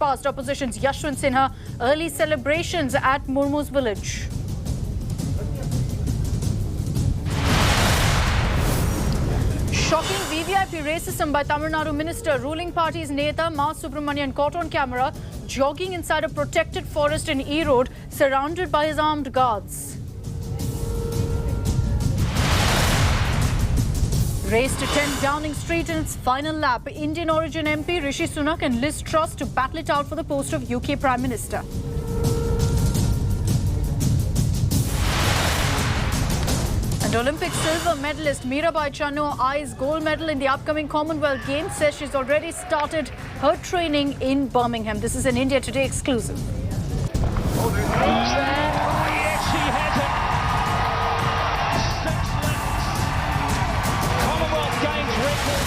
Past opposition's Yashwant Sinha, early celebrations at Murmu's village. Shocking VVIP racism by Tamil Nadu minister. Ruling party's Neta Ma Subramanian caught on camera jogging inside a protected forest in Erode, surrounded by his armed guards. Race to 10 Downing Street in its final lap. Indian origin MP Rishi Sunak and Liz Truss to battle it out for the post of UK Prime Minister. And Olympic silver medalist Mirabai Channu eyes gold medal in the upcoming Commonwealth Games. Says she's already started her training in Birmingham. This is an India Today exclusive. Yes, she has it. 6 laps. Commonwealth Games record.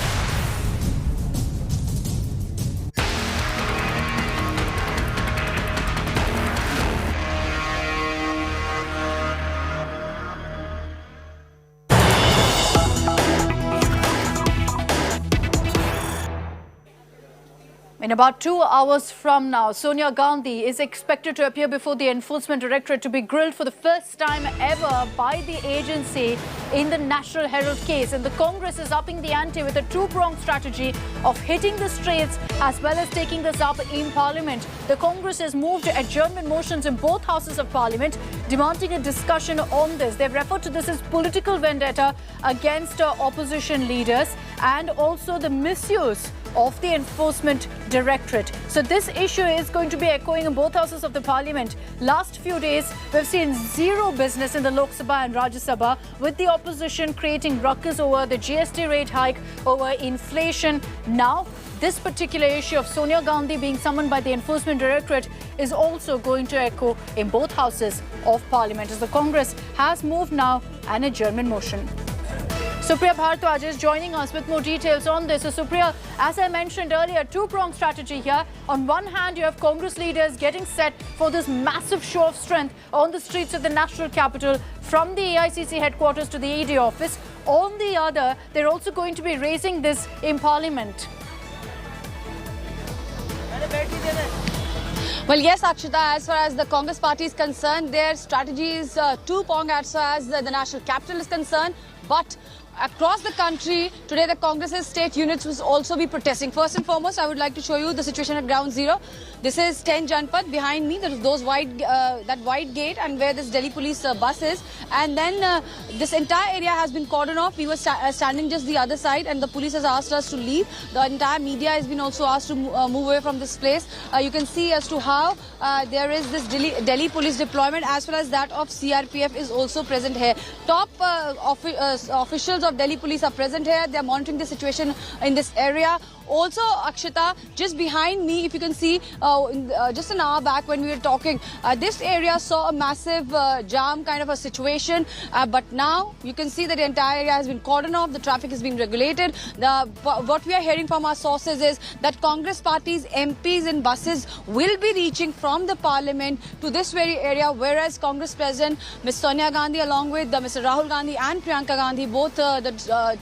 In about 2 hours from now, Sonia Gandhi is expected to appear before the Enforcement Directorate to be grilled for the first time ever by the agency in the National Herald case. And the Congress is upping the ante with a two-pronged strategy of hitting the streets as well as taking this up in Parliament. The Congress has moved to adjournment motions in both houses of Parliament, demanding a discussion on this. They've referred to this as political vendetta against opposition leaders and also the misuse of the Enforcement Directorate. So this issue is going to be echoing in both houses of the Parliament. Last few days, we've seen zero business in the Lok Sabha and Rajya Sabha, with the opposition creating ruckus over the GST rate hike, over inflation. Now, this particular issue of Sonia Gandhi being summoned by the Enforcement Directorate is also going to echo in both houses of Parliament, as the Congress has moved now an adjournment motion. Supriya Bharadwaj is joining us with more details on this. So Supriya, as I mentioned earlier, two-pronged strategy here. On one hand, you have Congress leaders getting set for this massive show of strength on the streets of the national capital, from the AICC headquarters to the ED office. On the other, they're also going to be raising this in Parliament. Well, yes, Akshita, as far as the Congress party is concerned, their strategy is two-pronged as far as the national capital is concerned. But across the country, today the Congress's state units will also be protesting. First and foremost, I would like to show you the situation at Ground Zero. This is 10 Janpat. Behind me, there's that white gate and where this Delhi police bus is. And then this entire area has been cordoned off. We were standing just the other side and the police has asked us to leave. The entire media has been also asked to move away from this place. You can see as to how there is this Delhi police deployment, as well as that of CRPF is also present here. Top officials of Delhi police are present here. They are monitoring the situation in this area. Also, Akshita, just behind me, if you can see, just an hour back when we were talking, this area saw a massive jam kind of a situation. But now you can see that the entire area has been cordoned off. The traffic is being regulated. What we are hearing from our sources is that Congress party's MPs in buses will be reaching from the Parliament to this very area, whereas Congress President Ms. Sonia Gandhi, along with Mr. Rahul Gandhi and Priyanka Gandhi, both the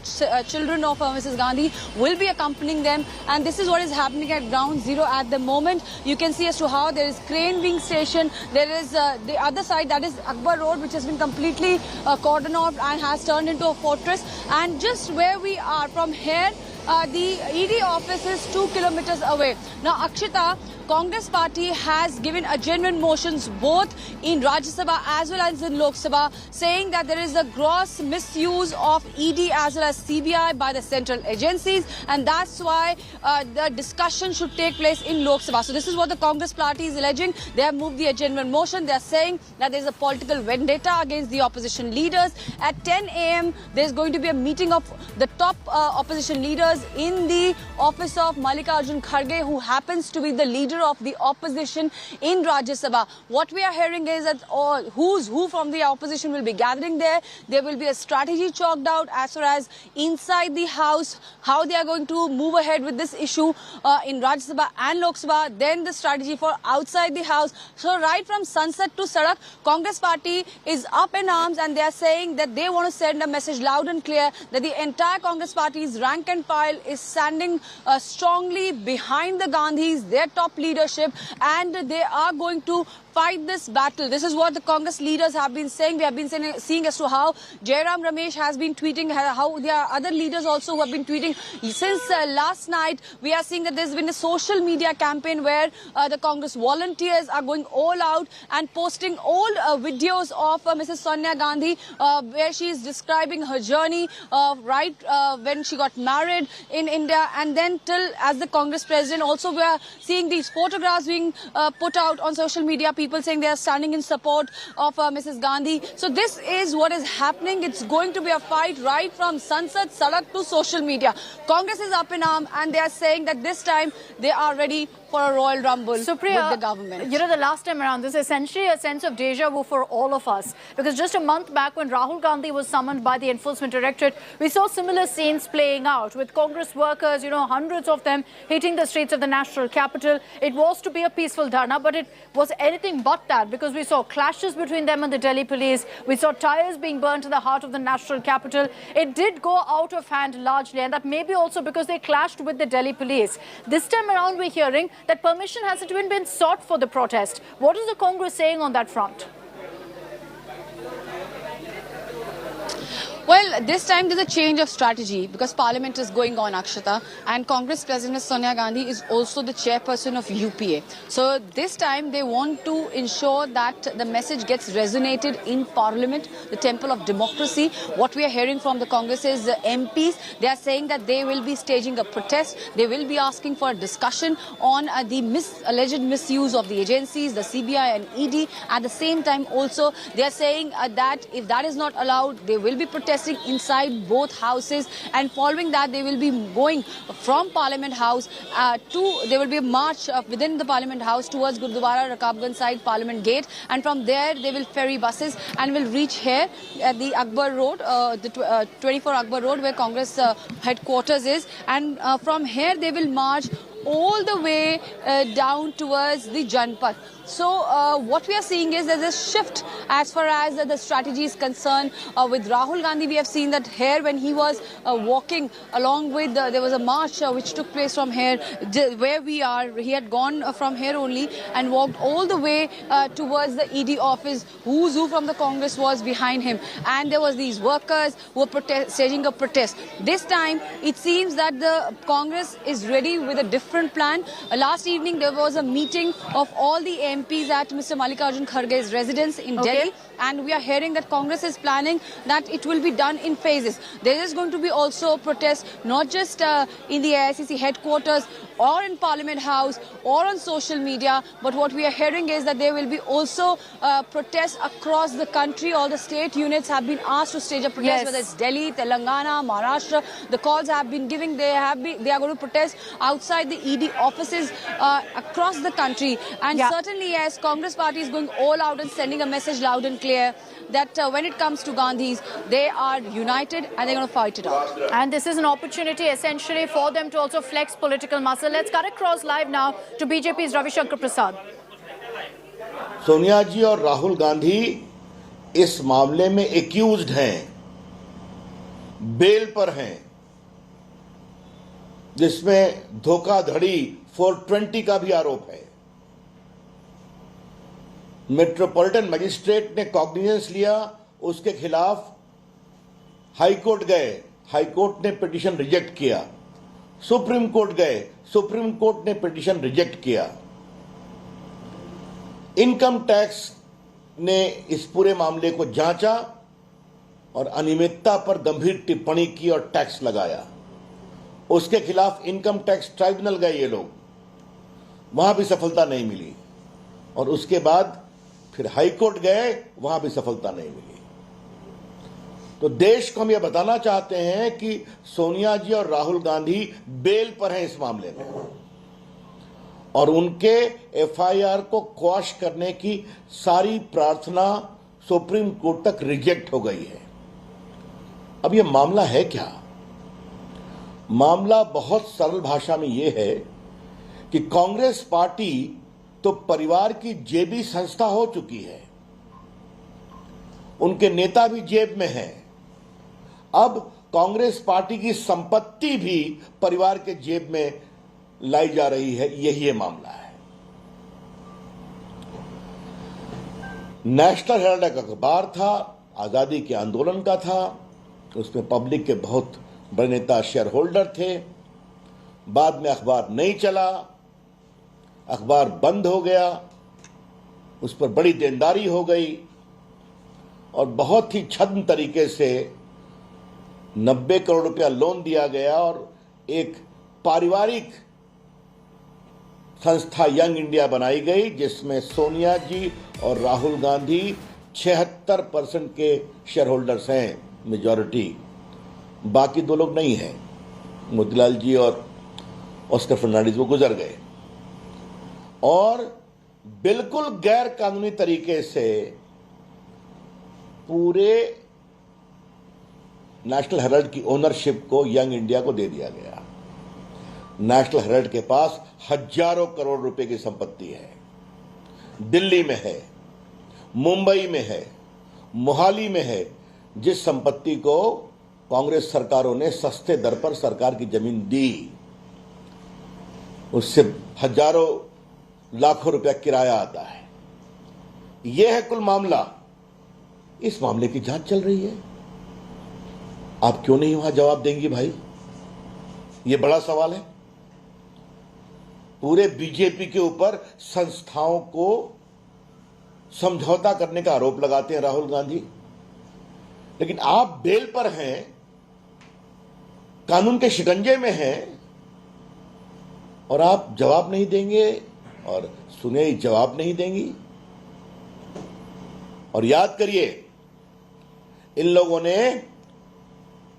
children of Mrs. Gandhi, will be accompanying them. And this is what is happening at Ground Zero at the moment. You can see as to how there is crane being stationed. There is the other side, that is Akbar Road, which has been completely cordoned off and has turned into a fortress. And just where we are from here, the ED office is 2 kilometers away. Now, Akshita, Congress party has given adjournment motions both in Rajya Sabha as well as in Lok Sabha, saying that there is a gross misuse of ED as well as CBI by the central agencies, and that's why the discussion should take place in Lok Sabha. So this is what the Congress party is alleging. They have moved the adjournment motion. They are saying that there is a political vendetta against the opposition leaders. At 10 a.m. there is going to be a meeting of the top opposition leaders in the office of Mallikarjun Kharge, who happens to be the leader of the opposition in Rajya Sabha. What we are hearing is that who's who from the opposition will be gathering there. There will be a strategy chalked out as far as inside the house, how they are going to move ahead with this issue in Rajya Sabha and Lok Sabha. Then the strategy for outside the house. So right from sunset to Sadak, Congress party is up in arms, and they are saying that they want to send a message loud and clear that the entire Congress party's rank and file while is standing strongly behind the Gandhis, their top leadership, and they are going to fight this battle. This is what the Congress leaders have been saying. We have been seeing as to how Jairam Ramesh has been tweeting, how there are other leaders also who have been tweeting. Since last night, we are seeing that there's been a social media campaign where the Congress volunteers are going all out and posting old videos of Mrs. Sonia Gandhi, where she is describing her journey when she got married in India, and then till as the Congress president. Also, we are seeing these photographs being put out on social media, people saying they are standing in support of Mrs. Gandhi. So this is what is happening. It's going to be a fight right from Sansad Sadak to social media. Congress is up in arms and they are saying that this time they are ready for a royal rumble with the government. You know, the last time around, this is essentially a sense of deja vu for all of us. Because just a month back when Rahul Gandhi was summoned by the Enforcement Directorate, we saw similar scenes playing out with Congress workers, you know, hundreds of them hitting the streets of the national capital. It was to be a peaceful dharna, but it was anything but that, because we saw clashes between them and the Delhi police. We saw tires being burned in the heart of the national capital. It did go out of hand largely, and that may be also because they clashed with the Delhi police. This time around, we're hearing that permission hasn't even been sought for the protest. What is the Congress saying on that front? Well, this time there's a change of strategy because Parliament is going on, Akshata, and Congress President Sonia Gandhi is also the chairperson of UPA. So this time they want to ensure that the message gets resonated in Parliament, the temple of democracy. What we are hearing from the Congress's MPs, they are saying that they will be staging a protest. They will be asking for a discussion on the alleged misuse of the agencies, the CBI and ED. At the same time also, they are saying that if that is not allowed, they will be protesting inside both houses, and following that they will be going from Parliament House there will be a march within the Parliament House towards Gurdwara Rakabganj side Parliament Gate, and from there they will ferry buses and will reach here at the Akbar Road, the 24 Akbar Road, where Congress headquarters is, and from here they will march all the way down towards the Janpath. So what we are seeing is there's a shift as far as the strategy is concerned. With Rahul Gandhi, we have seen that here when he was walking along with, there was a march which took place from here, where we are. He had gone from here only and walked all the way towards the ED office. Who's who from the Congress was behind him. And there was these workers who were staging a protest. This time, it seems that the Congress is ready with a different plan. Last evening, there was a meeting of all the MPs at Mr. Mallikarjun Kharge's residence in Delhi, and we are hearing that Congress is planning that it will be done in phases. There is going to be also protests, not just in the AICC headquarters or in Parliament House or on social media, but what we are hearing is that there will be also protests across the country. All the state units have been asked to stage a protest, whether it's Delhi, Telangana, Maharashtra. The calls have been given. They are going to protest outside the ED offices across the country, and certainly, yes, Congress party is going all out and sending a message loud and clear that when it comes to Gandhis, they are united and they're going to fight it out. And this is an opportunity essentially for them to also flex political muscle. Let's cut across live now to BJP's Ravi Shankar Prasad. Sonia जी और राहुल गांधी इस मामले में accused हैं, bell पर हैं, जिसमें धोखाधड़ी 420 का भी आरोप है। मेट्रोपॉलिटन मजिस्ट्रेट ने कॉग्निजेंस लिया, उसके खिलाफ हाईकोर्ट गए, हाईकोर्ट ने पिटीशन रिजेक्ट किया, सुप्रीम कोर्ट गए, सुप्रीम कोर्ट ने पिटीशन रिजेक्ट किया। इनकम टैक्स ने इस पूरे मामले को जांचा और अनियमितता पर गंभीर टिप्पणी की और टैक्स लगाया। उसके खिलाफ इनकम टैक्स ट्राइब्यूनल गए ये लोग, वहां भी सफलता नहीं मिली, और उसके बाद फिर हाई कोर्ट गए, वहां भी सफलता नहीं मिली। तो देश को हम यह बताना चाहते हैं कि सोनिया जी और राहुल गांधी बेल पर हैं इस मामले में, और उनके एफआईआर को क्वाश करने की सारी प्रार्थना सुप्रीम कोर्ट तक रिजेक्ट हो गई है। अब यह मामला है क्या? मामला बहुत सरल भाषा में यह है कि कांग्रेस पार्टी तो परिवार की जेबी संस्था हो चुकी है, उनके नेता भी जेब में हैं। अब कांग्रेस पार्टी की संपत्ति भी परिवार के जेब में लाई जा रही है, यही ये मामला है। नेशनल हेराल्ड एक अखबार था, आजादी के आंदोलन का था, उसमें पब्लिक के बहुत बड़े नेता शेयर होल्डर थे। बाद में अखबार नहीं चला, अखबार बंद हो गया, उस पर बड़ी देनदारी हो गई और बहुत ही छद्म तरीके से 90 करोड़ रुपया लोन दिया गया और एक पारिवारिक संस्था यंग इंडिया बनाई गई, जिसमें सोनिया जी और राहुल गांधी 76% के शेयर होल्डर्स हैं, मेजॉरिटी। बाकी दो लोग नहीं हैं, मोतीलाल जी और ऑस्कर फर्नांडिस, वो गुजर गए। और बिल्कुल गैर कानूनी तरीके से पूरे नेशनल हेराल्ड की ओनरशिप को यंग इंडिया को दे दिया गया। नेशनल हेराल्ड के पास हजारों करोड़ रुपए की संपत्ति है, दिल्ली में है, मुंबई में है, मोहाली में है, जिस संपत्ति को कांग्रेस सरकारों ने सस्ते दर पर सरकार की जमीन दी, उससे हजारों लाखों रुपया किराया आता है। यह है कुल मामला। इस मामले की जांच चल रही है, आप क्यों नहीं वहां जवाब देंगी भाई? यह बड़ा सवाल है। पूरे बीजेपी के ऊपर संस्थाओं को समझौता करने का आरोप लगाते हैं राहुल गांधी, लेकिन आप बेल पर हैं, कानून के शिकंजे में हैं और आप जवाब नहीं देंगे और सुने जवाब नहीं देंगी। और याद करिए, इन लोगों ने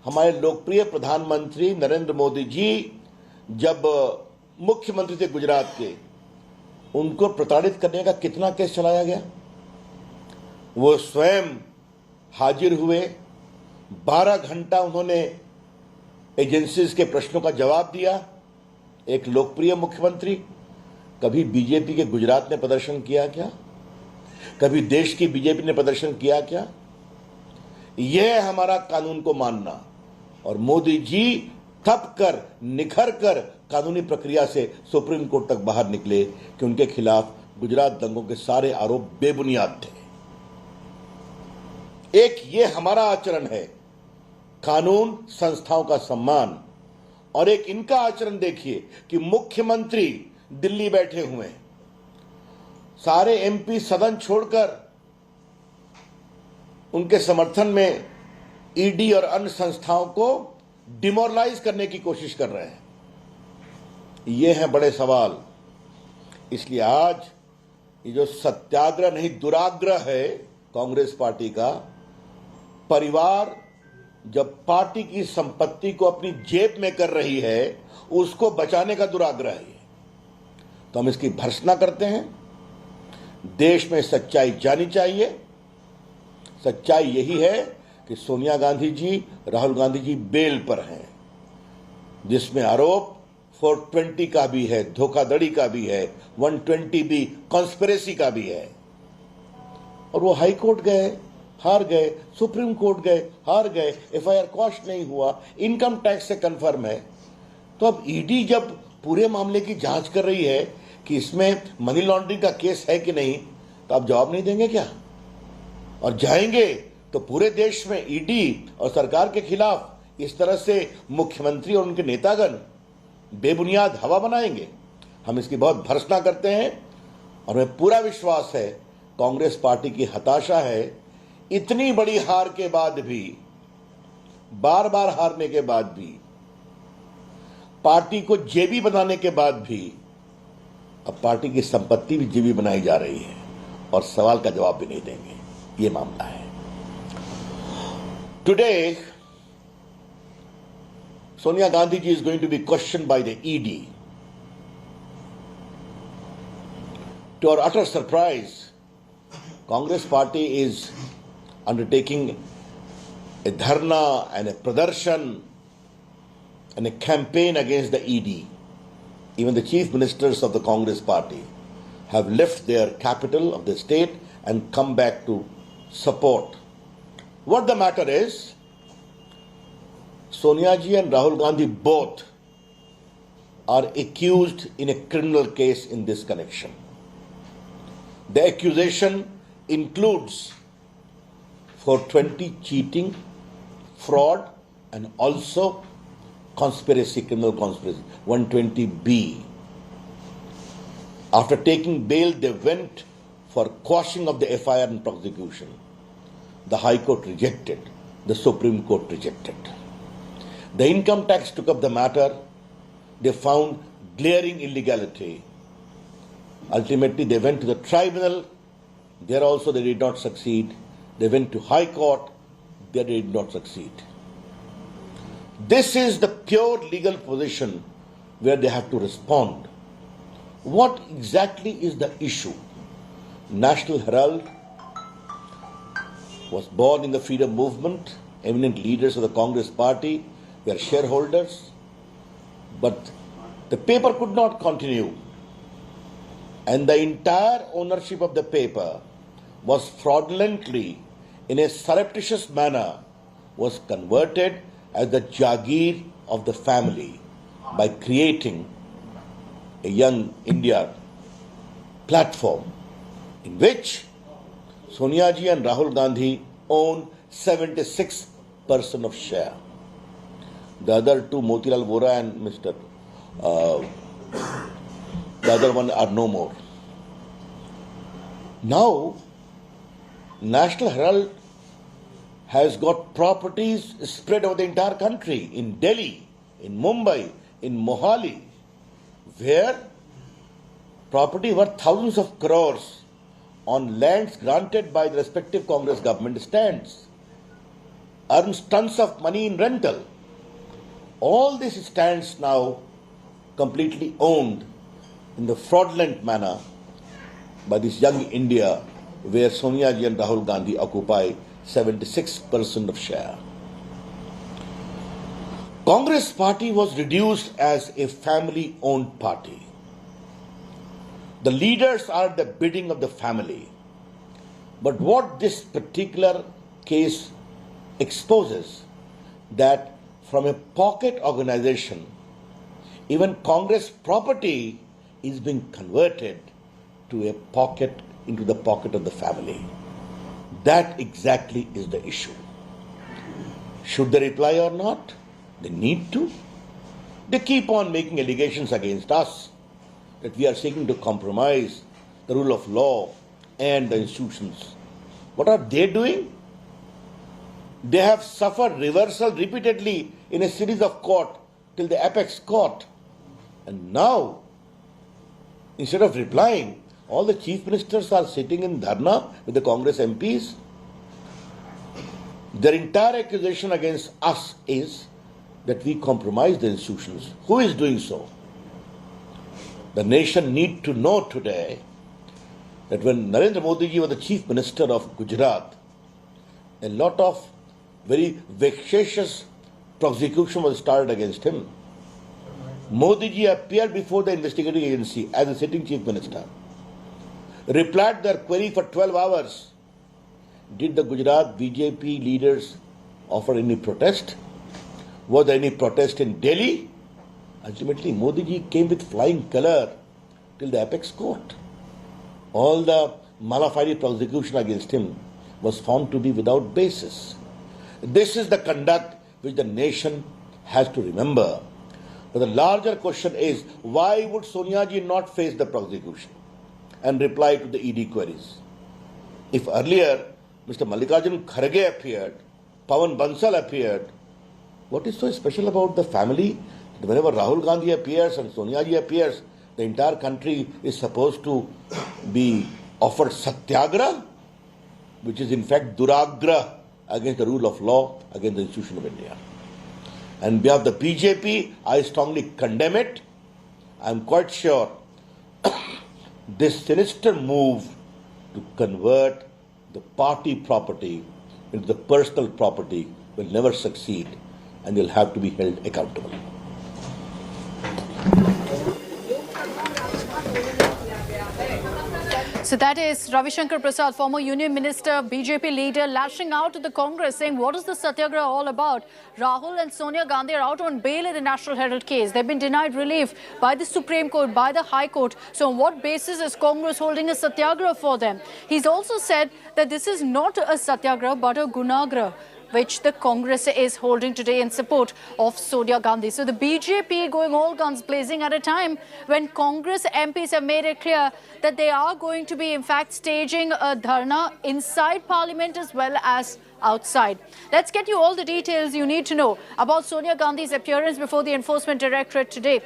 हमारे लोकप्रिय प्रधानमंत्री नरेंद्र मोदी जी जब मुख्यमंत्री थे गुजरात के, उनको प्रताड़ित करने का कितना केस चलाया गया। वो स्वयं हाजिर हुए, 12 घंटा उन्होंने एजेंसीज के प्रश्नों का जवाब दिया। एक लोकप्रिय मुख्यमंत्री। कभी बीजेपी के गुजरात ने प्रदर्शन किया क्या? कभी देश की बीजेपी ने प्रदर्शन किया क्या? यह है हमारा कानून को मानना। और मोदी जी थप कर, निखर कर कानूनी प्रक्रिया से सुप्रीम कोर्ट तक बाहर निकले कि उनके खिलाफ गुजरात दंगों के सारे आरोप बेबुनियाद थे। एक ये हमारा आचरण है, कानून, संस्थाओं का सम्मान। और एक इनका आचरण देखिए कि मुख्यमंत्री दिल्ली बैठे हुए हैं, सारे एमपी सदन छोड़कर उनके समर्थन में ईडी और अन्य संस्थाओं को डिमोरलाइज करने की कोशिश कर रहे हैं। ये हैं बड़े सवाल। इसलिए आज ये जो सत्याग्रह नहीं दुराग्रह है कांग्रेस पार्टी का, परिवार जब पार्टी की संपत्ति को अपनी जेब में कर रही है, उसको बचाने का दुराग्रह है। तो हम इसकी भर्त्सना करते हैं। देश में सच्चाई जानी चाहिए। सच्चाई यही है कि सोनिया गांधी जी, राहुल गांधी जी बेल पर हैं, जिसमें आरोप 420 का भी है, धोखाधड़ी का भी है, 120 भी कॉन्स्पिरेसी का भी है। और वो हाई कोर्ट गए, हार गए, सुप्रीम कोर्ट गए, हार गए, एफआईआर क्वॉश नहीं हुआ, इनकम टैक्स से कंफर्म है। तो अब ईडी जब पूरे मामले की जांच कर रही है कि इसमें मनी लॉन्ड्रिंग का केस है कि नहीं, तो आप जवाब नहीं देंगे क्या? और जाएंगे तो पूरे देश में ईडी और सरकार के खिलाफ इस तरह से मुख्यमंत्री और उनके नेतागण बेबुनियाद हवा बनाएंगे। हम इसकी बहुत भर्त्सना करते हैं और हमें पूरा विश्वास है कांग्रेस पार्टी की हताशा है। इतनी बड़ी हार के बाद भी, बार बार हारने के बाद भी, पार्टी को जेबी बनाने के बाद भी, अब पार्टी की संपत्ति भी जेबी बनाई जा रही है और सवाल का जवाब भी नहीं देंगे। ये मामला है। Today Sonia Gandhi ji is going to be questioned by the ED. To our utter surprise, Congress party is undertaking a dharna and a pradarshan and a campaign against the ED. Even the chief ministers of the Congress party have left their capital of the state and come back to support. What the matter is, Sonia ji and Rahul Gandhi both are accused in a criminal case in this connection. The accusation includes 420 cheating, fraud, and also conspiracy, criminal conspiracy, 120B. After taking bail, they went for quashing of the FIR and prosecution. The High Court rejected. The Supreme Court rejected. The income tax took up the matter. They found glaring illegality. Ultimately, they went to the tribunal. There also they did not succeed. They went to High Court. There they did not succeed. This is the pure legal position where they have to respond. What exactly is the issue? National Herald was born in the freedom movement. Eminent leaders of the Congress party were shareholders. But the paper could not continue. And the entire ownership of the paper was fraudulently, in a surreptitious manner, was converted as the Jagir of the family by creating a Young India platform in which Sonia ji and Rahul Gandhi own 76% of share. The other two, Motilal Vora and the other one are no more. Now, National Herald has got properties spread over the entire country, in Delhi, in Mumbai, in Mohali, where property worth thousands of crores on lands granted by the respective Congress government stands, earns tons of money in rental. All this stands now completely owned in the fraudulent manner by this Young India, where Sonia ji and Rahul Gandhi occupy 76% of share. Congress party was reduced as a family-owned party. The leaders are at the bidding of the family. But what this particular case exposes, that from a pocket organization, even Congress property is being converted to a pocket, into the pocket of the family. That exactly is the issue. Should they reply or not? They need to. They keep on making allegations against us that we are seeking to compromise the rule of law and the institutions. What are they doing? They have suffered reversal repeatedly in a series of court till the apex court. And now, instead of replying, all the chief ministers are sitting in dharna with the Congress MPs. Their entire accusation against us is that we compromise the institutions. Who is doing so? The nation need to know today that when Narendra Modi ji was the chief minister of Gujarat, a lot of very vexatious prosecution was started against him. Modi ji appeared before the investigating agency as a sitting chief minister, replied their query for 12 hours. Did the Gujarat BJP leaders offer any protest? Was there any protest in Delhi? Ultimately, Modi ji came with flying colour till the apex court. All the malafide prosecution against him was found to be without basis. This is the conduct which the nation has to remember. But the larger question is, why would Sonia ji not face the prosecution and reply to the ED queries? If earlier Mr. Mallikarjun Kharge appeared, Pawan Bansal appeared, what is so special about the family? Whenever Rahul Gandhi appears and Sonia ji appears, the entire country is supposed to be offered satyagraha, which is in fact duragra against the rule of law, against the institution of India. And on behalf of the BJP, I strongly condemn it. I am quite sure this sinister move to convert the party property into the personal property will never succeed, and will have to be held accountable. So that is Ravi Shankar Prasad, former Union Minister, BJP leader, lashing out at the Congress, saying, what is the Satyagraha all about? Rahul and Sonia Gandhi are out on bail in the National Herald case. They've been denied relief by the Supreme Court, by the High Court. So on what basis is Congress holding a Satyagraha for them? He's also said that this is not a Satyagraha but a Gunagraha, which the Congress is holding today in support of Sonia Gandhi. So the BJP going all guns blazing at a time when Congress MPs have made it clear that they are going to be in fact staging a dharna inside Parliament as well as outside. Let's get you all the details you need to know about Sonia Gandhi's appearance before the Enforcement Directorate today.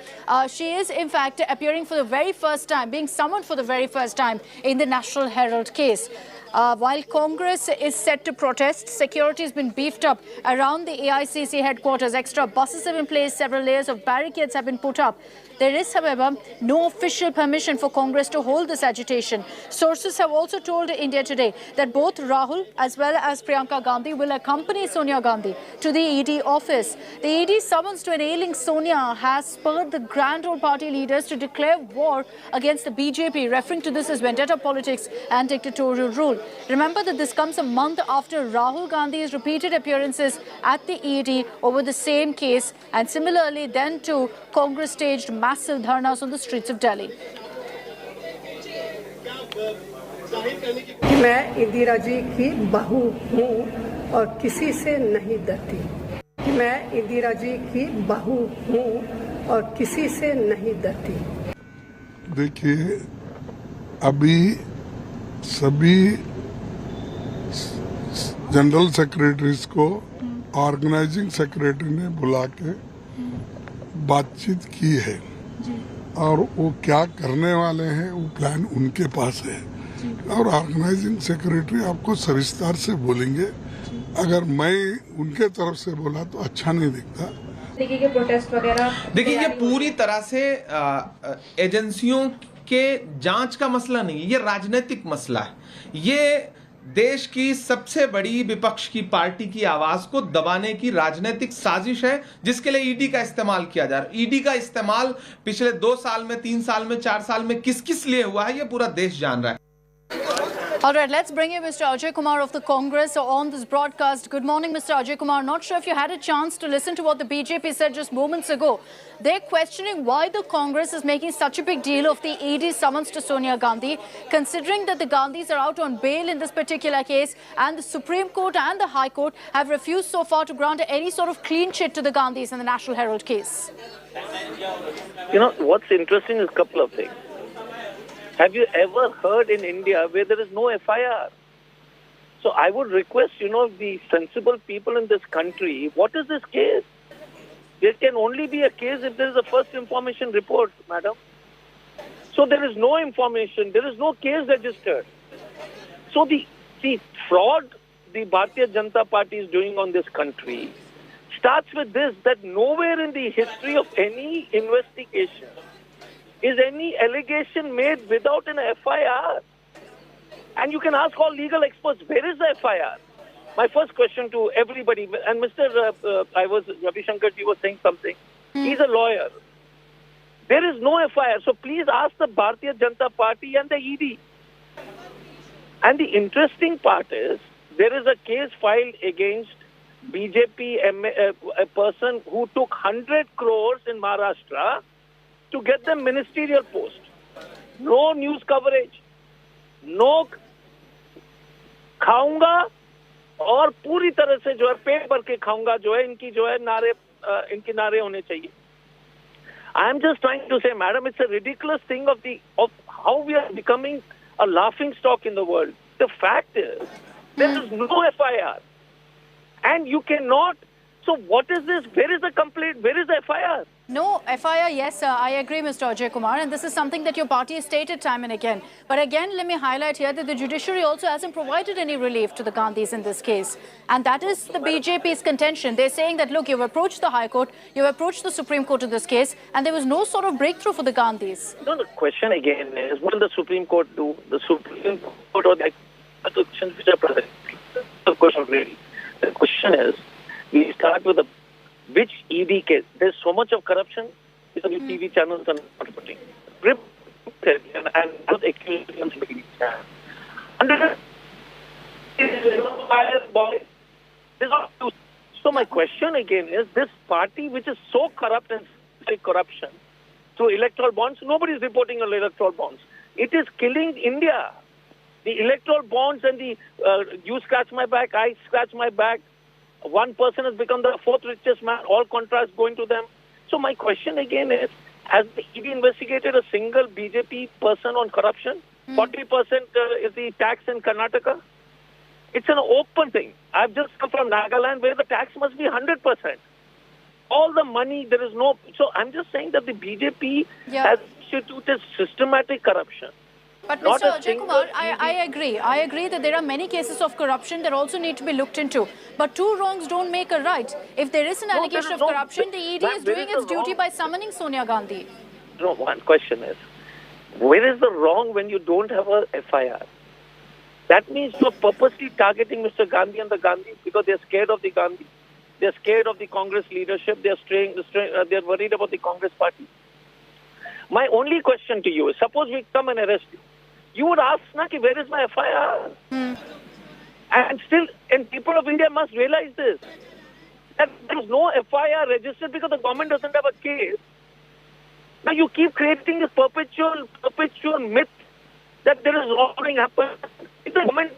She is in fact appearing for the very first time, being summoned for the very first time in the National Herald case. While Congress is set to protest, security has been beefed up around the AICC headquarters. Extra buses have been placed, several layers of barricades have been put up. There is, however, no official permission for Congress to hold this agitation. Sources have also told India Today that both Rahul as well as Priyanka Gandhi will accompany Sonia Gandhi to the ED office. The ED summons to an ailing Sonia has spurred the grand old party leaders to declare war against the BJP, referring to this as vendetta politics and dictatorial rule. Remember that this comes a month after Rahul Gandhi's repeated appearances at the ED over the same case, and similarly then too, Congress staged massive dharnas on the streets of Delhi. मैं इंदिरा जी की बहू हूँ और किसी से नहीं डरती। मैं इंदिरा जी की बहू हूँ और किसी से नहीं डरती। देखिए, अभी सभी जनरल सेक्रेटरीज को ऑर्गेनाइजिंग सेक्रेटरी ने बुला के बातचीत की है और वो क्या करने वाले हैं वो प्लान उनके पास है और ऑर्गेनाइजिंग सेक्रेटरी आपको सविस्तार से बोलेंगे। अगर मैं उनके तरफ से बोला तो अच्छा नहीं दिखता। देखिए प्रोटेस्ट वगैरह, देखिए ये पूरी तरह से एजेंसियों के जांच का मसला नहीं है, ये राजनीतिक मसला है। ये देश की सबसे बड़ी विपक्ष की पार्टी की आवाज को दबाने की राजनीतिक साजिश है, जिसके लिए ईडी का इस्तेमाल किया जा रहा है। ईडी का इस्तेमाल पिछले 2 साल में, 3 साल में, 4 साल में किस किस लिए हुआ है, ये पूरा देश जान रहा है। All right, let's bring in Mr. Ajay Kumar of the Congress on this broadcast. Good morning, Mr. Ajay Kumar. Not sure if you had a chance to listen to what the BJP said just moments ago. They're questioning why the Congress is making such a big deal of the ED summons to Sonia Gandhi, considering that the Gandhis are out on bail in this particular case, and the Supreme Court and the High Court have refused so far to grant any sort of clean chit to the Gandhis in the National Herald case. You know, what's interesting is a couple of things. Have you ever heard in India where there is no FIR? So I would request, the sensible people in this country, what is this case? There can only be a case if there is a first information report, madam. So there is no information, there is no case registered. So the fraud the Bharatiya Janata Party is doing on this country starts with this, that nowhere in the history of any investigation is any allegation made without an FIR. And you can ask all legal experts, where is the FIR? My first question to everybody, and Ravi Shankar ji was saying something. He's a lawyer. There is no FIR. So please ask the Bharatiya Janata Party and the ED. And the interesting part is, there is a case filed against BJP, a person who took 100 crores in Maharashtra to get them ministerial post. No news coverage. No खाऊंगा और पूरी तरह से जो है पेट भर के खाऊंगा जो है इनकी नारे होने चाहिए. I am just trying to say, madam, it's a ridiculous thing of how we are becoming a laughing stock in the world. The fact is, there is no FIR. And you cannot. So what is this? Where is the complaint? Where is the FIR? No FIR, yes, I agree, Mr. Ajay Kumar, and this is something that your party has stated time and again. But again, let me highlight here that the judiciary also hasn't provided any relief to the Gandhis in this case. And that is the BJP's contention. They're saying that, look, you've approached the High Court, you've approached the Supreme Court in this case, and there was no sort of breakthrough for the Gandhis. No, the question again is, what will the Supreme Court do? The Supreme Court or the questions which are present. The question really. The question is, we start with which ED case? There's so much of corruption. TV channels are not putting. And accused understand. So my question again is, this party which is so corrupt and corruption through electoral bonds, nobody is reporting on electoral bonds. It is killing India. The electoral bonds and the you scratch my back, I scratch my back. One person has become the fourth richest man, all contracts going to them. So my question again is, has the ED investigated a single BJP person on corruption? 40% is the tax in Karnataka. It's an open thing. I've just come from Nagaland where the tax must be 100%. All the money, there is no... So I'm just saying that the BJP has instituted systematic corruption. But Mr. Ajay Kumar, I agree. I agree that there are many cases of corruption that also need to be looked into. But two wrongs don't make a right. If there is an allegation of corruption, the ED is doing its duty by summoning Sonia Gandhi. No, one question is, where is the wrong when you don't have a FIR? That means you're purposely targeting Mr. Gandhi and the Gandhis because they're scared of the Gandhi. They're scared of the Congress leadership. They're worried about the Congress party. My only question to you is, suppose we come and arrest you. You would ask, where is my FIR? And people of India must realize this. That there is no FIR registered because the government doesn't have a case. Now you keep creating this perpetual myth that there is wrongdoing happen. If the government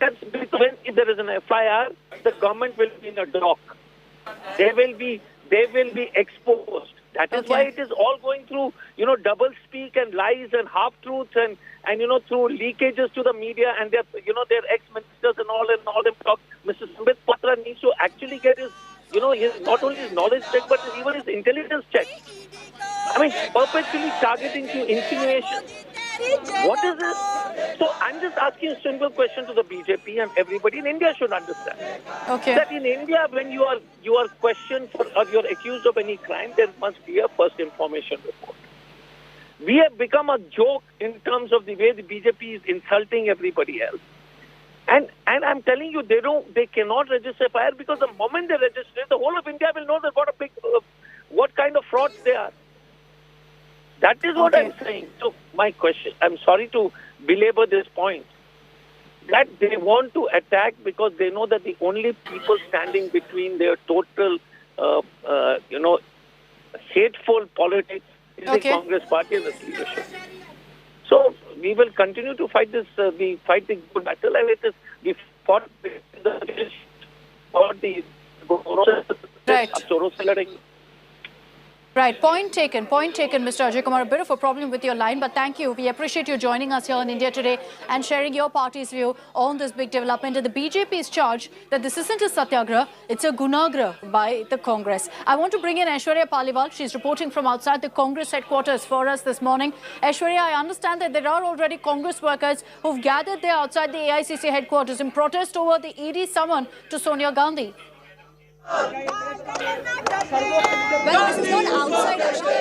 if there is an FIR, the government will be in a dock. They will be exposed. That is why it is all going through, double speak and lies and half truths and through leakages to the media and their ex-ministers and all them talk. Mr. Sambit Patra needs to actually get his, not only his knowledge check but even his intelligence check. I mean, perpetually targeting to insinuation. What is this? So I'm just asking a simple question to the BJP, and everybody in India should understand that in India, when you are questioned for or you're accused of any crime, there must be a first information report. We have become a joke in terms of the way the BJP is insulting everybody else. And I'm telling you, they cannot register FIR because the moment they register, the whole of India will know that what kind of frauds they are. That is what I'm saying. So my question, I'm sorry to belabor this point, that they want to attack because they know that the only people standing between their total, hateful politics is the Congress party and its leadership. So we will continue to fight this, fight the good battle, and it is we fought the Right, point taken, Mr. Ajay Kumar. A bit of a problem with your line, but thank you. We appreciate you joining us here in India Today and sharing your party's view on this big development. And the BJP's charge that this isn't a satyagrah, it's a gunagrah by the Congress. I want to bring in Aishwarya Paliwal. She's reporting from outside the Congress headquarters for us this morning. Aishwarya, I understand that there are already Congress workers who've gathered there outside the AICC headquarters in protest over the ED summon to Sonia Gandhi. Well, this is not outside, actually.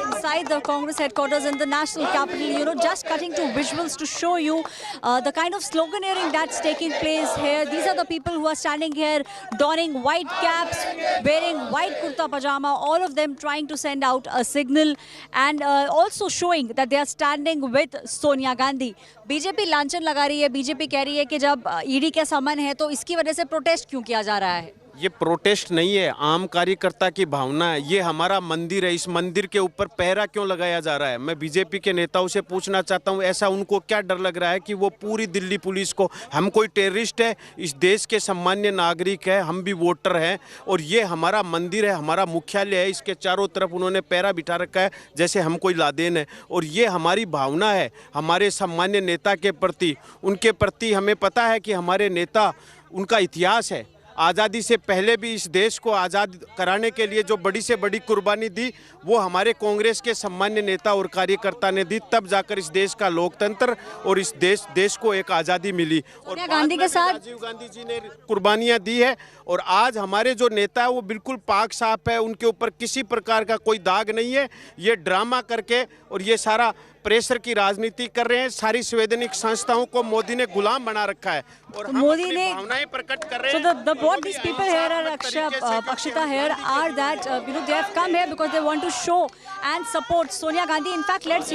Inside the Congress headquarters in the national capital, just cutting to visuals to show you the kind of sloganeering that's taking place here. These are the people who are standing here donning white caps, wearing white kurta pajama, all of them trying to send out a signal and also showing that they are standing with Sonia Gandhi. BJP लांछन लगा रही है, BJP कह रही है कि जब ED का समन है तो इसकी वजह से प्रोटेस्ट क्यों किया जा रहा है? ये प्रोटेस्ट नहीं है, आम कार्यकर्ता की भावना है। ये हमारा मंदिर है, इस मंदिर के ऊपर पहरा क्यों लगाया जा रहा है? मैं बीजेपी के नेताओं से पूछना चाहता हूँ, ऐसा उनको क्या डर लग रहा है कि वो पूरी दिल्ली पुलिस को, हम कोई टेररिस्ट है? इस देश के सामान्य नागरिक है, हम भी वोटर हैं और ये हमारा मंदिर है, हमारा मुख्यालय है, इसके चारों तरफ उन्होंने पहरा बिठा रखा है जैसे हम कोई लादेन है। और ये हमारी भावना है हमारे सामान्य नेता के प्रति, उनके प्रति हमें पता है कि हमारे नेता, उनका इतिहास है। आज़ादी से पहले भी इस देश को आज़ाद कराने के लिए जो बड़ी से बड़ी कुर्बानी दी वो हमारे कांग्रेस के सम्मान्य नेता और कार्यकर्ता ने दी, तब जाकर इस देश का लोकतंत्र और इस देश को एक आज़ादी मिली। और गांधी के साथ राजीव गांधी जी ने कुर्बानियाँ दी है और आज हमारे जो नेता है वो बिल्कुल पाक साफ है, उनके ऊपर किसी प्रकार का कोई दाग नहीं है। ये ड्रामा करके और ये सारा प्रेशर की राजनीति कर रहे हैं। सारी संवैधानिक संस्थाओं को मोदी ने गुलाम बना रखा है और मोदी ने भावनाएं प्रकट कर रहे हैं। So what these people here are, Akshita here, are that they have come here because they want to show and support Sonia Gandhi. In fact, let's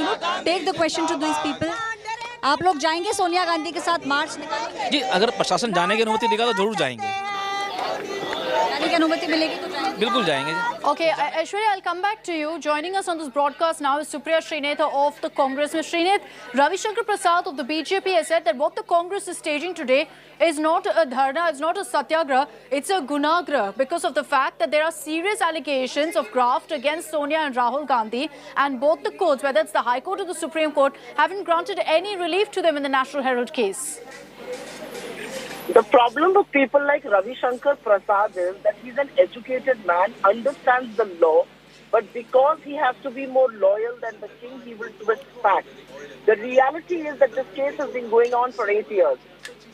take the question to these people. आप लोग जाएंगे सोनिया गांधी के साथ मार्च निकालेंगे? जी, अगर प्रशासन जाने की अनुमति देगा तो जरूर जाएंगे। जाने की अनुमति मिलेगी तो जाएंगे? बिल्कुल जाएंगे। Okay, Aishwarya, I'll come back to you. Joining us on this broadcast now is Supriya Srinath of the Congress. Ms. Srinath, Ravi Shankar Prasad of the BJP has said that what the Congress is staging today is not a dharna, it's not a satyagraha, it's a gunagraha because of the fact that there are serious allegations of graft against Sonia and Rahul Gandhi, and both the courts, whether it's the High Court or the Supreme Court, haven't granted any relief to them in the National Herald case. The problem with people like Ravi Shankar Prasad is that he's an educated man, understands the law, but because he has to be more loyal than the king, he will twist facts. The reality is that this case has been going on for 8 years.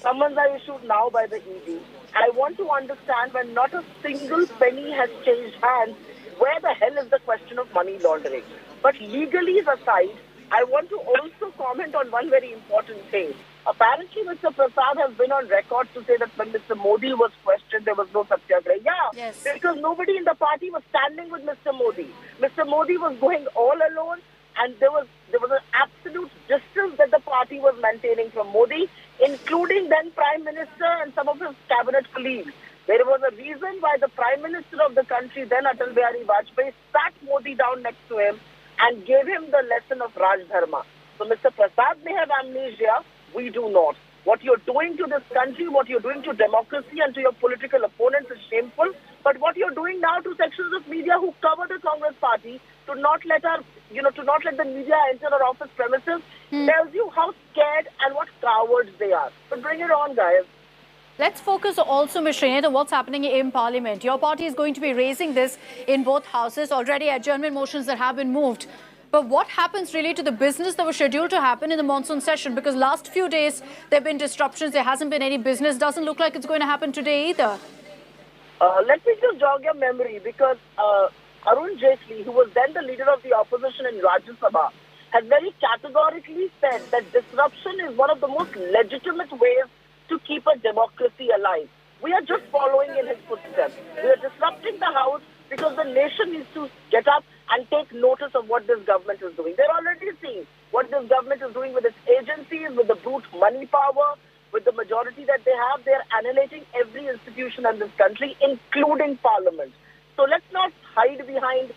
Summons are issued now by the ED. I want to understand when not a single penny has changed hands, where the hell is the question of money laundering? But legally aside, I want to also comment on one very important thing. Apparently, Mr. Prasad has been on record to say that when Mr. Modi was questioned, there was no satyagraha. Yeah, yes. Because nobody in the party was standing with Mr. Modi. Mr. Modi was going all alone, and there was an absolute distance that the party was maintaining from Modi, including then Prime Minister and some of his cabinet colleagues. There was a reason why the Prime Minister of the country, then Atal Bihari Vajpayee, sat Modi down next to him and gave him the lesson of Raj Dharma. So Mr. Prasad may have amnesia. We do not. What you're doing to this country, what you're doing to democracy and to your political opponents is shameful. But what you're doing now to sections of media who cover the Congress party to not let the media enter our office premises tells you how scared and what cowards they are. But bring it on, guys. Let's focus also, Ms. Srinath, on what's happening in Parliament. Your party is going to be raising this in both houses. Already adjournment motions that have been moved. But what happens really to the business that was scheduled to happen in the monsoon session? Because last few days, there have been disruptions. There hasn't been any business. Doesn't look like it's going to happen today either. Let me just jog your memory because Arun Jaitley, who was then the leader of the opposition in Rajya Sabha, has very categorically said that disruption is one of the most legitimate ways to keep a democracy alive. We are just following in his footsteps. We are disrupting the House because the nation needs to get up and take notice of what this government is doing. They're already seeing what this government is doing with its agencies, with the brute money power, with the majority that they have. They're annihilating every institution in this country, including Parliament. So let's not hide behind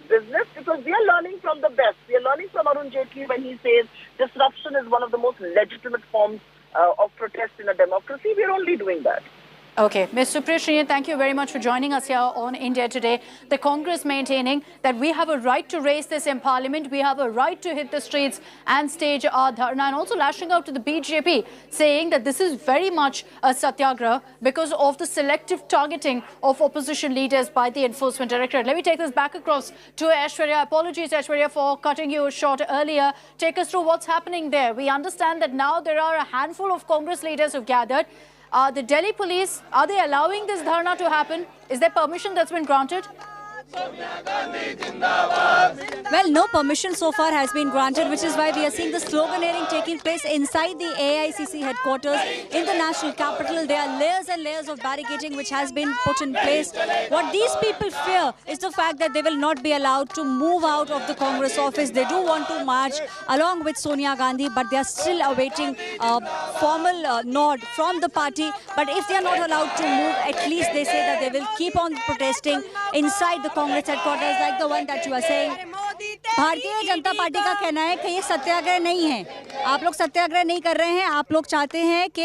business because we are learning from the best. We are learning from Arun Jaitley when he says disruption is one of the most legitimate forms of protest in a democracy. We're only doing that. Okay, Ms. Supriya Srinath, thank you very much for joining us here on India Today. The Congress maintaining that we have a right to raise this in Parliament, we have a right to hit the streets and stage our dharna, and also lashing out to the BJP, saying that this is very much a satyagraha because of the selective targeting of opposition leaders by the Enforcement Directorate. Let me take this back across to Aishwarya. Apologies, Aishwarya, for cutting you short earlier. Take us through what's happening there. We understand that now there are a handful of Congress leaders who've gathered. The Delhi police, are they allowing this dharna to happen? Is there permission that's been granted? Well, no permission so far has been granted, which is why we are seeing the sloganeering taking place inside the AICC headquarters in the national capital. There are layers and layers of barricading which has been put in place. What these people fear is the fact that they will not be allowed to move out of the Congress office. They do want to march along with Sonia Gandhi, but they are still awaiting a formal nod from the party. But if they are not allowed to move, at least they say that they will keep on protesting inside the Congress headquarters, like the one that you are saying. Bharatiya Janata party का कहना है कि ये सत्याग्रह नहीं है. आप लोग सत्याग्रह नहीं कर रहे हैं. आप लोग चाहते हैं कि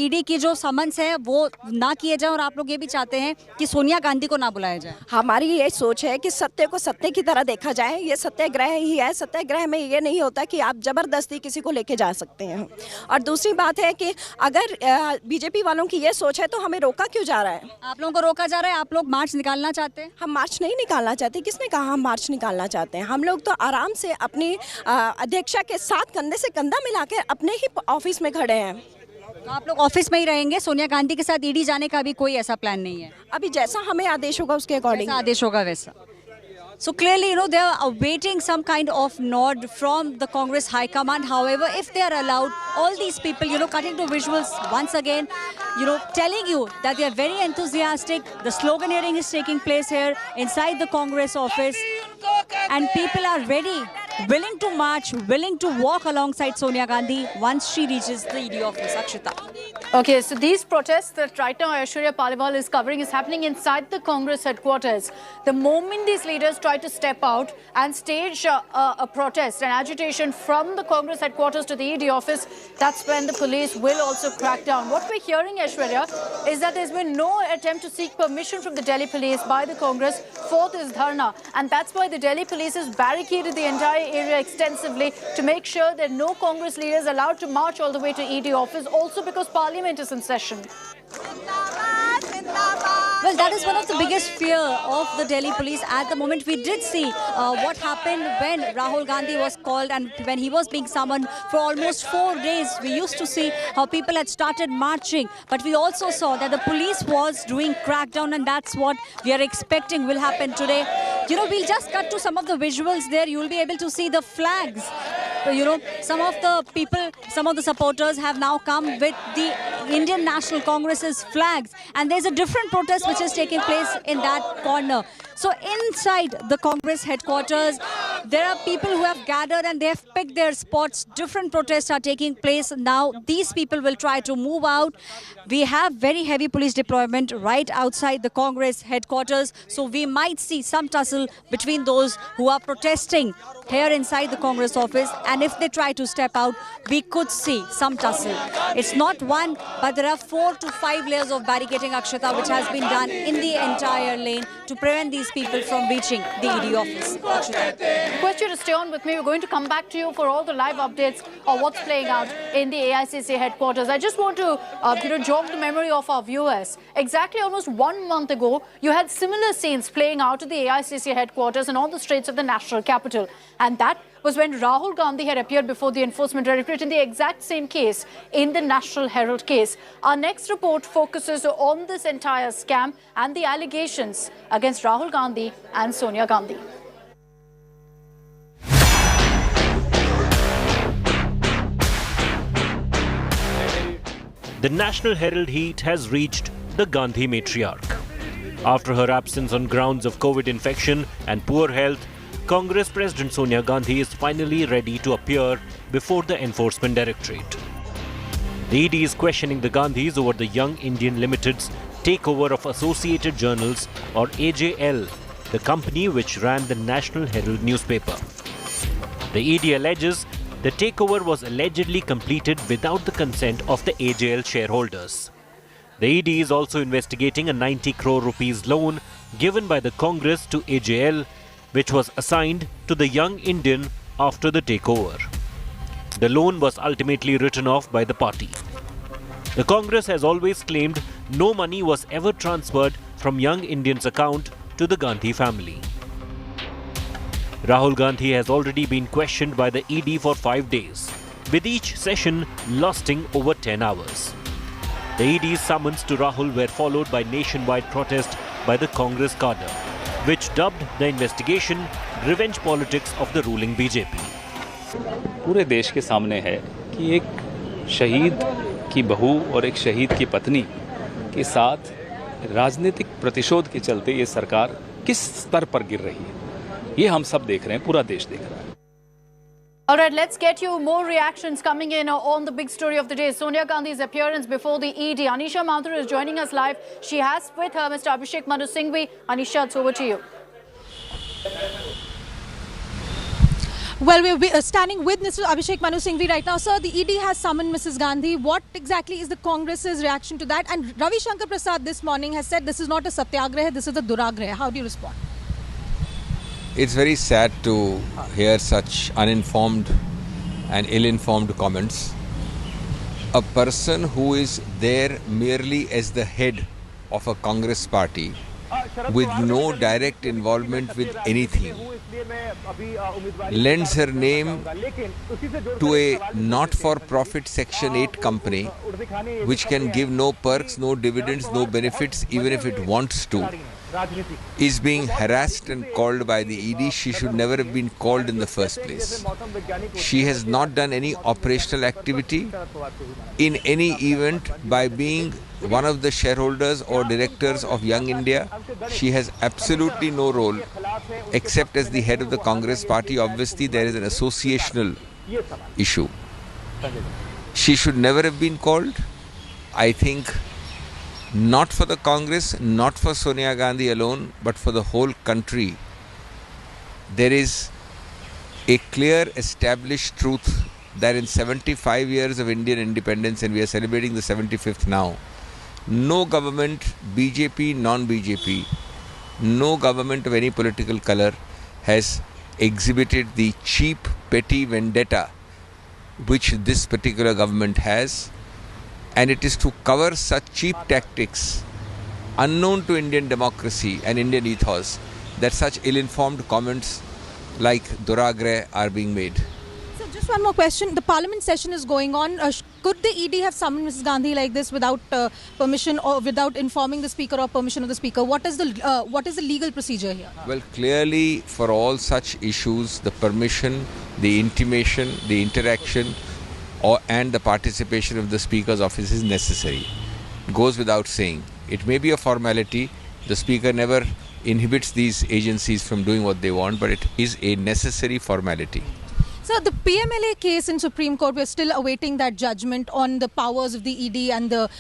ईडी की जो समन्स है वो ना किए जाए, और आप लोग ये भी चाहते हैं कि सोनिया गांधी को ना बुलाया जाए. हमारी ये सोच है कि सत्य को सत्य की तरह देखा जाए. ये सत्याग्रह ही है. सत्याग्रह में ये नहीं होता कि आप जबरदस्ती किसी को लेके जा सकते हैं. और दूसरी बात है कि अगर बीजेपी वालों की ये सोच है तो हमें रोका क्यों जा रहा है? आप लोगों को रोका जा रहा है. आप लोग मार्च निकालना चाहते हैं. हम मार्च नहीं निकालना चाहते. किसने कहा हम मार्च निकालना चाहते हैं? हम लोग तो आराम से अपनी अध्यक्षा के साथ कंधे से कंधा मिलाकर अपने ही ऑफिस में खड़े हैं. तो आप लोग ऑफिस में ही रहेंगे. सोनिया गांधी के साथ ईडी जाने का भी कोई ऐसा प्लान नहीं है. अभी जैसा हमें आदेश होगा उसके अकॉर्डिंग आदेश होगा वैसा. So clearly, you know, they are awaiting some kind of nod from the Congress High Command. However, if they are allowed, all these people, you know, cutting to visuals once again, you know, telling you that they are very enthusiastic. The sloganeering is taking place here inside the Congress office, and people are ready willing to march, willing to walk alongside Sonia Gandhi once she reaches the ED office. Akshita. Okay, so these protests that right now Aishwarya Paliwal is covering is happening inside the Congress headquarters. The moment these leaders try to step out and stage a protest, an agitation from the Congress headquarters to the ED office, that's when the police will also crack down. What we're hearing, Aishwarya, is that there's been no attempt to seek permission from the Delhi police by the Congress for this dharna. And that's why the Delhi police has barricaded the entire area extensively to make sure that no Congress leaders are allowed to march all the way to ED office, also because Parliament is in session. Well, that is one of the biggest fear of the Delhi police at the moment. We did see what happened when Rahul Gandhi was called and when he was being summoned for almost 4 days. We used to see how people had started marching, but we also saw that the police was doing crackdown, and that's what we are expecting will happen today. You know, we'll just cut to some of the visuals there. You'll be able to see the flags. You know, some of the people, some of the supporters have now come with the Indian National Congress's flags, and there's a different protest which is taking place in that corner. So inside the Congress headquarters, there are people who have gathered and they have picked their spots. Different protests are taking place now. These people will try to move out. We have very heavy police deployment right outside the Congress headquarters. So we might see some tussle between those who are protesting here inside the Congress office, and if they try to step out, we could see some tussle. It's not one, but there are 4 to 5 layers of barricading, Akshita, which has been done in the entire lane to prevent these people from reaching the ED office. Akshita. Request you to stay on with me. We're going to come back to you for all the live updates of what's playing out in the AICC headquarters. I just want to jog the memory of our viewers. Exactly almost 1 month ago, you had similar scenes playing out at the AICC headquarters and on the streets of the national capital. And that was when Rahul Gandhi had appeared before the Enforcement Directorate in the exact same case, in the National Herald case. Our next report focuses on this entire scam and the allegations against Rahul Gandhi and Sonia Gandhi. The National Herald heat has reached the Gandhi matriarch. After her absence on grounds of COVID infection and poor health, Congress President Sonia Gandhi is finally ready to appear before the Enforcement Directorate. The ED is questioning the Gandhis over the Young Indian Limited's takeover of Associated Journals, or AJL, the company which ran the National Herald newspaper. The ED alleges the takeover was allegedly completed without the consent of the AJL shareholders. The ED is also investigating a 90 crore rupees loan given by the Congress to AJL, which was assigned to the Young Indian after the takeover. The loan was ultimately written off by the party. The Congress has always claimed no money was ever transferred from Young Indian's account to the Gandhi family. Rahul Gandhi has already been questioned by the ED for 5 days, with each session lasting over 10 hours. The ED's summons to Rahul were followed by nationwide protest by the Congress cadre, which dubbed the investigation revenge politics of the ruling BJP. पूरे देश के सामने है कि एक शहीद की बहू और एक शहीद की पत्नी के साथ राजनीतिक प्रतिशोध के चलते ये सरकार किस स्तर पर गिर रही है, ये हम सब देख रहे हैं, पूरा देश देख रहा है. All right, let's get you more reactions coming in on the big story of the day. Sonia Gandhi's appearance before the ED. Anisha Mathur is joining us live. She has with her Mr. Abhishek Manu Singhvi. Anisha, it's over to you. Well, we're standing with Mr. Abhishek Manu Singhvi right now. Sir, the ED has summoned Mrs. Gandhi. What exactly is the Congress's reaction to that? And Ravi Shankar Prasad this morning has said this is not a satyagraha, this is a duragraha. How do you respond? It's very sad to hear such uninformed and ill-informed comments. A person who is there merely as the head of a Congress party with no direct involvement with anything lends her name to a not-for-profit Section 8 company which can give no perks, no dividends, no benefits even if it wants to, is being harassed and called by the ED. She should never have been called in the first place. She has not done any operational activity in any event by being one of the shareholders or directors of Young India. She has absolutely no role except as the head of the Congress party. Obviously, there is an associational issue. She should never have been called. I think not for the Congress, not for Sonia Gandhi alone, but for the whole country. There is a clear established truth that in 75 years of Indian independence, and we are celebrating the 75th now, no government, BJP, non-BJP, no government of any political color has exhibited the cheap, petty vendetta which this particular government has, and it is to cover such cheap tactics unknown to Indian democracy and Indian ethos that such ill-informed comments like Duragreh are being made. So just one more question. The parliament session is going on. Could the ED have summoned Mrs. Gandhi like this without permission or without informing the speaker or permission of the speaker? What is the legal procedure here? Well, clearly for all such issues, the permission, the intimation, the interaction and the participation of the speaker's office is necessary. It goes without saying. It may be a formality. The speaker never inhibits these agencies from doing what they want, but it is a necessary formality. So the PMLA case in Supreme Court, we're still awaiting that judgment on the powers of the ED and the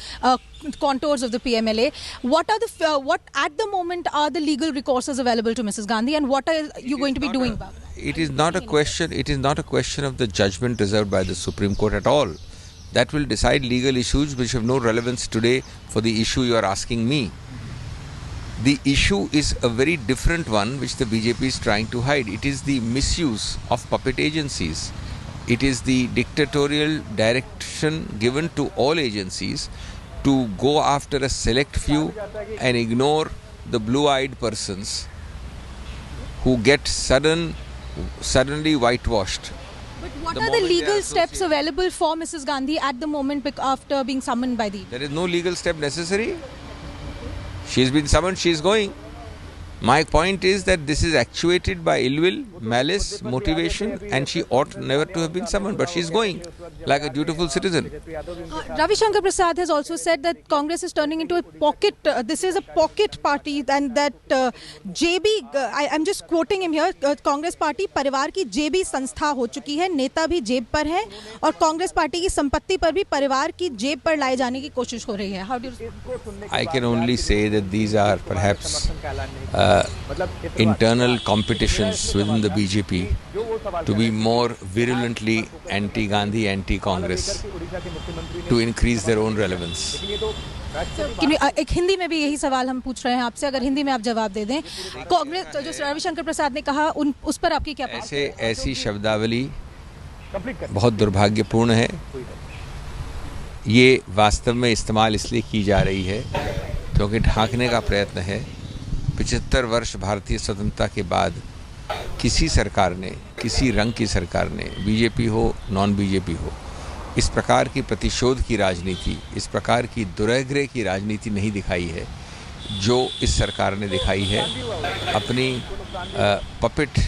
contours of the PMLA. What at the moment are the legal recourses available to Mrs. Gandhi, and what are you going to be doing about it? It is not a question. It is not a question of the judgment reserved by the Supreme Court at all. That will decide legal issues which have no relevance today for the issue you are asking me. The issue is a very different one which the BJP is trying to hide. It is the misuse of puppet agencies. It is the dictatorial direction given to all agencies to go after a select few and ignore the blue-eyed persons who get suddenly whitewashed. But what are the legal steps available for Mrs. Gandhi at the moment after being summoned by the ED? There is no legal step necessary. She's been summoned, she's going. My point is that this is actuated by ill will, malice, motivation, and she ought never to have been summoned, but she's going like a dutiful citizen. Ravi Shankar Prasad has also said that Congress is turning into a pocket, this is a pocket party, and that JB, I'm just quoting him here, Congress party परिवार की JB संस्था हो चुकी है, नेता भी जेब पर है और कांग्रेस पार्टी की संपत्ति पर भी परिवार की जेब पर लाए जाने की कोशिश हो रही है. How do you... I can only say that these are perhaps internal competitions within the BJP to be more virulently anti-Gandhi, anti-Congress, to increase their own relevance. एक हिंदी में भी यही सवाल हम पूछ रहे हैं आपसे, अगर हिंदी में आप जवाब दे दें. कांग्रेस जो रविशंकर प्रसाद ने कहा उस पर आपकी क्या बात है? ऐसी शब्दावली बहुत दुर्भाग्यपूर्ण है. ये वास्तव में इस्तेमाल इसलिए की जा रही है क्योंकि ढांकने का प्रयत्न है. 75 वर्ष भारतीय स्वतंत्रता के बाद किसी सरकार ने, किसी रंग की सरकार ने, बीजेपी हो, नॉन बीजेपी हो, इस प्रकार की प्रतिशोध की राजनीति, इस प्रकार की दुराग्रह की राजनीति नहीं दिखाई है जो इस सरकार ने दिखाई है अपनी पपेट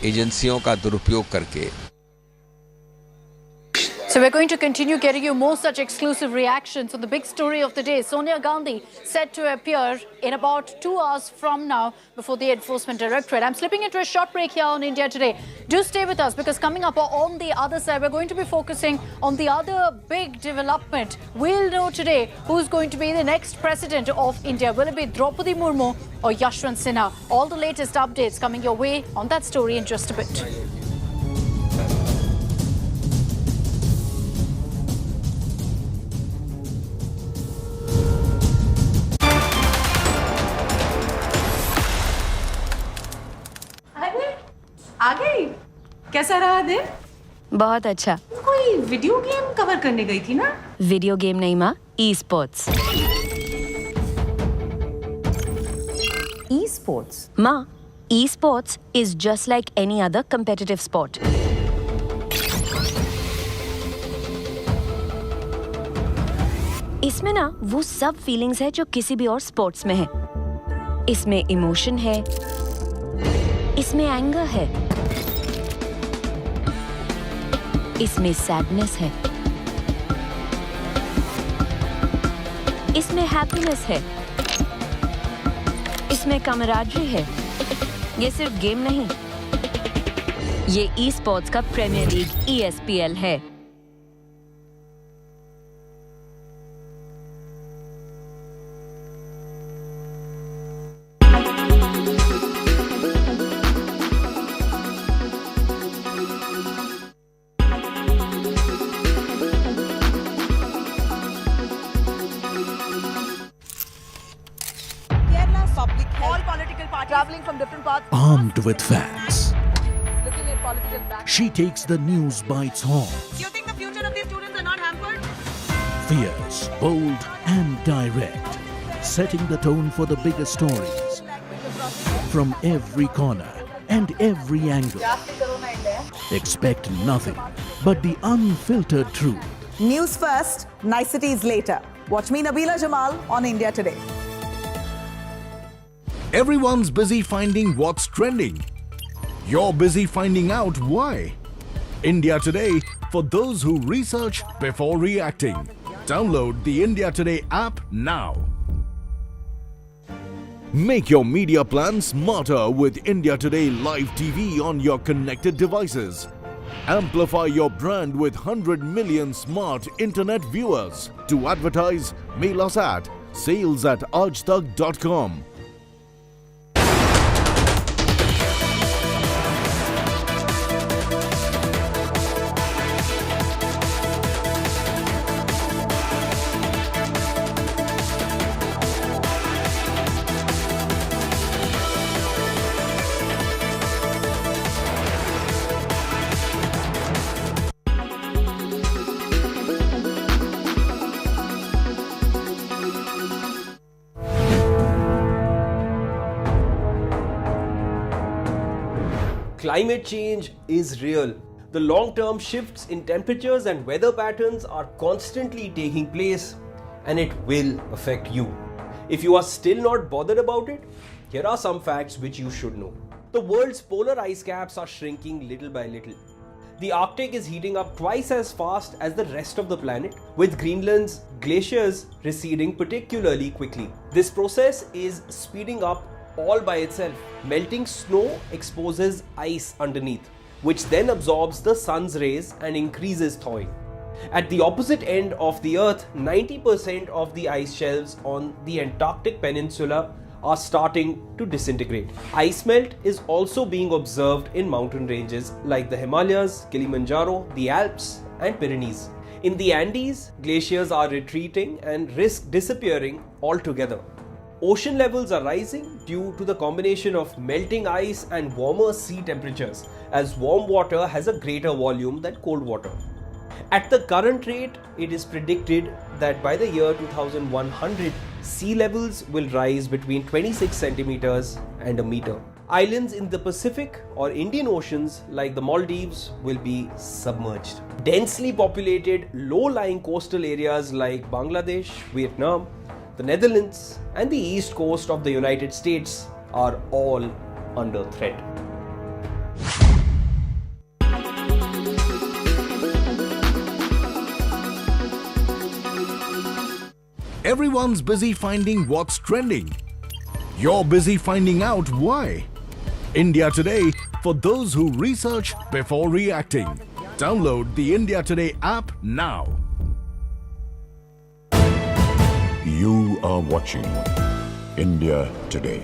एजेंसियों का दुरुपयोग करके. So we're going to continue getting you more such exclusive reactions on the big story of the day. Sonia Gandhi set to appear in about 2 hours from now before the Enforcement Directorate. I'm slipping into a short break here on India Today. Do stay with us because coming up on the other side, we're going to be focusing on the other big development. We'll know today who's going to be the next president of India. Will it be Draupadi Murmu or Yashwant Sinha? All the latest updates coming your way on that story in just a bit. आ गई? कैसा रहा दिन? बहुत अच्छा. कोई video game cover करने गई थी ना? वीडियो गेम नहीं माँ, ई-स्पोर्ट्स. ई-स्पोर्ट्स? माँ, esports is just like any other competitive sport. इसमें ना वो सब फीलिंग्स है जो किसी भी और स्पोर्ट्स में है. इसमें इमोशन है, इसमें एंगर है, इसमें सैडनेस है, इसमें हैप्पीनेस है, इसमें कमराडरी है, ये सिर्फ गेम नहीं, ये ई स्पोर्ट्स का प्रीमियर लीग ESPL है। Traveling from different parts. Armed with facts, Looking at political back. she takes the news by its horns. Do you think the future of these students are not hampered? Fierce, bold, and direct, setting the tone for the biggest stories from every corner and every angle. Expect nothing but the unfiltered truth. News first, niceties later. Watch me, Nabila Jamal, on India Today. Everyone's busy finding what's trending. You're busy finding out why. India Today, for those who research before reacting. Download the India Today app now. Make your media plan smarter with India Today Live TV on your connected devices. Amplify your brand with 100 million smart internet viewers. To advertise, mail us at sales@aajtak.com. Climate change is real. The long-term shifts in temperatures and weather patterns are constantly taking place, and it will affect you. If you are still not bothered about it, here are some facts which you should know. The world's polar ice caps are shrinking little by little. The Arctic is heating up twice as fast as the rest of the planet, with Greenland's glaciers receding particularly quickly. This process is speeding up all by itself. Melting snow exposes ice underneath, which then absorbs the sun's rays and increases thawing. At the opposite end of the Earth, 90% of the ice shelves on the Antarctic Peninsula are starting to disintegrate. Ice melt is also being observed in mountain ranges like the Himalayas, Kilimanjaro, the Alps, and Pyrenees. In the Andes, glaciers are retreating and risk disappearing altogether. Ocean levels are rising due to the combination of melting ice and warmer sea temperatures, as warm water has a greater volume than cold water. At the current rate, it is predicted that by the year 2100, sea levels will rise between 26 centimeters and a meter. Islands in the Pacific or Indian Oceans like the Maldives will be submerged. Densely populated, low-lying coastal areas like Bangladesh, Vietnam, the Netherlands, and the east coast of the United States are all under threat. Everyone's busy finding what's trending. You're busy finding out why. India Today, for those who research before reacting. Download the India Today app now. You are watching India Today.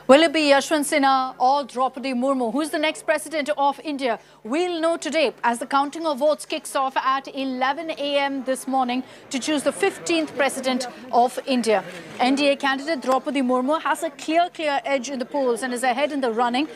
Will it be Yashwant Sinha or Draupadi Murmu? Who's the next president of India? We'll know today as the counting of votes kicks off at 11 a.m. this morning to choose the 15th president of India. NDA candidate Draupadi Murmu has a clear edge in the polls and is ahead in the running.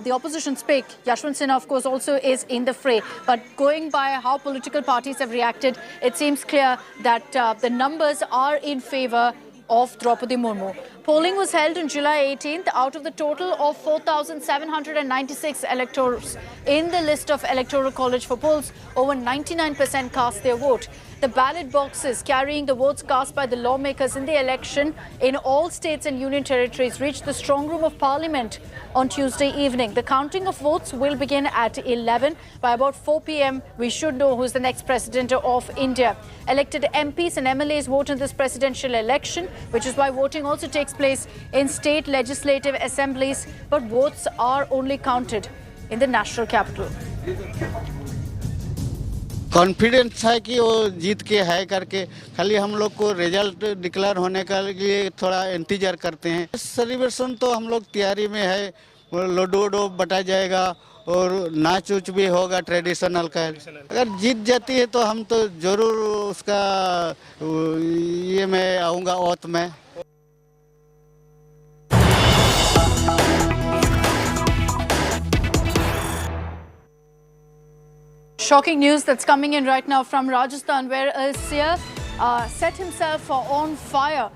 The opposition's pick, Yashwant Sinha, of course, also is in the fray. But going by how political parties have reacted, it seems clear that the numbers are in favour of Draupadi Murmu. Polling was held on July 18th. Out of the total of 4,796 electors in the list of Electoral College for polls, over 99% cast their vote. The ballot boxes carrying the votes cast by the lawmakers in the election in all states and union territories reached the strong room of Parliament on Tuesday evening. The counting of votes will begin at 11. By about 4 p.m., we should know who's the next president of India. Elected MPs and MLAs vote in this presidential election, which is why voting also takes place in state legislative assemblies, but votes are only counted in the national capital. Confidence है कि वो जीत के है करके, खाली हम लोग को रिजल्ट डिक्लेयर होने के लिए थोड़ा इंतजार करते हैं। सेलिब्रेशन तो हम लोग तैयारी में है, लड्डू वड्डू बटाया जाएगा और नाच उच भी होगा ट्रेडिशनल का। अगर जीत जाती है तो हम तो जरूर उसका ये मैं आऊँगा ओथ में। Shocking news that's coming in right now from Rajasthan, where a seer set himself on fire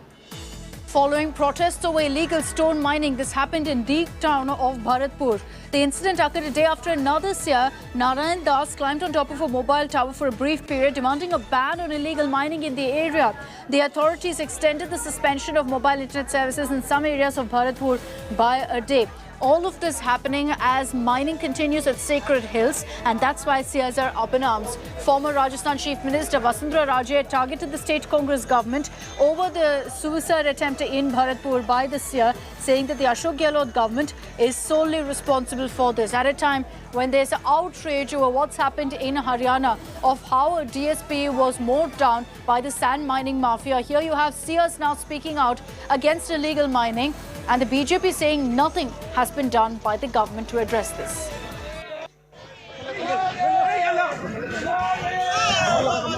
following protests over illegal stone mining. This happened in Deeg town of Bharatpur. The incident occurred a day after another seer, Narayan Das, climbed on top of a mobile tower for a brief period, demanding a ban on illegal mining in the area. The authorities extended the suspension of mobile internet services in some areas of Bharatpur by a day. All of this happening as mining continues at Sacred Hills, and that's why seers are up in arms. Former Rajasthan Chief Minister Vasundhara Raje targeted the state Congress government over the suicide attempt in Bharatpur by the seer, saying that the Ashok Gehlot government is solely responsible for this. At a time when there's outrage over what's happened in Haryana of how a DSP was mowed down by the sand mining mafia, here you have seers now speaking out against illegal mining, and the BJP saying nothing has been done by the government to address this.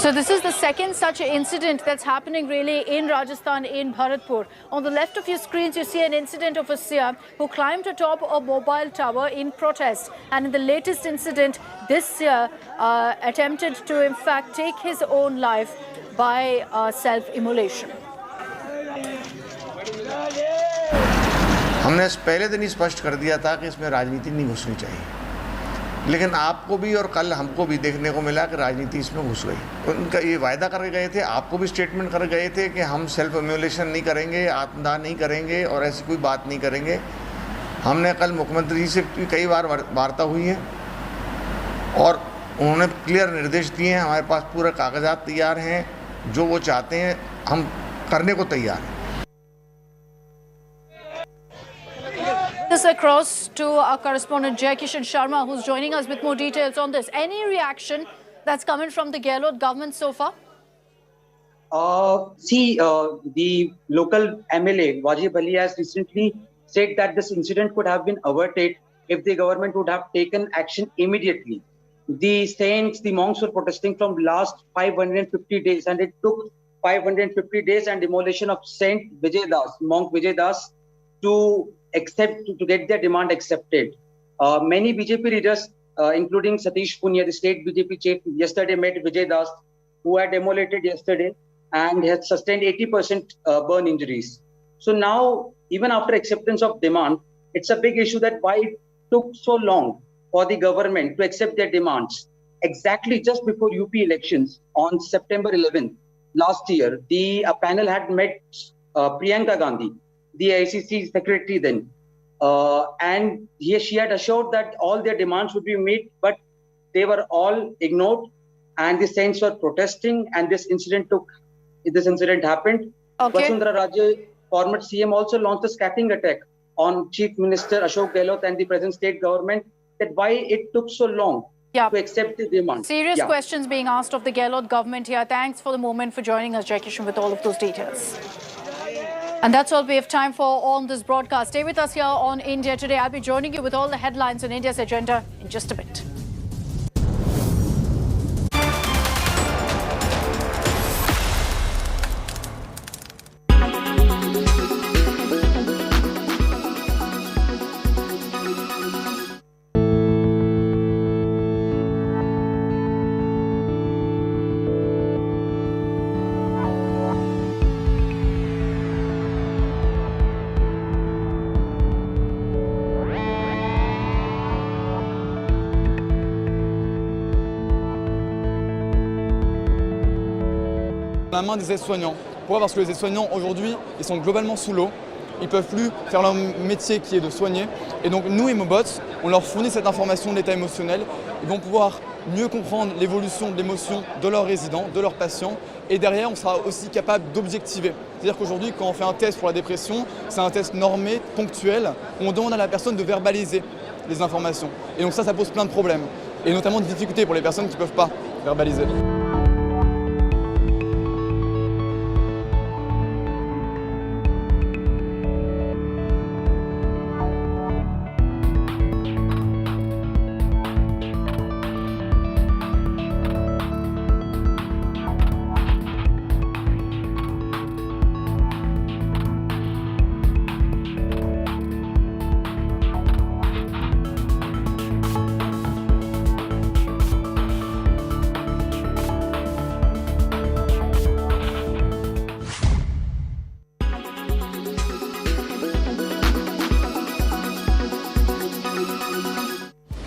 So this is the second such incident that's happening really in Rajasthan, in Bharatpur. On the left of your screens, you see an incident of a seer who climbed atop a mobile tower in protest. And in the latest incident, this seer attempted to in fact take his own life by self-immolation. हमने पहले दिन ही स्पष्ट कर दिया था कि इसमें राजनीति नहीं घुसनी चाहिए, लेकिन आपको भी और कल हमको भी देखने को मिला कि राजनीति इसमें घुस गई। उनका ये वायदा कर गए थे, आपको भी स्टेटमेंट कर गए थे कि हम सेल्फ इम्यूलेशन नहीं करेंगे, आत्मदाह नहीं करेंगे और ऐसी कोई बात नहीं करेंगे। हमने कल मुख्यमंत्री जी से कई बार वार्ता हुई है और उन्होंने क्लियर निर्देश दिए हैं। हमारे पास पूरे कागजात तैयार हैं, जो वो चाहते हैं हम करने को तैयार हैं। This across to our correspondent Jai Kishan Sharma, who's joining us with more details on this. Any reaction that's coming from the Gehlot government so far? The local MLA, Wajib Ali, has recently said that this incident could have been averted if the government would have taken action immediately. The saints, the monks were protesting from last 550 days, and it took 550 days and demolition of Saint Vijay Das, monk Vijay Das, to get their demand accepted. Many BJP leaders, including Satish Punia, the state BJP chief, yesterday met Vijay Das, who had demolated yesterday and had sustained 80% burn injuries. So now, even after acceptance of demand, it's a big issue that why it took so long for the government to accept their demands. Exactly just before UP elections on September 11th last year, the panel had met Priyanka Gandhi, the ICC secretary then, and she had assured that all their demands would be met, but they were all ignored, and the saints were protesting, and this incident happened. Okay. Vasundhara Raje, former CM, also launched a scathing attack on Chief Minister Ashok Gehlot and the present state government, that why it took so long to accept the demand. Serious questions being asked of the Gehlot government here. Thanks for the moment for joining us, Jai Kishan, with all of those details. And that's all we have time for on this broadcast. Stay with us here on India Today. I'll be joining you with all the headlines on India's agenda in just a bit. La main des aides-soignants. Pourquoi? Parce que les aides-soignants aujourd'hui, ils sont globalement sous l'eau. Ils ne peuvent plus faire leur métier qui est de soigner. Et donc nous, Emobots, on leur fournit cette information de l'état émotionnel. Ils vont pouvoir mieux comprendre l'évolution de l'émotion de leurs résidents, de leurs patients. Et derrière, on sera aussi capable d'objectiver. C'est-à-dire qu'aujourd'hui, quand on fait un test pour la dépression, c'est un test normé, ponctuel, où on demande à la personne de verbaliser les informations. Et donc ça pose plein de problèmes. Et notamment de difficultés pour les personnes qui ne peuvent pas verbaliser.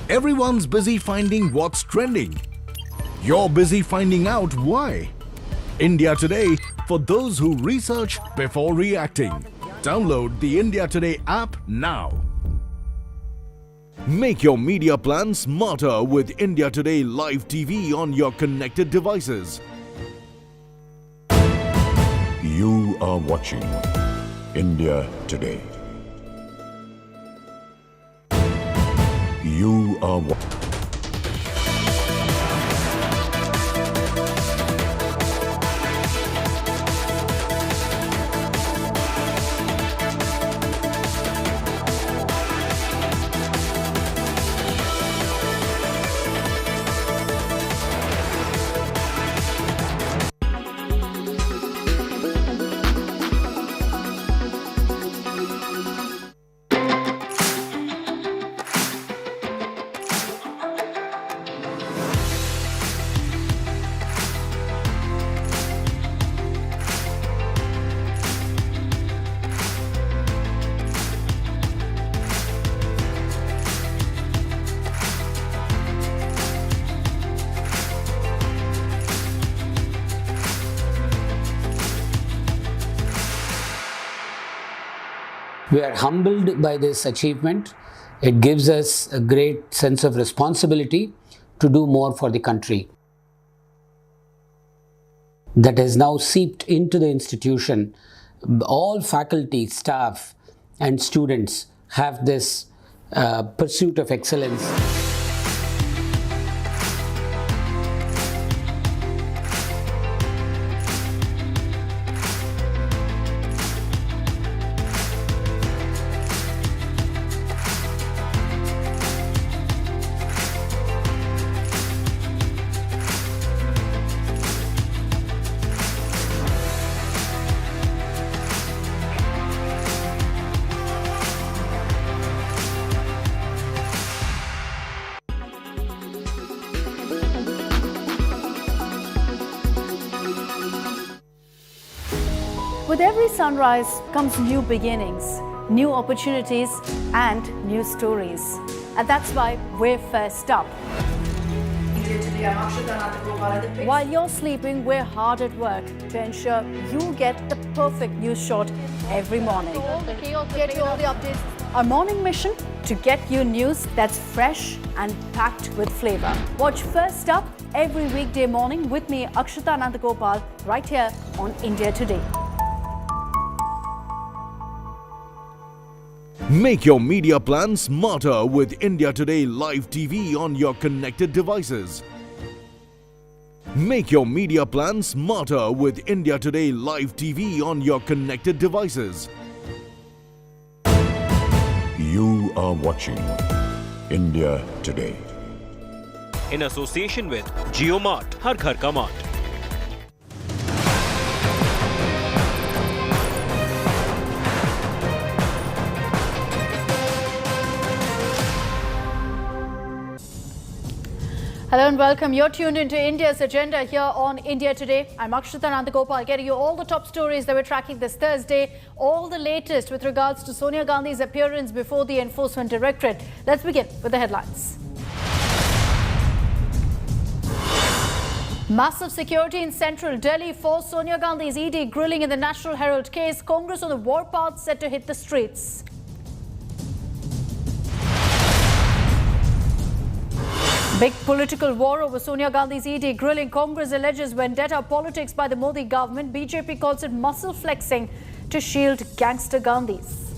Everyone's busy finding what's trending. You're busy finding out why. India Today, for those who research before reacting. Download the India Today app now. Make your media plan smarter with India Today Live TV on your connected devices. You are watching India Today. You are watching. We are humbled by this achievement. It gives us a great sense of responsibility to do more for the country. That has now seeped into the institution. All faculty, staff, and students have this pursuit of excellence. With every sunrise comes new beginnings, new opportunities and new stories. And that's why we're first up. While you're sleeping, we're hard at work to ensure you get the perfect news shot every morning. Get you all the updates. Our morning mission to get you news that's fresh and packed with flavor. Watch First Up every weekday morning with me, Akshita Nandagopal, right here on India Today. Make your media plan smarter with India Today Live TV on your connected devices. Make your media plan smarter with India Today Live TV on your connected devices. You are watching India Today. In association with JioMart, Har Ghar Ka Mart. Hello and welcome. You're tuned into India's agenda here on India Today. I'm Akshita Nandagopal, getting you all the top stories that we're tracking this Thursday, all the latest with regards to Sonia Gandhi's appearance before the Enforcement Directorate. Let's begin with the headlines. Massive security in central Delhi for Sonia Gandhi's ED grilling in the National Herald case. Congress on the warpath set to hit the streets. Big political war over Sonia Gandhi's ED grilling. Congress alleges vendetta politics by the Modi government. BJP calls it muscle flexing to shield gangster Gandhis.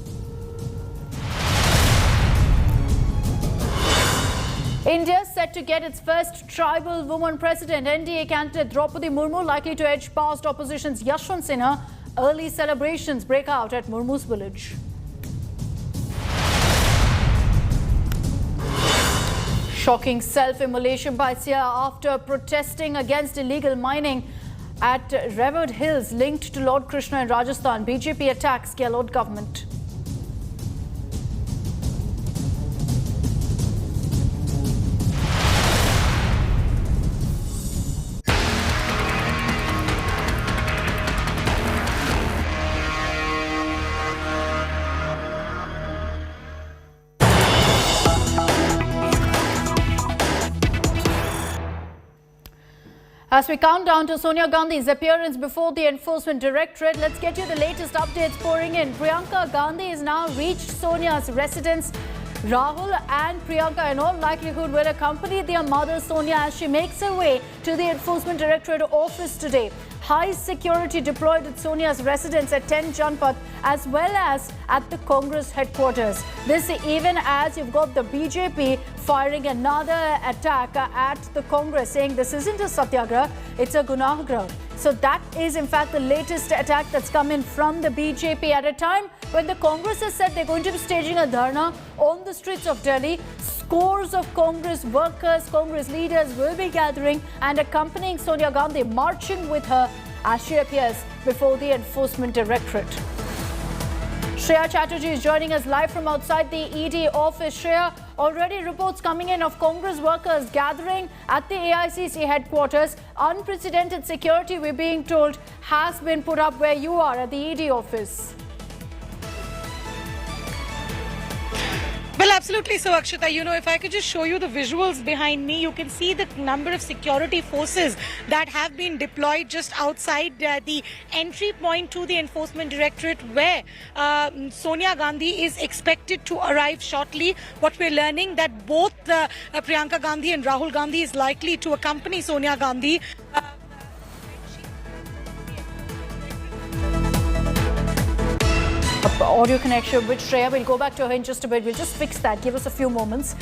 India set to get its first tribal woman president. NDA candidate Draupadi Murmu likely to edge past opposition's Yashwant Sinha. Early celebrations break out at Murmu's village. Shocking self-immolation by Sia after protesting against illegal mining at Revered Hills linked to Lord Krishna in Rajasthan. BJP attacks Gehlot government. As we count down to Sonia Gandhi's appearance before the Enforcement Directorate, let's get you the latest updates pouring in. Priyanka Gandhi has now reached Sonia's residence. Rahul and Priyanka in all likelihood will accompany their mother Sonia as she makes her way to the Enforcement Directorate office today. High security deployed at Sonia's residence at 10 Janpath as well as at the Congress headquarters. This even as you've got the BJP firing another attack at the Congress, saying this isn't a satyagraha, it's a gunagraha. So that is in fact the latest attack that's come in from the BJP at a time when the Congress has said they're going to be staging a dharna on the streets of Delhi. Scores of Congress workers, Congress leaders will be gathering and accompanying Sonia Gandhi, marching with her as she appears before the Enforcement Directorate. Shreya Chatterjee is joining us live from outside the ED office. Shreya, already reports coming in of Congress workers gathering at the AICC headquarters. Unprecedented security, we're being told, has been put up where you are at the ED office. Well, absolutely so, Akshita. You know, if I could just show you the visuals behind me, you can see the number of security forces that have been deployed just outside the entry point to the Enforcement Directorate where Sonia Gandhi is expected to arrive shortly. What we're learning that both Priyanka Gandhi and Rahul Gandhi is likely to accompany Sonia Gandhi. Audio connection with Shreya. We'll go back to her in just a bit. We'll just fix that. Give us a few moments.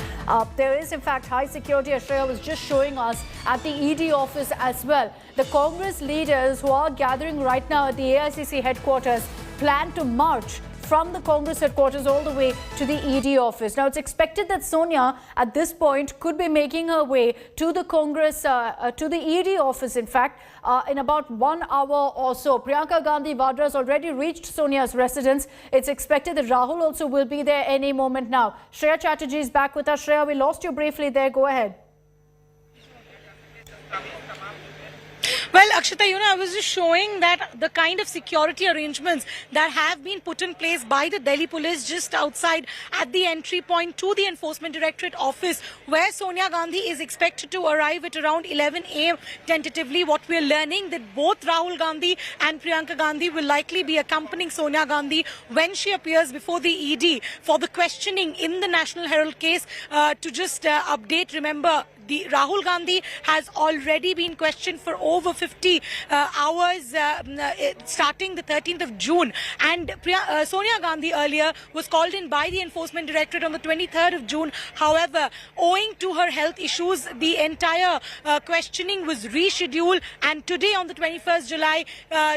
There is, in fact, high security, as Shreya was just showing us, at the ED office as well. The Congress leaders who are gathering right now at the AICC headquarters plan to march from the Congress headquarters all the way to the ED office. Now, it's expected that Sonia, at this point, could be making her way to the Congress, to the ED office, in fact, in about 1 hour or so. Priyanka Gandhi Vadra has already reached Sonia's residence. It's expected that Rahul also will be there any moment now. Shreya Chatterjee is back with us. Shreya, we lost you briefly there. Go ahead. Well, Akshita, you know, I was just showing that the kind of security arrangements that have been put in place by the Delhi police just outside at the entry point to the Enforcement Directorate office where Sonia Gandhi is expected to arrive at around 11 a.m. tentatively. What we're learning that both Rahul Gandhi and Priyanka Gandhi will likely be accompanying Sonia Gandhi when she appears before the ED for the questioning in the National Herald case. To just update, remember, Rahul Gandhi has already been questioned for over 50 hours starting the 13th of June. And Sonia Gandhi earlier was called in by the Enforcement Directorate on the 23rd of June. However, owing to her health issues, the entire questioning was rescheduled. And today on the 21st July,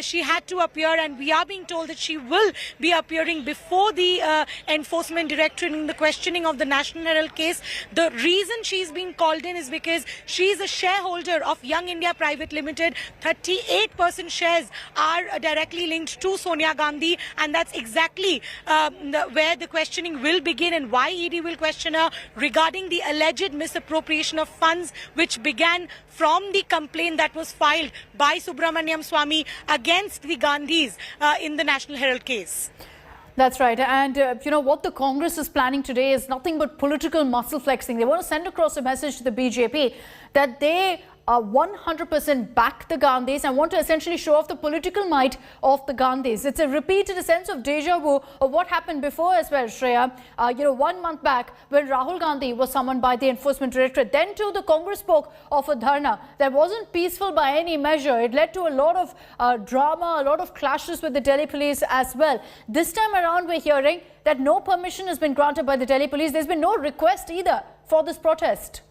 she had to appear, and we are being told that she will be appearing before the Enforcement Directorate in the questioning of the National Herald case. The reason she's been called in is because she is a shareholder of Young India Private Limited. 38% shares are directly linked to Sonia Gandhi, and that's exactly where the questioning will begin and why ED will question her regarding the alleged misappropriation of funds which began from the complaint that was filed by Subramaniam Swamy against the Gandhis in the National Herald case. That's right. And, you know, what the Congress is planning today is nothing but political muscle flexing. They want to send across a message to the BJP that they 100% back the Gandhis and want to essentially show off the political might of the Gandhis. It's a repeat, in a sense of deja vu of what happened before as well, Shreya. 1 month back when Rahul Gandhi was summoned by the Enforcement Directorate. Then too the Congress spoke of a dharna that wasn't peaceful by any measure. It led to a lot of drama, a lot of clashes with the Delhi police as well. This time around we're hearing that no permission has been granted by the Delhi police. There's been no request either for this protest.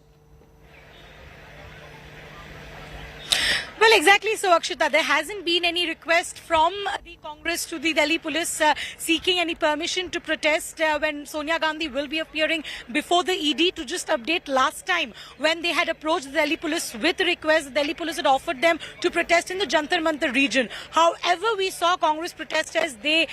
Well, exactly so, Akshita. There hasn't been any request from the Congress to the Delhi police seeking any permission to protest when Sonia Gandhi will be appearing before the ED. To just update, last time when they had approached the Delhi police with a request, the Delhi police had offered them to protest in the Jantar Mantar region. However, we saw Congress protesters, they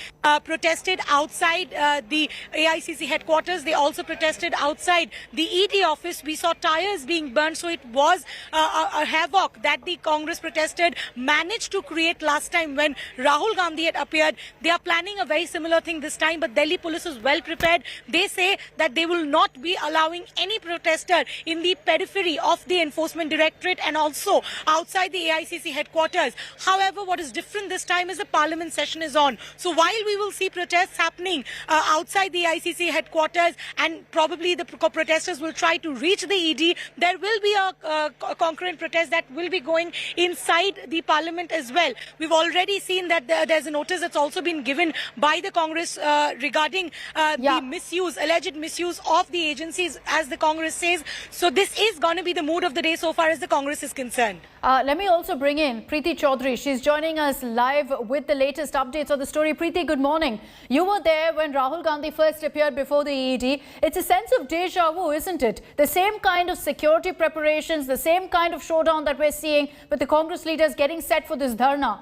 protested outside the AICC headquarters. They also protested outside the ED office. We saw tires being burned. So it was a havoc that the Congress protested managed to create last time when Rahul Gandhi had appeared. They are planning a very similar thing this time, but Delhi police is well prepared. They say that they will not be allowing any protester in the periphery of the Enforcement Directorate and also outside the AICC headquarters. However, what is different this time is the Parliament session is on. So while we will see protests happening outside the AICC headquarters and probably the protesters will try to reach the ED, there will be a concurrent protest that will be going inside the Parliament as well. We've already seen that there's a notice that's also been given by the Congress regarding the misuse, alleged misuse of the agencies, as the Congress says. So this is going to be the mood of the day so far as the Congress is concerned. Let me also bring in Preeti Chaudhary. She's joining us live with the latest updates on the story. Preeti, good morning. You were there when Rahul Gandhi first appeared before the ED. It's a sense of deja vu, isn't it? The same kind of security preparations, the same kind of showdown that we're seeing with the Congress leaders getting set for this dharna.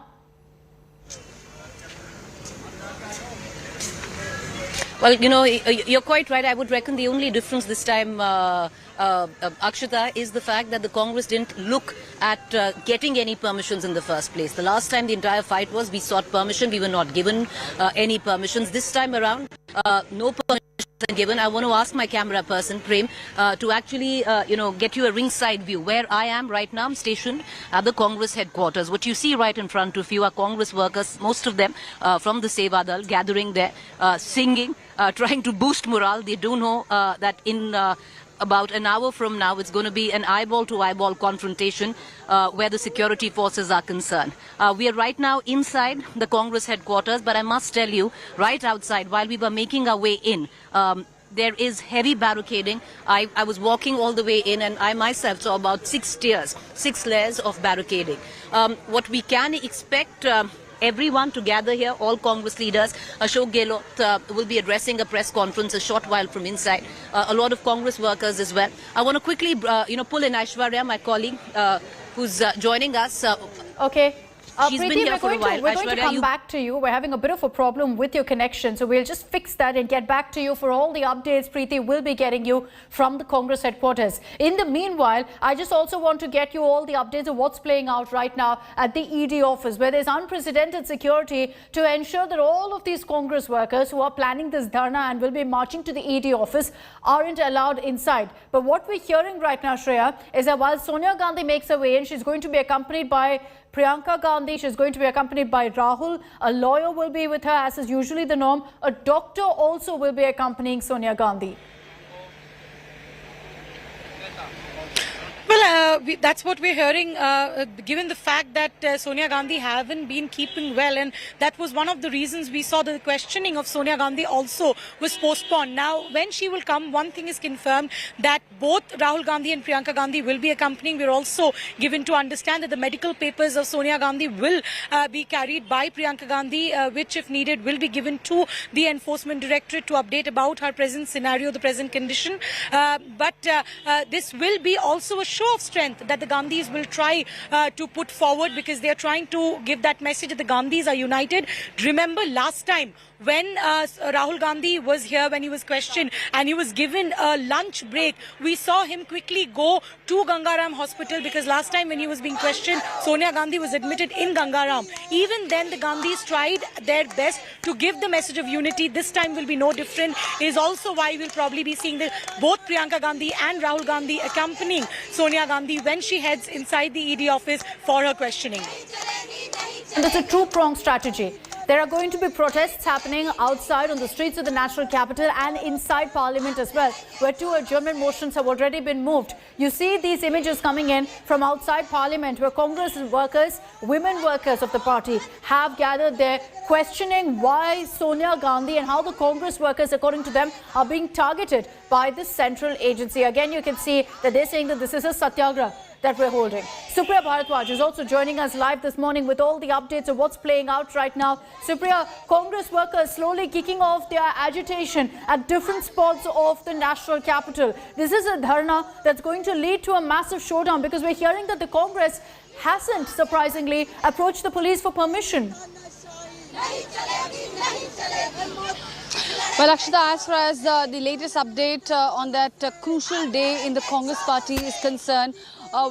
Well, you're quite right. I would reckon the only difference this time, Akshita, is the fact that the Congress didn't look at getting any permissions in the first place. The last time the entire fight was, we sought permission. We were not given any permissions. This time around, no permission given. I want to ask my camera person, Prem, to actually, get you a ringside view. Where I am right now, I'm stationed at the Congress headquarters. What you see right in front of you are Congress workers, most of them from the Seva Dal, gathering there, singing, trying to boost morale. They do know that in about an hour from now, it's going to be an eyeball-to-eyeball confrontation where the security forces are concerned. We are right now inside the Congress headquarters, but I must tell you, right outside, while we were making our way in, there is heavy barricading. I was walking all the way in and I myself saw about 6 layers of barricading. What we can expect... everyone to gather here, all Congress leaders. Ashok Gehlot will be addressing a press conference a short while from inside. A lot of Congress workers as well. I want to quickly, pull in Aishwarya, my colleague, who's joining us. Okay. She's Preeti, been here for a while. We're going to come back to you. We're having a bit of a problem with your connection, so we'll just fix that and get back to you for all the updates. Preeti will be getting you from the Congress headquarters. In the meanwhile, I just also want to get you all the updates of what's playing out right now at the ED office, where there's unprecedented security to ensure that all of these Congress workers who are planning this dharna and will be marching to the ED office aren't allowed inside. But what we're hearing right now, Shreya, is that while Sonia Gandhi makes her way in, she's going to be accompanied by Priyanka Gandhi. She's going to be accompanied by Rahul. A lawyer will be with her, as is usually the norm. A doctor also will be accompanying Sonia Gandhi. Well, that's what we're hearing, given the fact that Sonia Gandhi haven't been keeping well, and that was one of the reasons we saw the questioning of Sonia Gandhi also was postponed. Now, when she will come, one thing is confirmed, that both Rahul Gandhi and Priyanka Gandhi will be accompanying. We're also given to understand that the medical papers of Sonia Gandhi will be carried by Priyanka Gandhi, which, if needed, will be given to the Enforcement Directorate to update about her present scenario, the present condition. But this will be also a show of strength that the Gandhis will try to put forward, because they are trying to give that message that the Gandhis are united. Remember last time when Rahul Gandhi was here, when he was questioned and he was given a lunch break, we saw him quickly go to Gangaram Hospital, because last time when he was being questioned, Sonia Gandhi was admitted in Gangaram. Even then, the Gandhis tried their best to give the message of unity. This time will be no different. Is also why we'll probably be seeing both Priyanka Gandhi and Rahul Gandhi accompanying Sonia Sonia Gandhi when she heads inside the ED office for her questioning. And it's a two-pronged strategy. There are going to be protests happening outside on the streets of the national capital and inside Parliament as well, where 2 adjournment motions have already been moved. You see these images coming in from outside Parliament, where Congress workers, women workers of the party, have gathered there questioning why Sonia Gandhi and how the Congress workers, according to them, are being targeted by this central agency. Again, you can see that they're saying that this is a satyagraha that we're holding. Supriya Bharadwaj is also joining us live this morning with all the updates of what's playing out right now. Supriya, Congress workers slowly kicking off their agitation at different spots of the national capital. This is a dharna that's going to lead to a massive showdown, because we're hearing that the Congress hasn't, surprisingly, approached the police for permission. Well, Akshita, as far as the latest update on that crucial day in the Congress party is concerned,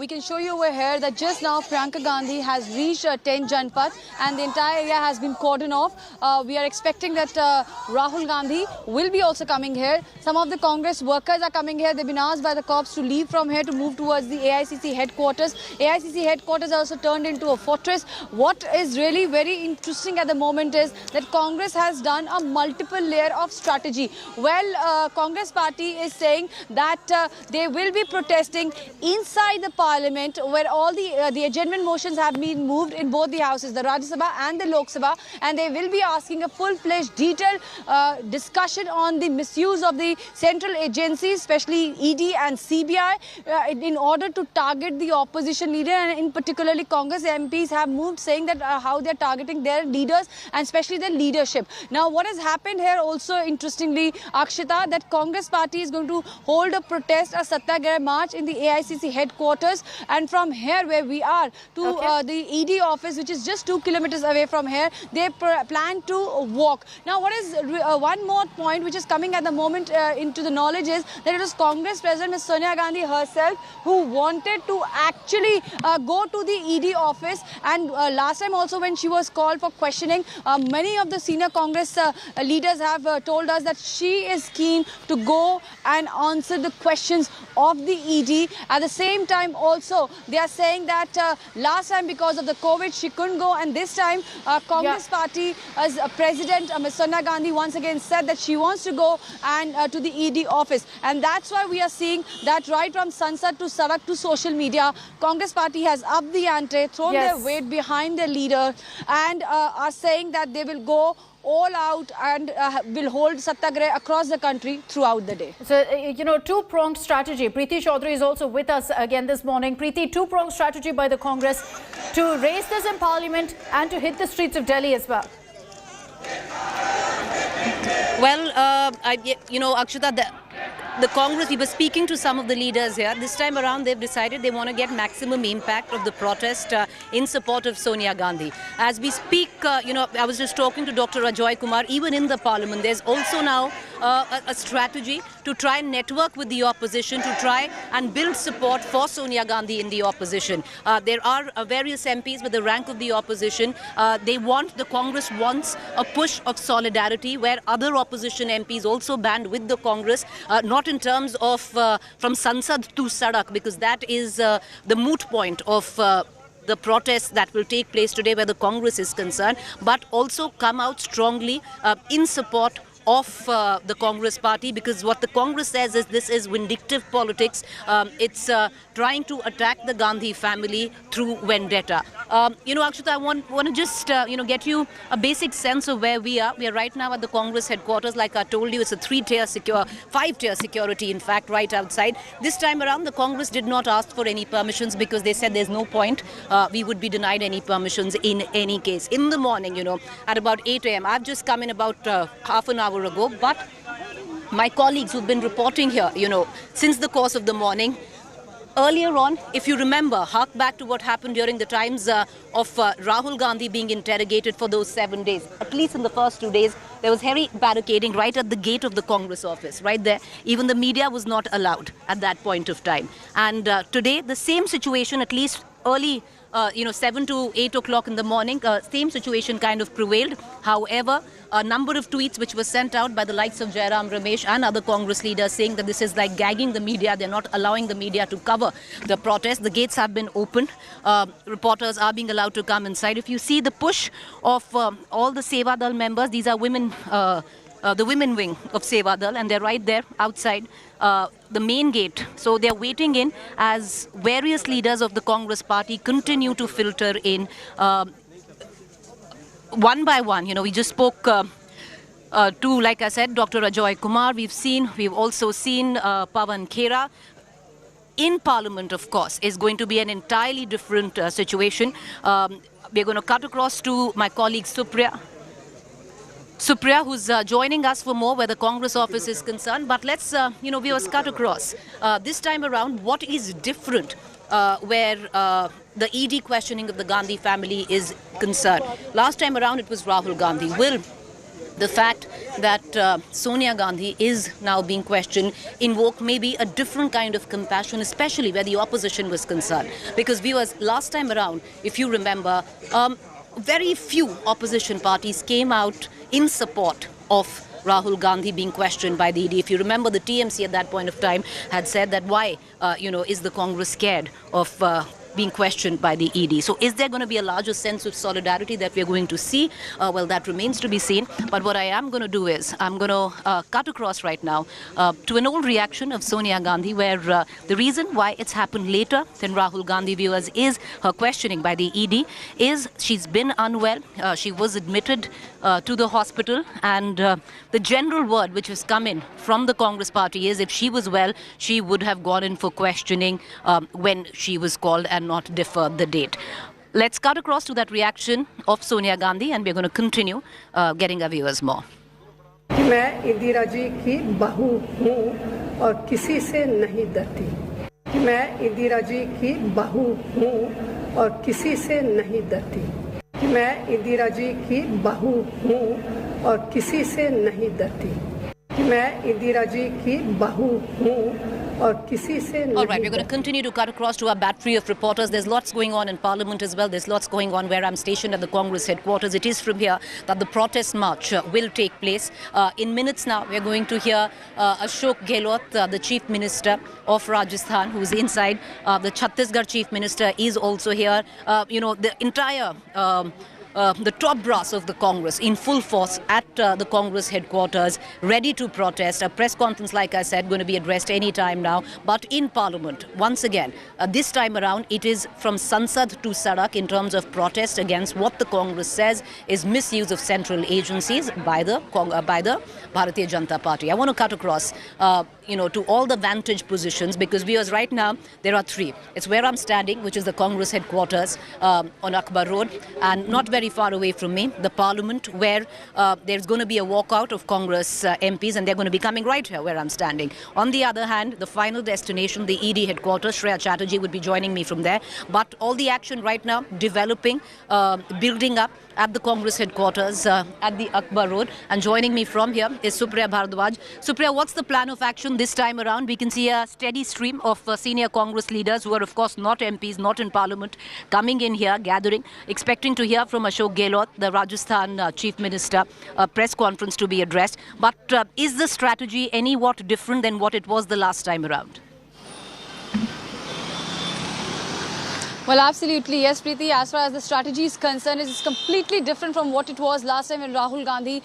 we can show you over here that just now Priyanka Gandhi has reached 10 Janpat and the entire area has been cordoned off. We are expecting that Rahul Gandhi will be also coming here. Some of the Congress workers are coming here. They've been asked by the cops to leave from here to move towards the AICC headquarters. AICC headquarters are also turned into a fortress. What is really very interesting at the moment is that Congress has done a multiple layer of strategy. Well, Congress party is saying that they will be protesting inside the Parliament, where all the adjournment motions have been moved in both the houses, the Rajya Sabha and the Lok Sabha, and they will be asking a full-fledged, detailed discussion on the misuse of the central agencies, especially ED and CBI, in order to target the opposition leader, and in particularly Congress MPs have moved saying that how they're targeting their leaders and especially their leadership. Now, what has happened here also, interestingly, Akshita, that Congress party is going to hold a protest, a satyagraha march in the AICC headquarters, and from here where we are to the ED office, which is just 2 kilometers away from here, they plan to walk. Now, what is one more point which is coming at the moment into the knowledge is that it was Congress President Ms. Sonia Gandhi herself who wanted to actually go to the ED office, and last time also when she was called for questioning, many of the senior Congress leaders have told us that she is keen to go and answer the questions of the ED. At the same time also, they are saying that last time because of the COVID she couldn't go, and this time Congress party as President Ms. Sonia Gandhi once again said that she wants to go and to the ED office, and that's why we are seeing that right from Sansad to Sadak to social media, Congress party has upped the ante, thrown their weight behind their leader, and are saying that they will go all out and will hold satyagraha across the country throughout the day. So, two-pronged strategy. Preeti Chaudhary is also with us again this morning. Preeti, two-pronged strategy by the Congress to raise this in Parliament and to hit the streets of Delhi as well. Well, Akshita, the Congress, we were speaking to some of the leaders here. This time around, they've decided they want to get maximum impact of the protest in support of Sonia Gandhi. As we speak, I was just talking to Dr. Ajoy Kumar, even in the Parliament, there's also now a strategy to try and network with the opposition, to try and build support for Sonia Gandhi in the opposition. There are various MPs with the rank of the opposition. The Congress wants a push of solidarity where other opposition MPs also band with the Congress, not in terms of from Sansad to Sadak, because that is the moot point of the protests that will take place today where the Congress is concerned, but also come out strongly in support of the Congress party, because what the Congress says is this is vindictive politics. It's trying to attack the Gandhi family through vendetta. Akshita, I want to just get you a basic sense of where we are. We are right now at the Congress headquarters. Like I told you, it's a 5-tier security, in fact, right outside. This time around, the Congress did not ask for any permissions because they said there's no point. We would be denied any permissions in any case. In the morning, at about 8 a.m., I've just come in about half an hour ago, but my colleagues who've been reporting here, since the course of the morning, earlier on, if you remember, hark back to what happened during the times of Rahul Gandhi being interrogated for those 7 days. At least in the first 2 days, there was heavy barricading right at the gate of the Congress office, right there. Even the media was not allowed at that point of time. And today, the same situation, at least early 7 to 8 o'clock in the morning, same situation kind of prevailed. However, a number of tweets which were sent out by the likes of Jairam Ramesh and other Congress leaders saying that this is like gagging the media. They're not allowing the media to cover the protest. The gates have been opened. Reporters are being allowed to come inside. If you see the push of all the Seva Dal members, these are women, the women wing of Seva Dal, and they're right there outside the main gate. So they're waiting in as various leaders of the Congress party continue to filter in one by one. We just spoke to, like I said, Dr. Ajoy Kumar. We've also seen Pawan Khera. In Parliament, of course, is going to be an entirely different situation. We're going to cut across to my colleague Supriya. Supriya, who's joining us for more where the Congress office is concerned. But let's, viewers, cut across. This time around, what is different where the ED questioning of the Gandhi family is concerned? Last time around, it was Rahul Gandhi. Will the fact that Sonia Gandhi is now being questioned invoke maybe a different kind of compassion, especially where the opposition was concerned? Because viewers, last time around, if you remember, very few opposition parties came out in support of Rahul Gandhi being questioned by the ED. If you remember, the TMC at that point of time had said that why, is the Congress scared of being questioned by the ED? So is there going to be a larger sense of solidarity that we're going to see? Well, that remains to be seen. But what I am going to do is I'm going to cut across right now to an old reaction of Sonia Gandhi, where the reason why it's happened later than Rahul Gandhi, viewers, is her questioning by the ED, is she's been unwell. She was admitted to the hospital, and the general word which has come in from the Congress party is if she was well, she would have gone in for questioning when she was called and not deferred the date. Let's cut across to that reaction of Sonia Gandhi, and we're going to continue getting our viewers more. मैं इंदिरा जी की बहू हूँ और किसी से नहीं डरती। मैं इंदिरा जी की बहू हूँ और किसी से नहीं डरती। मैं इंदिरा जी की बहू हूँ और किसी से नहीं डरती। मैं इंदिरा जी की बहू हूँ और किसी से नहीं। All right, we're going to continue to cut across to our battery of reporters. There's lots going on in Parliament as well. There's lots going on where I'm stationed at the Congress headquarters. It is from here that the protest march will take place. In minutes now, we're going to hear Ashok Gehlot, the Chief Minister of Rajasthan, who's inside. The Chhattisgarh Chief Minister is also here. The entire the top brass of the Congress in full force at the Congress headquarters, ready to protest. A press conference, like I said, going to be addressed any time now. But in Parliament, once again, this time around, it is from Sansad to Sadak in terms of protest against what the Congress says is misuse of central agencies by the Bharatiya Janata Party. I want to cut across to all the vantage positions, because viewers, right now there are three. It's where I'm standing, which is the Congress headquarters on Akbar Road, and not very far away from me, the Parliament, where there's going to be a walkout of Congress MPs, and they're going to be coming right here where I'm standing. On the other hand, the final destination, the ED headquarters, Shreya Chatterjee would be joining me from there. But all the action right now developing, building up at the Congress headquarters at the Akbar Road. And joining me from here is Supriya Bharadwaj. Supriya, what's the plan of action this time around? We can see a steady stream of senior Congress leaders who are, of course, not MPs, not in Parliament, coming in here, gathering, expecting to hear from Ashok Gehlot, the Rajasthan Chief Minister, a press conference to be addressed. But is the strategy any what different than what it was the last time around? Well, absolutely. Yes, Preeti, as far as the strategy is concerned, it is completely different from what it was last time when Rahul Gandhi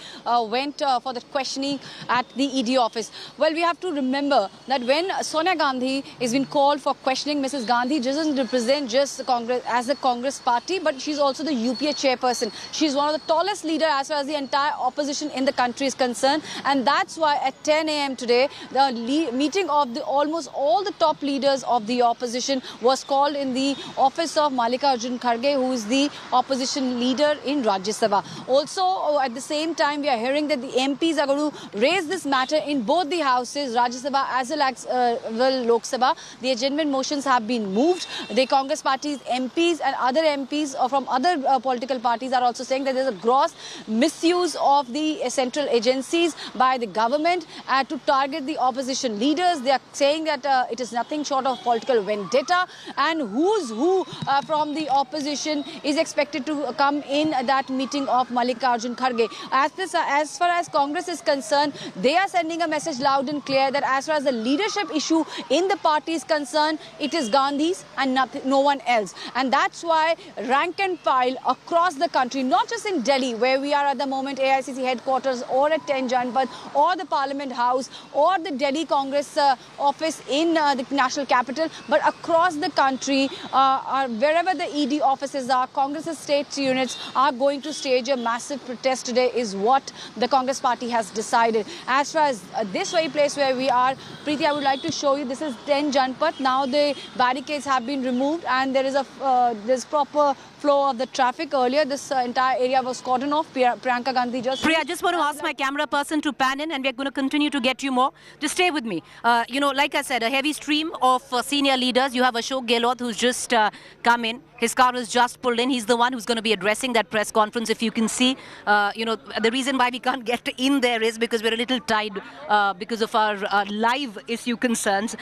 went for the questioning at the ED office. Well, we have to remember that when Sonia Gandhi is being called for questioning, Mrs. Gandhi doesn't represent just the Congress as the Congress party, but she's also the UPA chairperson. She's one of the tallest leaders as far as the entire opposition in the country is concerned. And that's why at 10 a.m. today, the meeting of almost all the top leaders of the opposition was called in the office of Mallikarjun Kharge, who is the opposition leader in Rajya Sabha. Also, at the same time, we are hearing that the MPs are going to raise this matter in both the houses, Rajya Sabha as well as Lok Sabha. The adjournment motions have been moved. The Congress party's MPs and other MPs from other political parties are also saying that there is a gross misuse of the central agencies by the government to target the opposition leaders. They are saying that it is nothing short of political vendetta, and who's who issue from the opposition is expected to come in that meeting of Mallikarjun Kharge. As far as Congress is concerned, they are sending a message loud and clear that as far as the leadership issue in the party is concerned, it is Gandhi's and no one else. And that's why rank and file across the country, not just in Delhi, where we are at the moment, AICC headquarters, or at 10 Janpad, or the Parliament House, or the Delhi Congress office in the national capital, but across the country, wherever the ED offices are, Congress's state units are going to stage a massive protest today, is what the Congress party has decided. As far as this very place where we are, Preeti, I would like to show you, this is 10 Janpad. Now the barricades have been removed and there is there's proper flow of the traffic. Earlier, this entire area was cordoned off. Priyanka Gandhi just... Priya, I just want to ask my camera person to pan in, and we're going to continue to get you more. Just stay with me. You know, like I said, a heavy stream of senior leaders. You have Ashok Gehlot, who's just come in. His car is just pulled in. He's the one who's going to be addressing that press conference. If you can see, you know, the reason why we can't get in there is because we're a little tied because of our live issue concerns.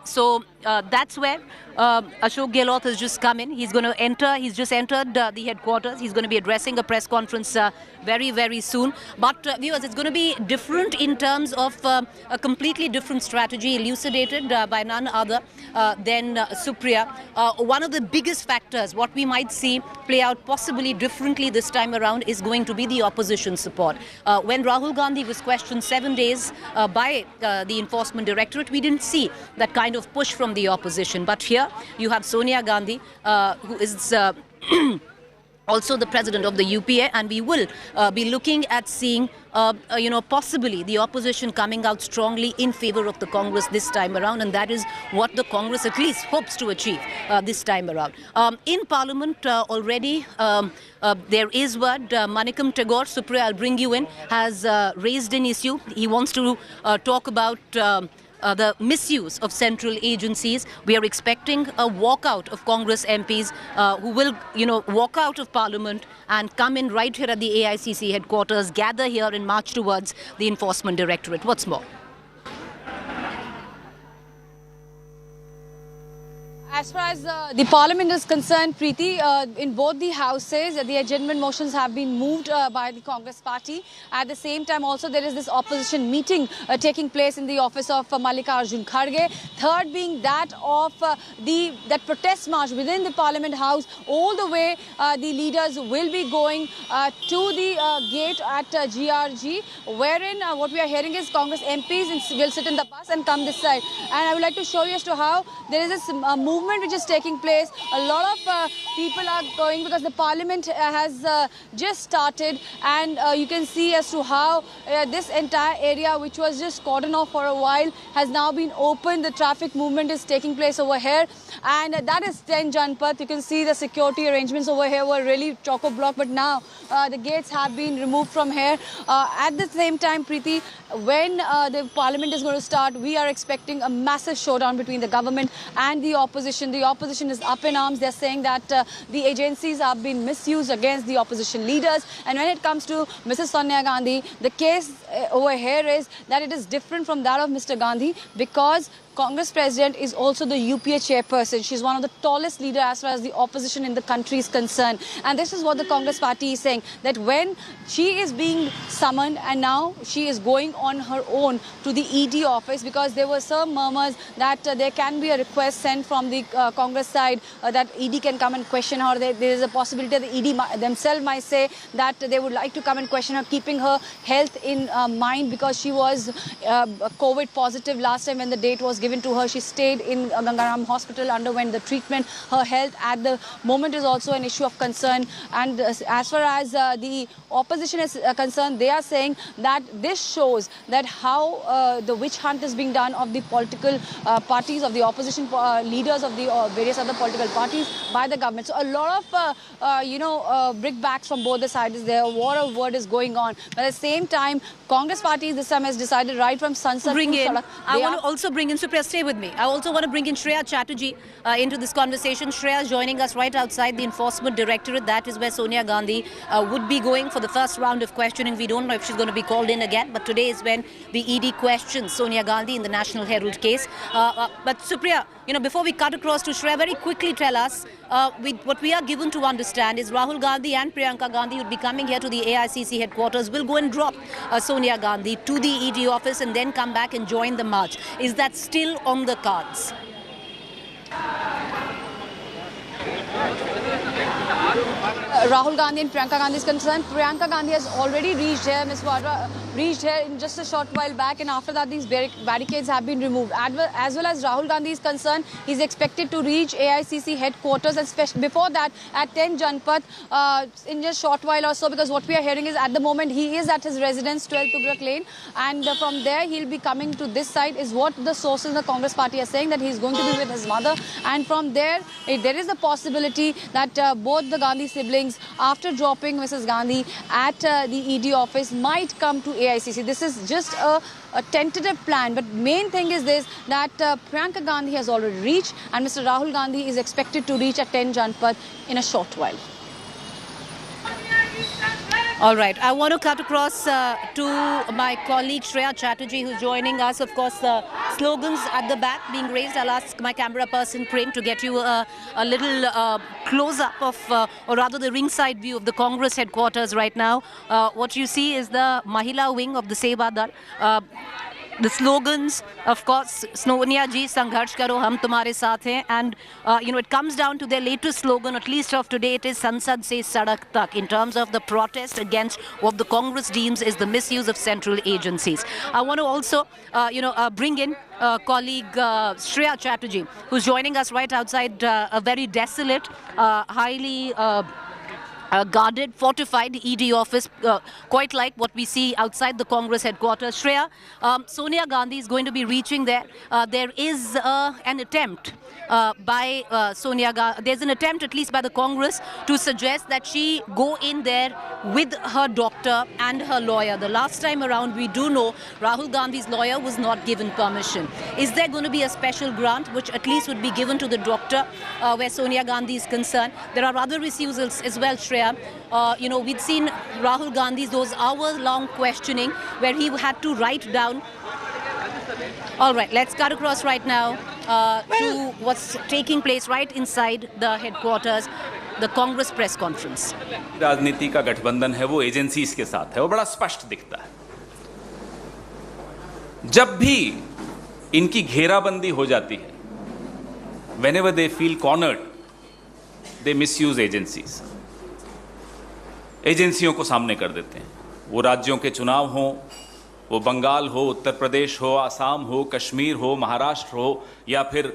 So that's where Ashok Gehlot has just come in. He's going to enter. He's just entered the headquarters. He's going to be addressing a press conference very, very soon. But viewers, it's going to be different in terms of a completely different strategy elucidated by none other than Supriya. One of the biggest factors, what we might see play out possibly differently this time around, is going to be the opposition support. When Rahul Gandhi was questioned 7 days by the Enforcement Directorate, we didn't see that kind of push from the opposition. But here you have Sonia Gandhi, who is also the president of the UPA, and we will be looking at seeing, you know, possibly the opposition coming out strongly in favor of the Congress this time around, and that is what the Congress at least hopes to achieve this time around. In Parliament already, there is word, Manikam Tagore, Supriya, I'll bring you in, has raised an issue. He wants to talk about the misuse of central agencies. We are expecting a walkout of Congress MPs who will, you know, walk out of Parliament and come in right here at the AICC headquarters, gather here and march towards the Enforcement Directorate. What's more? As far as the Parliament is concerned, Preeti, in both the houses, the adjournment motions have been moved by the Congress party. At the same time, also, there is this opposition meeting taking place in the office of Mallikarjun Kharge. Third being that of that protest march within the Parliament House. All the way, the leaders will be going to the gate at GRG, wherein what we are hearing is Congress MPs will sit in the bus and come this side. And I would like to show you as to how there is this movement which is taking place. A lot of people are going because the Parliament has just started, and you can see as to how this entire area, which was just cordoned off for a while, has now been opened. The traffic movement is taking place over here, and that is 10 Janpad. You can see the security arrangements over here were really chock-a-block, but now the gates have been removed from here. At the same time, Preeti, when the Parliament is going to start, we are expecting a massive showdown between the government and the opposition. The opposition is up in arms. They're saying that the agencies have been misused against the opposition leaders. And when it comes to Mrs. Sonia Gandhi, the case over here is that it is different from that of Mr. Gandhi, because Congress president is also the UPA chairperson. She's one of the tallest leaders as far as the opposition in the country is concerned. And this is what the Congress party is saying, that when she is being summoned and now she is going on her own to the ED office, because there were some murmurs that there can be a request sent from the Congress side that ED can come and question her. There is a possibility that the ED themselves might say that they would like to come and question her, keeping her health in mind, because she was COVID positive last time when the date was given to her. She stayed in Gangaram Hospital, underwent the treatment. Her health at the moment is also an issue of concern. And as far as the opposition is concerned, they are saying that this shows that how the witch hunt is being done of the political parties, of the opposition leaders of the various other political parties by the government. So a lot of, you know, brickbats from both the sides. There, a war of word is going on. But at the same time, Congress party this time has decided right from Sunset bring to in. Sadak. I want to also bring in Supriya. Supriya, stay with me. I also want to bring in Shreya Chatterjee into this conversation. Shreya is joining us right outside the Enforcement Directorate. That is where Sonia Gandhi would be going for the first round of questioning. We don't know if she's going to be called in again, but today is when the ED questions Sonia Gandhi in the National Herald case. But Supriya, before we cut across to Shreya, very quickly tell us, what we are given to understand is Rahul Gandhi and Priyanka Gandhi would be coming here to the AICC headquarters, will go and drop Sonia Gandhi to the ED office and then come back and join the march. Is that still on the cards? Rahul Gandhi and Priyanka Gandhi is concerned, Priyanka Gandhi has already reached here, Ms. Vadra, reached here in just a short while back, and after that these barricades have been removed. As well as Rahul Gandhi is concerned, he's expected to reach AICC headquarters, and before that at 10 Janpat in just a short while or so, because what we are hearing is at the moment he is at his residence, 12 Tugrak Lane, and from there he'll be coming to this side, is what the sources in the Congress party are saying, that he's going to be with his mother, and from there there is a possibility that both the Gandhi siblings, after dropping Mrs. Gandhi at the ED office, might come to AICC. This is just a tentative plan, but main thing is this, that Priyanka Gandhi has already reached and Mr. Rahul Gandhi is expected to reach at 10 Janpat in a short while. All right, I want to cut across to my colleague Shreya Chatterjee, who's joining us. Of course, slogans at the back being raised. I'll ask my camera person Prem to get you a little close-up of, or rather the ringside view of the Congress headquarters right now. What you see is the Mahila wing of the Seva Dal. The slogans, of course, Sonia ji, Sangharsh karo, hum tumhare saath hain. And, it comes down to their latest slogan, at least of today, it is Sansad se Sadak tak, in terms of the protest against what the Congress deems is the misuse of central agencies. I want to also, bring in colleague Shreya Chatterjee, who's joining us right outside a very desolate, highly guarded, fortified ED office, quite like what we see outside the Congress headquarters. Shreya, Sonia Gandhi is going to be reaching there. There is an attempt by Sonia Gandhi, there's an attempt at least by the Congress to suggest that she go in there with her doctor and her lawyer. The last time around, we do know Rahul Gandhi's lawyer was not given permission. Is there going to be a special grant which at least would be given to the doctor where Sonia Gandhi is concerned? There are other refusals as well, Shreya. We'd seen Rahul Gandhi's those hour-long questioning where he had to write down. All right, let's cut across right now to what's taking place right inside the headquarters, the Congress press conference. राजनीति का गठबंधन है वो agencies के साथ है, वो बड़ा स्पष्ट दिखता है. जब भी इनकी घेराबंदी हो जाती है, whenever they feel cornered, they misuse agencies. एजेंसियों को सामने कर देते हैं. वो राज्यों के चुनाव हो, वो बंगाल हो, उत्तर प्रदेश हो, आसाम हो, कश्मीर हो, महाराष्ट्र हो, या फिर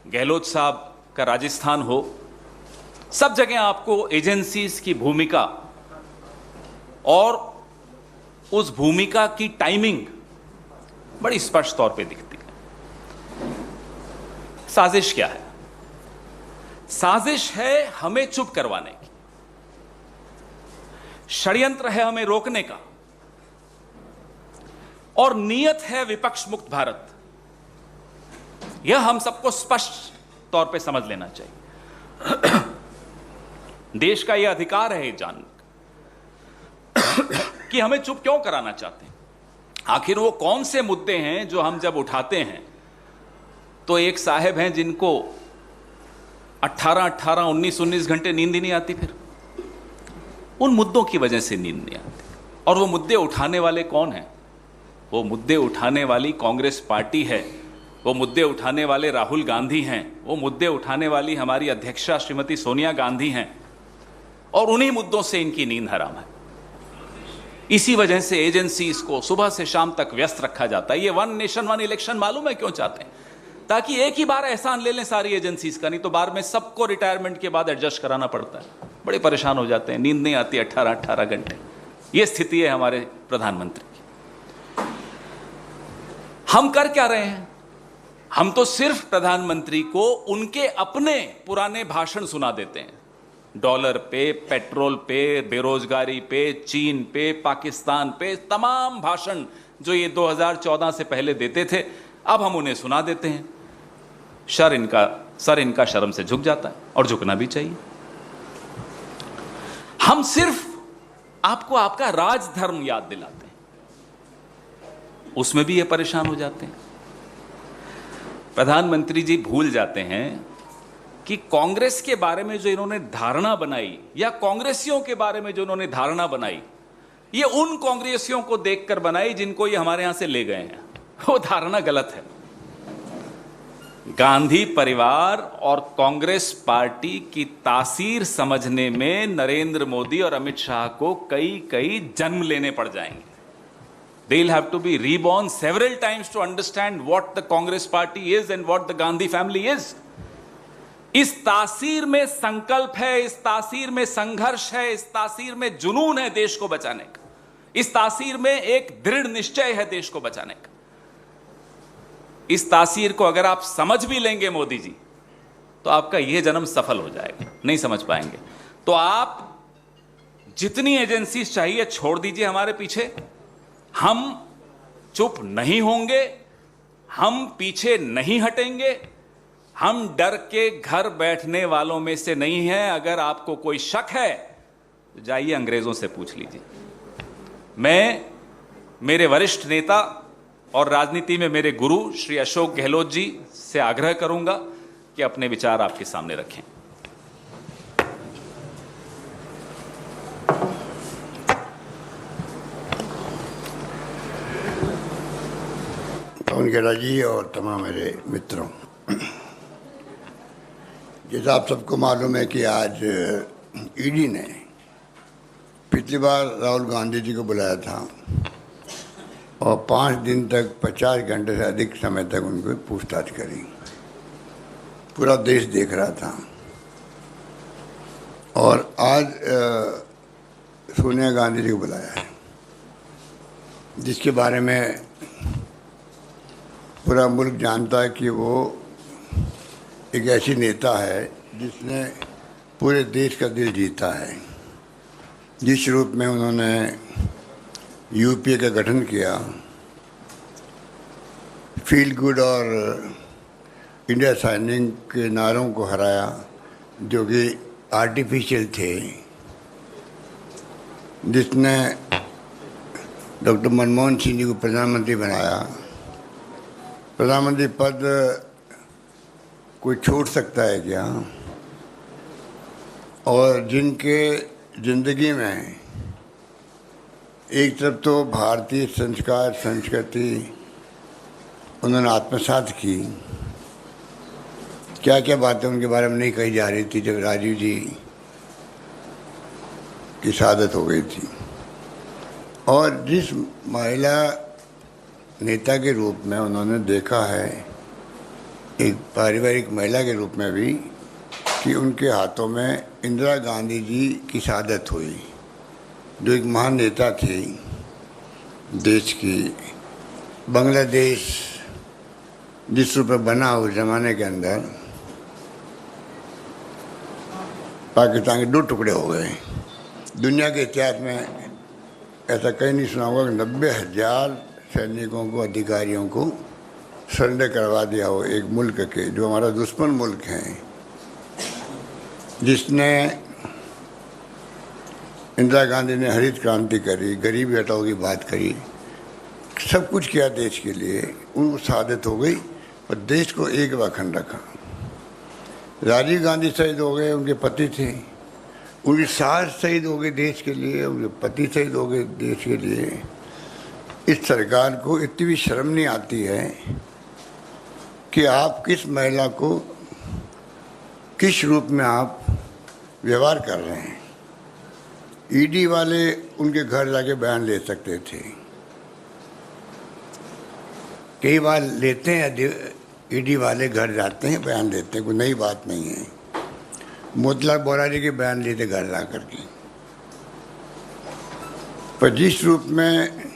गहलोत साहब का राजस्थान हो, सब जगह आपको एजेंसीज की भूमिका और उस भूमिका की टाइमिंग बड़ी स्पष्ट तौर पे दिखती है. साजिश क्या है? साजिश है हमें चुप करवाने की, षड्यंत्र है हमें रोकने का, और नियत है विपक्ष मुक्त भारत. यह हम सबको स्पष्ट तौर पे समझ लेना चाहिए. देश का यह अधिकार है जानने कि हमें चुप क्यों कराना चाहते हैं. आखिर वो कौन से मुद्दे हैं जो हम जब उठाते हैं तो एक साहब हैं जिनको 18-18, 19-19 घंटे नींद ही नहीं आती. फिर उन मुद्दों की वजह से नींद नहीं आती. और वो मुद्दे उठाने वाले कौन हैं? वो मुद्दे उठाने वाली कांग्रेस पार्टी है, वो मुद्दे उठाने वाले राहुल गांधी हैं, वो मुद्दे उठाने वाली हमारी अध्यक्षा श्रीमती सोनिया गांधी हैं, और उन्हीं मुद्दों से इनकी नींद हराम है. इसी वजह से एजेंसीज को सुबह से शाम तक व्यस्त रखा जाता है. ये वन नेशन वन इलेक्शन मालूम है क्यों चाहते हैं? ताकि एक ही बार एहसान ले लें सारी एजेंसीज का, नहीं तो बार में सबको रिटायरमेंट के बाद एडजस्ट कराना पड़ता है. बड़े परेशान हो जाते हैं, नींद नहीं आती 18-18 घंटे. ये स्थिति है हमारे प्रधानमंत्री की. हम कर क्या रहे हैं? हम तो सिर्फ प्रधानमंत्री को उनके अपने पुराने भाषण सुना देते हैं. डॉलर पे, पेट्रोल पे, बेरोजगारी पे, चीन पे, पाकिस्तान पे, तमाम भाषण जो ये 2014 से पहले देते थे, अब हम उन्हें सुना देते हैं. सर इनका शर्म से झुक जाता है और झुकना भी चाहिए। हम सिर्फ आपको आपका राजधर्म याद दिलाते हैं, उसमें भी ये परेशान हो जाते हैं। प्रधानमंत्री जी भूल जाते हैं कि कांग्रेस के बारे में जो इन्होंने धारणा बनाई या कांग्रेसियों के बारे में जो इन्होंने धारणा बनाई, ये उन कांग्रेसियों को देखकर बनाई जिनको ये हमारे यहां से ले गए हैं। वो धारणा गलत है। गांधी परिवार और कांग्रेस पार्टी की तासीर समझने में नरेंद्र मोदी और अमित शाह को कई जन्म लेने पड़ जाएंगे। They'll have to be reborn several times to understand what the Congress party is and what the Gandhi family is. इस तासीर में संकल्प है, इस तासीर में संघर्ष है, इस तासीर में जुनून है देश को बचाने का, इस तासीर में एक दृढ़ निश्चय है देश को बचाने का। इस तासीर को अगर आप समझ भी लेंगे मोदी जी, तो आपका यह जन्म सफल हो जाएगा। नहीं समझ पाएंगे तो आप जितनी एजेंसी चाहिए छोड़ दीजिए हमारे पीछे। हम चुप नहीं होंगे, हम पीछे नहीं हटेंगे, हम डर के घर बैठने वालों में से नहीं हैं। अगर आपको कोई शक है तो जाइए अंग्रेजों से पूछ लीजिए। मैं मेरे वरिष्ठ नेता और राजनीति में मेरे गुरु श्री अशोक गहलोत जी से आग्रह करूंगा कि अपने विचार आपके सामने रखें। पवन खेड़ा जी और तमाम मेरे मित्रों, जैसा आप सबको मालूम है कि आज ईडी ने पिछली बार राहुल गांधी जी को बुलाया था और 5 दिन तक 50 घंटे से अधिक समय तक उनको पूछताछ करी। पूरा देश देख रहा था। और आज सोनिया गांधी जी को बुलाया है, जिसके बारे में पूरा मुल्क जानता है कि वो एक ऐसी नेता है जिसने पूरे देश का दिल जीता है। जिस रूप में उन्होंने यूपीए का गठन किया, फील गुड और इंडिया साइनिंग के नारों को हराया जो कि आर्टिफिशियल थे, जिसने डॉक्टर मनमोहन सिंह जी को प्रधानमंत्री बनाया। प्रधानमंत्री पद कोई छोड़ सकता है क्या? और जिनके ज़िंदगी में एक तरफ तो भारतीय संस्कार संस्कृति उन्होंने आत्मसात की, क्या क्या बातें उनके बारे में नहीं कही जा रही थी जब राजीव जी की शहादत हो गई थी। और जिस महिला नेता के रूप में उन्होंने देखा है, एक पारिवारिक महिला के रूप में भी, कि उनके हाथों में इंदिरा गांधी जी की शहादत हुई, जो एक महान नेता थी देश की। बांग्लादेश जिस रूप में बना उस जमाने के अंदर, पाकिस्तान के 2 टुकड़े हो गए। दुनिया के इतिहास में ऐसा कहीं नहीं सुना होगा कि 90,000 सैनिकों को, अधिकारियों को सरेंडर करवा दिया हो एक मुल्क के, जो हमारा दुश्मन मुल्क है, जिसने इंदिरा गांधी ने हरित क्रांति करी, गरीबी हटाओ की बात करी, सब कुछ किया देश के लिए। उनको शहादत हो गई और देश को एक अखंड रखा। राजीव गांधी शहीद हो गए, उनके पति थे, उनकी सास शहीद हो गई देश के लिए, उनके पति शहीद हो गए देश के लिए। इस सरकार को इतनी भी शर्म नहीं आती है कि आप किस महिला को किस रूप में आप व्यवहार कर रहे हैं। ईडी वाले उनके घर जाके बयान ले सकते थे, कई बार लेते हैं, ईडी वाले घर जाते हैं, बयान देते हैं, कोई नई बात नहीं है। मोतीलाल बोरा जी के बयान लिए थे घर ला करके। पर जिस रूप में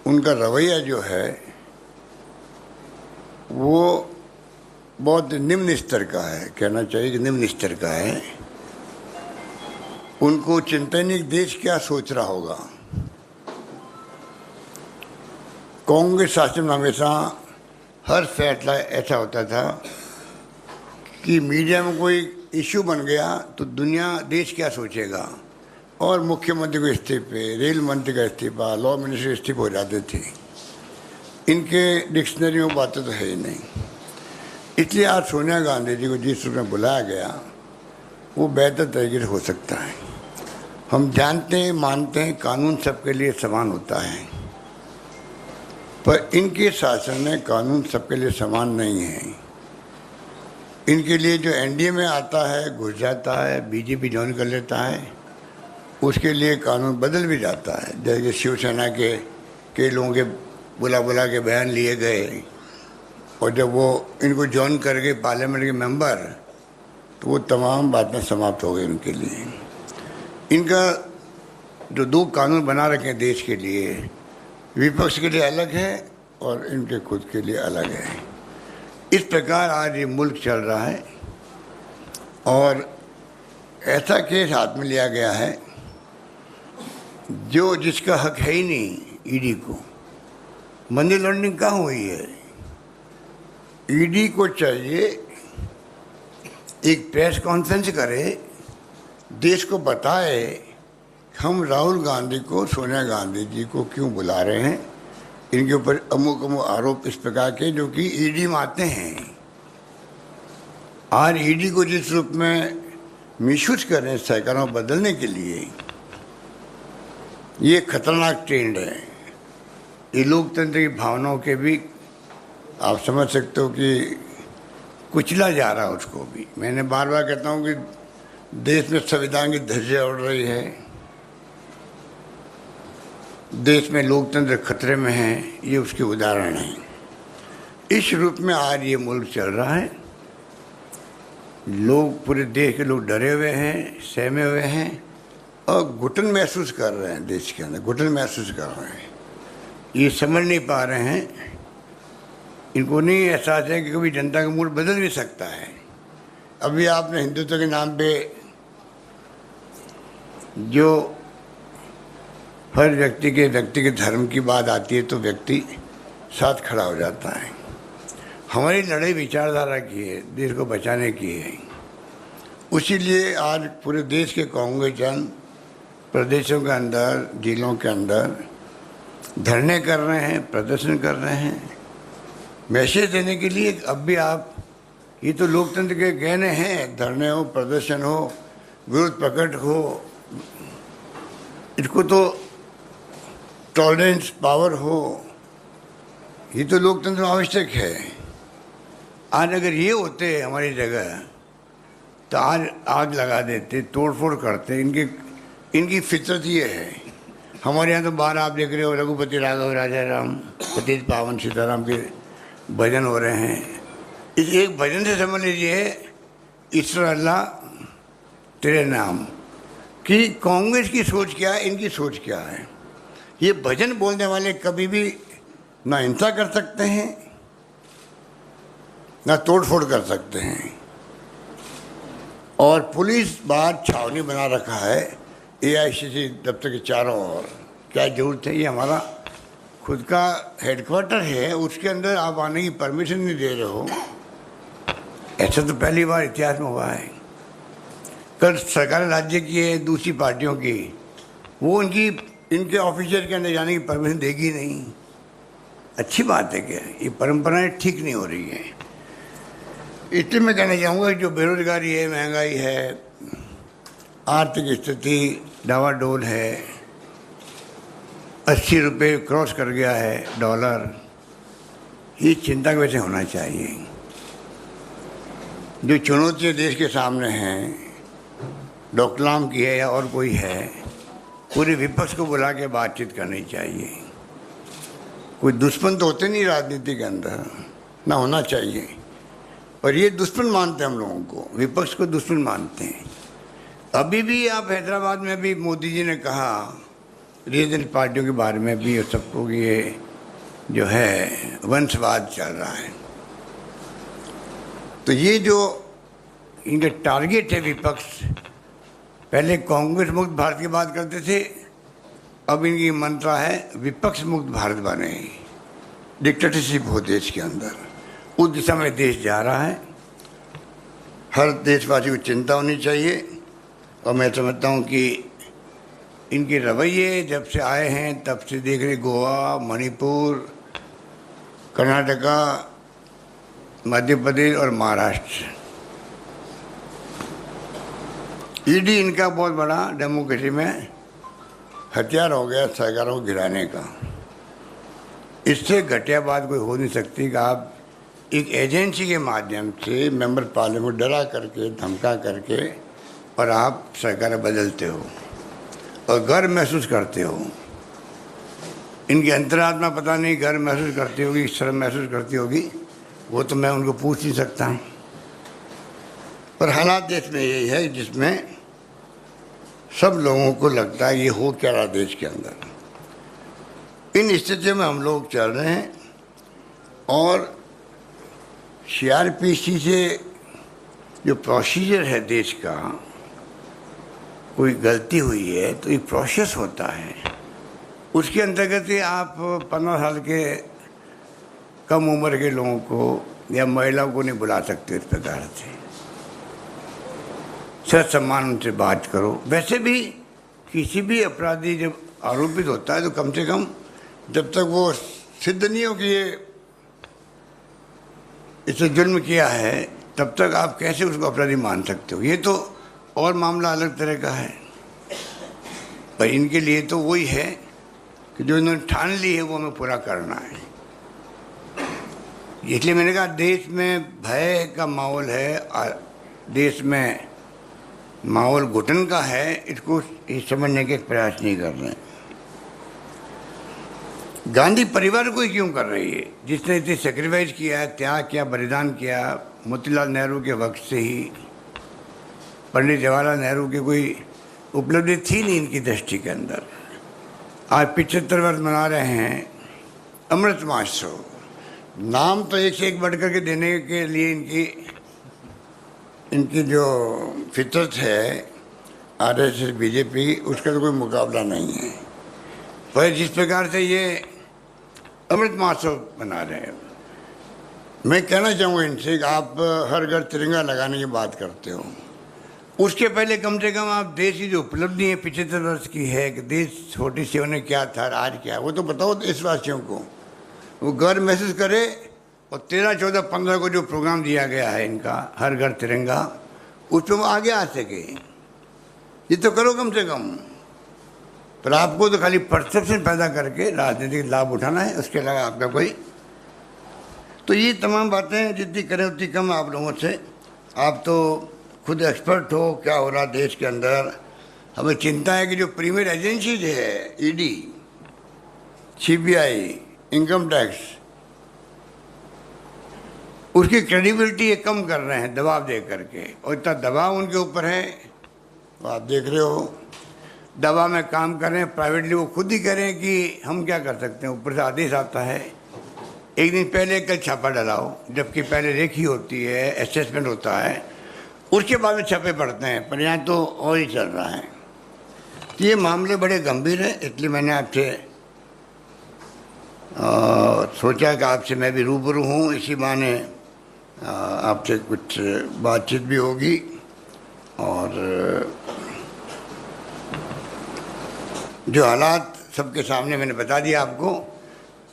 उनका रवैया जो है वो बहुत निम्न स्तर का है, कहना चाहिए कि निम्न स्तर का है। उनको चिंता नहीं देश क्या सोच रहा होगा। कांग्रेस शासन में हमेशा हर फैसला ऐसा होता था कि मीडिया में कोई इशू बन गया तो दुनिया देश क्या सोचेगा, और मुख्यमंत्री को इस्तीफे, रेल मंत्री का इस्तीफा, लॉ मिनिस्टर इस्तीफे हो जाते थे। इनके डिक्शनरी में बातें तो है ही नहीं। इसलिए आज सोनिया गांधी जी को जिस रूप में बुलाया गया वो बेहतर तरीके से हो सकता है। हम जानते हैं, मानते हैं कानून सबके लिए समान होता है, पर इनके शासन में कानून सबके लिए समान नहीं है। इनके लिए जो एनडीए में आता है, घुस जाता है, बीजेपी ज्वाइन कर लेता है, उसके लिए कानून बदल भी जाता है। जैसे शिवसेना के कई लोगों के बुला के बयान लिए गए, और जब वो इनको ज्वाइन कर गए पार्लियामेंट के मेंबर, तो वो तमाम बातें समाप्त हो गई उनके लिए। इनका जो दो कानून बना रखे हैं देश के लिए, विपक्ष के लिए अलग है और इनके खुद के लिए अलग है। इस प्रकार आज ये मुल्क चल रहा है, और ऐसा केस हाथ में लिया गया है जो जिसका हक है ही नहीं। ईडी को मनी लॉन्ड्रिंग कहाँ हुई है? ईडी को चाहिए एक प्रेस कॉन्फ्रेंस करे, देश को बताए हम राहुल गांधी को, सोनिया गांधी जी को क्यों बुला रहे हैं, इनके ऊपर अमुक आरोप इस प्रकार के जो कि ईडी में आते हैं। आज ईडी को जिस रूप में मिसयूज कर रहे हैं सरकारों बदलने के लिए, ये खतरनाक ट्रेंड है। ये लोकतंत्र की भावनाओं के भी आप समझ सकते हो कि कुचला जा रहा है उसको भी। मैंने बार बार कहता हूँ कि देश में संविधान की धज्जियां उड़ रही है, देश में लोकतंत्र खतरे में है, ये उसके उदाहरण हैं। इस रूप में आज ये मुल्क चल रहा है। लोग, पूरे देश के लोग डरे हुए हैं, सहमे हुए हैं और घुटन महसूस कर रहे हैं। देश के अंदर घुटन महसूस कर रहे हैं। ये समझ नहीं पा रहे हैं, इनको नहीं एहसास है कि कभी जनता का मूड बदल भी सकता है। अभी आपने हिंदुत्व के नाम पे जो हर व्यक्ति के धर्म की बात आती है तो व्यक्ति साथ खड़ा हो जाता है। हमारी लड़ाई विचारधारा की है, देश को बचाने की है। उसीलिए आज पूरे देश के कांग्रेसजन प्रदेशों के अंदर, जिलों के अंदर धरने कर रहे हैं, प्रदर्शन कर रहे हैं, मैसेज देने के लिए। अब भी आप, ये तो लोकतंत्र के गहने हैं, धरने हो, प्रदर्शन हो, विरोध प्रकट हो, इसको तो टॉलरेंस पावर हो, ये तो लोकतंत्र में आवश्यक है। आज अगर ये होते हमारी जगह तो आज आग लगा देते, तोड़फोड़ करते। इनकी फितरत ये है। हमारे यहाँ तो बाहर आप देख रहे हो, रघुपति राघव राजा राम, पतित पावन सीताराम के भजन हो रहे हैं। इस एक भजन से समझ लीजिए ईश्वर अल्लाह तेरे नाम कि कांग्रेस की सोच क्या है, इनकी सोच क्या है। ये भजन बोलने वाले कभी भी ना हिंसा कर सकते हैं, ना तोड़फोड़ कर सकते हैं। और पुलिस बाहर छावनी बना रखा है एआईसीसी दफ्तर के चारों ओर। क्या जरूरत है? ये हमारा खुद का हेडक्वार्टर है, उसके अंदर आप आने की परमिशन नहीं दे रहे हो। ऐसा तो पहली बार इतिहास में हुआ है। कल सरकार राज्य की है, दूसरी पार्टियों की, वो इनके ऑफिसर के अंदर जाने की परमिशन देगी नहीं। अच्छी बात है क्या? ये परंपराएं ठीक नहीं हो रही हैं। इसलिए मैं कहना चाहूँगा कि जो बेरोजगारी है, महंगाई है, आर्थिक स्थिति डावाडोल है, 80 रुपये क्रॉस कर गया है डॉलर, ये चिंता का विषय होना चाहिए। जो चुनौतियाँ देश के सामने हैं, डोकलाम की है या और कोई है, पूरे विपक्ष को बुला के बातचीत करनी चाहिए। कोई दुश्मन तो होते नहीं राजनीति के अंदर, ना होना चाहिए, और ये दुश्मन मानते हैं हम लोगों को, विपक्ष को दुश्मन मानते हैं। अभी भी आप हैदराबाद में भी मोदी जी ने कहा रीजनल पार्टियों के बारे में भी सबको, ये जो है वंशवाद चल रहा है। तो ये जो इनका टारगेट है विपक्ष, पहले कांग्रेस मुक्त भारत की बात करते थे, अब इनकी मंत्रा है विपक्ष मुक्त भारत बने, डिक्टेटरशिप हो देश के अंदर। उस दिशा में देश जा रहा है। हर देशवासी को चिंता होनी चाहिए और मैं समझता हूँ कि इनके रवैये जब से आए हैं तब से देख रहे गोवा, मणिपुर, कर्नाटका, मध्य प्रदेश और महाराष्ट्र, ईडी इनका बहुत बड़ा डेमोक्रेसी में हथियार हो गया सरकारों को गिराने का। इससे घटिया बात कोई हो नहीं सकती कि आप एक एजेंसी के माध्यम से मेंबर पार्लियामेंट को डरा करके, धमका करके और आप सरकार बदलते हो और गर्व महसूस करते हो। इनकी अंतरात्मा पता नहीं गर्व महसूस करती होगी, शर्म महसूस करती होगी, वो तो मैं उनको पूछ नहीं सकता हूँ। पर हालात देश में यही है जिसमें सब लोगों को लगता है ये हो क्या रहा देश के अंदर। इन स्थितियों में हम लोग चल रहे हैं और सीआरपीसी से जो प्रोसीजर है देश का, कोई गलती हुई है तो एक प्रोसेस होता है, उसके अंतर्गत ही आप 15 साल के कम उम्र के लोगों को या महिलाओं को नहीं बुला सकते। इस प्रकार से सच सम्मान उनसे बात करो। वैसे भी किसी भी अपराधी जब आरोपित होता है तो कम से कम जब तक वो सिद्ध नहीं हो कि ये इसे जुल्म किया है तब तक आप कैसे उसको अपराधी मान सकते हो। ये तो और मामला अलग तरह का है, पर इनके लिए तो वही है कि जो इन्होंने ठान ली है वो हमें पूरा करना है। इसलिए मैंने कहा देश में भय का माहौल है, देश में माहौल घुटन का है, इसको समझने के प्रयास नहीं कर रहे हैं। गांधी परिवार को ही क्यों कर रही है, जिसने इतने सेक्रीफाइस किया है, त्याग किया, बलिदान किया। मोतीलाल नेहरू के वक्त से ही पंडित जवाहरलाल नेहरू की कोई उपलब्धि थी नहीं इनकी दृष्टि के अंदर। आज 75 वर्ष मना रहे हैं अमृत महोत्सव। नाम तो एक से एक बढ़ करके देने के लिए इनकी जो फितरत है आरएसएस बीजेपी, उसका तो कोई मुकाबला नहीं है। पर जिस प्रकार से ये अमृत महोत्सव मना रहे हैं, मैं कहना चाहूँगा इनसे कि आप हर घर तिरंगा लगाने की बात करते हो, उसके पहले कम से कम आप देश की जो उपलब्धि है 75 वर्ष की है कि देश 47 में क्या था आज क्या है, वो तो बताओ देशवासियों को, वो गर्व महसूस करे। और 13, 14, 15 को जो प्रोग्राम दिया गया है इनका हर घर तिरंगा, उसमें वो आगे आ सके। ये तो करो कम से कम। पर आपको तो खाली परसेप्शन पैदा करके राजनीतिक लाभ उठाना है, उसके अलावा आपका कोई। तो ये तमाम बातें जितनी करें उतनी कम आप लोगों से। आप तो खुद एक्सपर्ट हो क्या हो रहा देश के अंदर। हमें चिंता है कि जो प्रीमियर एजेंसीज है, ईडी, सीबीआई, इनकम टैक्स, उसकी क्रेडिबिलिटी ये कम कर रहे हैं दबाव दे करके। और इतना दबाव उनके ऊपर है, तो आप देख रहे हो दबाव में काम कर रहे हैं। प्राइवेटली वो खुद ही करें कि हम क्या कर सकते हैं, ऊपर से आदेश आता है। एक दिन पहले कल छापा डलाओ, जबकि पहले रेखी होती है, असेसमेंट होता है, उसके बाद में छापे पड़ते हैं। पर यहाँ तो और ही चल रहा है। तो ये मामले बड़े गंभीर हैं, इसलिए मैंने आपसे सोचा कि आपसे मैं भी रूबरू हूँ, इसी बहाने आपसे कुछ बातचीत भी होगी। और जो हालात सबके सामने मैंने बता दिया आपको।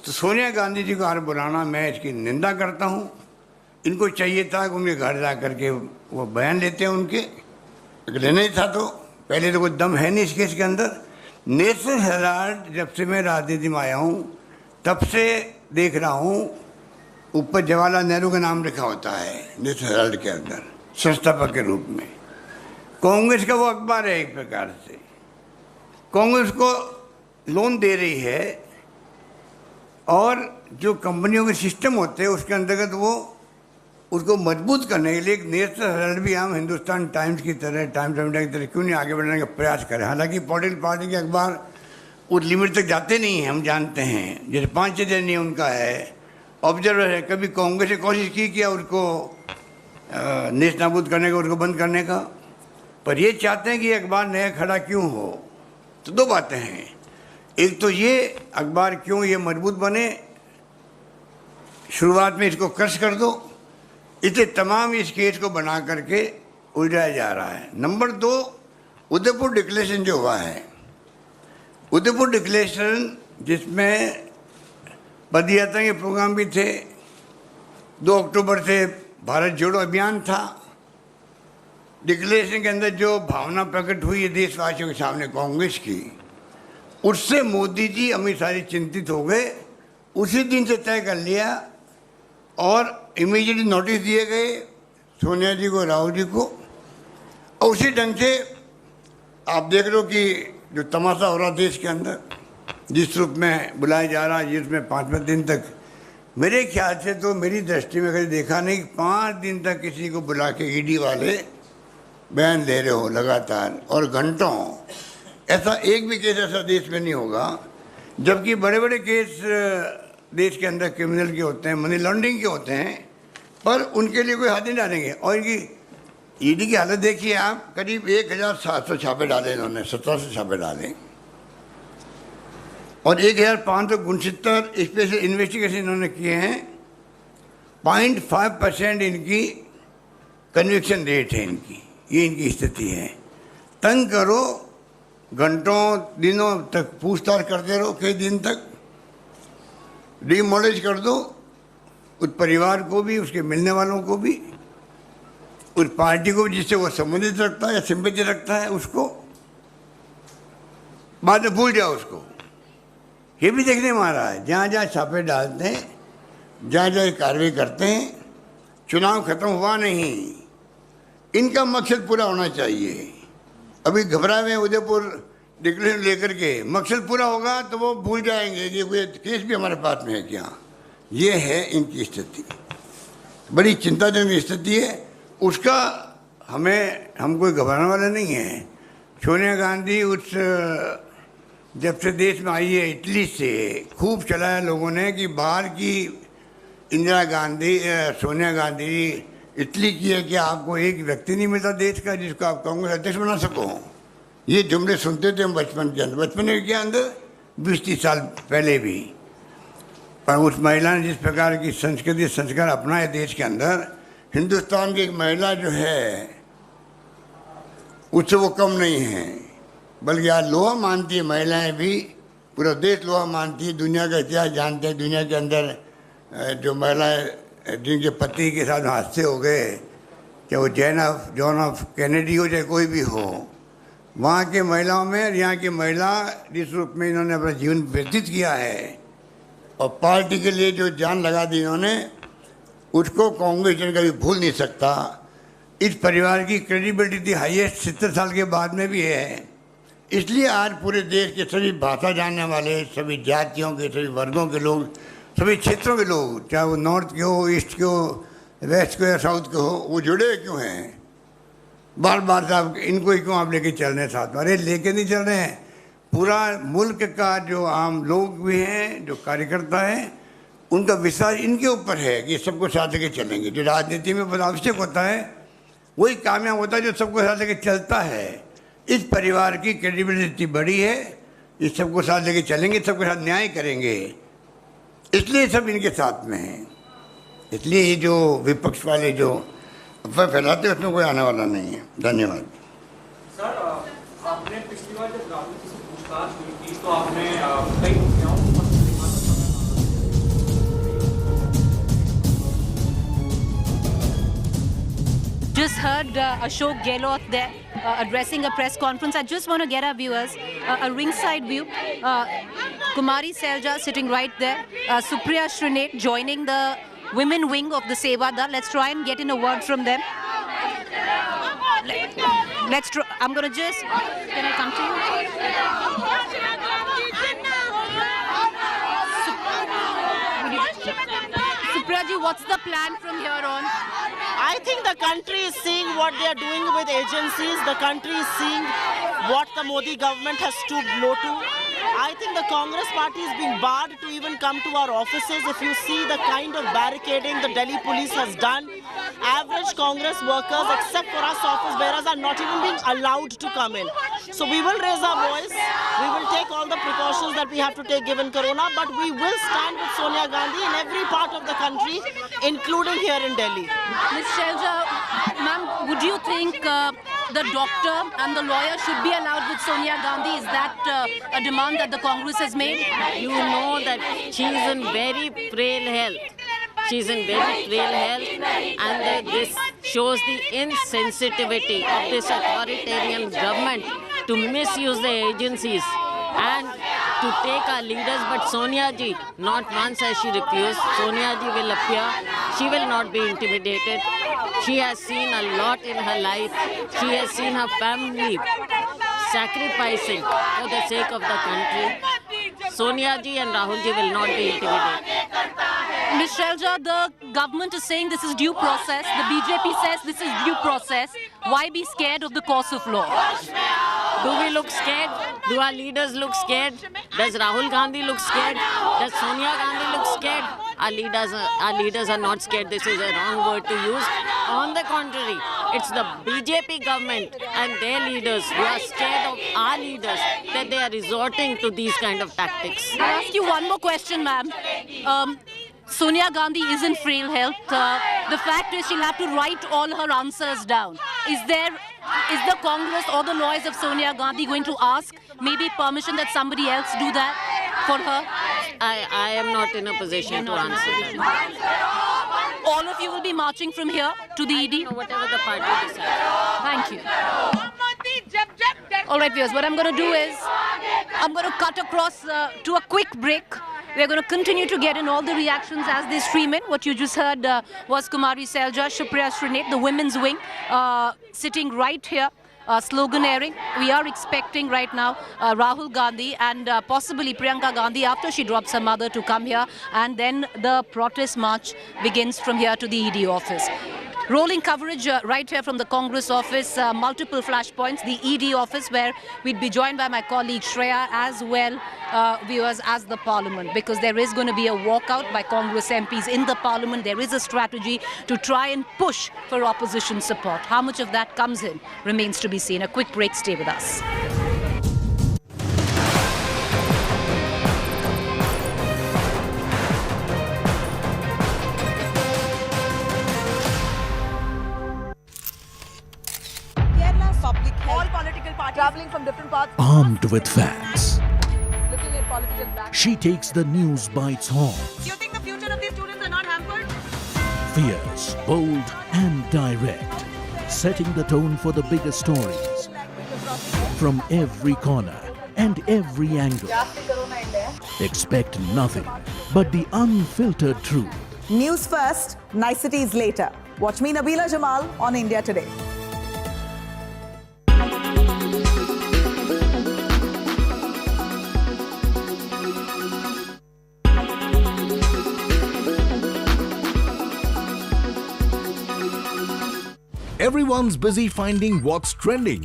तो सोनिया गांधी जी को हार बुलाना, मैं इसकी निंदा करता हूँ। इनको चाहिए था कि उनके घर जा करके वो बयान लेते हैं उनके, लेना ही था। तो पहले तो कोई दम है नहीं इस केस के अंदर। नेशनल हेराल्ड जब से मैं राजनीति में आया हूँ तब से देख रहा हूँ ऊपर जवाहरलाल नेहरू का नाम लिखा होता है नेशनल हेराल्ड के अंदर संस्थापक के रूप में। कांग्रेस का वो अखबार है, एक प्रकार से कांग्रेस को लोन दे रही है। और जो कंपनियों के सिस्टम होते हैं उसके अंतर्गत वो उसको मजबूत करने के लिए एक नेशनल हेराल्ड भी हम हिंदुस्तान टाइम्स की तरह, टाइम्स ऑफ इंडिया की तरह क्यों नहीं आगे बढ़ने का प्रयास करें। हालांकि पॉलिटिकल पार्टी के अखबार उस लिमिट तक जाते नहीं हैं, हम जानते हैं। जैसे 5-6 दिन नहीं उनका है, ऑब्जर्वर है। कभी कांग्रेस ने कोशिश की क्या उसको नेश नाबूद करने का, उसको बंद करने का। पर ये चाहते हैं कि ये अखबार नया खड़ा क्यों हो। तो दो बातें हैं, एक तो ये अखबार क्यों ये मजबूत बने, शुरुआत में इसको क्रश कर दो, इसे तमाम इस केस को बना करके उलझाया जा रहा है। नंबर 2, उदयपुर डिक्लेरेशन जो हुआ है, उदयपुर डिक्लेरेशन जिसमें पदयात्रा के प्रोग्राम भी थे, 2 अक्टूबर से भारत जोड़ो अभियान था, डिक्लेरेशन के अंदर जो भावना प्रकट हुई है देशवासियों के सामने कांग्रेस की, उससे मोदी जी अमित शाह जी चिंतित हो गए। उसी दिन से तय कर लिया और इमीडिएटली नोटिस दिए गए सोनिया जी को, राहुल जी को, और उसी ढंग से आप देख रहे हो कि जो तमाशा हो रहा देश के अंदर, जिस रूप में बुलाया जा रहा है, जिसमें 5 दिन तक, मेरे ख्याल से तो मेरी दृष्टि में कभी देखा नहीं कि 5 दिन तक किसी को बुला के ईडी वाले बयान ले रहे हो लगातार और घंटों। ऐसा एक भी केस ऐसा देश में नहीं होगा, जबकि बड़े बड़े केस देश के अंदर क्रिमिनल के होते हैं, मनी लॉन्ड्रिंग के होते हैं, पर उनके लिए कोई हाथ नहीं डालेंगे। और इनकी ईडी की हालत देखिए आप, करीब 1700 छापे डाले इन्होंने, 1700 छापे डाले और 1569 स्पेशल इन्वेस्टिगेशन इन्होंने किए हैं। 0.5% इनकी कन्विक्शन रेट है इनकी, ये इनकी स्थिति है। तंग करो, घंटों दिनों तक पूछताछ करते रहो, कई दिन तक डिमोलिश कर दो उस परिवार को भी, उसके मिलने वालों को भी, उस पार्टी को भी जिससे वो संबंधित रखता है या सिंपैथी रखता है, उसको बाद में भूल जाओ उसको। ये भी देखने में आ रहा है, जहाँ जहाँ छापे डालते हैं, जहाँ जहाँ कार्रवाई करते हैं, चुनाव खत्म हुआ नहीं, इनका मकसद पूरा होना चाहिए। अभी घबराए हुए उदयपुर डिक्लेरेशन लेकर के, मकसद पूरा होगा तो वो भूल जाएंगे कि कोई केस भी हमारे पास में है क्या। ये है इनकी स्थिति, बड़ी चिंताजनक स्थिति है। उसका हम कोई घबराने वाले नहीं है। सोनिया गांधी जब से देश में आई है इटली से, खूब चलाया लोगों ने कि बाहर की इंदिरा गांधी, सोनिया गांधी इटली की है कि आपको एक व्यक्ति नहीं मिलता देश का जिसको आप कांग्रेस अध्यक्ष बना सको। ये जुमले सुनते थे हम बचपन के अंदर, बचपन के अंदर 20-30 साल पहले भी। पर उस महिला ने जिस प्रकार की संस्कृति संस्कार अपनाए देश के अंदर, हिंदुस्तान की एक महिला जो है उससे वो कम नहीं है, बल्कि आज लोहा मानती है महिलाएं भी, पूरा देश लोहा मानती है। दुनिया का इतिहास जानते हैं, दुनिया के अंदर जो महिलाएं जिनके पति के साथ हादसे हो गए, चाहे वो जॉन ऑफ कैनेडी हो चाहे कोई भी हो, वहाँ के महिलाओं में, यहाँ की महिला जिस रूप में इन्होंने अपना जीवन व्यतीत किया है और पार्टी के लिए जो जान लगा दी इन्होंने, उसको कांग्रेस जन कभी भूल नहीं सकता। इस परिवार की क्रेडिबिलिटी थी हाईएस्ट 70 साल के बाद में भी है। इसलिए आज पूरे देश के सभी भाषा जानने वाले, सभी जातियों के, सभी वर्गों के लोग, सभी क्षेत्रों के लोग, चाहे वो नॉर्थ के हो, ईस्ट के हो, वेस्ट के हो या साउथ के हो, वो जुड़े क्यों हैं। बार बार साहब इनको ही क्यों आप लेके चल रहे हैं साथ में? अरे लेके नहीं चल रहे हैं, पूरा मुल्क का जो आम लोग भी हैं, जो कार्यकर्ता हैं, उनका विश्वास इनके ऊपर है कि सबको साथ लेके चलेंगे। जो राजनीति में बहुत आवश्यक होता है वही कामयाब होता है जो सबको साथ लेके चलता है। इस परिवार की क्रेडिबिलिटी बड़ी है, ये सबको साथ लेके चलेंगे, सबके साथ न्याय करेंगे, इसलिए सब इनके साथ में हैं। इसलिए ये जो विपक्ष वाले जो अफवाह फैलाते हैं उसमें कोई आने वाला नहीं है। धन्यवाद। सर, आपने पिछली बार जब राजनीति से पूछताछ हुई थी तो आपने कई मुद्दाओं को Just heard Ashok Gehlot there addressing a press conference. I just want to get our viewers a ringside view. Kumari Selja sitting right there. Supriya Shrinet joining the women wing of the Seva Dal. Let's try and get in a word from them. Let's try. I'm going to just... Can I come to you? Supriya ji, what's the plan from here on? I think the country is seeing what they are doing with agencies. The country is seeing what the Modi government has stooped low to. I think the Congress party is being barred to even come to our offices. If you see the kind of barricading the Delhi police has done, average Congress workers, except for us office bearers, are not even being allowed to come in. So we will raise our voice. We will take all the precautions that that we have to take given Corona, but we will stand with Sonia Gandhi in every part of the country, including here in Delhi. Ms. Shelja, ma'am, would you think the doctor and the lawyer should be allowed with Sonia Gandhi? Is that a demand that the Congress has made? You know that she is in very frail health. She's in very frail health, and this shows the insensitivity of this authoritarian government to misuse the agencies and to take our leaders. But Sonia ji, not once has she refused. Sonia ji will appear. She will not be intimidated. She has seen a lot in her life. She has seen her family sacrificing for the sake of the country. Sonia ji and Rahul ji will not be intimidated. Ms. Shelja, the government is saying this is due process. The BJP says this is due process. Why be scared of the course of law? Do we look scared? Do our leaders look scared? Does Rahul Gandhi look scared? Does Sonia Gandhi look scared? Our leaders are not scared. This is a wrong word to use. On the contrary, it's the BJP government and their leaders who are scared of our leaders that they are resorting to these kind of tactics. I'll ask you one more question, ma'am. Sonia Gandhi is in frail health. The fact is she'll have to write all her answers down. Is the Congress or the lawyers of Sonia Gandhi going to ask maybe permission that somebody else do that for her? I am not in a position to answer that. All of you will be marching from here to the ED? Whatever the party decides. Thank you. All right, viewers, what I'm going to do is I'm going to cut across to a quick break. We're going to continue to get in all the reactions as they stream in. What you just heard was Kumari Selja, Shripriya Srinath, the women's wing, sitting right here, sloganeering. We are expecting right now Rahul Gandhi and possibly Priyanka Gandhi after she drops her mother to come here, and then the protest march begins from here to the ED office. Rolling coverage right here from the Congress office, multiple flashpoints, the ED office, where we'd be joined by my colleague Shreya as well, viewers, as the Parliament, because there is going to be a walkout by Congress MPs in the Parliament. There is a strategy to try and push for opposition support. How much of that comes in remains to be seen. A quick break, stay with us. All political parties traveling from different parts. Armed with facts, Looking at political back. she takes the news by its horns. You think the future of these students are not hampered? Fierce, bold, and direct, setting the tone for the biggest stories from every corner and every angle. Expect nothing but the unfiltered truth. News first, niceties later. Watch me, Nabila Jamal, on India Today. Everyone's busy finding what's trending.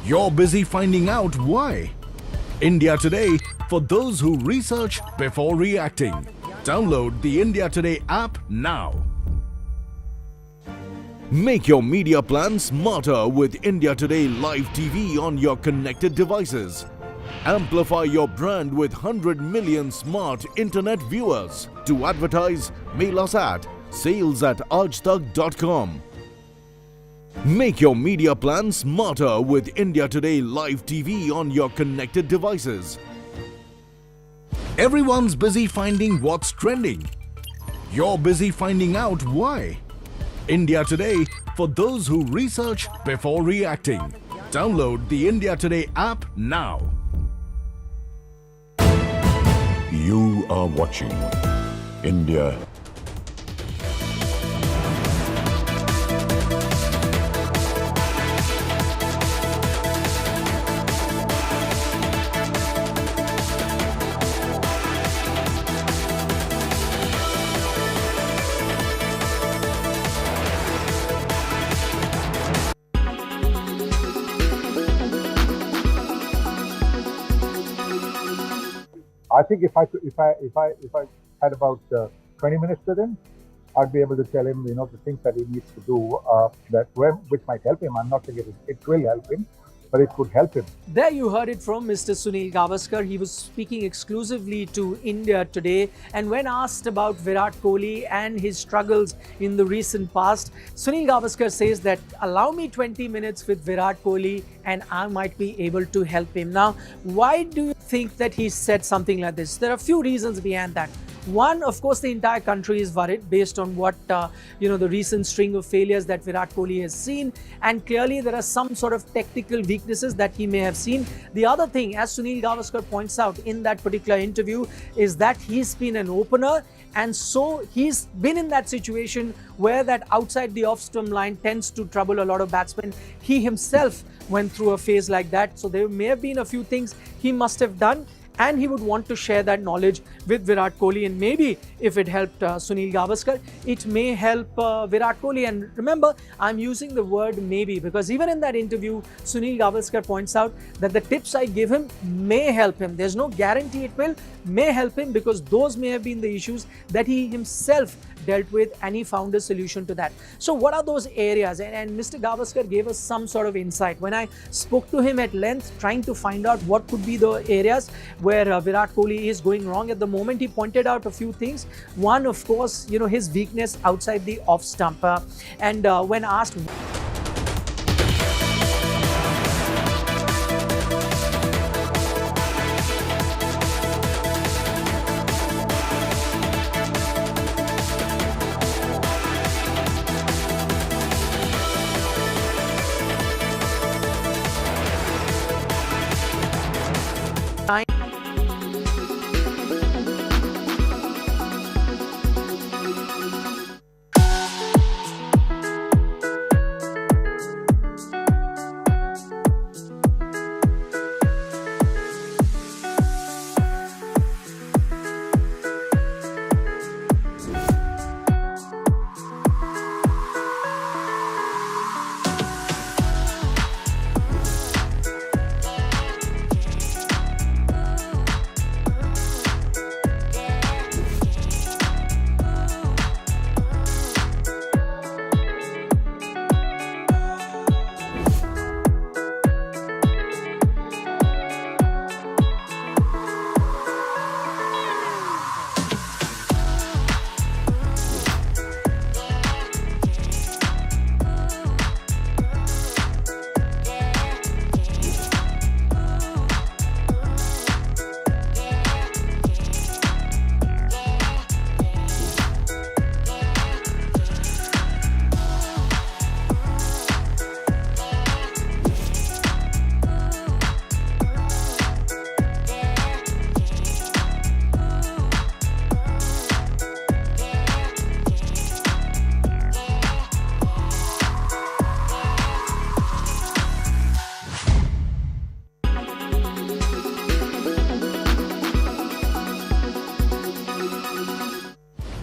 You're busy finding out why. India Today, for those who research before reacting. Download the India Today app now. Make your media plan smarter with India Today Live TV on your connected devices. Amplify your brand with 100 million smart internet viewers. To advertise, mail us at sales@aajtak.com. Make your media plan smarter with India Today Live TV on your connected devices. Everyone's busy finding what's trending. You're busy finding out why. India Today, for those who research before reacting. Download the India Today app now. You are watching India. I think if I had about 20 minutes with him, I'd be able to tell him, the things that he needs to do which might help him. I'm not saying it will help him, but it could help him. There you heard it from Mr. Sunil Gavaskar. He was speaking exclusively to India Today, and when asked about Virat Kohli and his struggles in the recent past, Sunil Gavaskar says that allow me 20 minutes with Virat Kohli and I might be able to help him. Now, why do you think that he said something like this? There are a few reasons behind that. One, of course, the entire country is worried based on what, the recent string of failures that Virat Kohli has seen. And clearly there are some sort of technical weaknesses that he may have seen. The other thing, as Sunil Gavaskar points out in that particular interview, is that he's been an opener. And so he's been in that situation where that outside the off-stump line tends to trouble a lot of batsmen. He himself went through a phase like that. So there may have been a few things he must have done, and he would want to share that knowledge with Virat Kohli. And maybe if it helped Sunil Gavaskar, it may help Virat Kohli. And remember, I'm using the word maybe because even in that interview, Sunil Gavaskar points out that the tips I give him may help him. There's no guarantee it will, may help him, because those may have been the issues that he himself dealt with, and he found a solution to that. So what are those areas? And Mr. Gavaskar gave us some sort of insight. When I spoke to him at length, trying to find out what could be the areas where Virat Kohli is going wrong at the moment, he pointed out a few things. One, of course, his weakness outside the off stump. And when asked...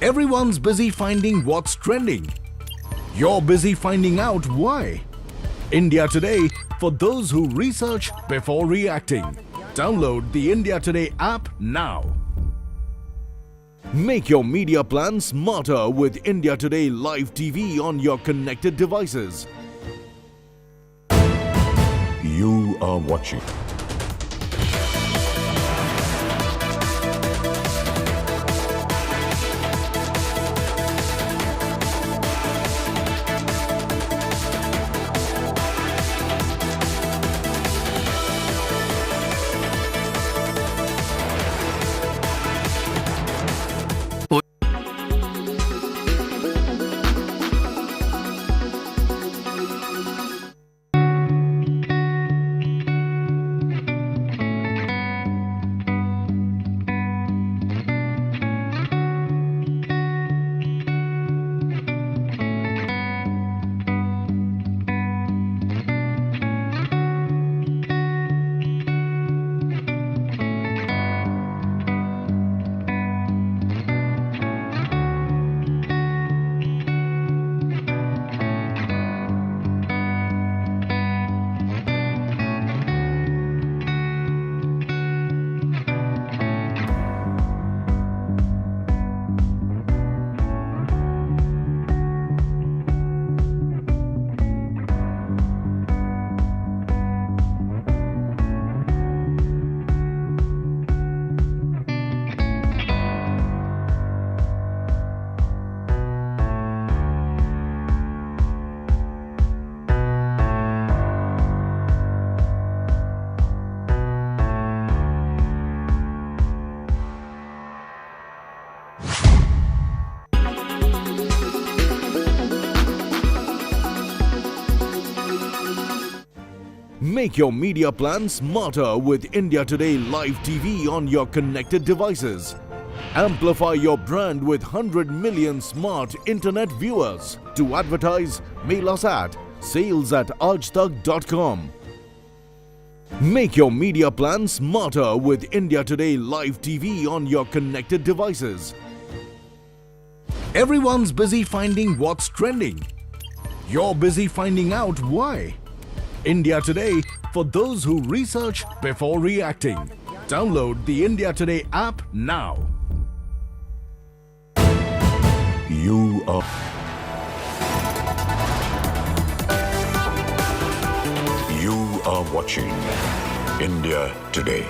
Everyone's busy finding what's trending. You're busy finding out why. India Today, for those who research before reacting. Download the India Today app now. Make your media plan smarter with India Today Live TV on your connected devices. You are watching Make your media plan smarter with India Today Live TV on your connected devices. Amplify your brand with 100 million smart internet viewers. To advertise, mail us at sales@aajtak.com. Make your media plan smarter with India Today Live TV on your connected devices. Everyone's busy finding what's trending. You're busy finding out why. India Today, for those who research before reacting. Download the India Today app now. You are watching India Today.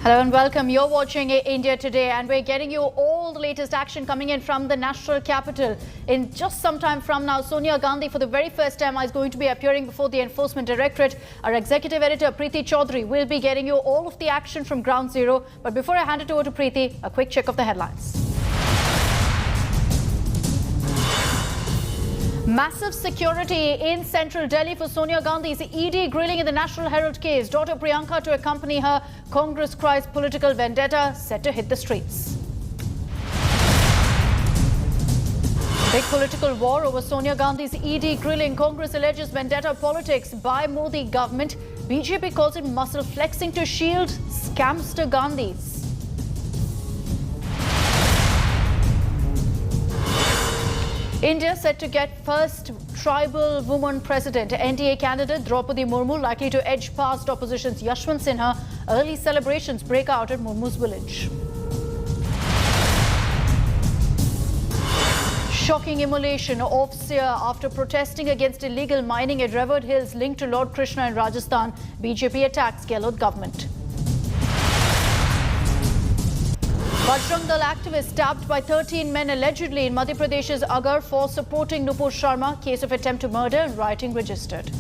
Hello and welcome. You're watching India Today and we're getting you all the latest action coming in from the national capital. In just some time from now, Sonia Gandhi for the very first time is going to be appearing before the Enforcement Directorate. Our executive editor Preeti Chaudhary will be getting you all of the action from ground zero. But before I hand it over to Preeti, a quick check of the headlines. Massive security in central Delhi for Sonia Gandhi's ED grilling in the National Herald case. Daughter Priyanka to accompany her. Congress cries political vendetta set to hit the streets. Big political war over Sonia Gandhi's ED grilling. Congress alleges vendetta politics by Modi government. BJP calls it muscle flexing to shield scamster Gandhis. India set to get first tribal woman president. NDA candidate Draupadi Murmu likely to edge past opposition's Yashwant Sinha. Early celebrations break out at Murmu's village. Shocking immolation of Seer after protesting against illegal mining at Revered Hills linked to Lord Krishna in Rajasthan. BJP attacks Gehlot government. Bajrang Dal activist stabbed by 13 men allegedly in Madhya Pradesh's Agar for supporting Nupur Sharma. Case of attempt to murder and rioting registered.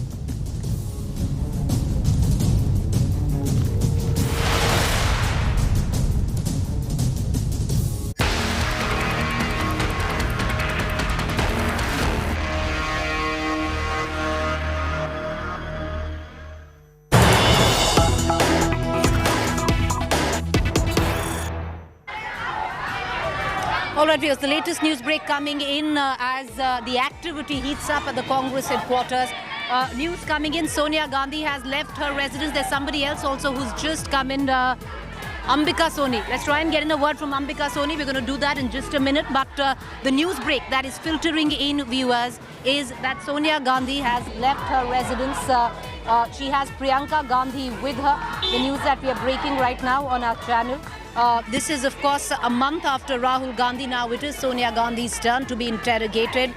All right, viewers, the latest news break coming in as the activity heats up at the Congress headquarters. News coming in, Sonia Gandhi has left her residence. There's somebody else also who's just come in, Ambika Soni. Let's try and get in a word from Ambika Soni. We're going to do that in just a minute. But the news break that is filtering in, viewers, is that Sonia Gandhi has left her residence. She has Priyanka Gandhi with her. The news that we are breaking right now on our channel. This is, of course, a month after Rahul Gandhi. Now it is Sonia Gandhi's turn to be interrogated.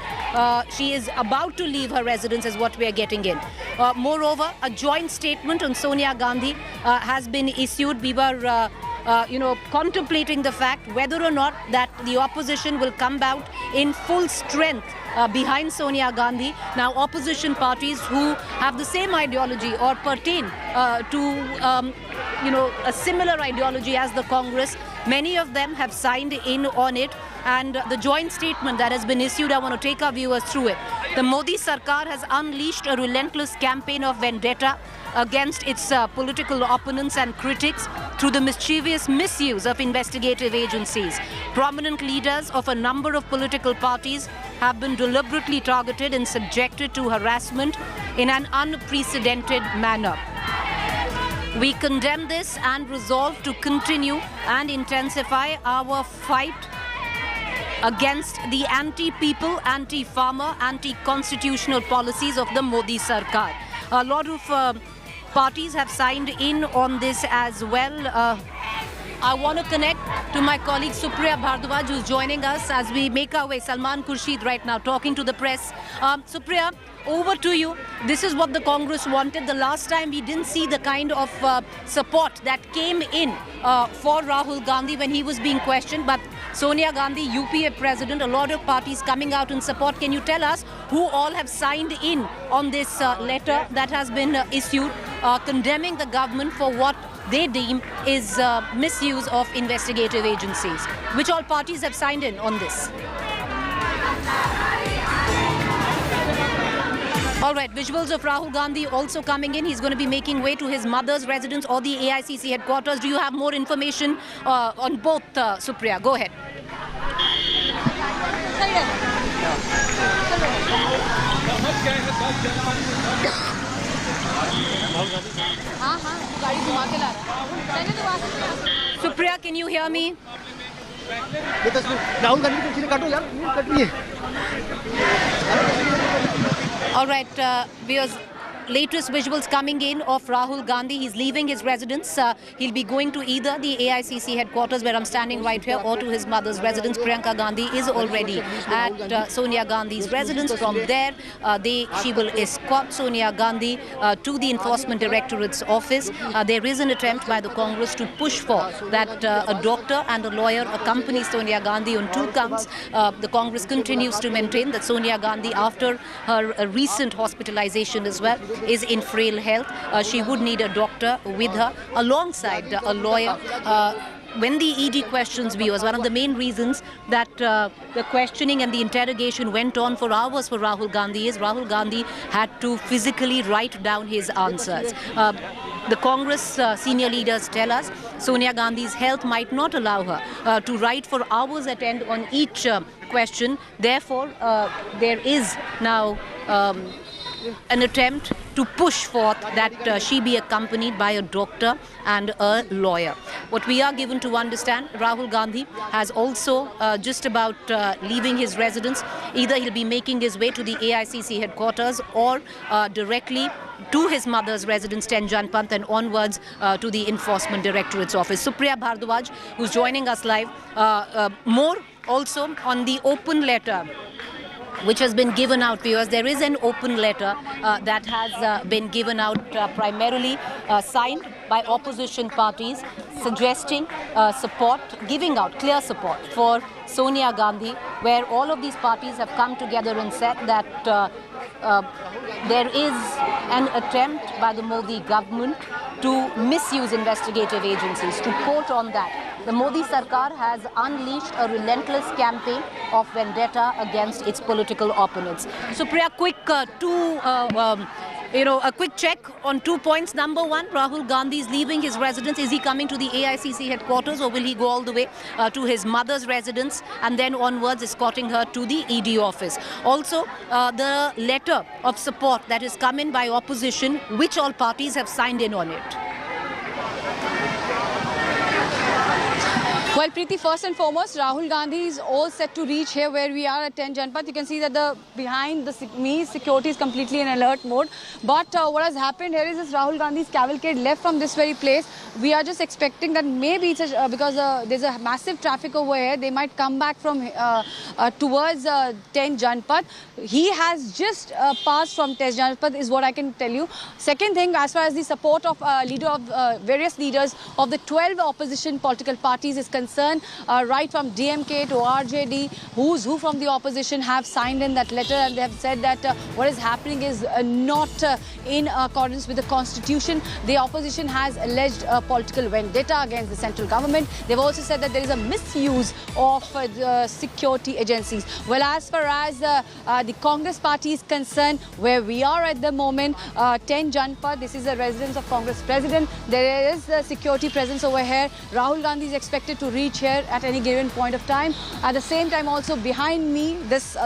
She is about to leave her residence is what we are getting in. Moreover, a joint statement on Sonia Gandhi has been issued. We were contemplating the fact whether or not that the opposition will come out in full strength behind Sonia Gandhi. Now, opposition parties who have the same ideology or pertain to a similar ideology as the Congress, many of them have signed in on it. And the joint statement that has been issued, I want to take our viewers through it. The Modi Sarkar has unleashed a relentless campaign of vendetta against its political opponents and critics through the mischievous misuse of investigative agencies. Prominent leaders of a number of political parties have been deliberately targeted and subjected to harassment in an unprecedented manner. We condemn this and resolve to continue and intensify our fight against the anti-people, anti-farmer, anti-constitutional policies of the Modi Sarkar. A lot of parties have signed in on this as well. I want to connect to my colleague Supriya Bhardwaj, who's joining us as we make our way. Salman Khurshid right now talking to the press. Supriya, over to you. This is what the Congress wanted. The last time we didn't see the kind of support that came in for Rahul Gandhi when he was being questioned. But Sonia Gandhi, UPA president, a lot of parties coming out in support. Can you tell us who all have signed in on this letter that has been issued condemning the government for what they deem is misuse of investigative agencies? Which all parties have signed in on this? All right, visuals of Rahul Gandhi also coming in. He's going to be making way to his mother's residence or the AICC headquarters. Do you have more information on both, Supriya? Go ahead. Supriya, can you hear me? All right, viewers. Latest visuals coming in of Rahul Gandhi. He's leaving his residence. He'll be going to either the AICC headquarters, where I'm standing right here, or to his mother's residence. Priyanka Gandhi is already at Sonia Gandhi's residence. From there, she will escort Sonia Gandhi to the Enforcement Directorate's office. There is an attempt by the Congress to push for that a doctor and a lawyer accompany Sonia Gandhi on 2 counts. The Congress continues to maintain that Sonia Gandhi, after her recent hospitalization as well, is in frail health. She would need a doctor with her alongside a lawyer. When the ED questions viewers, one of the main reasons that the questioning and the interrogation went on for hours for Rahul Gandhi is Rahul Gandhi had to physically write down his answers. The Congress senior leaders tell us Sonia Gandhi's health might not allow her to write for hours at end on each question. Therefore, there is now an attempt to push forth that she be accompanied by a doctor and a lawyer. What we are given to understand, Rahul Gandhi has also just about leaving his residence. Either he'll be making his way to the AICC headquarters or directly to his mother's residence, 10 Janpath, and onwards to the Enforcement Directorate's office. Supriya Bhardwaj, who's joining us live, more also on the open letter which has been given out, viewers. There is an open letter that has been given out primarily signed by opposition parties, suggesting support, giving out clear support for Sonia Gandhi, where all of these parties have come together and said that there is an attempt by the Modi government to misuse investigative agencies. To quote on that, the Modi Sarkar has unleashed a relentless campaign of vendetta against its political opponents. Supriya, quick a quick check on 2 points. Number one, Rahul Gandhi is leaving his residence. Is he coming to the AICC headquarters, or will he go all the way to his mother's residence and then onwards escorting her to the ED office? Also, the letter of support that has come in by opposition, which all parties have signed in on it? Well, Preeti, first and foremost, Rahul Gandhi is all set to reach here where we are at 10 Janpath. You can see that behind me, security is completely in alert mode. But what has happened here is this Rahul Gandhi's cavalcade left from this very place. We are just expecting that maybe it's because there's a massive traffic over here, they might come back from towards 10 Janpath. He has just passed from 10 Janpath is what I can tell you. Second thing, as far as the support of various leaders of the 12 opposition political parties is concerned, right from DMK to RJD, who's who from the opposition have signed in that letter, and they have said that what is happening is not in accordance with the constitution. The opposition has alleged political vendetta against the central government. They've also said that there is a misuse of security agencies. Well, as far as the Congress party is concerned, where we are at the moment, 10 Janpath, this is the residence of Congress president. There is a security presence over here. Rahul Gandhi is expected to reach here at any given point of time. At the same time, also behind me,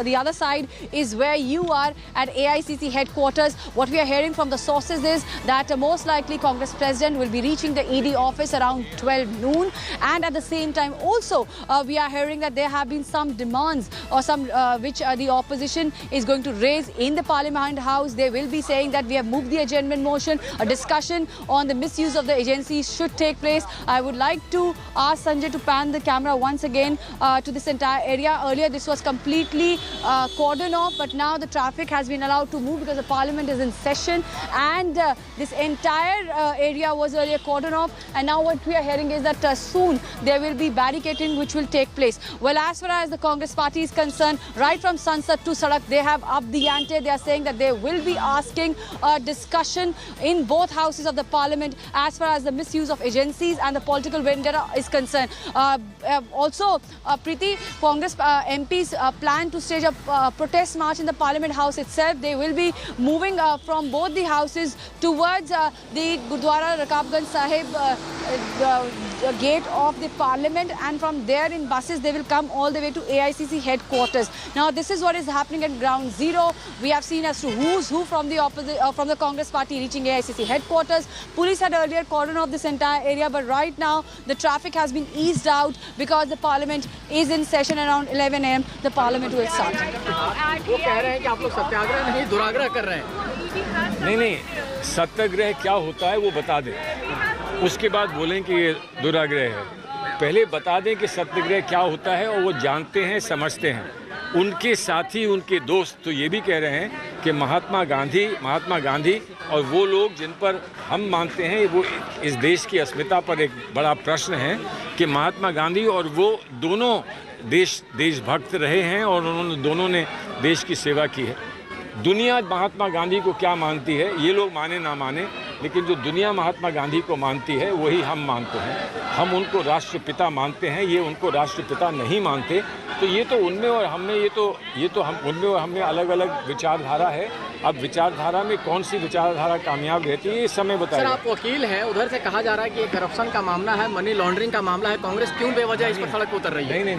the other side is where you are at AICC headquarters. What we are hearing from the sources is that most likely Congress president will be reaching the ED office around 12 noon. And at the same time, also we are hearing that there have been some demands or some which the opposition is going to raise in the Parliament House. They will be saying that we have moved the adjournment motion. A discussion on the misuse of the agencies should take place. I would like to ask Sanjay to pan the camera once again to this entire area. Earlier this was completely cordoned off, but now the traffic has been allowed to move because the Parliament is in session, and this entire area was earlier cordoned off, and now what we are hearing is that soon there will be barricading which will take place. Well, as far as the Congress party is concerned, right from Sansad to Sadak, they have upped the ante. They are saying that they will be asking a discussion in both houses of the Parliament as far as the misuse of agencies and the political vendetta is concerned. Also, Preeti, Congress MPs plan to stage a protest march in the Parliament House itself. They will be moving from both the houses towards the Gurdwara Rakabganj Sahib gate of the Parliament, and from there in buses they will come all the way to AICC headquarters. Now this is what is happening at ground zero. We have seen as to who's who from the Congress party reaching AICC headquarters. Police had earlier cordoned off this entire area, but right now the traffic has been eased out because the Parliament is in session. Around 11 AM the Parliament will start. वो कह रहे हैं कि आप लोग सत्याग्रह नहीं दुराग्रह कर रहे हैं। नहीं, सत्याग्रह क्या होता है वो बता दें, उसके बाद बोलें कि ये दुराग्रह है। पहले बता दें कि सत्याग्रह क्या होता है और वो जानते हैं, समझते हैं। उनके साथी, उनके दोस्त तो ये भी कह रहे हैं कि महात्मा गांधी और वो लोग जिन पर हम मानते हैं, वो इस देश की अस्मिता पर एक बड़ा प्रश्न है कि महात्मा गांधी और वो दोनों देशभक्त रहे हैं और उन्होंने दोनों ने देश की सेवा की है। दुनिया महात्मा गांधी को क्या मानती है, ये लोग माने ना माने, लेकिन जो दुनिया महात्मा गांधी को मानती है वही हम मानते हैं। हम उनको राष्ट्रपिता मानते हैं, ये उनको राष्ट्रपिता नहीं मानते। तो ये तो उनमें और हम में ये तो हम उनमें और हमें अलग अलग विचारधारा है। अब विचारधारा में कौन सी विचारधारा कामयाब रहती है, ये समय बताएगा। सर, आप वकील हैं, उधर से कहा जा रहा है कि ये करप्शन का मामला है, मनी लॉन्ड्रिंग का मामला है, कांग्रेस क्यों बेवजह इस पर सड़क पर उतर रही है? नहीं,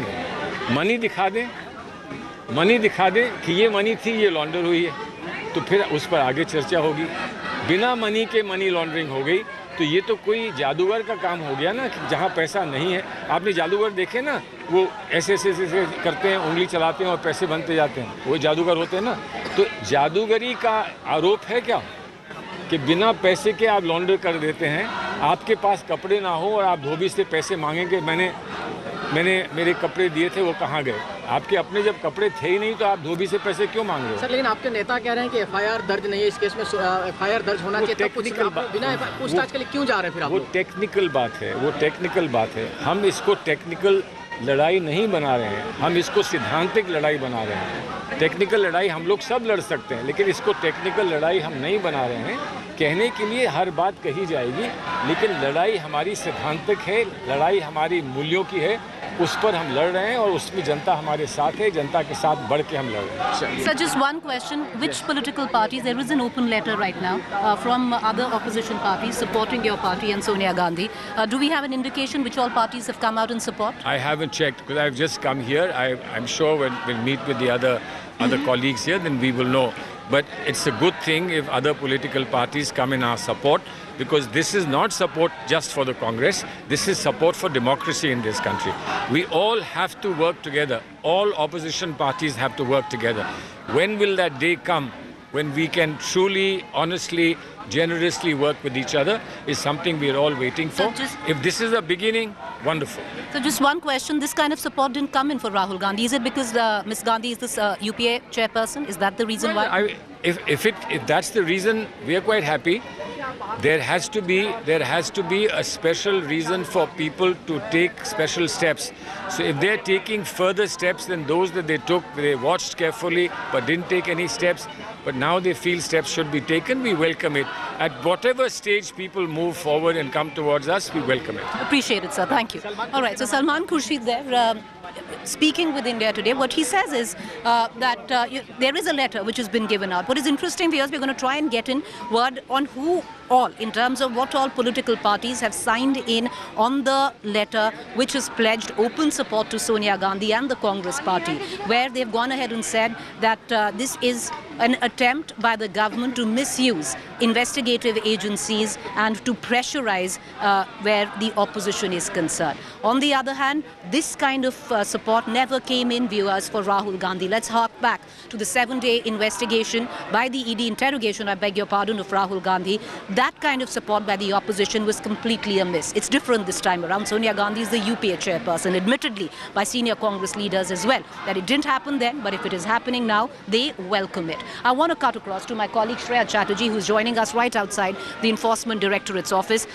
मनी दिखा दें कि ये मनी थी, ये लॉन्डर हुई है, तो फिर उस पर आगे चर्चा होगी। बिना मनी के मनी लॉन्ड्रिंग हो गई तो ये तो कोई जादूगर का काम हो गया ना, कि जहाँ पैसा नहीं है। आपने जादूगर देखे ना, वो ऐसे करते हैं, उंगली चलाते हैं और पैसे बनते जाते हैं, वो जादूगर होते हैं ना। तो जादूगरी का आरोप है क्या कि बिना पैसे के आप लॉन्डर कर देते हैं? आपके पास कपड़े ना हो और आप धोबी से पैसे मांगेंगे, मैंने मेरे कपड़े दिए थे, वो कहाँ गए? आपके अपने जब कपड़े थे ही नहीं तो आप धोबी से पैसे क्यों मांग रहे हो? सर, लेकिन आपके नेता कह रहे हैं कि एफआईआर दर्ज नहीं है इस केस में, एफआईआर दर्ज होना चाहिए। बिना पूछताछ के लिए क्यों जा रहे हैं फिर आप? वो टेक्निकल बात है, हम इसको टेक्निकल लड़ाई नहीं बना रहे हैं, हम इसको सिद्धांतिक लड़ाई बना रहे हैं। टेक्निकल लड़ाई हम लोग सब लड़ सकते हैं, लेकिन इसको टेक्निकल लड़ाई हम नहीं बना रहे हैं। कहने के लिए हर बात कही जाएगी, लेकिन लड़ाई हमारी सिद्धांतिक है, लड़ाई हमारी मूल्यों की है, उस पर हम लड़ रहे हैं और उसमें जनता हमारे साथ है, जनता के साथ बढ़ के हम लड़ रहे हैं। Sir, just one question. Which political parties, there is an open letter right now from other opposition parties supporting your party and Sonia Gandhi. Do we have an indication which all parties have come out in support? I haven't checked because I've just come here. I'm sure when we'll meet with the other colleagues here, then we will know. But it's a good thing if other political parties come in our support, because this is not support just for the Congress. This is support for democracy in this country. We all have to work together. All opposition parties have to work together. When will that day come when we can truly, honestly, generously work with each other is something we are all waiting for. If this is a beginning, wonderful. So just one question, this kind of support didn't come in for Rahul Gandhi. Is it because Ms. Gandhi is this UPA chairperson? Is that the reason why? If that's the reason, we are quite happy. There has to be a special reason for people to take special steps. So if they're taking further steps than those that they watched carefully but didn't take any steps, but now they feel steps should be taken, we welcome it. At whatever stage people move forward and come towards us, we welcome it. Appreciate it, sir. Thank you. All right, so Salman Khurshid there, speaking with India Today, what he says is that there is a letter which has been given out. What is interesting for us, we're going to try and get in word on who all, in terms of what all political parties have signed in on the letter which has pledged open support to Sonia Gandhi and the Congress party, where they've gone ahead and said that this is an attempt by the government to misuse investigative agencies and to pressurize where the opposition is concerned. On the other hand, this kind of support never came in, viewers, for Rahul Gandhi. Let's hark back to the 7-day investigation by the ED, interrogation, I beg your pardon, of Rahul Gandhi. That kind of support by the opposition was completely amiss. It's different this time around. Sonia Gandhi is the UPA chairperson, admittedly by senior Congress leaders as well, that it didn't happen then, but if it is happening now, they welcome it. I want to cut across to my colleague Shreya Chatterjee, who's joining us right outside the Enforcement Directorate's office.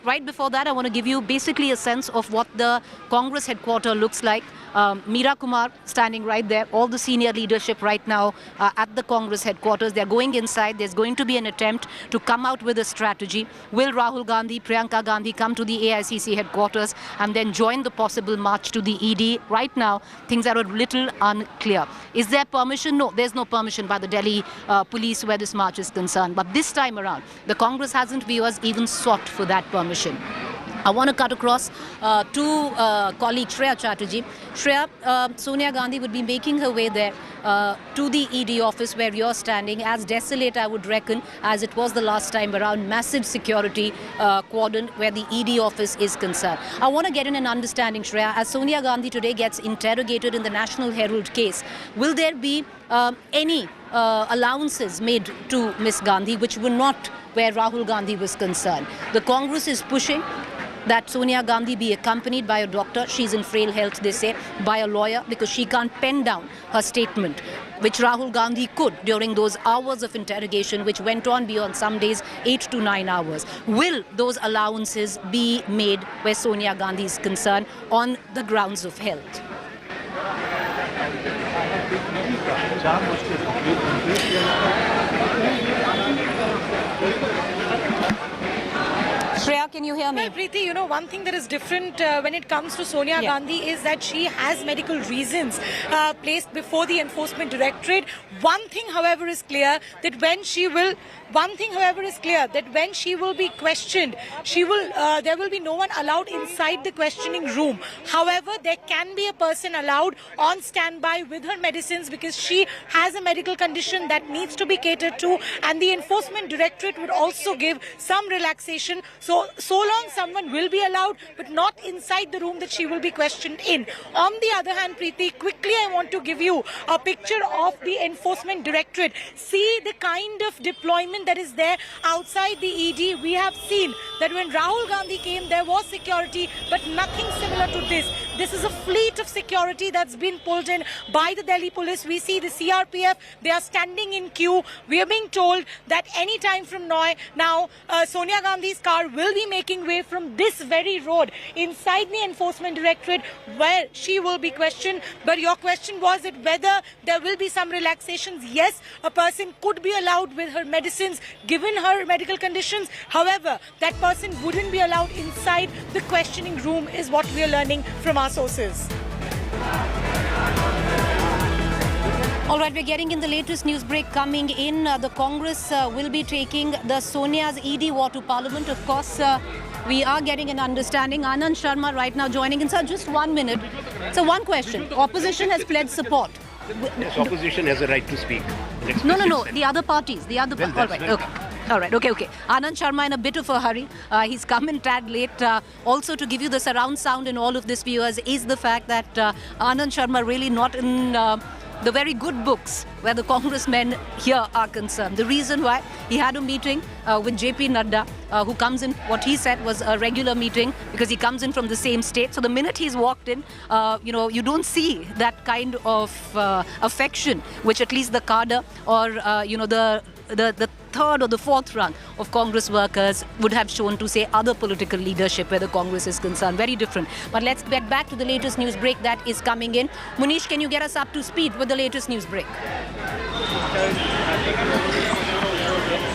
Right before that, I want to give you basically a sense of what the Congress headquarters looks like. Meera Kumar standing right there, all the senior leadership right now at the Congress headquarters. They're going inside. There's going to be an attempt to come out with a strategy. Will Rahul Gandhi, Priyanka Gandhi come to the AICC headquarters and then join the possible march to the ED? Right now, things are a little unclear. Is there permission? No, there's no permission by the Delhi police where this march is concerned. But this time around, the Congress hasn't even sought for that permission. I want to cut across to colleague Shreya Chatterjee. Shreya, Sonia Gandhi would be making her way there to the ED office where you're standing, as desolate, I would reckon, as it was the last time around. Massive security cordon where the ED office is concerned. I want to get in an understanding, Shreya, as Sonia Gandhi today gets interrogated in the National Herald case. Will there be any allowances made to Miss Gandhi which were not where Rahul Gandhi was concerned? The Congress is pushing that Sonia Gandhi be accompanied by a doctor. She's in frail health, they say, by a lawyer, because she can't pen down her statement, which Rahul Gandhi could during those hours of interrogation, which went on beyond some days 8 to 9 hours. Will those allowances be made where Sonia Gandhi is concerned on the grounds of health? Shreya, can you hear me? Well, Preeti, you know, one thing that is different when it comes to Sonia Gandhi is that she has medical reasons placed before the Enforcement Directorate. One thing, however, is clear that when she will be questioned, there will be no one allowed inside the questioning room. However, there can be a person allowed on standby with her medicines because she has a medical condition that needs to be catered to, and the Enforcement Directorate would also give some relaxation. So long someone will be allowed, but not inside the room that she will be questioned in. On the other hand, Preeti, quickly I want to give you a picture of the Enforcement Directorate. See the kind of deployment that is there outside the ED. We have seen that when Rahul Gandhi came, there was security, but nothing similar to this. This is a fleet of security that's been pulled in by the Delhi police. We see the CRPF, they are standing in queue. We are being told that any time from now, Sonia Gandhi's car will be making way from this very road inside the Enforcement Directorate where she will be questioned. But your question was that whether there will be some relaxations. Yes, a person could be allowed with her medicines given her medical conditions. However, that person wouldn't be allowed inside the questioning room is what we are learning from our sources. All right, we're getting in the latest news break coming in. The Congress will be taking the Sonia's ED war to Parliament. Of course, we are getting an understanding. Anand Sharma right now joining in. Sir, just 1 minute. So one question. Opposition has pledged support. Yes, opposition has a right to speak. No. The other parties. All right. Okay. All right. Okay. Anand Sharma in a bit of a hurry. He's come in tad late. Also, to give you the surround sound in all of this, viewers, is the fact that Anand Sharma really not in the very good books where the congressmen here are concerned. The reason why, he had a meeting with JP Nadda, who comes in, what he said was a regular meeting because he comes in from the same state. So the minute he's walked in, you don't see that kind of affection which at least the cadre or, the third or the fourth rung of Congress workers would have shown to, say, other political leadership where the Congress is concerned. Very different. But let's get back to the latest news break that is coming in. Munish, can you get us up to speed with the latest news break?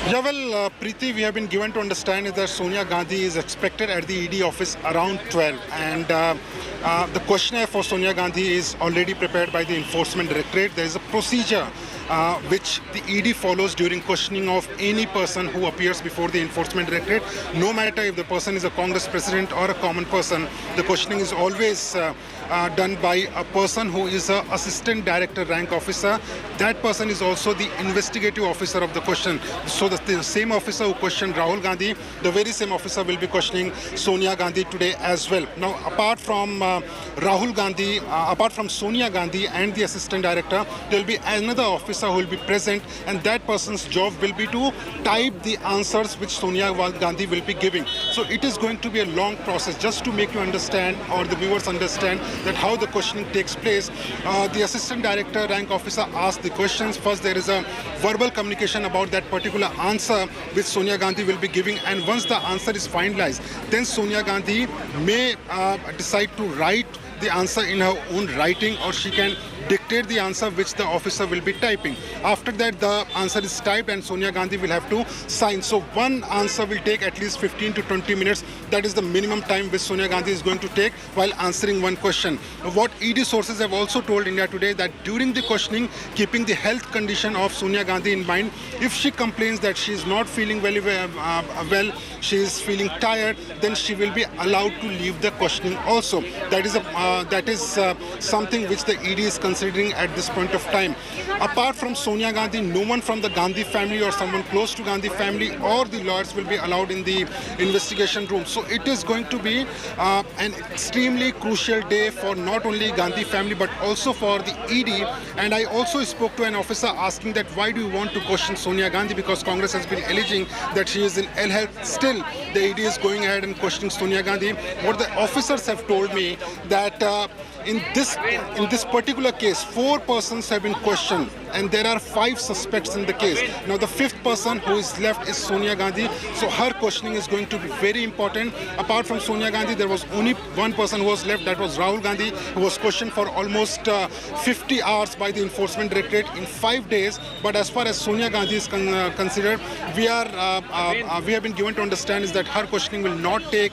Yeah, well, Preeti, we have been given to understand is that Sonia Gandhi is expected at the ED office around 12. And the questionnaire for Sonia Gandhi is already prepared by the Enforcement Directorate. There is a procedure which the ED follows during questioning of any person who appears before the Enforcement Directorate. No matter if the person is a Congress president or a common person, the questioning is always done by a person who is an assistant director rank officer. That person is also the investigative officer of the question. So the same officer who questioned Rahul Gandhi, the very same officer will be questioning Sonia Gandhi today as well. Now, apart from Rahul Gandhi, apart from Sonia Gandhi and the assistant director, there will be another officer who will be present, and that person's job will be to type the answers which Sonia Gandhi will be giving. So it is going to be a long process. Just to make you understand, or the viewers understand, that how the questioning takes place. The assistant director rank officer asks the questions. First, there is a verbal communication about that particular answer which Sonia Gandhi will be giving, and once the answer is finalized, then Sonia Gandhi may decide to write the answer in her own writing, or she can dictate the answer which the officer will be typing. After that, the answer is typed and Sonia Gandhi will have to sign. So one answer will take at least 15 to 20 minutes. That is the minimum time which Sonia Gandhi is going to take while answering one question. What ED sources have also told India Today that during the questioning, keeping the health condition of Sonia Gandhi in mind, if she complains that she is not feeling very well, she is feeling tired, then she will be allowed to leave the questioning also. That is something which the ED is considering at this point of time. Apart from Sonia Gandhi, no one from the Gandhi family or someone close to Gandhi family or the lawyers will be allowed in the investigation room. So it is going to be an extremely crucial day for not only Gandhi family but also for the ED. And I also spoke to an officer asking that why do you want to question Sonia Gandhi, because Congress has been alleging that she is in ill health. Still, the ED is going ahead and questioning Sonia Gandhi. What the officers have told me that in this particular case, 4 persons have been questioned and there are 5 suspects in the case. Now the 5th person who is left is Sonia Gandhi. So her questioning is going to be very important. Apart from Sonia Gandhi, there was only one person who was left, that was Rahul Gandhi, who was questioned for almost 50 hours by the Enforcement Directorate in 5 days. But as far as Sonia Gandhi is considered, we have been given to understand is that her questioning will not take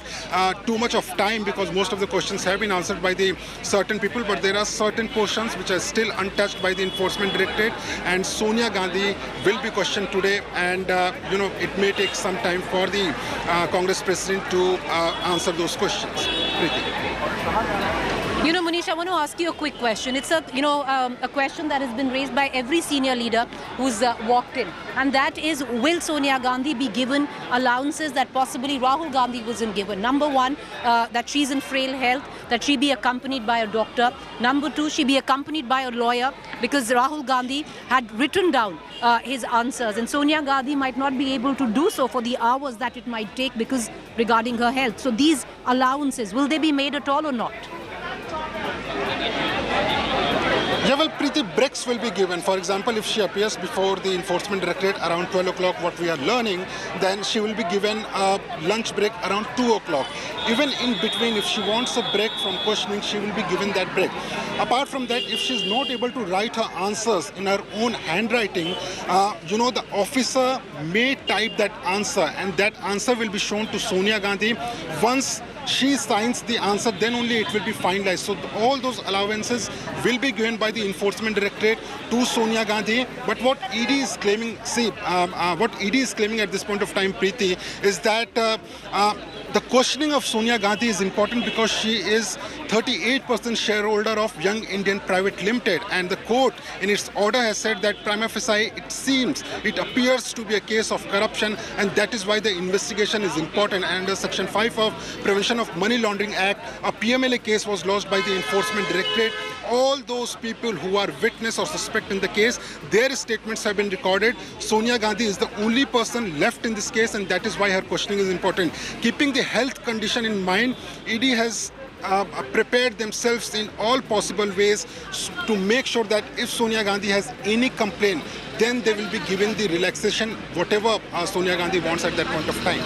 too much of time, because most of the questions have been answered by the certain people, but there are certain portions which are still untouched by the Enforcement Directorate, and Sonia Gandhi will be questioned today, and it may take some time for the Congress President to answer those questions. You know, Manish, I want to ask you a quick question. It's a question that has been raised by every senior leader who's walked in, and that is, will Sonia Gandhi be given allowances that possibly Rahul Gandhi wasn't given? Number one, that she's in frail health, that she be accompanied by a doctor. Number two, she be accompanied by a lawyer, because Rahul Gandhi had written down his answers, and Sonia Gandhi might not be able to do so for the hours that it might take because regarding her health. So these allowances, will they be made at all or not? Yeah, well, Preeti, breaks will be given. For example, if she appears before the Enforcement Directorate around 12 o'clock, what we are learning, then she will be given a lunch break around 2 o'clock. Even in between, if she wants a break from questioning, she will be given that break. Apart from that, if she is not able to write her answers in her own handwriting, the officer may type that answer, and that answer will be shown to Sonia Gandhi. Once she signs the answer, then only it will be finalized. So all those allowances will be given by the Enforcement Directorate to Sonia Gandhi. But what ED is claiming, what ED is claiming at this point of time, Preeti, is that the questioning of Sonia Gandhi is important because she is 38% shareholder of Young Indian Private Limited, and the court in its order has said that prima facie it appears to be a case of corruption, and that is why the investigation is important. And under Section 5 of Prevention of Money Laundering Act, a PMLA case was lodged by the Enforcement Directorate. All those people who are witness or suspect in the case, their statements have been recorded. Sonia Gandhi is the only person left in this case, and that is why her questioning is important. Keeping the health condition in mind, ED has prepared themselves in all possible ways to make sure that if Sonia Gandhi has any complaint, then they will be given the relaxation, whatever Sonia Gandhi wants at that point of time.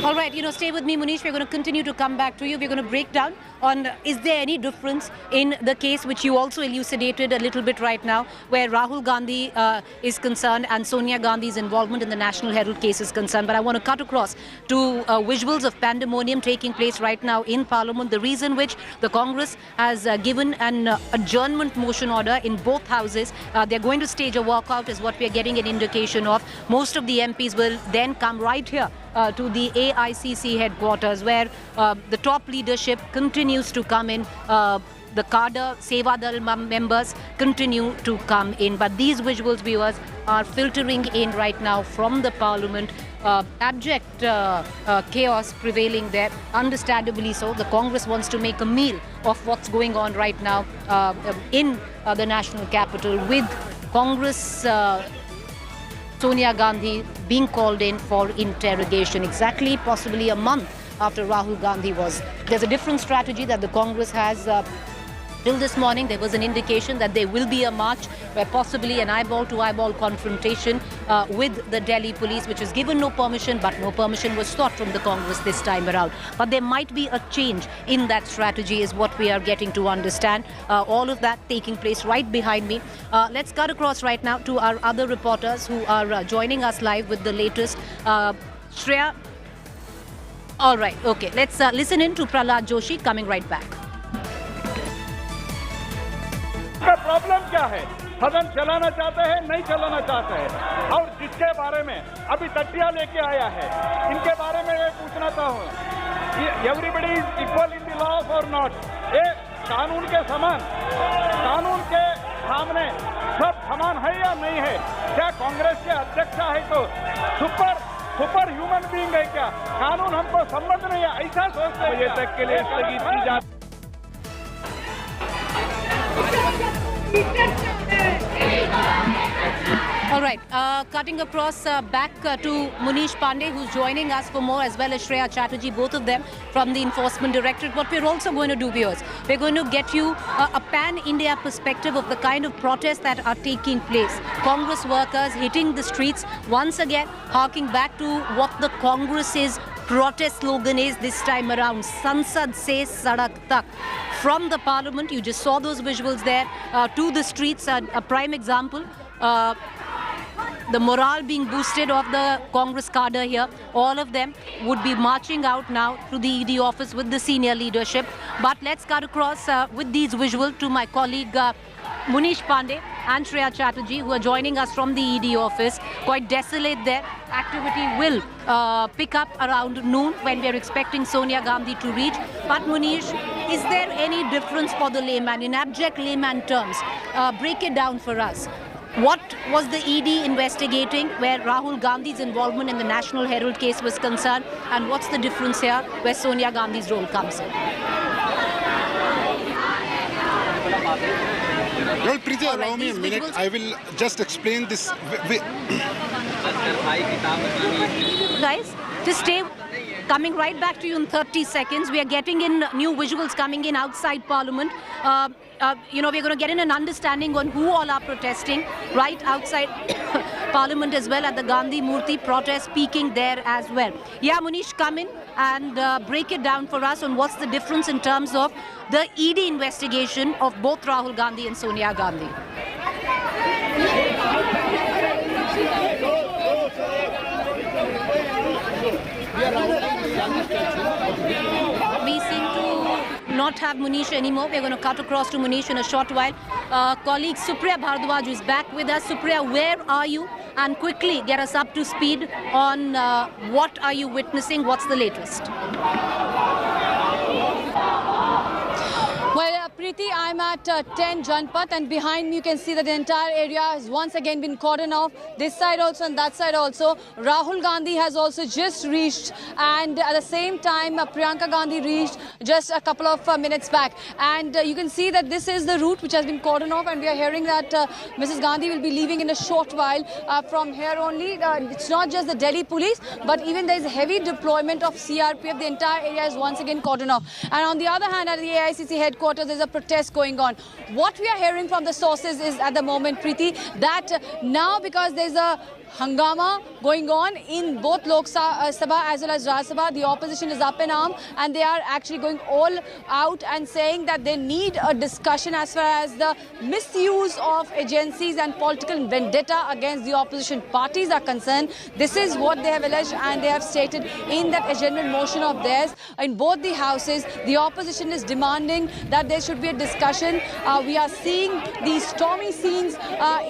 All right, stay with me, Munish. We're going to continue to come back to you. We're going to break down on, is there any difference in the case which you also elucidated a little bit right now, where Rahul Gandhi is concerned and Sonia Gandhi's involvement in the National Herald case is concerned. But I want to cut across to visuals of pandemonium taking place right now in Parliament, the reason which the Congress has given an adjournment motion order in both houses. They're going to stage a walkout is what we're getting an indication of. Most of the MPs will then come right here to the AICC headquarters, where the top leadership continues to come in. The cadre, Seva Dal members continue to come in. But these visuals, viewers, are filtering in right now from the Parliament. Abject chaos prevailing there, understandably so. The Congress wants to make a meal of what's going on right now in the national capital, with Congress Sonia Gandhi being called in for interrogation exactly possibly a month after Rahul Gandhi was. There's a different strategy that the Congress has Till this morning, there was an indication that there will be a march where possibly an eyeball-to-eyeball confrontation with the Delhi police, which was given no permission, but no permission was sought from the Congress this time around. But there might be a change in that strategy is what we are getting to understand. All of that taking place right behind me. Let's cut across right now to our other reporters who are joining us live with the latest. Shreya. All right, okay. Let's listen in to Prahlad Joshi coming right back. का problem क्या है? सदन चलाना चाहते हैं, नहीं चलाना चाहते हैं, और जिसके बारे में अभी तट्टिया लेके आया है, इनके बारे में मैं पूछना चाहूँ, everybody is equal in the law और नॉट? ये कानून के समान, कानून के सामने सब समान है या नहीं है? क्या कांग्रेस के अध्यक्ष है तो सुपर ह्यूमन बीइंग है क्या? कानून हमको संबंध नहीं है, ऐसा सोचते हैं? ये तक के लिए स्थगित की जाती। All right, cutting across back to Munish Pandey, who's joining us for more, as well as Shreya Chatterjee, both of them from the Enforcement Directorate. What we're also going to do, viewers, we're going to get you a pan-India perspective of the kind of protests that are taking place. Congress workers hitting the streets, once again, harking back to what the Congress's protest slogan is this time around, Sansad se Sadak Tak. From the Parliament, you just saw those visuals there, to the streets, a prime example. The morale being boosted of the Congress cadre here. All of them would be marching out now to the ED office with the senior leadership. But let's cut across with these visuals to my colleague Munish Pandey and Shreya Chatterjee, who are joining us from the ED office. Quite desolate there. Activity will pick up around noon when we are expecting Sonia Gandhi to reach. But Munish, is there any difference for the layman, in abject layman terms? Break it down for us. What was the ED investigating where Rahul Gandhi's involvement in the National Herald case was concerned, and what's the difference here where Sonia Gandhi's role comes in? Well, Preeti, allow me a minute. I will just explain this. Guys, just stay. Coming right back to you in 30 seconds. We are getting in new visuals coming in outside Parliament. We're going to get in an understanding on who all are protesting right outside Parliament as well, at the Gandhi Murti protest peaking there as well. Yeah, Munish, come in and break it down for us on what's the difference in terms of the ED investigation of both Rahul Gandhi and Sonia Gandhi. We seem to not have Munish anymore. We're going to cut across to Munish in a short while. Colleague Supriya Bhardwaj is back with us. Supriya, where are you? And quickly get us up to speed on what are you witnessing? What's the latest? Well, Preeti, I'm at 10 Janpat, and behind me you can see that the entire area has once again been cordoned off. This side also and that side also. Rahul Gandhi has also just reached, and at the same time Priyanka Gandhi reached just a couple of minutes back. And you can see that this is the route which has been cordoned off, and we are hearing that Mrs. Gandhi will be leaving in a short while from here only. It's not just the Delhi police, but even there is heavy deployment of CRPF. The entire area is once again cordoned off. And on the other hand, at the AICC headquarters, there's a protest going on. What we are hearing from the sources is at the moment, Preeti, that now because there's a hangama going on in both Lok Sabha as well as Rajya Sabha, the opposition is up in arms, and they are actually going all out and saying that they need a discussion as far as the misuse of agencies and political vendetta against the opposition parties are concerned. This is what they have alleged, and they have stated in that adjournment motion of theirs in both the houses. The opposition is demanding that there should be a discussion. We are seeing these stormy scenes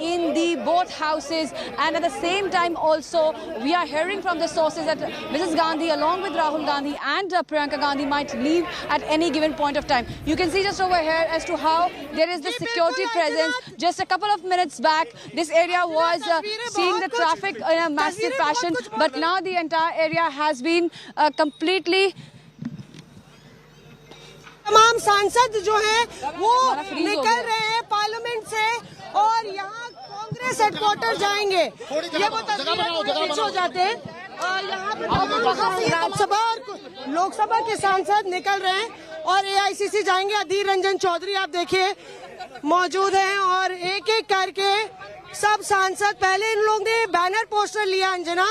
in the both houses, and at the same time also we are hearing from the sources that Mrs. Gandhi along with Rahul Gandhi and Priyanka Gandhi might leave at any given point of time. You can see just over here as to how there is the security presence. Just a couple of minutes back this area was seeing the traffic in a massive fashion, but now the entire area has been completely तमाम सांसद जो हैं वो निकल रहे हैं parliament से और यहाँ कांग्रेस हेडक्वार्टर जाएंगे। ये वो तस्वीरें हो जाते हैं। यहाँ पे राज्यसभा और लोकसभा के सांसद निकल रहे हैं और AICC जाएंगे। अधीर रंजन चौधरी आप देखिए मौजूद हैं और एक एक करके सब सांसद, पहले इन लोगों ने बैनर पोस्टर लिया अंजना,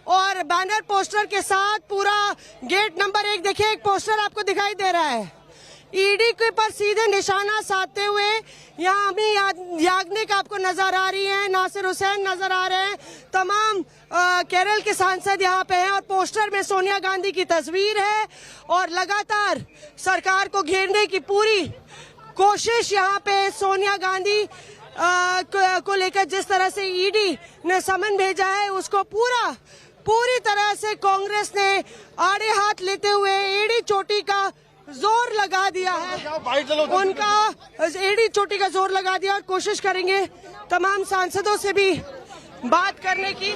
और बैनर पोस्टर के साथ पूरा गेट नंबर 1 देखिए, एक पोस्टर आपको दिखाई दे रहा है ईडी के पर सीधे निशाना साधते हुए। यहाँ अभी याग्निक आपको नजर आ रही है, नासिर हुसैन नजर आ रहे हैं, तमाम केरल के सांसद यहाँ पे हैं और पोस्टर में सोनिया गांधी की तस्वीर है और लगातार सरकार को घेरने की पूरी कोशिश यहाँ पे सोनिया गांधी को लेकर जिस तरह से ईडी ने समन भेजा है उसको पूरी तरह से कांग्रेस ने आड़े हाथ लेते हुए एड़ी चोटी का जोर लगा दिया है। उनका एड़ी चोटी का जोर लगा दिया और कोशिश करेंगे तमाम सांसदों से भी बात करने की।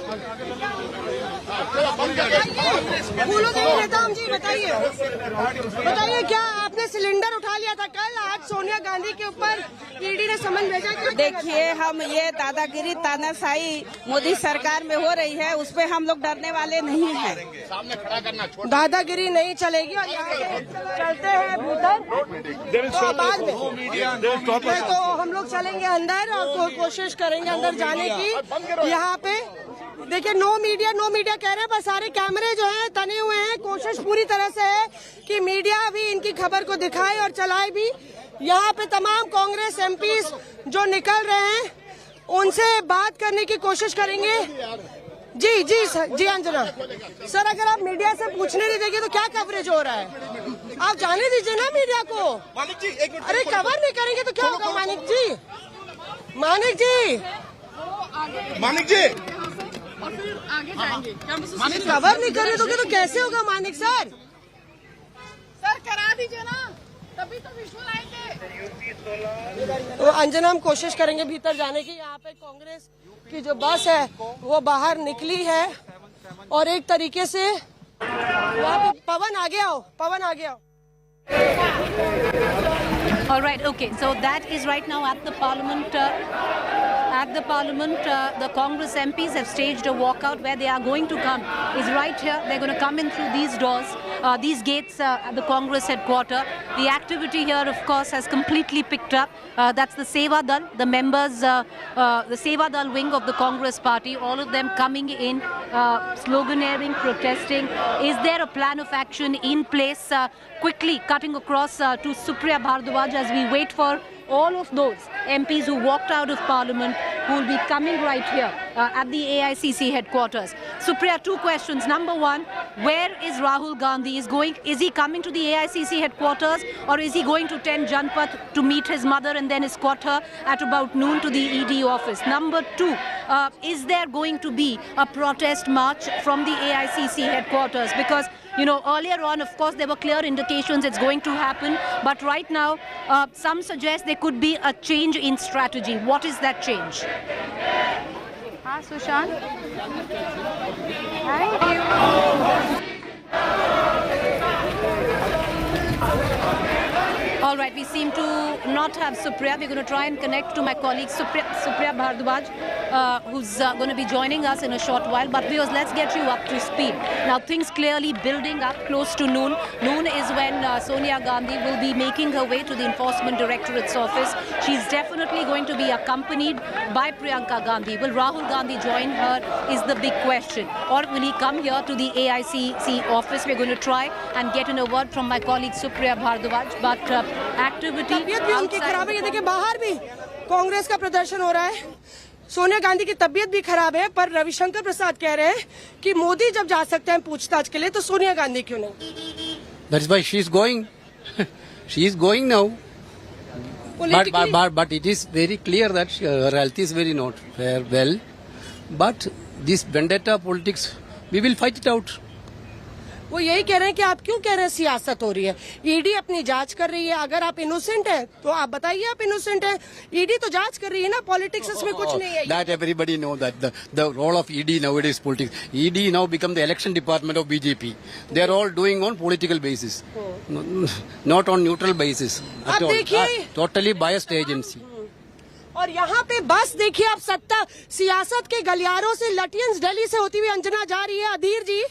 फूलों के नेता जी बताइए क्या आपने सिलेंडर उठा लिया था कल? आज सोनिया गांधी के ऊपर ईडी ने समन भेजा। देखिए, हम ये दादागिरी तानाशाही मोदी सरकार में हो रही है, उस पर हम लोग डरने वाले नहीं हैं। दादागिरी नहीं चलेगी और यहाँ चलते हैं भीतर तो बाद में तो हम लोग चलेंगे अंदर और कोशिश करेंगे अंदर जाने की। यहाँ पे देखिए नो मीडिया कह रहे हैं, बस सारे कैमरे जो हैं तने हुए हैं। कोशिश पूरी तरह से है कि मीडिया भी इनकी खबर को दिखाए और चलाए भी। यहाँ पे तमाम कांग्रेस एमपीज जो निकल रहे हैं उनसे बात करने की कोशिश करेंगे। जी सर, जी अंजना सर, अगर आप मीडिया से पूछने नहीं देंगे तो क्या कवरेज हो रहा है? आप जाने दीजिए ना मीडिया को। अरे कवर नहीं करेंगे तो क्या होगा? मानिक जी और फिर आगे जाएंगे। कवर नहीं करने दोगे तो कैसे होगा मानिक सर? सर करा दीजिए ना, तभी तो विजुअल आएंगे। तो अंजना हम कोशिश करेंगे भीतर जाने की। यहाँ पे कांग्रेस की जो बस है वो बाहर निकली है और एक तरीके से यहाँ पे पवन आ गया हो। All right, okay. So that is right now at the Parliament. The Congress MPs have staged a walkout. Where they are going to come is right here. They're going to come in through these doors, these gates at the Congress headquarters. The activity here, of course, has completely picked up. That's the Seva Dal, the members, the Seva Dal wing of the Congress party. All of them coming in, sloganeering, protesting. Is there a plan of action in place? Quickly cutting across to Supriya Bhardwaj as we wait for all of those MPs who walked out of Parliament who will be coming right here at the AICC headquarters. Supriya, two questions. Number one, where is Rahul Gandhi? Is he coming to the AICC headquarters or is he going to 10 Janpath to meet his mother and then escort her at about noon to the ED office? Number two, is there going to be a protest march from the AICC headquarters? Because earlier on, of course, there were clear indications it's going to happen. But right now, some suggest there could be a change in strategy. What is that change? Hi, Sushant. Thank you. All right, we seem to not have Supriya. We're going to try and connect to my colleague Supriya Bhardwaj, who's going to be joining us in a short while. But viewers, let's get you up to speed. Now, things clearly building up close to noon. Noon is when Sonia Gandhi will be making her way to the Enforcement Directorate's office. She's definitely going to be accompanied by Priyanka Gandhi. Will Rahul Gandhi join her is the big question. Or will he come here to the AICC office? We're going to try and get in a word from my colleague Supriya Bhardwaj. But activity खराब है। ये देखिए बाहर भी कांग्रेस का प्रदर्शन हो रहा है। सोनिया गांधी की तबीयत भी खराब है, पर रविशंकर प्रसाद कह रहे हैं कि मोदी जब जा सकते हैं पूछताछ के लिए तो सोनिया गांधी क्यों नहीं? That's why she is going. She is going now. But it is very clear that her health is very not well. But this vendetta politics, we will fight it out. वो यही कह रहे हैं कि आप क्यों कह रहे हैं सियासत हो रही है? ईडी अपनी जांच कर रही है। अगर आप इनोसेंट हैं तो आप बताइए आप इनोसेंट हैं। ईडी तो जांच कर रही है ना, पॉलिटिक्स इसमें कुछ नहीं है। That everybody know that the role of ED nowadays politics. ED now become the election department of BJP. They are all doing on political basis, not on neutral basis. अब देखिए totally biased agency. और यहाँ पे बस देखिए आप सत्ता सियासत के गलियारों से लटियंस दिल्ली से होती हुई अंजना जा रही है। अधीर जी,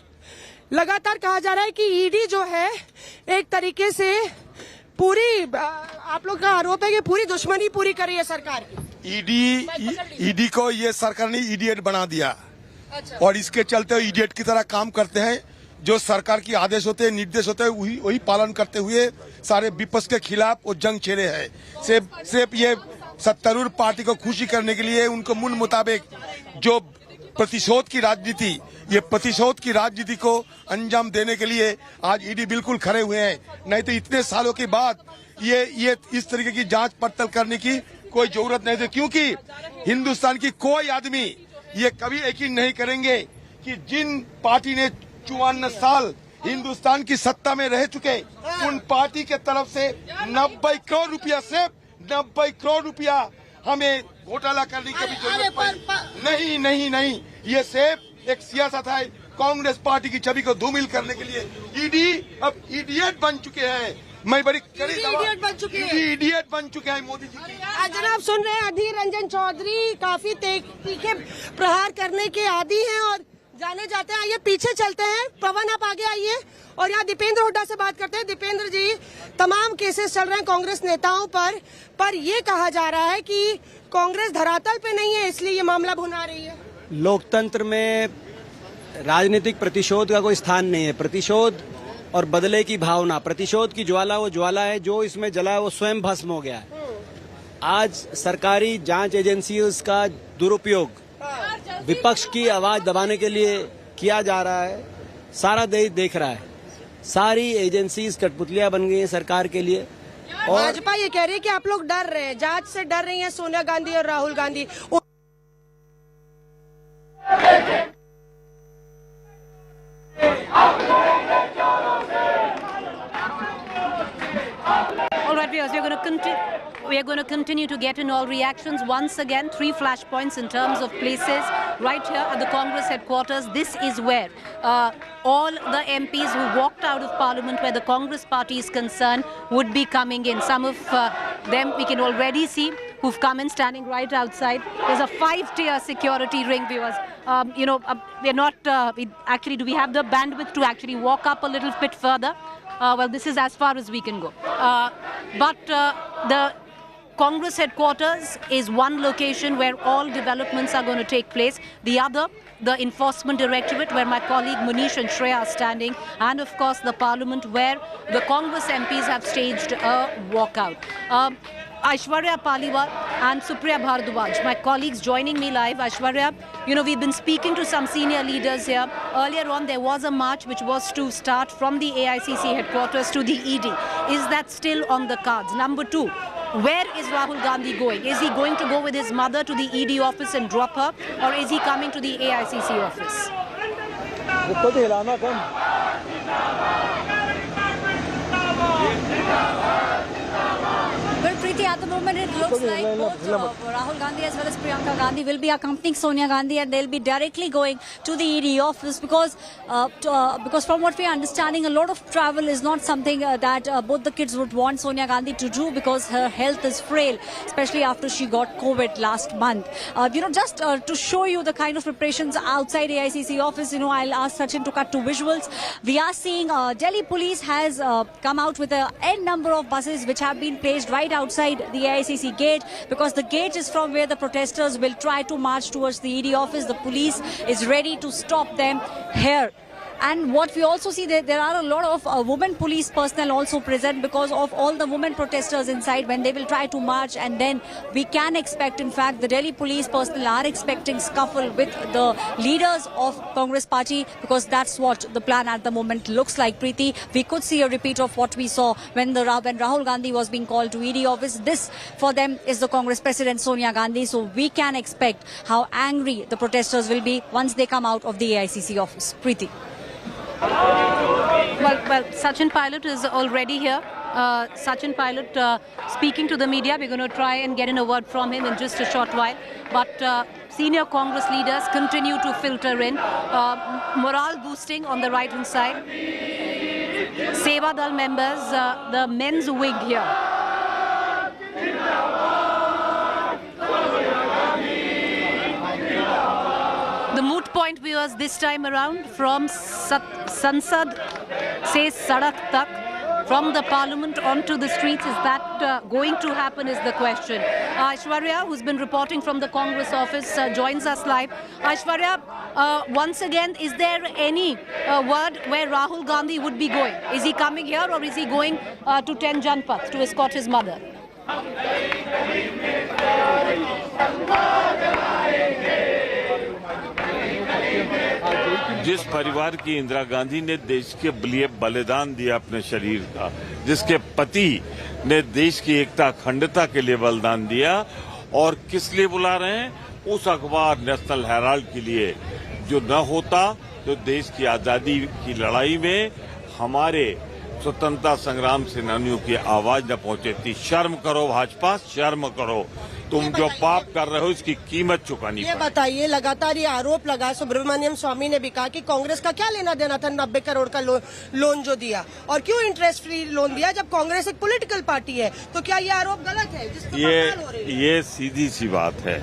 लगातार कहा जा रहा है कि ईडी जो है एक तरीके से पूरी, आप लोग का आरोप है कि पूरी दुश्मनी पूरी कर रही है सरकार की। ईडी को ये सरकार ने इडियट बना दिया। अच्छा। और इसके चलते इडियट की तरह काम करते हैं। जो सरकार की आदेश होते हैं, निर्देश होते हैं, वही पालन करते हुए सारे विपक्ष के खिलाफ वो जंग छेड़े हैं। सिर्फ ये सत्तारूढ़ पार्टी को खुशी करने के लिए उनको मूल मुताबिक जो प्रतिशोध की राजनीति, ये प्रतिशोध की राजनीति को अंजाम देने के लिए आज ईडी बिल्कुल खड़े हुए हैं। नहीं तो इतने सालों के बाद ये इस तरीके की जांच पड़ताल करने की कोई जरूरत नहीं थी, क्योंकि हिंदुस्तान की कोई आदमी ये कभी यकीन नहीं करेंगे कि जिन पार्टी ने 54 साल हिंदुस्तान की सत्ता में रह चुके, उन पार्टी के तरफ से 90 करोड़ रुपया, सिर्फ 90 करोड़ रुपया हमें घोटाला करने की भी जरूरत नहीं। ये सिर्फ एक सियासत है कांग्रेस पार्टी की छवि को धूमिल करने के लिए। ईडी अब इडियट बन चुके हैं। मैं बड़ी इडियट बन चुके हैं मोदी जी की। जनाब सुन रहे हैं, अधीर रंजन चौधरी काफी तीखे प्रहार करने के आदी हैं और जाने जाते हैं। आइए पीछे चलते हैं, पवन आप आगे आइए और यहाँ दीपेंद्र हुड्डा से बात करते हैं। दीपेंद्र जी, तमाम केसेस चल रहे हैं कांग्रेस नेताओं पर ये कहा जा रहा है कि कांग्रेस धरातल पे नहीं है, इसलिए ये मामला भुना रही है। लोकतंत्र में राजनीतिक प्रतिशोध का कोई स्थान नहीं है। प्रतिशोध और बदले की भावना, प्रतिशोध की ज्वाला वो ज्वाला है जो इसमें जला है, वो स्वयं भस्म हो गया है। आज सरकारी जांच एजेंसियों का दुरुपयोग विपक्ष की आवाज दबाने के लिए किया जा रहा है। सारा देश देख रहा है। सारी एजेंसीज कठपुतलियां बन गई हैं सरकार के लिए। और भाजपा ये कह रही है कि आप लोग डर रहे हैं, जांच से डर रही हैं सोनिया गांधी और Rahul Gandhi. All right, viewers, we are going to continue to get in all reactions. Once again, 3 flashpoints in terms of places right here at the Congress headquarters. This is where all the MPs who walked out of Parliament, where the Congress party is concerned, would be coming in. Some of them we can already see who've come in, standing right outside. There's a 5-tier security ring, viewers. We're not actually, do we have the bandwidth to actually walk up a little bit further? Well, this is as far as we can go. But the Congress headquarters is one location where all developments are going to take place. The other, the Enforcement Directorate, where my colleague Munish and Shreya are standing, and of course the Parliament, where the Congress MPs have staged a walkout. Aishwarya Paliwal and Supriya Bhardwaj, my colleagues joining me live. Aishwarya, we've been speaking to some senior leaders here. Earlier on, there was a march which was to start from the AICC headquarters to the ED. Is that still on the cards? Number 2, where is Rahul Gandhi going? Is he going to go with his mother to the ED office and drop her? Or is he coming to the AICC office? Well, Preeti, at the moment it looks like both Rahul Gandhi as well as Priyanka Gandhi will be accompanying Sonia Gandhi, and they'll be directly going to the ED office because from what we are understanding, a lot of travel is not something that both the kids would want Sonia Gandhi to do because her health is frail, especially after she got COVID last month. Just to show you the kind of preparations outside AICC office, I'll ask Sachin to cut to visuals. We are seeing Delhi police has come out with a n number of buses which have been placed right outside the AICC gate, because the gate is from where the protesters will try to march towards the ED office. The police is ready to stop them here. And what we also see, there are a lot of women police personnel also present because of all the women protesters inside when they will try to march. And then we can expect, in fact, the Delhi police personnel are expecting scuffle with the leaders of Congress party, because that's what the plan at the moment looks like. Preeti, we could see a repeat of what we saw when Rahul Gandhi was being called to ED office. This, for them, is the Congress president Sonia Gandhi. So we can expect how angry the protesters will be once they come out of the AICC office. Preeti. Well, Sachin Pilot is already here. Sachin Pilot speaking to the media. We're going to try and get in a word from him in just a short while. But senior Congress leaders continue to filter in. Morale boosting on the right-hand side. Seva Dal members, the men's wing here. point, viewers, this time around from Sansad se Sadak Tak, from the parliament onto the streets. Is that going to happen is the question. Aishwarya, who's been reporting from the Congress office, joins us live. Aishwarya, once again, is there any word where Rahul Gandhi would be going? Is he coming here or is he going to 10 Janpath to escort his mother? जिस परिवार की इंदिरा गांधी ने देश के लिए बलिदान दिया अपने शरीर का, जिसके पति ने देश की एकता अखंडता के लिए बलिदान दिया, और किस लिए बुला रहे हैं? उस अखबार नेशनल हेराल्ड के लिए जो न होता तो देश की आजादी की लड़ाई में हमारे स्वतंत्रता संग्राम सेनानियों की आवाज न पहुंचे थी। शर्म करो भाजपा, शर्म करो। तुम जो पाप कर रहे हो इसकी कीमत चुकानी ये बताइए, लगातार ये आरोप लगा, सुब्रमण्यम स्वामी ने भी कहा कि कांग्रेस का क्या लेना देना था 90 करोड़ का लोन जो दिया, और क्यों इंटरेस्ट फ्री लोन दिया जब कांग्रेस एक पॉलिटिकल पार्टी है? तो क्या ये आरोप गलत है? ये सीधी सी बात है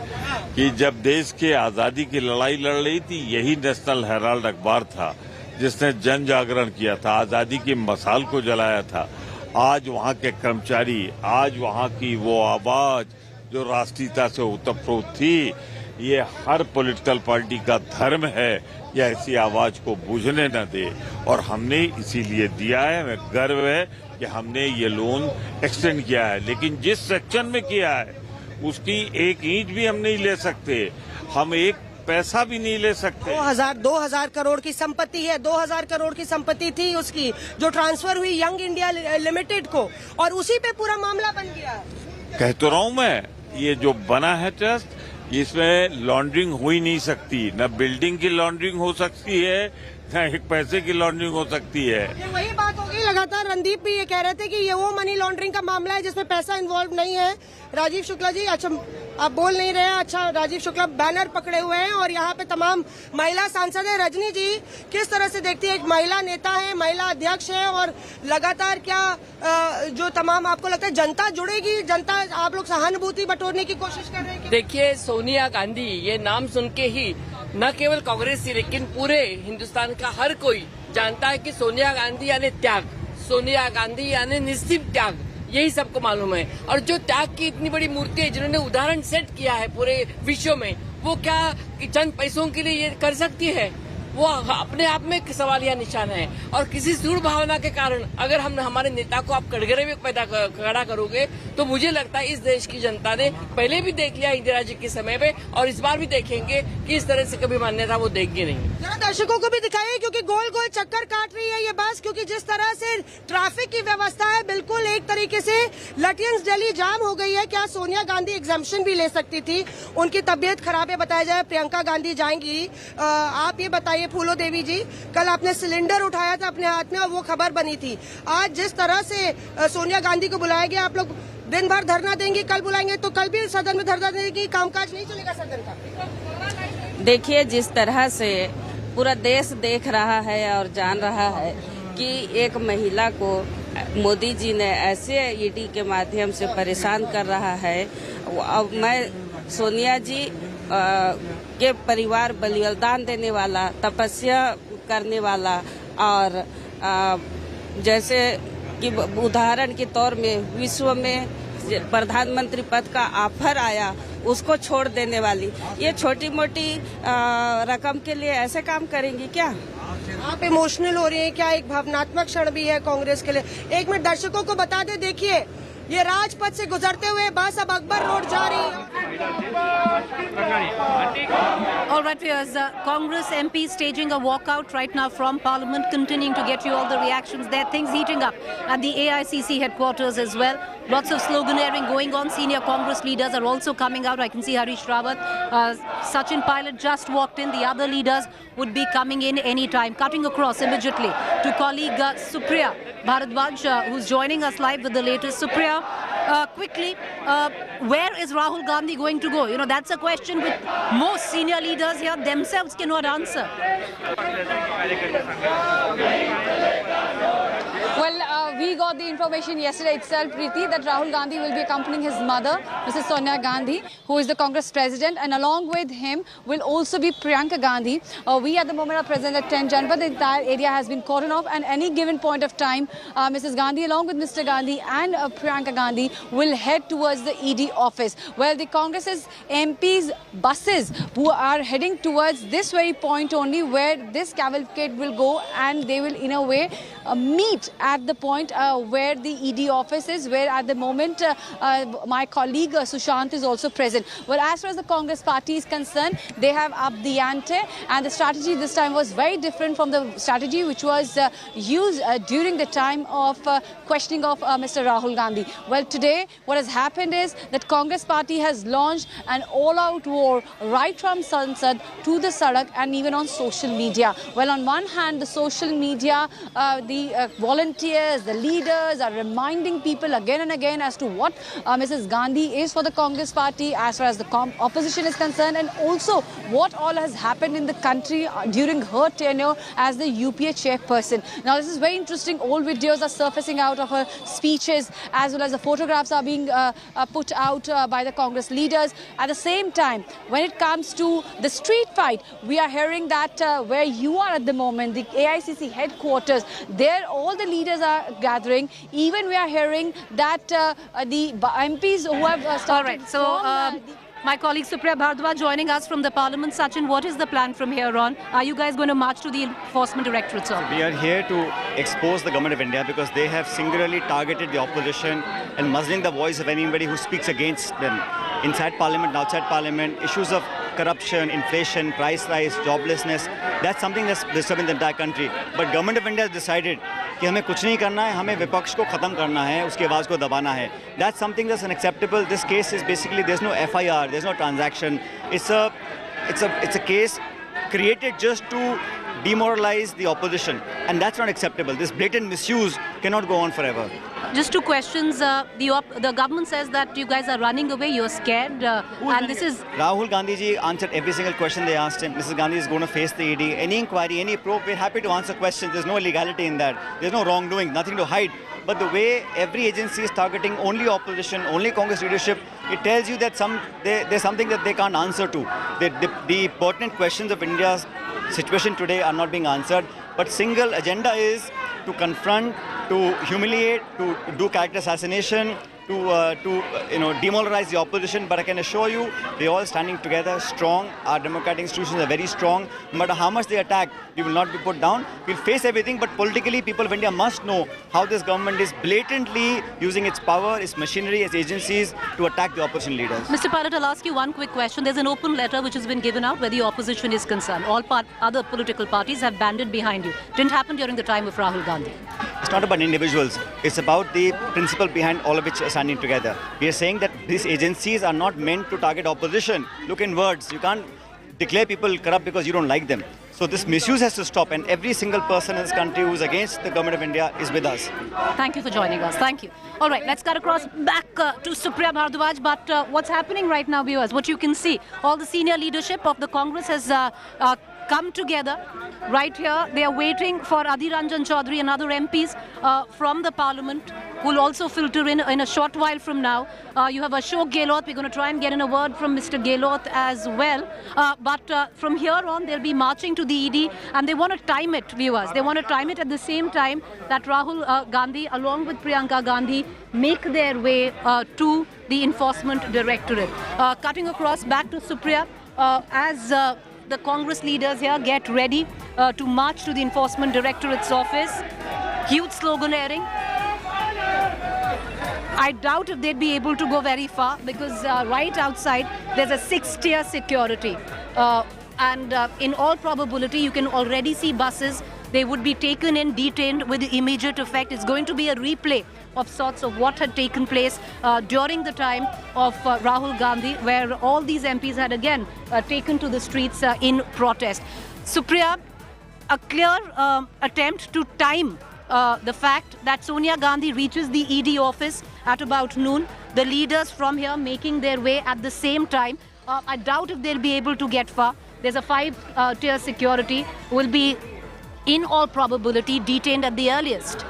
कि जब देश के आजादी की लड़ाई लड़ रही थी, यही नेशनल हेराल्ड अखबार था जिसने जन जागरण किया था, आजादी की मसाल को जलाया था। आज वहाँ के कर्मचारी, आज वहाँ की वो आवाज जो राष्ट्रीयता से ओतप्रोत थी, ये हर पॉलिटिकल पार्टी का धर्म है या ऐसी आवाज को बूझने न दे, और हमने इसीलिए दिया है। हमें गर्व है कि हमने ये लोन एक्सटेंड किया है, लेकिन जिस सेक्शन में किया है उसकी एक ईंट भी हम नहीं ले सकते, हम एक पैसा भी नहीं ले सकते। 2000 करोड़ की संपत्ति है, 2000 करोड़ की संपत्ति थी उसकी, जो ट्रांसफर हुई यंग इंडिया लिमिटेड को, और उसी पे पूरा मामला बन गया। कह तो रहा हूँ मैं, ये जो बना है ट्रस्ट, इसमें लॉन्ड्रिंग हो ही नहीं सकती, न बिल्डिंग की लॉन्ड्रिंग हो सकती है, न एक पैसे की लॉन्ड्रिंग हो सकती है। ये वही बात होगी, लगातार रणदीप भी ये कह रहे थे कि ये वो मनी लॉन्ड्रिंग का मामला है जिसमें पैसा इन्वॉल्व नहीं है। राजीव शुक्ला जी, अच्छा आप बोल नहीं रहे हैं। अच्छा, राजीव शुक्ला बैनर पकड़े हुए हैं और यहाँ पे तमाम महिला सांसद है। रजनी जी, किस तरह से देखती है, एक महिला नेता है, महिला अध्यक्ष है, और लगातार क्या जो तमाम आपको लगता है जनता जुड़ेगी, जनता आप लोग सहानुभूति बटोरने की कोशिश कर रहे हैं? देखिए, सोनिया गांधी ये नाम सुन के ही न केवल कांग्रेस ही लेकिन पूरे हिंदुस्तान का हर कोई जानता है कि सोनिया गांधी यानी त्याग, सोनिया गांधी यानी निश्चित त्याग, यही सबको मालूम है। और जो त्याग की इतनी बड़ी मूर्ति है, जिन्होंने उदाहरण सेट किया है पूरे विश्व में, वो क्या चंद पैसों के लिए ये कर सकती है? वो अपने आप में एक सवालिया निशान है। और किसी सूढ़ भावना के कारण अगर हम हमारे नेता को आप कटघरे में खड़ा करोगे, तो मुझे लगता है इस देश की जनता ने पहले भी देख लिया इंदिरा जी के समय में, और इस बार भी देखेंगे कि इस तरह से कभी मान्यता वो देंगे नहीं। जरा दर्शकों को भी दिखाइए, क्योंकि गोल गोल चक्कर काट रही है ये बस, क्योंकि जिस तरह से ट्रैफिक की व्यवस्था है, बिल्कुल एक तरीके से लटियंस दिल्ली जाम हो गई है। क्या सोनिया गांधी एग्जाम्पशन भी ले सकती थी? उनकी तबीयत खराब है बताया जाए, प्रियंका गांधी जाएंगी। आप ये बताइए फूलो देवी जी, कल आपने सिलेंडर उठाया था अपने हाथ में और वो खबर बनी थी। आज जिस तरह से सोनिया गांधी को बुलाया गया, आप लोग दिन भर धरना देंगे, कल बुलाएंगे तो कल भी सदन में धरना देंगे, कामकाज नहीं चलेगा सदन का? देखिए, जिस तरह से पूरा देश देख रहा है और जान रहा है कि एक महिला को मोदी जी ने ऐसे ईडी के माध्यम से परेशान कर रहा है, अब मैं सोनिया जी के परिवार बलिदान देने वाला, तपस्या करने वाला, और जैसे कि उदाहरण के तौर में विश्व में प्रधानमंत्री पद का ऑफर आया, उसको छोड़ देने वाली, ये छोटी मोटी रकम के लिए ऐसे काम करेंगी क्या? आप इमोशनल हो रही हैं क्या? एक भावनात्मक क्षण भी है कांग्रेस के लिए। एक मिनट दर्शकों को बता दे, देखिए ये राजपथ से गुजरते हुए बस अब अकबर रोड जा रही है। All right, viewers, Congress MP staging a walkout right now from Parliament, continuing to get you all the reactions there. Things heating up at the AICC headquarters as well. Lots of sloganeering going on. Senior Congress leaders are also coming out. I can see Harish Rawat, Sachin Pilot just walked in. The other leaders would be coming in any time. Cutting across immediately to colleague Supriya Bharadwaj, who's joining us live with the latest. Supriya, quickly, where is Rahul Gandhi going to go? You know, that's a question which most senior leaders here themselves cannot answer. Well, we got the information yesterday itself, Preeti, that Rahul Gandhi will be accompanying his mother, Mrs. Sonia Gandhi, who is the Congress president, and along with him will also be Priyanka Gandhi. We at the moment are present at 10 Janpat. The entire area has been cordoned off, and any given point of time, Mrs. Gandhi along with Mr. Gandhi and Priyanka Gandhi will head towards the ED office. Well, the Congress's MPs buses who are heading towards this very point only where this cavalcade will go, and they will in a way meet at the point where the ED office is, where at the moment my colleague Sushant is also present. Well, as far as the Congress party is concerned, they have upped the ante, and the strategy this time was very different from the strategy which was used during the time of questioning of Mr. Rahul Gandhi. Well, today what has happened is that Congress party has launched an all-out war right from Sansad to the Sadak and even on social media. Well, on one hand, the social media, the volunteers, the leaders are reminding people again and again as to what Mrs. Gandhi is for the Congress party as far as the opposition is concerned, and also what all has happened in the country during her tenure as the UPA chairperson. Now, this is very interesting. All videos are surfacing out of her speeches, as well as the photographs are being put out by the Congress leaders. At the same time, when it comes to the street fight, we are hearing that where you are at the moment, the AICC headquarters, there all the leaders are gathering. Even we are hearing that the MPs who have started. All right, so my colleague Supriya Bhardwaj joining us from the Parliament. Sachin, what is the plan from here on? Are you guys going to march to the Enforcement Directorate? We are here to expose the government of India because they have singularly targeted the opposition and muzzling the voice of anybody who speaks against them. Inside Parliament and outside Parliament, issues of corruption, inflation, price rise, joblessness, that's something that's disturbing the entire country. But government of India has decided कि हमें कुछ नहीं करना है, हमें विपक्ष को खत्म करना है, उसकी आवाज़ को दबाना है. That's something that's unacceptable. This case is basically, there's no FIR, there's no transaction. It's a case created just to demoralize the opposition, and that's not acceptable. This blatant misuse cannot go on forever. Just two questions. The government says that you guys are running away, you're scared, and this is... Rahul Gandhi ji answered every single question they asked him. Mrs. Gandhi is going to face the ED. Any inquiry, any probe, we're happy to answer questions. There's no illegality in that. There's no wrongdoing, nothing to hide. But the way every agency is targeting only opposition, only Congress leadership, it tells you that there's something that they can't answer to. The pertinent questions of India's situation today are not being answered. But single agenda is to confront, to humiliate, to do character assassination, to demoralize the opposition. But I can assure you, they're all standing together, strong. Our democratic institutions are very strong. No matter how much they attack, we will not be put down. We'll face everything, but politically, people of India must know how this government is blatantly using its power, its machinery, its agencies to attack the opposition leaders. Mr. Pilot, I'll ask you one quick question. There's an open letter which has been given out where the opposition is concerned. All other political parties have banded behind you. Didn't happen during the time of Rahul Gandhi. It's not about individuals. It's about the principle behind all of which are standing together. We are saying that these agencies are not meant to target opposition. Look in words. You can't declare people corrupt because you don't like them. So this misuse has to stop, and every single person in this country who's against the government of India is with us. Thank you for joining us. Thank you. All right, let's cut across back to Supriya Bhardwaj. But what's happening right now, viewers, what you can see, all the senior leadership of the Congress has come together right here. They are waiting for Adhir Ranjan Chaudhary and other MPs from the Parliament who will also filter in a short while from now. You have Ashok Gehlot. We're going to try and get in a word from Mr. Gehlot as well. But from here on, they'll be marching to the ED, and they want to time it, viewers. They want to time it at the same time that Rahul Gandhi, along with Priyanka Gandhi, make their way to the Enforcement Directorate. Cutting across back to Supriya, as the Congress leaders here get ready to march to the Enforcement Directorate's office. Huge sloganeering. I doubt if they'd be able to go very far because right outside there's a 6-tier security. And in all probability, you can already see buses. They would be taken in, detained with immediate effect. It's going to be a replay of sorts of what had taken place during the time of Rahul Gandhi, where all these MPs had again taken to the streets in protest. Supriya, a clear attempt to time the fact that Sonia Gandhi reaches the ED office at about noon. The leaders from here making their way at the same time. I doubt if they'll be able to get far. There's a 5-tier security, will be in all probability detained at the earliest.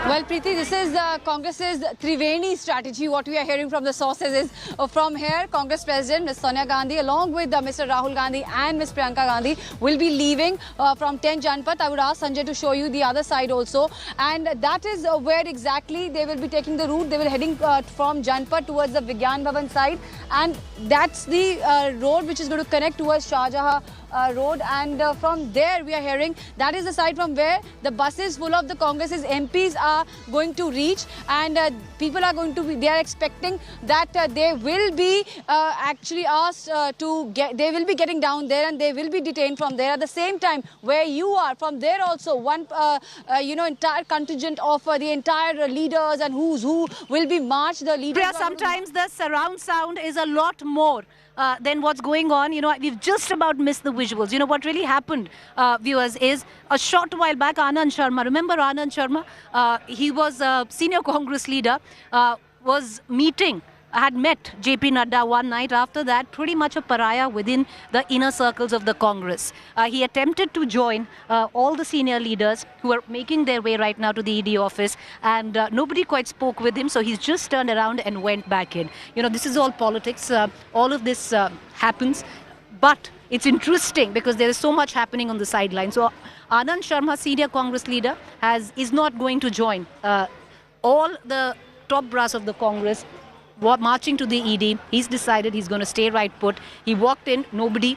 Well, Preeti, this is Congress's Triveni strategy. What we are hearing from the sources is from here, Congress President Ms. Sonia Gandhi, along with Mr. Rahul Gandhi and Ms. Priyanka Gandhi, will be leaving from 10 Janpath. I would ask Sanjay to show you the other side also. And that is where exactly they will be taking the route. They will heading from Janpath towards the Vigyan Bhavan side. And that's the road which is going to connect towards Shah Jahan road, and from there we are hearing that is the side from where the buses full of the Congress's MPs are going to reach, and people are going to be, they are expecting that they will be actually asked to get, they will be getting down there and they will be detained from there. At the same time, where you are, from there also one entire contingent of the entire leaders and who's who will be marched. The leaders. Priya, sometimes the surround sound is a lot more than what's going on. You know, we've just about missed the visuals. You know, what really happened, viewers, is a short while back, Anand Sharma, remember Anand Sharma? He was a senior Congress leader, had met JP Nadda one night. After that, pretty much a pariah within the inner circles of the Congress. He attempted to join all the senior leaders who are making their way right now to the ED office, and nobody quite spoke with him, so he's just turned around and went back in. You know, this is all politics. All of this happens, but it's interesting because there is so much happening on the sideline. So Anand Sharma, senior Congress leader, is not going to join all the top brass of the Congress marching to the ED. He's decided he's going to stay right put. He walked in,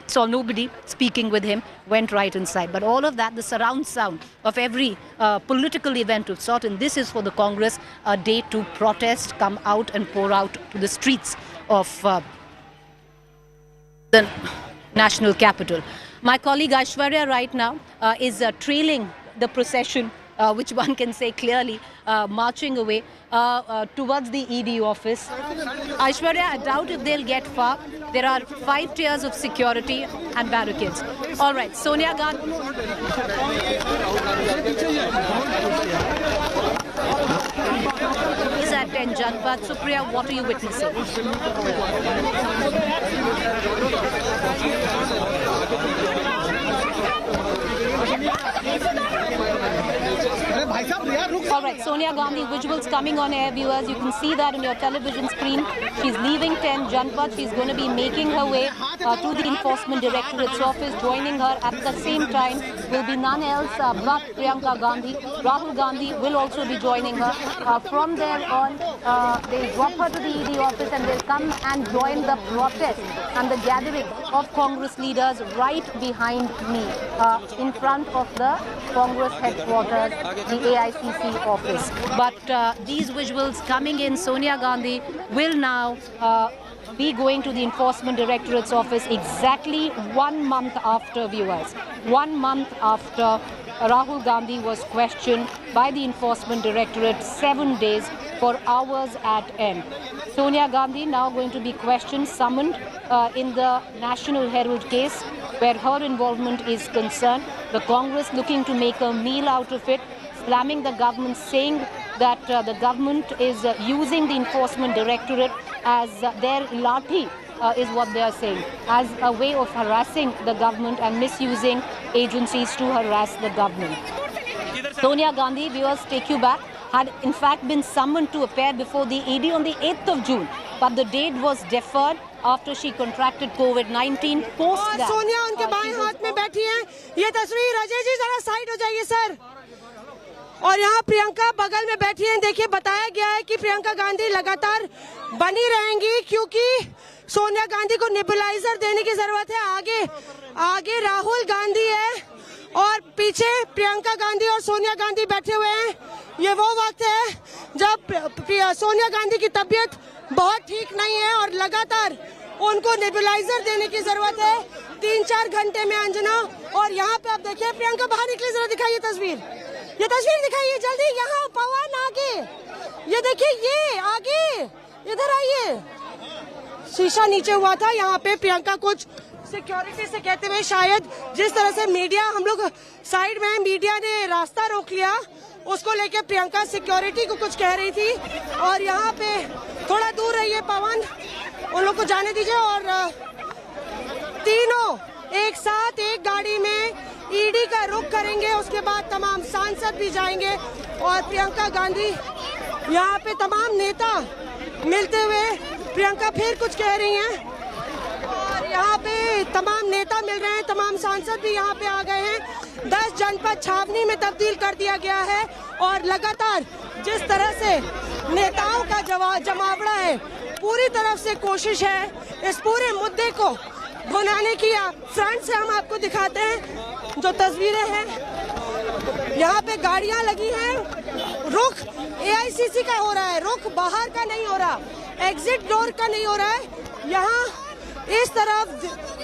saw nobody speaking with him, went right inside. But all of that, the surround sound of every political event of sort, and this is for the Congress, a day to protest, come out and pour out to the streets of the national capital. My colleague Aishwarya right now is trailing the procession, which one can say clearly, marching away towards the ED office. Aishwarya, I doubt if they'll get far. There are 5 tiers of security and barricades. All right, Sonia Gandhi. Is at 10 Janpath. Supriya, what are you witnessing? All right, Sonia Gandhi, visuals coming on air, viewers. You can see that on your television screen. She's leaving 10 Janpath. She's going to be making her way to the Enforcement Directorate's office. Joining her at the same time will be none else but Priyanka Gandhi. Rahul Gandhi will also be joining her. From there on, they'll drop her to the ED office and they'll come and join the protest and the gathering of Congress leaders right behind me, in front of the Congress headquarters, the AICC office. But these visuals coming in, Sonia Gandhi will now be going to the Enforcement Directorate's office exactly 1 month after, viewers. 1 month after Rahul Gandhi was questioned by the Enforcement Directorate 7 days for hours at end. Sonia Gandhi now going to be questioned, summoned in the National Herald case where her involvement is concerned. The Congress looking to make a meal out of it, slamming the government, saying that the government is using the Enforcement Directorate as their lathi, is what they are saying, as a way of harassing the government and misusing agencies to harass the government. Sonia Gandhi, viewers, take you back, had in fact been summoned to appear before the ED on the 8th of June, but the date was deferred after she contracted COVID-19. Post that, Sonia उनके बाएं हाथ में बैठी हैं। ये तस्वीर अजय जी जरा side हो जाइए सर। और यहाँ प्रियंका बगल में बैठी हैं। देखिए, बताया गया है कि प्रियंका गांधी लगातार बनी रहेंगी क्योंकि सोनिया गांधी को नेबुलाइजर देने की जरूरत है। आगे राहुल गांधी है और पीछे प्रियंका गांधी और सोनिया गांधी बैठे हुए हैं। ये वो वक्त है जब सोनिया गांधी की तबीयत बहुत ठीक नहीं है और लगातार उनको नेबुलाइजर देने की जरूरत है। 3-4 घंटे में अंजना। और यहाँ पे आप देखिए प्रियंका बाहर निकली, जरा दिखाइए तस्वीर, ये तस्वीर दिखाइए जल्दी। यहाँ पवन आगे, ये देखिए, ये आगे, इधर आइए। शीशा नीचे हुआ था। यहाँ पे प्रियंका कुछ सिक्योरिटी से कहते हुए, शायद जिस तरह से मीडिया, हम लोग साइड में, मीडिया ने रास्ता रोक लिया, उसको लेके प्रियंका सिक्योरिटी को कुछ कह रही थी। और यहाँ पे थोड़ा दूर रहिए पवन, उन लोग को जाने दीजिए। और तीनों एक साथ एक गाड़ी में ED ईडी का रुख करेंगे। उसके बाद तमाम सांसद भी जाएंगे और प्रियंका गांधी यहाँ पे तमाम नेता मिलते हुए, प्रियंका फिर कुछ कह रही हैं और यहाँ पे तमाम नेता मिल रहे हैं, तमाम सांसद भी यहाँ पे आ गए हैं। 10 जनपद छावनी में तब्दील कर दिया गया है और लगातार जिस तरह से नेताओं का जमावड़ा है, पूरी तरफ से कोशिश है इस पूरे मुद्दे को भुनाने की। फ्रंट से हम आपको दिखाते हैं जो तस्वीरें हैं। यहाँ पे गाड़ियाँ लगी हैं, रुख एआईसीसी का हो रहा है, रुख बाहर का नहीं हो रहा, एग्जिट डोर का नहीं हो रहा है। यहाँ इस तरफ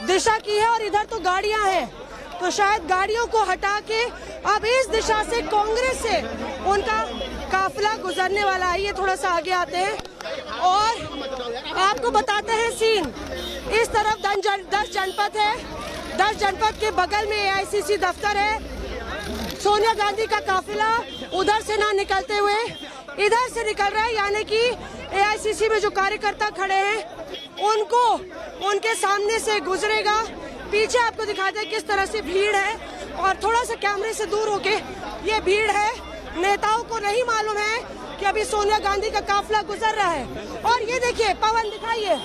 दिशा की है और इधर तो गाड़ियाँ हैं, तो शायद गाड़ियों को हटा के अब इस दिशा से कांग्रेस से उनका काफिला गुजरने वाला है। ये थोड़ा सा आगे आते हैं और आपको बताते हैं सीन। इस तरफ 10 जनपद है, 10 जनपद के बगल में एआईसीसी दफ्तर है। सोनिया गांधी का काफिला उधर से ना निकलते हुए इधर से निकल रहा है, यानी कि एआईसीसी में जो कार्यकर्ता खड़े हैं उनको उनके सामने से गुजरेगा। पीछे आपको दिखाते हैं किस तरह से भीड़ है और थोड़ा सा कैमरे से दूर होके ये भीड़ है। नेताओं को नहीं मालूम है कि अभी सोनिया गांधी का काफिला गुजर रहा है। और ये देखिए, पवन दिखाइए,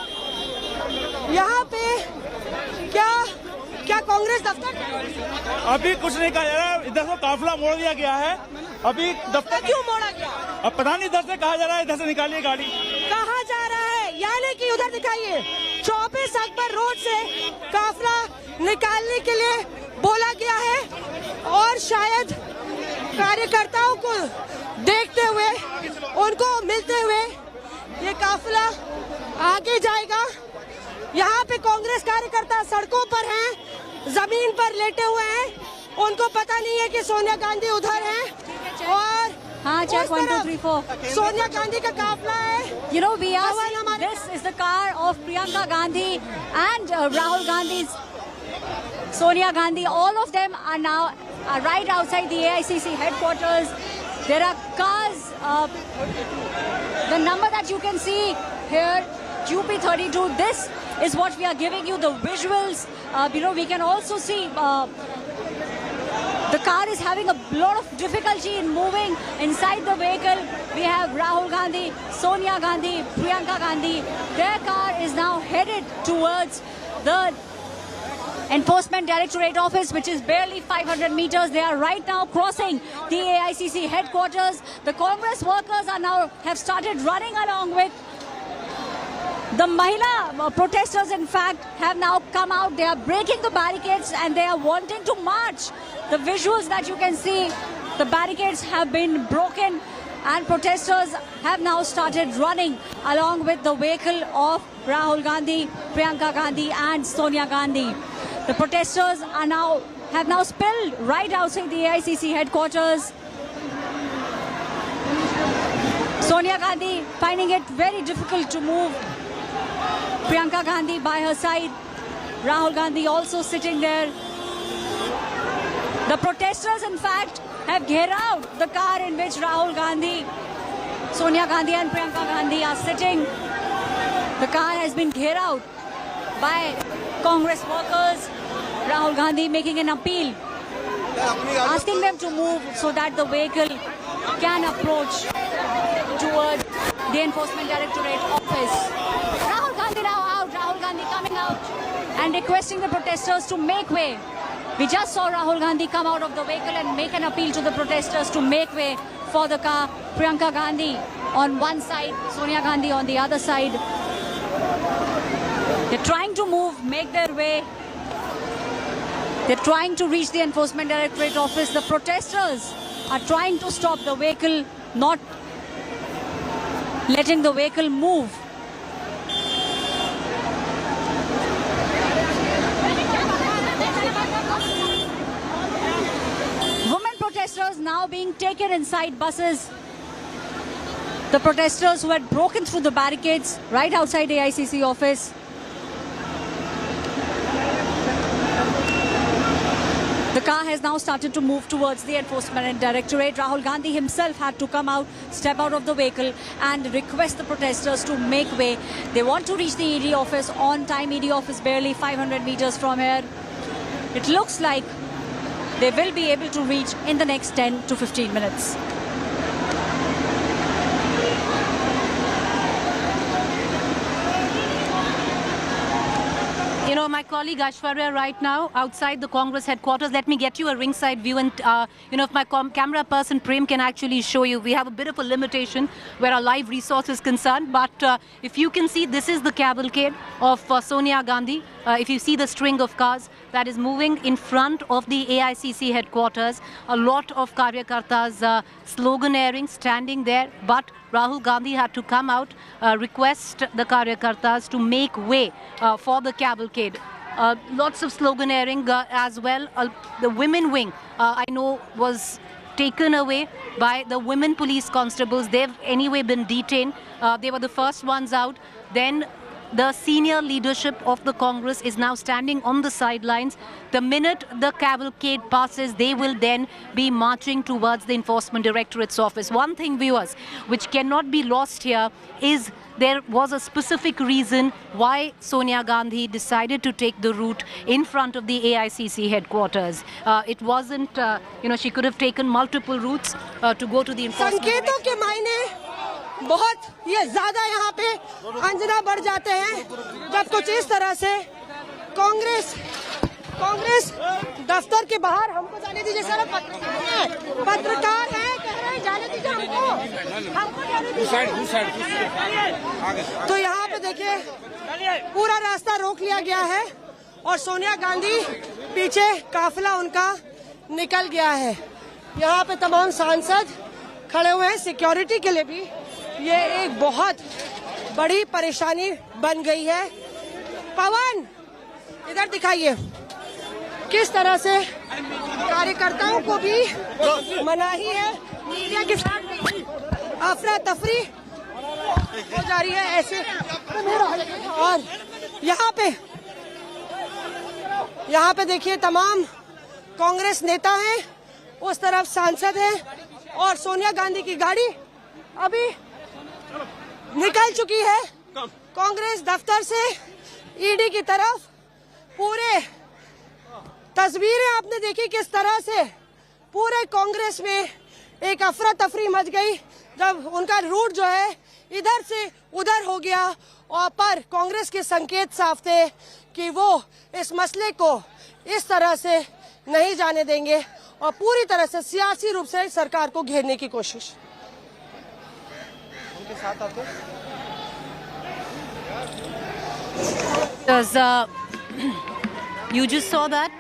यहाँ पे क्या कांग्रेस दफ्तर अभी कुछ नहीं कहा जा रहा है। इधर से काफिला मोड़ दिया गया है। अभी दफ्तर क्यों मोड़ा गया? अब पता नहीं, इधर से कहा जा रहा है इधर से निकालिए गाड़ी। कहा जा रहा है यानी कि उधर दिखाइए 24 अकबर रोड से काफिला निकालने के लिए बोला गया है और शायद कार्यकर्ताओं को देखते हुए, उनको मिलते हुए ये काफिला आगे जाएगा। यहाँ पे कांग्रेस कार्यकर्ता सड़कों पर हैं, जमीन पर लेटे हुए हैं, उनको पता नहीं है कि सोनिया गांधी उधर हैं और हाँ, check 1 2 3 4 सोनिया गांधी का काफिला है। You know, we are seeing this is the car of Priyanka Gandhi and Rahul Gandhi's Sonia Gandhi. All of them are now right outside the AICC headquarters. There are cars. The number that you can see here, UP32. This is what we are giving you, the visuals. You know, we can also see the car is having a lot of difficulty in moving inside the vehicle. We have Rahul Gandhi, Sonia Gandhi, Priyanka Gandhi. Their car is now headed towards the Enforcement Directorate office, which is barely 500 meters. They are right now crossing the AICC headquarters. The Congress workers have started running along with the Mahila protesters. In fact, have now come out. They are breaking the barricades and they are wanting to march. The visuals that you can see, the barricades have been broken and protesters have now started running along with the vehicle of Rahul Gandhi, Priyanka Gandhi and Sonia Gandhi. The protesters have now spilled right outside the AICC headquarters. Sonia Gandhi finding it very difficult to move. Priyanka Gandhi by her side. Rahul Gandhi also sitting there. The protesters, in fact, have घेराव the car in which Rahul Gandhi, Sonia Gandhi and Priyanka Gandhi are sitting. The car has been घेराव by Congress workers. Rahul Gandhi making an appeal, asking them to move so that the vehicle can approach towards the Enforcement Directorate office. Rahul Gandhi now out, Rahul Gandhi coming out and requesting the protesters to make way. We just saw Rahul Gandhi come out of the vehicle and make an appeal to the protesters to make way for the car. Priyanka Gandhi on one side, Sonia Gandhi on the other side. They're trying to move, make their way. They're trying to reach the Enforcement Directorate office. The protesters are trying to stop the vehicle, not letting the vehicle move. Women protesters now being taken inside buses. The protesters who had broken through the barricades right outside the AICC office. The car has now started to move towards the Enforcement Directorate. Rahul Gandhi himself had to come out, step out of the vehicle and request the protesters to make way. They want to reach the ED office on time. ED office barely 500 meters from here. It looks like they will be able to reach in the next 10 to 15 minutes. You know, my colleague Aishwarya right now outside the Congress headquarters. Let me get you a ringside view, and you know, if my camera person Prem can actually show you. We have a bit of a limitation where our live resource is concerned, but if you can see, this is the cavalcade of Sonia Gandhi. If you see the string of cars that is moving in front of the AICC headquarters, a lot of Karyakartas sloganeering, standing there, but Rahul Gandhi had to come out, request the Karyakartas to make way for the cavalcade. Lots of sloganeering as well. The women wing, I know, was taken away by the women police constables. They've anyway been detained. They were the first ones out. Then the senior leadership of the Congress is now standing on the sidelines. The minute the cavalcade passes, they will then be marching towards the Enforcement Directorate's office. One thing, viewers, which cannot be lost here is there was a specific reason why Sonia Gandhi decided to take the route in front of the AICC headquarters. It wasn't, you know, she could have taken multiple routes to go to the Enforcement Directorate. बहुत ये ज्यादा यहाँ पे अंजना बढ़ जाते हैं जब कुछ इस तरह से कांग्रेस दफ्तर के बाहर हमको जाने दीजिए सर, पत्रकार हैं, कह रहे हैं जाने दीजिए हमको जाने दीजिए। तो यहाँ पे देखिए पूरा रास्ता रोक लिया गया है और सोनिया गांधी पीछे काफिला उनका निकल गया है। यहाँ पे तमाम सांसद खड़े हुए हैं। सिक्योरिटी के लिए भी ये एक बहुत बड़ी परेशानी बन गई है। पवन इधर दिखाइए किस तरह से कार्यकर्ताओं को भी मनाही है, मीडिया के साथ अफरा तफरी हो जा रही है ऐसे। और यहाँ पे देखिए तमाम कांग्रेस नेता हैं, उस तरफ सांसद हैं और सोनिया गांधी की गाड़ी अभी निकल चुकी है कांग्रेस दफ्तर से ईडी की तरफ। पूरे तस्वीरें आपने देखी किस तरह से पूरे कांग्रेस में एक अफरा तफरी मच गई जब उनका रूट जो है इधर से उधर हो गया। और पर कांग्रेस के संकेत साफ थे कि वो इस मसले को इस तरह से नहीं जाने देंगे और पूरी तरह से सियासी रूप से सरकार को घेरने की कोशिश। You just saw that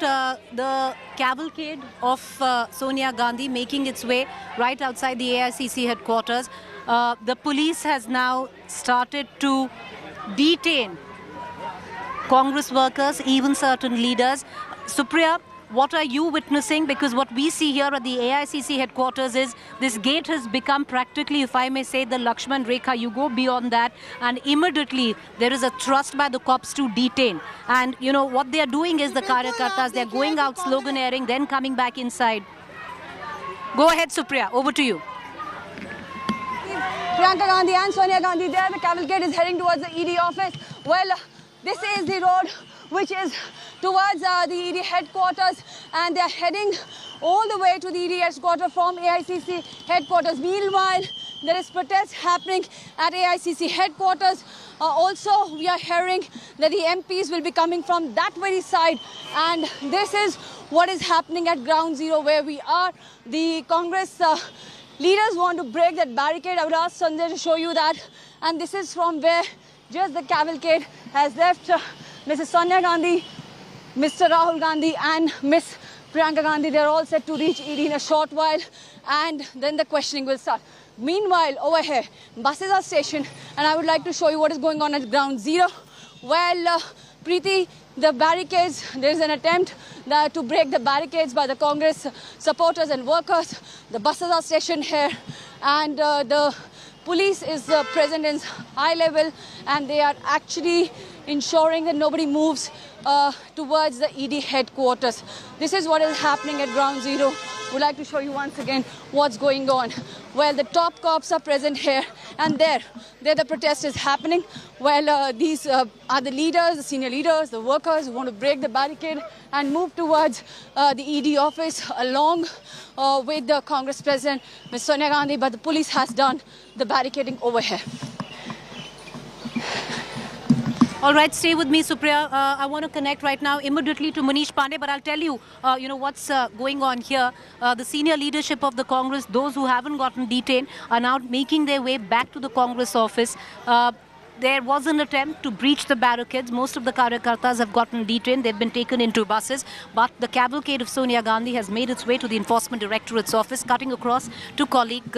the cavalcade of Sonia Gandhi making its way right outside the AICC headquarters. The police has now started to detain Congress workers, even certain leaders. Supriya, what are you witnessing? Because what we see here at the AICC headquarters is this gate has become practically, if I may say, the Lakshman Rekha. You go beyond that and immediately there is a thrust by the cops to detain. And you know what they are doing is the Karyakartas, they are going out sloganeering, then coming back inside. Go ahead, Supriya, over to you. Priyanka Gandhi and Sonia Gandhi there. The cavalcade is heading towards the ED office. Well, this is the road which is towards the ED headquarters, and they are heading all the way to the ED headquarters from AICC headquarters. Meanwhile, there is protest happening at AICC headquarters. Also, we are hearing that the MPs will be coming from that very side, and this is what is happening at ground zero where we are. The Congress leaders want to break that barricade. I would ask Sanjay to show you that. And this is from where just the cavalcade has left. Mrs. Sonia Gandhi, Mr. Rahul Gandhi and Miss Priyanka Gandhi, they're all set to reach ED in a short while, and then the questioning will start. Meanwhile, over here, buses are stationed, and I would like to show you what is going on at ground zero. Well, Preeti, the barricades, there is an attempt to break the barricades by the Congress supporters and workers. The buses are stationed here, and the police is present in high level, and they are actually ensuring that nobody moves towards the ED headquarters. This is what is happening at Ground Zero. Would like to show you once again what's going on. Well, the top cops are present here, and there the protest is happening. Well, these are the leaders, the senior leaders, the workers who want to break the barricade and move towards the ED office along with the Congress president, Ms. Sonia Gandhi, but the police has done the barricading over here. All right, stay with me, Supriya. I want to connect right now immediately to Manish Pandey, but I'll tell you, what's going on here. The senior leadership of the Congress, those who haven't gotten detained, are now making their way back to the Congress office. There was an attempt to breach the barricades. Most of the Karyakartas have gotten detained. They've been taken into buses. But the cavalcade of Sonia Gandhi has made its way to the Enforcement Directorate's office, cutting across to colleague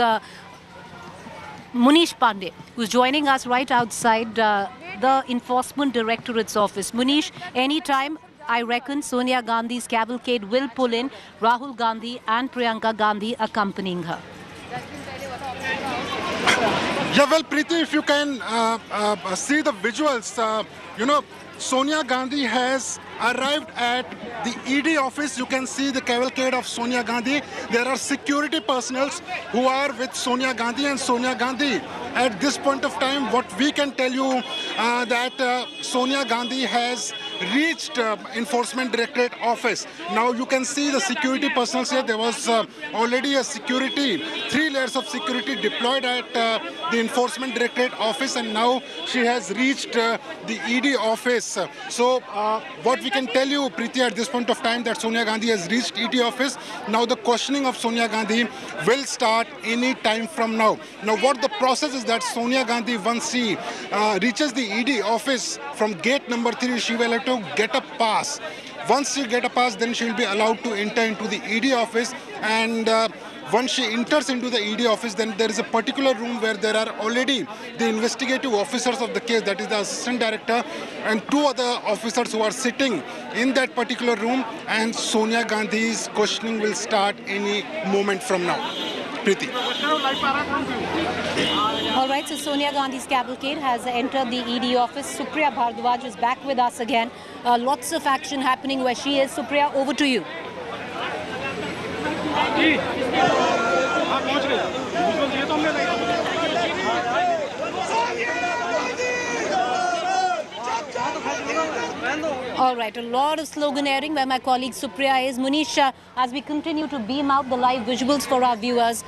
Manish Pandey, who's joining us right outside the Enforcement Directorate's office. Manish, anytime, I reckon Sonia Gandhi's cavalcade will pull in, Rahul Gandhi and Priyanka Gandhi accompanying her. Yeah, well, Preeti, if you can see the visuals, Sonia Gandhi has arrived at the ED office. You can see the cavalcade of Sonia Gandhi. There are security personnel who are with Sonia Gandhi, and Sonia Gandhi, at this point of time, what we can tell you that Sonia Gandhi has reached Enforcement Directorate office. Now you can see the security personnel here. There was already a 3 layers of security deployed at the Enforcement Directorate office, and now she has reached the ED office. So what we can tell you, Preeti, at this point of time, that Sonia Gandhi has reached ED office. Now the questioning of Sonia Gandhi will start any time from now. Now what the process is that Sonia Gandhi, once she reaches the ED office from gate number 3, she will have to get a pass. Once she get a pass, then she will be allowed to enter into the ED office, and once she enters into the ED office, then there is a particular room where there are already the investigative officers of the case, that is the assistant director and 2 other officers who are sitting in that particular room, and Sonia Gandhi's questioning will start any moment from now. Preeti. All right, so Sonia Gandhi's cavalcade has entered the ED office. Supriya Bhardwaj is back with us again. Lots of action happening where she is. Supriya, over to you. All right, a lot of sloganeering where my colleague Supriya is. Munisha, as we continue to beam out the live visuals for our viewers,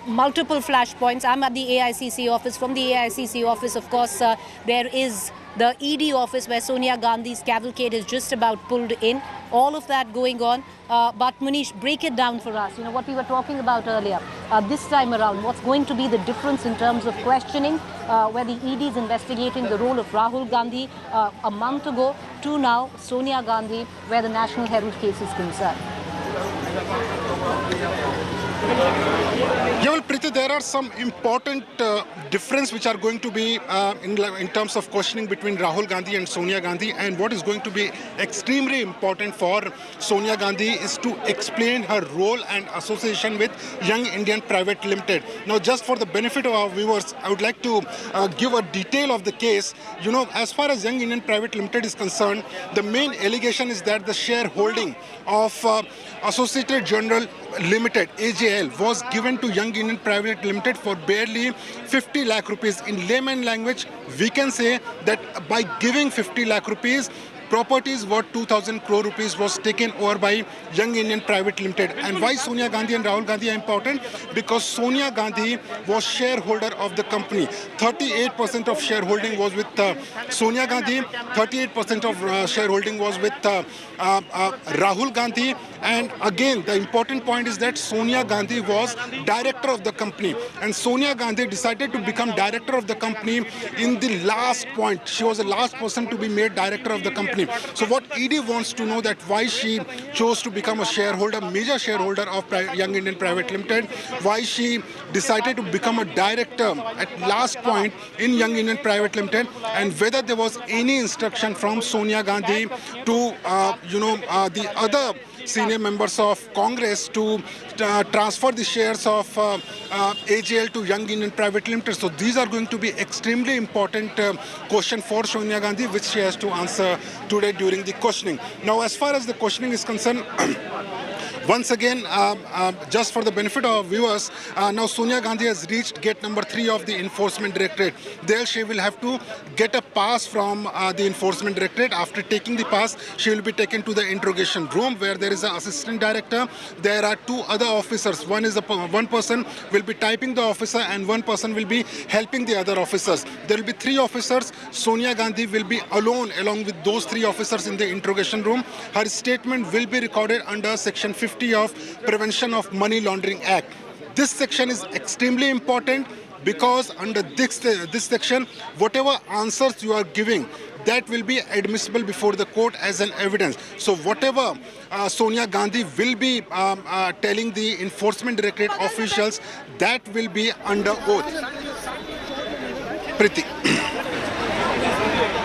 multiple flashpoints. I'm at the AICC office. From the AICC office, of course, there is the ED office where Sonia Gandhi's cavalcade is just about pulled in. All of that going on. But Manish, break it down for us. What we were talking about earlier. This time around, what's going to be the difference in terms of questioning, where the ED is investigating the role of Rahul Gandhi a month ago to now Sonia Gandhi, where the National Herald case is concerned? Yeah, well, Preeti, there are some important difference which are going to be in terms of questioning between Rahul Gandhi and Sonia Gandhi, and what is going to be extremely important for Sonia Gandhi is to explain her role and association with Young Indian Private Limited. Now, just for the benefit of our viewers, I would like to give a detail of the case. As far as Young Indian Private Limited is concerned, the main allegation is that the shareholding of Associated General Limited, AJL, was given to Young Indian Private Limited for barely 50 lakh rupees. In layman language, we can say that by giving 50 lakh rupees, properties worth 2,000 crore rupees was taken over by Young Indian Private Limited. And why Sonia Gandhi and Rahul Gandhi are important? Because Sonia Gandhi was shareholder of the company. 38% of shareholding was with Sonia Gandhi, 38% of shareholding was with Rahul Gandhi. And again, the important point is that Sonia Gandhi was director of the company. And Sonia Gandhi decided to become director of the company in the last point. She was the last person to be made director of the company. So what ED wants to know that why she chose to become a shareholder, major shareholder of Young Indian Private Limited, why she decided to become a director at last point in Young Indian Private Limited, and whether there was any instruction from Sonia Gandhi to, the other senior members of Congress to transfer the shares of AGL to Young Indian Private Limited. So these are going to be extremely important question for Sonia Gandhi, which she has to answer today during the questioning. Now, as far as the questioning is concerned, once again, just for the benefit of viewers, now Sonia Gandhi has reached gate number 3 of the Enforcement Directorate. There she will have to get a pass from the Enforcement Directorate. After taking the pass, she will be taken to the interrogation room where there is an assistant director. There are 2 other officers. One person will be typing the officer and one person will be helping the other officers. There will be 3 officers. Sonia Gandhi will be alone along with those 3 officers in the interrogation room. Her statement will be recorded under Section 50 of Prevention of Money Laundering Act. This section is extremely important because under this section, whatever answers you are giving, that will be admissible before the court as an evidence. So whatever Sonia Gandhi will be telling the Enforcement Directorate officials, that will be under oath. Priti.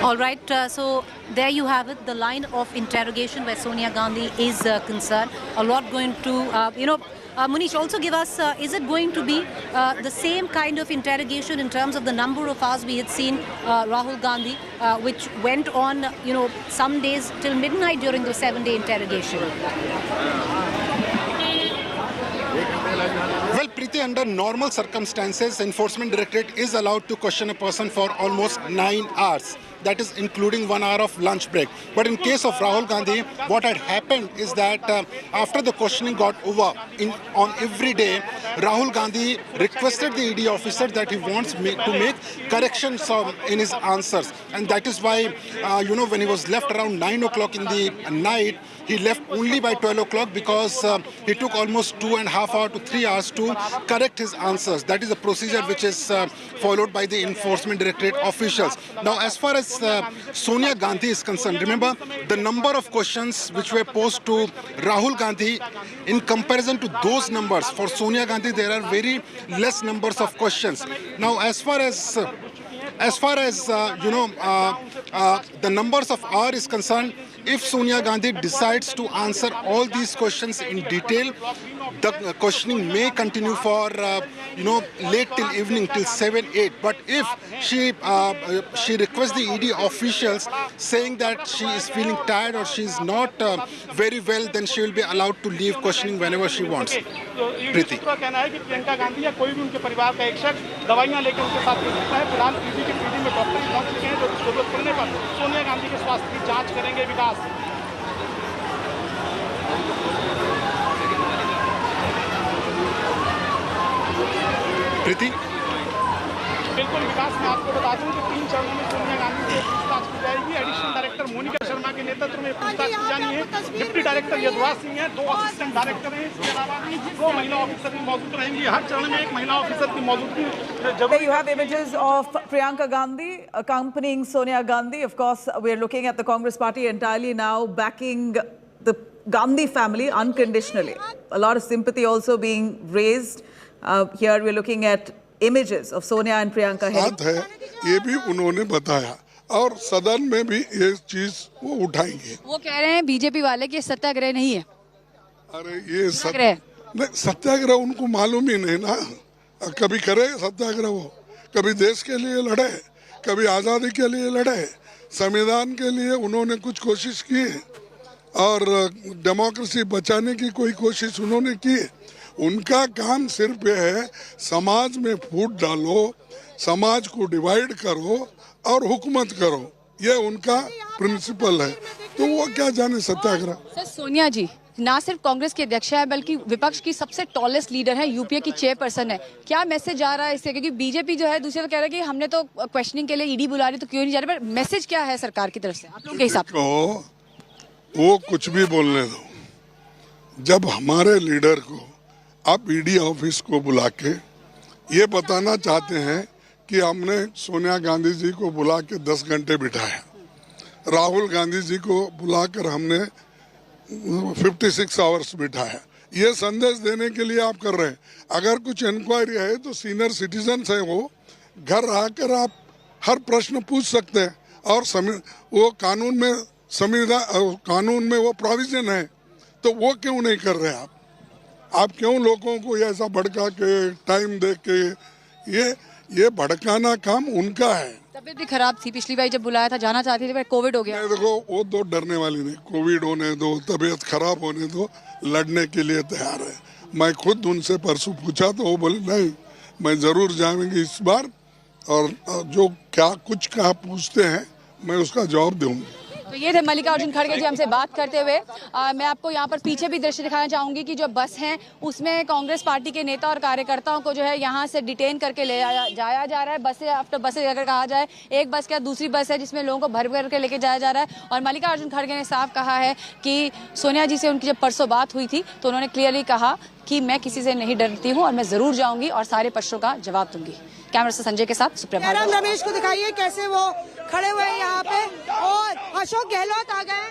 All right, so there you have it, the line of interrogation where Sonia Gandhi is concerned. A lot going to, Munish, also give us, is it going to be the same kind of interrogation in terms of the number of hours we had seen Rahul Gandhi, which went on, some days till midnight during the 7-day interrogation? Well, Preeti, under normal circumstances, Enforcement Directorate is allowed to question a person for almost 9 hours. That is including 1 hour of lunch break. But in case of Rahul Gandhi, what had happened is that after the questioning got over, on every day, Rahul Gandhi requested the ED officer that he wants to make corrections in his answers. And that is why, when he was left around 9 o'clock in the night, he left only by 12 o'clock because he took almost 2.5 hours to 3 hours to correct his answers. That is a procedure which is followed by the Enforcement Directorate officials. Now, as far as Sonia Gandhi is concerned, remember the number of questions which were posed to Rahul Gandhi in comparison to those numbers. For Sonia Gandhi, there are very less numbers of questions. Now, as far as the numbers of hours is concerned, if Sonia Gandhi decides to answer all these questions in detail, the questioning may continue for late till evening till 7-8. But if she requests the ED officials saying that she is feeling tired or she is not very well, then she will be allowed to leave questioning whenever she wants. Preeti. कहना है कि प्रियंका गांधी या कोई भी उनके परिवार का एक शख्स दवाइयां लेकर उनके साथ रहता है। फिलहाल पीजी में डॉक्टर पहुंच चुके हैं जो जरूरत पड़ने पर सोनिया गांधी के स्वास्थ्य की जांच करेंगे। विकास प्रीति, बिल्कुल विकास, मैं आपको बता दूं कि 3 चरणों में सोनिया गांधी से पूछताछ की जाएगी। एडिशनल डायरेक्टर मोनिका शर्मा के नेतृत्व में पूछताछ की जानी है। डिप्टी डायरेक्टर यशवंत सिंह है, 2 असिस्टेंट डायरेक्टर हैं, इसके अलावा 2 महिला ऑफिसर भी मौजूद रहेंगी। हर चरण में 1 महिला ऑफिसर की मौजूदगी। There you have images of Priyanka Gandhi accompanying Sonia Gandhi. Of course, we're looking at the Congress party entirely now backing the Gandhi family unconditionally. A lot of sympathy also being raised. Here we're looking at images of Sonia and Priyanka. बात है, ये भी उन्होंने बताया और सदन में भी ये चीज वो उठाएंगे। वो कह रहे हैं बीजेपी वाले कि सत्याग्रह नहीं है। अरे ये सत्याग्रह उनको मालूम ही नहीं ना। कभी करे सत्याग्रह, वो कभी देश के लिए लड़े, कभी आजादी के लिए लड़े, संविधान के लिए उन्होंने कुछ कोशिश की और डेमोक्रेसी बचाने की कोई कोशिश उन्होंने की। उनका काम सिर्फ ये है समाज में फूट डालो, समाज को डिवाइड करो और हुकूमत करो, ये उनका प्रिंसिपल है। तो वो क्या जाने सत्याग्रह। सर, सोनिया जी ना सिर्फ कांग्रेस के अध्यक्ष है बल्कि विपक्ष की सबसे टॉलेस्ट लीडर है, यूपीए की चेयरपर्सन है। क्या मैसेज आ रहा है इससे? क्योंकि बीजेपी जो है दूसरी तरफ कह रहा है कि हमने तो क्वेश्चनिंग के लिए ईडी बुला रही, तो क्यों नहीं जा रहे? पर मैसेज क्या है सरकार की तरफ से आप लोगों के हिसाब से? वो कुछ भी बोलने दो। जब हमारे लीडर को आप ईडी ऑफिस को बुला के ये बताना चाहते हैं कि हमने सोनिया गांधी जी को बुला के 10 घंटे बिठाया, राहुल गांधी जी को बुलाकर हमने 56 आवर्स बिठाया, ये संदेश देने के लिए आप कर रहे हैं। अगर कुछ इंक्वायरी है तो सीनियर सिटीजन है, वो घर आकर आप हर प्रश्न पूछ सकते हैं और वो कानून में वो प्रोविजन है तो वो क्यों नहीं कर रहे आप क्यों लोगों को ऐसा भड़का के टाइम दे के ये भड़काना काम उनका है। तबीयत भी खराब थी, पिछली बार जब बुलाया था जाना चाहती थी, कोविड हो गया। देखो वो तो डरने वाली नहीं, कोविड होने दो, तबीयत खराब होने दो, लड़ने के लिए तैयार है। मैं खुद उनसे परसों पूछा तो वो बोले नहीं, मैं जरूर जाऊंगी इस बार, और जो क्या कुछ कहा पूछते हैं मैं उसका जवाब दूंगी। तो ये थे मल्लिकार्जुन खड़गे जी हमसे बात करते हुए। मैं आपको यहाँ पर पीछे भी दृश्य दिखाना चाहूंगी कि जो बस है उसमें कांग्रेस पार्टी के नेता और कार्यकर्ताओं को जो है यहाँ से डिटेन करके ले जाया जा रहा है। बसें आफ्टर बसें अगर कहा जाए, एक बस क्या दूसरी बस है जिसमें लोगों को भर भर के लेके जाया जा रहा है। और मल्लिकार्जुन खड़गे ने साफ कहा है कि सोनिया जी से उनकी जब परसों बात हुई थी तो उन्होंने क्लियरली कहा कि मैं किसी से नहीं डरती हूँ और मैं जरूर जाऊंगी और सारे प्रश्नों का जवाब दूंगी। कैमरा से संजय के साथ सुप्रिया। जयराम रमेश को दिखाइए कैसे वो खड़े हुए हैं यहाँ पे, और अशोक गहलोत आ गए।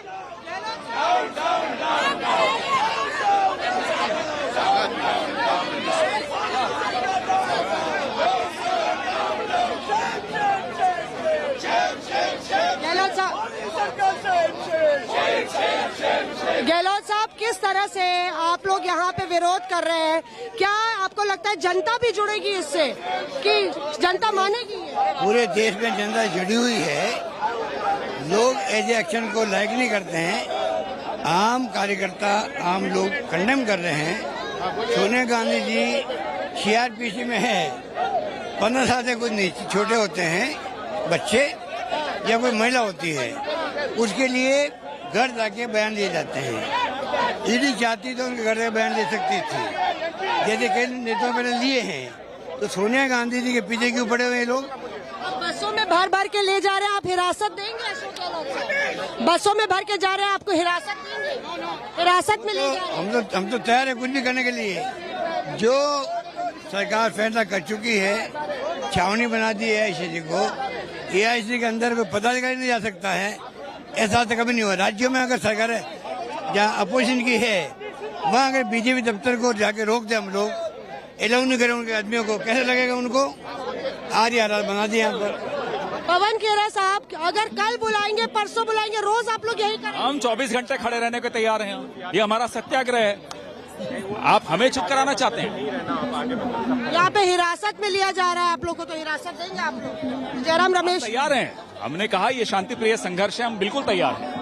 गहलोत साहब, किस तरह से आप लोग यहाँ पे विरोध कर रहे हैं? क्या आपको लगता है जनता भी जुड़ेगी इससे, कि जनता मानेगी? पूरे देश में जनता जुड़ी हुई है, लोग ऐसे एक्शन को लाइक नहीं करते हैं। आम कार्यकर्ता, आम लोग कंडेम कर रहे हैं। सोनिया गांधी जी CRPC में है, 15 साल से कुछ नहीं, छोटे होते हैं बच्चे या कोई महिला होती है, उसके लिए घर जाके बयान दिए जाते हैं। ईडी चाहती तो उनके घर से बयान दे सकती थी, जैसे कई नेताओं ने लिए हैं। तो सोनिया गांधी जी के पीछे क्यों पड़े हुए लोग? बसों में भर भर के ले जा रहे हैं, आप हिरासत देंगे अशोक गहलोत? बसों में भर के जा रहे हैं, आपको हिरासत देंगे? हिरासत में ले जा रहे हैं? हम तो तैयार है कुछ भी करने के लिए। जो सरकार फैसला कर चुकी है, छावनी बना दी है AIC को, AIC के अंदर कोई पदाधिकारी नहीं जा सकता है, ऐसा तो कभी नहीं हुआ। राज्यों में अगर सरकार जहाँ अपोजिशन की है वहाँ अगर BJP दफ्तर को जाके रोक दे हम लोग, अलाउ नहीं करें उनके आदमियों को, कैसे लगेगा उनको? आज हालात बना दिए यहाँ पर। पवन खेरा साहब, अगर कल बुलाएंगे, परसों बुलाएंगे, रोज आप लोग यही करेंगे? हम 24 घंटे खड़े रहने को तैयार हैं। ये हमारा सत्याग्रह है। आप हमें चुप कराना चाहते हैं? यहाँ पे हिरासत में लिया जा रहा है आप लोग को, तो हिरासत देंगे आप लोग? जयराम रमेश तैयार हैं। हमने कहा ये शांति प्रिय संघर्ष है, हम बिल्कुल तैयार हैं।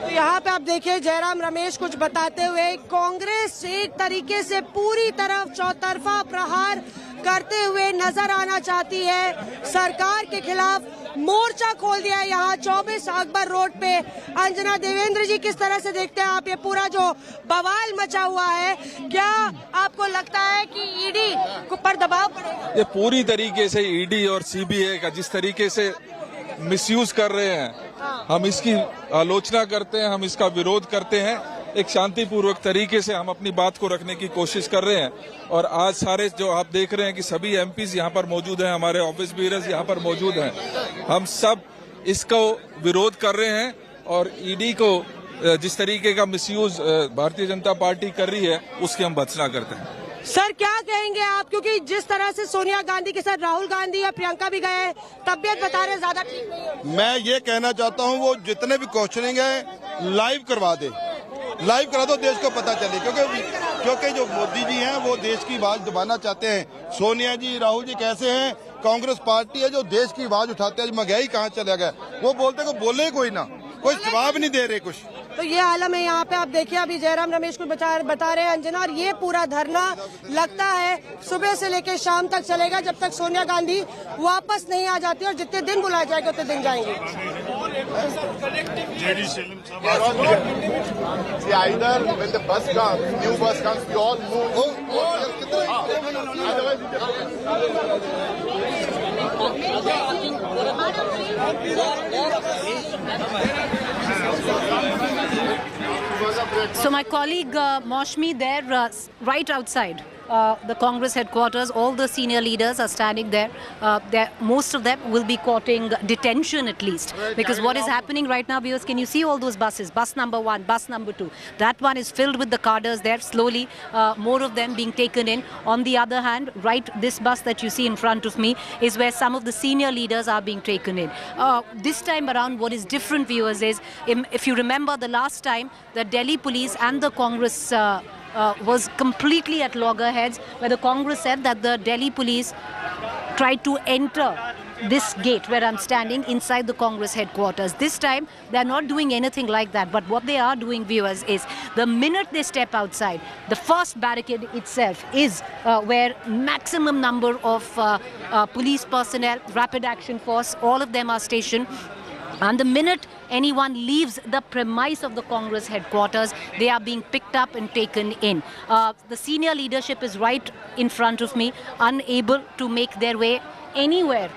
तो यहाँ पे आप देखिए जयराम रमेश कुछ बताते हुए, कांग्रेस एक तरीके से पूरी तरफ चौतरफा प्रहार करते हुए नजर आना चाहती है। सरकार के खिलाफ मोर्चा खोल दिया है यहाँ 24 अकबर रोड पे। अंजना देवेंद्र जी, किस तरह से देखते हैं आप ये पूरा जो बवाल मचा हुआ है? क्या आपको लगता है कि ईडी पर दबाव पड़ेगा? ये पूरी तरीके से ईडी और CBI का जिस तरीके से मिसयूज कर रहे हैं, हम इसकी आलोचना करते हैं, हम इसका विरोध करते हैं। एक शांतिपूर्वक तरीके से हम अपनी बात को रखने की कोशिश कर रहे हैं। और आज सारे जो आप देख रहे हैं कि सभी MPs यहाँ पर मौजूद हैं, हमारे ऑफिस बीयर्स यहाँ पर मौजूद हैं, हम सब इसको विरोध कर रहे हैं। और ईडी को जिस तरीके का मिसयूज भारतीय जनता पार्टी कर रही है, उसकी हम भर्त्सना करते हैं। सर, क्या कहेंगे आप? क्योंकि जिस तरह से सोनिया गांधी के साथ राहुल गांधी या प्रियंका भी गए, तबियत बता रहे ज्यादा ठीक नहीं है। मैं ये कहना चाहता हूँ, वो जितने भी क्वेश्चनिंग है लाइव करवा दे, लाइव करा दो, देश को पता चले। क्योंकि जो मोदी जी हैं वो देश की आवाज दबाना चाहते हैं। सोनिया जी, राहुल जी कैसे हैं? कांग्रेस पार्टी है जो देश की आवाज उठाते हैं। महंगाई कहाँ चला गया, वो बोलते को बोले कोई ना, कोई जवाब नहीं दे रहे कुछ। तो ये आलम है यहाँ पे। आप देखिए अभी जयराम रमेश को बता रहे हैं अंजना, और ये पूरा धरना लगता है सुबह से लेकर शाम तक चलेगा, जब तक सोनिया गांधी वापस नहीं आ जाती। और जितने दिन बुलाए जाएंगे उतने दिन जाएंगे। So my colleague Moshmi there right outside. the Congress headquarters. All the senior leaders are standing there. Most of them will be courting detention at least. Because what is happening right now, viewers, can you see all those buses? Bus number 1, bus number 2. That one is filled with the cadres there, slowly, more of them being taken in. On the other hand, right, this bus that you see in front of me is where some of the senior leaders are being taken in. This time around, what is different, viewers, is if you remember the last time, the Delhi police and the Congress was completely at loggerheads, where the Congress said that the Delhi police tried to enter this gate where I'm standing inside the Congress headquarters. This time, they're not doing anything like that. But what they are doing, viewers, is the minute they step outside, the first barricade itself is where maximum number of police personnel, rapid action force, all of them are stationed. And the minute anyone leaves the premise of the Congress headquarters, they are being picked up and taken in. The senior leadership is right in front of me, unable to make their way anywhere.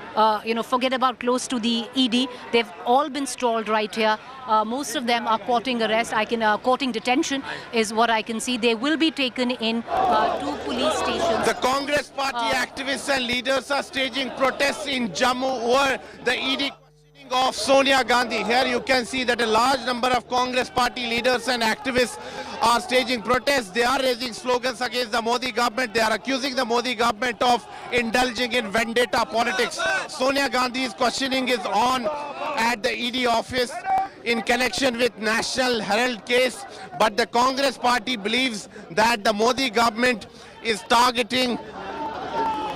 Forget about close to the ED. They've all been stalled right here. Most of them are courting arrest. Courting detention is what I can see. They will be taken in to police stations. The Congress party activists and leaders are staging protests in Jammu over the ED of Sonia Gandhi. Here you can see that a large number of Congress party leaders and activists are staging protests. They are raising slogans against the Modi government. They are accusing the Modi government of indulging in vendetta politics. Sonia Gandhi's questioning is on at the ED office in connection with National Herald case, but the Congress party believes that the Modi government is targeting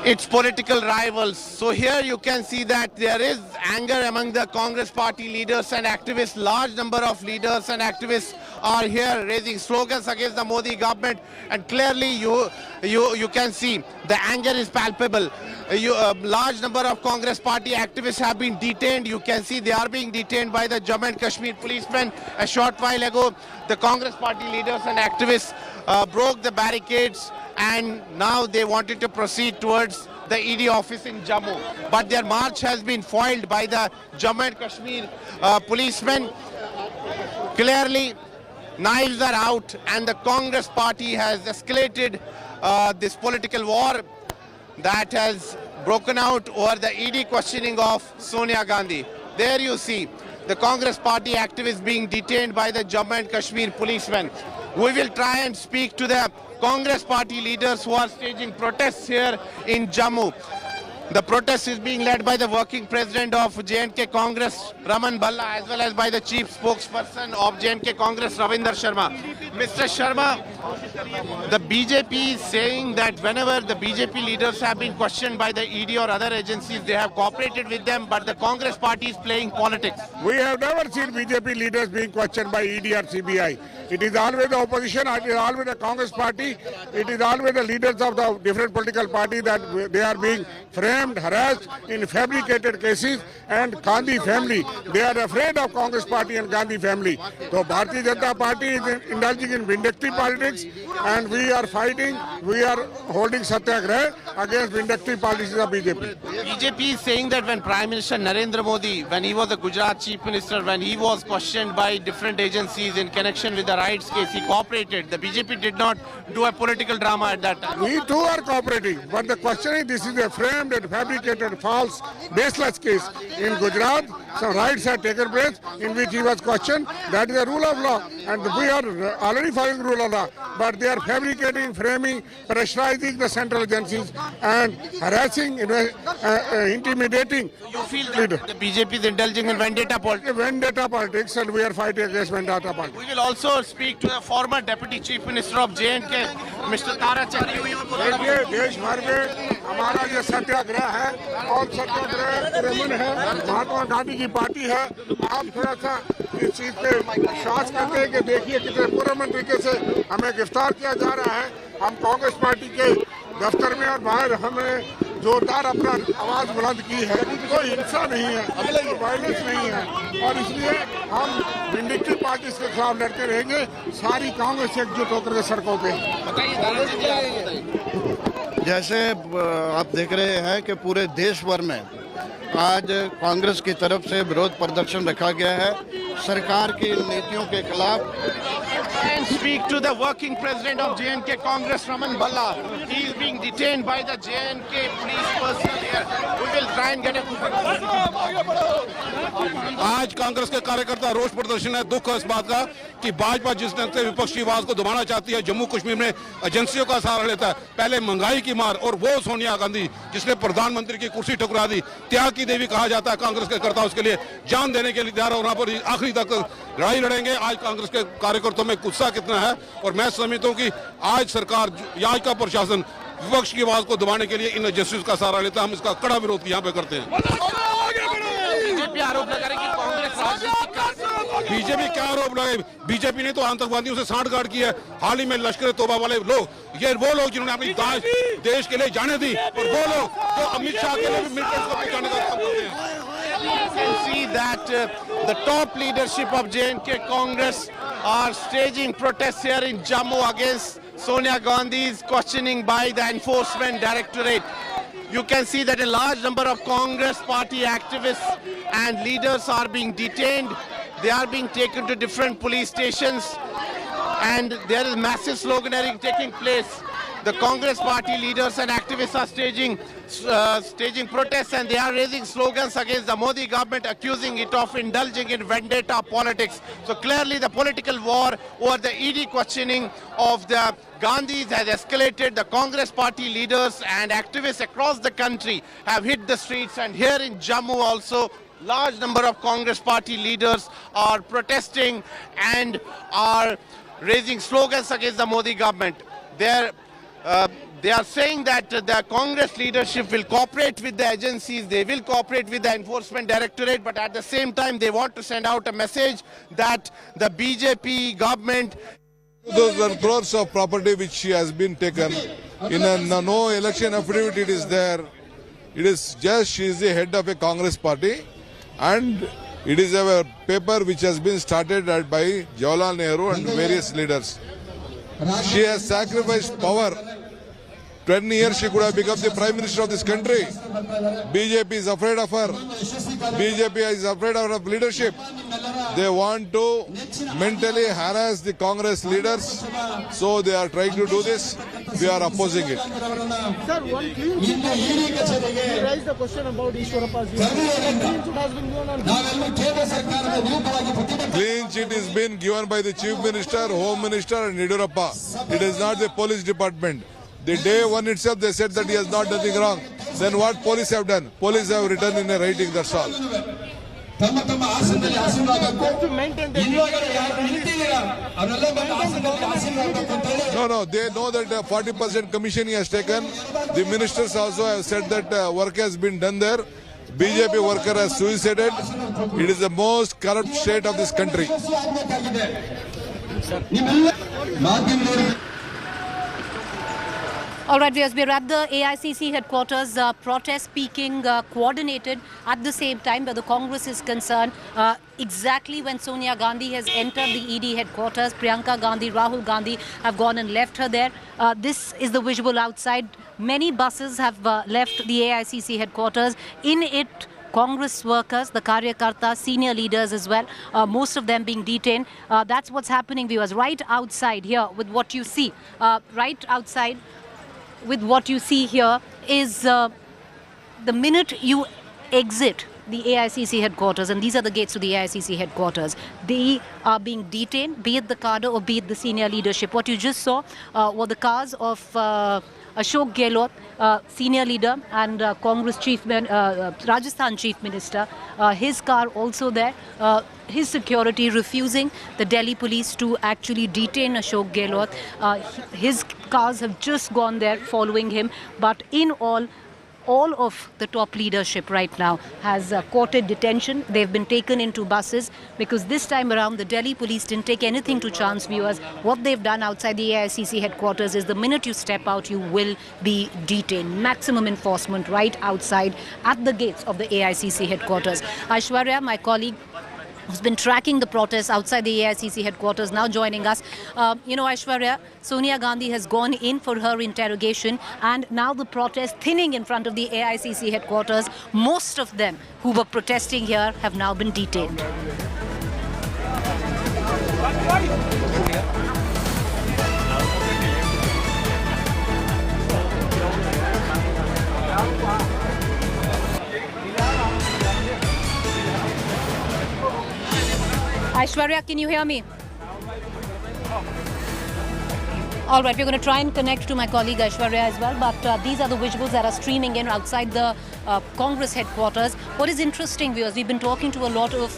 its political rivals. So here you can see that there is anger among the Congress party leaders and activists. Large number of leaders and activists are here raising slogans against the Modi government, and clearly you can see the anger is palpable. A large number of Congress party activists have been detained. You can see they are being detained by the Jammu and Kashmir policemen. A short while ago, the Congress party leaders and activists broke the barricades, and now they wanted to proceed towards the ED office in Jammu. But their march has been foiled by the Jammu and Kashmir policemen. Clearly, knives are out, and the Congress party has escalated this political war that has broken out over the ED questioning of Sonia Gandhi. There you see the Congress party activists being detained by the Jammu and Kashmir policemen. We will try and speak to the Congress party leaders who are staging protests here in Jammu. The protest is being led by the working president of J&K Congress, Raman Bhalla, as well as by the chief spokesperson of J&K Congress, Ravinder Sharma. Mr. Sharma, the BJP is saying that whenever the BJP leaders have been questioned by the ED or other agencies, they have cooperated with them, but the Congress party is playing politics. We have never seen BJP leaders being questioned by ED or CBI. It is always the opposition, it is always the Congress party, it is always the leaders of the different political parties that they are being framed, harassed in fabricated cases, and Gandhi family. They are afraid of Congress party and Gandhi family. So Bharatiya Janata Party is indulging in vindictive politics, and we are fighting, we are holding satyagraha against vindictive policies of BJP. BJP is saying that when Prime Minister Narendra Modi, when he was the Gujarat Chief Minister, when he was questioned by different agencies in connection with the rights case, he cooperated. The BJP did not do a political drama at that time. We too are cooperating, but the question is, this is a framed and fabricated, false, baseless case. In Gujarat, some rights have taken place in which he was questioned. That is the rule of law, and we are already following the rule of law. But they are fabricating, framing, pressurizing the central agencies and harassing, intimidating. You feel that the BJP is indulging in vendetta politics? Vendetta politics, and we are fighting against vendetta politics. We will also speak to the former Deputy Chief Minister of J&K, Mr. Tara Chakri. देखिए देश भर में हमारा ये सत्याग्रह है और सत्याग्रह प्रेमन है, महात्मा गांधी की पार्टी है। आप थोड़ा सा इस चीज पे विश्वास करते हैं कि देखिए कितने पूर्ण तरीके से हमें गिरफ्तार किया जा रहा है। हम कांग्रेस पार्टी के दफ्तर में और बाहर हमें जोरदार अपना आवाज बुलंद की है। कोई हिंसा नहीं है, कोई वायलेंस नहीं है, और इसलिए हम विंडिक्टिव पार्टीज के खिलाफ लड़ते रहेंगे। सारी कांग्रेस एकजुट होकर के सड़कों पे। जैसे आप देख रहे हैं कि पूरे देश भर में आज कांग्रेस की तरफ से विरोध प्रदर्शन रखा गया है। सरकार के नीतियों के खिलाफ। And speak to the working president of JNK Congress, Raman Bhalla. He is being detained by the JNK police personnel here. We will try and get a... आज कांग्रेस के कार्यकर्ता रोष प्रदर्शन है। दुख है इस बात का कि भाजपा जिस ढंग से विपक्षी आवाज को दबाना चाहती है, जम्मू कश्मीर में एजेंसियों का सहारा लेता है। पहले महंगाई की मार, और वो सोनिया गांधी जिसने प्रधानमंत्री की कुर्सी ठुकरा दी, त्याग की देवी कहा जाता है कांग्रेस के कर्ता, उसके लिए जान देने के लिए तैयार और वहां पर आखिरी तक लड़ाई लड़ेंगे। आज कांग्रेस के कार्यकर्ताओं में उत्साह कितना है, और मैं समझता हूँ कि आज सरकार, आज का प्रशासन विपक्ष की आवाज को दबाने के लिए इन एजेंसियों का सहारा लेता है। हम इसका कड़ा विरोध यहाँ पे करते हैं। आरोप लगा रही कि कांग्रेस बीजेपी क्या आरोप लगाए? बीजेपी ने तो आतंकवादियों से सांठगांठ की है। हाल ही में लश्कर तोबा वाले लोग, ये वो लोग जिन्होंने अपनी देश के लिए जाने दी, और वो लोग जो अमित शाह के लिए मिलिटेंट्स को पहचानने का काम करते हैं। You can see that the top leadership of JNK Congress are staging protests here in Jammu against Sonia Gandhi's questioning by the Enforcement Directorate. You can see that a large number of Congress party activists and leaders are being detained. They are being taken to different police stations, and there is massive sloganeering taking place. The Congress party leaders and activists are staging protests, and they are raising slogans against the Modi government, accusing it of indulging in vendetta politics. So clearly the political war over the ED questioning of the Gandhis has escalated. The Congress party leaders and activists across the country have hit the streets, and here in Jammu also large number of Congress party leaders are protesting and are raising slogans against the Modi government. They are saying that the Congress leadership will cooperate with the agencies, they will cooperate with the Enforcement Directorate, but at the same time they want to send out a message that the BJP government... Those are crores of property which has been taken. In no election affidavit it is there. It is just she is the head of a Congress party, and it is a paper which has been started by Jawaharlal Nehru and various leaders. She has sacrificed power. 10 years she could have become the Prime Minister of this country. BJP is afraid of her. BJP is afraid of her leadership. They want to mentally harass the Congress leaders, so they are trying to do this. We are opposing it. Sir, one clean sheet you raised the question about Ishwarappa's clean sheet has been given on. Clean sheet is been given by the Chief Minister, Home Minister and Yadurappa. It is not the police department. The day one itself they said that he has not done anything wrong. Then what police have done? Police have written in a writing, that's all. No, they know that 40% commission he has taken. The ministers also have said that work has been done there. BJP worker has suicided. It is the most corrupt state of this country. All right, viewers, we're at the AICC headquarters, protest peaking, coordinated at the same time where the Congress is concerned. Exactly when Sonia Gandhi has entered the ED headquarters, Priyanka Gandhi, Rahul Gandhi have gone and left her there. This is the visual outside. Many buses have left the AICC headquarters. In it, Congress workers, the Karyakarta, senior leaders as well, most of them being detained. That's what's happening, viewers, right outside here with what you see. Right outside with what you see here is the minute you exit the AICC headquarters, and these are the gates to the AICC headquarters, they are being detained, be it the cadre or be it the senior leadership. What you just saw were the cars of Ashok Gehlot, senior leader, and Congress Rajasthan Chief Minister. His car also there. His security refusing the Delhi police to actually detain Ashok Gehlot. His cars have just gone there following him. But in all of the top leadership right now has courted detention. They've been taken into buses because this time around the Delhi police didn't take anything to chance, viewers. What they've done outside the AICC headquarters is the minute you step out, you will be detained. Maximum enforcement right outside at the gates of the AICC headquarters. Aishwarya, my colleague, who's been tracking the protests outside the AICC headquarters, now joining us. Aishwarya, Sonia Gandhi has gone in for her interrogation, and now the protest thinning in front of the AICC headquarters. Most of them who were protesting here have now been detained. Aishwarya, can you hear me? All right, we're going to try and connect to my colleague Aishwarya as well, but these are the visuals that are streaming in outside the Congress headquarters. What is interesting, viewers, we've been talking to a lot of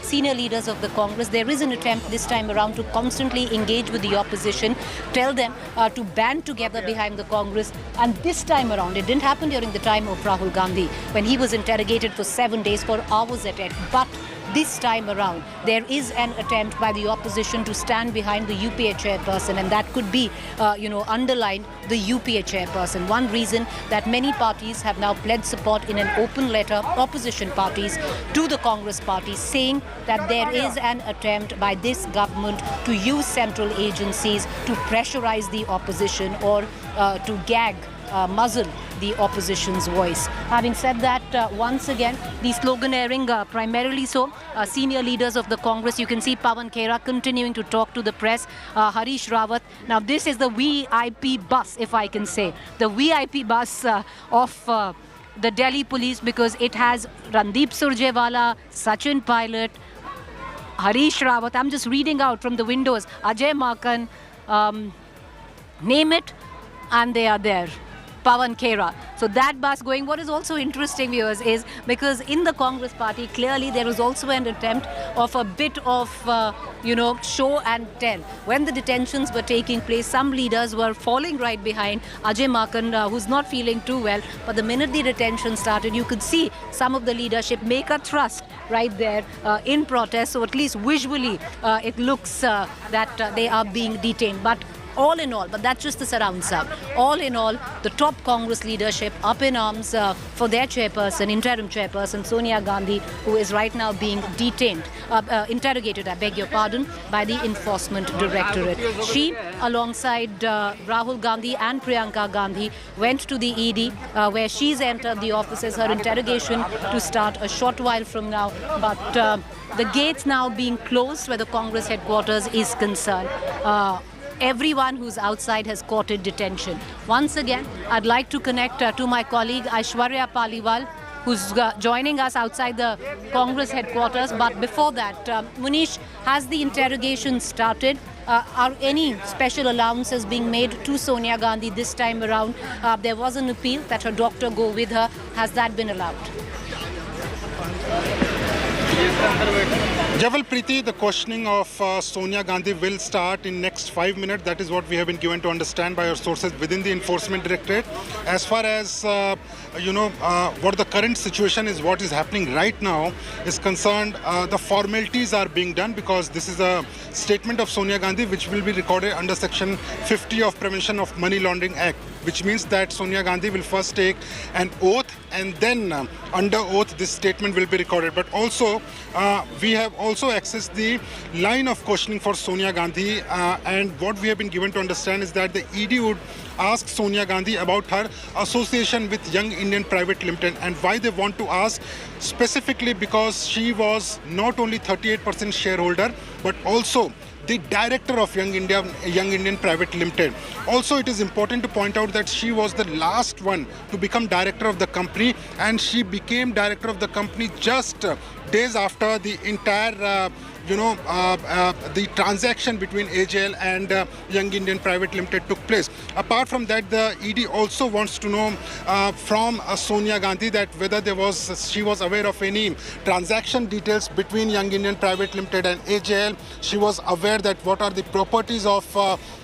senior leaders of the Congress. There is an attempt this time around to constantly engage with the opposition, tell them to band together behind the Congress. And this time around, it didn't happen during the time of Rahul Gandhi, when he was interrogated for 7 days, for hours at end. But this time around, there is an attempt by the opposition to stand behind the UPA chairperson, and that could be, underline the UPA chairperson. One reason that many parties have now pledged support in an open letter, opposition parties, to the Congress party, saying that there is an attempt by this government to use central agencies to pressurize the opposition or to gag, muzzle the opposition's voice. Having said that, once again, the sloganeering primarily so, senior leaders of the Congress. You can see Pawan Khera continuing to talk to the press, Harish Rawat. Now this is the VIP bus, if I can say, the VIP bus of the Delhi police, because it has Randeep Surjewala, Sachin Pilot, Harish Rawat. I'm just reading out from the windows, Ajay Makan, name it, and they are there. Pawan Khera. So that bus going. What is also interesting, viewers, is because in the Congress party, clearly there was also an attempt of a bit of, show and tell. When the detentions were taking place, some leaders were falling right behind Ajay Makan, who's not feeling too well. But the minute the detention started, you could see some of the leadership make a thrust right there in protest. So at least visually, it looks that they are being detained. But all in all, but that's just the surround sound. All in all, the top Congress leadership up in arms for their chairperson, interim chairperson, Sonia Gandhi, who is right now being detained, interrogated, I beg your pardon, by the Enforcement Directorate. She, alongside Rahul Gandhi and Priyanka Gandhi, went to the ED, where she's entered the offices, her interrogation to start a short while from now. But the gates now being closed where the Congress headquarters is concerned. Everyone who's outside has courted detention. Once again, I'd like to connect to my colleague Aishwarya Paliwal, who's joining us outside the Congress headquarters. But before that, Munish, has the interrogation started? Are any special allowances being made to Sonia Gandhi this time around? There was an appeal that her doctor go with her. Has that been allowed? Javal Preeti, the questioning of Sonia Gandhi will start in next 5 minutes. That is what we have been given to understand by our sources within the Enforcement Directorate. As far as, what the current situation is, what is happening right now is concerned, the formalities are being done because this is a statement of Sonia Gandhi which will be recorded under Section 50 of Prevention of Money Laundering Act, which means that Sonia Gandhi will first take an oath and then under oath this statement will be recorded. But also we have also accessed the line of questioning for Sonia Gandhi and what we have been given to understand is that the ED would ask Sonia Gandhi about her association with Young Indian Private Limited and why they want to ask specifically because she was not only 38% shareholder but also the director of Young Indian Private Limited. Also, it is important to point out that she was the last one to become director of the company and she became director of the company just days after the entire the transaction between AJL and Young Indian Private Limited took place. Apart from that, the ED also wants to know from Sonia Gandhi that whether she was aware of any transaction details between Young Indian Private Limited and AJL. She was aware that what are the properties of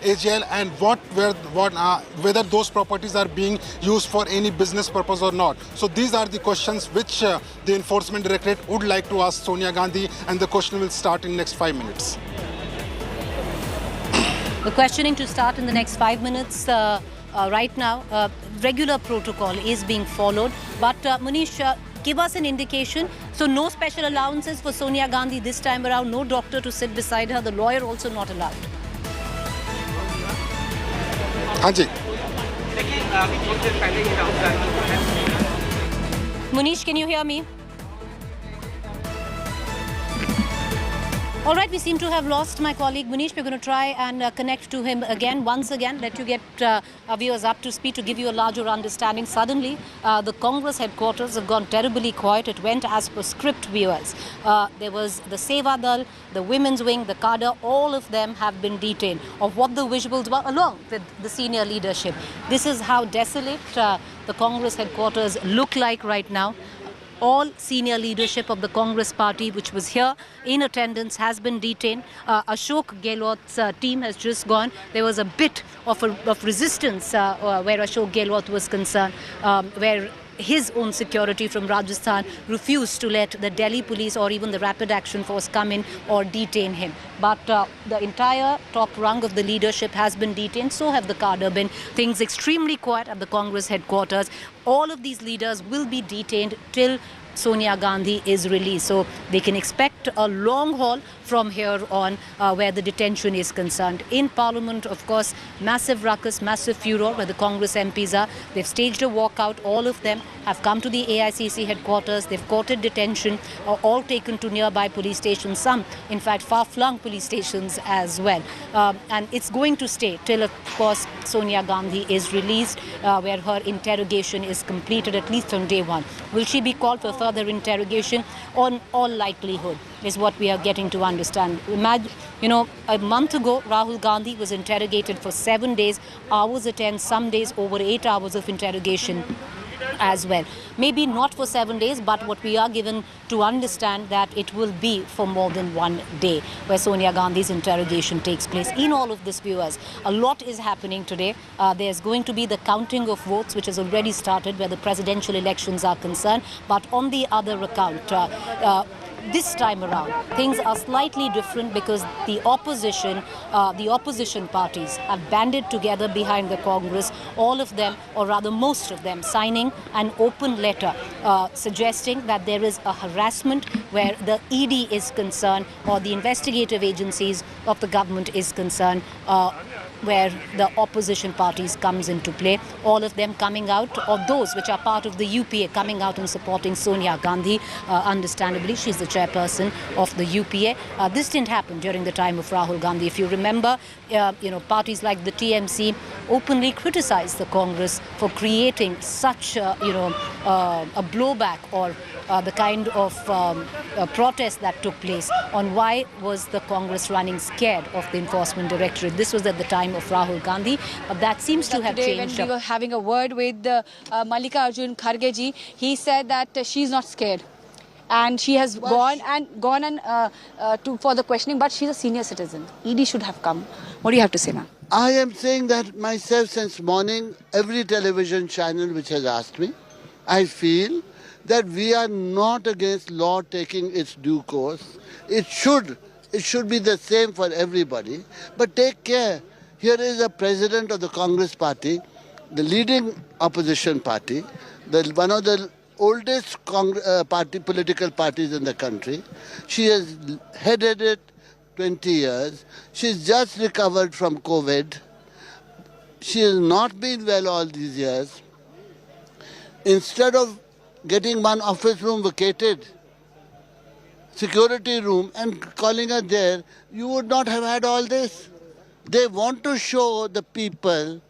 AJL and whether those properties are being used for any business purpose or not. So these are the questions which the Enforcement Directorate would like to ask Sonia Gandhi, and the question will start in next 5 minutes. The questioning to start in the next 5 minutes. Right now, regular protocol is being followed. But Munish, give us an indication. So no special allowances for Sonia Gandhi this time around, no doctor to sit beside her, the lawyer also not allowed. Hanji. Munish, can you hear me? All right, we seem to have lost my colleague Munish. We're going to try and connect to him again, once again, let you get our viewers up to speed to give you a larger understanding. Suddenly, the Congress headquarters have gone terribly quiet. It went as per script, viewers. There was the Seva Dal, the women's wing, the cadre, all of them have been detained of what the visuals were along with the senior leadership. This is how desolate the Congress headquarters look like right now. All senior leadership of the Congress party, which was here in attendance, has been detained. Ashok Gehlot's team has just gone. There was a bit of resistance where Ashok Gehlot was concerned, where his own security from Rajasthan refused to let the Delhi police or even the Rapid Action Force come in or detain him. But the entire top rung of the leadership has been detained. So have the cadre been. Things extremely quiet at the Congress headquarters. All of these leaders will be detained till Sonia Gandhi is released. So they can expect a long haul from here on where the detention is concerned. In Parliament, of course, massive ruckus, massive furor where the Congress MPs are. They've staged a walkout. All of them have come to the AICC headquarters. They've courted detention, all taken to nearby police stations. Some, in fact, far-flung police stations as well. And it's going to stay till, of course, Sonia Gandhi is released, where her interrogation is completed, at least on day one. Will she be called for further interrogation? On all likelihood is what we are getting to understand. Imagine, a month ago, Rahul Gandhi was interrogated for 7 days, hours attend, some days over 8 hours of interrogation as well. Maybe not for 7 days, but what we are given to understand that it will be for more than 1 day where Sonia Gandhi's interrogation takes place. In all of this, viewers, a lot is happening today. There's going to be the counting of votes, which has already started where the presidential elections are concerned. But on the other account, this time around, things are slightly different because the opposition parties have banded together behind the Congress, all of them, or rather most of them, signing an open letter suggesting that there is a harassment where the ED is concerned or the investigative agencies of the government is concerned, where the opposition parties comes into play, all of them coming out, or those which are part of the UPA coming out and supporting Sonia Gandhi. Understandably, she's the chairperson of the UPA. This didn't happen during the time of Rahul Gandhi. If you remember, parties like the TMC openly criticized the Congress for creating such, a blowback or the kind of protest that took place on why was the Congress running scared of the Enforcement Directorate. This was at the time of Rahul Gandhi, but that seems to have changed. When we were having a word with Mallikarjun Kharge ji, he said that she's not scared. And she has gone for the questioning, but she's a senior citizen. ED should have come. What do you have to say, ma'am? I am saying that myself since morning, every television channel which has asked me, I feel that we are not against law taking its due course. It should be the same for everybody. But take care. Here is a president of the Congress party, the leading opposition party, one of the oldest political parties in the country. She has headed it 20 years. She's just recovered from COVID. She has not been well all these years. Instead of getting one office room vacated, security room, and calling her there, you would not have had all this. They want to show the people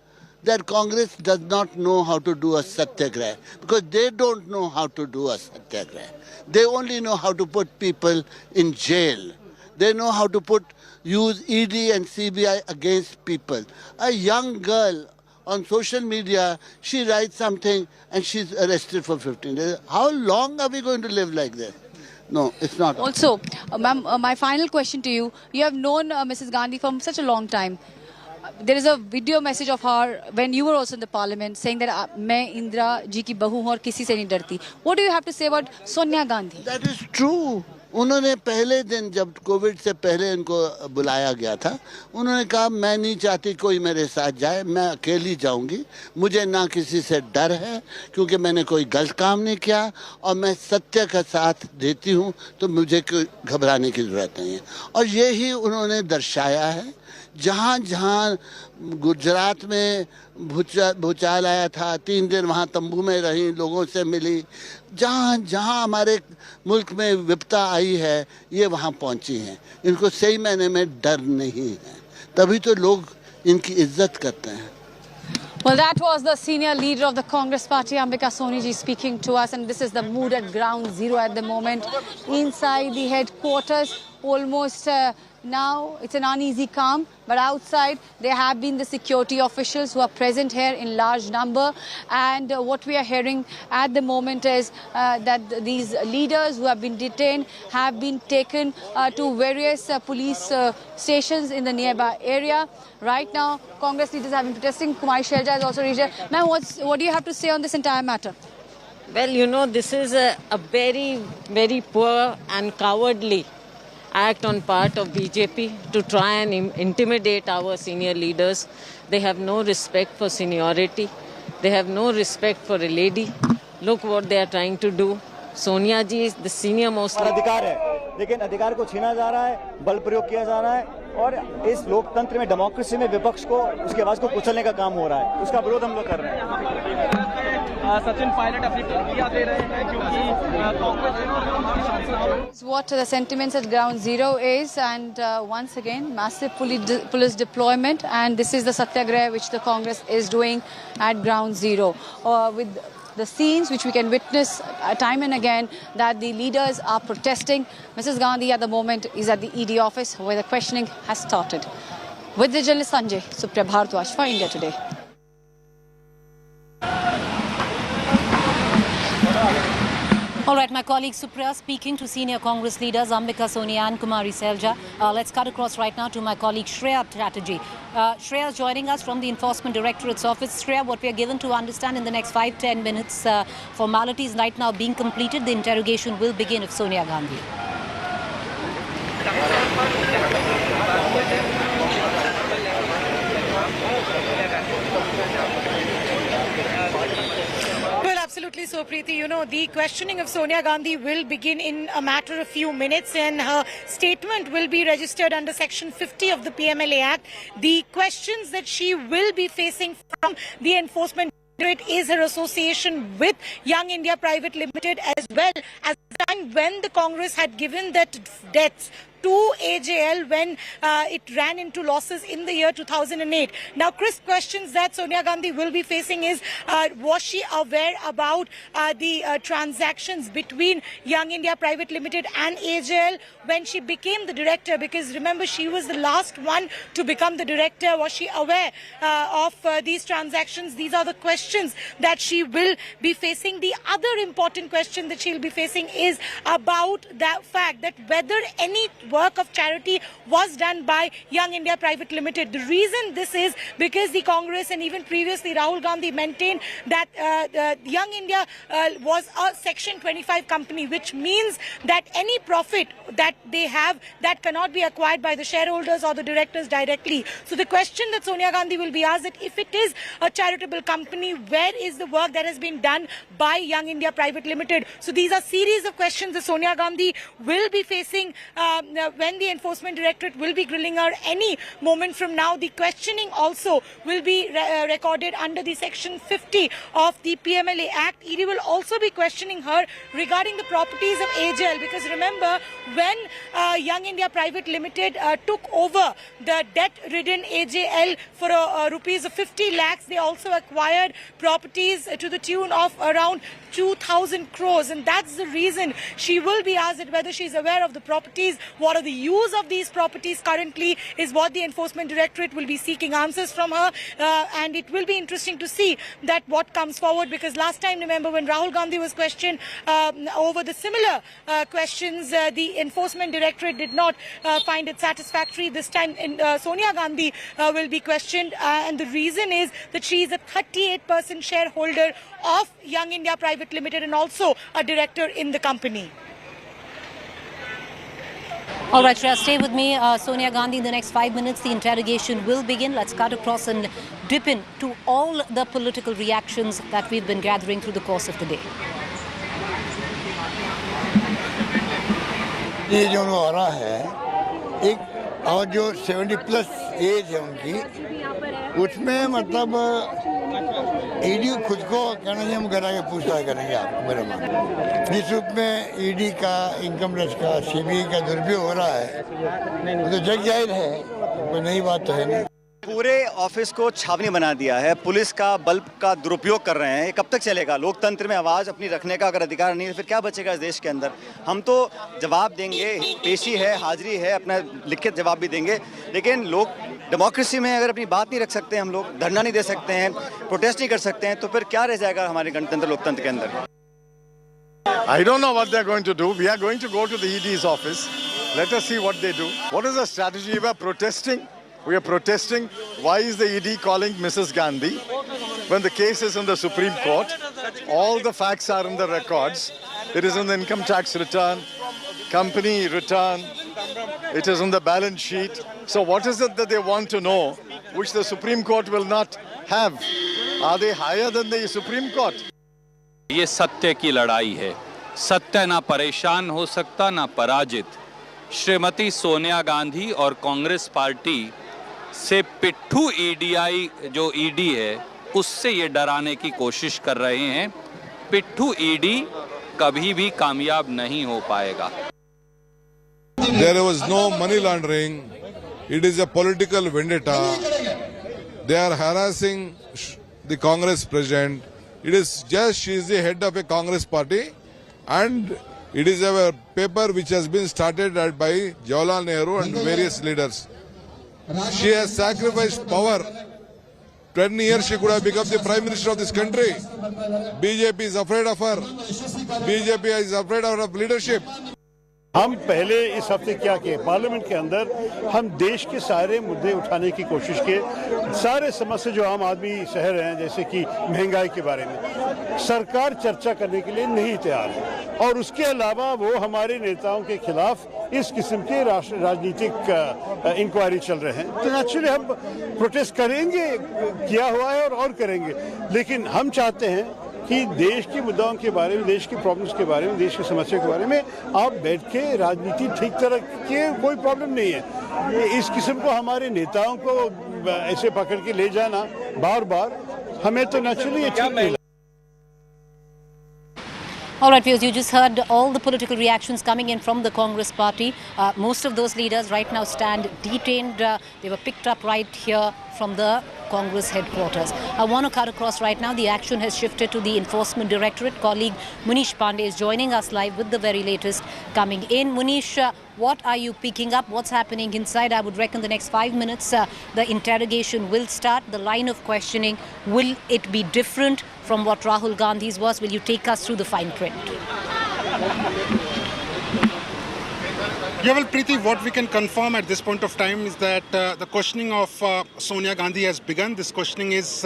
that Congress does not know how to do a satyagraha, because they don't know how to do a satyagraha. They only know how to put people in jail. They know how to use ED and CBI against people. A young girl on social media, she writes something and she's arrested for 15 days. How long are we going to live like this? No, it's not. Also, ma'am, my final question to you. You have known Mrs. Gandhi from such a long time. There is a video message of her when you were also in the parliament saying that मैं इंदिरा जी की बहू हूँ और किसी से नहीं डरती. What do you have to say about Sonia Gandhi? That is true. उन्होंने पहले दिन जब कोविड से पहले इनको बुलाया गया था, उन्होंने कहा मैं नहीं चाहती कोई मेरे साथ जाए, मैं अकेली जाऊंगी, मुझे ना किसी से डर है क्योंकि मैंने कोई गलत काम नहीं किया और मैं सत्य का साथ देती हूं, तो मुझे घबराने की जरूरत नहीं है. और यही उन्होंने दर्शाया है. जहाँ जहाँ गुजरात में भूचाल आया था, 3 दिन वहाँ तंबू में रही, लोगों से मिली, जहाँ जहाँ हमारे मुल्क में विपदा आई है ये वहाँ पहुँची हैं। इनको सही मायने में डर नहीं है, तभी तो लोग इनकी इज्जत करते हैं। Well, that was the senior leader of the Congress party, Ambika Soni ji, speaking to us, and this is the mood at ground zero at the moment. Inside the headquarters, almost now it's an uneasy calm, but outside there have been the security officials who are present here in large number, and what we are hearing at the moment is that these leaders who have been detained have been taken to various police stations in the nearby area. Right now, Congress leaders have been protesting. Kumari Shelja is also reached here. Ma'am, what do you have to say on this entire matter? Well, you know, this is a very, very poor and cowardly act on part of BJP to try and intimidate our senior leaders. They have no respect for seniority. They have no respect for a lady. Look what they are trying to do. Sonia ji is the senior most. अधिकार है, लेकिन अधिकार को छीना जा रहा है, बल प्रयोग किया जा रहा है, और इस लोकतंत्र में, डेमोक्रेसी में विपक्ष को, उसकी आवाज को कुचलने का काम हो रहा है। उसका विरोध हम लोग कर रहे हैं। सचिन पायलट अपनी प्रतिक्रिया दे रहे हैं क्योंकि Congress What the sentiments at ground zero is, and once again massive police deployment, and this is the satyagraha which the Congress is doing at ground zero with the scenes which we can witness time and again, that the leaders are protesting. Mrs. Gandhi at the moment is at the ED office where the questioning has started. With the journalist Sanjay, Supriya Bharadwaj for India Today. All right, my colleague Supriya speaking to senior Congress leaders Ambika Soni and Kumari Shelja. Let's cut across right now to my colleague Shreya Chatterjee. Shreya is joining us from the Enforcement Directorate's office. Shreya, what we are given to understand in the next 5-10 minutes, formalities right now being completed, the interrogation will begin of Sonia Gandhi. Absolutely so, Preeti. You know, the questioning of Sonia Gandhi will begin in a matter of few minutes, and her statement will be registered under Section 50 of the PMLA Act. The questions that she will be facing from the Enforcement Directorate is her association with Young India Private Limited, as well as the time when the Congress had given that debts to AJL when it ran into losses in the year 2008. Now, crisp questions that Sonia Gandhi will be facing is, was she aware about the transactions between Young India Private Limited and AJL when she became the director? Because remember, she was the last one to become the director. Was she aware of these transactions? These are the questions that she will be facing. The other important question that she'll be facing is about the fact that whether any work of charity was done by Young India Private Limited. The reason this is because the Congress and even previously Rahul Gandhi maintained that Young India was a Section 25 company, which means that any profit that they have, that cannot be acquired by the shareholders or the directors directly. So the question that Sonia Gandhi will be asked, that if it is a charitable company, where is the work that has been done by Young India Private Limited? So these are series of questions that Sonia Gandhi will be facing when the Enforcement Directorate will be grilling her any moment from now. The questioning also will be recorded under the Section 50 of the PMLA Act. ED will also be questioning her regarding the properties of AJL, because remember, when Young India Private Limited took over the debt-ridden AJL for rupees of 50 lakhs, they also acquired properties to the tune of around 2,000 crores, and that's the reason she will be asked whether she is aware of the properties, what are the use of these properties currently, is what the Enforcement Directorate will be seeking answers from her, and it will be interesting to see that what comes forward, because last time, remember, when Rahul Gandhi was questioned over the similar questions, the Enforcement Directorate did not find it satisfactory. This time Sonia Gandhi will be questioned, and the reason is that she is a 38% shareholder of Young India Private Limited and also a director in the company. All right, Shreya, stay with me. Sonia Gandhi, in the next 5 minutes, the interrogation will begin. Let's cut across and dip into all the political reactions that we've been gathering through the course of the day. ये जो हो रहा है, एक और जो 70 plus as है उनकी, उसमें मतलब ईडी खुद को कहना चाहिए हम करा के पूछताछ करेंगे आपको मेरे मान। जिस रूप में ईडी का, इनकम टैक्स का, सीबीआई का दुरुपयोग हो रहा है वो तो जग जाहिर है, कोई नई बात तो है नहीं। पूरे ऑफिस को छावनी बना दिया है, पुलिस का बल का दुरुपयोग कर रहे हैं। ये कब तक चलेगा? लोकतंत्र में आवाज़ अपनी रखने का अगर अधिकार नहीं है फिर क्या बचेगा इस देश के अंदर? हम तो जवाब देंगे, पेशी है, हाजिरी है, अपना लिखित जवाब भी देंगे, लेकिन लोग डेमोक्रेसी में अगर अपनी बात नहीं रख सकते, हम लोग धरना नहीं दे सकते हैं, प्रोटेस्ट नहीं कर सकते हैं, तो फिर क्या रह जाएगा हमारे गणतंत्र लोकतंत्र के अंदर? I don't know what they're going to do. We are going to go to the ED's office. Let us see what they do. What is the strategy? We are protesting. We are protesting. Why is the ED calling Mrs. Gandhi when the case is in the Supreme Court? All the facts are in the records. It is in the income tax return, company return. It is in the balance sheet. So what is it that they want to know, which the Supreme Court will not have? Are they higher than the Supreme Court? ये सत्य की लड़ाई है। सत्य ना परेशान हो सकता ना पराजित। श्रीमती सोनिया गांधी और कांग्रेस पार्टी से पिट्ठू ईडीआई जो ईडी है उससे ये डराने की कोशिश कर रहे हैं। पिट्ठू ईडी कभी भी कामयाब नहीं हो पाएगा। There was no money laundering. It is a political vendetta. They are harassing the Congress president. It is just she is the head of a Congress party, and it is a paper which has been started by Jawaharlal Nehru and various leaders. She has sacrificed power. 10 years she could have become the Prime Minister of this country. BJP is afraid of her. BJP is afraid of her leadership. हम पहले इस हफ्ते क्या किए, parliament के अंदर हम देश के सारे मुद्दे उठाने की कोशिश किए, सारे समस्या जो आम आदमी सह रहे हैं, जैसे कि महंगाई के बारे में सरकार चर्चा करने के लिए नहीं तैयार है, और उसके अलावा वो हमारे नेताओं के खिलाफ इस किस्म के राजनीतिक इंक्वायरी चल रहे हैं। तो नेचुरली हम प्रोटेस्ट करेंगे, किया हुआ है और करेंगे, लेकिन हम चाहते हैं कि देश के मुद्दों के बारे में, देश की प्रॉब्लम्स के बारे में, देश की समस्या के बारे में आप बैठ के राजनीति ठीक तरह की, कोई प्रॉब्लम नहीं है। इस किस्म को हमारे नेताओं को ऐसे पकड़ के ले जाना बार बार हमें तो नेचुरली ठीक नहीं लगता। All right, viewers, you just heard all the political reactions coming in from the Congress party. Most of those leaders right now stand detained. They were picked up right here from the Congress headquarters. I want to cut across right now. The action has shifted to the Enforcement Directorate. Colleague Munish Pandey is joining us live with the very latest coming in. Munish, what are you picking up? What's happening inside? I would reckon the next 5 minutes the interrogation will start. The line of questioning, will it be different from what Rahul Gandhi's was? Will you take us through the fine print? Yeah, well, Preeti, what we can confirm at this point of time is that the questioning of Sonia Gandhi has begun. This questioning is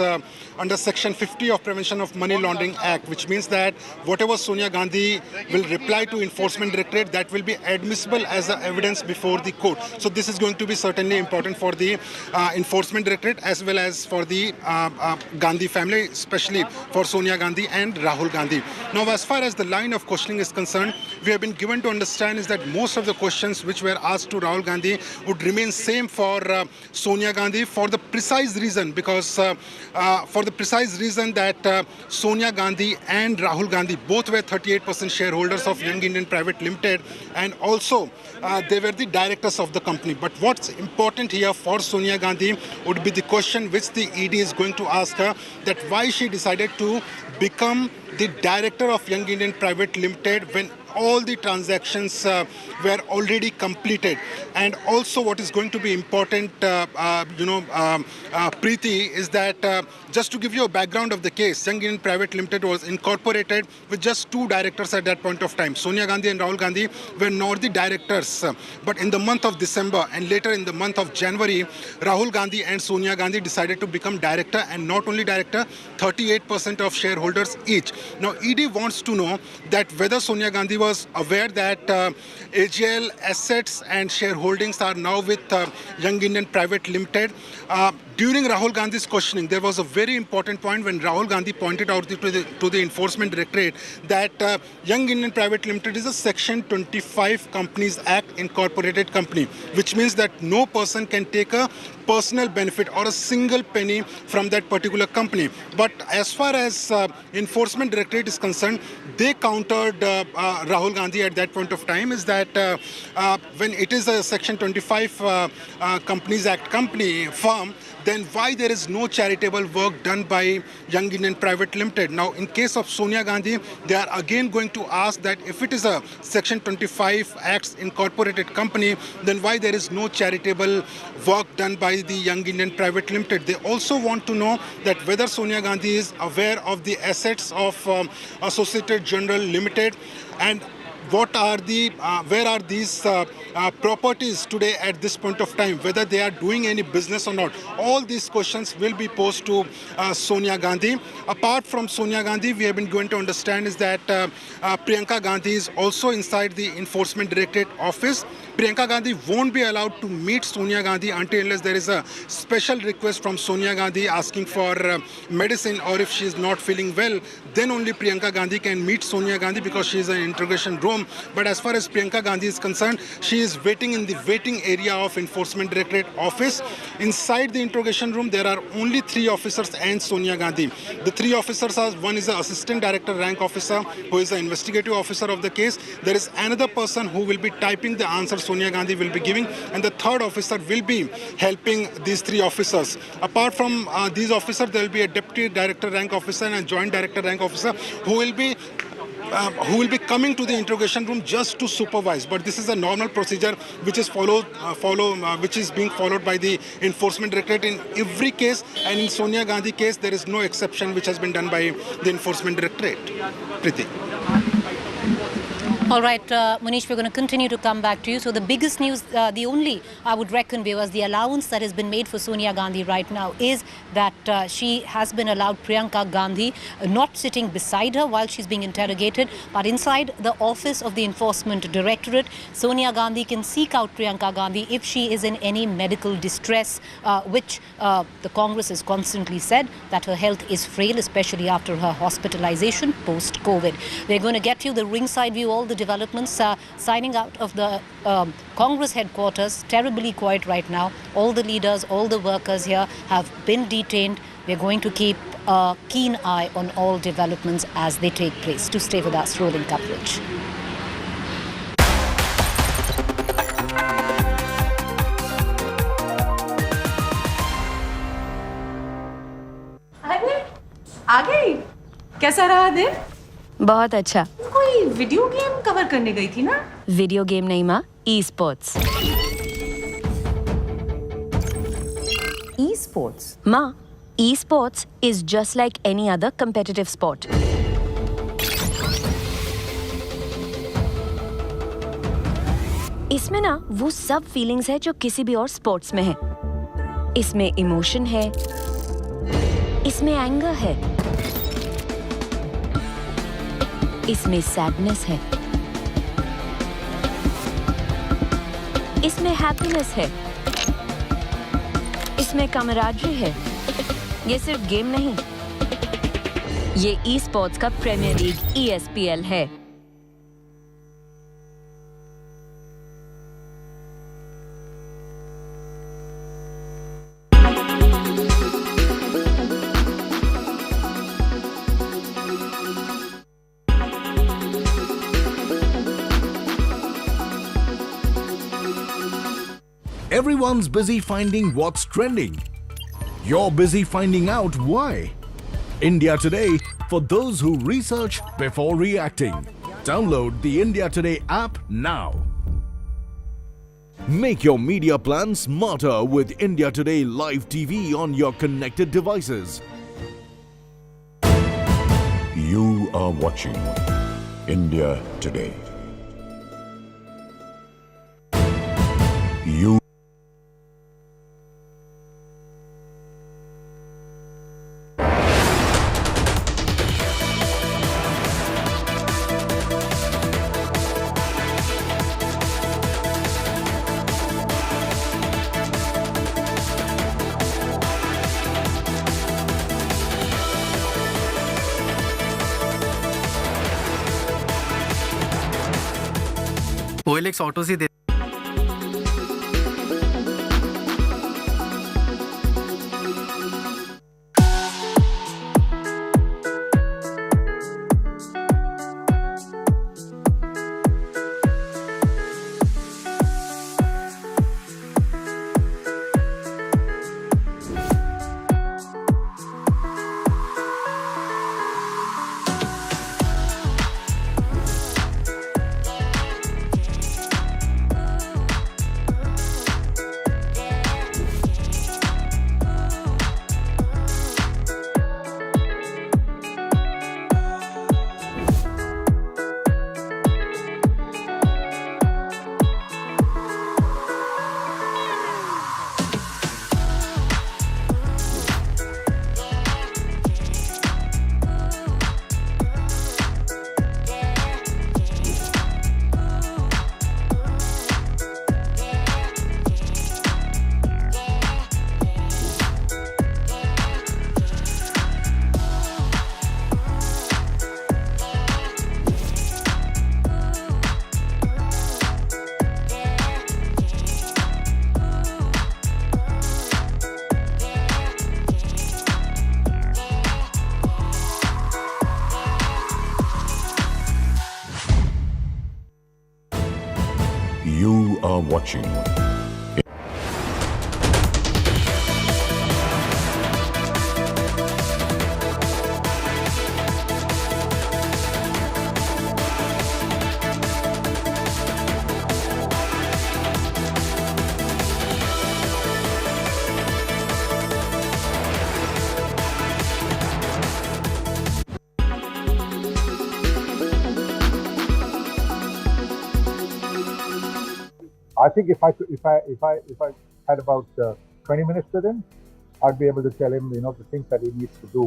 under Section 50 of Prevention of Money Laundering Act, which means that whatever Sonia Gandhi will reply to Enforcement Directorate, that will be admissible as evidence before the court. So this is going to be certainly important for the Enforcement Directorate as well as for the Gandhi family, especially for Sonia Gandhi and Rahul Gandhi. Now, as far as the line of questioning is concerned, we have been given to understand is that most of the questions which were asked to Rahul Gandhi would remain same for Sonia Gandhi, for the precise reason that Sonia Gandhi and Rahul Gandhi both were 38% shareholders of Young Indian Private Limited, and also they were the directors of the company. But what's important here for Sonia Gandhi would be the question which the ED is going to ask her, that why she decided to become the director of Young Indian Private Limited when all the transactions were already completed. And also what is going to be important, Preeti, is that just to give you a background of the case, Young Indian Private Limited was incorporated with just 2 directors at that point of time. Sonia Gandhi and Rahul Gandhi were not the directors. But in the month of December and later in the month of January, Rahul Gandhi and Sonia Gandhi decided to become director, and not only director, 38% of shareholders each. Now, ED wants to know that whether Sonia Gandhi was aware that AGL assets and shareholdings are now with Young Indian Private Limited. During Rahul Gandhi's questioning, there was a very important point when Rahul Gandhi pointed out to the Enforcement Directorate that Young Indian Private Limited is a Section 25 Companies Act incorporated company, which means that no person can take a personal benefit or a single penny from that particular company. But as far as Enforcement Directorate is concerned, they countered Rahul Gandhi at that point of time is that when it is a Section 25 Companies Act company firm, then why there is no charitable work done by Young Indian Private Limited? Now, in case of Sonia Gandhi, they are again going to ask that if it is a Section 25 Acts incorporated company, then why there is no charitable work done by the Young Indian Private Limited? They also want to know that whether Sonia Gandhi is aware of the assets of Associated General Limited and what are the where are these properties today at this point of time, whether they are doing any business or not. All these questions will be posed to Sonia Gandhi. Apart from Sonia Gandhi, we have been going to understand is that Priyanka Gandhi is also inside the Enforcement Directorate office. Priyanka Gandhi won't be allowed to meet Sonia Gandhi until unless there is a special request from Sonia Gandhi asking for medicine, or if she is not feeling well, then only Priyanka Gandhi can meet Sonia Gandhi because she is in interrogation room. But as far as Priyanka Gandhi is concerned, she is waiting in the waiting area of Enforcement Directorate office. Inside the interrogation room, there are only 3 officers and Sonia Gandhi. The 3 officers are, one is the Assistant Director Rank Officer, who is the investigative officer of the case. There is another person who will be typing the answers Sonia Gandhi will be giving, and the 3rd officer will be helping these 3 officers. Apart from these officers, there will be a Deputy Director Rank Officer and a Joint Director Rank Officer who will be coming to the interrogation room just to supervise. But this is a normal procedure which is which is being followed by the Enforcement Directorate in every case, and in Sonia Gandhi case there is no exception which has been done by the Enforcement Directorate. Preeti. All right, Manish, we're going to continue to come back to you. So the biggest news, the only, I would reckon, viewers, the allowance that has been made for Sonia Gandhi right now is that she has been allowed Priyanka Gandhi not sitting beside her while she's being interrogated, but inside the office of the Enforcement Directorate. Sonia Gandhi can seek out Priyanka Gandhi if she is in any medical distress, which the Congress has constantly said that her health is frail, especially after her hospitalization post-COVID. We're going to get you the ringside view, all the developments signing out of the Congress headquarters. Terribly quiet right now. All the leaders, all the workers here have been detained. We're going to keep a keen eye on all developments as they take place. To stay with us, rolling coverage. आ गई। कैसा रहा दिन? बहुत अच्छा। कोई video game cover करने गई थी ना? वीडियो गेम नहीं माँ, ई-स्पोर्ट्स। ई-स्पोर्ट्स? माँ, e-sports is just like any other competitive sport. इसमें ना वो सब फीलिंग्स है जो किसी भी और स्पोर्ट्स में है। इसमें इमोशन है, इसमें एंगर है, इसमें सैडनेस है, इसमें हैप्पीनेस है, इसमें कमराडरी है। ये सिर्फ गेम नहीं, ये ई स्पोर्ट्स का प्रीमियर लीग ESPL है। Everyone's busy finding what's trending. You're busy finding out why. India Today, for those who research before reacting. Download the India Today app now. Make your media plan smarter with India Today Live TV on your connected devices. You are watching India Today. You OLX auto से दे You are watching. I think if I had about 20 minutes with him, I'd be able to tell him, the things that he needs to do,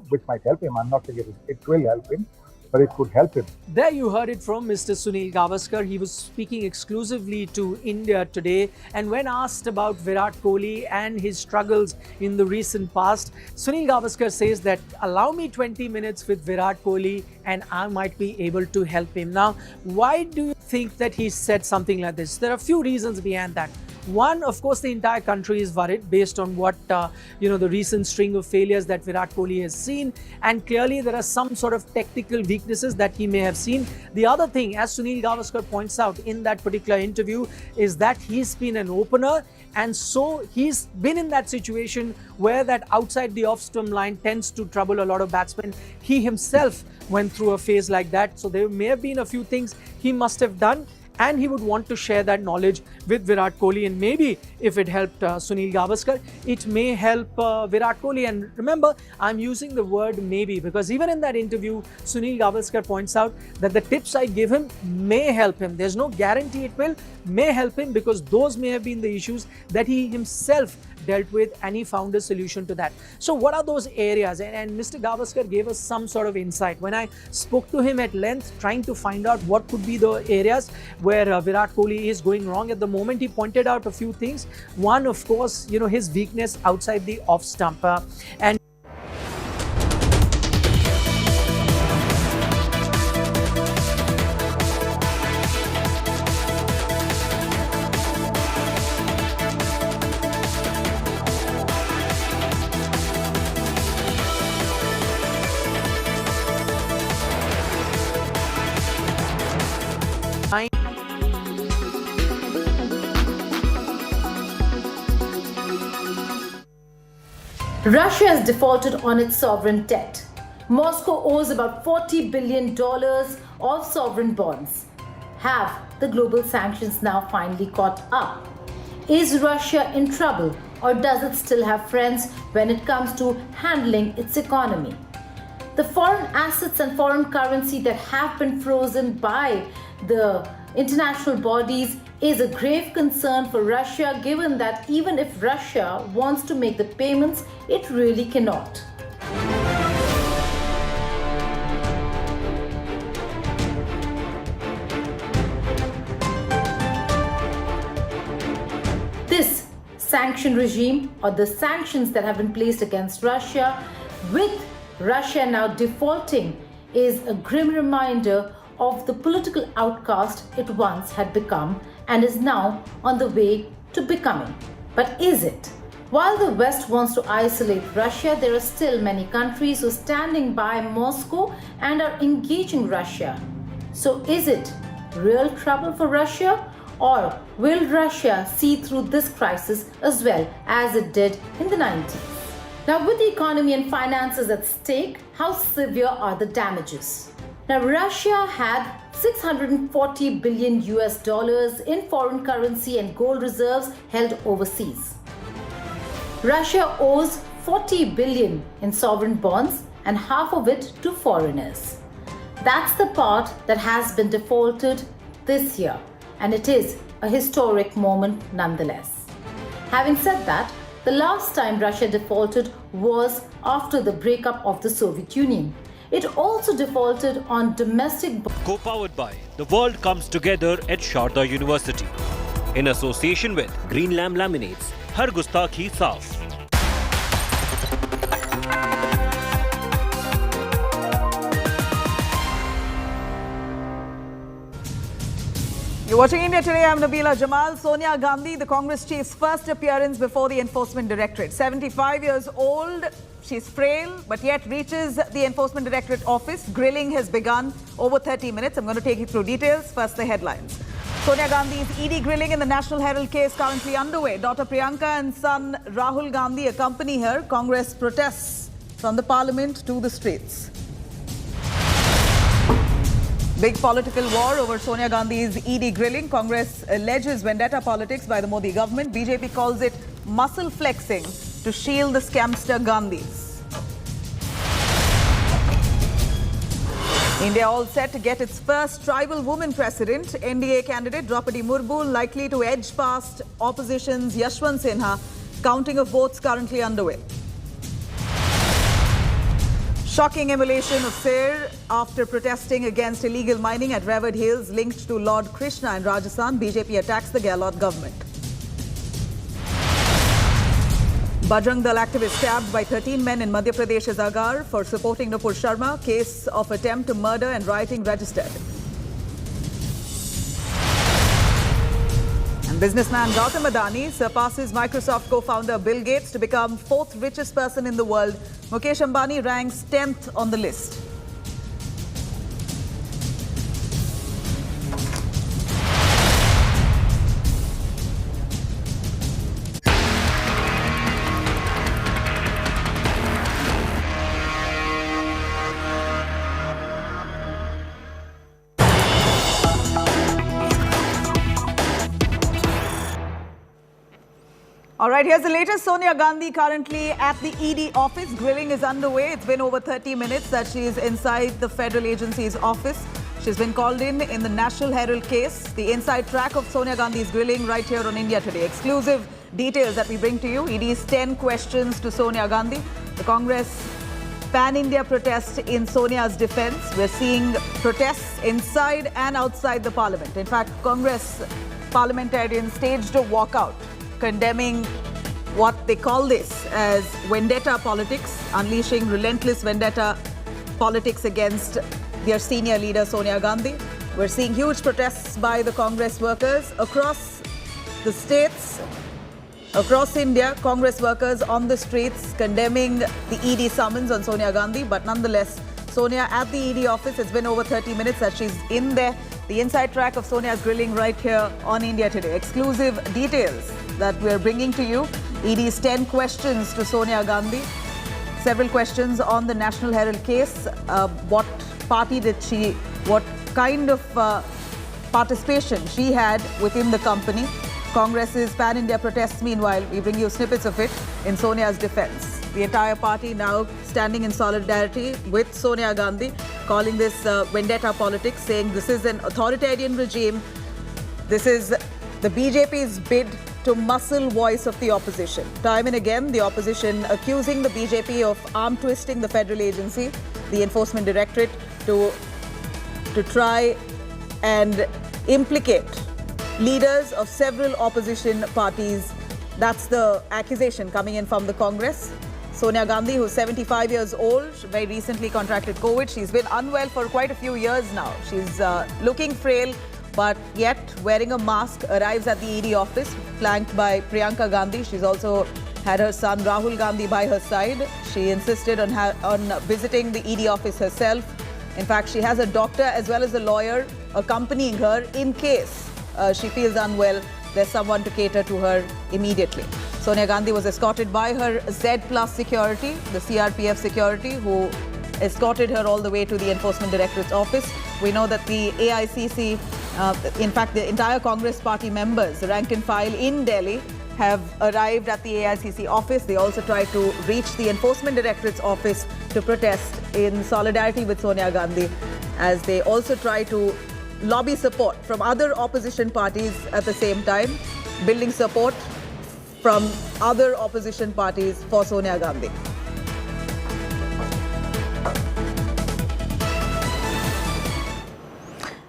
which might help him. I'm not saying it will help him, but it could help him. There you heard it from Mr. Sunil Gavaskar. He was speaking exclusively to India today. And when asked about Virat Kohli and his struggles in the recent past, Sunil Gavaskar says that allow me 20 minutes with Virat Kohli and I might be able to help him. Now, why do you think that he said something like this? There are a few reasons behind that. One, of course, the entire country is worried based on what, the recent string of failures that Virat Kohli has seen. And clearly there are some sort of technical weaknesses that he may have seen. The other thing, as Sunil Gavaskar points out in that particular interview, is that he's been an opener. And so he's been in that situation where that outside the off-stump line tends to trouble a lot of batsmen. He himself went through a phase like that. So there may have been a few things he must have done. And he would want to share that knowledge with Virat Kohli. And maybe if it helped Sunil Gavaskar, it may help Virat Kohli. And remember, I'm using the word maybe because even in that interview, Sunil Gavaskar points out that the tips I give him may help him. There's no guarantee it will, may help him because those may have been the issues that he himself dealt with and he found a solution to that. So what are those areas? And Mr. Gavaskar gave us some sort of insight. When I spoke to him at length, trying to find out what could be the areas where Virat Kohli is going wrong at the moment, he pointed out a few things. One, of course, his weakness outside the off stump. And Russia has defaulted on its sovereign debt. Moscow owes about $40 billion of sovereign bonds. Have the global sanctions now finally caught up? Is Russia in trouble, or does it still have friends when it comes to handling its economy? The foreign assets and foreign currency that have been frozen by the international bodies is a grave concern for Russia, given that even if Russia wants to make the payments, it really cannot. This sanction regime, or the sanctions that have been placed against Russia, with Russia now defaulting, is a grim reminder of the political outcast it once had become and is now on the way to becoming. But is it? While the West wants to isolate Russia, there are still many countries who are standing by Moscow and are engaging Russia. So is it real trouble for Russia? Or will Russia see through this crisis as well as it did in the 90s? Now, with the economy and finances at stake, how severe are the damages? Now, Russia had $640 billion in foreign currency and gold reserves held overseas. Russia owes $40 billion in sovereign bonds and half of it to foreigners. That's the part that has been defaulted this year, and it is a historic moment nonetheless. Having said that, the last time Russia defaulted was after the breakup of the Soviet Union. It also defaulted on domestic... Co-powered by The World Comes Together at Sharda University. In association with Green Lamb Laminates. Har Gustakhi Saaf. You're watching India Today. I'm Nabila Jamal. Sonia Gandhi, the Congress chief's first appearance before the Enforcement Directorate. 75 years old, she's frail, but yet reaches the Enforcement Directorate office. Grilling has begun over 30 minutes. I'm going to take you through details. First, the headlines. Sonia Gandhi's ED grilling in the National Herald case currently underway. Daughter Priyanka and son Rahul Gandhi accompany her. Congress protests from the parliament to the streets. Big political war over Sonia Gandhi's ED grilling. Congress alleges vendetta politics by the Modi government. BJP calls it muscle flexing to shield the scamster Gandhis. India all set to get its first tribal woman president. NDA candidate Draupadi Murmu likely to edge past opposition's Yashwant Sinha. Counting of votes currently underway. Shocking immolation of Sir after protesting against illegal mining at Revered Hills linked to Lord Krishna in Rajasthan. BJP attacks the Gehlot government. Bajrang Dal activist stabbed by 13 men in Madhya Pradesh's Agar for supporting Nupur Sharma. Case of attempt to murder and rioting registered. And businessman Gautam Adani surpasses Microsoft co-founder Bill Gates to become 4th richest person in the world. Mukesh Ambani ranks 10th on the list. All right, here's the latest. Sonia Gandhi currently at the ED office. Grilling is underway. It's been over 30 minutes that she's inside the federal agency's office. She's been called in the National Herald case. The inside track of Sonia Gandhi's grilling right here on India Today. Exclusive details that we bring to you. ED's 10 questions to Sonia Gandhi. The Congress pan-India protest in Sonia's defense. We're seeing protests inside and outside the parliament. In fact, Congress parliamentarians staged a walkout, condemning what they call this as vendetta politics, unleashing relentless vendetta politics against their senior leader Sonia Gandhi. We're seeing huge protests by the Congress workers across the states, across India. Congress workers on the streets condemning the ED summons on Sonia Gandhi. But nonetheless, Sonia at the ED office, it's been over 30 minutes that she's in there. The inside track of Sonia's grilling right here on India Today. Exclusive details that we're bringing to you. ED's 10 questions to Sonia Gandhi. Several questions on the National Herald case. What party did she, what kind of participation she had within the company. Congress's pan-India protests, meanwhile, we bring you snippets of it in Sonia's defense. The entire party now standing in solidarity with Sonia Gandhi, calling this vendetta politics, saying this is an authoritarian regime. This is the BJP's bid to muscle voice of the opposition. Time and again, the opposition accusing the BJP of arm twisting the federal agency, the Enforcement Directorate, to try and implicate leaders of several opposition parties. That's the accusation coming in from the Congress. Sonia Gandhi, who's 75 years old, very recently contracted COVID. She's been unwell for quite a few years now. She's looking frail, but yet wearing a mask, arrives at the ED office, flanked by Priyanka Gandhi. She's also had her son Rahul Gandhi by her side. She insisted on visiting the ED office herself. In fact, she has a doctor as well as a lawyer accompanying her in case she feels unwell. There's someone to cater to her immediately. Sonia Gandhi was escorted by her Z+ security, the CRPF security, who escorted her all the way to the Enforcement Directorate's office. We know that the AICC, in fact, the entire Congress party members, the rank and file in Delhi, have arrived at the AICC office. They also tried to reach the Enforcement Directorate's office to protest in solidarity with Sonia Gandhi, as they also try to lobby support from other opposition parties at the same time, building support from other opposition parties for Sonia Gandhi.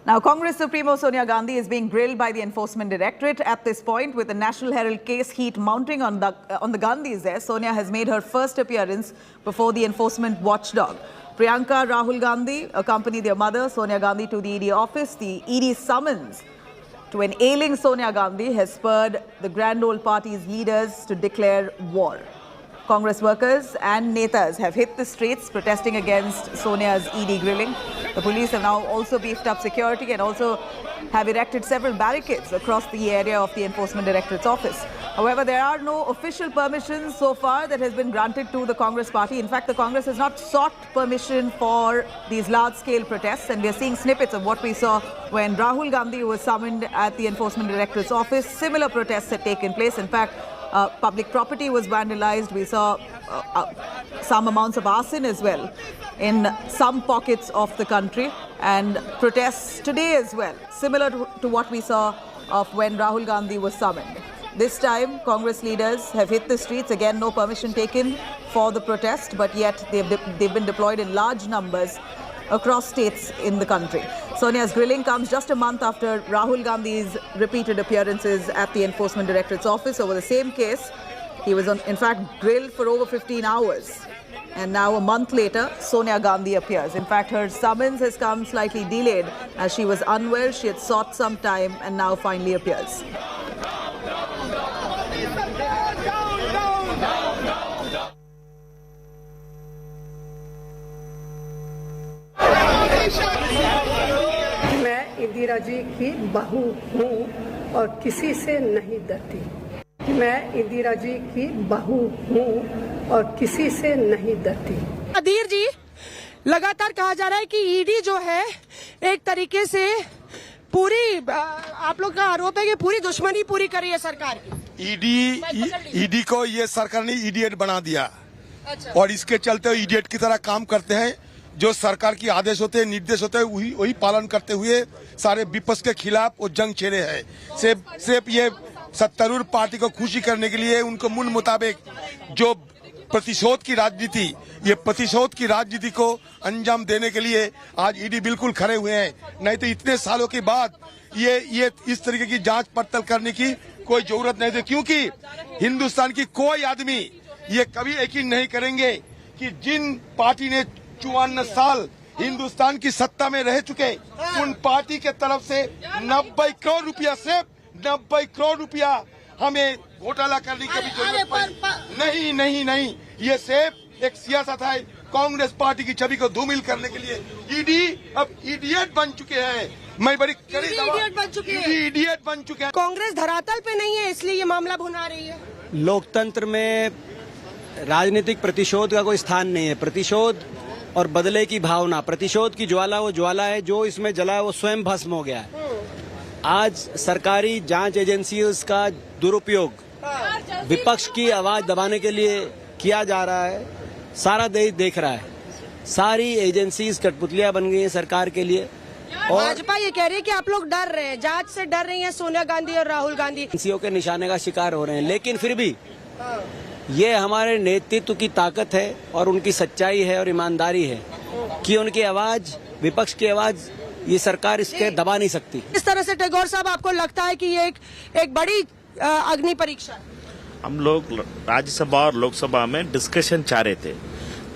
Now, Congress Supremo Sonia Gandhi is being grilled by the Enforcement Directorate at this point, with the National Herald case heat mounting on the Gandhis there. Sonia has made her first appearance before the enforcement watchdog. Priyanka, Rahul Gandhi accompany their mother, Sonia Gandhi, to the ED office. The ED summons to an ailing Sonia Gandhi has spurred the Grand Old Party's leaders to declare war. Congress workers and netas have hit the streets protesting against Sonia's ED grilling. The police have now also beefed up security and also have erected several barricades across the area of the Enforcement Directorate's office. However, there are no official permissions so far that has been granted to the Congress party. In fact, the Congress has not sought permission for these large-scale protests, and we are seeing snippets of what we saw when Rahul Gandhi was summoned at the Enforcement Directorate's office. Similar protests had taken place. In fact, public property was vandalized. We saw some amounts of arson as well in some pockets of the country, and protests today as well, similar to what we saw of when Rahul Gandhi was summoned. This time, Congress leaders have hit the streets. Again, no permission taken for the protest, but yet they've been deployed in large numbers across states in the country. Sonia's grilling comes just a month after Rahul Gandhi's repeated appearances at the Enforcement Directorate's office over the same case. He was, in fact, grilled for over 15 hours. And now, a month later, Sonia Gandhi appears. In fact, her summons has come slightly delayed as she was unwell. She had sought some time and now finally appears. मैं इंदिरा जी की बहू हूँ और किसी से नहीं डरती। मैं इंदिरा जी की बहू हूँ और किसी से नहीं डरती। अधीर जी, लगातार कहा जा रहा है कि ईडी जो है एक तरीके से पूरी, आप लोग का आरोप है कि पूरी दुश्मनी पूरी कर रही है सरकार की। ईडी को ये सरकार ने इडियट बना दिया। अच्छा। और इसके चलते इडियट की तरह काम करते हैं। जो सरकार की आदेश होते हैं, निर्देश होते हैं, वही पालन करते हुए सारे विपक्ष के खिलाफ वो जंग छेड़े हैं। सिर्फ ये सत्तारूढ़ पार्टी को खुशी करने के लिए उनको मूल मुताबिक जो प्रतिशोध की राजनीति, ये प्रतिशोध की राजनीति को अंजाम देने के लिए आज ईडी बिल्कुल खड़े हुए हैं। नहीं तो इतने सालों के बाद ये इस तरीके की जांच पड़ताल करने की कोई जरूरत नहीं थी, क्योंकि हिंदुस्तान की कोई आदमी ये कभी यकीन नहीं करेंगे कि जिन पार्टी ने 54 साल हिंदुस्तान की सत्ता में रह चुके, उन पार्टी के तरफ से 90 करोड़ रुपया, सिर्फ 90 करोड़ रुपया हमें घोटाला करने की भी जरूरत नहीं। ये सिर्फ एक सियासत है कांग्रेस पार्टी की छवि को धूमिल करने के लिए। ईडी अब इडियट बन चुके हैं। मैं बड़ी इडियट बन चुके हैं। कांग्रेस धरातल पे नहीं है, इसलिए ये मामला भुना रही है। लोकतंत्र में राजनीतिक प्रतिशोध का कोई स्थान नहीं है। प्रतिशोध और बदले की भावना, प्रतिशोध की ज्वाला वो ज्वाला है जो इसमें जला है, वो स्वयं भस्म हो गया है। आज सरकारी जांच एजेंसियों का दुरुपयोग विपक्ष की आवाज दबाने के लिए किया जा रहा है। सारा देश देख रहा है। सारी एजेंसीज कठपुतलियां बन गई हैं सरकार के लिए। और भाजपा ये कह रही है कि आप लोग डर रहे हैं, जांच से डर रही हैं सोनिया गांधी और राहुल गांधी। एजेंसियों के निशाने का शिकार हो रहे हैं, लेकिन फिर भी ये हमारे नेतृत्व की ताकत है और उनकी सच्चाई है और ईमानदारी है कि उनकी आवाज, विपक्ष की आवाज, ये सरकार इसके दबा नहीं सकती। इस तरह से टैगोर साहब, आपको लगता है कि ये एक बड़ी अग्नि परीक्षा? हम लोग राज्यसभा और लोकसभा में डिस्कशन चाह रहे थे।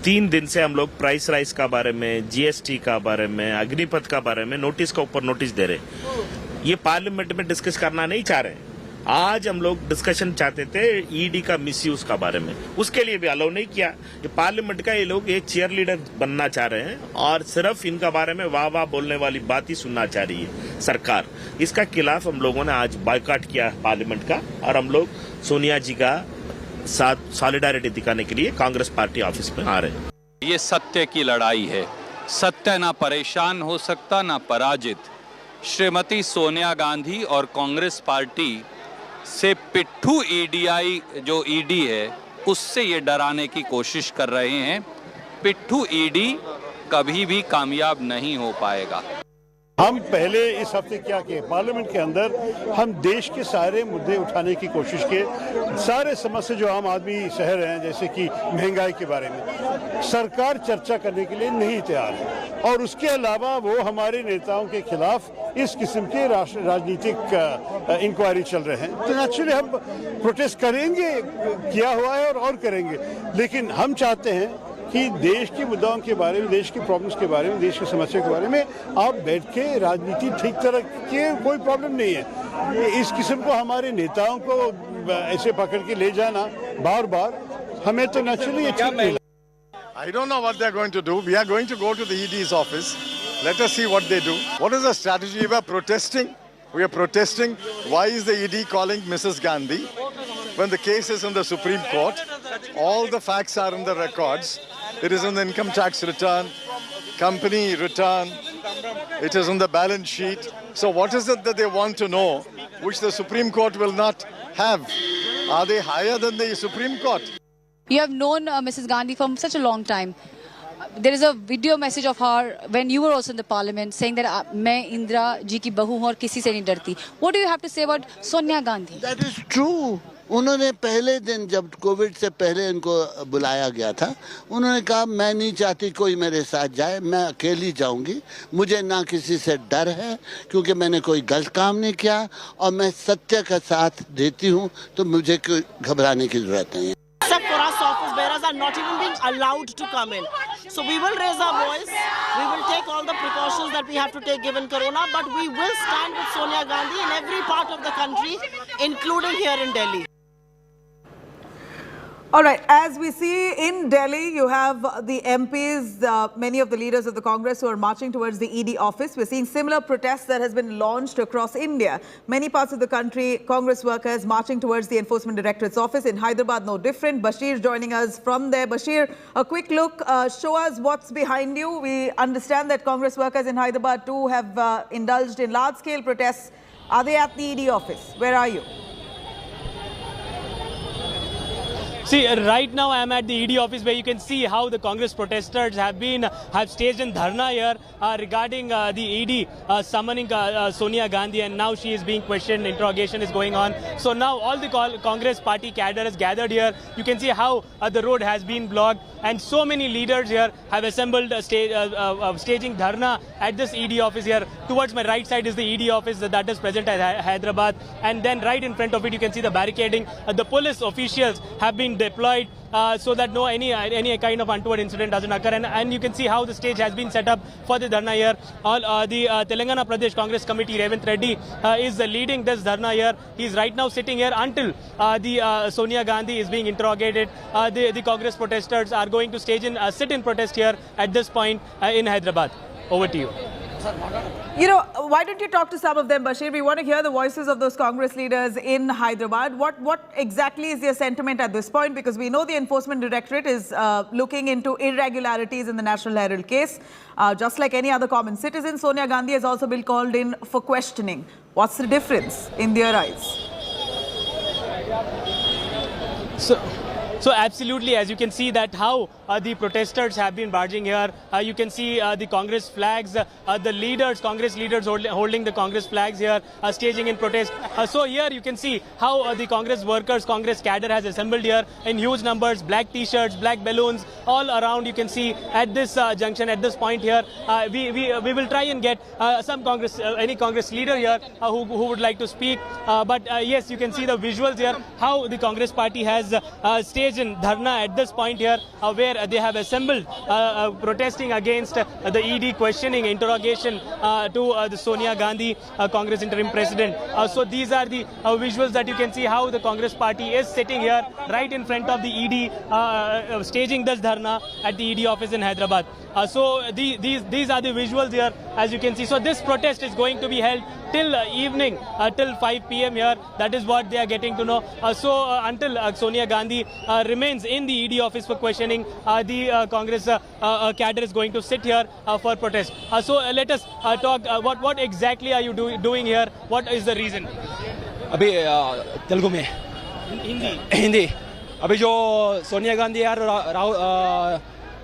3 दिन से हम लोग प्राइस राइस का बारे में, जीएसटी का बारे में, अग्निपथ का बारे में नोटिस का ऊपर नोटिस दे रहे। ये पार्लियामेंट में डिस्कस करना नहीं चाह रहे। आज हम लोग डिस्कशन चाहते थे ईडी का मिसयूज का बारे में, उसके लिए भी अलाउ नहीं किया। ये पार्लियामेंट का ये लोग एक चीयर लीडर बनना चाह रहे हैं और सिर्फ इनका बारे में वाह वाह बोलने वाली बात ही सुनना चाह रही है सरकार। इसका खिलाफ हम लोगों ने आज बायकॉट किया पार्लियामेंट का और हम लोग सोनिया जी का साथ सॉलिडारिटी दिखाने के लिए कांग्रेस पार्टी ऑफिस में आ रहे हैं। ये सत्य की लड़ाई है। सत्य ना परेशान हो सकता ना पराजित। श्रीमती सोनिया गांधी और कांग्रेस पार्टी से पिट्ठू ईडीआई जो ईडी है उससे ये डराने की कोशिश कर रहे हैं। पिट्ठू ईडी कभी भी कामयाब नहीं हो पाएगा। हम पहले इस हफ्ते क्या किए, पार्लियामेंट के अंदर हम देश के सारे मुद्दे उठाने की कोशिश किए। सारे समस्या जो आम आदमी सह रहे हैं, जैसे कि महंगाई के बारे में, सरकार चर्चा करने के लिए नहीं तैयार है। और उसके अलावा वो हमारे नेताओं के खिलाफ इस किस्म के राजनीतिक इंक्वायरी चल रहे हैं। तो नेचुरली हम प्रोटेस्ट करेंगे, किया हुआ है और करेंगे। लेकिन हम चाहते हैं कि देश के मुद्दाओं के बारे में, देश की प्रॉब्लम्स के बारे में, देश की समस्या के बारे में आप बैठ के राजनीति ठीक तरह के, कोई प्रॉब्लम नहीं है। इस किस्म को हमारे नेताओं को ऐसे पकड़ के ले जाना बार बार हमें तो नेचुरली अच्छा नहीं लगता। I don't know what they're going to do. We are going to go to the ED's office. Let us see what they do. What is the strategy? We are protesting. We are protesting. Why is the ED calling Mrs. Gandhi when the case is in the Supreme Court? All the facts are in the records. It is in the income tax return, company return. It is in the balance sheet. So what is it that they want to know, which the Supreme Court will not have? Are they higher than the Supreme Court? You have known Mrs. Gandhi for such a long time. There is a video message of her when you were also in the parliament saying that मैं इंदिरा जी की बहू हूँ और किसी से नहीं डरती. What do you have to say about Sonia Gandhi? That is true. उन्होंने पहले दिन जब कोविड से पहले इनको बुलाया गया था, उन्होंने कहा मैं नहीं चाहती कोई मेरे साथ जाए, मैं अकेली जाऊंगी, मुझे ना किसी से डर है क्योंकि मैंने कोई गलत काम नहीं किया और मैं सत्य का साथ देती हूँ, तो मुझे कोई घबराने की जरूरत नहीं है। For us, office bearers are not even being allowed to come in. So we will raise our voice. We will take all the precautions that we have to take given Corona, but we will stand with Sonia Gandhi in every part of the country, including here in Delhi. All right, as we see in Delhi, you have the MPs, many of the leaders of the Congress who are marching towards the ED office. We're seeing similar protests that has been launched across India. Many parts of the country, Congress workers marching towards the Enforcement Directorate's office. In Hyderabad, no different. Bashir joining us from there. Bashir, a quick look. Show us what's behind you. We understand that Congress workers in Hyderabad too have indulged in large-scale protests. Are they at the ED office? Where are you? See, right now I am at the ED office where you can see how the Congress protesters have staged in dharna here regarding the ED summoning Sonia Gandhi, and now she is being questioned, interrogation is going on. So now all the Congress party cadre is gathered here. You can see how the road has been blocked, and so many leaders here have assembled staging dharna at this ED office here. Towards my right side is the ED office that is present at Hyderabad, and then right in front of it you can see the barricading. The police officials have been deployed so that any kind of untoward incident doesn't occur, and you can see how the stage has been set up for the dharna here. The Telangana Pradesh Congress Committee, Revant Reddy, is leading this dharna here. He is right now sitting here until the Sonia Gandhi is being interrogated. The Congress protesters are going to sit in protest here at this point in Hyderabad. Over to you. You know, why don't you talk to some of them, Bashir? We want to hear the voices of those Congress leaders in Hyderabad. What exactly is their sentiment at this point? Because we know the Enforcement Directorate is looking into irregularities in the National Herald case. Just like any other common citizen, Sonia Gandhi has also been called in for questioning. What's the difference in their eyes? So absolutely, as you can see that how the protesters have been barging here. You can see the Congress flags, the leaders, Congress leaders holding the Congress flags here, staging in protest. So here you can see how the Congress workers, Congress cadre has assembled here in huge numbers, black t-shirts, black balloons, all around. You can see at this junction, at this point here, we will try and get some Congress, any Congress leader here who would like to speak. But yes, you can see the visuals here, how the Congress party has staged in dharna at this point here, where they have assembled protesting against the ED questioning, interrogation to the Sonia Gandhi, Congress interim president. So these are the visuals that you can see how the Congress party is sitting here right in front of the ED, staging this dharna at the ED office in Hyderabad. So these are the visuals here, as you can see. So this protest is going to be held till evening, till 5 p.m. here. That is what they are getting to know. So until Sonia Gandhi remains in the ED office for questioning, the Congress cadre is going to sit here for protest. So let us talk. What exactly are you doing here? What is the reason? अभी तेलुगु में हिंदी अभी जो सोनिया गांधी यार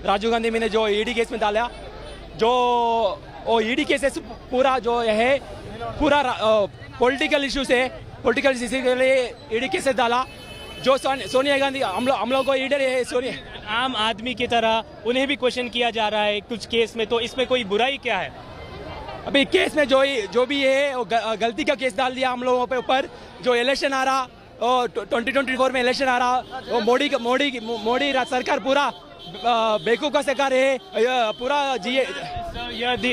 राजीव गांधी मैंने जो ED case में डाला, जो वो ईडी केसेस पूरा जो है पूरा पॉलिटिकल इशू से पॉलिटिकल इशू के लिए ईडी केसेस डाला. जो सोनिया गांधी हम लोग को ईडर है, सोनिया आम आदमी की तरह उन्हें भी क्वेश्चन किया जा रहा है कुछ केस में, तो इसमें कोई बुराई क्या है? अभी केस में जो भी है वो गलती का केस डाल दिया हम लोगों पे ऊपर. जो इलेक्शन आ रहा 2024 में इलेक्शन आ रहा, वो मोदी सरकार पूरा बेवकूफ का शिकार है पूरा जी.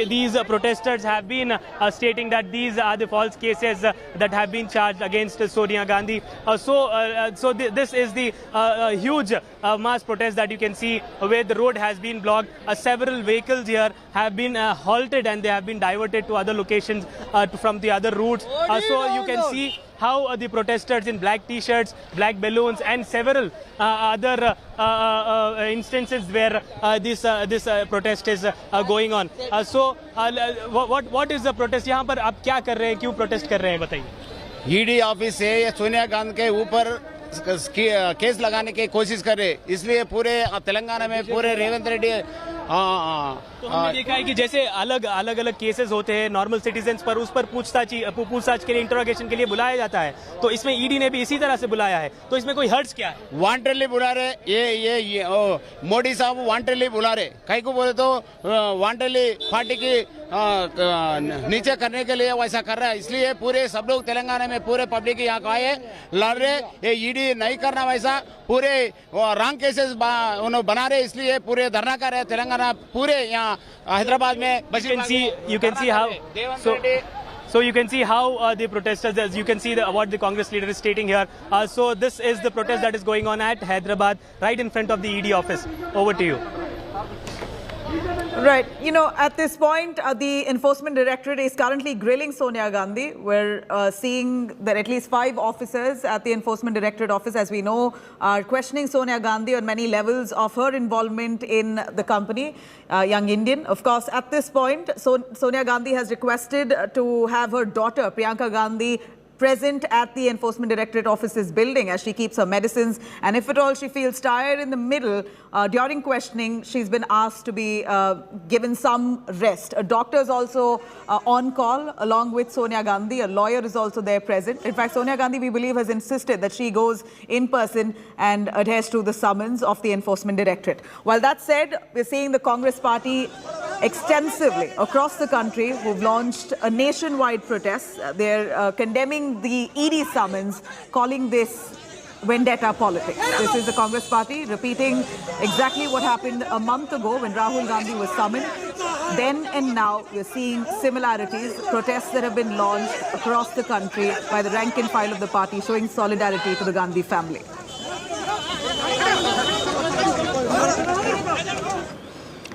These protesters have been stating that these are the false cases that have been charged against Sonia Gandhi. So this is the huge mass protest that you can see where the road has been blocked. Several vehicles here have been halted and they have been diverted to other locations from the other routes. So you can see how the protesters in black t-shirts, black balloons and several other instances where this protest is going on. So what is the protest? यहाँ पर आप क्या कर रहे हैं, क्यों protest कर रहे हैं, बताइए. ईडी ऑफिस से सोनिया गांधी के ऊपर केस लगाने की कोशिश कर रहे, इसलिए पूरे तेलंगाना में पूरे रेवंत रेड्डी तो हमने देखा है कि जैसे अलग केसेस होते हैं नॉर्मल सिटीजन्स पर, उस पर पूछताछ के लिए, इंटरोगेशन के लिए बुलाया जाता है. तो इसमें ईडी ने भी इसी तरह से बुलाया है, तो इसमें कोई हर्ज क्या है? वांटेडली बुला रहे, ये मोदी साहब वांटेडली बुला रहे. कहीं को बोले तो वांटेडली पार्टी की नीचे करने के लिए वैसा कर रहा है. इसलिए पूरे सब लोग तेलंगाना में पूरे पब्लिक यहाँ को आए लड़ रहे. ये ईडी नहीं करना वैसा, पूरे रॉन्ग केसेस उन्होंने बना रहे, इसलिए पूरे धरना कर रहे तेलंगाना पूरे यहाँ हैदराबाद में. You can see how. So you can see how the protesters, as you can see what the Congress leader is stating here. So this is the protest that is going on at Hyderabad, right in front of the ED office. Over to you. Right. You know, at this point, the Enforcement Directorate is currently grilling Sonia Gandhi. We're seeing that at least 5 officers at the Enforcement Directorate office, as we know, are questioning Sonia Gandhi on many levels of her involvement in the company, Young Indian. Of course, at this point, Sonia Gandhi has requested to have her daughter, Priyanka Gandhi, present at the Enforcement Directorate office's building as she keeps her medicines. And if at all she feels tired in the middle, during questioning, she's been asked to be given some rest. A doctor is also on call along with Sonia Gandhi. A lawyer is also there present. In fact, Sonia Gandhi, we believe, has insisted that she goes in person and adheres to the summons of the Enforcement Directorate. While that said, we're seeing the Congress party extensively across the country who've launched a nationwide protest. They're condemning the ED summons, calling this vendetta politics. This is the Congress party repeating exactly what happened a month ago when Rahul Gandhi was summoned. Then and now, we're seeing similarities, protests that have been launched across the country by the rank and file of the party, showing solidarity to the Gandhi family.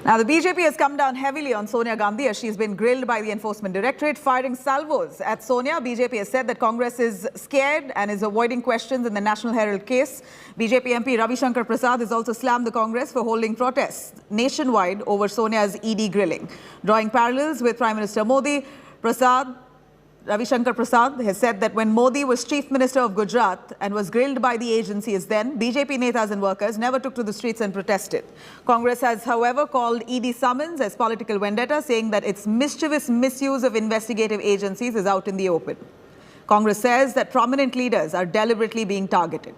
Now, the BJP has come down heavily on Sonia Gandhi as she's been grilled by the Enforcement Directorate, firing salvos at Sonia. BJP has said that Congress is scared and is avoiding questions in the National Herald case. BJP MP Ravi Shankar Prasad has also slammed the Congress for holding protests nationwide over Sonia's ED grilling. Drawing parallels with Prime Minister Modi, Prasad Ravi Shankar Prasad has said that when Modi was Chief Minister of Gujarat and was grilled by the agencies then, BJP netas and workers never took to the streets and protested. Congress has, however, called ED summons as political vendetta, saying that its mischievous misuse of investigative agencies is out in the open. Congress says that prominent leaders are deliberately being targeted.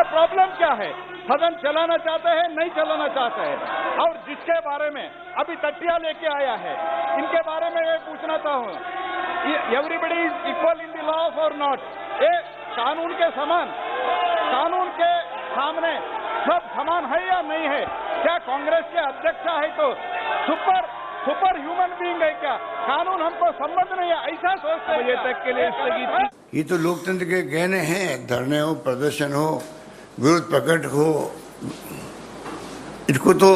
Problem क्या है? सदन चलाना चाहते हैं, नहीं चलाना चाहते हैं, और जिसके बारे में अभी तकिया लेके आया है, इनके बारे में मैं पूछना चाहूँ, everybody is equal in the law और नॉट? ये कानून के समान, कानून के सामने सब समान है या नहीं है? क्या कांग्रेस के अध्यक्ष है तो सुपर ह्यूमन बीइंग है क्या? कानून हमको संबंध नहीं है, ऐसा सोचते हैं? बजे तक के लिए स्थगित। ये तो लोकतंत्र के गहने हैं, धरने हो, प्रदर्शन हो, विरोध प्रकट हो, इसको तो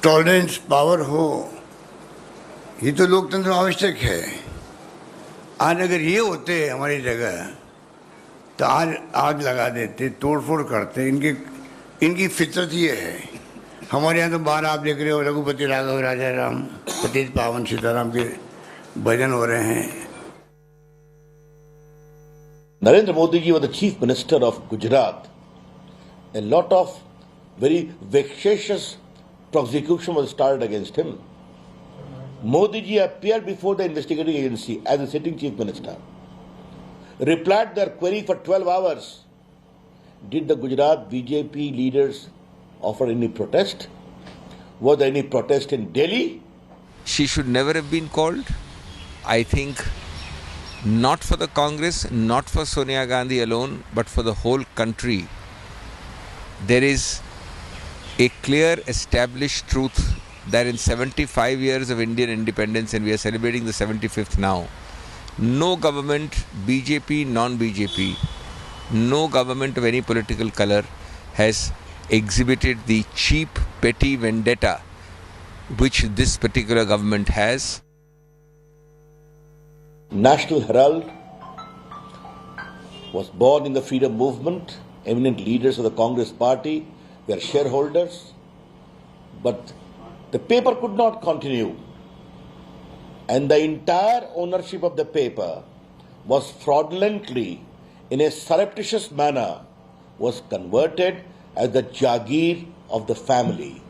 टॉलरेंस पावर हो, ये तो लोकतंत्र में आवश्यक है। आज अगर ये होते हमारी जगह तो आज आग लगा देते, तोड़फोड़ करते। इनकी फितरत ये है। हमारे यहाँ तो बाहर आप देख रहे हो, रघुपति राघव राजा राम पतित पावन सीताराम के भजन हो रहे हैं। Narendra Modi ji was the Chief Minister of Gujarat. A lot of very vexatious prosecution was started against him. Modi ji appeared before the investigating agency as a sitting Chief Minister, replied their query for 12 hours. Did the Gujarat BJP leaders offer any protest? Was there any protest in Delhi? She should never have been called. I think not for the Congress, not for Sonia Gandhi alone, but for the whole country. There is a clear established truth that in 75 years of Indian independence, and we are celebrating the 75th now, no government, BJP, non-BJP, no government of any political color has exhibited the cheap, petty vendetta which this particular government has. National Herald was born in the freedom movement. Eminent leaders of the Congress party were shareholders. But the paper could not continue. And the entire ownership of the paper was fraudulently, in a surreptitious manner, was converted as the Jagir of the family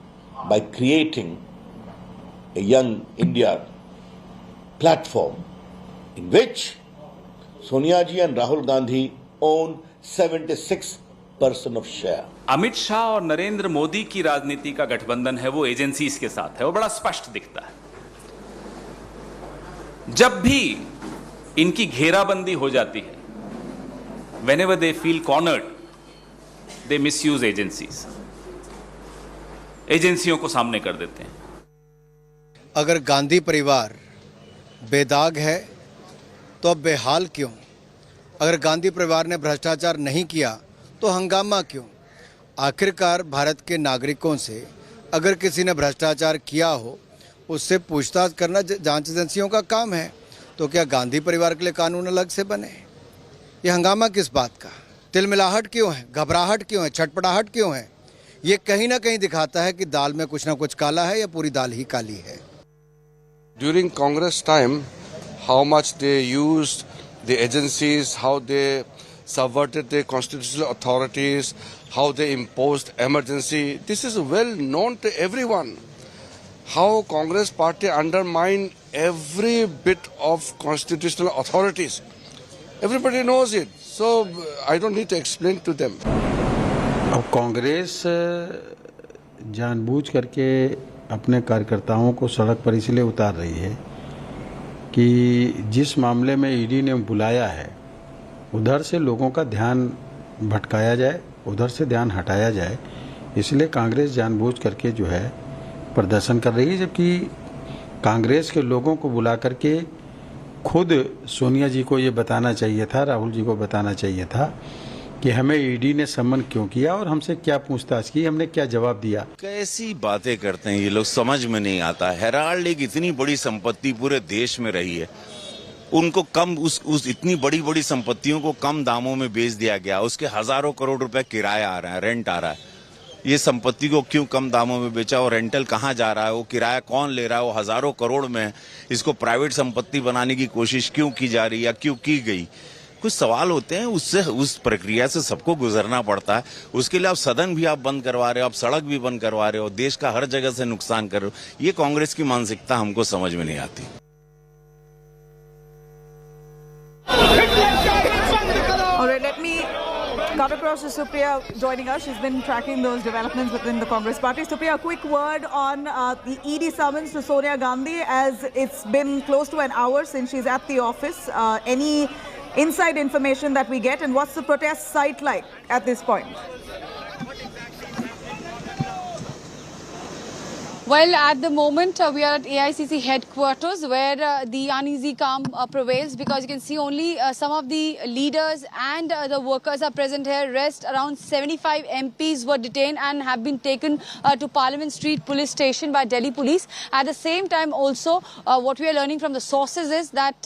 by creating a Young India platform in which Sonia ji and Rahul Gandhi own 76% of share. Amit Shah और नरेंद्र मोदी की राजनीति का गठबंधन है वो agencies के साथ है, वो बड़ा स्पष्ट दिखता है। जब भी इनकी घेराबंदी हो जाती है, whenever they feel cornered, they misuse agencies. एजेंसियों को सामने कर देते हैं। अगर गांधी परिवार बेदाग है तो अब बेहाल क्यों? अगर गांधी परिवार ने भ्रष्टाचार नहीं किया तो हंगामा क्यों? आखिरकार भारत के नागरिकों से अगर किसी ने भ्रष्टाचार किया हो, उससे पूछताछ करना जांच एजेंसियों का काम है। तो क्या गांधी परिवार के लिए कानून अलग से बने? ये हंगामा किस बात का? तिलमिलाहट क्यों है? घबराहट क्यों है? छटपटाहट क्यों है? ये कहीं ना कहीं दिखाता है कि दाल में कुछ ना कुछ काला है या पूरी दाल ही काली है। During Congress time, how much they used the agencies, how they subverted the constitutional authorities, how they imposed emergency. This is well known to everyone. How Congress party undermined every bit of constitutional authorities. Everybody knows it. So I don't need to explain to them. अब कांग्रेस जानबूझ करके अपने कार्यकर्ताओं को सड़क पर इसलिए उतार रही है कि जिस मामले में ईडी ने बुलाया है उधर से लोगों का ध्यान भटकाया जाए, उधर से ध्यान हटाया जाए, इसलिए कांग्रेस जानबूझ करके जो है प्रदर्शन कर रही है। जबकि कांग्रेस के लोगों को बुला करके खुद सोनिया जी को ये बताना चाहिए था, राहुल जी को बताना चाहिए था कि हमें ईडी ने सम्मन क्यों किया और हमसे क्या पूछताछ की, हमने क्या जवाब दिया। कैसी बातें करते हैं ये लोग, समझ में नहीं आता। हेराल्ड एक इतनी बड़ी संपत्ति पूरे देश में रही है, उनको कम उस इतनी बड़ी बड़ी संपत्तियों को कम दामों में बेच दिया गया। उसके हजारों करोड़ रुपए किराया आ रहा है, रेंट आ रहा है। ये संपत्ति को क्यों कम दामों में बेचा और रेंटल कहाँ जा रहा है, वो किराया कौन ले रहा है, वो हजारों करोड़ में है, इसको प्राइवेट संपत्ति बनाने की कोशिश क्यों की जा रही है या क्यों की गई। कुछ सवाल होते हैं, उससे उस प्रक्रिया से सबको गुजरना पड़ता है। उसके लिए आप सदन भी आप बंद करवा रहे हो, आप सड़क भी बंद करवा रहे हो, देश का हर जगह से नुकसान कर रहे हो। ये कांग्रेस की मानसिकता हमको समझ में नहीं आती। All right, let me cut across to Supriya joining us. She's been tracking those developments within the Congress party. Supriya, a quick word on the ED summons to Sonia Gandhi, as it's been close to an hour since she's at the office. Any inside information that we get, and what's the protest site like at this point? Well, at the moment, we are at AICC headquarters, where the uneasy calm prevails, because you can see only some of the leaders and the workers are present here. Rest around 75 MPs were detained and have been taken to Parliament Street Police Station by Delhi Police. At the same time, also, what we are learning from the sources is that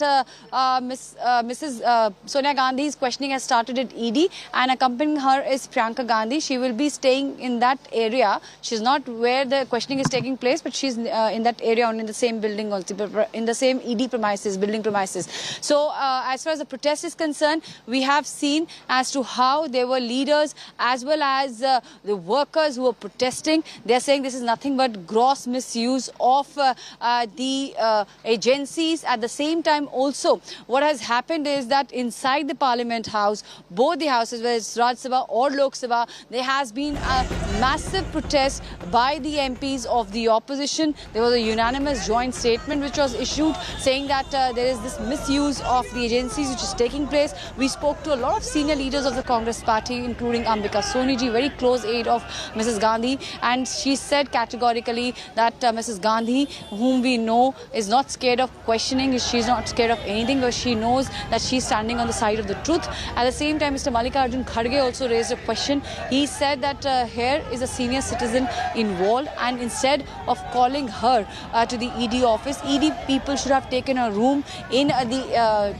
Mrs. Sonia Gandhi's questioning has started at ED, and accompanying her is Priyanka Gandhi. She will be staying in that area. She's not where the questioning is taking place, but she's in that area, in the same building, also in the same ED premises, building premises. So as far as the protest is concerned, we have seen as to how there were leaders as well as the workers who were protesting. They're saying this is nothing but gross misuse of the agencies. At the same time, also what has happened is that inside the Parliament House, both the houses, whether it's Raj Sabha or Lok Sabha, there has been a massive protest by the MPs of the opposition. There was a unanimous joint statement which was issued saying that there is this misuse of the agencies which is taking place. We spoke to a lot of senior leaders of the Congress party, including Ambika Soniji, very close aide of Mrs. Gandhi, and she said categorically that Mrs. Gandhi, whom we know is not scared of questioning, she's not scared of anything, but she knows that she's standing on the side of the truth. At the same time, Mr. Mallikarjun Kharge also raised a question. He said that here is a senior citizen involved, and instead of calling her to the ED office, ED people should have taken a room in the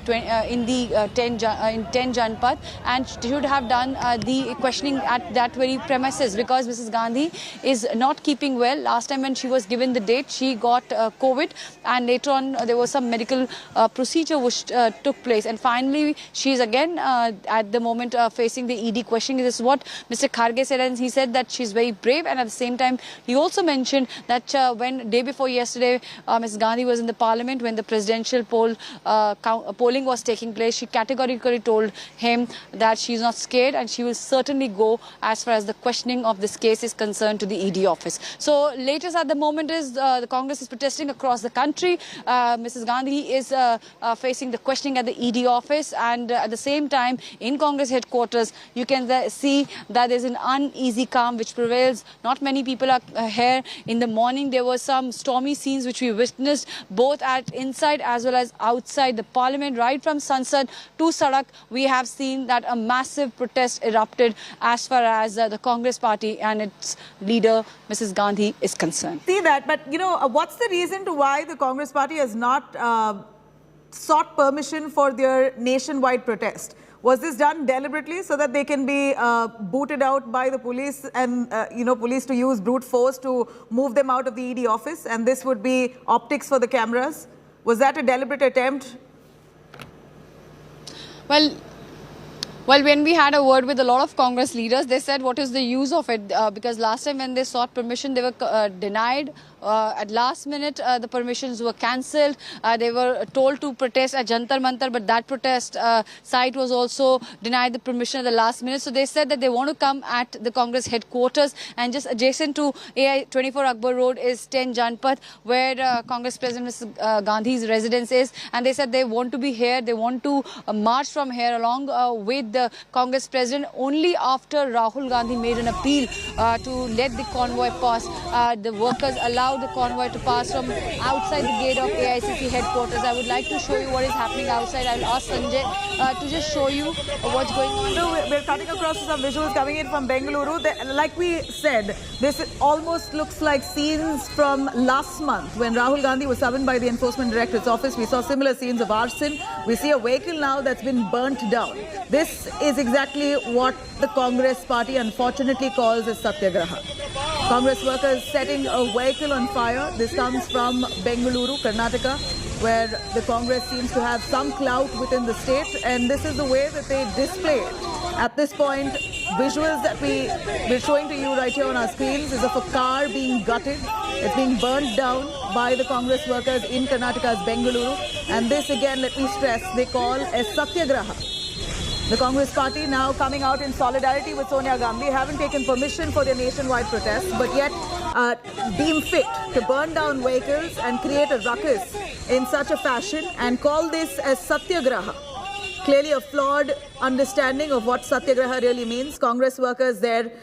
10 Janpath, and should have done the questioning at that very premises, because Mrs. Gandhi is not keeping well. Last time when she was given the date, she got COVID, and later on there was some medical procedure which took place, and finally she is again at the moment facing the ED questioning. This is what Mr. Kharge said, and he said that she's very brave, and at the same time he also mentioned that when day before yesterday Ms. Gandhi was in the parliament when the presidential polling was taking place, she categorically told him that she's not scared and she will certainly go as far as the questioning of this case is concerned to the ED office. So latest at the moment is the Congress is protesting across the country. Mrs. Gandhi is facing the questioning at the ED office, and at the same time in Congress headquarters you can see that there's an uneasy calm which prevails. Not many people are here. In the morning there were some stormy scenes which we witnessed both at inside as well as outside the parliament. Right from Sansad to Sadak, we have seen that a massive protest erupted as far as the Congress party and its leader Mrs. Gandhi is concerned. See that, but you know, what's the reason to why the Congress party has not sought permission for their nationwide protest? Was this done deliberately so that they can be booted out by the police and, police to use brute force to move them out of the ED office, and this would be optics for the cameras? Was that a deliberate attempt? Well, when we had a word with a lot of Congress leaders, they said what is the use of it, because last time when they sought permission, they were denied. At last minute, the permissions were cancelled. They were told to protest at Jantar Mantar, but that protest site was also denied the permission at the last minute. So they said that they want to come at the Congress headquarters, and just adjacent to AI 24 Akbar Road is 10 Janpath, where Congress President Mrs. Gandhi's residence is. And they said they want to be here. They want to march from here along with the Congress President. Only after Rahul Gandhi made an appeal to let the convoy pass, the workers allowed allowed the convoy to pass from outside the gate of AICC headquarters. I would like to show you what is happening outside. I will ask Sanjay to just show you what's going on. So we're cutting across to some visuals coming in from Bengaluru. Like we said, this almost looks like scenes from last month when Rahul Gandhi was summoned by the Enforcement Directorate's office. We saw similar scenes of arson. We see a vehicle now that's been burnt down. This is exactly what the Congress party unfortunately calls a satyagraha. Congress workers setting a vehicle on fire. This comes from Bengaluru, Karnataka, where the Congress seems to have some clout within the state, and this is the way that they display it. At this point, visuals that we're showing to you right here on our screens is of a car being gutted. It's being burnt down by the Congress workers in Karnataka's Bengaluru, and this again, let me stress, they call a satyagraha. The Congress party now coming out in solidarity with Sonia Gandhi, haven't taken permission for their nationwide protest, but yet deem fit to burn down vehicles and create a ruckus in such a fashion and call this as satyagraha. Clearly a flawed understanding of what satyagraha really means. Congress workers there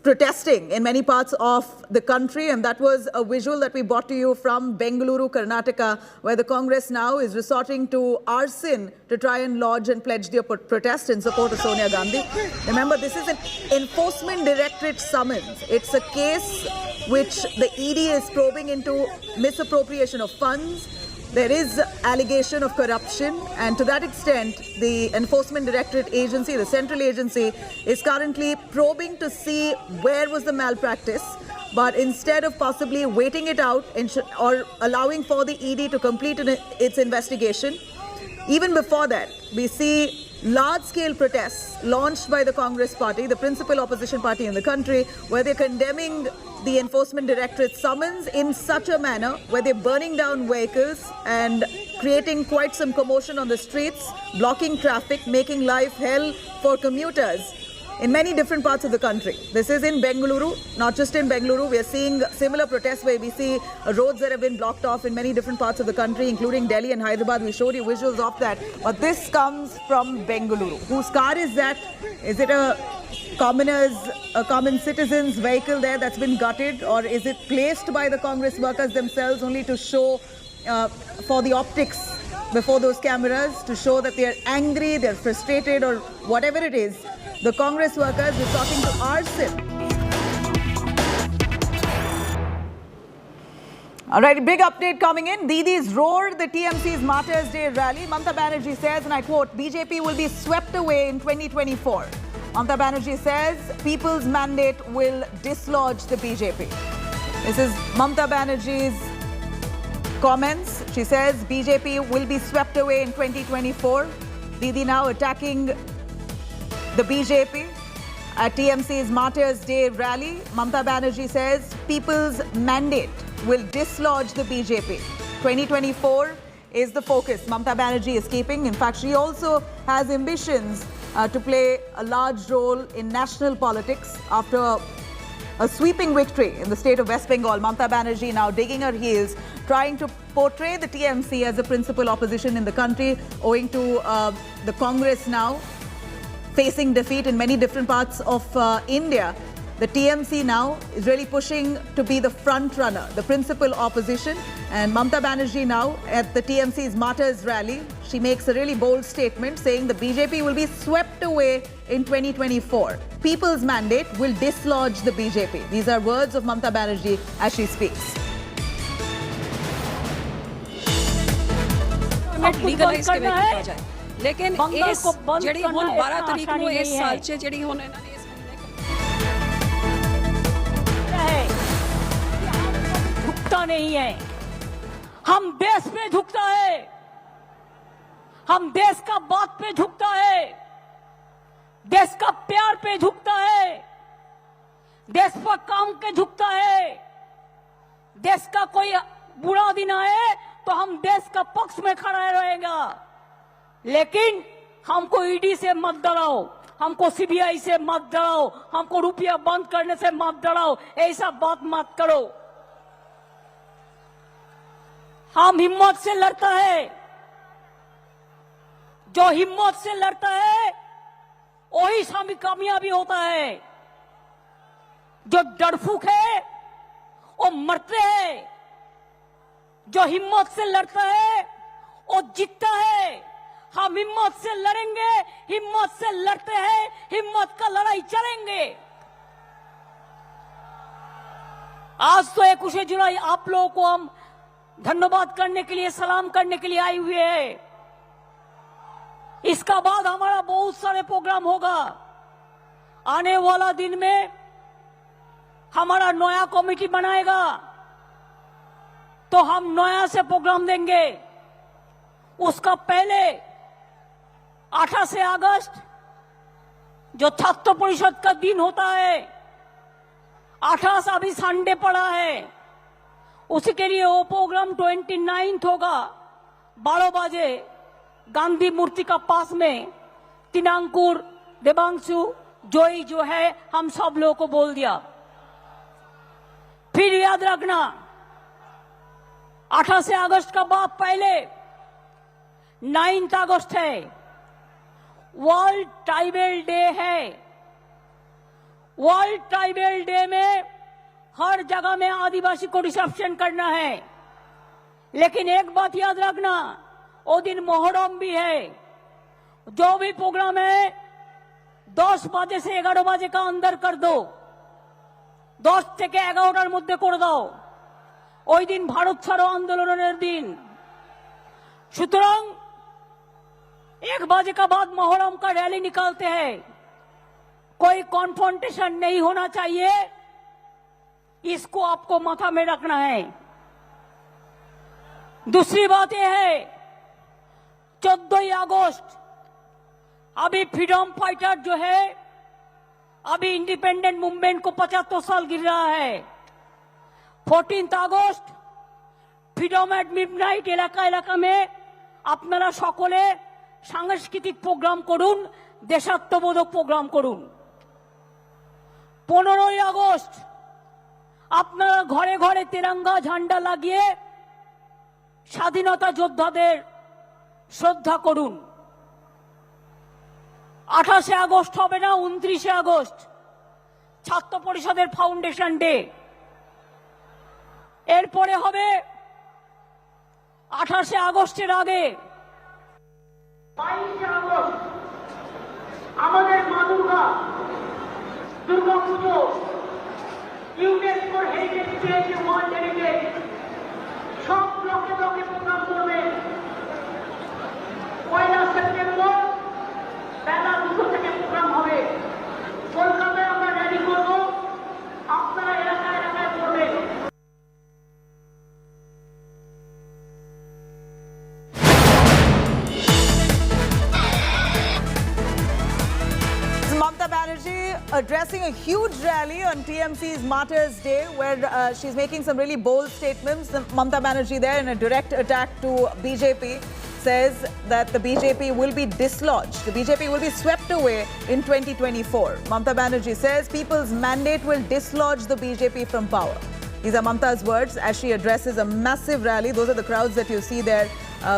protesting in many parts of the country, and that was a visual that we brought to you from Bengaluru, Karnataka, where the Congress now is resorting to arson to try and lodge and pledge their protest in support of Sonia Gandhi. Remember, this is an Enforcement Directorate summons. It's a case which the ED is probing into misappropriation of funds. There is allegation of corruption, and to that extent, the Enforcement Directorate agency, the central agency, is currently probing to see where was the malpractice. But instead of possibly waiting it out or allowing for the ED to complete its investigation, even before that, we see large-scale protests launched by the Congress party, the principal opposition party in the country, where they're condemning the Enforcement Directorate summons in such a manner where they're burning down vehicles and creating quite some commotion on the streets, blocking traffic, making life hell for commuters in many different parts of the country. This is in Bengaluru, not just in Bengaluru. We are seeing similar protests where we see roads that have been blocked off in many different parts of the country, including Delhi and Hyderabad. We showed you visuals of that. But this comes from Bengaluru. Whose car is that? Is it a common citizen's vehicle there that's been gutted, or is it placed by the Congress workers themselves only to show for the optics before those cameras, to show that they're angry, they're frustrated, or whatever it is? The Congress workers resorting to arson. All right, big update coming in. Didis roared the TMC's Martyrs' Day rally. Mamata Banerjee says, and I quote, BJP will be swept away in 2024. Mamata Banerjee says, people's mandate will dislodge the BJP. This is Mamata Banerjee's comments. She says, BJP will be swept away in 2024. Didi now attacking the BJP at TMC's Martyrs' Day rally. Mamata Banerjee says, people's mandate will dislodge the BJP. 2024 is the focus Mamata Banerjee is keeping. In fact, she also has ambitions to play a large role in national politics after a sweeping victory in the state of West Bengal. Mamata Banerjee now digging her heels, trying to portray the TMC as a principal opposition in the country, owing to the Congress now facing defeat in many different parts of India. The TMC now is really pushing to be the front runner, the principal opposition. And Mamata Banerjee now at the TMC's Martyrs rally, she makes a really bold statement saying the BJP will be swept away in 2024. People's mandate will dislodge the BJP. These are words of Mamata Banerjee as she speaks. लेकिन इस जड़ी हुन 12 तारीख को इस साल से जड़ी होने ना झुकता नहीं है, हम देश पे झुकता है, हम देश का बात पे झुकता है, देश का प्यार पे झुकता है, देश पर काम के झुकता है, देश का कोई बुरा दिन आए तो हम देश का पक्ष में खड़ा रहेगा। लेकिन हमको ईडी से मत डराओ, हमको सीबीआई से मत डराओ, हमको रुपया बंद करने से मत डराओ, ऐसा बात मत करो। हम हिम्मत से लड़ता है, जो हिम्मत से लड़ता है वही कामयाबी होता है, जो डरफूक है वो मरते हैं, जो हिम्मत से लड़ता है वो जीतता है। हम हिम्मत से लड़ेंगे, हिम्मत से लड़ते हैं, हिम्मत का लड़ाई चलेंगे। आज तो 21 जुलाई आप लोगों को हम धन्यवाद करने के लिए, सलाम करने के लिए आए हुए हैं। इसका बाद हमारा बहुत सारे प्रोग्राम होगा। आने वाला दिन में हमारा नया कमेटी बनाएगा तो हम नया से प्रोग्राम देंगे। उसका पहले 28 अगस्त जो छात्र परिषद का दिन होता है, 28 अभी संडे पड़ा है, उसी के लिए वो प्रोग्राम 29 होगा 12 बजे गांधी मूर्ति का पास में। तिनांकुर, देवांशु, जोई जो है हम सब लोगों को बोल दिया। फिर याद रखना 28 अगस्त का बाद पहले 9 अगस्त है, वर्ल्ड ट्राइबल डे है। वर्ल्ड ट्राइबल डे में हर जगह में आदिवासी को रिसेप्शन करना है। लेकिन एक बात याद रखना, वो दिन मोहर्रम भी है। जो भी प्रोग्राम है 10 बजे से 11 बजे का अंदर कर दो, 10 থেকে 11টার মধ্যে করে দাও। ওই দিন ভারত ছাড়ো আন্দোলনের दिन। সুতরাং 1 बजे का बाद मोहर्रम का रैली निकालते हैं। कोई कॉन्फ्रंटेशन नहीं होना चाहिए, इसको आपको माथा में रखना है। दूसरी बात यह है 14 अगस्त अभी फ्रीडम फाइटर जो है, अभी इंडिपेंडेंट मूवमेंट को 75 साल गिर रहा है। 14 अगस्त फ्रीडम एट मिडनाइट এলাকা এলাকা में আপনারা সকলে সাংস্কৃতিক প্রোগ্রাম করুন, দেশাত্মবোধক প্রোগ্রাম করুন। 15 আগস্ট আপনারা ঘরে ঘরে তিরঙ্গা ঝান্ডা লাগিয়ে স্বাধীনতা যোদ্ধাদের শ্রদ্ধা করুন। 28 আগস্ট হবে না, 29 আগস্ট ছাত্র পরিষদের ফাউন্ডেশন ডে। এরপরে হবে 28 আগস্টের আগে 22 আগস্ট আমাদের মা দুর্গা দুর্গা পুজো ইউনেস্কোর হেরিটেজ পেয়েছে, ওয়ার্ল্ড হেরিটেজ। সব ব্লকে ব্লকে প্রোগ্রাম করবে। 1 সেপ্টেম্বর বেলা 2 থেকে প্রোগ্রাম হবে। কলকাতায় আমরা র্যালি করব, আপনারা এলাকায় এলাকায় করবেন। Mamata Banerjee addressing a huge rally on TMC's Martyrs Day, where she's making some really bold statements. Mamata Banerjee there, in a direct attack to BJP, says that the BJP will be dislodged. The BJP will be swept away in 2024. Mamata Banerjee says people's mandate will dislodge the BJP from power. These are Mamata's words as she addresses a massive rally. Those are the crowds that you see there.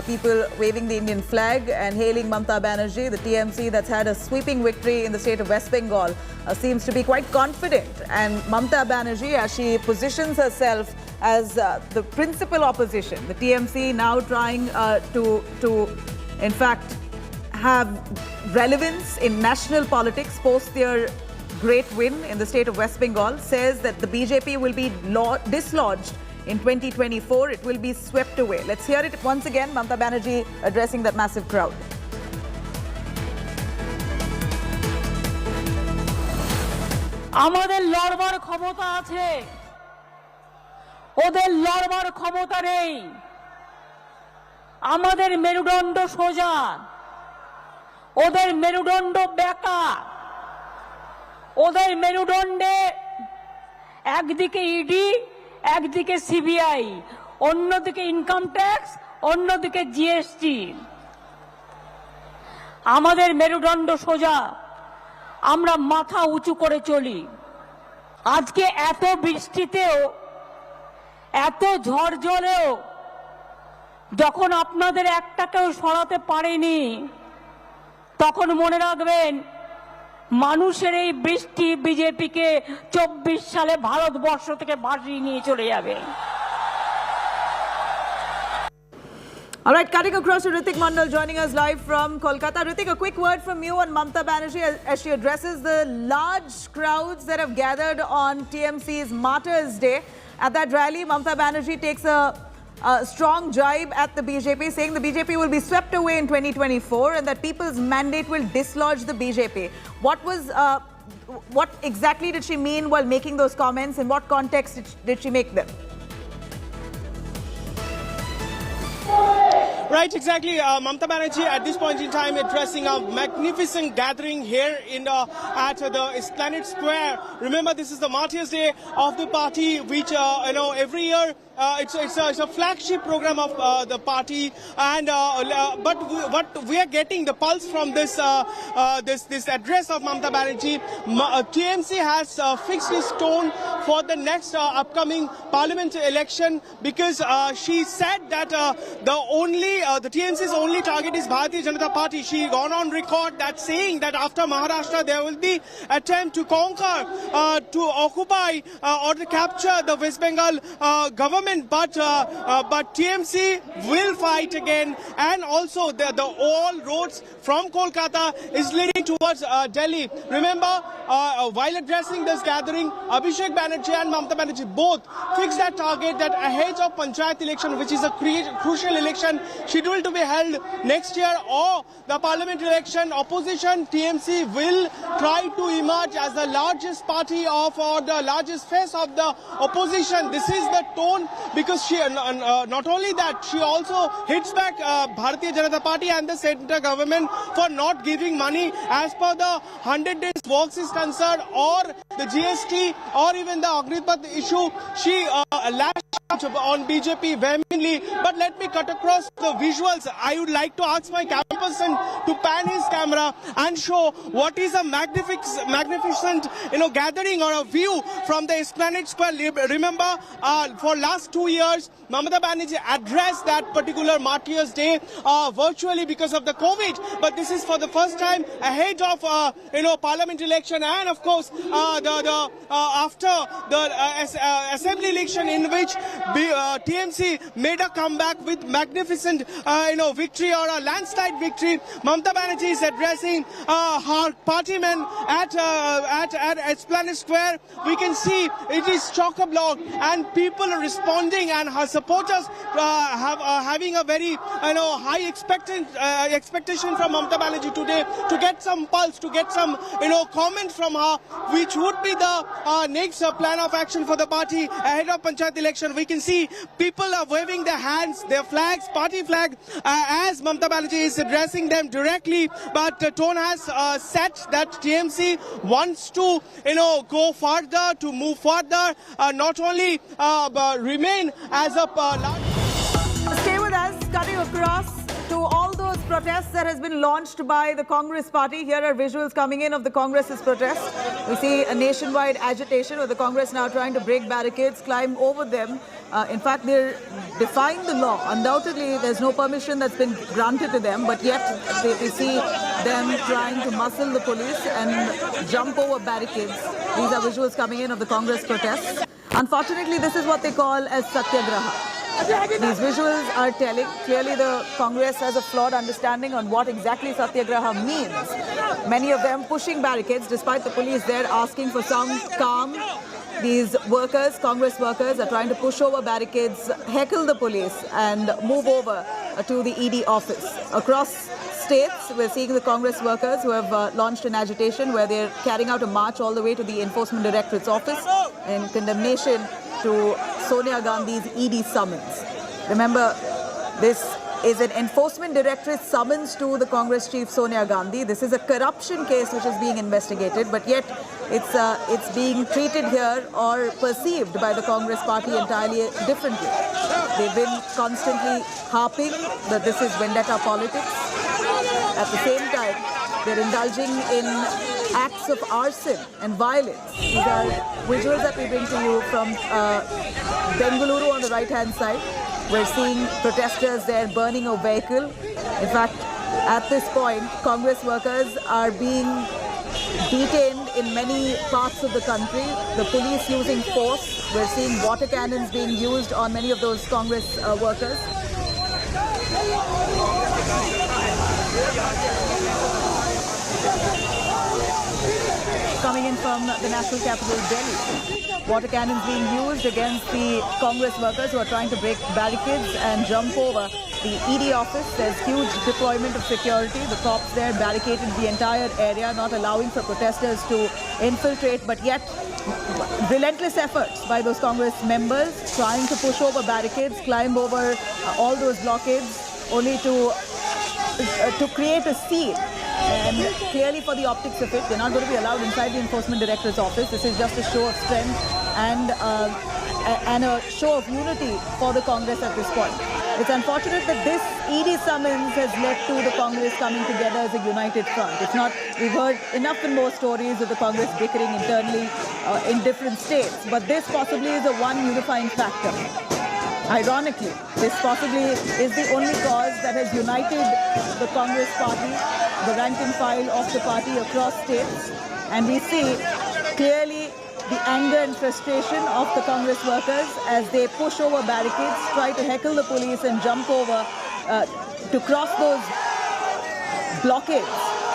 People waving the Indian flag and hailing Mamata Banerjee. The TMC that's had a sweeping victory in the state of West Bengal seems to be quite confident. And Mamata Banerjee, as she positions herself as the principal opposition, the TMC now trying to in fact have relevance in national politics post their great win in the state of West Bengal, says that the BJP will be dislodged in 2024. It will be swept away. Let's hear it once again, Mamata Banerjee addressing that massive crowd. আমাদের লড়বার ক্ষমতা আছে, ওদের লড়বার ক্ষমতা নেই। আমাদের মেরুদণ্ড সোজা, ওদের মেরুদণ্ড বেঁকা। ওদের মেরুদণ্ডে একদিকে ইডি, একদিকে সিবিআই, অন্যদিকে ইনকাম ট্যাক্স, অন্যদিকে জিএসটি। আমাদের মেরুদণ্ড সোজা, আমরা মাথা উঁচু করে চলি। আজকে এত বৃষ্টিতেও, এত ঝড় জলেও যখন আপনাদের একটাকেও সরাতে পারেনি, তখন মনে রাখবেন মানুষের এই বৃষ্টি বিজেপিকে 24 সালে ভারতবর্ষ থেকে ভাসিয়ে নিয়ে চলে যাবে। All right, cutting across to Ritik Mandal joining us live from Kolkata. Ritik, a quick word from you on Mamata Banerjee as she addresses the large crowds that have gathered on TMC's Martyrs Day. At that rally, Mamata Banerjee takes a strong jibe at the BJP, saying the BJP will be swept away in 2024 and that people's mandate will dislodge the BJP. What exactly did she mean while making those comments? In what context did she make them? Right, exactly. Mamata Banerjee at this point in time addressing a magnificent gathering here at the Esplanade Square. Remember, this is the Martyrs Day of the party, which every year it's a flagship program of the party, and but what we are getting the pulse from this address of Mamata Banerjee. TMC has fixed its tone for the next upcoming parliament election, because she said that the TMC's only target is Bharatiya Janata Party. She gone on record that saying that after Maharashtra there will be attempt to conquer, to occupy or to capture the West Bengal government, but TMC will fight again, and also the all roads from Kolkata is leading towards Delhi. Remember, while addressing this gathering, Abhishek Banerjee and Mamata Banerjee both fixed that target that ahead of Panchayat election, which is a crucial election scheduled to be held next year, or the parliament election, opposition TMC will try to emerge as the largest party or the largest face of the opposition. This is the tone, because she not only that, she also hits back Bharatiya Janata Party and the central government for not giving money as per the 100 days works is concerned, or the GST, or even the Agnipath issue. She lashed out on BJP vehemently. But let me cut across the visuals. I would like to ask my cameraperson to pan his camera and show what is a magnificent gathering or a view from the Esplanade Square. Remember, for last 2 years, Mamata Banerjee addressed that particular Martyrs Day virtually because of the COVID. But this is for the first time ahead of parliament election, and of course after the assembly election, in which TMC made a comeback with magnificent victory, or a landslide victory. Mamata Banerjee is addressing her partymen at Esplanade Square. We can see it is chock-a-block, and people are responding, and her supporters having a very high expectation from Mamata Banerjee today to get some pulse, to get some comment from her, which would be the next plan of action for the party ahead of Panchayat election. We can see people are waving their hands, their flags, party flag, as Mamata Banerjee is addressing them directly. But the tone has set that TMC wants to go further, to move further, not only remain as a Stay with us, cutting across to all those protests that has been launched by the Congress party. Here are visuals coming in of the Congress's protest. We see a nationwide agitation with the Congress now trying to break barricades, climb over them. In fact, they're defying the law. Undoubtedly, there's no permission that's been granted to them, but yet we see them trying to muscle the police and jump over barricades. These are visuals coming in of the Congress protests. Unfortunately, this is what they call as satyagraha. These visuals are telling. Clearly, the Congress has a flawed understanding on what exactly satyagraha means. Many of them pushing barricades, despite the police there asking for some calm. These workers, Congress workers, are trying to push over barricades, heckle the police, and move over to the ED office. Across states, we're seeing the Congress workers who have launched an agitation where they're carrying out a march all the way to the Enforcement Directorate's office in condemnation to Sonia Gandhi's ED summons. Remember, this is an Enforcement Directorate summons to the Congress chief Sonia Gandhi. This is a corruption case which is being investigated, but yet it's being treated here or perceived by the Congress party entirely differently. They've been constantly harping that this is vendetta politics. At the same time, they're indulging in acts of arson and violence. These are visuals that we bring to you from Bengaluru on the right-hand side. We're seeing protesters there burning a vehicle. In fact, At this point, Congress workers are being detained in many parts of the country. The police using force. We're seeing water cannons being used on many of those Congress workers. Coming in from the national capital, Delhi. Water cannons being used against the Congress workers who are trying to break barricades and jump over the ED office. There's huge deployment of security. The cops there barricaded the entire area, not allowing for protesters to infiltrate, but yet relentless efforts by those Congress members trying to push over barricades, climb over all those blockades, only to create a scene. And clearly for the optics of it, they're not going to be allowed inside the Enforcement Director's office. This is just a show of strength and a show of unity for the Congress at this point. It's unfortunate that this ED summons has led to the Congress coming together as a united front. If not, we've heard enough and more stories of the Congress bickering internally in different states. But this possibly is the one unifying factor. Ironically, this possibly is the only cause that has united the Congress party, the rank and file of the party across states. And we see clearly the anger and frustration of the Congress workers as they push over barricades, try to heckle the police and jump over to cross those blockades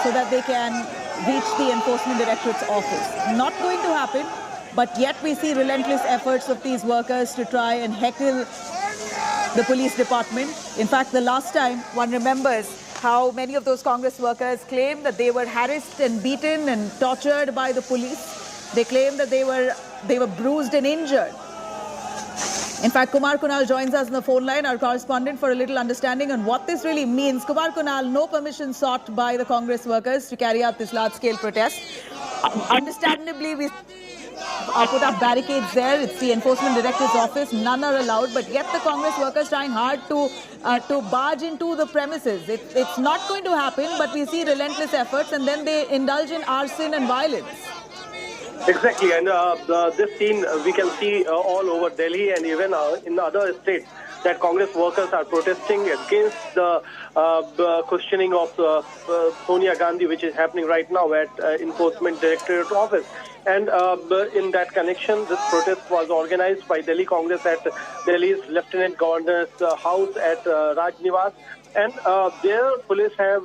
so that they can reach the Enforcement Directorate's office. Not going to happen. But yet we see relentless efforts of these workers to try and heckle the police department. In fact, the last time, one remembers how many of those Congress workers claimed that they were harassed and beaten and tortured by the police. They claimed that they were bruised and injured. In fact, Kumar Kunal joins us on the phone line, our correspondent, for a little understanding on what this really means. Kumar Kunal, no permission sought by the Congress workers to carry out this large-scale protest. Understandably, we put up barricades there. It's the Enforcement Director's office. None are allowed, but yet the Congress workers trying hard to barge into the premises. It's not going to happen, but we see relentless efforts, and then they indulge in arson and violence. Exactly, and this scene we can see all over Delhi and even in other states, that Congress workers are protesting against the questioning of Sonia Gandhi, which is happening right now at Enforcement Directorate office. And in that connection, this protest was organized by Delhi Congress at Delhi's Lieutenant Governor's house at Raj Niwas. And there, police has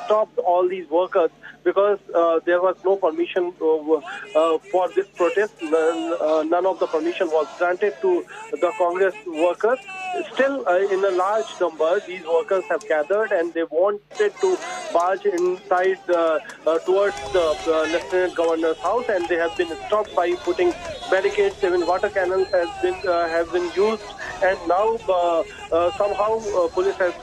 stopped all these workers because there was no permission for this protest. None of the permission was granted to the Congress workers. Still, in a large number, these workers have gathered and they wanted to barge inside towards the Lieutenant Governor's house, and they have been stopped by putting barricades. Even water cannons have been used, and now somehow police has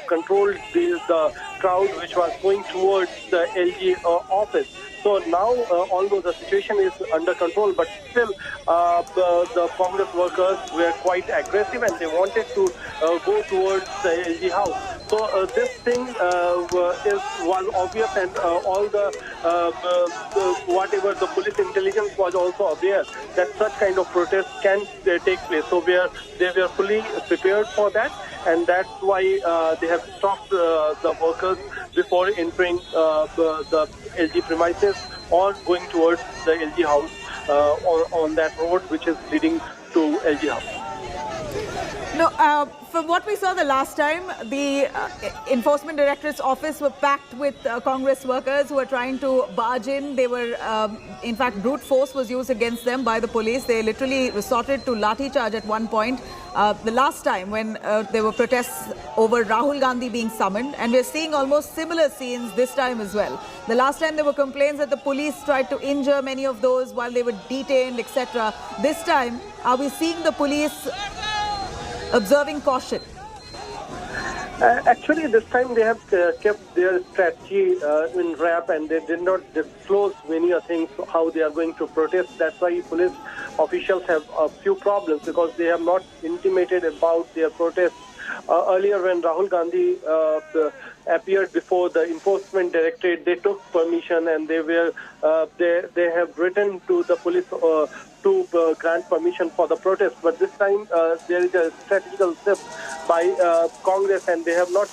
controlled the crowd which was going towards the LG office. So now, although the situation is under control, but still the Congress workers were quite aggressive and they wanted to go towards the LG house. So this thing was obvious, and all the whatever the police intelligence was also aware that such kind of protest can take place. So they were fully prepared for that, and that's why they have stopped the workers before entering the LG premises or going towards the LG house on that road which is leading to LG house. No, from what we saw the last time, the Enforcement Directorate's office were packed with Congress workers who were trying to barge in. They were, in fact, brute force was used against them by the police. They literally resorted to lathi charge at one point. The last time when there were protests over Rahul Gandhi being summoned, and we're seeing almost similar scenes this time as well. The last time there were complaints that the police tried to injure many of those while they were detained, etc. This time, are we seeing the police observing caution? Actually, this time they have kept their strategy in wrap, and they did not disclose many things how they are going to protest. That's why police officials have a few problems, because they have not intimated about their protests Earlier, when Rahul Gandhi appeared before the enforcement directorate, they took permission and they have written to the police to grant permission for the protest. But this time there is a strategical shift by Congress, and they have not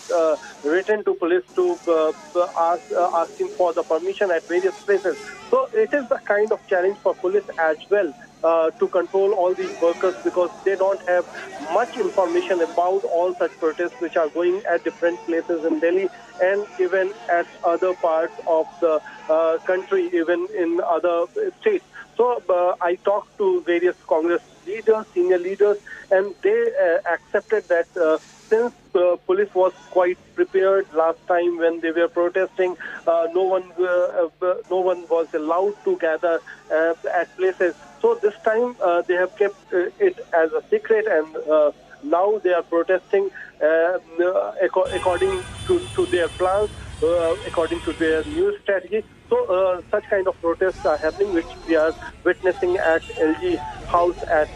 written to police to asking for the permission at various places. So it is the kind of challenge for police as well to control all these workers, because they don't have much information about all such protests which are going at different places in Delhi and even at other parts of the country, even in other states. So I talked to various Congress leaders, senior leaders, and they accepted that since police was quite prepared last time when they were protesting, no one was allowed to gather at places. So this time they have kept it as a secret, and now they are protesting according to their plans, according to their new strategy. So such kind of protests are happening, which we are witnessing at LG House at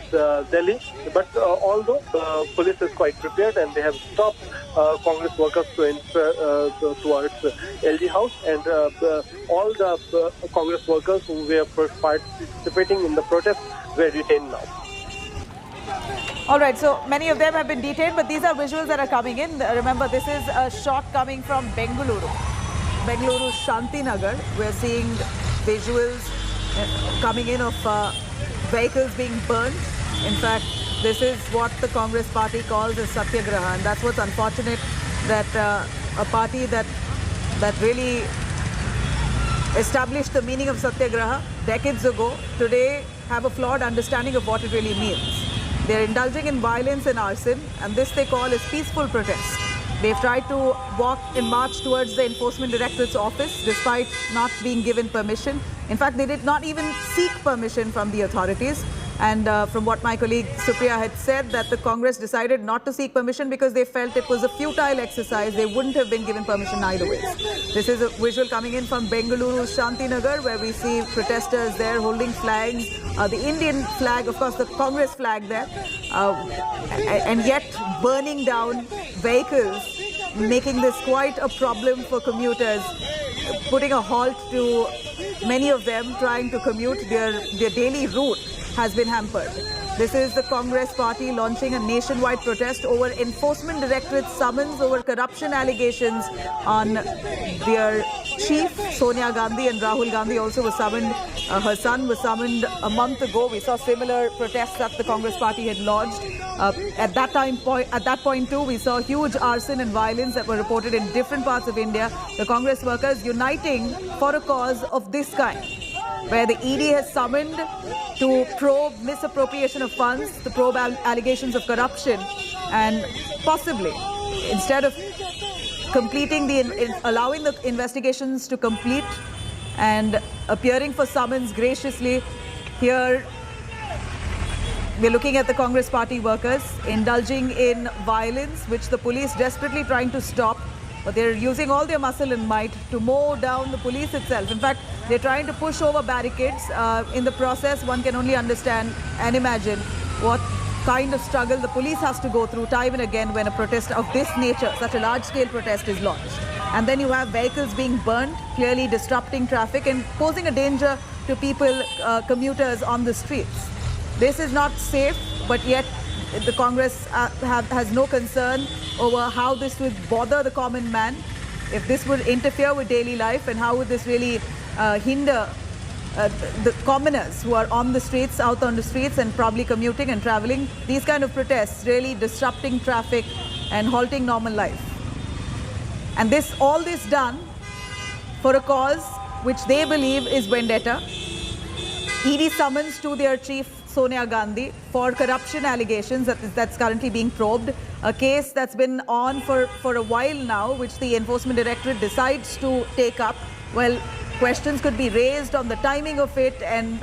Delhi. But although police is quite prepared and they have stopped Congress workers to enter towards LG House, and all the Congress workers who were participating in the protest were detained now. All right, so many of them have been detained, but these are visuals that are coming in. Remember, this is a shot coming from Bengaluru Shantinagar. We're seeing visuals coming in of vehicles being burned. In fact, this is what the Congress party calls a satyagraha, and that's what's unfortunate, that a party that really established the meaning of satyagraha decades ago today have a flawed understanding of what it really means. They're indulging in violence and arson, and this they call as peaceful protest. They've tried to walk and march towards the Enforcement Directorate's office despite not being given permission. In fact, they did not even seek permission from the authorities. And from what my colleague Supriya had said, that the Congress decided not to seek permission because they felt it was a futile exercise. They wouldn't have been given permission either way. This is a visual coming in from Bengaluru Shantinagar, where we see protesters there holding flags, the Indian flag, of course the Congress flag there, and yet burning down vehicles, making this quite a problem for commuters, putting a halt to many of them trying to commute. Their daily route has been hampered. This is the Congress party launching a nationwide protest over Enforcement Directorate's summons over corruption allegations on their chief, Sonia Gandhi, and Rahul Gandhi also was summoned. Her son was summoned a month ago. We saw similar protests that the Congress party had lodged. At that point too, we saw huge arson and violence that were reported in different parts of India. The Congress workers uniting for a cause of this kind, where the ED has summoned to probe misappropriation of funds, to probe allegations of corruption, and possibly, instead of completing allowing the investigations to complete and appearing for summons graciously, here we're looking at the Congress party workers indulging in violence, which the police desperately trying to stop. But they're using all their muscle and might to mow down the police itself. In fact, they're trying to push over barricades. In the process, one can only understand and imagine what kind of struggle the police has to go through time and again when a protest of this nature, such a large-scale protest, is launched. And then you have vehicles being burned, clearly disrupting traffic and posing a danger to people, commuters on the streets. This is not safe, but yet the Congress has no concern over how this would bother the common man, if this would interfere with daily life, and how would this really hinder the commoners who are on the streets, out on the streets, and probably commuting and traveling. These kind of protests really disrupting traffic and halting normal life. And all this done for a cause which they believe is vendetta. ED summons to their chief, Sonia Gandhi, for corruption allegations that's currently being probed. A case that's been on for a while now, which the Enforcement Directorate decides to take up. Well, questions could be raised on the timing of it and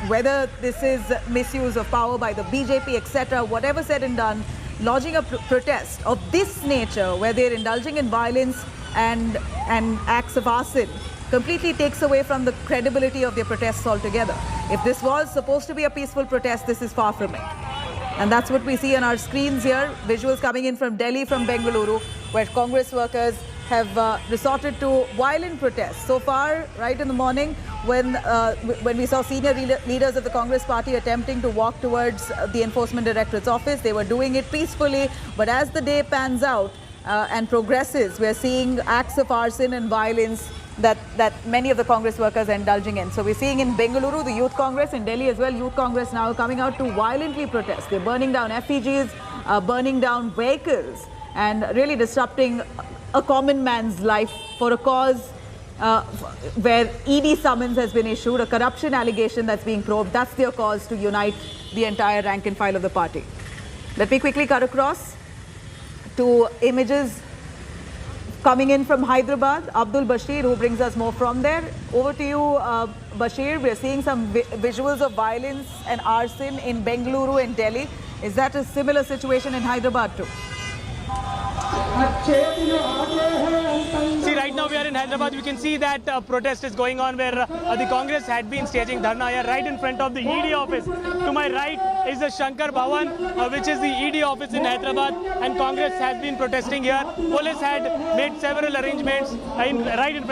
whether this is misuse of power by the BJP, etc. Whatever said and done, lodging a protest of this nature, where they're indulging in violence and acts of arson, completely takes away from the credibility of their protests altogether. If this was supposed to be a peaceful protest, this is far from it. And that's what we see on our screens here. Visuals coming in from Delhi, from Bengaluru, where Congress workers have resorted to violent protests. So far, right in the morning, when we saw senior leaders of the Congress party attempting to walk towards the Enforcement Directorate's office, they were doing it peacefully. But as the day pans out and progresses, we're seeing acts of arson and violence that many of the Congress workers are indulging in. So we're seeing in Bengaluru, the Youth Congress, in Delhi as well, Youth Congress now coming out to violently protest. They're burning down effigies, burning down vehicles, and really disrupting a common man's life for a cause where ED summons has been issued, a corruption allegation that's being probed. That's their cause to unite the entire rank and file of the party. Let me quickly cut across to images coming in from Hyderabad. Abdul Bashir, who brings us more from there. Over to you, Bashir. We're seeing some visuals of violence and arson in Bengaluru and Delhi. Is that a similar situation in Hyderabad too? See, right now we are in Hyderabad. You can see that protest is going on where the Congress had been staging dharna here right in front of the ED office. To my right is the Shankar Bhavan, which is the ED office in Hyderabad, and Congress has been protesting here. Police had made several arrangements right in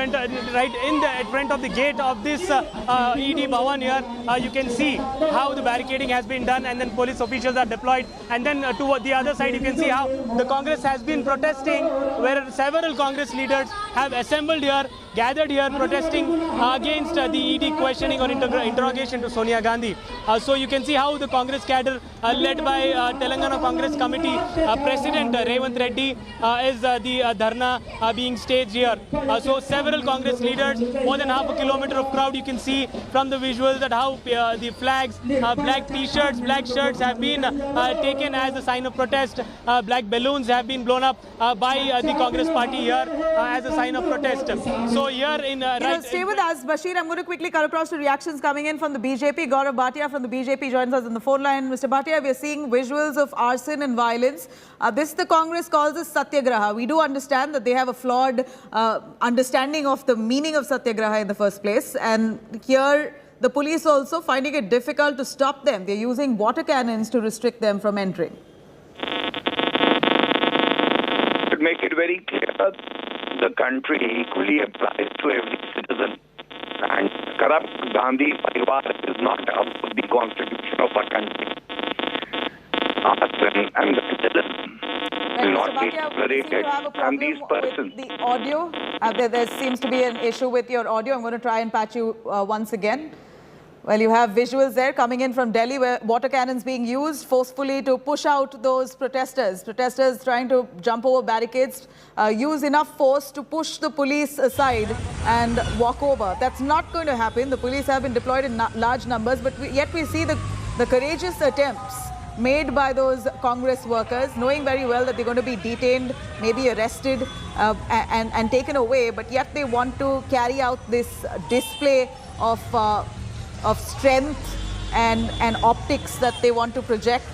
front of the gate of this ED Bhavan here. You can see how the barricading has been done, and then police officials are deployed. And then to the other side, you can see how the Congress has been protesting, where several Congress leaders have assembled here, gathered here, protesting against the ED questioning or interrogation to Sonia Gandhi. So you can see how the Congress cadre, led by Telangana Congress Committee President Revant Reddy, is the dharna being staged here. So several Congress leaders, more than half a kilometer of crowd. You can see from the visuals that how the flags, black t-shirts, black shirts have been taken as a sign of protest. Black balloons have been blown up by the Congress party here as a sign of protest. So here in stay with us, Bashir. I'm going to quickly cut across to reactions coming in from the BJP. Gaurav Bhatia from the BJP joins us on the phone line. Mr. Bhatia, we are seeing visuals of arson and violence. This the Congress calls as Satyagraha. We do understand that they have a flawed understanding of the meaning of Satyagraha in the first place. And here, the police also finding it difficult to stop them. They're using water cannons to restrict them from entering. To make it very clear, the country equally applies to every citizen. And corrupt Gandhi Parivar is not about the constitution of our country. Arson and vandalism will not be tolerated. And these persons... The audio, there seems to be an issue with your audio. I'm going to try and patch you once again. Well, you have visuals there coming in from Delhi where water cannons being used forcefully to push out those protesters. Protesters trying to jump over barricades, use enough force to push the police aside and walk over. That's not going to happen. The police have been deployed in large numbers, but yet we see the courageous attempts made by those Congress workers, knowing very well that they're going to be detained, maybe arrested and taken away, but yet they want to carry out this display of strength and optics that they want to project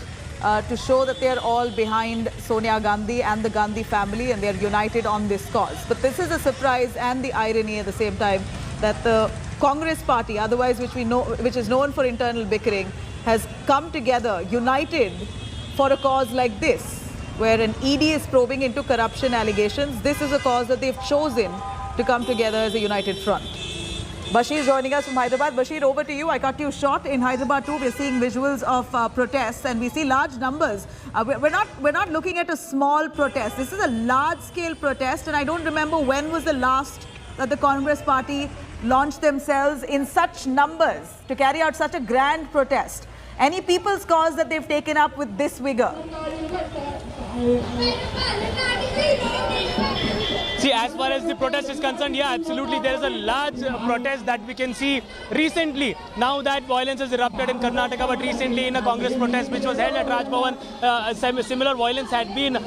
to show that they're all behind Sonia Gandhi and the Gandhi family and they're united on this cause. But this is a surprise and the irony at the same time that the Congress party, otherwise which is known for internal bickering, has come together, united for a cause like this, where an ED is probing into corruption allegations. This is a cause that they've chosen to come together as a united front. Bashir joining us from Hyderabad. Bashir, over to you. I cut you short. In Hyderabad too, we're seeing visuals of protests and we see large numbers. We're not looking at a small protest. This is a large-scale protest, and I don't remember when was the last that the Congress party launched themselves in such numbers to carry out such a grand protest. Any people's cause that they've taken up with this vigor? See, as far as the protest is concerned, yeah, absolutely. There is a large protest that we can see recently. Now that violence has erupted in Karnataka, but recently in a Congress protest which was held at Raj Bhavan, similar violence had been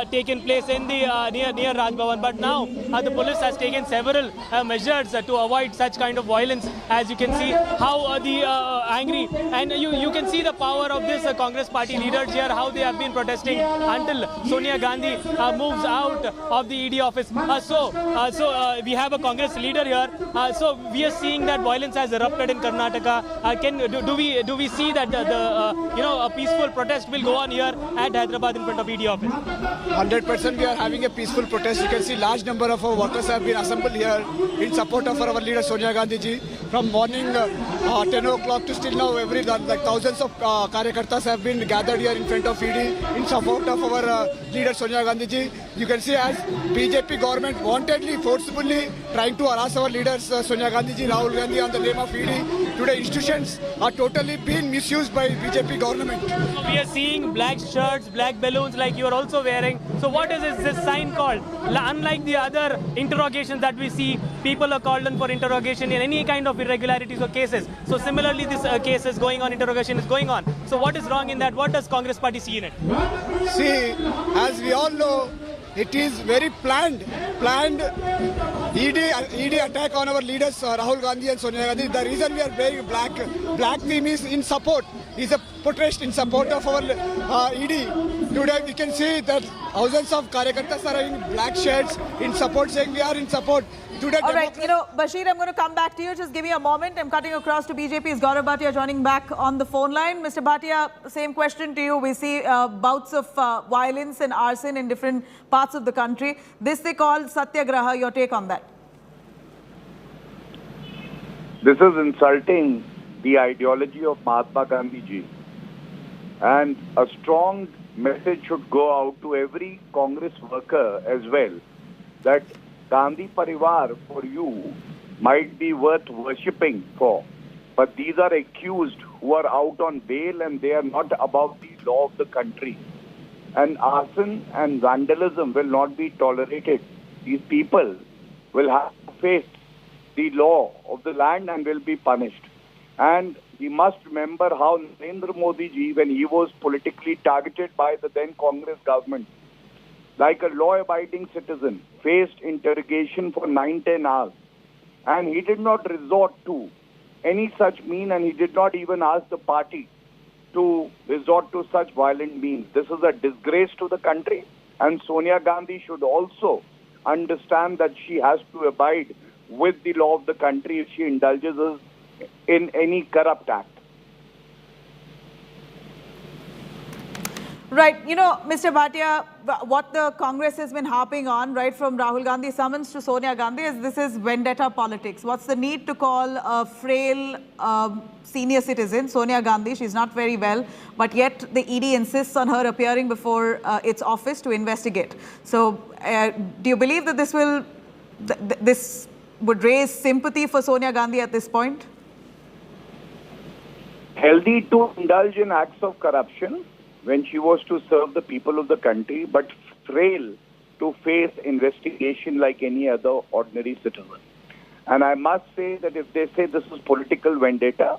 taken place in the near Raj Bhavan. But now the police has taken several measures to avoid such kind of violence. As you can see how the angry, and you can see the power of this Congress party leaders here, how they have been protesting until Sonia Gandhi moves out of the ED office. We have a Congress leader here. So we are seeing that violence has erupted in Karnataka. Do we see that a peaceful protest will go on here at Hyderabad in front of ED office? 100% we are having a peaceful protest. You can see large number of our workers have been assembled here in support of our leader Sonia Gandhi ji. From morning 10 o'clock to still now, thousands of Karyakartas have been gathered here in front of ED in support of our leader Sonia Gandhi ji. You can see as BJP government wantedly, forcibly trying to harass our leaders Sonia Gandhi ji, Rahul Gandhi on the name of ED. Today institutions are totally being misused by BJP government. So we are seeing black shirts, black balloons like you are also wearing. So what is this sign called? Unlike the other interrogations that we see, people are called in for interrogation in any kind of irregularities or cases. So similarly, this case is going on, interrogation is going on. So what is wrong in that? What does Congress party see in it? See, as we all know, it is very planned ED attack on our leaders Rahul Gandhi and Sonia Gandhi. The reason we are wearing black theme is in support, is a protest in support of our ED. Today we can see that thousands of Karyakartas are having black shirts in support, saying we are in support. Today, all right, Bashir, I'm going to come back to you. Just give me a moment. I'm cutting across to BJP's Gaurav Bhatia joining back on the phone line. Mr. Bhatia, same question to you. We see bouts of violence and arson in different parts of the country. This they call Satyagraha. Your take on that? This is insulting the ideology of Mahatma Gandhi ji. And a strong message should go out to every Congress worker as well, that Gandhi Parivar for you might be worth worshipping for, but these are accused who are out on bail and they are not above the law of the country. And arson and vandalism will not be tolerated. These people will have to face the law of the land and will be punished. And we must remember how Narendra Modi ji, when he was politically targeted by the then Congress government, like a law-abiding citizen, faced interrogation for 9-10 hours. And he did not resort to any such mean, and he did not even ask the party to resort to such violent means. This is a disgrace to the country, and Sonia Gandhi should also understand that she has to abide with the law of the country if she indulges in any corrupt act. Right. Mr. Bhatia, what the Congress has been harping on, right, from Rahul Gandhi's summons to Sonia Gandhi, is this is vendetta politics. What's the need to call a frail senior citizen, Sonia Gandhi? She's not very well, but yet the ED insists on her appearing before its office to investigate. So do you believe that this would raise sympathy for Sonia Gandhi at this point? Healthy to indulge in acts of corruption when she was to serve the people of the country, but frail to face investigation like any other ordinary citizen. And I must say that if they say this is political vendetta,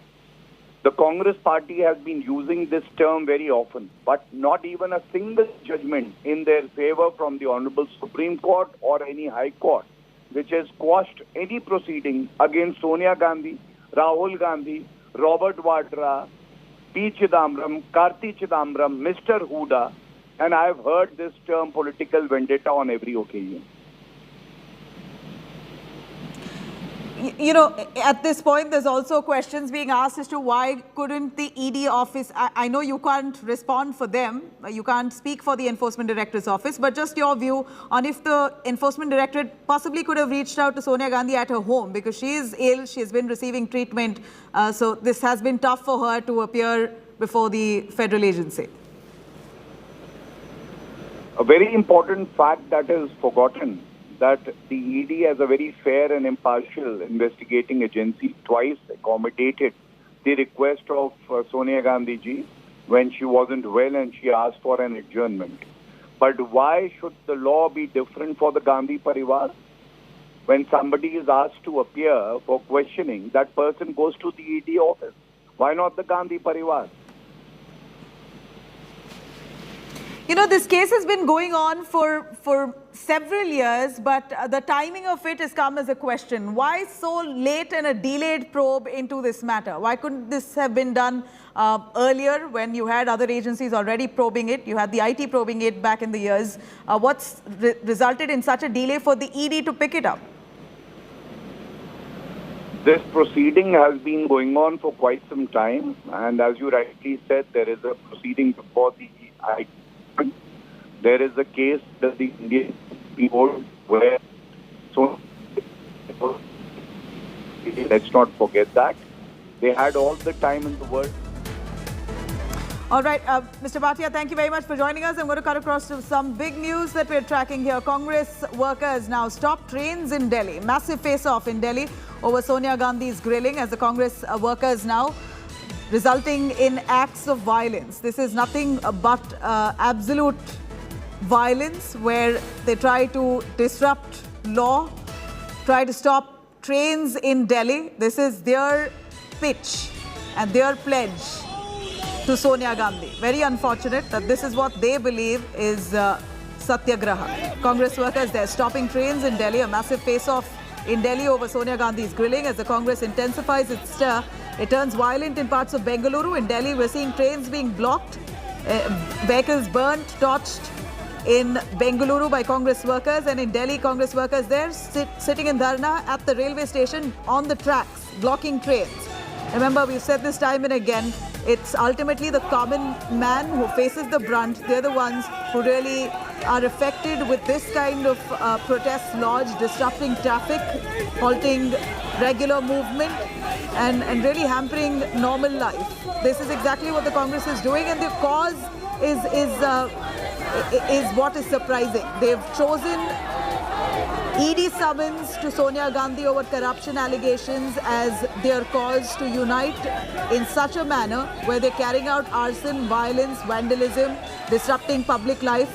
the Congress party has been using this term very often, but not even a single judgment in their favor from the Honorable Supreme Court or any High Court, which has quashed any proceeding against Sonia Gandhi, Rahul Gandhi, Robert Vadra, P. Chidambaram, Karti Chidambaram, Mr. Huda, and I have heard this term political vendetta on every occasion. At this point, there's also questions being asked as to why couldn't the ED office, I know you can't respond for them, you can't speak for the Enforcement Directorate's office, but just your view on if the Enforcement Directorate possibly could have reached out to Sonia Gandhi at her home, because she is ill, she has been receiving treatment, so this has been tough for her to appear before the federal agency. A very important fact that is forgotten, that the ED as a very fair and impartial investigating agency twice accommodated the request of Sonia Gandhi ji when she wasn't well and she asked for an adjournment. But why should the law be different for the Gandhi Parivar? When somebody is asked to appear for questioning, that person goes to the ED office. Why not the Gandhi Parivar? You know, this case has been going on for several years, but the timing of it has come as a question. Why so late and a delayed probe into this matter? Why couldn't this have been done earlier when you had other agencies already probing it? You had the IT probing it back in the years. What's resulted in such a delay for the ED to pick it up? This proceeding has been going on for quite some time, and as you rightly said, there is a proceeding before the IT. There is a case that the Indian people where, so let's not forget that. They had all the time in the world. All right, Mr. Bhatia, thank you very much for joining us. I'm going to cut across to some big news that we're tracking here. Congress workers now stop trains in Delhi. Massive face-off in Delhi over Sonia Gandhi's grilling as the Congress workers now resulting in acts of violence. This is nothing but absolute violence where they try to disrupt law, try to stop trains in Delhi. This is their pitch and their pledge to Sonia Gandhi. Very unfortunate that this is what they believe is Satyagraha. Congress workers there stopping trains in Delhi. A massive face-off in Delhi over Sonia Gandhi's grilling as the Congress intensifies its stir. It turns violent in parts of Bengaluru. In Delhi, we're seeing trains being blocked, vehicles burnt, torched in Bengaluru by Congress workers. And in Delhi, Congress workers there sitting in dharna at the railway station on the tracks, blocking trains. Remember, we've said this time and again, it's ultimately the common man who faces the brunt. They're the ones who really are affected with this kind of protest lodge, disrupting traffic, halting regular movement, and really hampering normal life. This is exactly what the Congress is doing, and the cause is what is surprising. They've chosen ED summons to Sonia Gandhi over corruption allegations as their cause to unite in such a manner where they're carrying out arson, violence, vandalism, disrupting public life.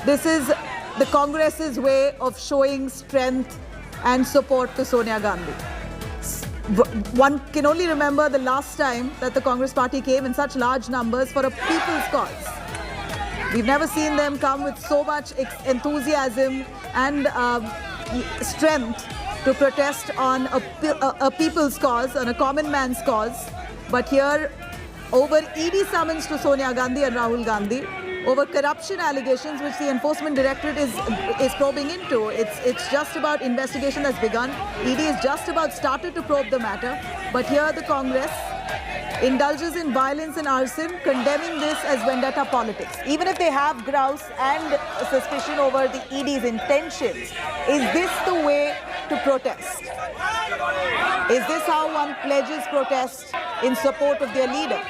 This is the Congress's way of showing strength and support to Sonia Gandhi. One can only remember the last time that the Congress party came in such large numbers for a people's cause. We've never seen them come with so much enthusiasm and strength to protest on a people's cause, on a common man's cause. But here, over ED summons to Sonia Gandhi and Rahul Gandhi, over corruption allegations which the Enforcement Directorate is probing into. It's just about investigation that's begun. ED is just about started to probe the matter. But here the Congress indulges in violence and arson, condemning this as vendetta politics. Even if they have grouse and suspicion over the ED's intentions, is this the way to protest? Is this how one pledges protest in support of their leader?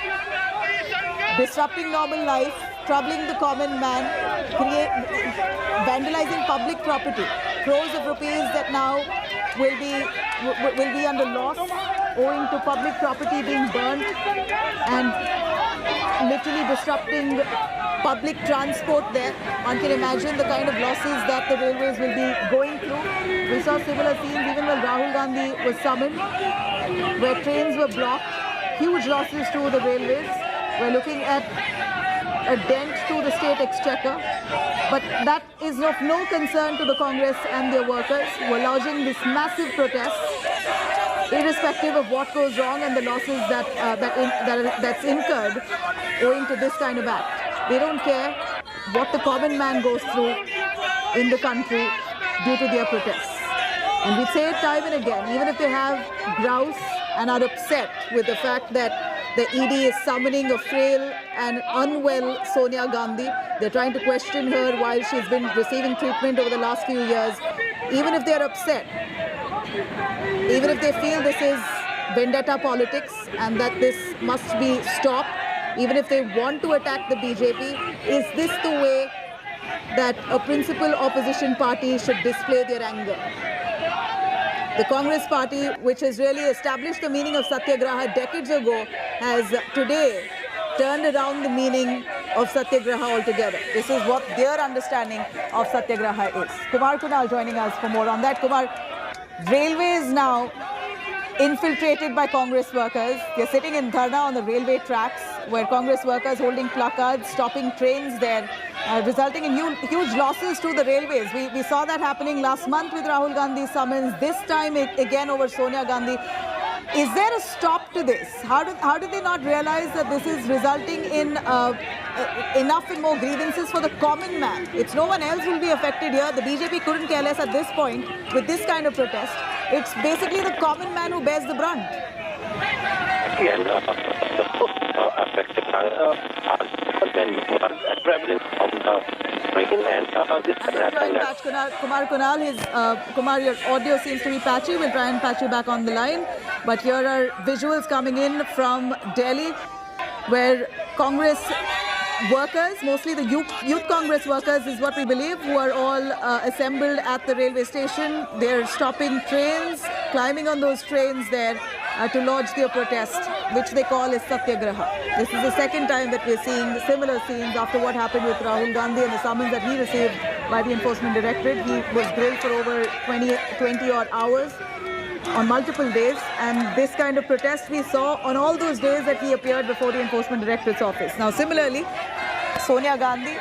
Disrupting normal life, troubling the common man, vandalizing public property, crores of rupees that now will be under loss owing to public property being burnt and literally disrupting public transport there. One can imagine the kind of losses that the railways will be going through. We saw similar scenes even when Rahul Gandhi was summoned, where trains were blocked, huge losses to the railways. We're looking at a dent to the state exchequer, but that is of no concern to the Congress and their workers who are lodging this massive protest, irrespective of what goes wrong and the losses that's incurred owing to this kind of act. They don't care what the common man goes through in the country due to their protests. And we say it time and again, even if they have grouse and are upset with the fact that the ED is summoning a frail and unwell Sonia Gandhi. They're trying to question her while she's been receiving treatment over the last few years. Even if they're upset, even if they feel this is vendetta politics and that this must be stopped, even if they want to attack the BJP, is this the way that a principal opposition party should display their anger? The Congress party, which has really established the meaning of Satyagraha decades ago, has today turned around the meaning of Satyagraha altogether. This is what their understanding of Satyagraha is. Kumar Kunal joining us for more on that. Kumar, railways now infiltrated by Congress workers. They're sitting in dharna on the railway tracks where Congress workers holding placards, stopping trains there. resulting in huge losses to the railways. We saw that happening last month with Rahul Gandhi's summons, this time again over Sonia Gandhi. Is there a stop to this? How do they not realize that this is resulting in enough and more grievances for the common man? It's no one else will be affected here. The BJP couldn't care less at this point with this kind of protest. It's basically the common man who bears the brunt. Affected men who are traveling from the train, and this can happen. Kumar, your audio seems to be patchy. We'll try and patch you back on the line. But here are visuals coming in from Delhi, where Congress workers, mostly the youth Congress workers is what we believe, who are all assembled at the railway station. They're stopping trains, climbing on those trains there to lodge their protest, which they call as Satyagraha. This is the second time that we're seeing similar scenes after what happened with Rahul Gandhi and the summons that he received by the Enforcement Directorate. He was grilled for over 20 odd hours on multiple days, and this kind of protest we saw on all those days that he appeared before the Enforcement Directorate's office. Now similarly, Sonia Gandhi,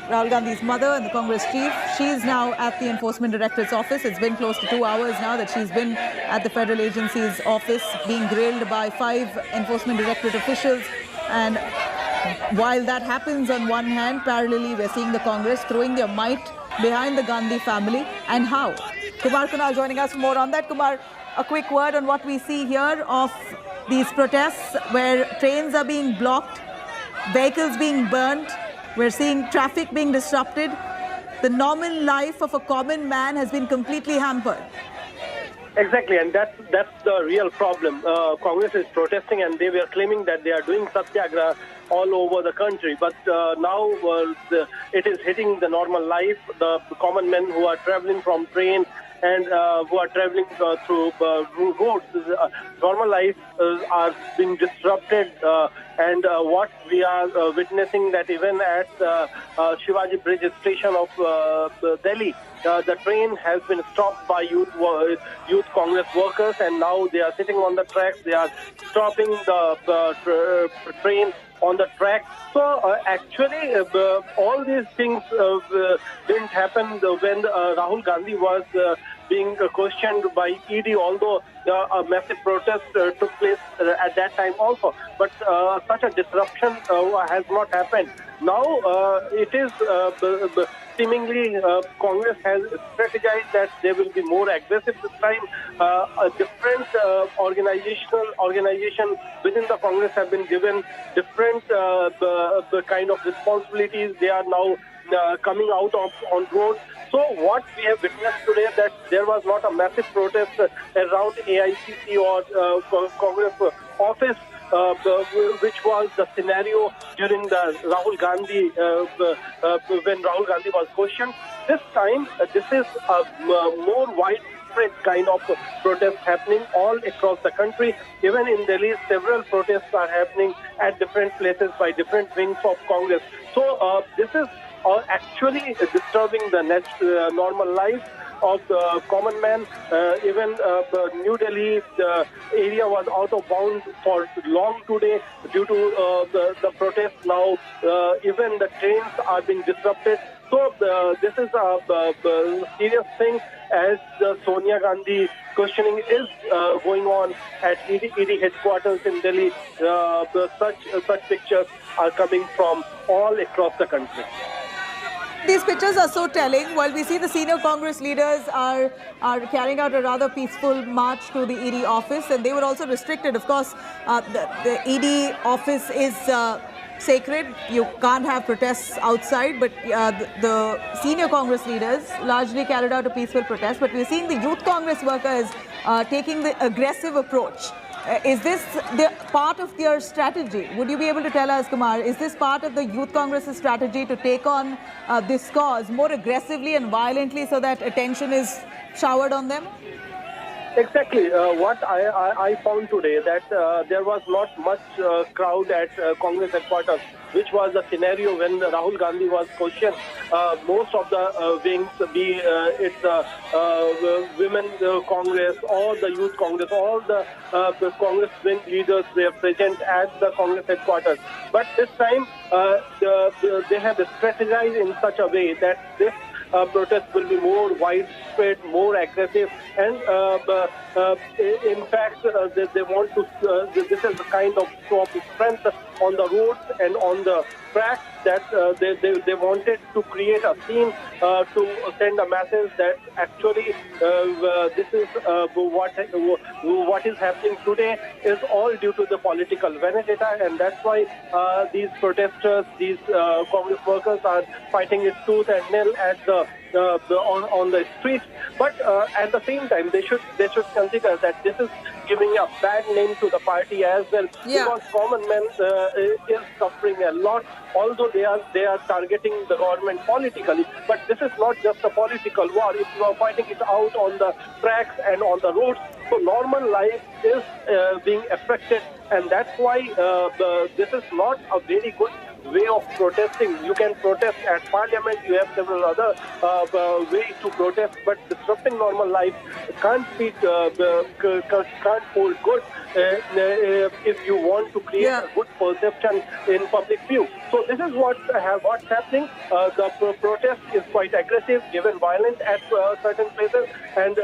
Rahul Gandhi's mother and the Congress chief, she's now at the Enforcement Directorate's office. It's been close to 2 hours now that she's been at the federal agency's office, being grilled by 5 Enforcement Directorate officials. And while that happens on one hand, parallelly we're seeing the Congress throwing their might behind the Gandhi family. And how? Kumar Kunal joining us for more on that. Kumar, a quick word on what we see here of these protests where trains are being blocked, vehicles being burnt. We're seeing traffic being disrupted. The normal life of a common man has been completely hampered. Exactly, and that's the real problem. Congress is protesting, and they were claiming that they are doing satyagraha all over the country. But now it is hitting the normal life, the common men who are traveling from train and who are traveling through roads. Normal life are being disrupted, and what we are witnessing that even at Shivaji Bridge station of Delhi, the train has been stopped by youth Congress workers, and now they are sitting on the tracks. They are stopping the train on the track. So actually, all these things didn't happen when Rahul Gandhi was being questioned by ED, although a massive protest took place at that time also. But such a disruption has not happened. Now it is seemingly Congress has strategized that they will be more aggressive this time. A different organization within the Congress have been given different the kind of responsibilities. They are now coming out on roads. So what we have witnessed today, that there was not a massive protest around AICC or Congress office, which was the scenario during the Rahul Gandhi, when Rahul Gandhi was questioned. This time, this is a more widespread kind of protest happening all across the country. Even in Delhi, several protests are happening at different places by different wings of Congress. So this is actually disturbing the normal life of the common man. Even New Delhi area was out of bounds for long today due to the protests. Now even the trains are being disrupted. So this is a serious thing, as the Sonia Gandhi questioning is going on at ED headquarters in Delhi. Such pictures are coming from all across the country. These pictures are so telling. While we see the senior Congress leaders are carrying out a rather peaceful march to the ED office, and they were also restricted. Of course, the ED office is sacred. You can't have protests outside, but the senior Congress leaders largely carried out a peaceful protest. But we're seeing the youth Congress workers taking the aggressive approach. Is this the part of their strategy? Would you be able to tell us, Kumar, is this part of the Youth Congress's strategy to take on this cause more aggressively and violently so that attention is showered on them? Exactly. What I found today that there was not much crowd at Congress headquarters, which was the scenario when Rahul Gandhi was questioned. Most of the wings, be it the women Congress or the youth Congress, all the Congress wing leaders were present at the Congress headquarters. But this time they have strategized in such a way that this protest will be more widespread, more aggressive, and in fact, they want to. This is the kind of show of strength on the roads and on the tracks that they wanted to create a scene to send a message that actually this is what is happening today is all due to the political vendetta, and that's why these protesters, these Congress workers are fighting it tooth and nail at on the streets. But at the same time, they should consider that this is giving a bad name to the party as well, because common man is suffering a lot. Although they are targeting the government politically, but this is not just a political war. If you are fighting it out on the tracks and on the roads, so normal life is being affected, and that's why this is not a very good way of protesting. You can protest at Parliament. You have several other ways to protest, but disrupting normal life can't hold good if you want to create a good perception in public view. So this is what's happening. The protest is quite aggressive, given violent at certain places, and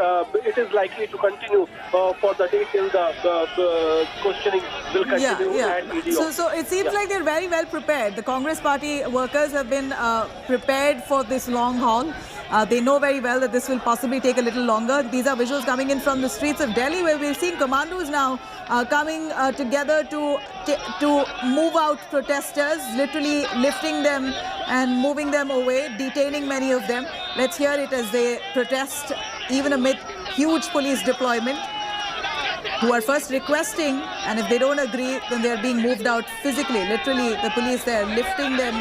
it is likely to continue for the day till the questioning will continue at ED. So it seems like they're very well prepared. The Congress Party workers have been prepared for this long haul. They know very well that this will possibly take a little longer. These are visuals coming in from the streets of Delhi, where we're seeing commandos now coming together to move out protesters, literally lifting them and moving them away, detaining many of them. Let's hear it as they protest, even amid huge police deployment, who are first requesting, and if they don't agree, then they're being moved out physically. Literally, the police there lifting them,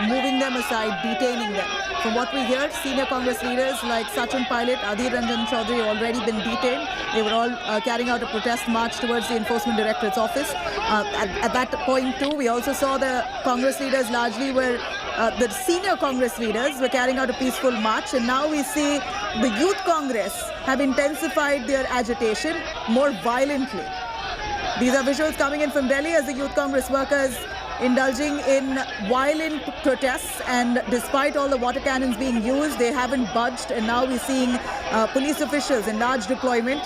moving them aside, detaining them. From what we hear, senior Congress leaders like Sachin Pilot, Adhir Ranjan Chaudhary have already been detained. They were all carrying out a protest march towards the Enforcement Directorate's office. At that point too, we also saw the Congress leaders largely were, the senior Congress leaders were carrying out a peaceful march, and now we see the Youth Congress have intensified their agitation more violently. These are visuals coming in from Delhi as the Youth Congress workers indulging in violent protests, and despite all the water cannons being used, they haven't budged, and now we're seeing police officials in large deployment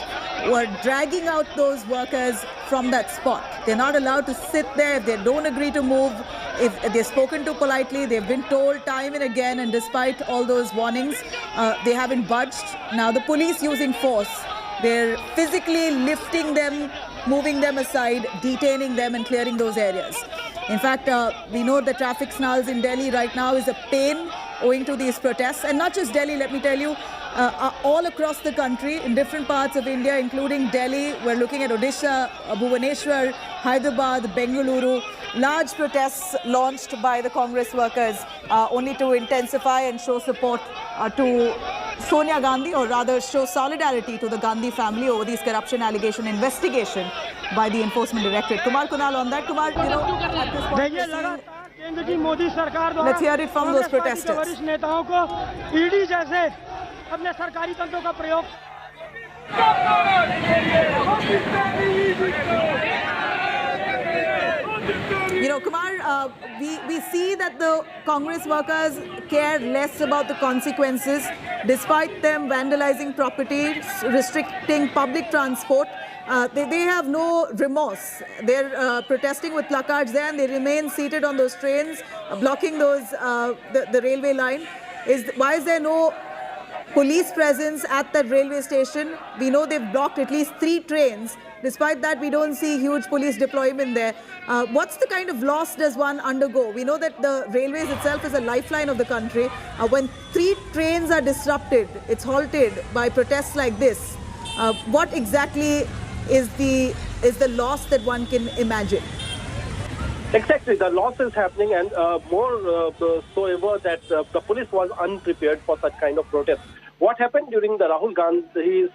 who are dragging out those workers from that spot. They're not allowed to sit there if they don't agree to move. If they're spoken to politely, they've been told time and again, and despite all those warnings, they haven't budged. Now the police using force, they're physically lifting them, moving them aside, detaining them and clearing those areas. In fact, we know the traffic snarls in Delhi right now is a pain owing to these protests. And not just Delhi, let me tell you, all across the country, in different parts of India, including Delhi. We're looking at Odisha, Bhubaneswar, Hyderabad, Bengaluru. Large protests launched by the Congress workers only to intensify and show support to Sonia Gandhi, or rather show solidarity to the Gandhi family over these corruption allegation investigation by the Enforcement Directorate. Kumar Kunal on that. Kumar, you know, at this point, let's hear it from those protesters. अपने सरकारी तंत्रों का प्रयोग You know, Kumar, we see that the Congress workers care less about the consequences, despite them vandalizing property, restricting public transport. They have no remorse. They're protesting with placards there, and they remain seated on those trains, blocking those the railway line. Why is there no police presence at that railway station? We know they've blocked at least 3 trains. Despite that, we don't see huge police deployment there. What's the kind of loss does one undergo? We know that the railways itself is a lifeline of the country. When 3 trains are disrupted, it's halted by protests like this. What exactly is the loss that one can imagine? Exactly, the loss is happening, and more so ever that the police was unprepared for such kind of protest. what happened during the Rahul Gandhi's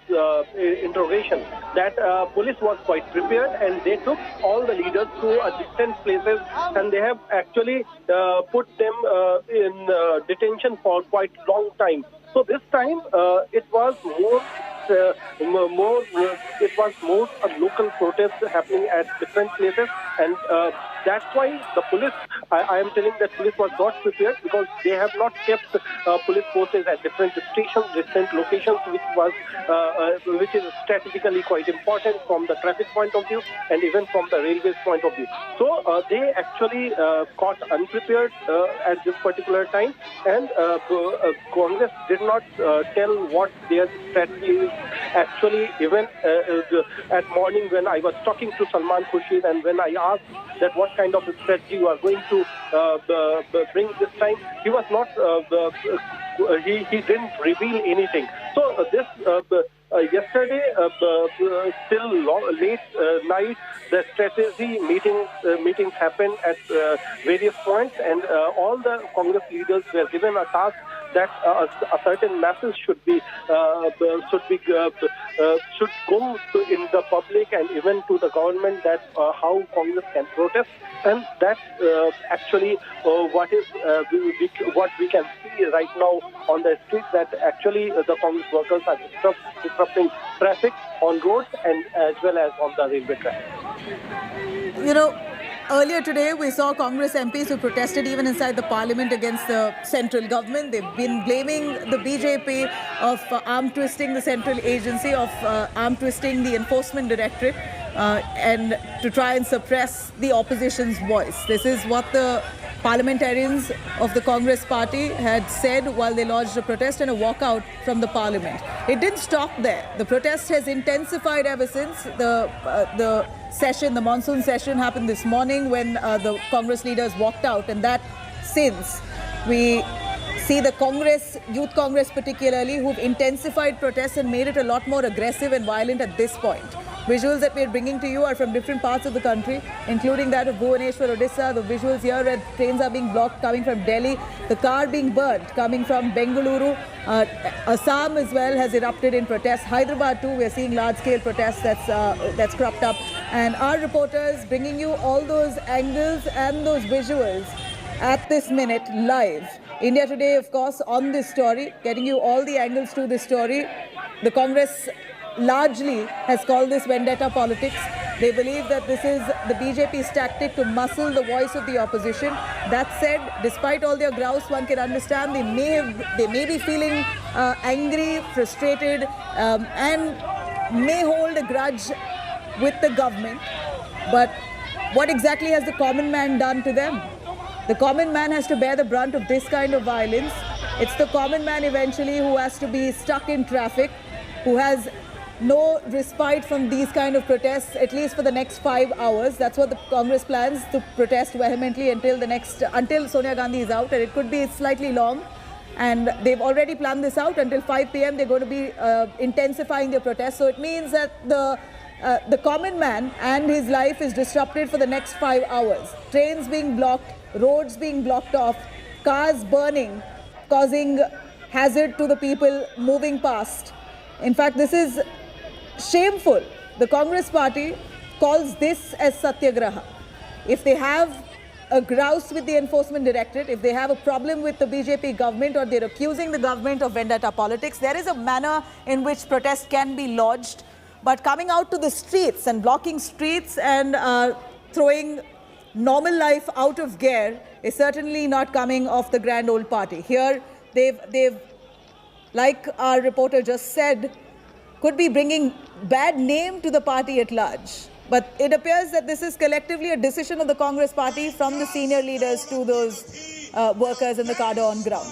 interrogation, that police was quite prepared and they took all the leaders to distant places, and they have actually put them in detention for quite long time. So this time it was more a local protest happening at different places, and that's why the police, I am telling that police was not prepared, because they have not kept police forces at different stations, different locations, which is strategically quite important from the traffic point of view and even from the railways point of view. So they actually caught unprepared at this particular time, and Congress did not tell what their strategy is. Actually, even at morning when I was talking to Salman Khurshid, and when I asked that what kind of a strategy you are going to bring this time, he was not, he didn't reveal anything. So this yesterday till late night, the strategy meetings happened at various points, and all the Congress leaders were given a task that a certain message should go to in the public and even to the government, that how Congress can protest, and that's actually what we can see right now on the streets, that actually the Congress workers are disrupting traffic on roads and as well as on the railway track. You know, earlier today, we saw Congress MPs who protested even inside the parliament against the central government. They've been blaming the BJP of arm twisting the central agency, of arm twisting the enforcement directorate, and to try and suppress the opposition's voice. This is what the parliamentarians of the Congress party had said while they lodged a protest and a walkout from the parliament. It didn't stop there. The protest has intensified ever since. The session, the monsoon session, happened this morning when the Congress leaders walked out, and that since we see the Congress, Youth Congress particularly, who've intensified protests and made it a lot more aggressive and violent at this point. Visuals that we're bringing to you are from different parts of the country, including that of Bhubaneswar, Odisha. The visuals here where trains are being blocked coming from Delhi, the car being burnt coming from Bengaluru. Assam as well has erupted in protests. Hyderabad too, we're seeing large-scale protests that's cropped up. And our reporters bringing you all those angles and those visuals at this minute live. India Today, of course, on this story, getting you all the angles to this story. The Congress largely has called this vendetta politics. They believe that this is the BJP's tactic to muscle the voice of the opposition. That said, despite all their grouse, one can understand they may be feeling angry, frustrated, and may hold a grudge with the government. But what exactly has the common man done to them? The common man has to bear the brunt of this kind of violence. It's the common man eventually who has to be stuck in traffic, who has no respite from these kind of protests, at least for the next 5 hours. That's what the Congress plans, to protest vehemently until Sonia Gandhi is out, and it could be slightly long. And they've already planned this out. Until 5 p.m. they're going to be intensifying their protests. So it means that the common man and his life is disrupted for the next 5 hours. Trains being blocked, roads being blocked off, cars burning, causing hazard to the people moving past. In fact, this is shameful. The Congress party calls this as satyagraha. If they have a grouse with the enforcement directorate, if they have a problem with the BJP government, or they're accusing the government of vendetta politics, there is a manner in which protest can be lodged. But coming out to the streets and blocking streets and throwing normal life out of gear is certainly not coming off the grand old party. Here, they've, like our reporter just said, could be bringing bad name to the party at large. But it appears that this is collectively a decision of the Congress party, from the senior leaders to those workers in the cadre on ground.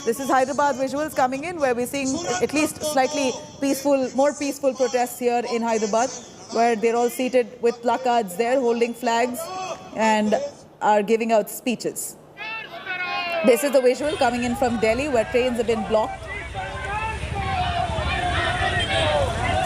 This is Hyderabad visuals coming in, where we're seeing at least slightly peaceful, more peaceful protests here in Hyderabad, where they're all seated with placards there, holding flags and are giving out speeches. This is the visual coming in from Delhi, where trains have been blocked.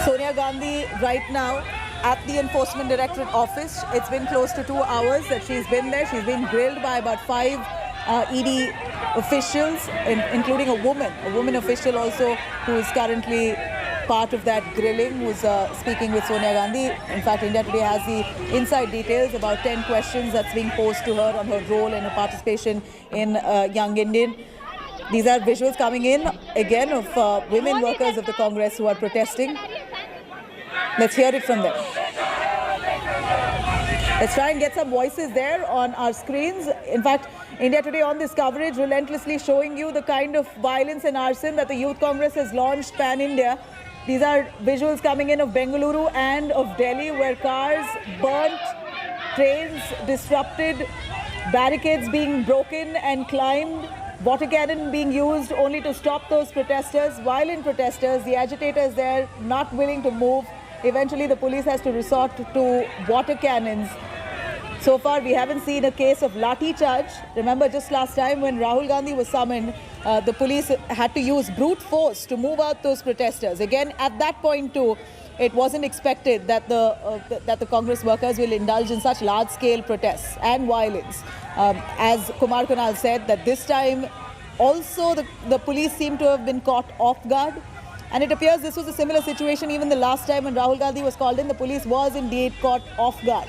Sonia Gandhi right now at the Enforcement Directorate office. It's been close to 2 hours that she's been there. She's been grilled by about 5 ED officials, including a woman official also, who is currently part of that grilling, who's speaking with Sonia Gandhi. In fact, India Today has the inside details about 10 questions that's being posed to her on her role and her participation in Young Indian. These are visuals coming in again of women workers of the Congress who are protesting. Let's hear it from them. Let's try and get some voices there on our screens. In fact, India Today on this coverage relentlessly showing you the kind of violence and arson that the Youth Congress has launched pan-India. These are visuals coming in of Bengaluru and of Delhi, where cars burnt, trains disrupted, barricades being broken and climbed, water cannon being used only to stop those protesters, violent protesters, the agitators there not willing to move. Eventually the police has to resort to water cannons. So far we haven't seen a case of lathi charge. Remember, just last time when Rahul Gandhi was summoned, the police had to use brute force to move out those protesters. Again, at that point too, it wasn't expected that the Congress workers will indulge in such large-scale protests and violence. As Kumar Kunal said, that this time also the police seem to have been caught off guard. And it appears this was a similar situation even the last time when Rahul Gandhi was called in. The police was indeed caught off guard.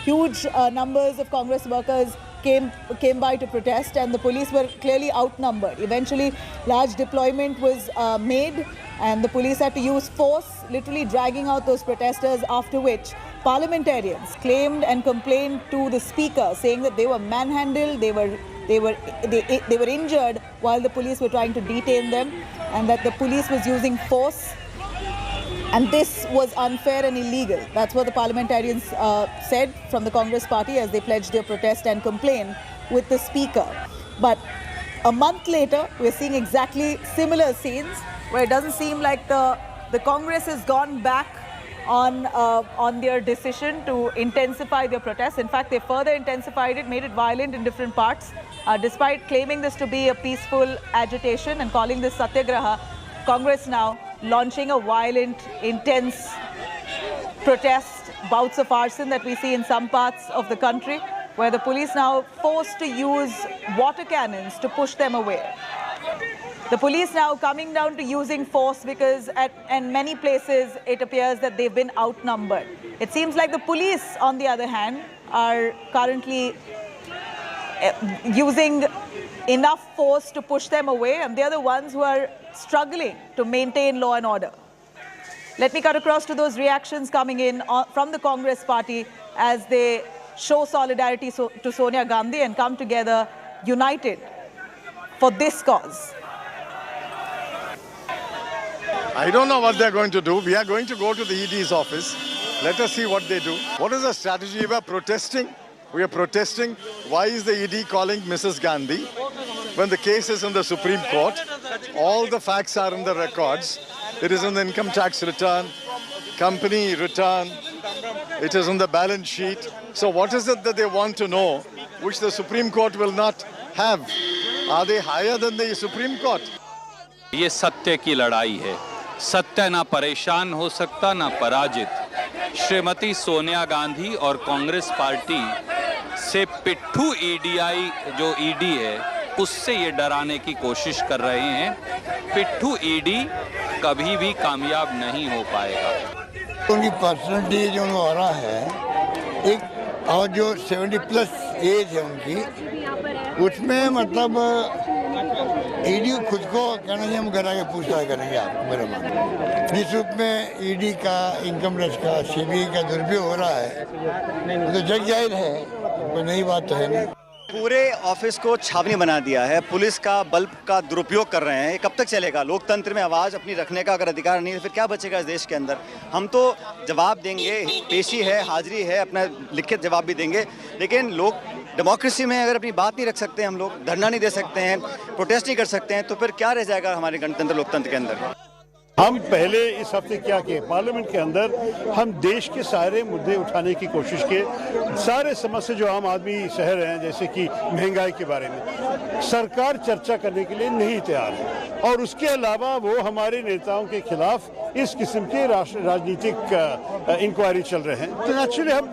Huge numbers of Congress workers came by to protest, and the police were clearly outnumbered. Eventually, large deployment was made, and the police had to use force, literally dragging out those protesters, after which parliamentarians claimed and complained to the speaker, saying that they were manhandled, they were injured while the police were trying to detain them, and that the police was using force. And this was unfair and illegal. That's what the parliamentarians said from the Congress party as they pledged their protest and complaint with the speaker. But a month later, we're seeing exactly similar scenes where it doesn't seem like the Congress has gone back on their decision to intensify their protests. In fact, they further intensified it, made it violent in different parts. Despite claiming this to be a peaceful agitation and calling this satyagraha, Congress now launching a violent, intense protest, bouts of arson that we see in some parts of the country, where the police now forced to use water cannons to push them away. The police now coming down to using force because in many places it appears that they've been outnumbered. It seems like the police, on the other hand, are currently using enough force to push them away, and they're the ones who are struggling to maintain law and order. Let me cut across to those reactions coming in from the Congress party as they show solidarity to Sonia Gandhi and come together united for this cause. I don't know what they're going to do. We are going to go to the ED's office. Let us see what they do. What is the strategy? We are protesting. We are protesting. Why is the ED calling Mrs. Gandhi when the case is in the Supreme Court? All the facts are in the records. It is in the income tax return, company return. It is in the balance sheet. So what is it that they want to know, which the Supreme Court will not have? Are they higher than the Supreme Court? ये सत्य की लड़ाई है. सत्य ना परेशान हो सकता ना पराजित. श्रीमती सोनिया गांधी और कांग्रेस पार्टी से पिट्ठू ईडीआई जो ईडी है उससे ये डराने की कोशिश कर रहे हैं. पिट्ठू ईडी कभी भी कामयाब नहीं हो पाएगा. उनकी पर्सनैलिटी जो हो रहा है एक, और जो 70+ एज है उनकी, उसमें मतलब ईडी खुद को कहना चाहिए हम घर आके पूछताछ करेंगे आपको. मेरा मान जिस रूप में ईडी का, इनकम टैक्स का, सीबीआई का दुरुपयोग हो रहा है तो जग जाहिर है, कोई नई बात तो है नहीं. पूरे ऑफिस को छावनी बना दिया है. पुलिस का बल्ब का दुरुपयोग कर रहे हैं. ये कब तक चलेगा? लोकतंत्र में आवाज़ अपनी रखने का अगर अधिकार नहीं है फिर क्या बचेगा इस देश के अंदर? हम तो जवाब देंगे, पेशी है, हाजिरी है, अपना लिखित जवाब भी देंगे, लेकिन लोग डेमोक्रेसी में अगर अपनी बात नहीं रख सकते, हम लोग धरना नहीं दे सकते हैं, प्रोटेस्ट नहीं कर सकते हैं, तो फिर क्या रह जाएगा हमारे गणतंत्र लोकतंत्र के अंदर? हम पहले इस हफ्ते क्या किए, पार्लियामेंट के अंदर हम देश के सारे मुद्दे उठाने की कोशिश किए. सारे समस्या जो आम आदमी सह रहे हैं, जैसे कि महंगाई के बारे में, सरकार चर्चा करने के लिए नहीं तैयार है. और उसके अलावा वो हमारे नेताओं के खिलाफ इस किस्म के राजनीतिक इंक्वायरी चल रहे हैं. तो एक्चुअली हम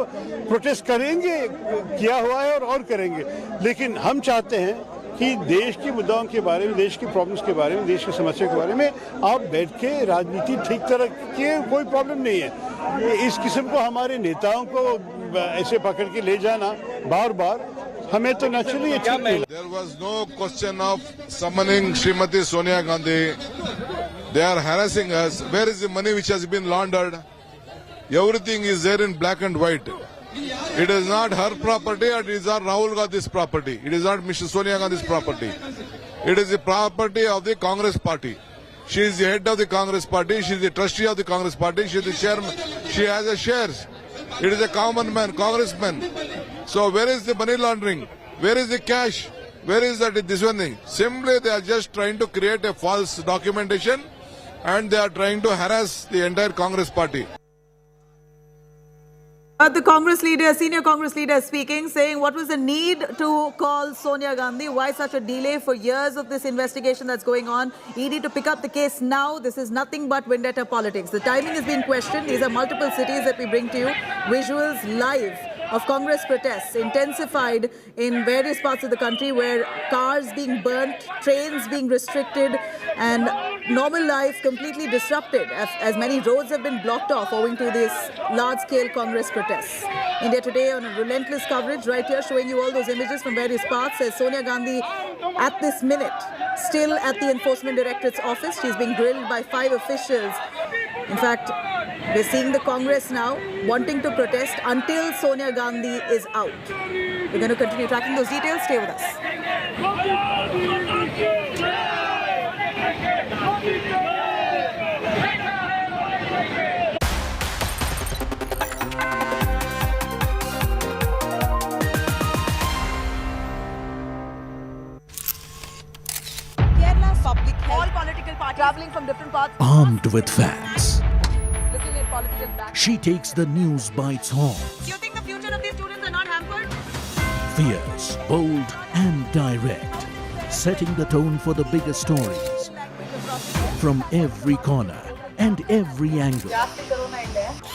प्रोटेस्ट करेंगे, किया हुआ है और करेंगे, लेकिन हम चाहते हैं कि देश की मुद्दाओं के बारे में, देश की प्रॉब्लम्स के बारे में, देश की समस्या के बारे में आप बैठ के राजनीति ठीक तरह की कोई प्रॉब्लम नहीं है। इस किस्म को हमारे नेताओं को ऐसे पकड़ के ले जाना बार बार हमें तो नेचुरली अच्छा नहीं लगता। There was no question of summoning Srimati Sonia Gandhi. They are harassing us. Where is the money which has been laundered? Everything is there in black and white. It is not her property, it is not Rahul Gandhi's property. It is not Mr. Sonia Gandhi's property. It is the property of the Congress party. She is the head of the Congress party. She is the trustee of the Congress party. She is the chairman. She has a shares. It is a common man, congressman. So where is the money laundering? Where is the cash? Where is that this one thing? Simply they are just trying to create a false documentation and they are trying to harass the entire Congress party. The Congress leader, senior Congress leader speaking, saying what was the need to call Sonia Gandhi? Why such a delay for years of this investigation that's going on? ED to pick up the case now. This is nothing but vendetta politics. The timing is being questioned. These are multiple cities that we bring to you. Visuals live of Congress protests intensified in various parts of the country where cars being burnt, trains being restricted and normal life completely disrupted as many roads have been blocked off owing to this large-scale Congress protests. India Today on a relentless coverage right here showing you all those images from various parts says Sonia Gandhi at this minute still at the Enforcement Directorate's office. She's being grilled by 5 officials. In fact, we're seeing the Congress now wanting to protest until Sonia Gandhi is out. We're going to continue tracking those details. Stay with us. Kerala's public health. All political parties traveling from different parts. Armed with facts, Looking at political back. she takes the news by its horns. You think the future of these students are not hampered? Fierce, bold, and direct, setting the tone for the biggest stories from every corner and every angle.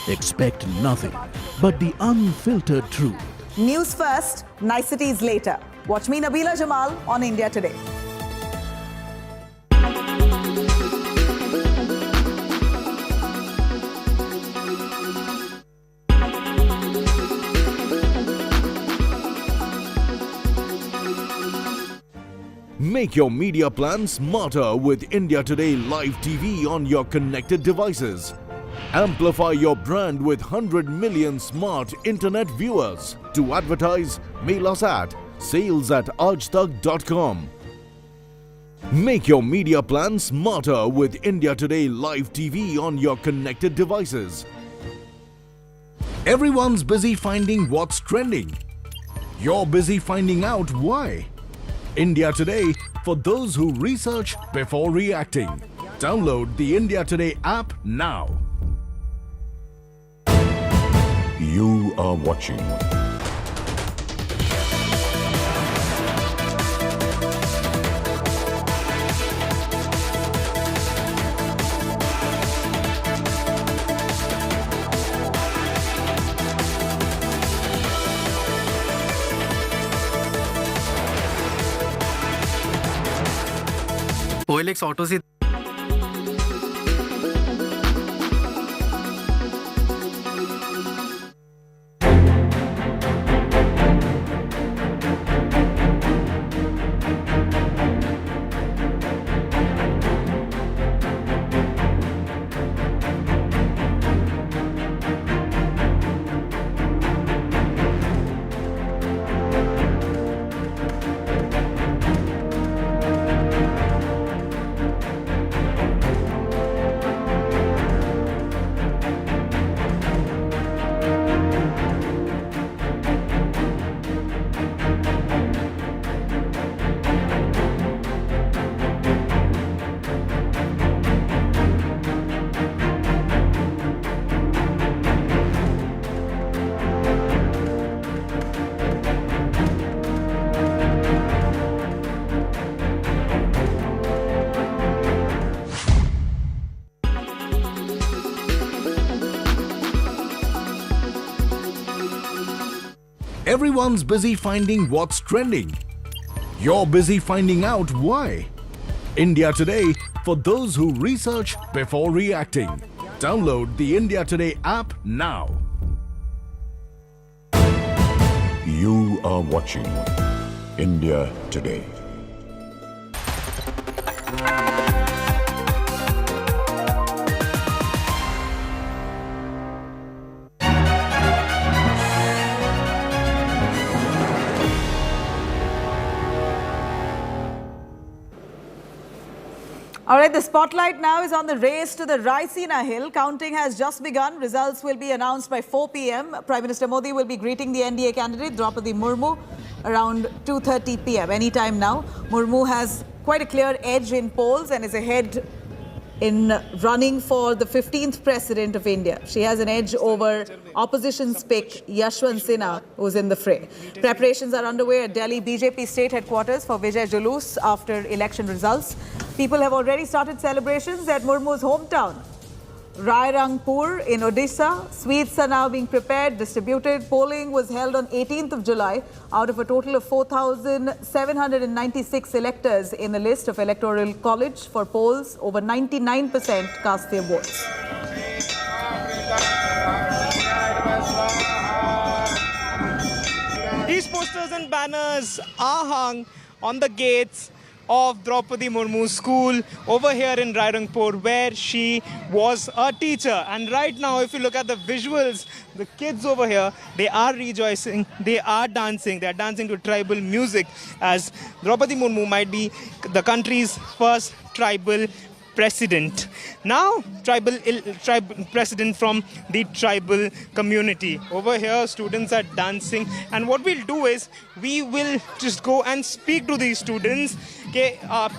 Expect nothing but the unfiltered truth. News first, niceties later. Watch me, Nabila Jamal, on India Today. Make your media plan smarter with India Today Live TV on your connected devices. Amplify your brand with 100 million smart internet viewers. To advertise, mail us at sales@aajtak.com. Make your media plan smarter with India Today Live TV on your connected devices. Everyone's busy finding what's trending. You're busy finding out why. India Today for those who research before reacting. Download the India Today app now. You are watching OLX auto से Everyone's busy finding what's trending. You're busy finding out why. India Today, for those who research before reacting. Download the India Today app now. You are watching India Today. All right, the spotlight now is on the race to the Raisina Hill. Counting has just begun. Results will be announced by 4 p.m. Prime Minister Modi will be greeting the NDA candidate, Draupadi Murmu, around 2:30 p.m. Anytime now. Murmu has quite a clear edge in polls and is ahead in running for the 15th President of India. She has an edge over opposition's pick, Yashwant Sinha, who's in the fray. Preparations are underway at Delhi BJP state headquarters for Vijay Julus after election results. People have already started celebrations at Murmu's hometown, Rairangpur in Odisha. Sweets are now being prepared, distributed. Polling was held on 18th of July out of a total of 4,796 electors in the list of Electoral College. For polls, over 99% cast their votes. These posters and banners are hung on the gates of Draupadi Murmu's school over here in Rairangpur, where she was a teacher. And right now, if you look at the visuals, the kids over here, they are rejoicing, they are dancing to tribal music, as Draupadi Murmu might be the country's first tribal president. Now, tribal president from the tribal community. Over here, students are dancing, and what we'll do is we will just go and speak to these students. कि आप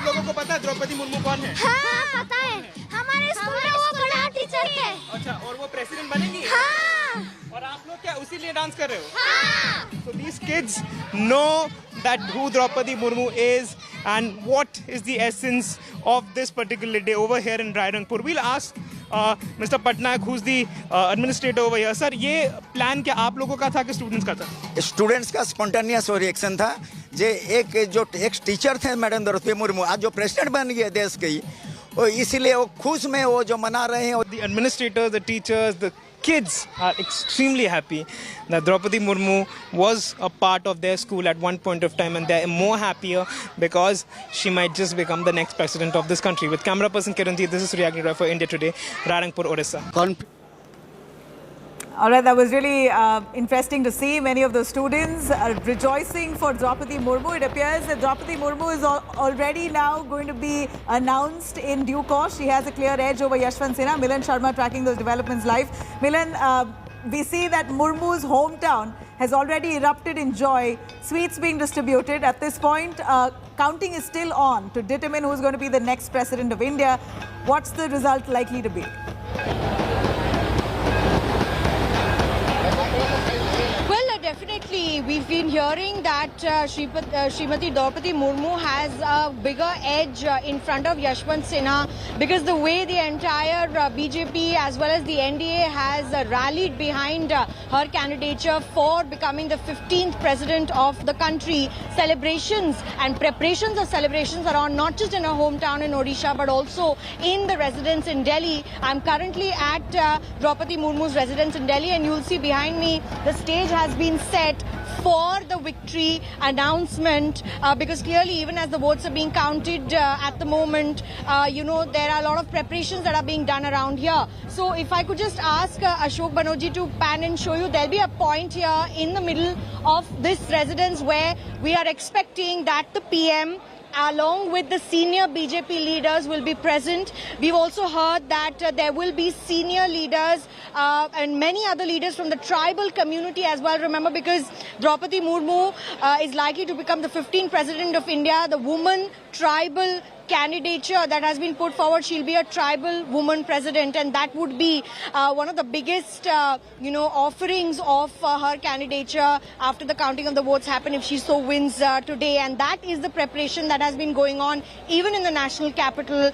लोगों को पता है द्रौपदी मुर्मू कौन है? हाँ, पता है. हमारे स्कूल में वो बड़ा टीचर है. अच्छा, और वो प्रेसिडेंट बनेंगी? हाँ. और आप लोग क्या उसी लिए डांस कर रहे हो? हाँ. So these kids know that who Draupadi Murmu is and what is the essence of this particular day over here in Rairangpur. We'll ask Mr. Patnaik, who's the administrator over here. Sir, ये plan क्या आप लोगों का था कि students का था? Students का spontaneous reaction था. जो एक टीचर थे मैडम द्रौपदी मुर्मू, आज जो प्रेसिडेंट बन गए देश के, और इसीलिए वो खुश में वो जो मना रहे हैं. The administrators, the teachers, the kids are extremely happy that Draupadi Murmu was a part of their school at one point of time, and they are more happier because she might just become the next president of this country. With camera person Kiranji, this is Reacting for India Today, Rairangpur, Odisha. All right, that was really interesting to see. Many of the students are rejoicing for Draupadi Murmu. It appears that Draupadi Murmu is already now going to be announced in due course. She has a clear edge over Yashwant Sinha. Milan Sharma tracking those developments live. Milan, we see that Murmu's hometown has already erupted in joy. Sweets being distributed. At this point, counting is still on to determine who's going to be the next president of India. What's the result likely to be? Definitely, we've been hearing that Srimati Draupadi Murmu has a bigger edge in front of Yashwant Sinha, because the way the entire BJP as well as the NDA has rallied behind her candidature for becoming the 15th president of the country. Celebrations and preparations of celebrations are on, not just in her hometown in Odisha, but also in the residence in Delhi. I'm currently at Draupadi Murmu's residence in Delhi, and you'll see behind me the stage has been set for the victory announcement, because clearly, even as the votes are being counted at the moment, there are a lot of preparations that are being done around here. So if I could just ask Ashok Banoji to pan and show you, there'll be a point here in the middle of this residence where we are expecting that the PM along with the senior BJP leaders will be present. We've also heard that there will be senior leaders and many other leaders from the tribal community as well. Remember, because Draupadi Murmu is likely to become the 15th president of India, the woman tribal candidature that has been put forward. She'll be a tribal woman president, and that would be one of the biggest, offerings of her candidature after the counting of the votes happen if she so wins today. And that is the preparation that has been going on even in the national capital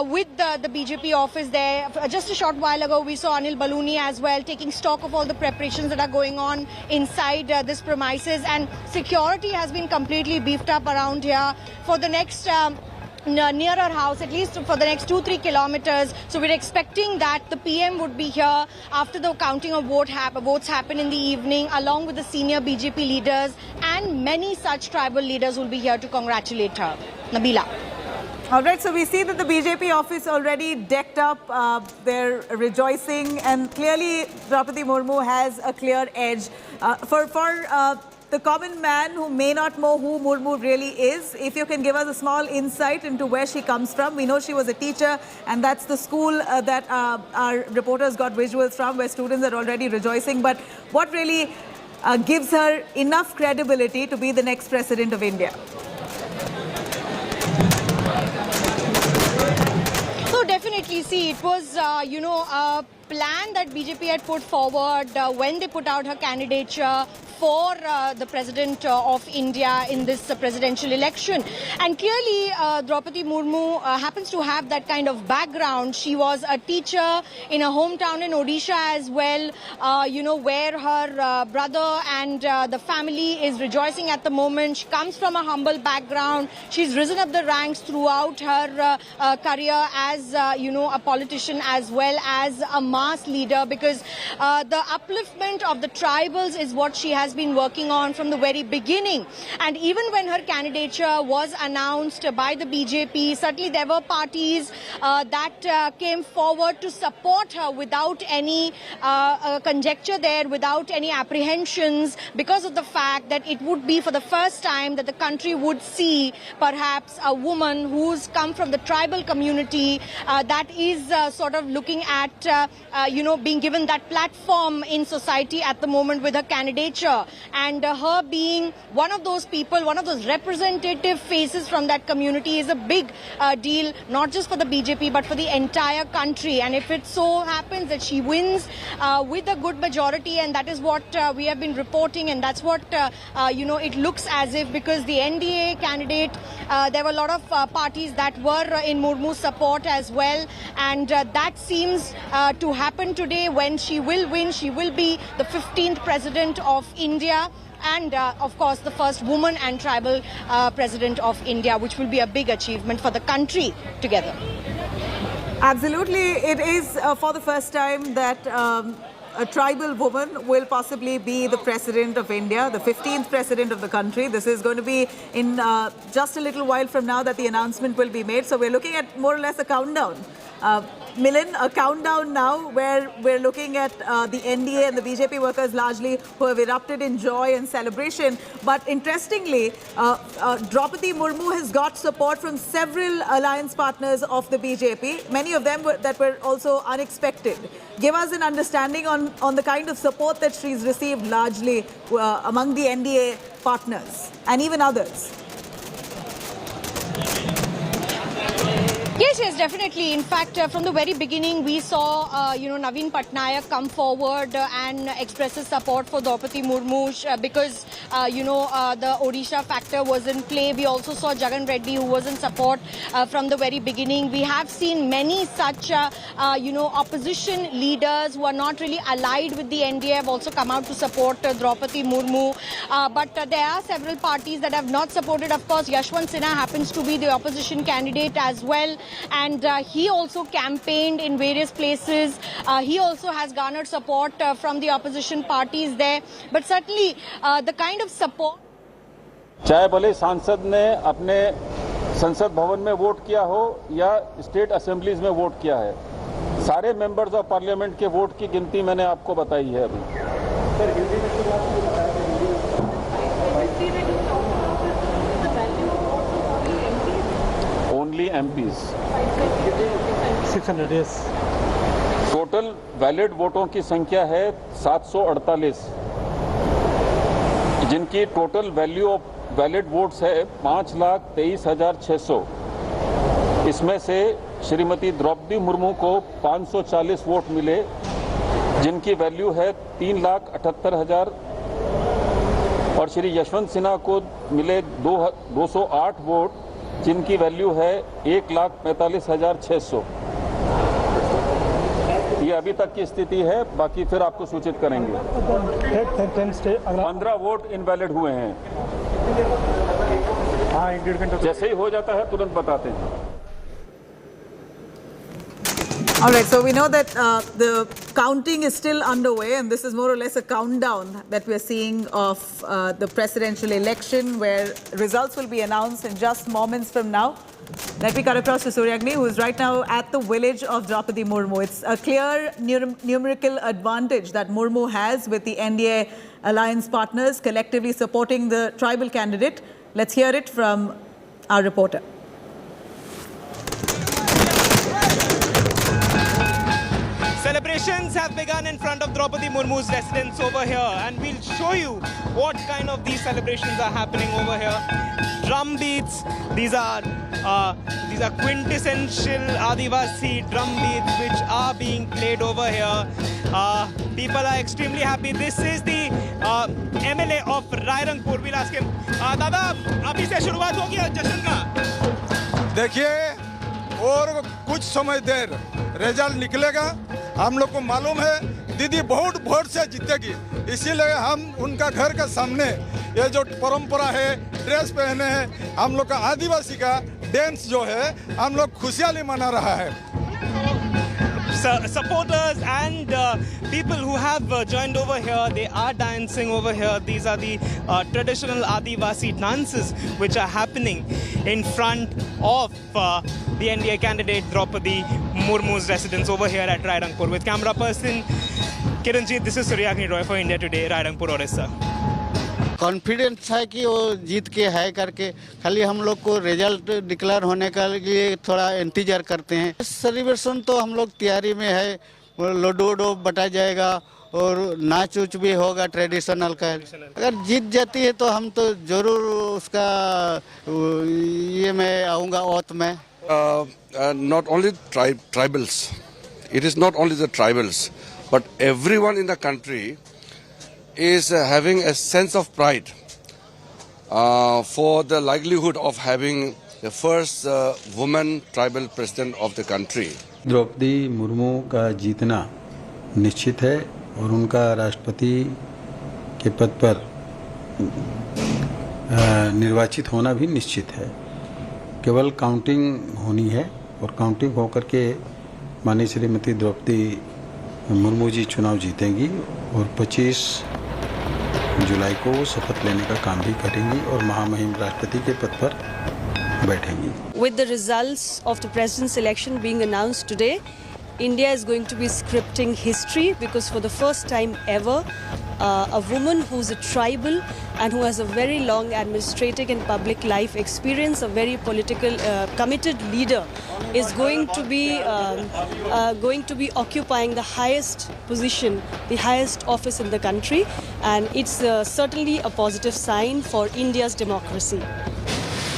with the BJP office there. Just a short while ago, we saw Anil Baluni as well taking stock of all the preparations that are going on inside this premises, and security has been completely beefed up around here for the next nearer house, at least for the next 2-3 kilometers. So we're expecting that the PM would be here after the counting of votes happen in the evening, along with the senior BJP leaders, and many such tribal leaders will be here to congratulate her. Nabila. All right, so we see that the BJP office already decked up. They're rejoicing, and clearly Draupadi Murmu has a clear edge. For the common man who may not know who Murmu really is, if you can give us a small insight into where she comes from. We know she was a teacher, and that's the school that our reporters got visuals from, where students are already rejoicing. But what really gives her enough credibility to be the next president of India? So definitely, see, it was, a plan that BJP had put forward when they put out her candidature for the President of India in this presidential election. And clearly, Draupadi Murmu happens to have that kind of background. She was a teacher in a hometown in Odisha as well, where her brother and the family is rejoicing at the moment. She comes from a humble background. She's risen up the ranks throughout her career as, a politician as well as a mass leader, because the upliftment of the tribals is what she has been working on from the very beginning. And even when her candidature was announced by the BJP, certainly there were parties that came forward to support her without any conjecture there, without any apprehensions, because of the fact that it would be for the first time that the country would see perhaps a woman who's come from the tribal community that is sort of looking at being given that platform in society at the moment with her candidature, and her being one of those people, one of those representative faces from that community is a big deal, not just for the BJP but for the entire country. And if it so happens that she wins with a good majority, and that is what we have been reporting, and that's what it looks as if, because the NDA candidate, there were a lot of parties that were in Murmu's support as well, and that seems to happen today. When she will win, she will be the 15th president of India, and of course the first woman and tribal president of India, which will be a big achievement for the country together. Absolutely. It is for the first time that a tribal woman will possibly be the president of India, the 15th president of the country. This is going to be in just a little while from now that the announcement will be made. So we're looking at more or less a countdown. Milind, a countdown now where we're looking at the NDA and the BJP workers largely who have erupted in joy and celebration. But interestingly, Draupadi Murmu has got support from several alliance partners of the BJP, many of them that were also unexpected. Give us an understanding on the kind of support that she's received largely among the NDA partners and even others. Yes, definitely. In fact, from the very beginning, we saw, Naveen Patnaik come forward and express his support for Draupadi Murmu because, the Odisha factor was in play. We also saw Jagan Reddy, who was in support from the very beginning. We have seen many such, opposition leaders who are not really allied with the NDA have also come out to support Draupadi Murmu. But there are several parties that have not supported. Of course, Yashwant Sinha happens to be the opposition candidate as well. And he also campaigned in various places. He also has garnered support from the opposition parties there. But certainly the kind of support... चाहे भले सांसद ने अपने संसद भवन में vote किया हो या स्टेट असेंबलीज में वोट किया है, सारे मेंबर्स ऑफ पार्लियामेंट के वोट की गिनती मैंने आपको बताई है अभी. सर, हिंदी में शुरुआत में बताया था. Only MPs. 600, yes. Total valid वोटों की संख्या है 748, जिनकी total value of valid votes है 5,23,600. इसमें से श्रीमती द्रौपदी मुर्मू को 540 वोट मिले, जिनकी वैल्यू है 3,78,000, और श्री यशवंत सिन्हा को मिले 208 वोट, जिनकी वैल्यू है 1,45,600। ये अभी तक की स्थिति है, बाकी फिर आपको सूचित करेंगे। 15 वोट इनवैलिड हुए हैं। जैसे ही हो जाता है तुरंत बताते हैं। All right, so we know that the counting is still underway, and this is more or less a countdown that we're seeing of the presidential election, where results will be announced in just moments from now. Let me cut across to Suryagni, who is right now at the village of Draupadi Murmu. It's a clear numerical advantage that Murmu has with the NDA alliance partners collectively supporting the tribal candidate. Let's hear it from our reporter. Celebrations have begun in front of Draupadi Murmu's residence over here, and we'll show you what kind of these celebrations are happening over here. Drum beats, these are quintessential Adivasi drum beats which are being played over here. People are extremely happy. This is the MLA of Rairangpur. We'll ask him, दादा अभी से शुरुआत होगी जश्न का? देखिए, और कुछ समय देर रिजल्ट निकलेगा। हम लोग को मालूम है दीदी बहुत वोट से जीतेगी, इसीलिए हम उनका घर के सामने ये जो परंपरा है, ड्रेस पहने हैं, हम लोग का आदिवासी का डांस जो है, हम लोग खुशहाली मना रहा है। Supporters and people who have joined over here, they are dancing over here. These are the traditional Adivasi dances which are happening in front of the NDA candidate Draupadi Murmu's residence over here at Rairangpur. With camera person Kiranjit, this is Suryagni Roy for India Today, Rairangpur, Orissa. Confidence है कि वो जीत के है करके, खाली हम लोग को रिजल्ट डिक्लेयर होने के लिए थोड़ा इंतजार करते हैं। सेलिब्रेशन तो हम लोग तैयारी में है, लड्डू वड्डू बटा जाएगा और नाच उच भी होगा ट्रेडिशनल का। अगर जीत जाती है तो हम तो जरूर उसका ये मैं आऊँगा औत में। Not only tribals, it is not only the tribals, but everyone in the country is having a sense of pride for the likelihood of having the first woman tribal president of the country. Draupadi Murmu का जीतना निश्चित है और उनका राष्ट्रपति के पद पर निर्वाचित होना भी निश्चित है। केवल काउंटिंग होनी है और काउंटिंग होकर के माननीय श्रीमती द्रौपदी मुर्मू जी चुनाव जीतेंगी और 25 जुलाई को शपथ लेने का काम भी करेंगी और महामहिम राष्ट्रपति के पद पर बैठेंगी। With the results of the president's election being announced today, India is going to be scripting history because for the first time ever, a woman who's a tribal and who has a very long administrative and public life experience, a very political committed leader, is going to be occupying the highest position, the highest office in the country, and it's certainly a positive sign for India's democracy.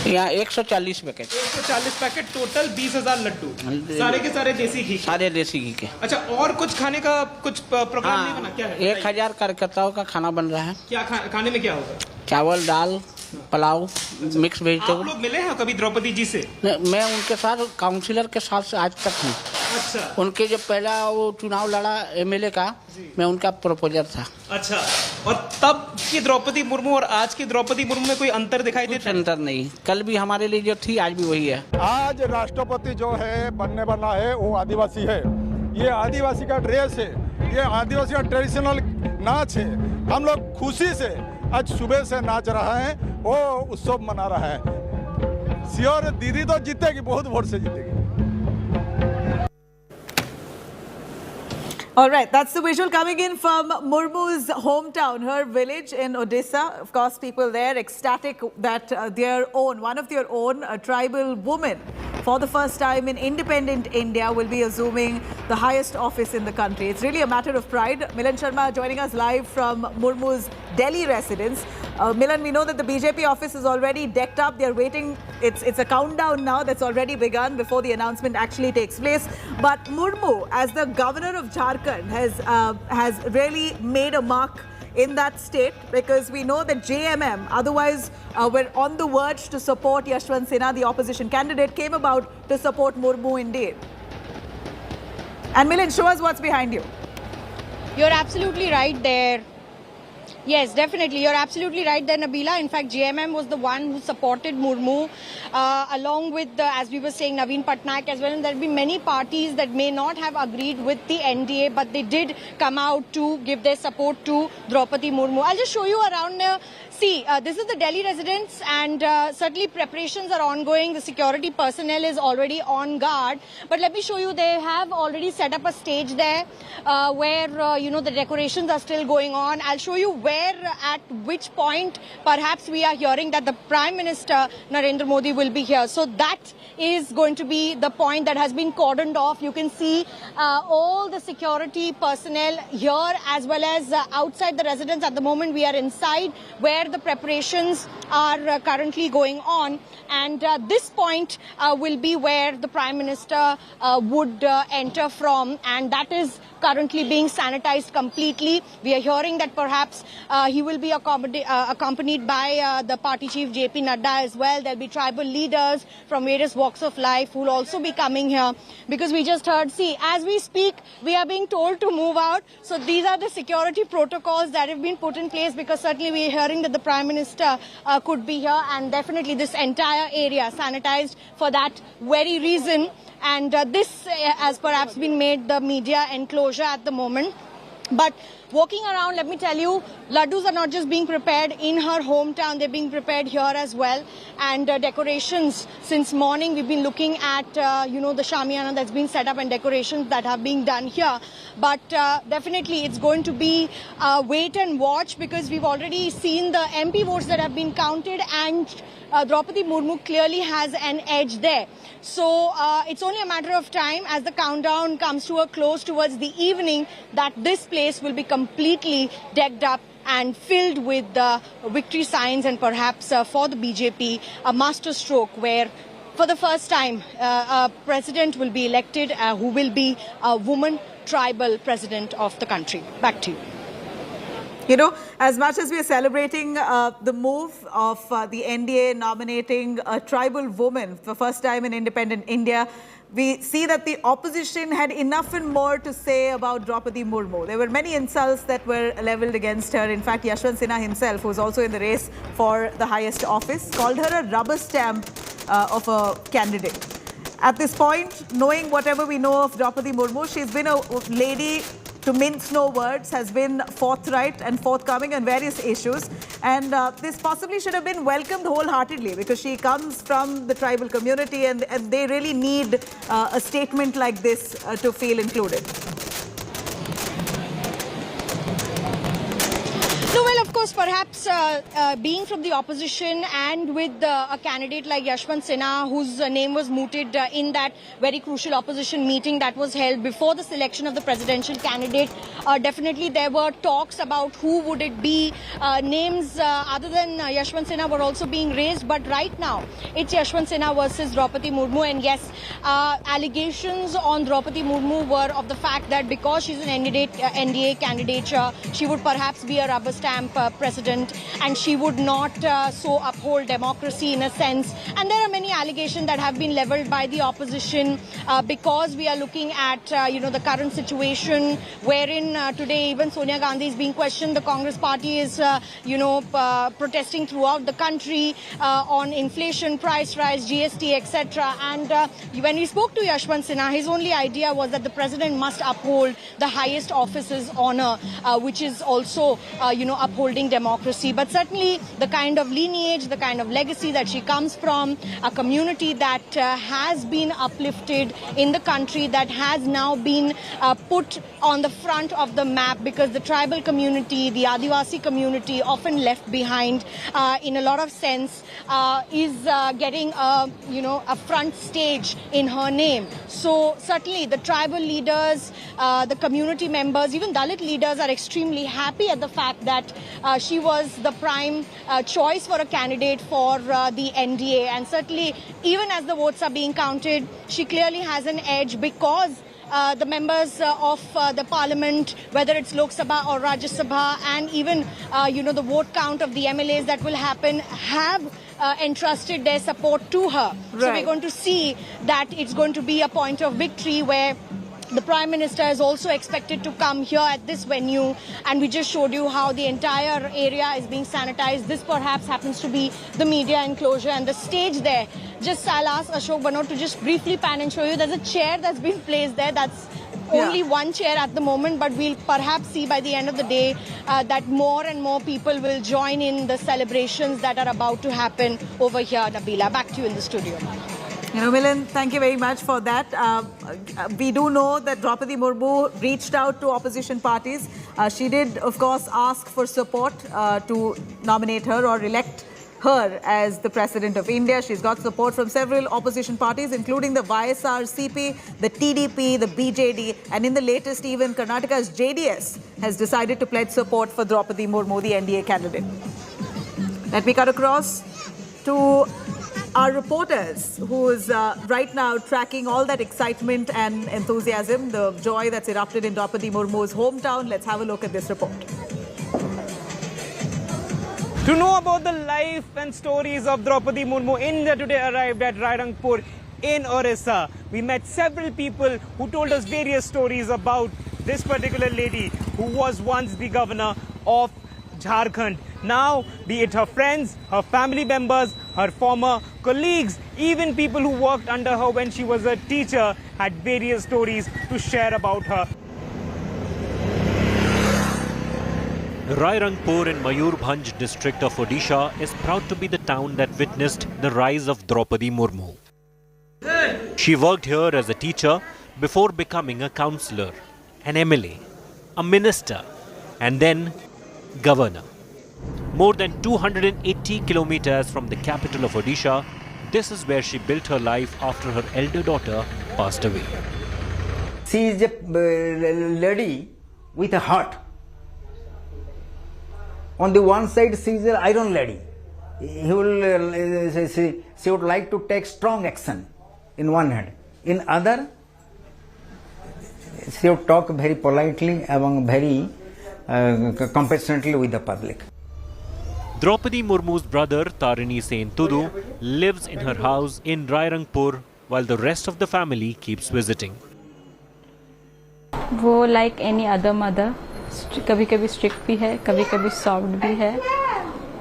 यहाँ 140 packet 140 packet total 20,000 Laddu, सारे के सारे देसी घी, सारे देसी घी के। अच्छा, और कुछ खाने का कुछ प्रोग्राम नहीं बना क्या है? 1000 कार्यकर्ताओं का खाना बन रहा है। क्या खाने में क्या होगा? चावल, दाल, पुलाव, मिक्स वेजिटेबल। आप लोग मिले हैं कभी द्रौपदी जी से? मैं उनके साथ काउंसिलर के साथ से आज तक हूँ। अच्छा। उनके जब पहला वो चुनाव लड़ा एमएलए का, मैं उनका प्रोपोजर था। अच्छा, और तब की द्रौपदी मुर्मू और आज की द्रौपदी मुर्मू में कोई अंतर दिखाई देता है? अंतर नहीं, कल भी हमारे लिए जो थी आज भी वही है। आज राष्ट्रपति जो है बनने वाला है वो आदिवासी है। ये आदिवासी का ड्रेस है, ये आदिवासी का ट्रेडिशनल नाच है। हम लोग खुशी से आज सुबह से नाच रहा है, वो उत्सव मना रहा है। श्योर दीदी तो जीतेगी, बहुत वोट से जीतेगी। All right, that's the visual coming in from Murmu's hometown, her village in Odisha. Of course, people there ecstatic that one of their own, a tribal woman, for the first time in independent India, will be assuming the highest office in the country. It's really a matter of pride. Milan Sharma joining us live from Murmu's Delhi residence. Milan, we know that the BJP office is already decked up. They're waiting. It's a countdown now that's already begun before the announcement actually takes place. But Murmu, as the governor of Jharkhand, has really made a mark in that state, because we know that JMM, otherwise were on the verge to support Yashwant Sinha, the opposition candidate, came about to support Murmu indeed. And Milan, show us what's behind you. You're absolutely right there. Yes, definitely. You're absolutely right there, Nabila. In fact, JMM was the one who supported Murmu, along with, as we were saying, Naveen Patnaik as well. And there have been many parties that may not have agreed with the NDA, but they did come out to give their support to Draupadi Murmu. I'll just show you around. See, this is the Delhi residence, and certainly preparations are ongoing. The security personnel is already on guard. But let me show you, they have already set up a stage there where, the decorations are still going on. I'll show you where, at which point, perhaps we are hearing that the Prime Minister, Narendra Modi, will be here. So that is going to be the point that has been cordoned off. You can see all the security personnel here as well as outside the residence. At the moment, we are inside where the preparations are currently going on, and this point will be where the Prime Minister would enter from, and that is currently being sanitized completely. We are hearing that perhaps he will be accompanied by the party chief JP Nadda as well. There'll be tribal leaders from various walks of life who will also be coming here, because we just heard, see, as we speak, we are being told to move out. So these are the security protocols that have been put in place, because certainly we are hearing that the Prime Minister could be here, and definitely this entire area sanitized for that very reason. And this has perhaps been made the media enclosure at the moment. But walking around, let me tell you, laddus are not just being prepared in her hometown, they're being prepared here as well. And decorations, since morning we've been looking at, the shamiana that's been set up and decorations that have been done here. But definitely it's going to be wait and watch, because we've already seen the MP votes that have been counted, and Draupadi Murmu clearly has an edge there. So it's only a matter of time, as the countdown comes to a close towards the evening, that this place will be completely decked up and filled with victory signs, and perhaps for the BJP, a masterstroke where for the first time a president will be elected who will be a woman tribal president of the country. Back to you. You know, as much as we are celebrating the move of the NDA nominating a tribal woman for the first time in independent India, we see that the opposition had enough and more to say about Draupadi Murmu. There were many insults that were leveled against her. In fact, Yashwant Sinha himself, who was also in the race for the highest office, called her a rubber stamp of a candidate. At this point, knowing whatever we know of Draupadi Murmu, she's been a lady, to mince no words, has been forthright and forthcoming on various issues. And this possibly should have been welcomed wholeheartedly, because she comes from the tribal community, and they really need a statement like this to feel included. No, well, of course, perhaps being from the opposition and with a candidate like Yashwant Sinha, whose name was mooted in that very crucial opposition meeting that was held before the selection of the presidential candidate, definitely there were talks about who would it be. Names other than Yashwant Sinha were also being raised, but right now it's Yashwant Sinha versus Draupadi Murmu. And yes, allegations on Draupadi Murmu were of the fact that because she's an NDA candidate, she would perhaps be a rubber stamp president, and she would not so uphold democracy in a sense. And there are many allegations that have been leveled by the opposition, because we are looking at the current situation wherein today even Sonia Gandhi is being questioned. The Congress party is protesting throughout the country on inflation, price rise, GST, etc. And when we spoke to Yashwant Sinha, his only idea was that the president must uphold the highest office's honor, which is also upholding democracy. But certainly the kind of lineage, the kind of legacy that she comes from, a community that has been uplifted in the country, that has now been put on the front of the map, because the tribal community, the Adivasi community, often left behind in a lot of sense, is getting a front stage in her name. So certainly the tribal leaders, the community members, even Dalit leaders are extremely happy at the fact that she was the prime choice for a candidate for the NDA. And certainly, even as the votes are being counted, she clearly has an edge because the members of the parliament, whether it's Lok Sabha or Rajya Sabha, and even, the vote count of the MLAs that will happen, have entrusted their support to her. Right. So we're going to see that it's going to be a point of victory where the Prime Minister is also expected to come here at this venue, and we just showed you how the entire area is being sanitized. This perhaps happens to be the media enclosure and the stage there. Just I'll ask Ashok Banot to just briefly pan and show you. There's a chair that's been placed there. That's only one chair at the moment, but we'll perhaps see by the end of the day that more and more people will join in the celebrations that are about to happen over here. Nabila, back to you in the studio. Milind, thank you very much for that. We do know that Draupadi Murmu reached out to opposition parties. She did, of course, ask for support to nominate her or elect her as the President of India. She's got support from several opposition parties, including the YSRCP, the TDP, the BJD, and in the latest, even Karnataka's JDS has decided to pledge support for Draupadi Murmu, the NDA candidate. Let me cut across to our reporters who's right now tracking all that excitement and enthusiasm, the joy that's erupted in Draupadi Murmu's hometown. Let's have a look at this report. To know about the life and stories of Draupadi Murmu, India Today arrived at Rairangpur in Orissa. We met several people who told us various stories about this particular lady who was once the governor of Jharkhand. Now, be it her friends, her family members, her former colleagues, even people who worked under her when she was a teacher had various stories to share about her. Rairangpur in Mayurbhanj district of Odisha is proud to be the town that witnessed the rise of Draupadi Murmu. She worked here as a teacher before becoming a councillor, an MLA, a minister, and then governor. More than 280 kilometers from the capital of Odisha, this is where she built her life after her elder daughter passed away. She is a lady with a heart. On the one side, she is an iron lady. She would like to take strong action in one hand. In other, she would talk very politely and very compassionately with the public. Draupadi Murmu's brother Tarini Sen Tudu lives in her house in Rairangpur while the rest of the family keeps visiting. वो like any other mother, कभी-कभी strict भी है, कभी-कभी soft भी है,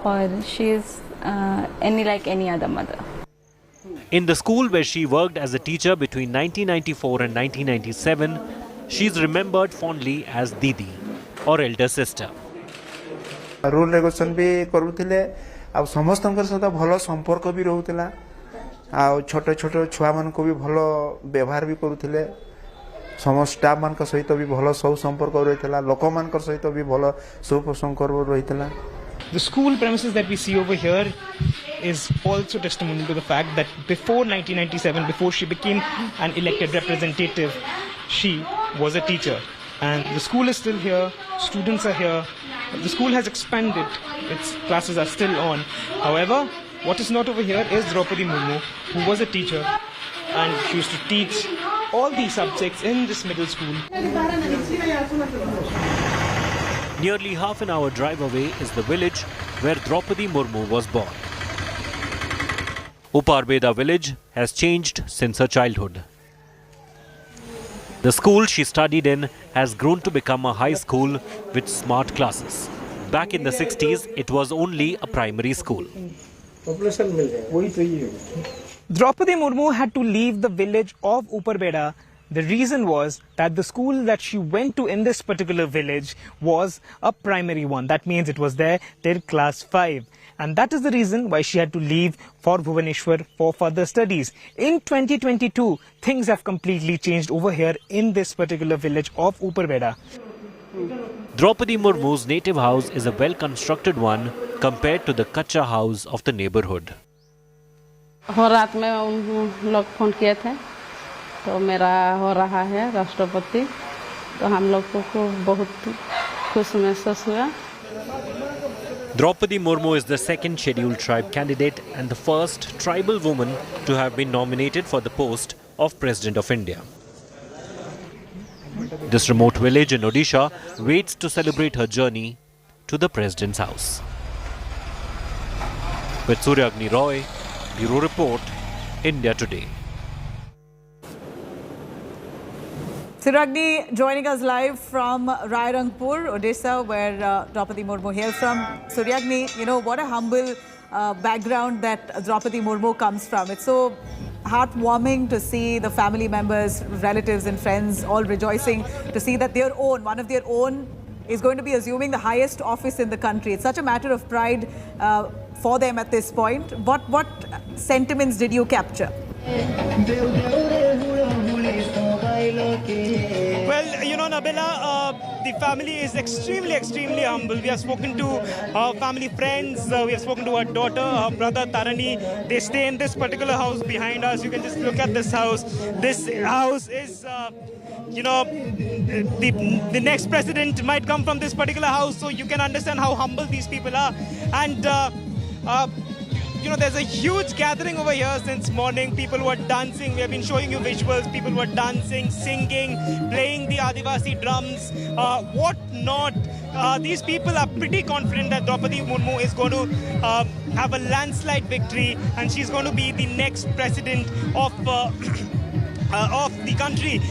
और she is like any other mother. In the school where she worked as a teacher between 1994 and 1997, she is remembered fondly as Didi, or elder sister. Rule regulation भी करूथिले आ समस्त सहित भल संपर्क भी रहउतिला आ छोटे छोटे छुआ मन को भी भल व्यवहार भी करूथिले समस्त स्टाफ मान सहित भी भल सब संपर्क रहितला लोक मान सहित भी भल सब संपर्क रहितला. The school premises that we see over here is also testimony to the fact that before 1997, before she became an elected representative, she was a teacher. And the school is still here, students are here. The school has expanded, its classes are still on. However, what is not over here is Draupadi Murmu, who was a teacher, and she used to teach all these subjects in this middle school. Nearly half an hour drive away is the village where Draupadi Murmu was born. Uparbeda village has changed since her childhood. The school she studied in has grown to become a high school with smart classes. Back in the 60s, it was only a primary school. Draupadi Murmu had to leave the village of Uparbeda. The reason was that the school that she went to in this particular village was a primary one. That means it was there till class 5. And that is the reason why she had to leave for Bhubaneswar for further studies. In 2022, things have completely changed over here in this particular village of Uparbeda. Draupadi Murmu's native house is a well-constructed one compared to the kacha house of the neighborhood. रात में उन लोग phone किए थे, तो मेरा हो रहा है राष्ट्रपति, तो हम लोग को बहुत खुश महसूस हुआ. Draupadi Murmu is the second scheduled tribe candidate and the first tribal woman to have been nominated for the post of President of India. This remote village in Odisha waits to celebrate her journey to the President's house. With Suryagni Roy, Bureau Report, India Today. Suryagni joining us live from Rairangpur, Odisha, where Draupadi Murmu hails from. Suryagni, you know, what a humble background that Draupadi Murmu comes from. It's so heartwarming to see the family members, relatives and friends all rejoicing to see that their own, one of their own, is going to be assuming the highest office in the country. It's such a matter of pride for them at this point. What sentiments did you capture? Well, you know, Nabila, the family is extremely humble. We have spoken to our family friends, we have spoken to her daughter, her brother Tarani. They stay in this particular house behind us. You can just look at this house. This house is, you know, the next president might come from this particular house, so you can understand how humble these people are. And you know, there's a huge gathering over here since morning. People were dancing. We have been showing you visuals. People were dancing, singing, playing the Adivasi drums, what not. These people are pretty confident that Draupadi Murmu is going to have a landslide victory and she's going to be the next president of the country.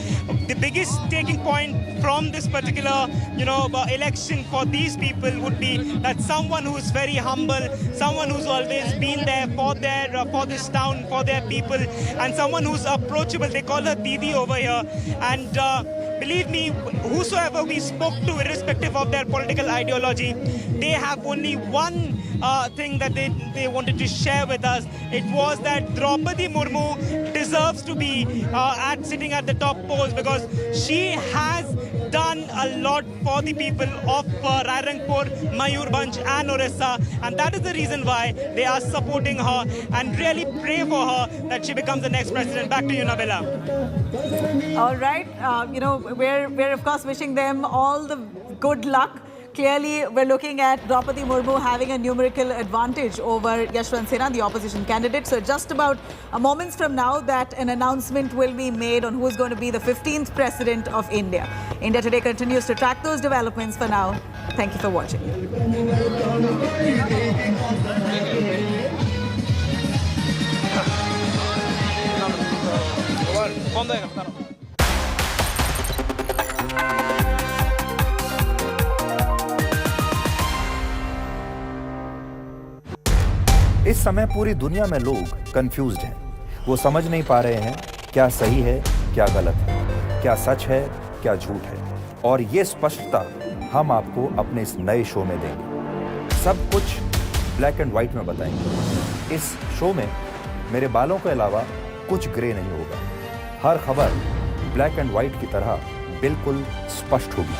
The biggest taking point from this particular, you know, election for these people would be that someone who's very humble, someone who's always been there for this town, for their people, and someone who's approachable. They call her Didi over here, and believe me, whosoever we spoke to, irrespective of their political ideology, they have only one thing that they wanted to share with us. It was that Draupadi Murmu deserves to be sitting at the top post because she has done a lot for the people of Rairangpur, Mayurbhanj and Orissa, and that is the reason why they are supporting her and really pray for her that she becomes the next president. Back to you, Nabila. All right, you know, we're of course wishing them all the good luck. Clearly, we're looking at Draupadi Murmu having a numerical advantage over Yashwant Sinha, the opposition candidate. So just about moments from now that an announcement will be made on who is going to be the 15th president of India. India Today continues to track those developments. For now, thank you for watching. इस समय पूरी दुनिया में लोग confused हैं। वो समझ नहीं पा रहे हैं क्या सही है, क्या गलत है, क्या सच है, क्या झूठ है। और ये स्पष्टता हम आपको अपने इस नए शो में देंगे। सब कुछ ब्लैक एंड व्हाइट में बताएंगे। इस शो में मेरे बालों के अलावा कुछ ग्रे नहीं होगा। हर खबर ब्लैक एंड व्हाइट की तरह बिल्कुल स्पष्ट होगी।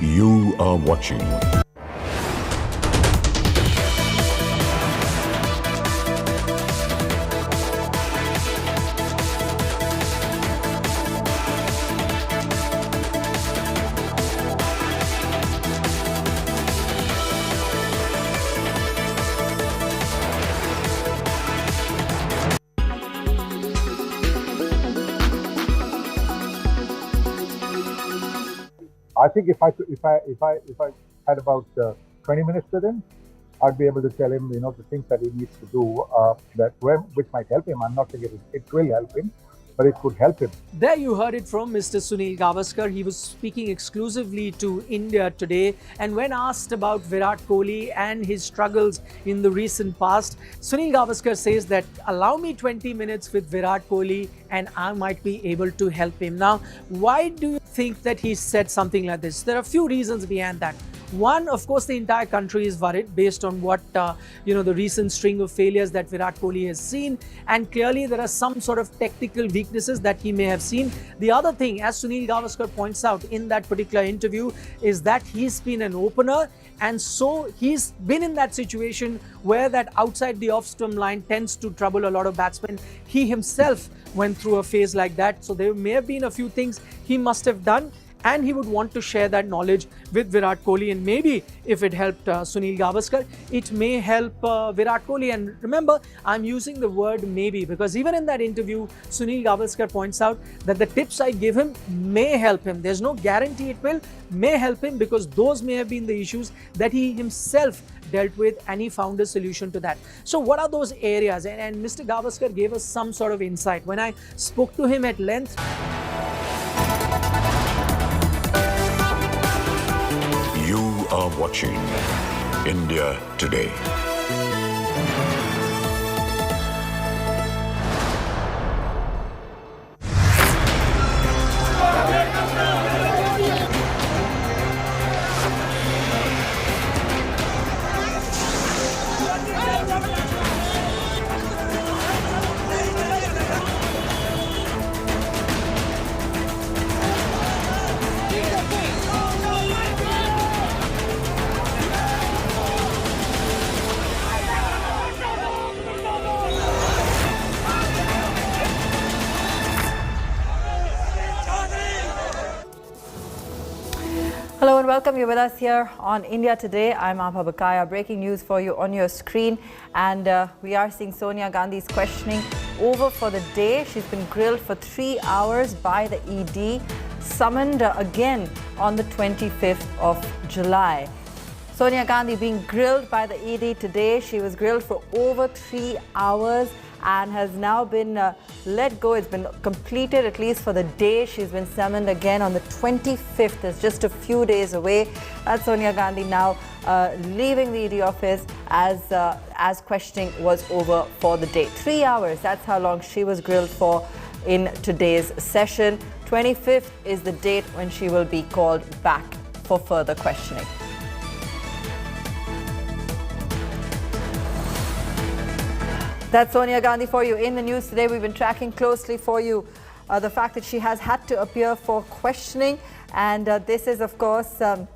You are watching I think if I had about 20 minutes with him, I'd be able to tell him, the things that he needs to do which might help him. I'm not saying it will help him, but it could help him. There you heard it from Mr. Sunil Gavaskar. He was speaking exclusively to India Today. And when asked about Virat Kohli and his struggles in the recent past, Sunil Gavaskar says that allow me 20 minutes with Virat Kohli and I might be able to help him. Now, why do you think that he said something like this? There are a few reasons behind that. One, of course, the entire country is worried based on what, the recent string of failures that Virat Kohli has seen. And clearly there are some sort of technical weaknesses that he may have seen. The other thing, as Sunil Gavaskar points out in that particular interview, is that he's been an opener. And so he's been in that situation where that outside the off-stump line tends to trouble a lot of batsmen. He himself went through a phase like that. So there may have been a few things he must have done. And he would want to share that knowledge with Virat Kohli. And maybe if it helped Sunil Gavaskar, it may help Virat Kohli. And remember, I'm using the word maybe because even in that interview, Sunil Gavaskar points out that the tips I give him may help him. There's no guarantee it will, may help him because those may have been the issues that he himself dealt with and he found a solution to that. So what are those areas? And Mr. Gavaskar gave us some sort of insight. When I spoke to him at length, You are watching India Today. Hello and welcome. You're with us here on India Today. I'm Abha Bakaya. Breaking news for you on your screen. And we are seeing Sonia Gandhi's questioning over for the day. She's been grilled for 3 hours by the ED, summoned again on the 25th of July. Sonia Gandhi being grilled by the ED today. She was grilled for over 3 hours and has now been let go. It's been completed, at least for the day. She's been summoned again on the 25th. It's just a few days away. That's Sonia Gandhi now leaving the ED office as questioning was over for the day. 3 hours, that's how long she was grilled for in today's session. 25th is the date when she will be called back for further questioning. That's Sonia Gandhi for you in the news today. We've been tracking closely for you the fact that she has had to appear for questioning. And this is, of course, on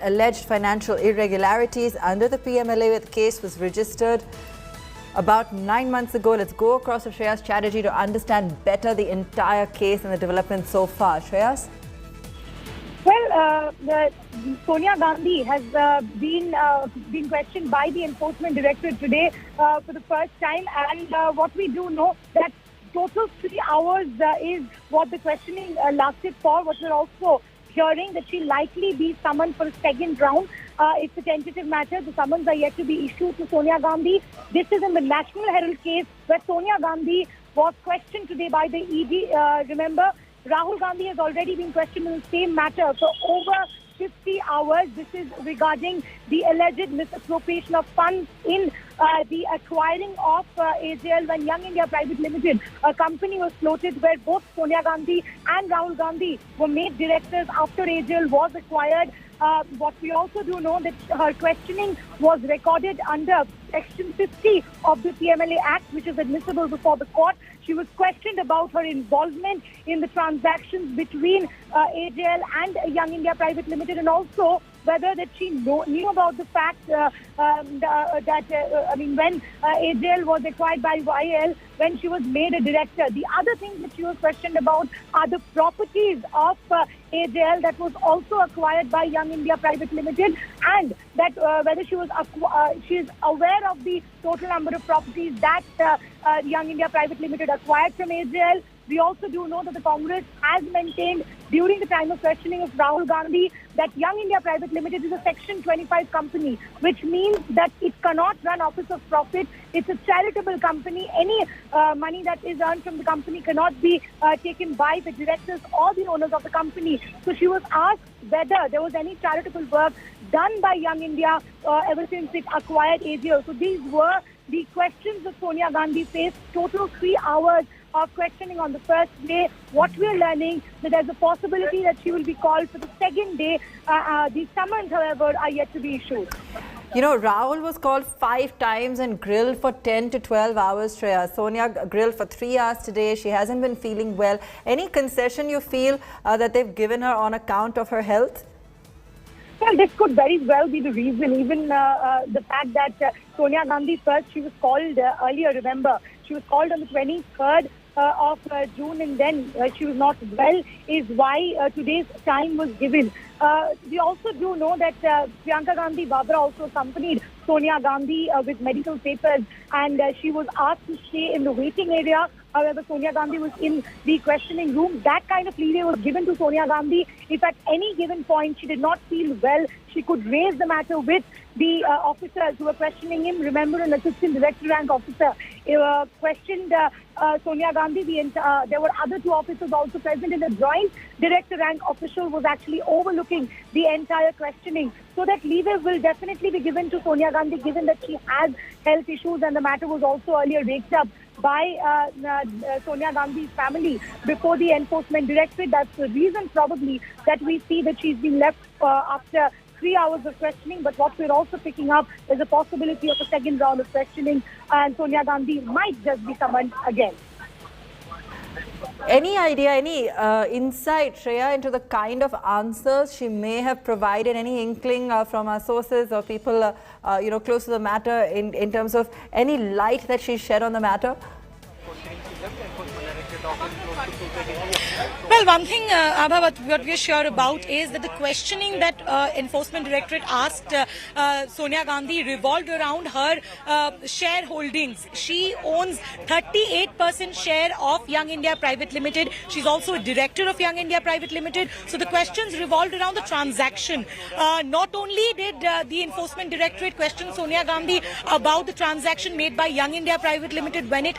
alleged financial irregularities under the PMLA, where the case was registered about 9 months ago. Let's go across to Shreyas Chatterjee to understand better the entire case and the developments so far. Shreyas? Well, Sonia Gandhi has been questioned by the Enforcement Directorate today for the first time, and what we do know that total 3 hours is what the questioning lasted for. What we're also hearing that she'll likely be summoned for a second round. It's a tentative matter. The summons are yet to be issued to Sonia Gandhi. This is in the National Herald case where Sonia Gandhi was questioned today by the ED. Remember, Rahul Gandhi has already been questioned in the same matter for over 50 hours. This is regarding the alleged misappropriation of funds in the acquiring of AJL when Young India Private Limited, a company was floated where both Sonia Gandhi and Rahul Gandhi were made directors after AJL was acquired. What we also do know that her questioning was recorded under Section 50 of the PMLA Act, which is admissible before the court. She was questioned about her involvement in the transactions between AJL and Young India Private Limited, and also whether that she knew about the fact that when AJL was acquired by YL, when she was made a director. The other thing that she was questioned about are the properties of AJL that was also acquired by Young India Private Limited, and that whether she is aware of the total number of properties that Young India Private Limited acquired from AJL. We also do know that the Congress has maintained during the time of questioning of Rahul Gandhi that Young India Private Limited is a Section 25 company, which means that it cannot run office of profit. It's a charitable company. Any money that is earned from the company cannot be taken by the directors or the owners of the company. So she was asked whether there was any charitable work done by Young India ever since it acquired AGL. So these were the questions that Sonia Gandhi faced. Total 3 hours of questioning on the first day. What we're learning, that there's a possibility that she will be called for the second day. The summons, however, are yet to be issued. You know, Rahul was called 5 times and grilled for 10 to 12 hours, Shreya. Sonia grilled for 3 hours today. She hasn't been feeling well. Any concession you feel that they've given her on account of her health? Well, this could very well be the reason. Even the fact that Sonia Gandhi first, she was called earlier, remember. She was called on the 23rd of June, and then she was not well, is why today's time was given. We also do know that Priyanka Gandhi Babra also accompanied Sonia Gandhi with medical papers, and she was asked to stay in the waiting area. However, Sonia Gandhi was in the questioning room. That kind of leeway was given to Sonia Gandhi. If at any given point she did not feel well, she could raise the matter with the officers who were questioning him. Remember, an assistant director rank officer questioned Sonia Gandhi. There were other 2 officers also present, and the joint director rank official was actually overlooking the entire questioning. So that leeway will definitely be given to Sonia Gandhi, given that she has health issues, and the matter was also earlier raked up by Sonia Gandhi's family before the Enforcement Directorate. That's the reason probably that we see that she's been left after 3 hours of questioning. But what we're also picking up is a possibility of a second round of questioning, and Sonia Gandhi might just be summoned again. Any idea, any insight, Shreya, into the kind of answers she may have provided? Any inkling from our sources or people, close to the matter in terms of any light that she shed on the matter? Well, one thing, Abha, what we're sure about is that the questioning that Enforcement Directorate asked Sonia Gandhi revolved around her shareholdings. She owns 38% share of Young India Private Limited. She's also a director of Young India Private Limited. So the questions revolved around the transaction. Not only did the Enforcement Directorate question Sonia Gandhi about the transaction made by Young India Private Limited when it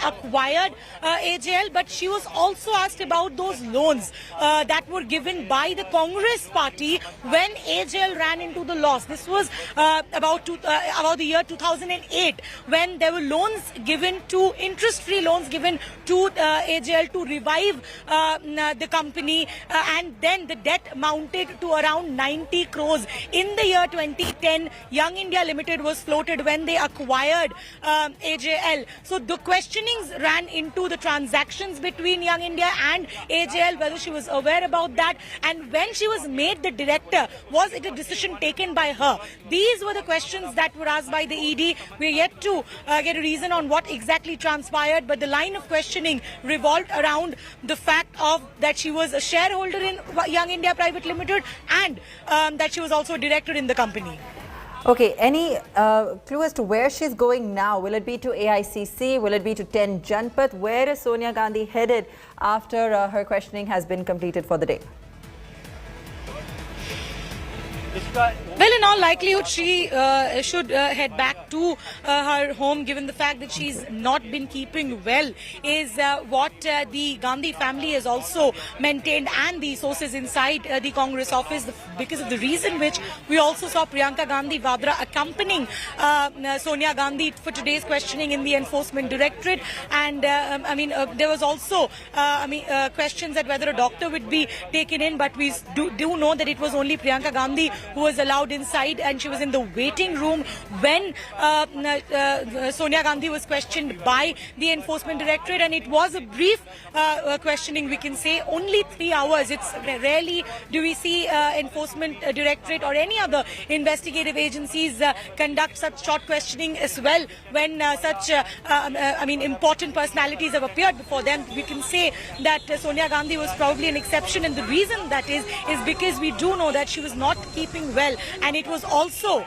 acquired AGL, but she was also asked about those loans that were given by the Congress party when AGL ran into the loss. This was about the year 2008, when there were loans given to, interest-free loans given to AGL to revive the company, and then the debt mounted to around 90 crores. In the year 2010, Young India Limited was floated when they acquired AGL. So the questionings ran into the transactions between Young India and AGL, whether she was aware about that, and when she was made the director, was it a decision taken by her? These were the questions that were asked by the ED. We're yet to get a reason on what exactly transpired, but the line of questioning revolved around the fact of that she was a shareholder in Young India Private Limited, and that she was also a director in the company. Okay, any clue as to where she's going now? Will it be to AICC? Will it be to 10 Janpath? Where is Sonia Gandhi headed after her questioning has been completed for the day? Well, in all likelihood, she should head back to her home, given the fact that she's not been keeping well, is what the Gandhi family has also maintained, and the sources inside the Congress office, because of the reason which we also saw Priyanka Gandhi Babra accompanying Sonia Gandhi for today's questioning in the Enforcement Directorate. And there was also questions that whether a doctor would be taken in, but we do know that it was only Priyanka Gandhi who was allowed inside, and she was in the waiting room when Sonia Gandhi was questioned by the Enforcement Directorate, and it was a brief questioning, we can say, only 3 hours. It's rarely do we see Enforcement Directorate or any other investigative agencies conduct such short questioning as well when such important personalities have appeared before them. We can say that Sonia Gandhi was probably an exception, and the reason that is because we do know that she was not keeping keeping well. And it was also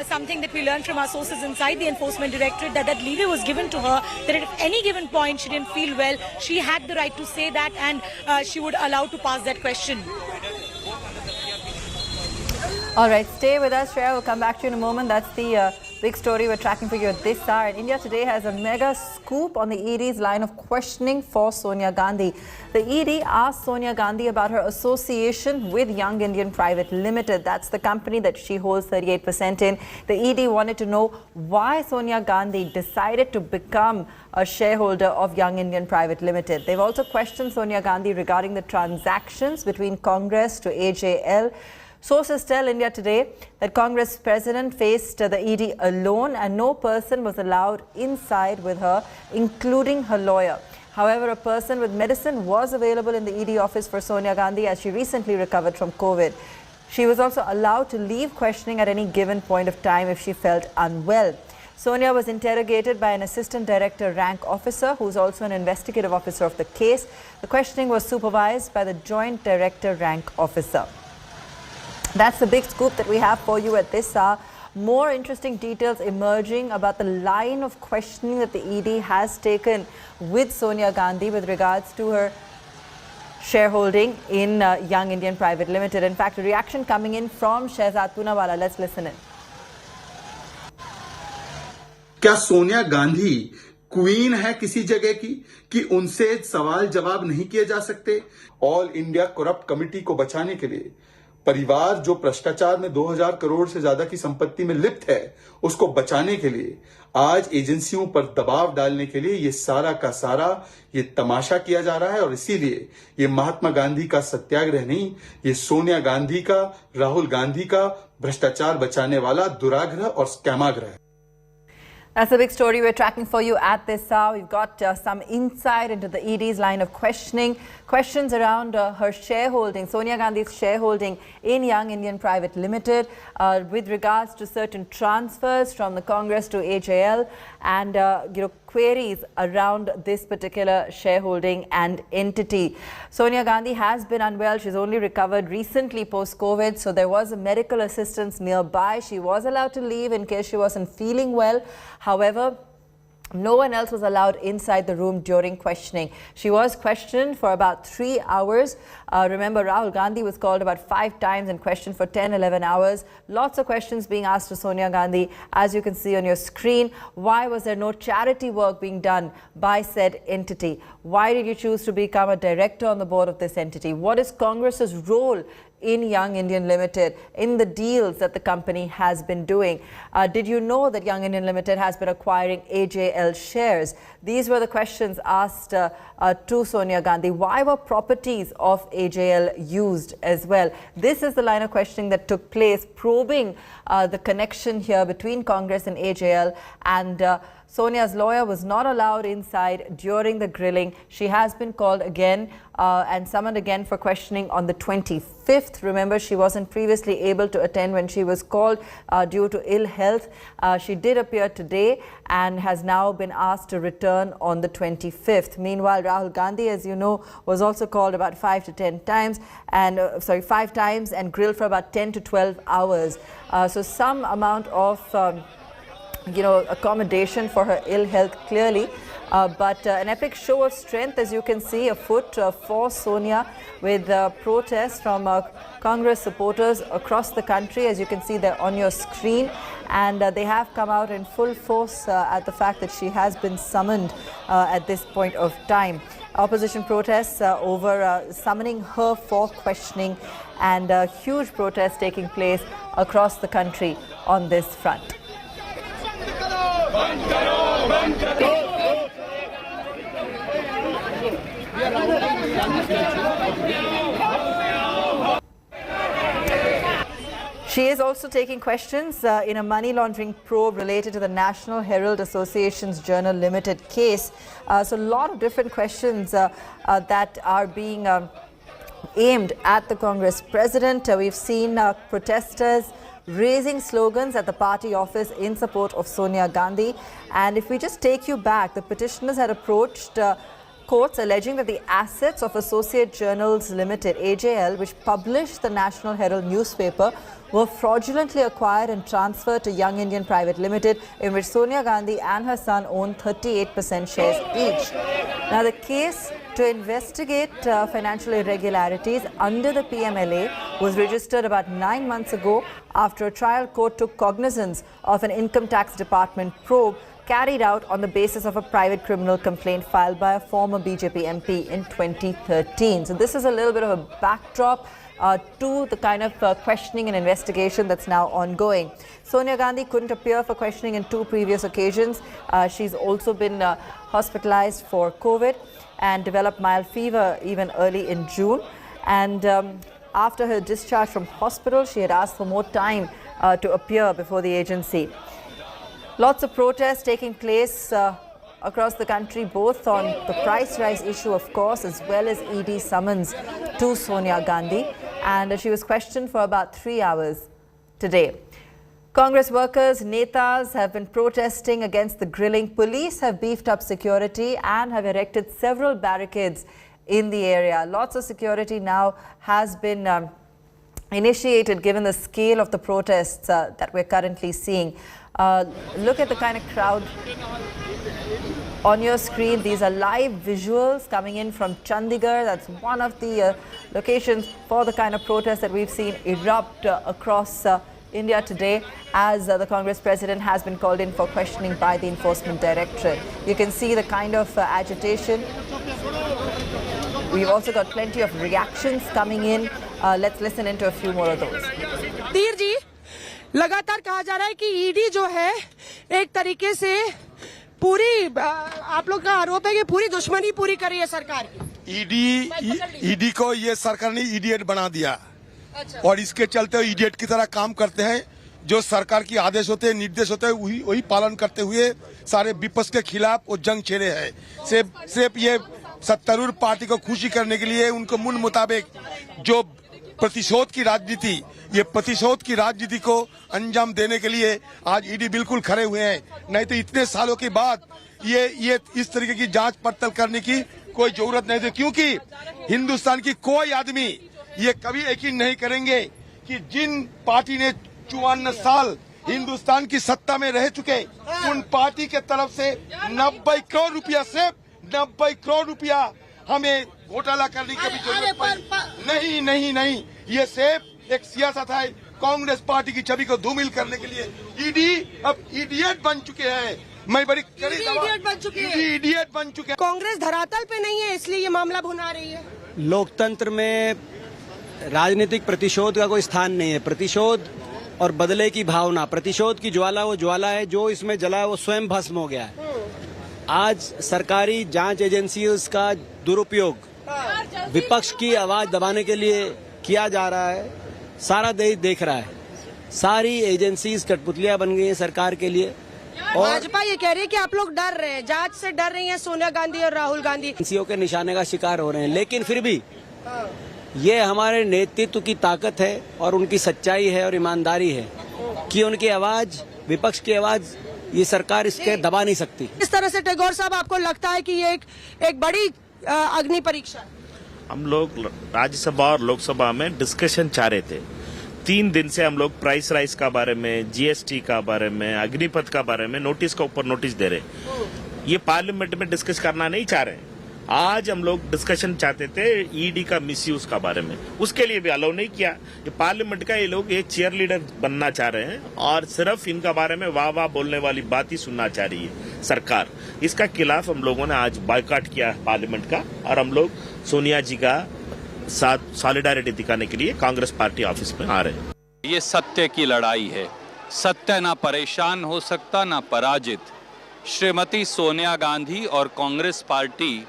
something that we learned from our sources inside the Enforcement Directorate, that leeway was given to her, that at any given point she didn't feel well, she had the right to say that, and she would allow to pass that question. All right, stay with us, Shreya. We'll come back to you in a moment. That's the big story we're tracking for you at this hour. And India Today has a mega scoop on the ED's line of questioning for Sonia Gandhi. The ED asked Sonia Gandhi about her association with Young Indian Private Limited. That's the company that she holds 38% in. The ED wanted to know why Sonia Gandhi decided to become a shareholder of Young Indian Private Limited. They've also questioned Sonia Gandhi regarding the transactions between Congress to AJL. Sources tell India Today that Congress President faced the ED alone and no person was allowed inside with her, including her lawyer. However, a person with medicine was available in the ED office for Sonia Gandhi as she recently recovered from COVID. She was also allowed to leave questioning at any given point of time if she felt unwell. Sonia was interrogated by an assistant director rank officer who is also an investigative officer of the case. The questioning was supervised by the joint director rank officer. That's the big scoop that we have for you at this hour. More interesting details emerging about the line of questioning that the ED has taken with Sonia Gandhi with regards to her shareholding in Young Indian Private Limited. In fact, a reaction coming in from Shehzad Poonawala. Let's listen in. क्या Sonia Gandhi queen है किसी जगह की कि उनसे सवाल जवाब नहीं किए जा सकते? ऑल इंडिया करप्ट कमेटी को बचाने के लिए परिवार जो भ्रष्टाचार में 2000 करोड़ से ज्यादा की संपत्ति में लिप्त है, उसको बचाने के लिए आज एजेंसियों पर दबाव डालने के लिए ये सारा का सारा ये तमाशा किया जा रहा है। और इसीलिए ये महात्मा गांधी का सत्याग्रह नहीं, ये सोनिया गांधी का, राहुल गांधी का भ्रष्टाचार बचाने वाला दुराग्रह और स्कैमाग्रह है। That's a big story we're tracking for you at this hour. We've got some insight into the ED's line of questioning. Questions around her shareholding, Sonia Gandhi's shareholding in Young Indian Private Limited with regards to certain transfers from the Congress to AJL and queries around this particular shareholding and entity. Sonia Gandhi has been unwell. She's only recovered recently post-COVID, so there was a medical assistance nearby. She was allowed to leave in case she wasn't feeling well. However, no one else was allowed inside the room during questioning. She was questioned for about 3 hours. Remember, Rahul Gandhi was called about 5 times and questioned for 10-11 hours. Lots of questions being asked to Sonia Gandhi, as you can see on your screen. Why was there no charity work being done by said entity? Why did you choose to become a director on the board of this entity? What is Congress's role in Young Indian Limited, in the deals that the company has been doing? Did you know that Young Indian Limited has been acquiring AJL shares? These were the questions asked to Sonia Gandhi. Why were properties of AJL used as well? This is the line of questioning that took place, probing the connection here between Congress and AJL, and Sonia's lawyer was not allowed inside during the grilling. She has been called again and summoned again for questioning on the 25th. Remember, she wasn't previously able to attend when she was called due to ill health. She did appear today and has now been asked to return on the 25th. Meanwhile, Rahul Gandhi, as you know, was also called about 5 to 10 times and 5 times and grilled for about 10 to 12 hours. So some amount of accommodation for her ill health clearly, but an epic show of strength, as you can see, afoot for Sonia, with protests from Congress supporters across the country, as you can see there on your screen, and they have come out in full force at the fact that she has been summoned at this point of time. Opposition protests over summoning her for questioning, and huge protests taking place across the country on this front. She is also taking questions in a money laundering probe related to the National Herald Association's Journal Limited case. So a lot of different questions that are being aimed at the Congress president. We've seen protesters raising slogans at the party office in support of Sonia Gandhi. And if we just take you back, the petitioners had approached courts alleging that the assets of Associate Journals Limited, AJL, which published the National Herald newspaper, were fraudulently acquired and transferred to Young Indian Private Limited, in which Sonia Gandhi and her son own 38% shares each. Now, the case to investigate financial irregularities under the PMLA was registered about 9 months ago after a trial court took cognizance of an income tax department probe carried out on the basis of a private criminal complaint filed by a former BJP MP in 2013. So this is a little bit of a backdrop to the kind of questioning and investigation that's now ongoing. Sonia Gandhi couldn't appear for questioning in 2 previous occasions. She's also been hospitalized for COVID and developed mild fever even early in June. And after her discharge from hospital, she had asked for more time to appear before the agency. Lots of protests taking place across the country, both on the price rise issue, of course, as well as ED summons to Sonia Gandhi. And she was questioned for about 3 hours today. Congress workers, netas have been protesting against the grilling. Police have beefed up security and have erected several barricades in the area. Lots of security now has been initiated given the scale of the protests that we're currently seeing. Look at the kind of crowd on your screen. These are live visuals coming in from Chandigarh. That's one of the locations for the kind of protest that we've seen erupt across India today, as the Congress president has been called in for questioning by the Enforcement Directorate. You can see the kind of agitation. We've also got plenty of reactions coming in. Let's listen into a few more of those. धीर जी, लगातार कहा जा रहा है कि ED जो है एक तरीके से पूरी आप लोग का आरोप है कि पूरी दुश्मनी पूरी कर रही है सरकार की। ईडी को ये सरकार ने इडियट बना दिया। अच्छा। और इसके चलते इडियट की तरह काम करते हैं। जो सरकार की आदेश होते हैं, निर्देश होते हैं, वही पालन करते हुए सारे विपक्ष के खिलाफ वो जंग छेड़े हैं। सिर्फ ये सत्तारूढ़ पार्टी को खुशी करने के लिए उनको मन मुताबिक जो प्रतिशोध की राजनीति, ये प्रतिशोध की राजनीति को अंजाम देने के लिए आज ईडी बिल्कुल खड़े हुए हैं। नहीं तो इतने सालों के बाद ये इस तरीके की जांच पड़ताल करने की कोई जरूरत नहीं थी, क्योंकि हिंदुस्तान की कोई आदमी ये कभी यकीन नहीं करेंगे कि जिन पार्टी ने 54 साल हिंदुस्तान की सत्ता में रह चुके, उन पार्टी के तरफ से 90 करोड़ रुपया, सिर्फ 90 करोड़ रुपया हमें घोटाला करने की भी जरूरत पड़ी। नहीं, ये सिर्फ एक सियासत है कांग्रेस पार्टी की छवि को धूमिल करने के लिए। ईडी अब इडियट बन चुके हैं। मैं बड़ी इडियट बन चुके हैं। कांग्रेस धरातल पे नहीं है, इसलिए ये मामला भुना रही है। लोकतंत्र में राजनीतिक प्रतिशोध का कोई स्थान नहीं है। प्रतिशोध और बदले की भावना, प्रतिशोध की ज्वाला वो ज्वाला है जो इसमें जला है, वो स्वयं भस्म हो गया है। आज सरकारी जांच एजेंसियों का दुरुपयोग विपक्ष की आवाज दबाने के लिए किया जा रहा है। सारा देश देख रहा है। सारी एजेंसीज कठपुतलियां बन गई हैं सरकार के लिए। और भाजपा ये कह रही है कि आप लोग डर रहे हैं, जांच से डर रही हैं सोनिया गांधी और राहुल गांधी। एजेंसियों के निशाने का शिकार हो रहे हैं, लेकिन फिर भी ये हमारे नेतृत्व की ताकत है और उनकी सच्चाई है और ईमानदारी है कि उनकी आवाज, विपक्ष की आवाज, ये सरकार इसके दबा नहीं सकती। इस तरह से टैगोर साहब, आपको लगता है कि ये एक बड़ी अग्नि परीक्षा? हम लोग राज्यसभा और लोकसभा में डिस्कशन चाह रहे थे। 3 दिन से हम लोग प्राइस राइज का बारे में, जीएसटी का बारे में, अग्निपथ का बारे में नोटिस का ऊपर नोटिस दे रहे। ये पार्लियामेंट में डिस्कस करना नहीं चाह रहे। आज हम लोग डिस्कशन चाहते थे ईडी का मिसयूज का बारे में, उसके लिए भी अलाउ नहीं किया। ये पार्लियामेंट का ये लोग एक चीयर लीडर बनना चाह रहे हैं और सिर्फ इनका बारे में वाह वाह बोलने वाली बात ही सुनना चाह रही है सरकार। इसका खिलाफ हम लोगों ने आज बायकॉट किया पार्लियामेंट का, और हम लोग सोनिया जी का साथ सॉलिडारिटी दिखाने के लिए कांग्रेस पार्टी ऑफिस में आ रहे हैं। ये सत्य की लड़ाई है। सत्य ना परेशान हो सकता ना पराजित। श्रीमती सोनिया गांधी और कांग्रेस पार्टी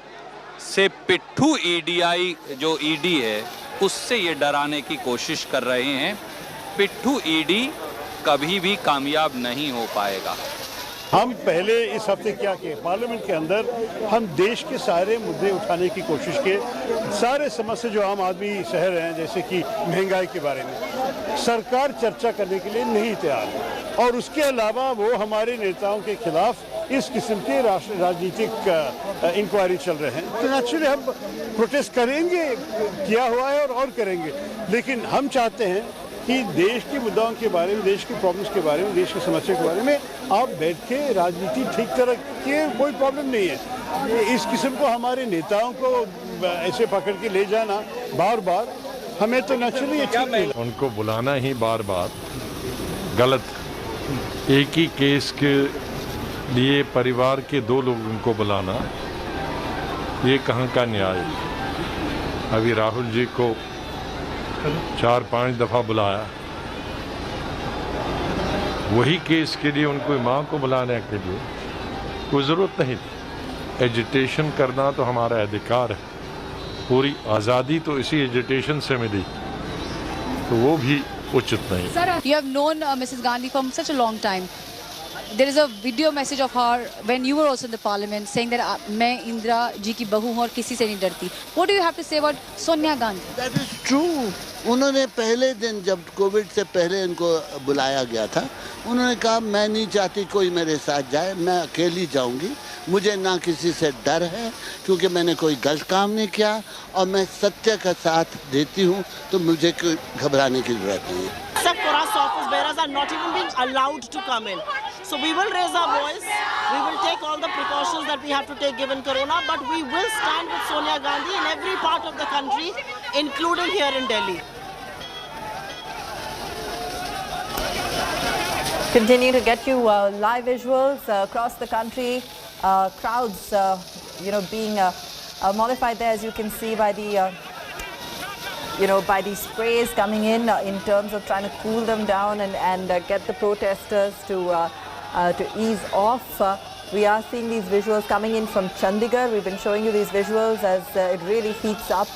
से पिट्ठू ईडीआई जो ईडी है उससे ये डराने की कोशिश कर रहे हैं। पिट्ठू ईडी कभी भी कामयाब नहीं हो पाएगा। हम पहले इस हफ्ते क्या किए, पार्लियामेंट के अंदर हम देश के सारे मुद्दे उठाने की कोशिश किए। सारे समस्या जो आम आदमी सह रहे हैं, जैसे कि महंगाई के बारे में, सरकार चर्चा करने के लिए नहीं तैयार है। और उसके अलावा वो हमारे नेताओं के खिलाफ इस किस्म के राजनीतिक इंक्वायरी चल रहे हैं। तो एक्चुअली हम प्रोटेस्ट करेंगे, किया हुआ है और करेंगे, लेकिन हम चाहते हैं कि देश के मुद्दाओं के बारे में, देश के प्रॉब्लम्स के बारे में, देश की समस्या के बारे में आप बैठ के राजनीति ठीक तरह की, कोई प्रॉब्लम नहीं है। इस किस्म को हमारे नेताओं को ऐसे पकड़ के ले जाना बार बार, हमें तो नेचुरली ठीक नहीं। उनको बुलाना ही बार बार गलत। एक ही केस के लिए परिवार के 2 लोगों को बुलाना, ये कहाँ का न्याय। अभी राहुल जी को 4-5 दफ़ा बुलाया, वही केस के लिए उनको माँ को बुलाने के लिए कोई ज़रूरत नहीं थी। एजिटेशन करना तो हमारा अधिकार है, पूरी आज़ादी तो इसी एजिटेशन से मिली, तो वो भी उचित नहीं। Sir, you have known Mrs. Gandhi for such a long time. There is a video message of her when you were also in the parliament saying that मैं इंदिरा जी की बहू हूँ और किसी से नहीं डरती. What do you have to say about Sonia Gandhi? That is true. उन्होंने पहले दिन जब कोविड से पहले इनको बुलाया गया था, उन्होंने कहा मैं नहीं चाहती कोई मेरे साथ जाए, मैं अकेली जाऊंगी, मुझे ना किसी से डर है क्योंकि मैंने कोई गलत काम नहीं किया और मैं सत्य का साथ देती हूँ, तो मुझे कोई घबराने की जरूरत नहीं है। Except for us, office bearers are not even being allowed to come in. So we will raise our voice, we will take all the precautions that we have to take given Corona, but we will stand with Sonia Gandhi in every part of the country, including here in Delhi. Continue to get you live visuals across the country, crowds, being mollified there, as you can see by the, by these sprays coming in terms of trying to cool them down and get the protesters to ease off. We are seeing these visuals coming in from Chandigarh. We've been showing you these visuals as it really heats up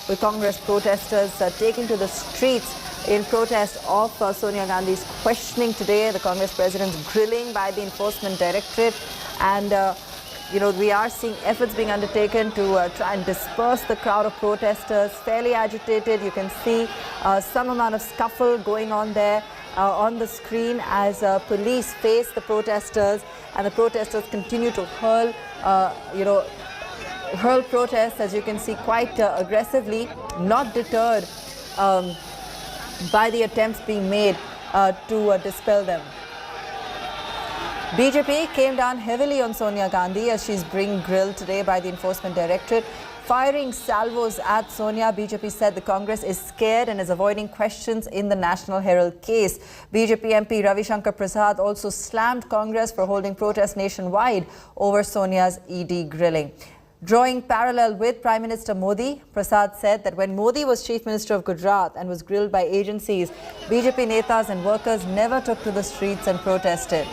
with Congress protesters taking to the streets in protest of Sonia Gandhi's questioning today, the Congress president's grilling by the Enforcement Directorate, and we are seeing efforts being undertaken to try and disperse the crowd of protesters, fairly agitated. You can see some amount of scuffle going on there on the screen as police face the protesters, and the protesters continue to hurl protests, as you can see, quite aggressively, not deterred by the attempts being made to dispel them. BJP came down heavily on Sonia Gandhi as she's being grilled today by the Enforcement Directorate. Firing salvos at Sonia, BJP said the Congress is scared and is avoiding questions in the National Herald case. BJP MP Ravi Shankar Prasad also slammed Congress for holding protests nationwide over Sonia's ED grilling. Drawing parallel with Prime Minister Modi, Prasad said that when Modi was Chief Minister of Gujarat and was grilled by agencies, BJP netas and workers never took to the streets and protested.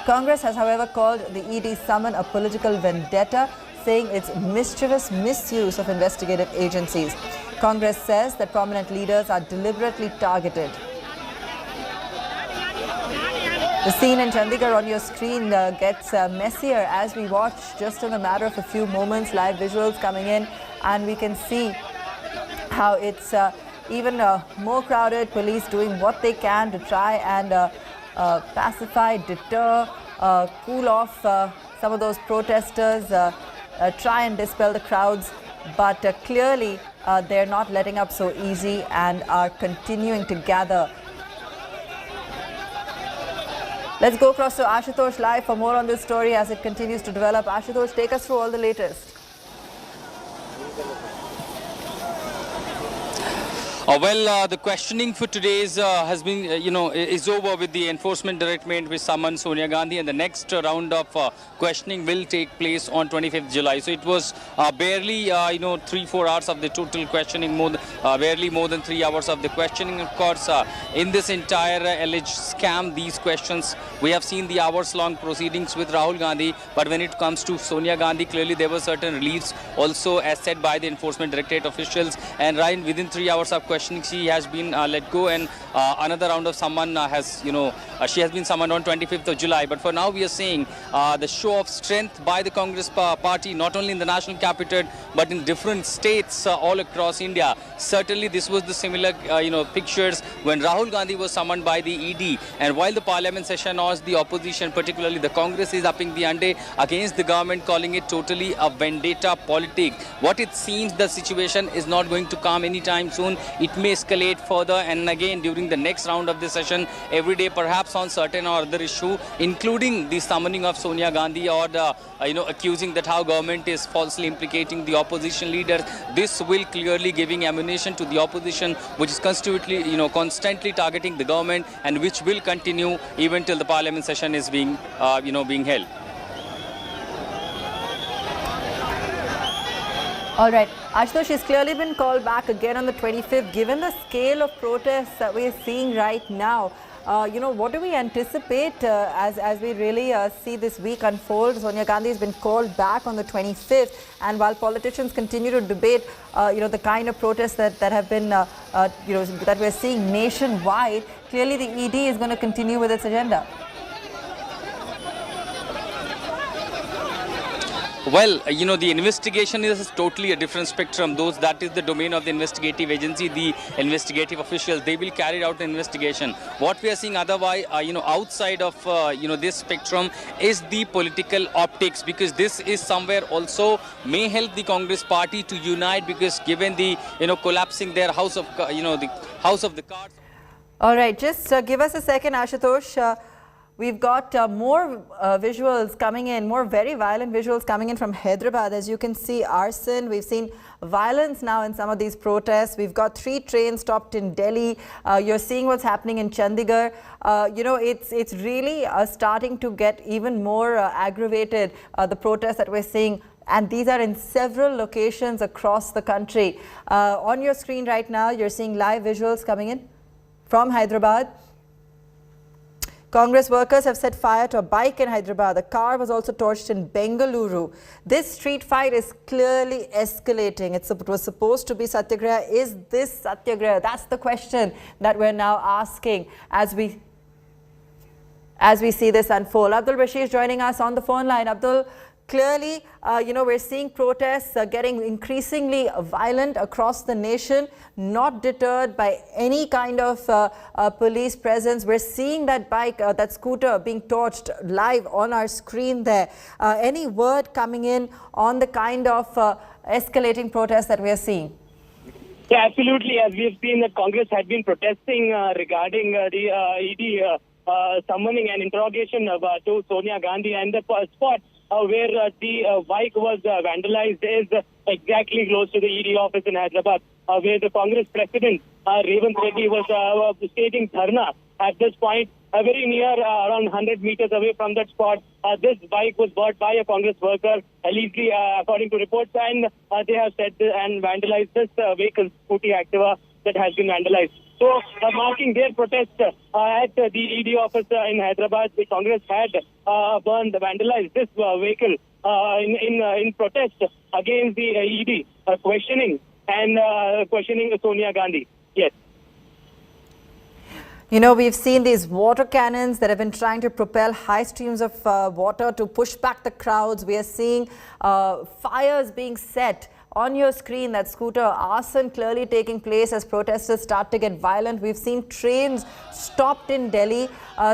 Congress has, however, called the ED summon a political vendetta, saying it's mischievous misuse of investigative agencies. Congress says that prominent leaders are deliberately targeted. The scene in Chandigarh on your screen gets messier as we watch, just in a matter of a few moments, live visuals coming in, and we can see how it's even more crowded, police doing what they can to try and pacify, deter, cool off some of those protesters, try and dispel the crowds, but clearly they're not letting up so easy and are continuing to gather. Let's go across to Ashutosh live for more on this story as it continues to develop. Ashutosh, take us through all the latest. The questioning for today's has been, is over with the Enforcement Directorate which summoned Sonia Gandhi, and the next round of questioning will take place on 25th July. So it was barely, 3-4 hours of the total questioning, barely more than 3 hours of the questioning. Of course, in this entire alleged scam, these questions, we have seen the hours-long proceedings with Rahul Gandhi, but when it comes to Sonia Gandhi, clearly there were certain reliefs also, as said by the Enforcement Directorate officials, and right within 3 hours of questioning, questioning, she has been let go, and another round of summon has, she has been summoned on 25th of July. But for now, we are seeing the show of strength by the Congress party, not only in the national capital, but in different states all across India. Certainly, this was the similar, pictures when Rahul Gandhi was summoned by the ED. And while the parliament session was, the opposition, particularly the Congress, is upping the ante against the government, calling it totally a vendetta politic. What it seems, the situation is not going to calm anytime soon. It may escalate further, and again during the next round of the session, every day perhaps on certain or other issue, including the summoning of Sonia Gandhi, or accusing that how government is falsely implicating the opposition leaders. This will clearly giving ammunition to the opposition, which is constantly targeting the government, and which will continue even till the parliament session is being held. All right. Ashutosh, she's clearly been called back again on the 25th. Given the scale of protests that we're seeing right now, what do we anticipate as we really see this week unfold? Sonia Gandhi has been called back on the 25th, and while politicians continue to debate, the kind of protests that have been, that we're seeing nationwide, clearly the ED is going to continue with its agenda. Well, the investigation is totally a different spectrum. That is the domain of the investigative agency, the investigative officials. They will carry out an investigation. What we are seeing otherwise, outside of, this spectrum is the political optics, because this is somewhere also may help the Congress party to unite, because given the, collapsing their house of, the house of the cards. All right, just give us a second, Ashutosh. We've got more visuals coming in, more very violent visuals coming in from Hyderabad. As you can see, arson. We've seen violence now in some of these protests. We've got 3 trains stopped in Delhi. You're seeing what's happening in Chandigarh. It's really starting to get even more aggravated, the protests that we're seeing. And these are in several locations across the country. On your screen right now, you're seeing live visuals coming in from Hyderabad. Congress workers have set fire to a bike in Hyderabad. A car was also torched in Bengaluru. This street fight is clearly escalating. It was supposed to be Satyagraha. Is this Satyagraha? That's the question that we're now asking as we see this unfold. Abdul Rashid is joining us on the phone line. Abdul, clearly, we're seeing protests getting increasingly violent across the nation, not deterred by any kind of police presence. We're seeing that bike, that scooter being torched live on our screen there. Any word coming in on the kind of escalating protests that we are seeing? Yeah, absolutely. As we have seen, that Congress had been protesting regarding the ED summoning and interrogation to Sonia Gandhi, and the spot where the bike was vandalized is exactly close to the ED office in Hyderabad, where the Congress president, Revanth Reddy, was staging dharna. At this point, very near, around 100 meters away from that spot, this bike was bought by a Congress worker, allegedly, according to reports, and they have said and vandalized this vehicle, Scooty Activa, that has been vandalized. So, marking their protest at the ED office in Hyderabad, the Congress had vandalized this vehicle in protest against the ED, questioning Sonia Gandhi. Yes. We've seen these water cannons that have been trying to propel high streams of water to push back the crowds. We are seeing fires being set. On your screen, that scooter arson clearly taking place as protesters start to get violent. We've seen trains stopped in Delhi.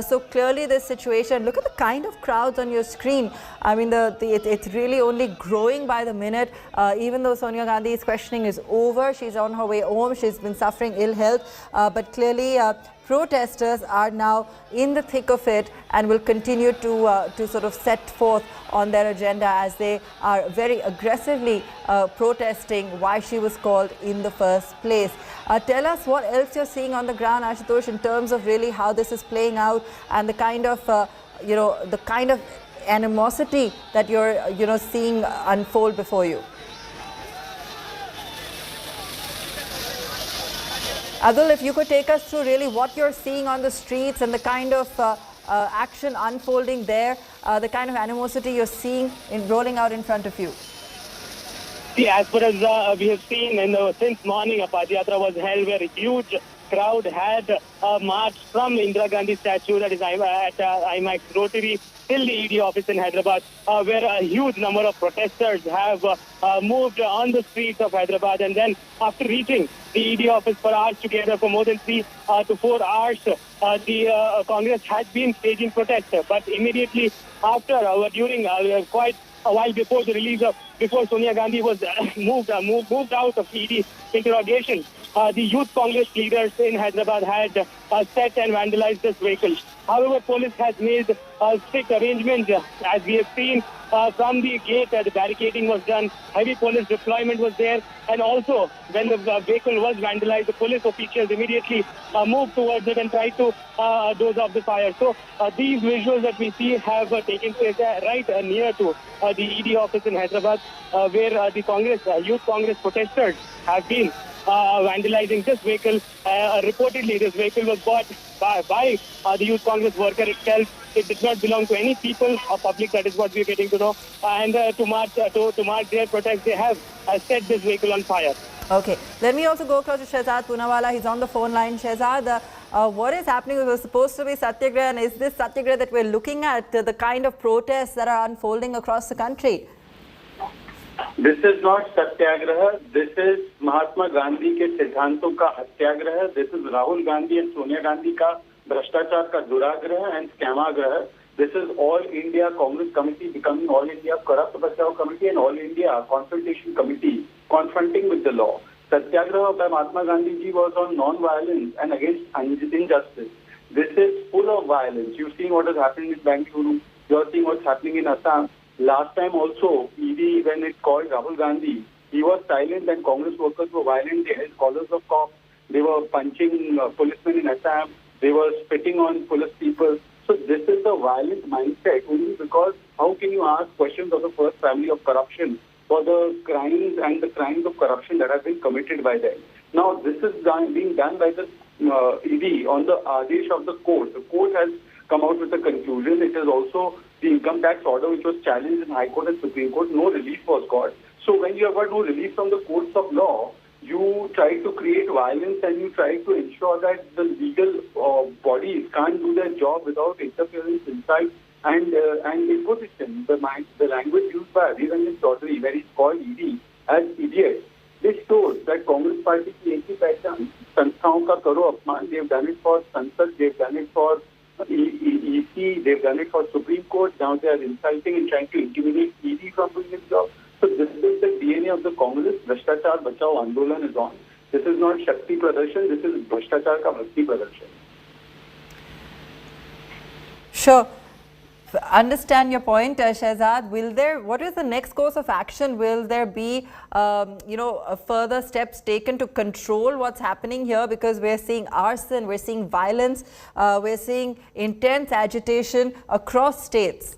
So clearly this situation, look at the kind of crowds on your screen. I mean, it's really only growing by the minute. Even though Sonia Gandhi's questioning is over, she's on her way home. She's been suffering ill health. But clearly protesters are now in the thick of it and will continue to sort of set forth on their agenda as they are very aggressively protesting why she was called in the first place. Tell us what else you're seeing on the ground, Ashutosh, in terms of really how this is playing out and the kind of, the kind of animosity that you're seeing unfold before you. Adul, if you could take us through really what you're seeing on the streets and the kind of action unfolding there, the kind of animosity you're seeing rolling out in front of you. See, as far as we have seen since morning, a Padayatra was held where a huge crowd had marched from Indira Gandhi statue, that is at IMAX Rotary, till the ED office in Hyderabad, where a huge number of protesters have moved on the streets of Hyderabad. And then after reaching the ED office for hours together, for more than 3 to 4 hours, the Congress had been staging protests. But immediately after, during quite a while before the release of, before Sonia Gandhi was moved out of ED interrogation, the youth Congress leaders in Hyderabad had set and vandalized this vehicle. However, police has made strict arrangements, as we have seen from the gate. The barricading was done, heavy police deployment was there, and also when the vehicle was vandalized, the police officials immediately moved towards it and tried to doze off the fire. So these visuals that we see have taken place right near to the ED office in Hyderabad, where the Congress, youth Congress protesters have been vandalizing this vehicle. Reportedly, this vehicle was bought by the youth Congress worker itself. It did not belong to any people or public. That is what we are getting to know. And to march their protest, they have set this vehicle on fire. Okay, let me also go across to Shehzad Poonawala. He's on the phone line. Shehzad, what is happening? It was supposed to be Satyagraha, and is this Satyagraha that we're looking at, the kind of protests that are unfolding across the country? This is not Satyagraha. This is Mahatma Gandhi के सिद्धांतों का हत्याग्रह. This is Rahul Gandhi and Sonia Gandhi का भ्रष्टाचार का दुराग्रह and scamagrah. This is All India Congress Committee becoming All India Corrupt Bachao Committee and All India Consultation Committee confronting with the law. Satyagraha by Mahatma Gandhi ji was on non-violence and against injustice. This is full of violence. You've seen what is happening in Bangalore. You're seeing what's happening in Assam. Last time also, ED, when it called Rahul Gandhi, he was silent and Congress workers were violent. They held collars of cops. They were punching policemen in Assam. They were spitting on police people. So this is the violent mindset only because how can you ask questions of the first family of corruption for the crimes and the crimes of corruption that have been committed by them? Now, this is being done by the ED on the Adesh of the court. The court has come out with a conclusion. It is also the income tax order which was challenged in High Court and Supreme Court. No relief was got. So when you have got no relief from the courts of law, you try to create violence and you try to ensure that the legal bodies can't do their job without interference inside and imposition. The language used by Adhir Ranjan Chaudhary, where he's called ED as idiot, this shows that Congress Party की एक ही पहचान संस्थाओं का करो अपमान. They've done it for Sansad, they've done it for EC, they've done it for Supreme Court. Now they are insulting and trying to intimidate ED from doing its job. So this is the DNA of the Congress. Bhrashtachar Bachao Andolan is on. This is not Shakti Pradarshan. This is Bhrashtachar ka Bhakti Pradarshan. Sure. Understand your point, Shehzad. What is the next course of action? Will there be, further steps taken to control what's happening here? Because we're seeing arson, we're seeing violence, we're seeing intense agitation across states.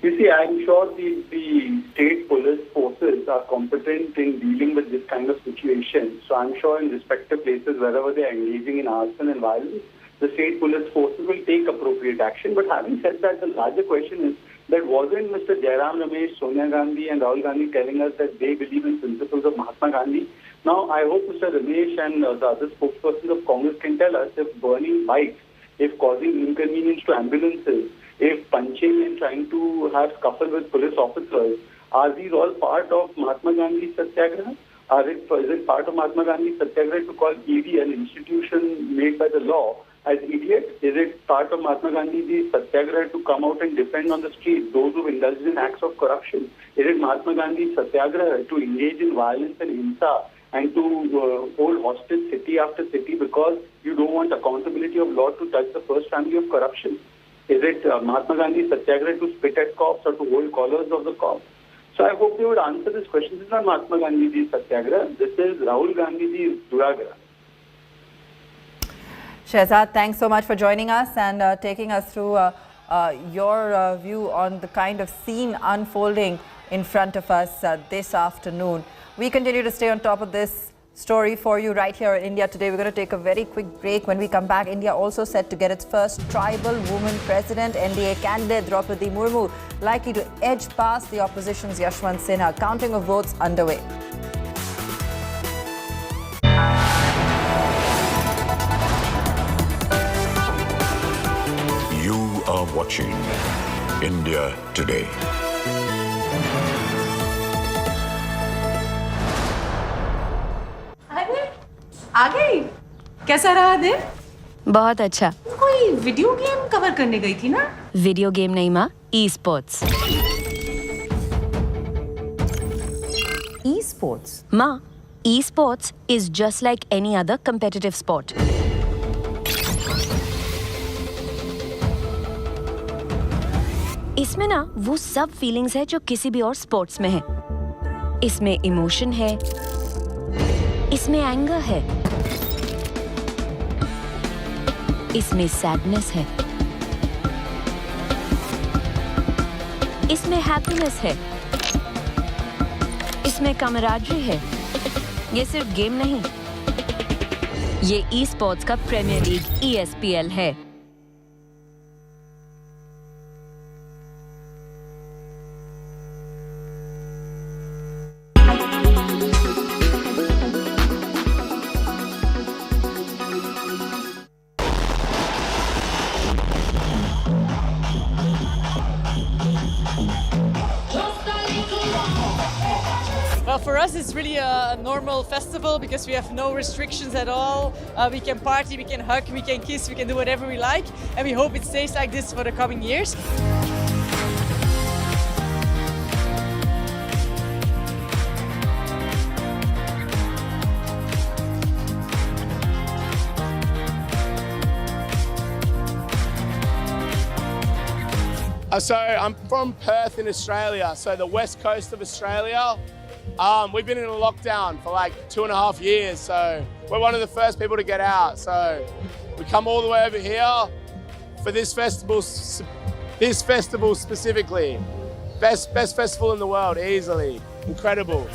You see, I'm sure the state police forces are competent in dealing with this kind of situation. So I'm sure in respective places, wherever they are engaging in arson and violence, the state police forces will take appropriate action. But having said that, the larger question is that wasn't Mr. Jairam Ramesh, Sonia Gandhi and Rahul Gandhi telling us that they believe in principles of Mahatma Gandhi? Now, I hope Mr. Ramesh and the other spokespersons of Congress can tell us if burning bikes, if causing inconvenience to ambulances, if punching and trying to have scuffle with police officers, are these all part of Mahatma Gandhi's Satyagraha? Is it part of Mahatma Gandhi's Satyagraha to call ED, an institution made by the law, as idiot? Is it part of Mahatma Gandhi's Satyagraha to come out and defend on the street those who indulged in acts of corruption? Is it Mahatma Gandhi's Satyagraha to engage in violence and hinsa and to hold hostage city after city because you don't want accountability of law to touch the first family of corruption? Is it Mahatma Gandhi's Satyagraha to spit at cops or to hold collars of the cops? So I hope they would answer this question. This is not Mahatma Gandhi's Satyagraha. This is Rahul Gandhi's Duragraha. Shehzad, thanks so much for joining us and taking us through your view on the kind of scene unfolding in front of us this afternoon. We continue to stay on top of this story for you right here in India Today. We're going to take a very quick break. When we come back, India also set to get its first tribal woman president. NDA candidate Draupadi Murmu likely to edge past the opposition's Yashwant Sinha. Counting of votes underway. You are watching India Today. आ गई। कैसा रहा दिन? बहुत अच्छा। कोई video game cover करने गई थी ना? वीडियो गेम नहीं माँ, ई-स्पोर्ट्स। ई-स्पोर्ट्स? माँ, esports is just like any other competitive sport. इसमें ना वो सब फीलिंग्स है जो किसी भी और स्पोर्ट्स में है। इसमें इमोशन है, इसमें एंगर है, इसमें सैडनेस है, इसमें हैप्पीनेस है, इसमें कमराडरी है। ये सिर्फ गेम नहीं, ये ई स्पोर्ट्स का प्रीमियर लीग ESPL है। Well, for us, it's really a normal festival because we have no restrictions at all. We can party, we can hug, we can kiss, we can do whatever we like. And we hope it stays like this for the coming years. So I'm from Perth in Australia, so the west coast of Australia. We've been in a lockdown for like 2.5 years, so we're one of the first people to get out. So we come all the way over here for this festival specifically. Best festival in the world, easily. Incredible.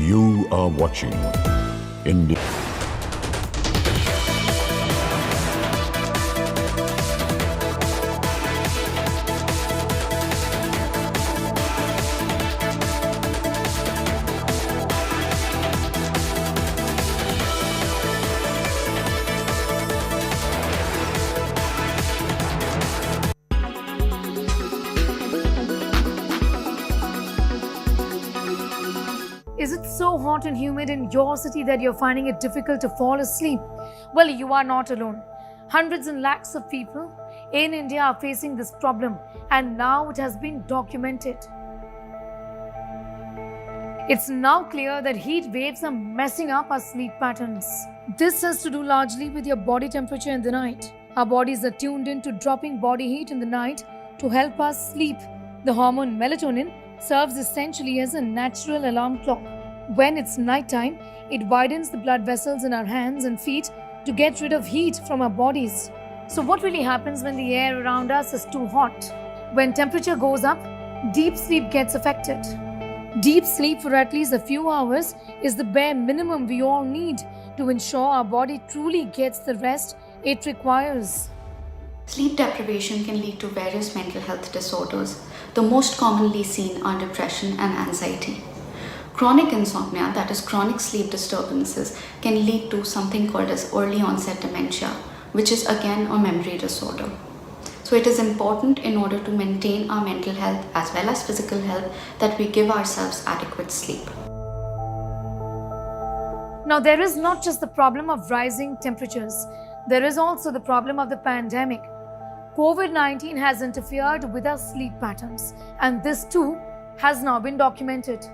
You are watching India. Is it so hot and humid in your city that you're finding it difficult to fall asleep? Well, you are not alone. Hundreds and lakhs of people in India are facing this problem, and now it has been documented. It's now clear that heat waves are messing up our sleep patterns. This has to do largely with your body temperature in the night. Our bodies are tuned in to dropping body heat in the night to help us sleep. The hormone melatonin serves essentially as a natural alarm clock. When it's nighttime, it widens the blood vessels in our hands and feet to get rid of heat from our bodies. So what really happens when the air around us is too hot? When temperature goes up, deep sleep gets affected. Deep sleep for at least a few hours is the bare minimum we all need to ensure our body truly gets the rest it requires. Sleep deprivation can lead to various mental health disorders. The most commonly seen are depression and anxiety. Chronic insomnia, that is chronic sleep disturbances, can lead to something called as early onset dementia, which is again a memory disorder. So it is important in order to maintain our mental health as well as physical health that we give ourselves adequate sleep. Now, there is not just the problem of rising temperatures, there is also the problem of the pandemic. COVID-19 has interfered with our sleep patterns, and this too has now been documented.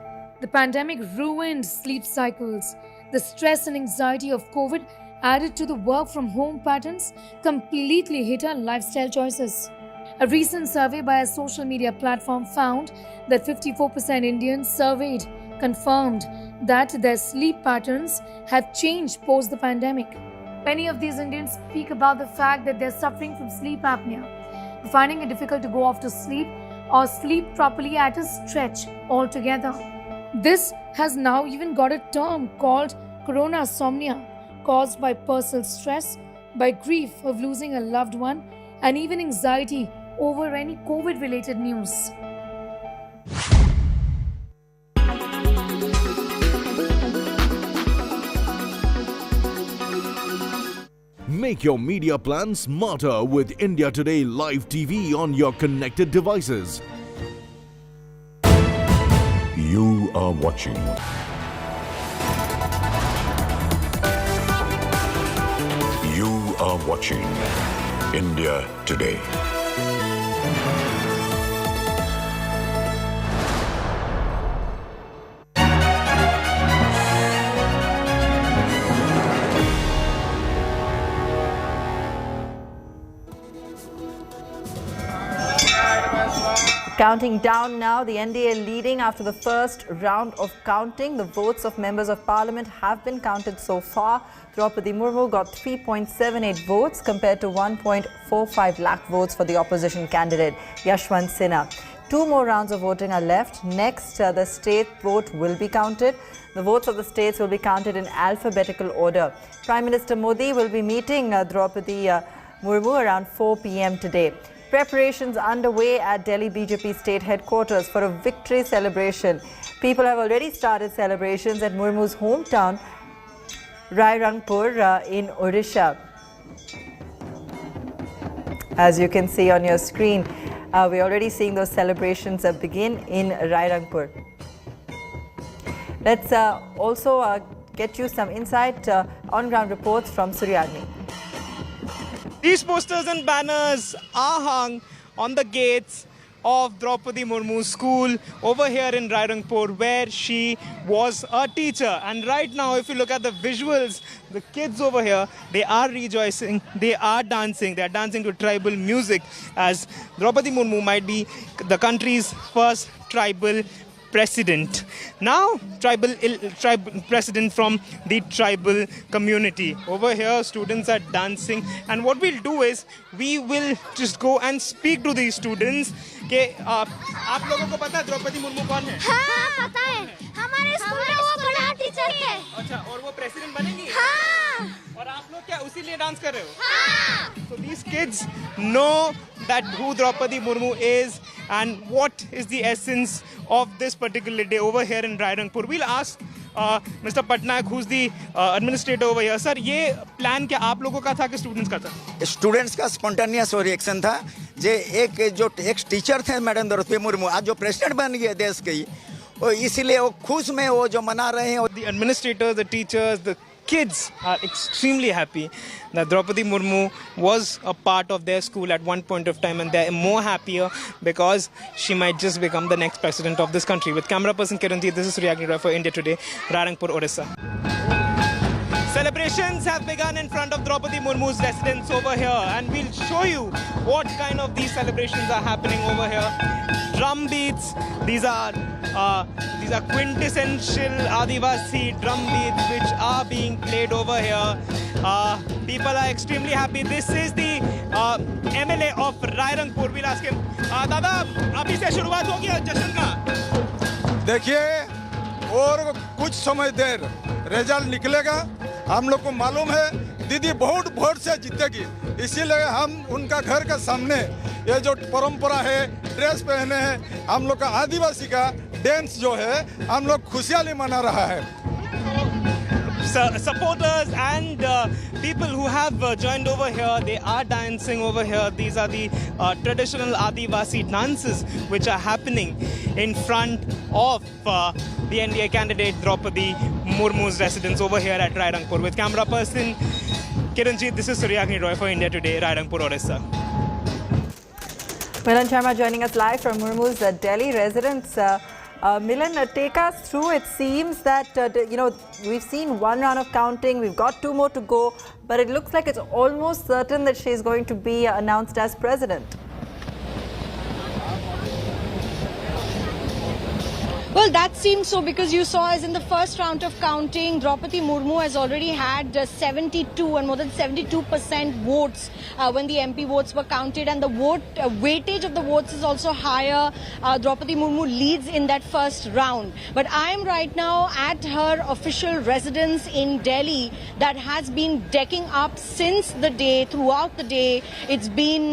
The pandemic ruined sleep cycles. The stress and anxiety of COVID added to the work from home patterns completely hit our lifestyle choices. A recent survey by a social media platform found that 54% Indians surveyed confirmed that their sleep patterns have changed post the pandemic. Many of these Indians speak about the fact that they're suffering from sleep apnea, finding it difficult to go off to sleep or sleep properly at a stretch altogether. This has now even got a term called coronasomnia, caused by personal stress, by grief of losing a loved one, and even anxiety over any COVID-related news. Make your media plan smarter with India Today Live TV on your connected devices. You are watching You are watching India Today. Counting down now, the NDA leading after the first round of counting. The votes of members of parliament have been counted so far. Draupadi Murmu got 3.78 votes compared to 1.45 lakh votes for the opposition candidate, Yashwant Sinha. 2 more rounds of voting are left. Next, the state vote will be counted. The votes of the states will be counted in alphabetical order. Prime Minister Modi will be meeting Draupadi Murmu around 4 p.m. today. Preparations underway at Delhi BJP state headquarters for a victory celebration. People have already started celebrations at Murmu's hometown, Rairangpur in Odisha. As you can see on your screen, we're already seeing those celebrations begin in Rairangpur. Let's also get you some insight on-ground reports from Suryagni. These posters and banners are hung on the gates of Draupadi Murmu's school over here in Rairangpur, where she was a teacher. And right now, if you look at the visuals, the kids over here, they are rejoicing, they are dancing to tribal music, as Draupadi Murmu might be the country's first tribal president. Now, tribal president from the tribal community. Over here, students are dancing, and what we'll do is we will just go and speak to these students. कि आप लोगों को पता है द्रौपदी मुर्मू कौन है? हाँ, पता है. हमारे स्कूल में वो बड़ा टीचर है. अच्छा, और वो प्रेसिडेंट बनेंगी? हाँ. और आप लोग क्या उसी लिए डांस कर रहे हो? हाँ. So these kids know that who Draupadi Murmu is and what is the essence of this particular day over here in Rairangpur. We'll ask Mr. Patnaik, who's the administrator over here. Sir, ये plan क्या आप लोगों का था कि students का था? Students का spontaneous reaction था. जे एक टीचर थे मैडम द्रौपदी मुर्मू, आज जो प्रेसिडेंट बन गए देश की, और इसीलिए वो खुश में वो जो मना रहे हैं. The administrators, the teachers, the kids are extremely happy that Draupadi Murmu was a part of their school at one point of time, and they're more happier because she might just become the next president of this country. With camera person Kiranji, this is Suryagni Roy for India Today, Rairangpur, Odisha. Celebrations have begun in front of Draupadi Murmu's residence over here, and we'll show you what kind of these celebrations are happening over here. Drum beats, these are quintessential Adivasi drum beats which are being played over here. People are extremely happy. This is the MLA of Rairangpur. We'll ask him, Dada, abhi se shuruaat ho gaya jashan ka? देखिए, और कुछ समय देर result निकलेगा. हम लोग को मालूम है दीदी बहुत वोट से जीतेगी, इसीलिए हम उनका घर के सामने ये जो परंपरा है, ड्रेस पहने हैं, हम लोग का आदिवासी का डांस जो है, हम लोग खुशहाली मना रहा है. Supporters and people who have joined over here, they are dancing over here. These are the traditional Adivasi dances which are happening in front of the NDA candidate Draupadi Murmu's residence over here at Rairangpur. With camera person Kiranji, this is Suryagni Roy for India Today, Rairangpur, Odisha. Milan Sharma joining us live from Murmu's Delhi residence. Milan, take us through. It seems that, we've seen one round of counting, we've got 2 more to go, but it looks like it's almost certain that she's going to be announced as president. Well, that seems so because you saw as in the first round of counting, Draupadi Murmu has already had 72 and more than 72% votes when the MP votes were counted, and the weightage of the votes is also higher. Draupadi Murmu leads in that first round. But I am right now at her official residence in Delhi that has been decking up since the day, throughout the day. It's been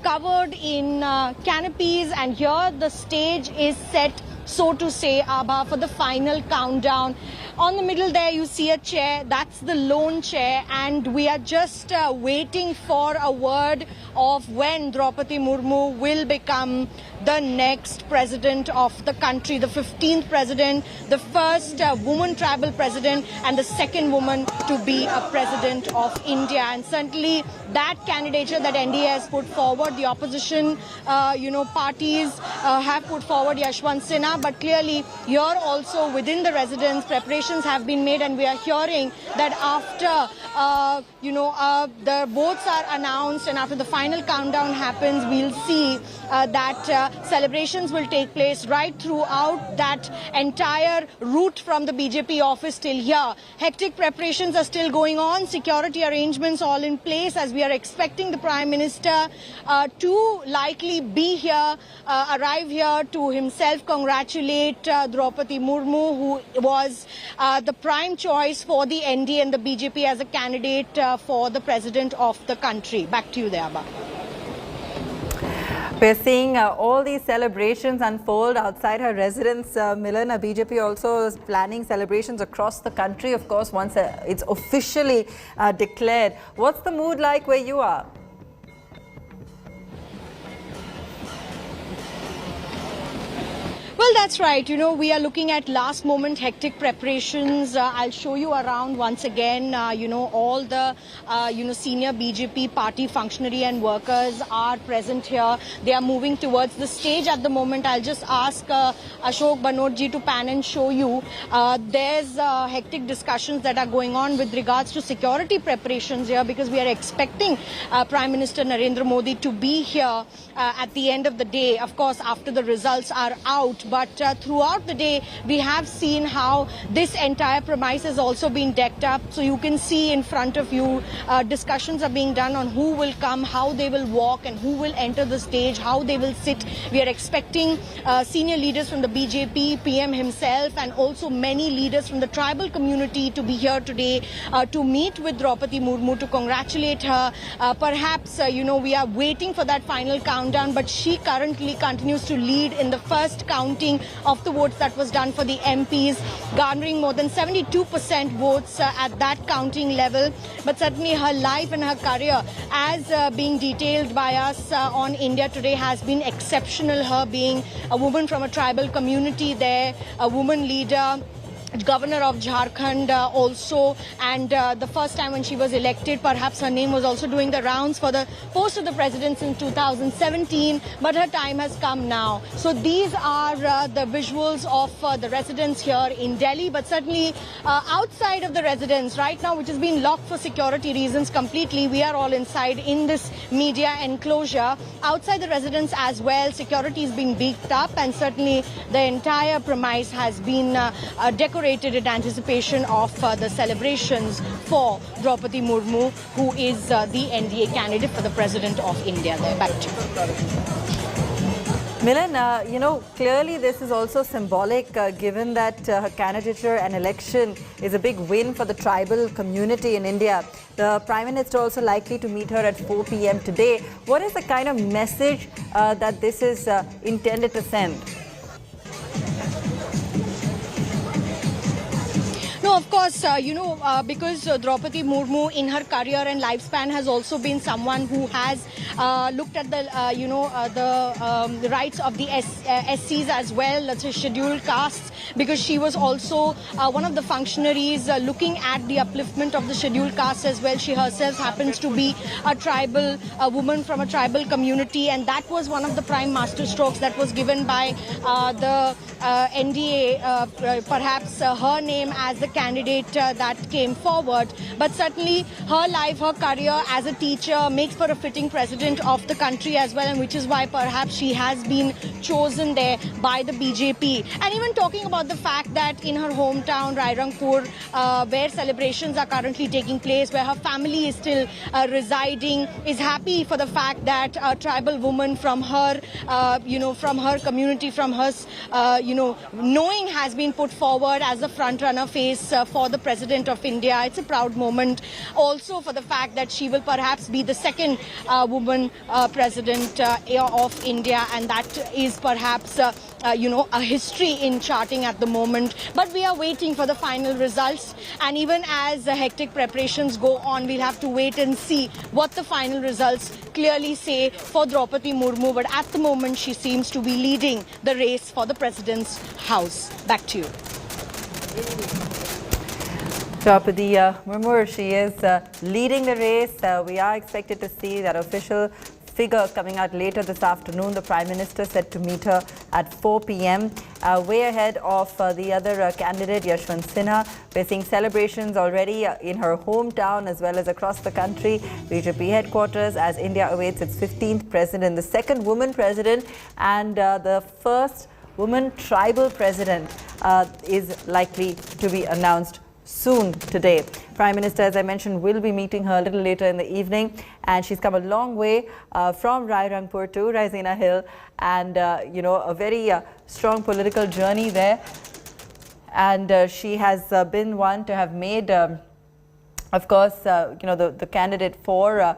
covered in canopies, and here the stage is set, so to say, Abha, for the final countdown. On the middle there you see a chair, that's the lone chair, and we are just waiting for a word of when Draupadi Murmu will become the next president of the country, the 15th president, the first woman tribal president, and the second woman to be a president of India. And certainly that candidature that NDA has put forward, the opposition, parties have put forward Yashwant Sinha, but clearly here also within the residence, preparations have been made, and we are hearing that after, the votes are announced and after the final countdown happens, we'll see that celebrations will take place right throughout that entire route from the BJP office till here. Hectic preparations are still going on, security arrangements all in place, as we are expecting the Prime Minister to likely be here, arrive here to himself congratulate Draupadi Murmu, who was the prime choice for the NDA and the BJP as a candidate for the president of the country. Back to you there, Abba. We're seeing all these celebrations unfold outside her residence. Milan, BJP also is planning celebrations across the country, of course, once it's officially declared. What's the mood like where you are? Well, that's right. We are looking at last moment hectic preparations. I'll show you around once again. All the, senior BJP party functionary and workers are present here. They are moving towards the stage at the moment. I'll just ask Ashok Banodji to pan and show you. There's hectic discussions that are going on with regards to security preparations here, because we are expecting Prime Minister Narendra Modi to be here at the end of the day, of course, after the results are out. But throughout the day, we have seen how this entire premise has also been decked up. So you can see in front of you, discussions are being done on who will come, how they will walk, and who will enter the stage, how they will sit. We are expecting senior leaders from the BJP, PM himself, and also many leaders from the tribal community to be here today to meet with Draupadi Murmu, to congratulate her. Perhaps, we are waiting for that final countdown, but she currently continues to lead in the first counting of the votes that was done for the MPs, garnering more than 72% votes at that counting level. But certainly her life and her career, as being detailed by us on India Today, has been exceptional. Her being a woman from a tribal community there, a woman leader, Governor of Jharkhand also, and the first time when she was elected, perhaps her name was also doing the rounds for the post of the presidency in 2017, but her time has come now. So these are the visuals of the residence here in Delhi, but certainly outside of the residence right now, which has been locked for security reasons completely, we are all inside in this media enclosure. Outside the residence as well, security is being beefed up, and certainly the entire premise has been decorated in anticipation of the celebrations for Draupadi Murmu, who is the NDA candidate for the President of India. There, back to you. Milan, clearly this is also symbolic given that her candidature and election is a big win for the tribal community in India. The Prime Minister also likely to meet her at 4 p.m. today. What is the kind of message that this is intended to send? No, No, of course, because Draupadi Murmu in her career and lifespan has also been someone who has looked at the, the rights of the SCs as well, the scheduled castes, because she was also one of the functionaries looking at the upliftment of the scheduled castes as well. She herself happens to be a woman from a tribal community, and that was one of the prime masterstrokes that was given by the NDA, perhaps her name as the candidate that came forward. But certainly her life, her career as a teacher makes for a fitting president of the country as well, and which is why perhaps she has been chosen there by the BJP. And even talking about the fact that in her hometown, Rairangpur, where celebrations are currently taking place, where her family is still residing, is happy for the fact that a tribal woman from her, from her community, from her, knowing has been put forward as the front-runner face for the President of India. It's a proud moment also for the fact that she will perhaps be the second woman President of India, and that is perhaps, a history in charting at the moment. But we are waiting for the final results, and even as the hectic preparations go on, we'll have to wait and see what the final results clearly say for Draupadi Murmu. But at the moment, she seems to be leading the race for the President's house. Back to you. Droupadi Murmu, she is leading the race. We are expected to see that official figure coming out later this afternoon. The Prime Minister said to meet her at 4 p.m. Way ahead of the other candidate, Yashwant Sinha. We're seeing celebrations already in her hometown as well as across the country. BJP headquarters as India awaits its 15th president, the second woman president, and the first woman tribal president is likely to be announced soon today. Prime Minister, as I mentioned, will be meeting her a little later in the evening, and she's come a long way from Rairangpur to Raisina Hill, and a very strong political journey there. And she has been one to have made, of course, the candidate for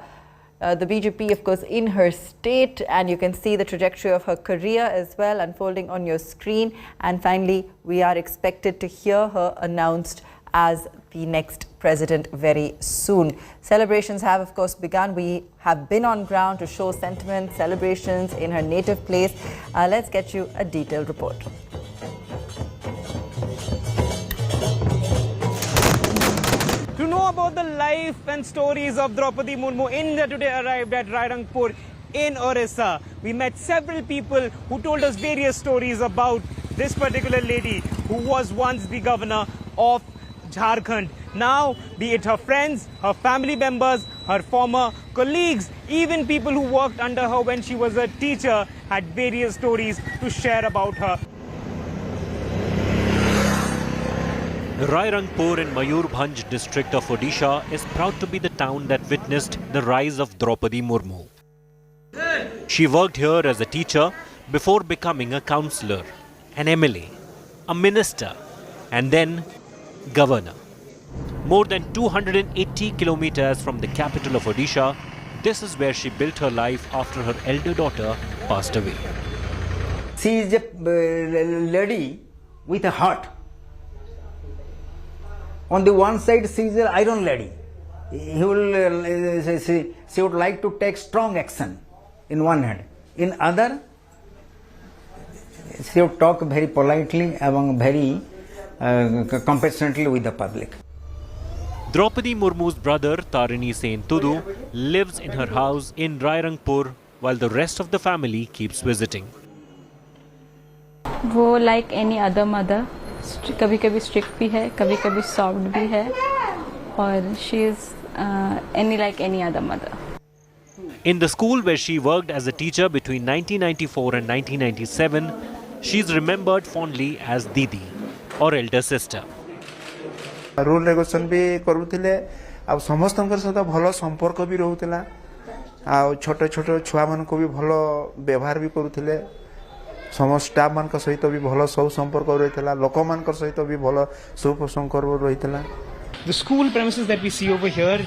the BJP, of course, in her state, and you can see the trajectory of her career as well unfolding on your screen. And finally, we are expected to hear her announced as the next president very soon. Celebrations have, of course, begun. We have been on ground to show sentiment, celebrations in her native place. Let's get you a detailed report. To know about the life and stories of Draupadi Murmu, India Today arrived at Rairangpur in Orissa. We met several people who told us various stories about this particular lady who was once the governor of Jharkhand. Now, be it her friends, her family members, her former colleagues, even people who worked under her when she was a teacher, had various stories to share about her. Rairangpur in Mayurbhanj district of Odisha is proud to be the town that witnessed the rise of Draupadi Murmu. She worked here as a teacher before becoming a councillor, an MLA, a minister, and then governor. More than 280 kilometers from the capital of Odisha, this is where she built her life after her elder daughter passed away. She is a lady with a heart. On the one side, she is an iron lady. She would like to take strong action in one hand. In other, she would talk very politely and very compassionately with the public. Draupadi Murmu's brother Tarini Sen Tudu lives in her house in Rairangpur while the rest of the family keeps visiting. वो like any other mother, कभी-कभी strict भी है, कभी-कभी soft भी है, और she is like any other mother. In the school where she worked as a teacher between 1994 and 1997, she is remembered fondly as Didi, or elder sister. Rule regulation भी करूथिले आ समस्तनकर सहित भलो संपर्क भी रहउतिला आ छोटे छोटे छुआ मन को भी भलो व्यवहार भी करूथिले समस्त स्टाफ मान का सहित भी भलो सब संपर्क रहितला लोक मान का सहित भी भलो सब संपर्क रहितला. The school premises that we see over here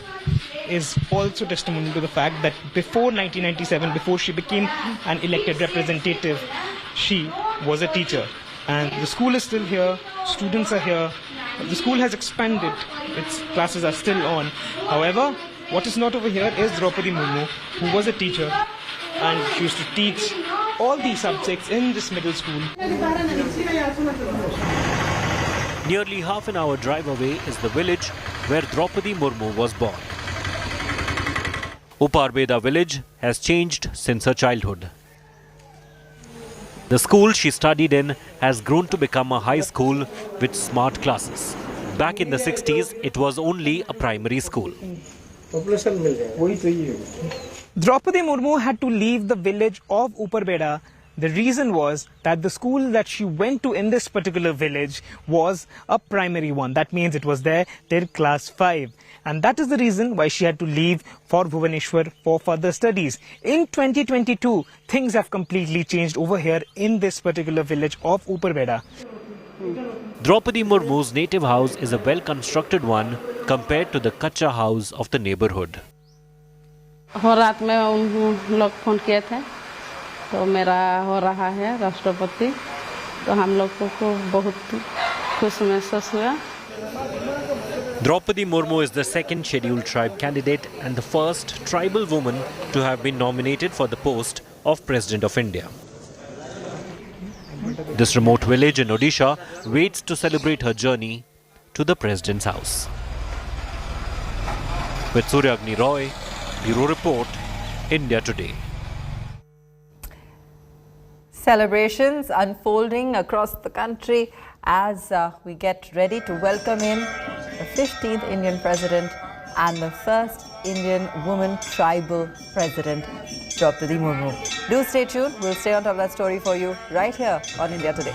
is also testimony to the fact that before 1997, before she became an elected representative, she was a teacher. And the school is still here, students are here. The school has expanded, its classes are still on. However, what is not over here is Draupadi Murmu, who was a teacher, and she used to teach all these subjects in this middle school. Nearly half an hour drive away is the village where Draupadi Murmu was born. Uparbeda village has changed since her childhood. The school she studied in has grown to become a high school with smart classes. Back in the 60s, it was only a primary school. Draupadi Murmu had to leave the village of Uparbeda. The reason was that the school that she went to in this particular village was a primary one. That means it was there till class 5. And that is the reason why she had to leave for Bhubaneswar for further studies. In 2022, things have completely changed over here in this particular village of Uparbeda. Draupadi Murmu's native house is a well-constructed one compared to the kacha house of the neighborhood. रात में उन लोग phone किए थे तो मेरा हो रहा है राष्ट्रपति तो हम लोग को बहुत खुश महसूस हुआ. Droupadi Murmu is the second scheduled tribe candidate and the first tribal woman to have been nominated for the post of President of India. This remote village in Odisha waits to celebrate her journey to the President's house. With Suryagni Roy, Bureau Report, India Today. Celebrations unfolding across the country as we get ready to welcome in the 15th Indian President and the first Indian woman tribal President, Droupadi Murmu. Do stay tuned. We'll stay on top of that story for you right here on India Today.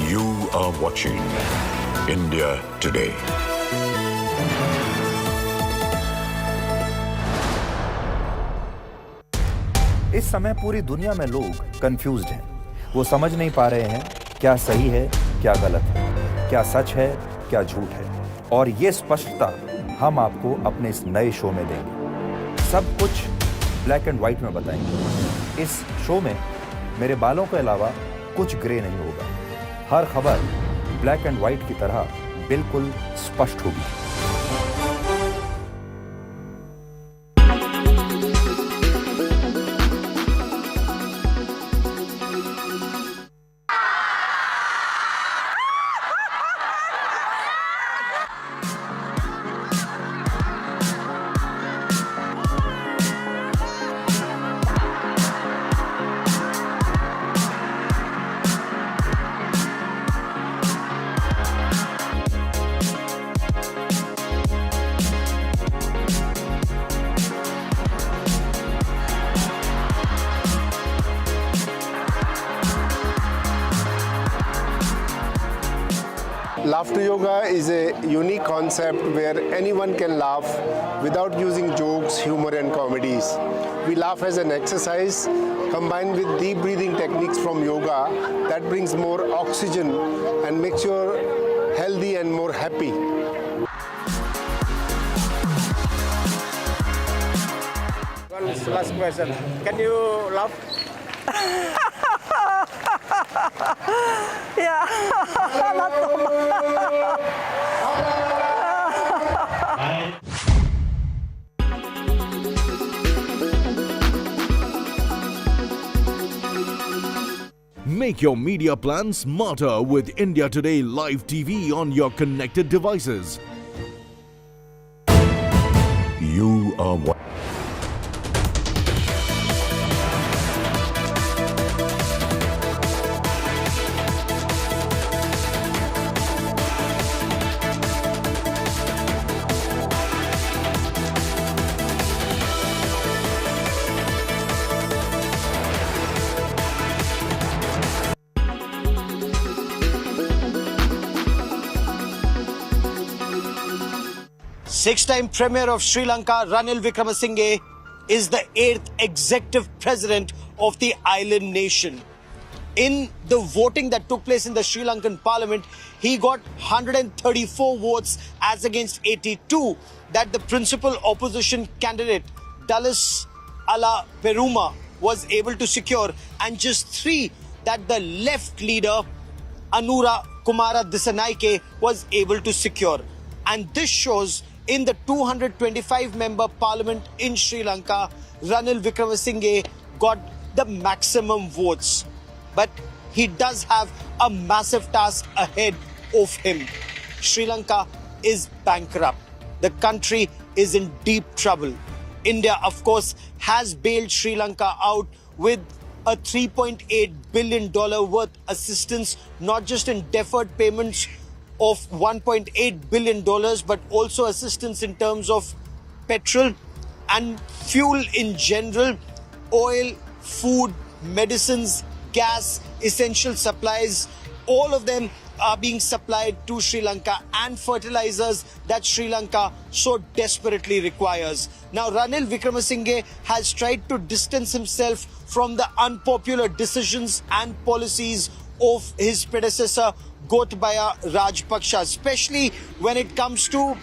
You are watching India Today. इस समय पूरी दुनिया में लोग confused हैं। वो समझ नहीं पा रहे हैं क्या सही है, क्या गलत है, क्या सच है, क्या झूठ है। और ये स्पष्टता हम आपको अपने इस नए शो में देंगे। सब कुछ ब्लैक एंड व्हाइट में बताएंगे। इस शो में मेरे बालों के अलावा कुछ ग्रे नहीं होगा। हर खबर ब्लैक एंड व्हाइट की तरह बिल्कुल स्पष्ट होगी। Laughter yoga is a unique concept where anyone can laugh without using jokes, humor and comedies. We laugh as an exercise combined with deep breathing techniques from yoga that brings more oxygen and makes you healthy and more happy. Last question. Can you laugh? Yeah, not so much. Make your media plan smarter with India Today Live TV on your connected devices. You are watching. Six-time Premier of Sri Lanka, Ranil Wickremesinghe, is the 8th executive president of the island nation. in the voting that took place in the Sri Lankan parliament, he got 134 votes as against 82 that the principal opposition candidate, Dallas Ala Peruma, was able to secure, and just 3 that the left leader, Anura Kumara Disanaike, was able to secure. And this shows in the 225-member parliament in Sri Lanka, Ranil Wickremesinghe got the maximum votes. But he does have a massive task ahead of him. Sri Lanka is bankrupt. The country is in deep trouble. India, of course, has bailed Sri Lanka out with a $3.8 billion worth assistance, not just in deferred payments of $1.8 billion, but also assistance in terms of petrol and fuel in general, oil, food, medicines, gas, essential supplies. All of them are being supplied to Sri Lanka, and fertilizers that Sri Lanka so desperately requires. Now, Ranil Wickremesinghe has tried to distance himself from the unpopular decisions and policies of his predecessor, Gotabaya Rajapaksa, especially when it comes to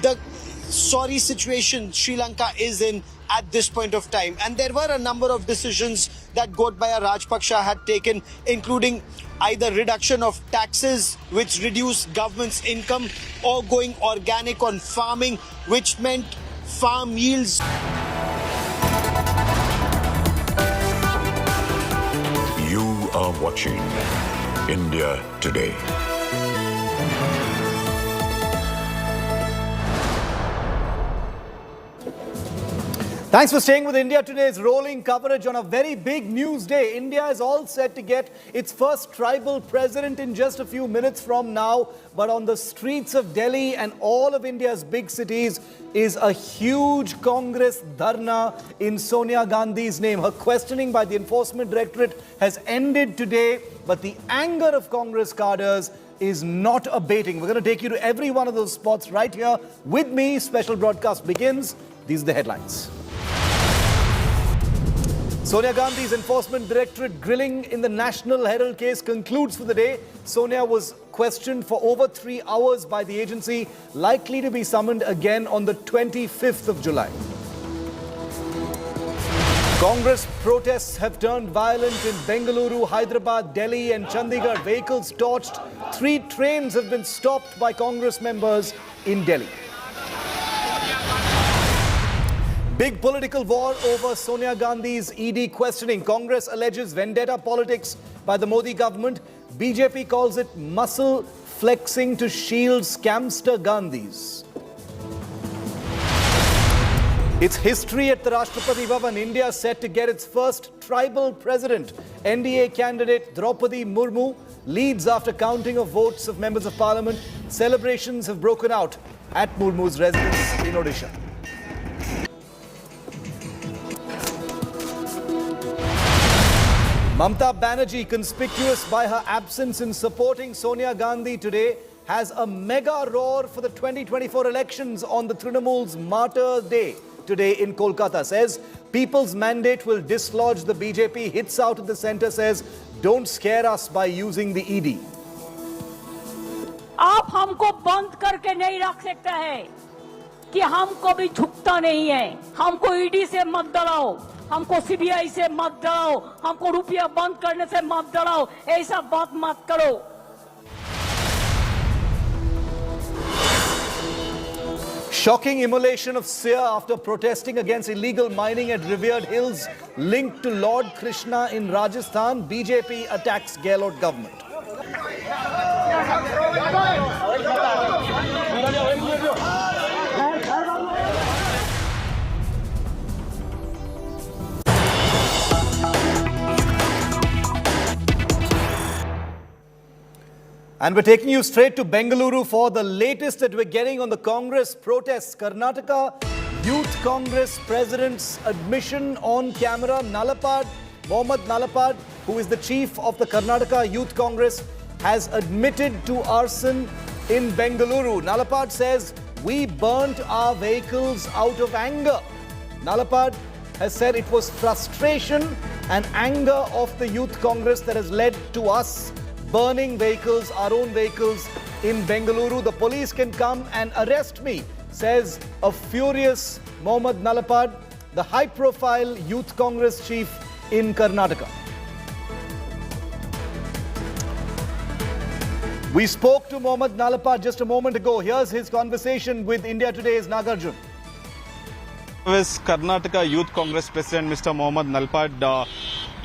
the sorry situation Sri Lanka is in at this point of time. And there were a number of decisions that Gotabaya Rajapaksa had taken, including either reduction of taxes, which reduced government's income, or going organic on farming, which meant farm yields. You are watching India Today. Thanks for staying with India Today's rolling coverage on a very big news day. India is all set to get its first tribal president in just a few minutes from now. But on the streets of Delhi and all of India's big cities is a huge Congress dharna in Sonia Gandhi's name. Her questioning by the Enforcement Directorate has ended today, but the anger of Congress cadres is not abating. We're going to take you to every one of those spots right here with me. Special broadcast begins. These are the headlines. Sonia Gandhi's Enforcement Directorate grilling in the National Herald case concludes for the day. Sonia was questioned for over 3 hours by the agency, likely to be summoned again on the 25th of July. Congress protests have turned violent in Bengaluru, Hyderabad, Delhi and Chandigarh. Vehicles torched. 3 trains have been stopped by Congress members in Delhi. Big political war over Sonia Gandhi's ED questioning. Congress alleges vendetta politics by the Modi government. BJP calls it muscle flexing to shield scamster Gandhis. It's history at the Rashtrapati Bhavan. India set to get its first tribal president. NDA candidate Draupadi Murmu leads after counting of votes of members of parliament. Celebrations have broken out at Murmu's residence in Odisha. Mamata Banerjee, conspicuous by her absence in supporting Sonia Gandhi today, has a mega roar for the 2024 elections on the Trinamool's Martyr Day today in Kolkata. Says people's mandate will dislodge the BJP. Hits out at the centre, says don't scare us by using the ED. आप हमको बंद करके नहीं रख सकते हैं कि हमको भी झुकता नहीं है. हमको ईडी से मत डराओ, हमको सीबीआई से मत डराओ, हमको रुपया बंद करने से मत डराओ. ऐसा बात मत करो. Shocking immolation of seer after protesting against illegal mining at revered hills linked to Lord Krishna in Rajasthan. BJP attacks Gehlot government. And we're taking you straight to Bengaluru for the latest that we're getting on the Congress protests. Karnataka Youth Congress President's admission on camera. Nalapad, Mohammad Nalapad, who is the chief of the Karnataka Youth Congress, has admitted to arson in Bengaluru. Nalapad says, we burnt our vehicles out of anger. Nalapad has said it was frustration and anger of the Youth Congress that has led to us burning vehicles, our own vehicles in Bengaluru. The police can come and arrest me, says a furious Mohammad Nalapad, the high-profile Youth Congress chief in Karnataka. We spoke to Mohammad Nalapad just a moment ago. Here's his conversation with India Today's Nagarjun. Karnataka Youth Congress President Mr. Mohammad Nalapad,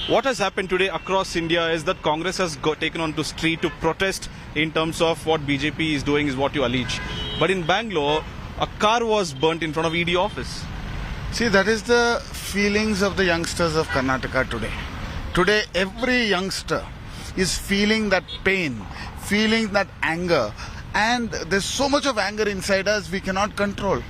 what has happened today across India is that Congress has taken on to street to protest in terms of what BJP is doing, is what you allege. But in Bangalore, a car was burnt in front of ED office. See, that is the feelings of the youngsters of Karnataka today. Today, every youngster is feeling that pain, feeling that anger, and there's so much of anger inside us we cannot control.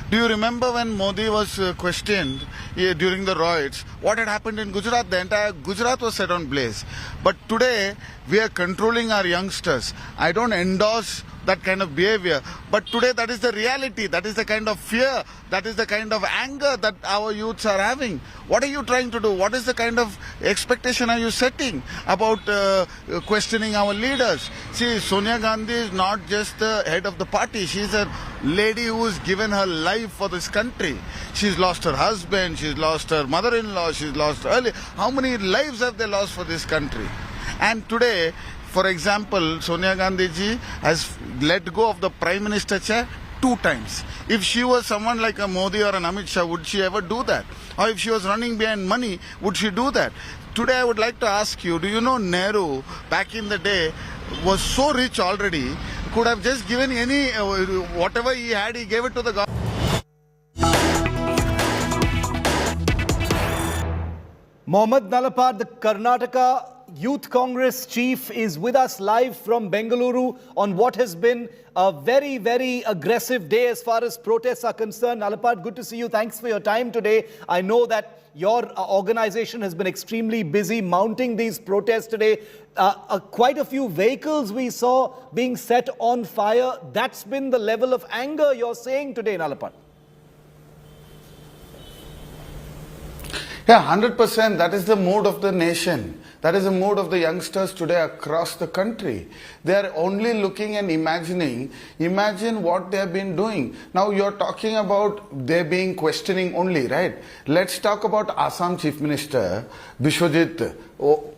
Do you remember when Modi was questioned during the riots, what had happened in Gujarat? The entire Gujarat was set on blaze. But today, we are controlling our youngsters. I don't endorse that kind of behavior, but today that is the reality, that is the kind of fear, that is the kind of anger that our youths are having. What are you trying to do? What is the kind of expectation are you setting about questioning our leaders? See, Sonia Gandhi is not just the head of the party, she's a lady who's given her life for this country. She's lost her husband, she's lost her mother-in-law, she's lost early. How many lives have they lost for this country? And today, for example, Sonia Gandhi ji has let go of the Prime Minister chair 2 times. If she was someone like a Modi or an Amit Shah, would she ever do that? Or if she was running behind money, would she do that? Today I would like to ask you, do you know Nehru back in the day was so rich already, could have just given any, whatever he had, he gave it to the government. Mohammad Nalapad, the Karnataka Youth Congress chief, is with us live from Bengaluru on what has been a very, very aggressive day as far as protests are concerned. Nalapad, good to see you. Thanks for your time today. I know that your organization has been extremely busy mounting these protests today. Quite a few vehicles we saw being set on fire. That's been the level of anger you're saying today, Nalapad. Yeah, 100%. That is the mood of the nation. That is the mood of the youngsters today across the country. They are only looking and imagining. Imagine what they have been doing. Now you are talking about they being questioning only, right? Let's talk about Assam Chief Minister, Bishwajit.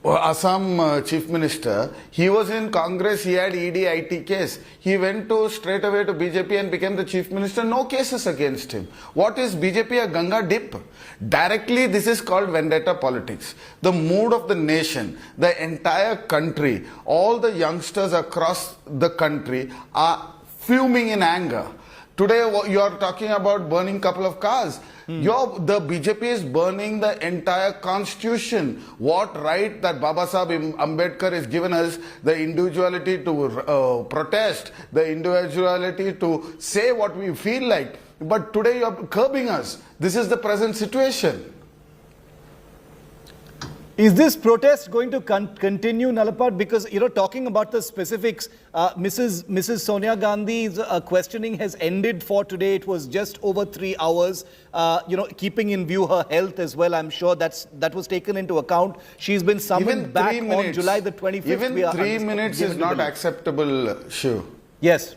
Assam Chief Minister, he was in Congress, he had ED IT case. He went straight away to BJP and became the Chief Minister. No cases against him. What is BJP? A Ganga dip? Directly, this is called vendetta politics. The mood of the nation, the entire country, all the youngsters across the country are fuming in anger. Today, you are talking about burning couple of cars. The BJP is burning the entire constitution. What right that Baba Sahib Ambedkar has given us, the individuality to protest, the individuality to say what we feel like. But today you are curbing us. This is the present situation. Is this protest going to continue, Nalapad? Because, talking about the specifics, Mrs. Sonia Gandhi's questioning has ended for today. It was just over 3 hours, keeping in view her health as well. I'm sure that was taken into account. She's been summoned back on July the 25th. Even 3 minutes is not acceptable, Shiv. Yes.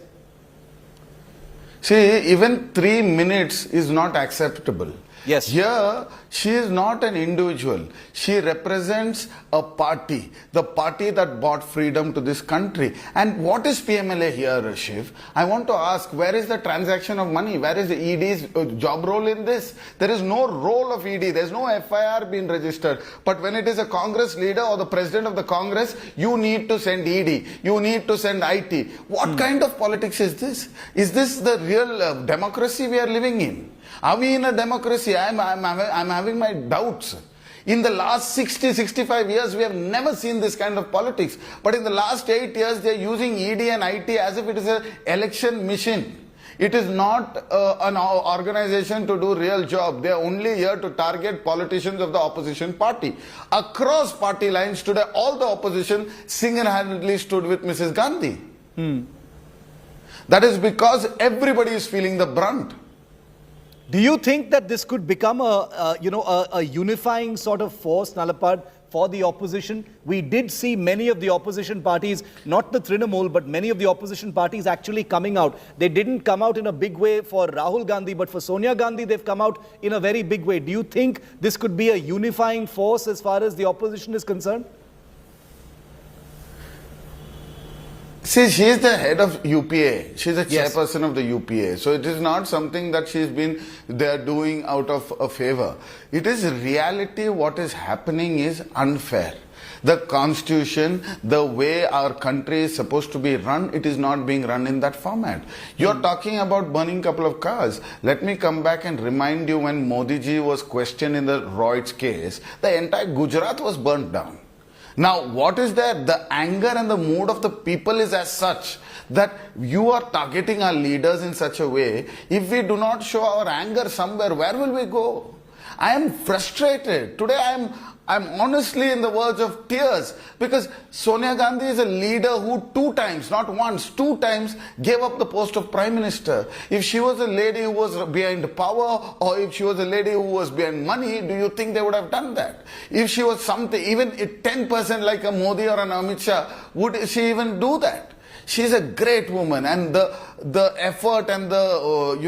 See, even 3 minutes is not acceptable. Yes. Here, she is not an individual. She represents a party, the party that brought freedom to this country. And what is PMLA here, Shiv? I want to ask, where is the transaction of money? Where is the ED's job role in this? There is no role of ED. There is no FIR being registered. But when it is a Congress leader or the president of the Congress, you need to send ED. You need to send IT. What kind of politics is this? Is this the real democracy we are living in? Are we in a democracy? I'm having my doubts. In the last 60-65 years, we have never seen this kind of politics. But in the last 8 years, they are using ED and IT as if it is an election mission. It is not an organization to do real job. They are only here to target politicians of the opposition party. Across party lines today, all the opposition single-handedly stood with Mrs. Gandhi. Hmm. That is because everybody is feeling the brunt. Do you think that this could become a unifying sort of force, Nalapad, for the opposition? We did see many of the opposition parties, not the Trinamool, but many of the opposition parties actually coming out. They didn't come out in a big way for Rahul Gandhi, but for Sonia Gandhi, they've come out in a very big way. Do you think this could be a unifying force as far as the opposition is concerned? See, she is the head of UPA. She is the chairperson of the UPA. So it is not something that they are doing out of a favor. It is reality. What is happening is unfair. The constitution, the way our country is supposed to be run, it is not being run in that format. You're talking about burning a couple of cars. Let me come back and remind you, when Modi ji was questioned in the Royds case, the entire Gujarat was burnt down. Now, what is there? The anger and the mood of the people is as such that you are targeting our leaders in such a way. If we do not show our anger somewhere, where will we go? I am frustrated. Today I'm honestly in the verge of tears, because Sonia Gandhi is a leader who 2 times, not once, 2 times gave up the post of Prime Minister. If she was a lady who was behind power, or if she was a lady who was behind money, do you think they would have done that? If she was something, even 10% like a Modi or an Amit Shah, would she even do that? She is a great woman, and the effort and the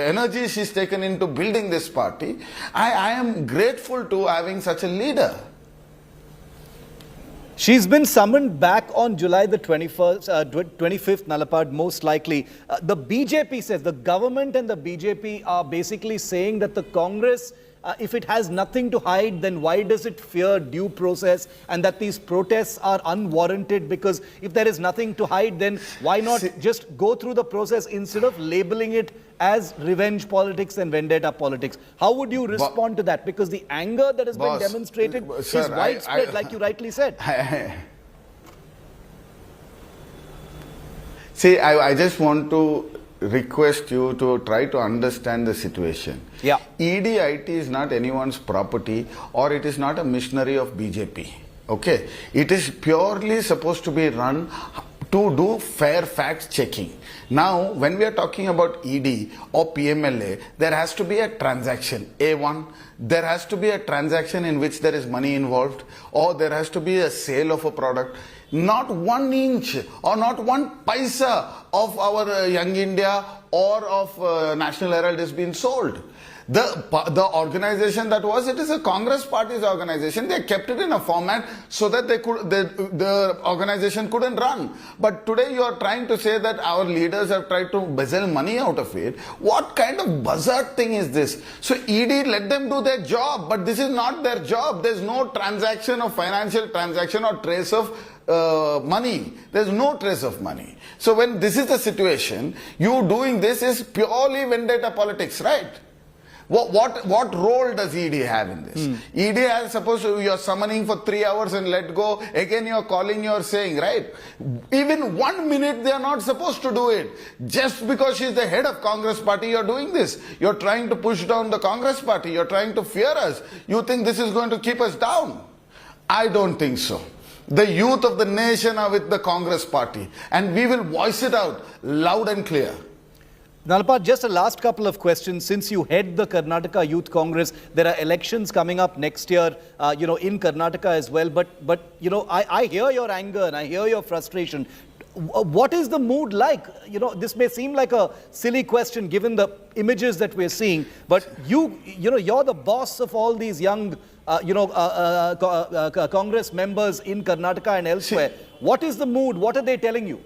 energy she's taken into building this party, I am grateful to having such a leader. She's been summoned back on July the 25th, Nalapad, most likely. The BJP says, the government and the BJP are basically saying that the Congress, if it has nothing to hide, then why does it fear due process, and that these protests are unwarranted? Because if there is nothing to hide, then why not just go through the process instead of labeling it as revenge politics and vendetta politics? How would you respond to that? Because the anger that has been demonstrated is widespread, like you rightly said. See, I just want to request you to try to understand the situation. Yeah. EDIT is not anyone's property, or it is not a machinery of BJP. Okay? It is purely supposed to be run to do fair fact checking. Now, when we are talking about ED or PMLA, there has to be a transaction. A1, there has to be a transaction in which there is money involved, or there has to be a sale of a product. Not 1 inch or not 1 paisa of our Young India or of National Herald is being sold. The organization that was, it is a Congress party's organization. They kept it in a format so that the organization couldn't run. But today you are trying to say that our leaders have tried to embezzle money out of it. What kind of buzzard thing is this? So ED, let them do their job, but this is not their job. There's no transaction of financial transaction or trace of money. There's no trace of money. So when this is the situation, you doing this is purely vendetta politics, right? What role does ED have in this? ED has, suppose you're summoning for 3 hours and let go, again you're calling, you're saying, right? Even 1 minute they are not supposed to do it. Just because she's the head of Congress party, you're doing this. You're trying to push down the Congress party. You're trying to fear us. You think this is going to keep us down? I don't think so. The youth of the nation are with the Congress party, and we will voice it out loud and clear. Nalapad, just a last couple of questions. Since you head the Karnataka Youth Congress, there are elections coming up next year, in Karnataka as well. But I hear your anger and I hear your frustration. What is the mood like? This may seem like a silly question given the images that we're seeing, but you're the boss of all these young, Congress members in Karnataka and elsewhere. What is the mood? What are they telling you?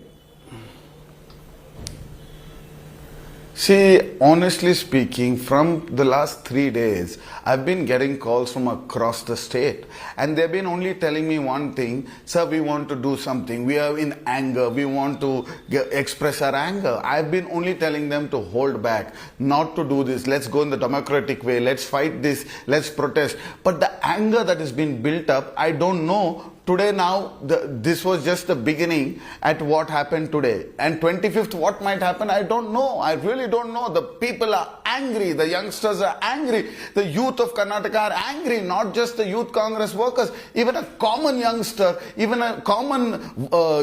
See, honestly speaking, from the last 3 days, I've been getting calls from across the state, and they've been only telling me one thing: sir, we want to do something. We are in anger. We want to express our anger. I've been only telling them to hold back, not to do this. Let's go in the democratic way. Let's fight this. Let's protest. But the anger that has been built up, I don't know. Today now, this was just the beginning at what happened today. And 25th, what might happen, I don't know. I really don't know. The people are angry. The youngsters are angry. The youth of Karnataka are angry. Not just the youth Congress workers. Even a common youngster, even a common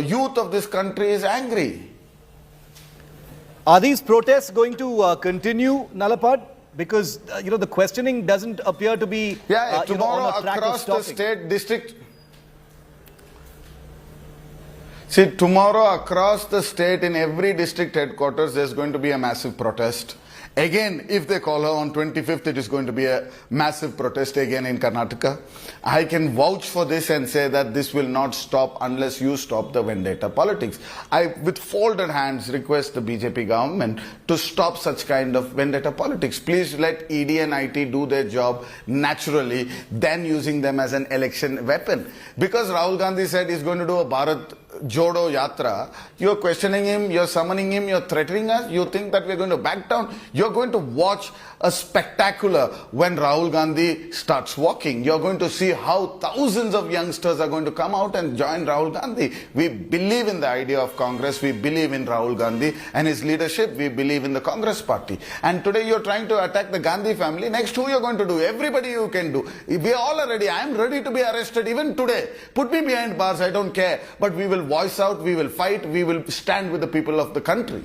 youth of this country is angry. Are these protests going to continue, Nalapad? Because, the questioning doesn't appear to be tomorrow on a track across of the stopping. state district. See, tomorrow across the state in every district headquarters there's going to be a massive protest. Again, if they call her on 25th, it is going to be a massive protest again in Karnataka. I can vouch for this and say that this will not stop unless you stop the vendetta politics. I, with folded hands, request the BJP government to stop such kind of vendetta politics. Please let ED and IT do their job naturally, then using them as an election weapon. Because Rahul Gandhi said he's going to do a Bharat Jodo Yatra, you're questioning him, you're summoning him, you're threatening us, you think that we're going to back down. You're going to watch a spectacular when Rahul Gandhi starts walking. You're going to see how thousands of youngsters are going to come out and join Rahul Gandhi. We believe in the idea of Congress, we believe in Rahul Gandhi and his leadership, we believe in the Congress party. And today you're trying to attack the Gandhi family. Next, who you're going to do? Everybody you can do. We all are ready. I'm ready to be arrested even today. Put me behind bars, I don't care. But we will voice out, we will fight, we will stand with the people of the country.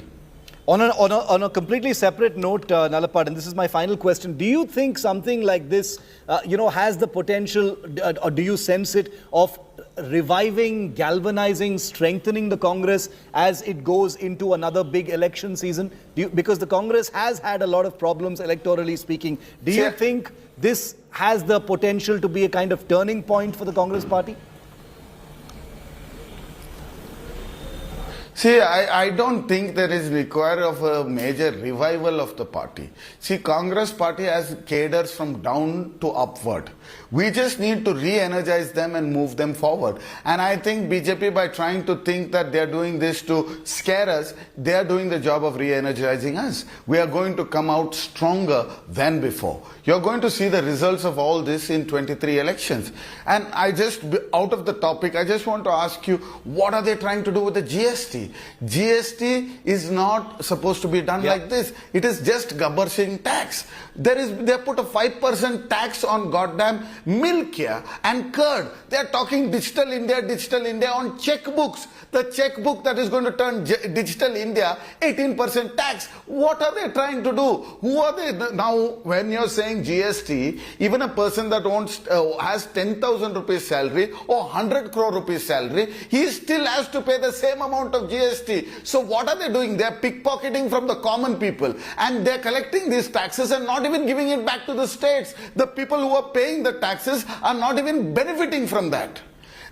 On a completely separate note, Nalapad, and this is my final question, do you think something like this, has the potential, or do you sense it, of reviving, galvanizing, strengthening the Congress as it goes into another big election season? Because the Congress has had a lot of problems electorally speaking. Do you think this has the potential to be a kind of turning point for the Congress party? See, I don't think there is required of a major revival of the party. See, Congress party has cadres from down to upward. We just need to re-energize them and move them forward. And I think BJP, by trying to think that they are doing this to scare us, they are doing the job of re-energizing us. We are going to come out stronger than before. You're going to see the results of all this in 23 elections. And out of the topic, I just want to ask you, what are they trying to do with the GST? GST is not supposed to be done like this. It is just Gabbar Singh tax. They put a 5% tax on goddamn milk here and curd. They are talking digital India on checkbooks. The checkbook that is going to turn digital India, 18% tax. What are they trying to do? Who are they? Now, when you're saying GST, even a person that has 10,000 rupees salary or 100 crore rupees salary, he still has to pay the same amount of GST. So what are they doing? They're pickpocketing from the common people and they're collecting these taxes and not even giving it back to the states. The people who are paying the taxes are not even benefiting from that.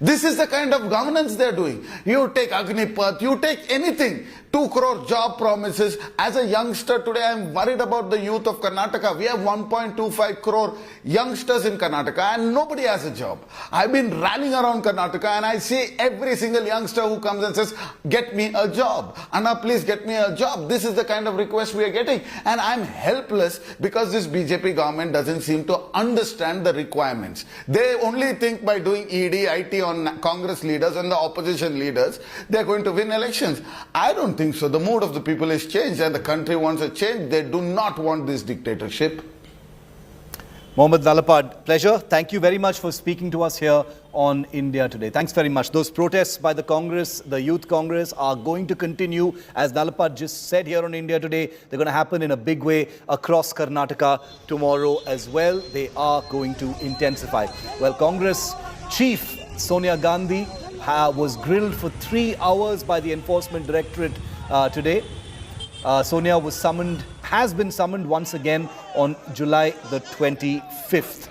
This is the kind of governance they're doing. You take Agnipath, you take anything. 2 crore job promises. As a youngster today, I'm worried about the youth of Karnataka. We have 1.25 crore youngsters in Karnataka and nobody has a job. I've been rallying around Karnataka and I see every single youngster who comes and says, get me a job. Anna, please get me a job. This is the kind of request we are getting. And I'm helpless because this BJP government doesn't seem to understand the requirements. They only think by doing ED, IT on Congress leaders and the opposition leaders, they're going to win elections. I don't think so. The mood of the people is changed and the country wants a change. They do not want this dictatorship. Mohammad Nalapad, pleasure. Thank you very much for speaking to us here on India Today. Thanks very much. Those protests by the Congress, the Youth Congress, are going to continue. As Nalapad just said here on India Today, they're going to happen in a big way across Karnataka tomorrow as well. They are going to intensify. Well, Congress Chief Sonia Gandhi was grilled for 3 hours by the Enforcement Directorate today. Sonia has been summoned once again on July the 25th.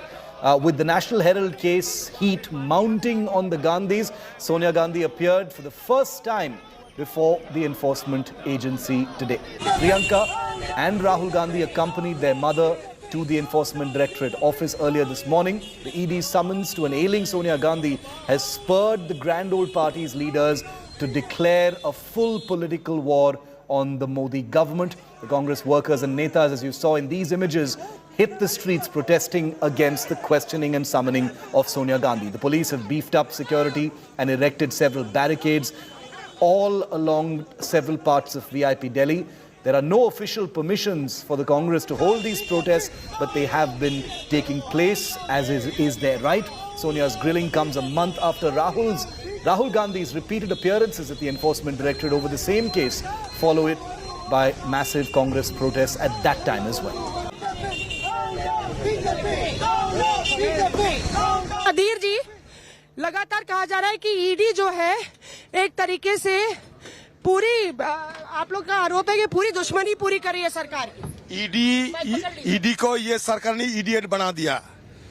With the National Herald case heat mounting on the Gandhis, Sonia Gandhi appeared for the first time before the enforcement agency today. Priyanka and Rahul Gandhi accompanied their mother to the Enforcement Directorate office earlier this morning. The ED's summons to an ailing Sonia Gandhi has spurred the Grand Old Party's leaders to declare a full political war on the Modi government. The Congress workers and netas, as you saw in these images, hit the streets protesting against the questioning and summoning of Sonia Gandhi. The police have beefed up security and erected several barricades all along several parts of VIP Delhi. There are no official permissions for the Congress to hold these protests, but they have been taking place as is their right. Sonia's grilling comes a month after Rahul Gandhi's repeated appearances at the Enforcement Directorate over the same case by massive Congress protests at that time as well. अधीर जी, लगातार कहा जा रहा है कि ED जो है एक तरीके से पूरी, आप लोग का आरोप है कि पूरी दुश्मनी पूरी करी है सरकार की। ईडी को ये सरकार ने इडियट बना दिया।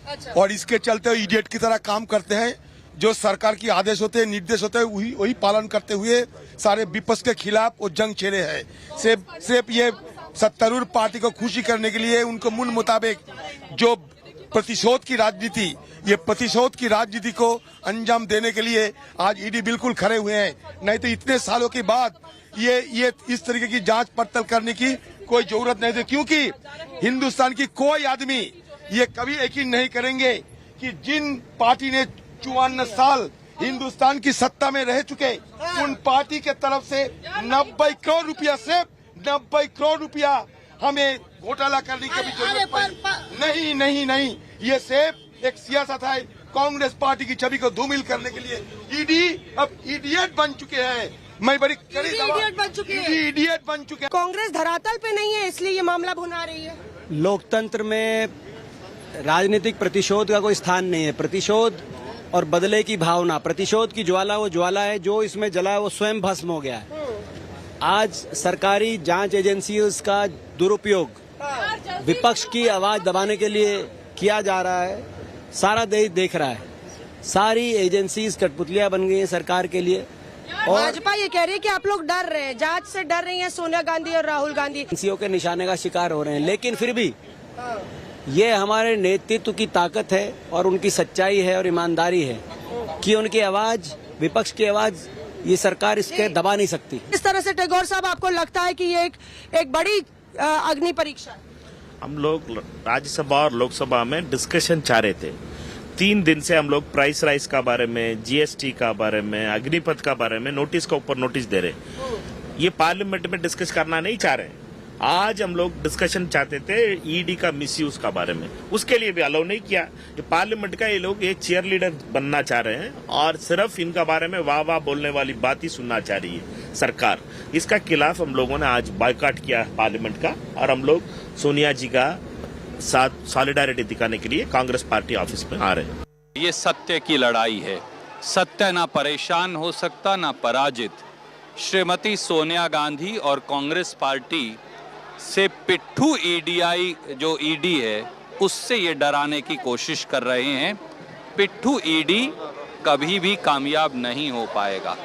अच्छा। और इसके चलते इडियट की तरह काम करते हैं। जो सरकार की आदेश होते हैं, निर्देश होते हैं, वही पालन करते हुए सारे विपक्ष के खिलाफ वो जंग छेड़े हैं। सिर्फ ये सत्तारूढ़ पार्टी को खुशी करने के लिए उनको मन मुताबिक जो प्रतिशोध की राजनीति, ये प्रतिशोध की राजनीति को अंजाम देने के लिए आज ईडी बिल्कुल खड़े हुए हैं। नहीं तो इतने सालों के बाद ये इस तरीके की जांच पड़ताल करने की कोई जरूरत नहीं थी, क्योंकि हिंदुस्तान की कोई आदमी ये कभी यकीन नहीं करेंगे कि जिन पार्टी ने 54 साल हिंदुस्तान की सत्ता में रह चुके, उन पार्टी के तरफ से 90 करोड़ रुपया, सिर्फ 90 करोड़ रुपया हमें घोटाला करने की भी जरूरत पड़ी। नहीं, ये सिर्फ एक सियासत है कांग्रेस पार्टी की छवि को धूमिल करने के लिए। ईडी अब इडियट बन चुके हैं। मैं बड़ी इडियट बन चुके हैं। कांग्रेस धरातल पे नहीं है, इसलिए ये मामला भुना रही है। लोकतंत्र में राजनीतिक प्रतिशोध का कोई स्थान नहीं है। प्रतिशोध और बदले की भावना, प्रतिशोध की ज्वाला वो ज्वाला है, जो इसमें जला है वो स्वयं भस्म हो गया है। आज सरकारी जांच एजेंसियों का दुरुपयोग विपक्ष की आवाज दबाने के लिए किया जा रहा है। सारा देश देख रहा है। सारी एजेंसीज कठपुतलियां बन गई हैं सरकार के लिए। और भाजपा ये कह रही है कि आप लोग डर रहे हैं, जांच से डर रही हैं सोनिया गांधी और राहुल गांधी। एजेंसियों के निशाने का शिकार हो रहे हैं, लेकिन फिर भी ये हमारे नेतृत्व की ताकत है और उनकी सच्चाई है और ईमानदारी है कि उनकी आवाज, विपक्ष की आवाज, ये सरकार इसके दबा नहीं सकती। इस तरह से टैगोर साहब, आपको लगता है कि ये एक बड़ी अग्नि परीक्षा? हम लोग राज्यसभा और लोकसभा में डिस्कशन चाह रहे थे। 3 दिन से हम लोग प्राइस राइस का बारे में, जीएसटी का बारे में, अग्निपथ का बारे में नोटिस का ऊपर नोटिस दे रहे। ये पार्लियामेंट में डिस्कस करना नहीं चाह रहे। आज हम लोग डिस्कशन चाहते थे ईडी का मिसयूज का बारे में, उसके लिए भी अलाउ नहीं किया। ये पार्लियामेंट का ये लोग एक चीयर लीडर बनना चाह रहे हैं और सिर्फ इनका बारे में वाह वाह बोलने वाली बात ही सुनना चाह रही है सरकार। इसका खिलाफ हम लोगों ने आज बायकॉट किया पार्लियामेंट का, और हम लोग सोनिया जी का साथ सॉलिडारिटी दिखाने के लिए कांग्रेस पार्टी ऑफिस में आ रहे हैं। ये सत्य की लड़ाई है। सत्य ना परेशान हो सकता ना पराजित। श्रीमती सोनिया गांधी और कांग्रेस पार्टी से पिट्ठू ईडीआई जो ईडी है उससे ये डराने की कोशिश कर रहे हैं। पिट्ठू ईडी कभी भी कामयाब नहीं हो पाएगा।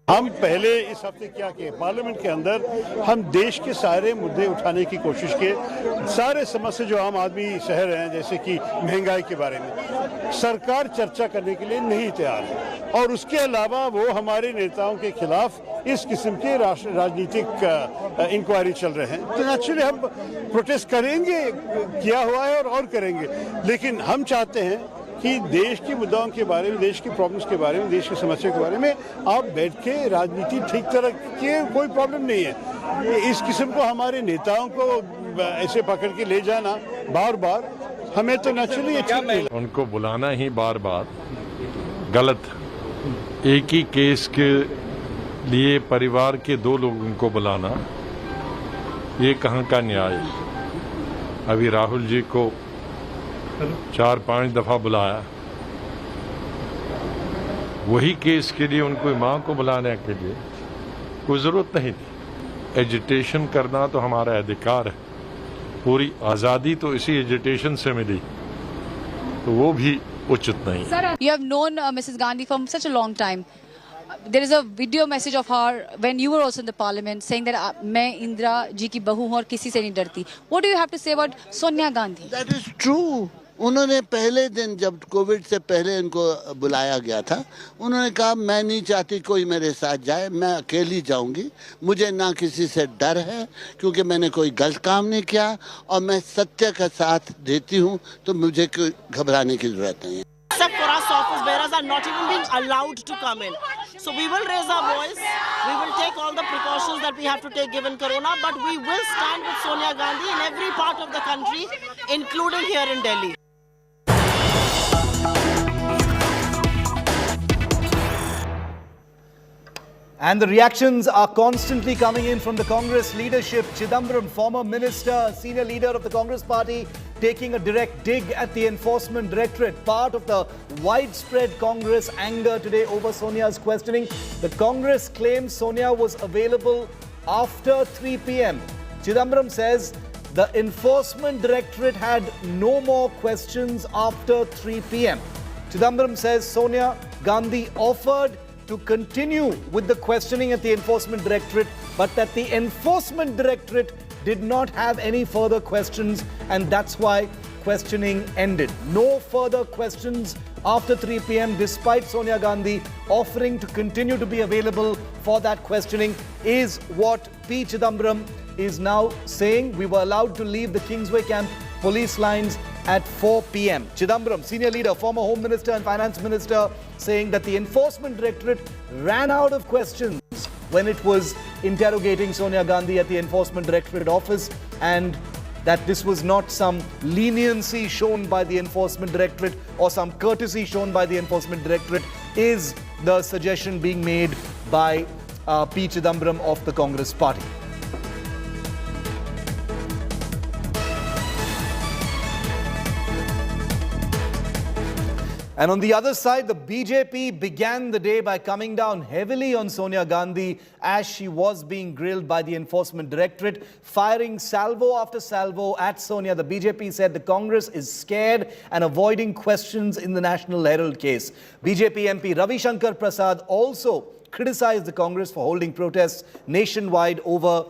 हम पहले इस हफ्ते क्या किए, पार्लियामेंट के अंदर हम देश के सारे मुद्दे उठाने की कोशिश किए। सारे समस्या जो आम आदमी सह रहे हैं, जैसे कि महंगाई के बारे में, सरकार चर्चा करने के लिए नहीं तैयार है। और उसके अलावा वो हमारे नेताओं के खिलाफ इस किस्म के राजनीतिक इंक्वायरी चल रहे हैं। तो नेचुरली हम प्रोटेस्ट करेंगे, किया हुआ है और करेंगे। लेकिन हम चाहते हैं कि देश की मुद्दाओं के बारे में, देश की प्रॉब्लम्स के बारे में, देश की समस्या के बारे में आप बैठ के राजनीति ठीक तरह की, कोई प्रॉब्लम नहीं है। इस किस्म को हमारे नेताओं को ऐसे पकड़ के ले जाना बार बार, हमें तो नेचुरली अच्छा नहीं। उनको बुलाना ही बार बार गलत। एक ही केस के लिए परिवार के 2 लोगों को बुलाना, ये कहाँ का न्याय। अभी राहुल जी को 4-5 दफा बुलाया, वही केस के लिए उनको मां को बुलाने के लिए कोई जरूरत नहीं थी। एजिटेशन करना तो हमारा अधिकार है, पूरी आजादी तो इसी एजिटेशन से मिली, तो वो भी उचित नहीं। Sir, you have known Mrs. Gandhi for such a long time. There is a video message of her when you were also in the parliament saying that मैं इंदिरा जी की बहू हूँ और किसी से नहीं डरती. What do you have to say about Sonia Gandhi? That is true. उन्होंने पहले दिन जब कोविड से पहले इनको बुलाया गया था, उन्होंने कहा मैं नहीं चाहती कोई मेरे साथ जाए, मैं अकेली जाऊंगी, मुझे ना किसी से डर है क्योंकि मैंने कोई गलत काम नहीं किया और मैं सत्य का साथ देती हूं, तो मुझे कोई घबराने की जरूरत नहीं है। Except for us, office bearers are not even being allowed to come in. So we will raise our voice. We will take all the precautions that we have to take given Corona, but we will stand with Sonia Gandhi in every part of the country, including here in Delhi. And the reactions are constantly coming in from the Congress leadership. Chidambaram, former minister, senior leader of the Congress party, taking a direct dig at the Enforcement Directorate. Part of the widespread Congress anger today over Sonia's questioning. The Congress claims Sonia was available after 3 p.m. Chidambaram says the Enforcement Directorate had no more questions after 3 p.m. Chidambaram says Sonia Gandhi offered to continue with the questioning at the Enforcement Directorate, but that the Enforcement Directorate did not have any further questions, and that's why questioning ended. No further questions after 3 p.m. despite Sonia Gandhi offering to continue to be available for that questioning, is what P. Chidambaram is now saying. We were allowed to leave the Kingsway Camp police lines at 4 p.m. Chidambaram, senior leader, former Home Minister and Finance Minister, saying that the Enforcement Directorate ran out of questions when it was interrogating Sonia Gandhi at the Enforcement Directorate office, and that this was not some leniency shown by the Enforcement Directorate or some courtesy shown by the Enforcement Directorate, is the suggestion being made by P. Chidambaram of the Congress party. And on the other side, the BJP began the day by coming down heavily on Sonia Gandhi as she was being grilled by the Enforcement Directorate, firing salvo after salvo at Sonia. The BJP said the Congress is scared and avoiding questions in the National Herald case. BJP MP Ravi Shankar Prasad also criticized the Congress for holding protests nationwide over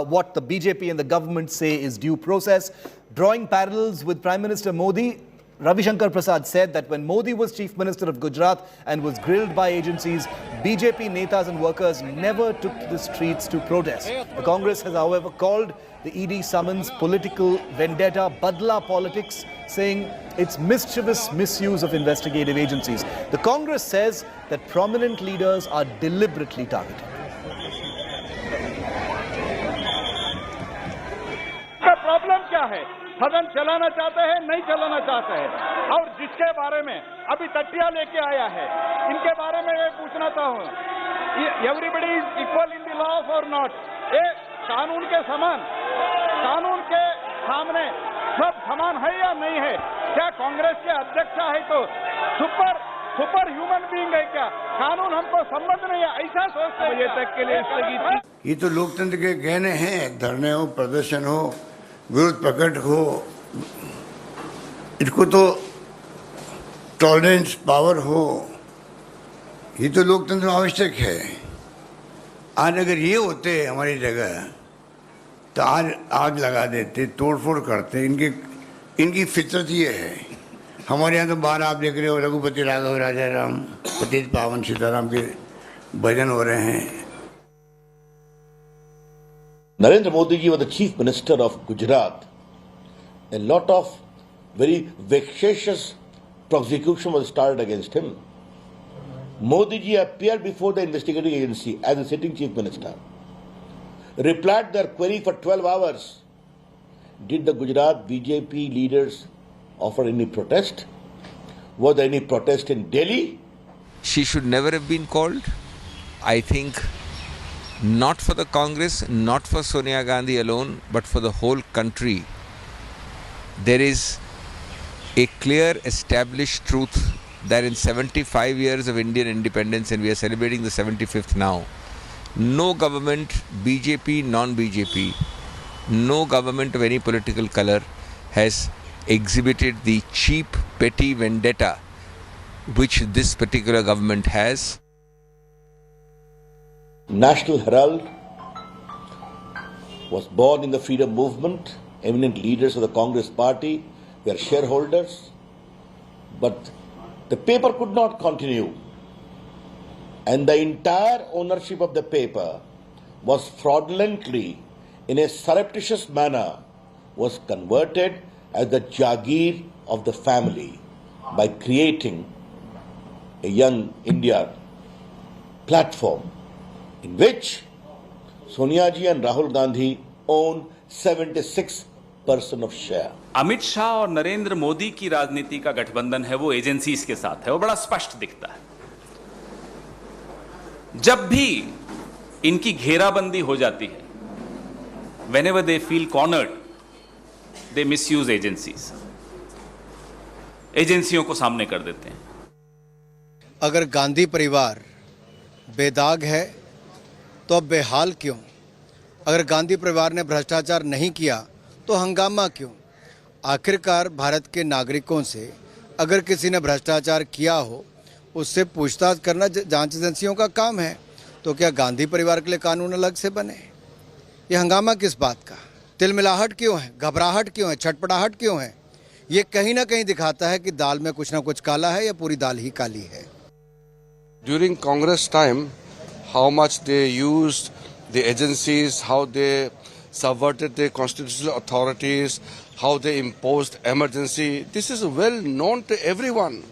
what the BJP and the government say is due process. Drawing parallels with Prime Minister Modi, Ravi Shankar Prasad said that when Modi was Chief Minister of Gujarat and was grilled by agencies, BJP netas and workers never took to the streets to protest. The Congress has, however, called the ED summons political vendetta, badla politics, saying it's mischievous misuse of investigative agencies. The Congress says that prominent leaders are deliberately targeted. The problem क्या है? सदन चलाना चाहते हैं, नहीं चलाना चाहते हैं, और जिसके बारे में अभी तटिया लेके आया है, इनके बारे में मैं पूछना चाहूँ, everybody is equal in the law और नॉट? ये कानून के समान, कानून के सामने सब समान है या नहीं है? क्या कांग्रेस के अध्यक्ष है तो सुपर ह्यूमन बीइंग है क्या? कानून हमको संबंध नहीं है, ऐसा सोचते हैं? ये तक के लिए स्थगित। ये तो लोकतंत्र के गहने हैं, धरने हो, प्रदर्शन हो, विरोध प्रकट हो, इसको तो टॉलरेंस पावर हो, ये तो लोकतंत्र में आवश्यक है। आज अगर ये होते हमारी जगह तो आज आग लगा देते, तोड़फोड़ करते। इनकी फितरत ये है। हमारे यहाँ तो बाहर आप देख रहे हो, रघुपति राघव राजा राम, पतित पावन सीताराम के भजन हो रहे हैं। Narendra Modi ji was the Chief Minister of Gujarat. A lot of very vexatious prosecution was started against him. Modi ji appeared before the investigating agency as a sitting Chief Minister, replied their query for 12 hours. Did the Gujarat BJP leaders offer any protest? Was there any protest in Delhi? She should never have been called. I think not for the Congress, not for Sonia Gandhi alone, but for the whole country. There is a clear established truth that in 75 years of Indian independence, and we are celebrating the 75th now, no government, BJP, non-BJP, no government of any political color has exhibited the cheap, petty vendetta which this particular government has. National Herald was born in the freedom movement. Eminent leaders of the Congress party were shareholders. But the paper could not continue. And the entire ownership of the paper was fraudulently, in a surreptitious manner, was converted as the Jagir of the family by creating a Young India platform in which Sonia ji and Rahul Gandhi own 76% of share. Amit Shah और नरेंद्र मोदी की राजनीति का गठबंधन है वो agencies के साथ है, वो बड़ा स्पष्ट दिखता है। जब भी इनकी घेराबंदी हो जाती है. Whenever they feel cornered, they misuse agencies. एजेंसियों को सामने कर देते हैं. अगर गांधी परिवार बेदाग है तो अब बेहाल क्यों? अगर गांधी परिवार ने भ्रष्टाचार नहीं किया तो हंगामा क्यों? आखिरकार भारत के नागरिकों से अगर किसी ने भ्रष्टाचार किया हो उससे पूछताछ करना जांच एजेंसियों का काम है. तो क्या गांधी परिवार के लिए कानून अलग से बने? ये हंगामा किस बात का? तिलमिलाहट क्यों है? घबराहट क्यों है? छटपटाहट क्यों है? ये कहीं ना कहीं दिखाता है कि दाल में कुछ ना कुछ काला है या पूरी दाल ही काली है. During Congress time, how much they used the agencies, how they subverted the constitutional authorities, how they imposed emergency. This is well known to everyone.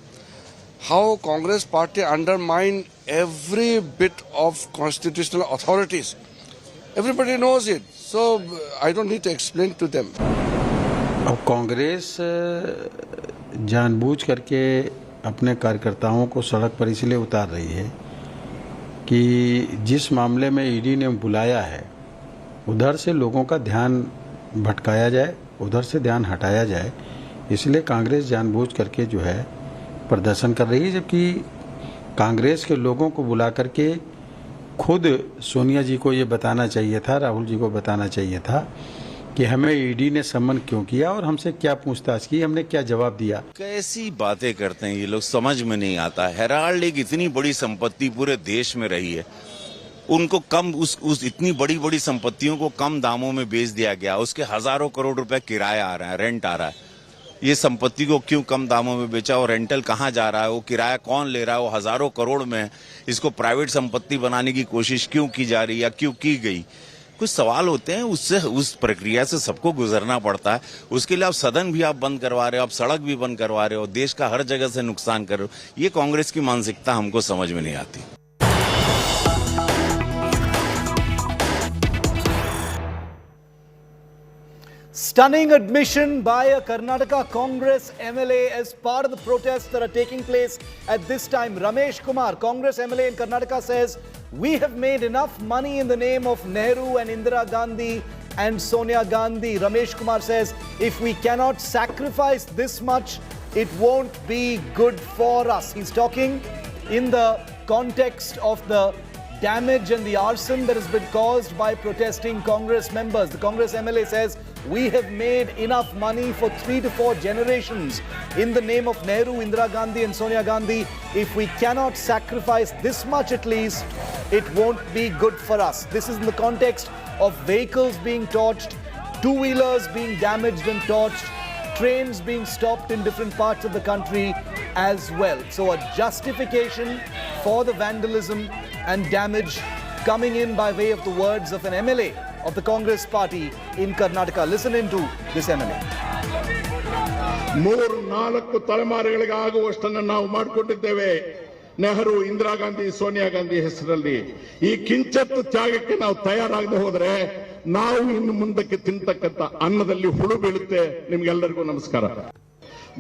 How Congress party undermined every bit of constitutional authorities. Everybody knows it. So I don't need to explain to them. अब कांग्रेस जानबूझ करके अपने कार्यकर्ताओं को सड़क पर इसलिए उतार रही है कि जिस मामले में ईडी ने बुलाया है उधर से लोगों का ध्यान भटकाया जाए, उधर से ध्यान हटाया जाए. इसलिए कांग्रेस जानबूझ करके जो है प्रदर्शन कर रही है, जबकि कांग्रेस के लोगों को बुला करके खुद सोनिया जी को ये बताना चाहिए था, राहुल जी को बताना चाहिए था कि हमें ईडी ने सम्मन क्यों किया और हमसे क्या पूछताछ की, हमने क्या जवाब दिया. कैसी बातें करते हैं ये लोग, समझ में नहीं आता. हेराल्ड एक इतनी बड़ी संपत्ति पूरे देश में रही है, उनको कम उस इतनी बड़ी बड़ी संपत्तियों को कम दामों में बेच दिया गया. उसके हजारों करोड़ रुपए किराया आ रहा है, रेंट आ रहा है. ये संपत्ति को क्यों कम दामों में बेचा और रेंटल कहाँ जा रहा है, वो किराया कौन ले रहा है, वो हजारों करोड़ में इसको प्राइवेट संपत्ति बनाने की कोशिश क्यों की जा रही है या क्यों की गई. कुछ सवाल होते हैं, उससे उस प्रक्रिया से सबको गुजरना पड़ता है. उसके लिए आप सदन भी आप बंद करवा रहे हो, आप सड़क भी बंद करवा रहे हो, देश का हर जगह से नुकसान कर रहे हो. ये कांग्रेस की मानसिकता हमको समझ में नहीं आती. Stunning admission by a Karnataka Congress MLA as part of the protests that are taking place at this time. Ramesh Kumar, Congress MLA in Karnataka, says, "We have made enough money in the name of Nehru and Indira Gandhi and Sonia Gandhi." Ramesh Kumar says, "If we cannot sacrifice this much, it won't be good for us." He's talking in the context of the damage and the arson that has been caused by protesting Congress members. The Congress MLA says, "We have made enough money for 3 to 4 generations in the name of Nehru, Indira Gandhi and Sonia Gandhi. If we cannot sacrifice this much at least, it won't be good for us." This is in the context of vehicles being torched, two-wheelers being damaged and torched, trains being stopped in different parts of the country as well. So a justification for the vandalism and damage coming in by way of the words of an MLA of the Congress party in Karnataka. Listen into this MLA. 3-4 ತಲೆಮಾರುಗಳಿಗೆ ಆಗುವಷ್ಟನ್ನು ನಾವು ಮಾಡಿಕೊಂಡಿದ್ದೇವೆ. ನೆಹರು, ಇಂದಿರಾ ಗಾಂಧಿ, ಸೋನಿಯಾ ಗಾಂಧಿ ಹೆಸರಲ್ಲಿ ಈ ಕಿಂಚತ್ತು ತ್ಯಾಗಕ್ಕೆ ನಾವು ತಯಾರಾಗದೆ ಹೋದರೆ ನಾವು ಇನ್ನು ಮುಂದಕ್ಕೆ ತಿಂತಕ್ಕಂತ ಅನ್ನದಲ್ಲಿ ಹುಳು ಬೀಳುತ್ತೆ. ನಿಮ್ಗೆಲ್ಲರಿಗೂ ನಮಸ್ಕಾರ.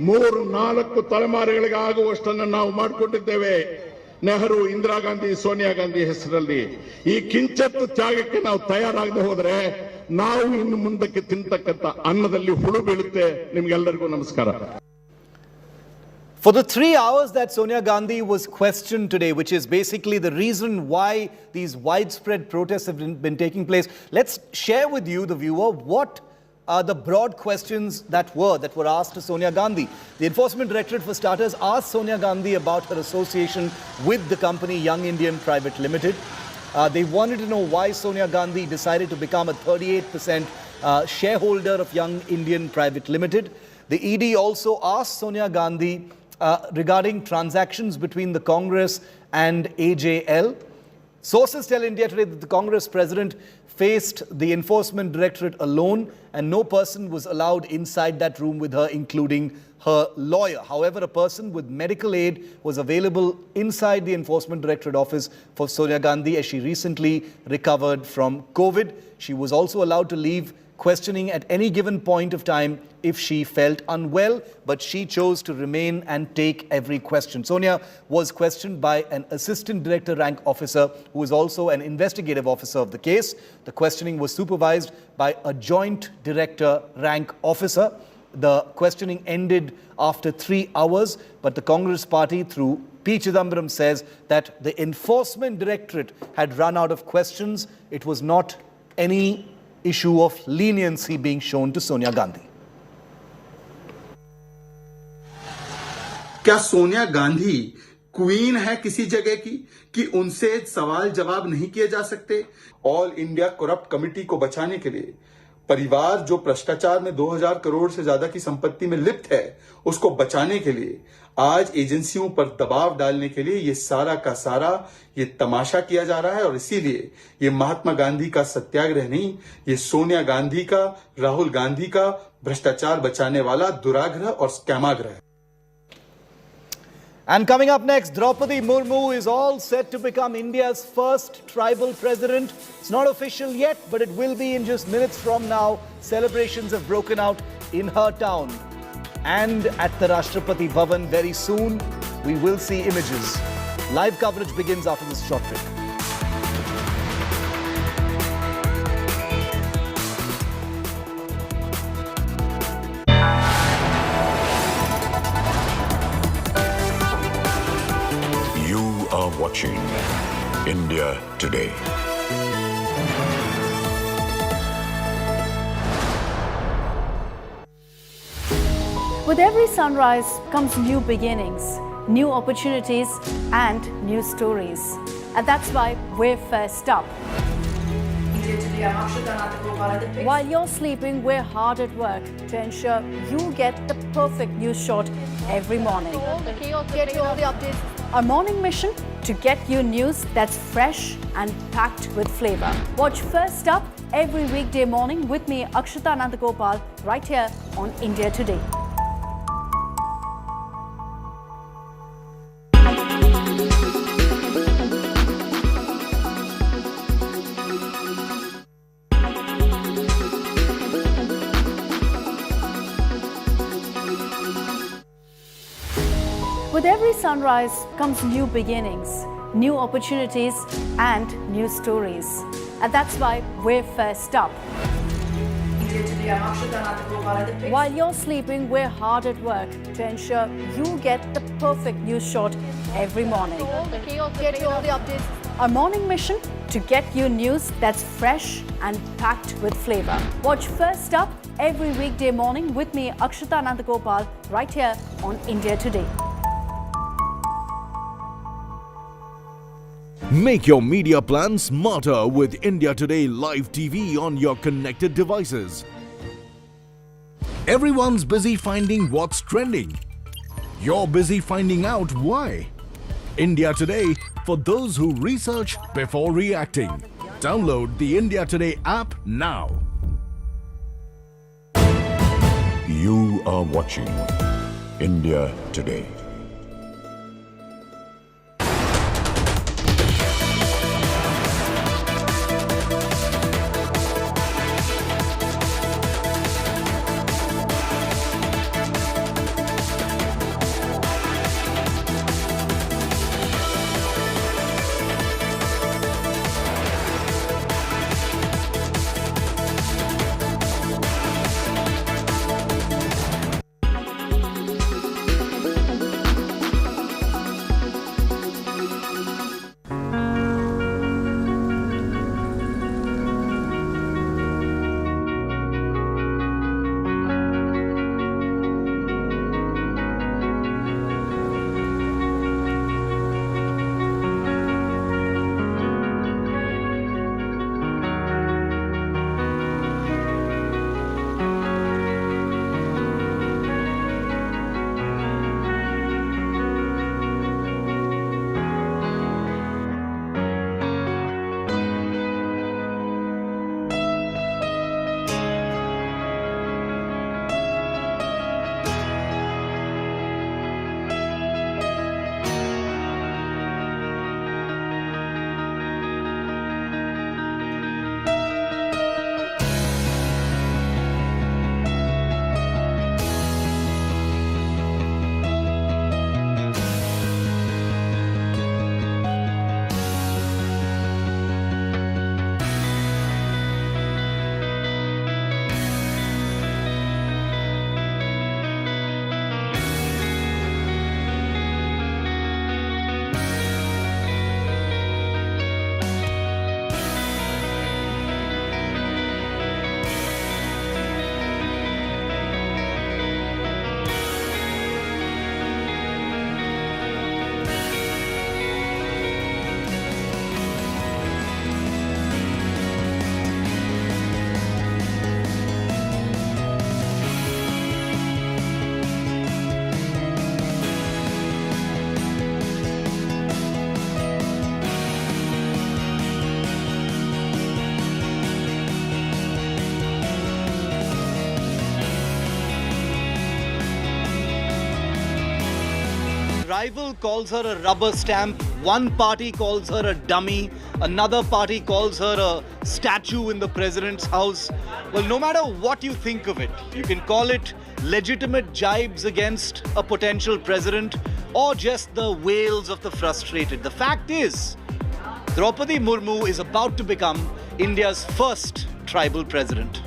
3-4 ತಲೆಮಾರುಗಳಿಗೆ ಆಗುವಷ್ಟನ್ನು ನಾವು ಮಾಡಿಕೊಂಡಿದ್ದೇವೆ. ನೆಹರು, ಇಂದಿರಾ ಗಾಂಧಿ, ಸೋನಿಯಾ ಗಾಂಧಿ ಹೆಸರಲ್ಲಿ ಈ ಕಿಂಚತ್ತು ತ್ಯಾಗಕ್ಕೆ ನಾವು ತಯಾರಾಗದೆ ಹೋದರೆ ನಾವು ಇನ್ನು ಮುಂದಕ್ಕೆ ತಿಂತಕ್ಕಂತ ಅನ್ನದಲ್ಲಿ ಹುಳು ಬೀಳುತ್ತೆ. ನಿಮ್ಗೆಲ್ಲರಿಗೂ ನಮಸ್ಕಾರ. For the 3 hours that Sonia Gandhi was questioned today, which is basically the reason why these widespread protests have been taking place, let's share with you, the viewer, what are the broad questions that were asked to Sonia Gandhi. The Enforcement Directorate, for starters, asked Sonia Gandhi about her association with the company Young Indian Private Limited. They wanted to know why Sonia Gandhi decided to become a 38% shareholder of Young Indian Private Limited. The ED also asked Sonia Gandhi regarding transactions between the Congress and AJL. Sources tell India Today that the Congress president faced the Enforcement Directorate alone and no person was allowed inside that room with her, including her lawyer. However, a person with medical aid was available inside the Enforcement Directorate office for Sonia Gandhi as she recently recovered from COVID. She was also allowed to leave questioning at any given point of time if she felt unwell, but she chose to remain and take every question. Sonia was questioned by an assistant director rank officer who is also an investigative officer of the case. The questioning was supervised by a joint director rank officer. The questioning ended after 3 hours, but the Congress party through P. Chidambaram says that the enforcement directorate had run out of questions. It was not any issue of leniency being shown to Sonia Gandhi. क्या Sonia Gandhi queen है किसी जगह की कि उनसे सवाल जवाब नहीं किए जा सकते? ऑल इंडिया करप्ट कमेटी को बचाने के लिए परिवार जो भ्रष्टाचार में 2000 करोड़ से ज्यादा की संपत्ति में लिप्त है, उसको बचाने के लिए आज एजेंसियों पर दबाव डालने के लिए ये सारा का सारा ये तमाशा किया जा रहा है। और इसीलिए ये महात्मा गांधी का सत्याग्रह नहीं, ये सोनिया गांधी का, राहुल गांधी का भ्रष्टाचार बचाने वाला दुराग्रह और स्कैमाग्रह है। And coming up next, Draupadi Murmu is all set to become India's first tribal president. It's not official yet, but it will be in just minutes from now. Celebrations have broken out in her town. And at the Rashtrapati Bhavan very soon, we will see images. Live coverage begins after this short break. Watching India Today. With every sunrise comes new beginnings, new opportunities and new stories. And that's why we're first up. While you're sleeping, we're hard at work to ensure you get the perfect news shot every morning. Get you all the updates. Our morning mission to get you news that's fresh and packed with flavor. Watch First Up every weekday morning with me, Akshata Nandagopal, right here on India Today. With every sunrise comes new beginnings, new opportunities and new stories. And that's why we're first up. While you're sleeping, we're hard at work to ensure you get the perfect news shot every morning. Get you all the updates. Our morning mission to get you news that's fresh and packed with flavor. Watch First Up every weekday morning with me, Akshata Nandagopal, right here on India Today. Make your media plan smarter with India Today Live TV on your connected devices. Everyone's busy finding what's trending. You're busy finding out why. India Today for those who research before reacting. Download the India Today app now. You are watching India Today. rival calls her a rubber stamp, one party calls her a dummy, another party calls her a statue in the president's house. Well, no matter what you think of it, you can call it legitimate jibes against a potential president or just the wails of the frustrated. The fact is, Draupadi Murmu is about to become India's first tribal president.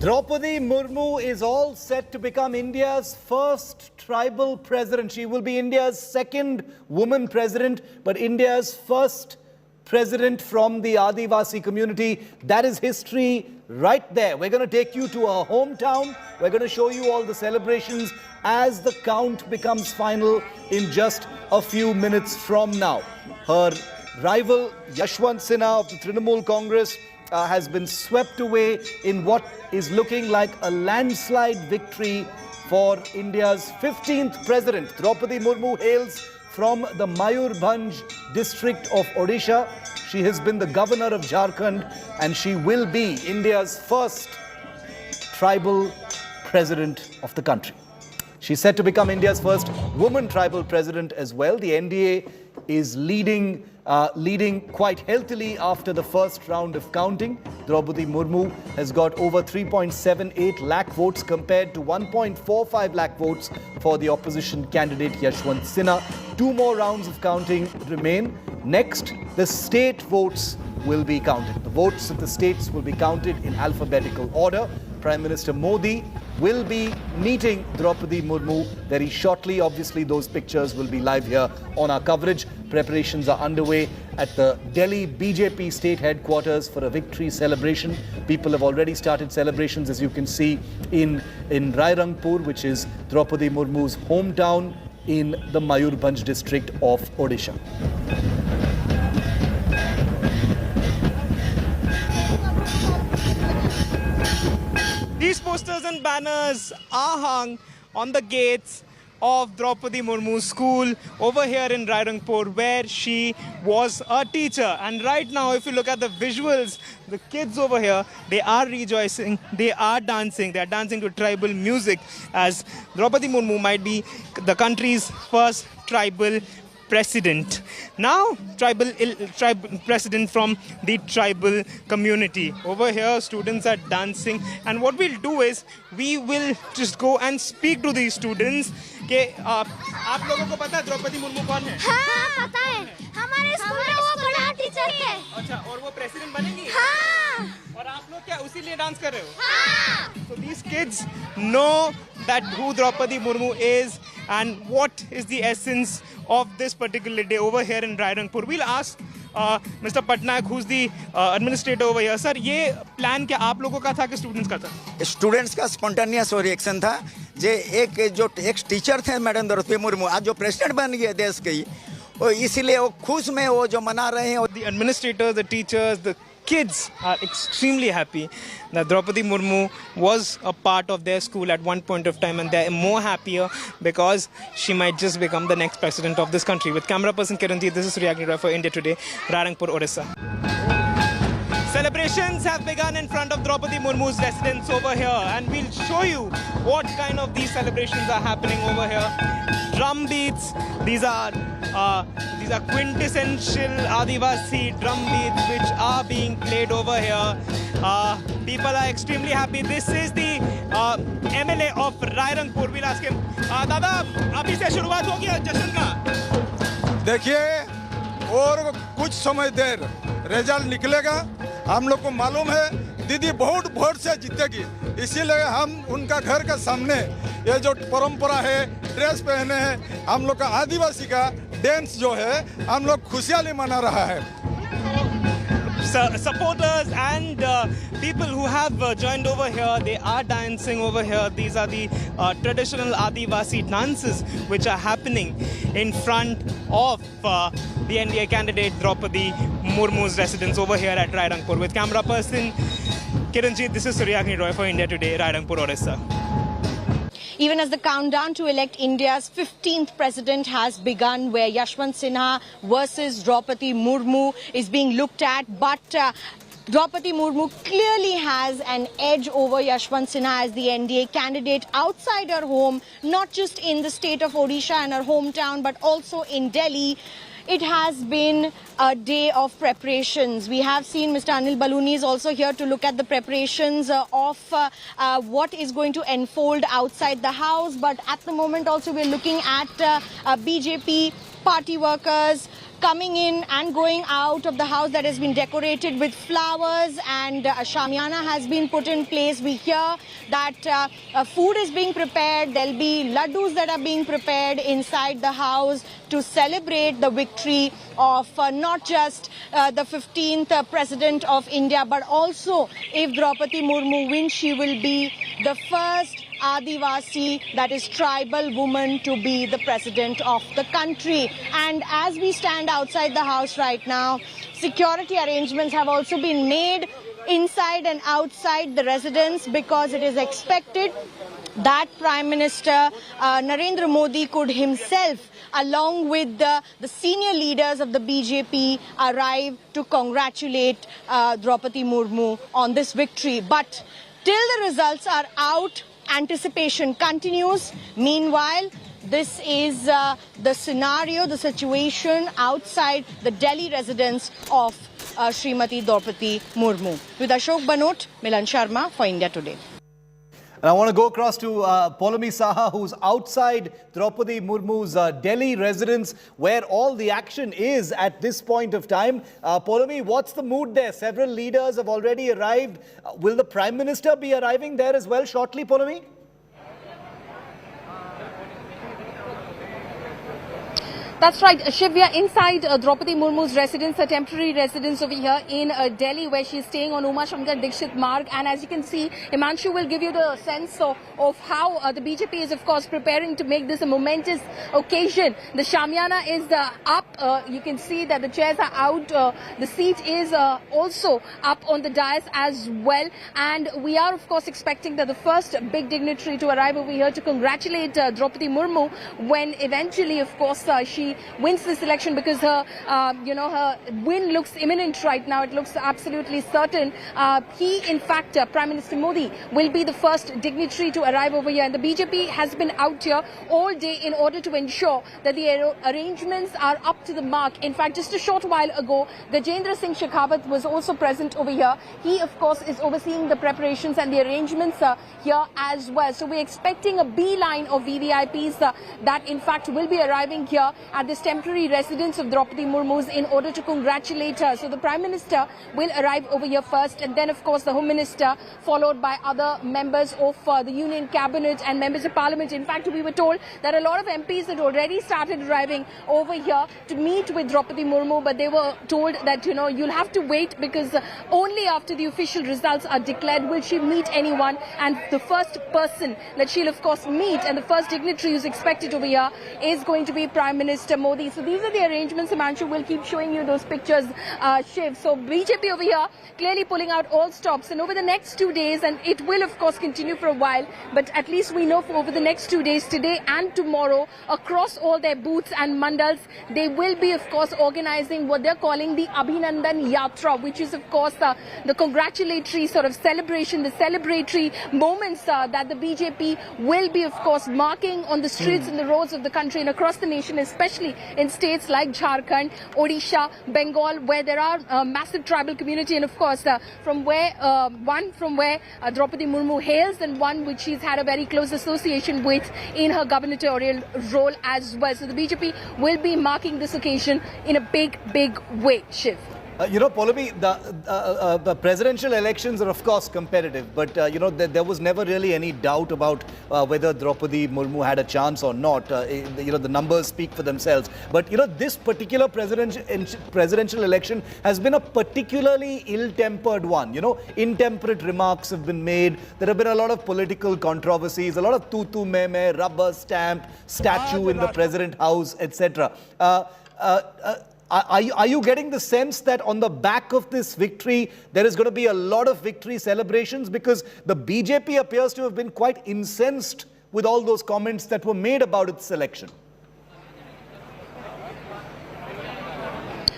Draupadi Murmu is all set to become India's first tribal president. She will be India's second woman president, but India's first president from the Adivasi community. That is history right there. We're going to take you to her hometown. We're going to show you all the celebrations as the count becomes final in just a few minutes from now. Her rival, Yashwant Sinha of the Trinamool Congress, has been swept away in what is looking like a landslide victory for India's 15th president. Droupadi Murmu hails from the Mayurbhanj district of Odisha. She has been the governor of Jharkhand and she will be India's first tribal president of the country. She's set to become India's first woman tribal president as well. The NDA is leading quite healthily after the first round of counting. Draupadi Murmu has got over 3.78 lakh votes compared to 1.45 lakh votes for the opposition candidate Yashwant Sinha. 2 more rounds of counting remain. Next, the state votes will be counted. The votes of the states will be counted in alphabetical order. Prime Minister Modi will be meeting Draupadi Murmu very shortly. Obviously, those pictures will be live here on our coverage. Preparations are underway at the Delhi BJP state headquarters for a victory celebration. People have already started celebrations, as you can see, in Rairangpur, which is Draupadi Murmu's hometown in the Mayurbhanj district of Odisha. These posters and banners are hung on the gates of Draupadi Murmu school over here in Rairangpur, where she was a teacher. And right now, if you look at the visuals, the kids over here, they are rejoicing, they are dancing to tribal music, as Draupadi Murmu might be the country's first tribal president. Now, tribal president from the tribal community. Over here, students are dancing, and what we'll do is we will just go and speak to these students. कि आप लोगों को पता है द्रौपदी मुर्मू कौन है? हाँ, पता है. हमारे स्कूल में वो बड़ा टीचर है. अच्छा, और वो प्रेसिडेंट बनेंगी? हाँ. और आप लोग क्या उसी लिए डांस कर रहे हो? हाँ. So these kids know that who Draupadi Murmu is and what is the essence of this particular day over here in Rairangpur. We'll ask Mr. Patnaik, who's the administrator over here. Sir, ये plan क्या आप लोगों का था कि students का था? Students का स्पॉन्टेनियस रिएक्शन था. जो एक टीचर थे मैडम द्रौपदी मुर्मू, आज जो प्रेसिडेंट बन गए देश के, वो इसीलिए वो खुश में वो जो मना रहे हैं. The administrators, the teachers, the kids are extremely happy that Draupadi Murmu was a part of their school at one point of time, and they're more happier because she might just become the next president of this country. With camera person Kiranji, this is Reacting for India Today, Rairangpur, Odisha. Celebrations have begun in front of Draupadi Murmu's residence over here, and we'll show you what kind of these celebrations are happening over here. Drum beats, these are quintessential Adivasi drum beats which are being played over here. People are extremely happy. This is the MLA of Rairangpur. We'll ask him, दादा अभी से शुरुआत होगी जश्न का? देखिए और कुछ समय देर रिजल्ट निकलेगा. हम लोग को मालूम है दीदी बहुत वोट से जीतेगी, इसीलिए हम उनका घर के सामने ये जो परंपरा है, ड्रेस पहने हैं, हम लोग का आदिवासी का डांस जो है हम लोग खुशहाली मना रहा है। Supporters and people who have joined over here, they are dancing over here. These are the traditional Adivasi dances which are happening in front of the NDA candidate Draupadi Murmu's residence over here at Rairangpur. With camera person Kiranjit, this is Suryagni Roy for India Today, Rairangpur, Orissa. Even as the countdown to elect India's 15th president has begun, where Yashwant Sinha versus Draupadi Murmu is being looked at, but Draupadi Murmu clearly has an edge over Yashwant Sinha as the NDA candidate outside her home, not just in the state of Odisha and her hometown, but also in Delhi. It has been a day of preparations. We have seen Mr. Anil Baluni is also here to look at the preparations of what is going to unfold outside the house. But at the moment also we're looking at BJP party workers coming in and going out of the house that has been decorated with flowers, and a shamiana has been put in place. We hear that food is being prepared. There'll be laddus that are being prepared inside the house to celebrate the victory of not just the 15th president of India, but also if Draupadi Murmu wins, she will be the first Adivasi, that is tribal woman, to be the president of the country. And as we stand outside the house right now, security arrangements have also been made inside and outside the residence, because it is expected that Prime Minister Narendra Modi could himself, along with the senior leaders of the BJP, arrive to congratulate Draupadi Murmu on this victory. But till the results are out, anticipation continues. Meanwhile, this is the scenario, the situation outside the Delhi residence of Srimati Draupadi Murmu. With Ashok Banot, Milan Sharma for India Today. And I want to go across to Poulomi Saha, who's outside Draupadi Murmu's Delhi residence, where all the action is at this point of time. Poulomi, what's the mood there? Several leaders have already arrived. Will the Prime Minister be arriving there as well shortly, Poulomi? That's right, Shiv. We are inside Draupadi Murmu's residence, a temporary residence over here in Delhi, where she's staying on Uma Shankar Dikshit Marg. And as you can see, Himanshu will give you the sense of how the BJP is, of course, preparing to make this a momentous occasion. The Shamiana is up. You can see that the chairs are out. The seat is also up on the dais as well. And we are, of course, expecting that the first big dignitary to arrive over here to congratulate Draupadi Murmu, when eventually, of course, she wins this election, because her, her win looks imminent right now. It looks absolutely certain. In fact, Prime Minister Modi will be the first dignitary to arrive over here. And the BJP has been out here all day in order to ensure that the arrangements are up to the mark. In fact, just a short while ago, Gajendra Singh Shekhawat was also present over here. He, of course, is overseeing the preparations and the arrangements here as well. So we're expecting a beeline of VVIPs that, in fact, will be arriving here at this temporary residence of Draupadi Murmu's in order to congratulate her. So the Prime Minister will arrive over here first, and then, of course, the Home Minister, followed by other members of the Union Cabinet and members of Parliament. In fact, we were told that a lot of MPs had already started arriving over here to meet with Draupadi Murmu, but they were told that, you'll have to wait, because only after the official results are declared will she meet anyone. And the first person that she'll, of course, meet, and the first dignitary who's expected over here, is going to be Prime Minister Modi. So these are the arrangements. Himanshu will keep showing you those pictures, Shiv. So BJP over here clearly pulling out all stops, and over the next 2 days, and it will of course continue for a while, but at least we know for over the next 2 days, today and tomorrow, across all their booths and mandals, they will be of course organizing what they're calling the Abhinandan Yatra, which is of course the congratulatory sort of celebration, the celebratory moments that the BJP will be of course marking on the streets and the roads of the country and across the nation, especially in states like Jharkhand, Odisha, Bengal, where there are massive tribal community, and of course from where Draupadi Murmu hails, and one which she's had a very close association with in her gubernatorial role as well. So the BJP will be marking this occasion in a big way, Shiv. Pallavi, the presidential elections are of course competitive, but there was never really any doubt about whether Draupadi Murmu had a chance or not. The numbers speak for themselves. But this particular presidential election has been a particularly ill-tempered one. Intemperate remarks have been made. There have been a lot of political controversies, a lot of tu-tu me, rubber stamp, statue in the president house, etc. Are you getting the sense that on the back of this victory, there is going to be a lot of victory celebrations? Because the BJP appears to have been quite incensed with all those comments that were made about its selection.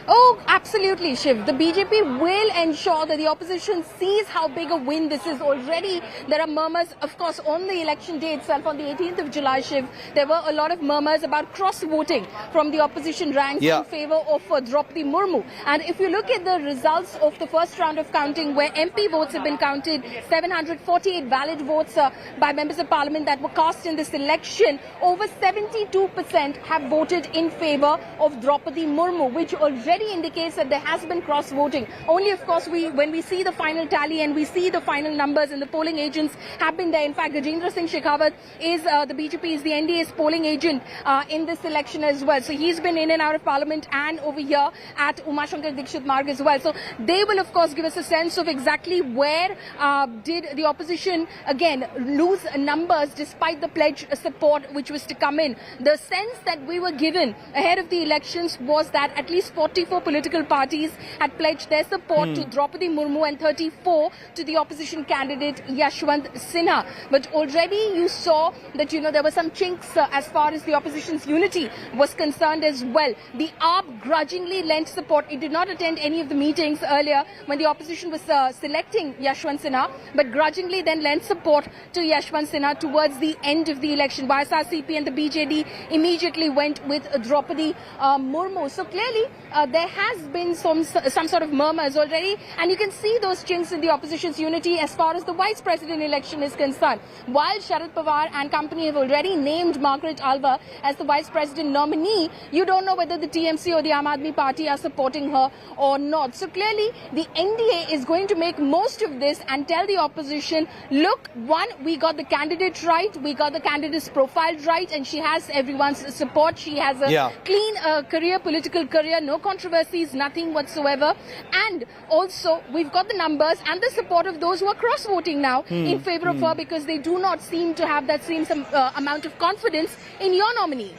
Oh, absolutely, Shiv. The BJP will ensure that the opposition sees how big a win this is. Already, there are murmurs, of course, on the election day itself, on the 18th of July, Shiv. There were a lot of murmurs about cross-voting from the opposition ranks in favour of Draupadi Murmu. And if you look at the results of the first round of counting, where MP votes have been counted, 748 valid votes by members of parliament that were cast in this election, over 72% have voted in favour of Draupadi Murmu, which already indicates that there has been cross-voting. Only, of course, when we see the final tally and we see the final numbers and the polling agents have been there. In fact, Gajendra Singh Shekhawat is the BJP is the NDA's polling agent in this election as well. So he's been in and out of parliament and over here at Umashankar Dikshit Marg as well. So they will, of course, give us a sense of exactly where did the opposition again lose numbers despite the pledge support which was to come in. The sense that we were given ahead of the elections was that at least 44 political parties had pledged their support to Draupadi Murmu and 34 to the opposition candidate Yashwant Sinha. But already you saw that, there were some chinks as far as the opposition's unity was concerned as well. The AAP grudgingly lent support. It did not attend any of the meetings earlier when the opposition was selecting Yashwant Sinha, but grudgingly then lent support to Yashwant Sinha towards the end of the election. YSRCP and the BJD immediately went with Draupadi Murmu. So clearly, there has been some sort of murmurs already, and you can see those chinks in the opposition's unity as far as the vice president election is concerned. While Sharad Pawar and company have already named Margaret Alva as the vice president nominee, you don't know whether the TMC or the Aam Aadmi Party are supporting her or not. So clearly, the NDA is going to make most of this and tell the opposition, look, one, we got the candidate right, we got the candidate's profile right, and she has everyone's support. She has a clean career, political career, no controversies, nothing whatsoever. And also, we've got the numbers and the support of those who are cross-voting now in favour of her, because they do not seem to have that same amount of confidence in your nominee.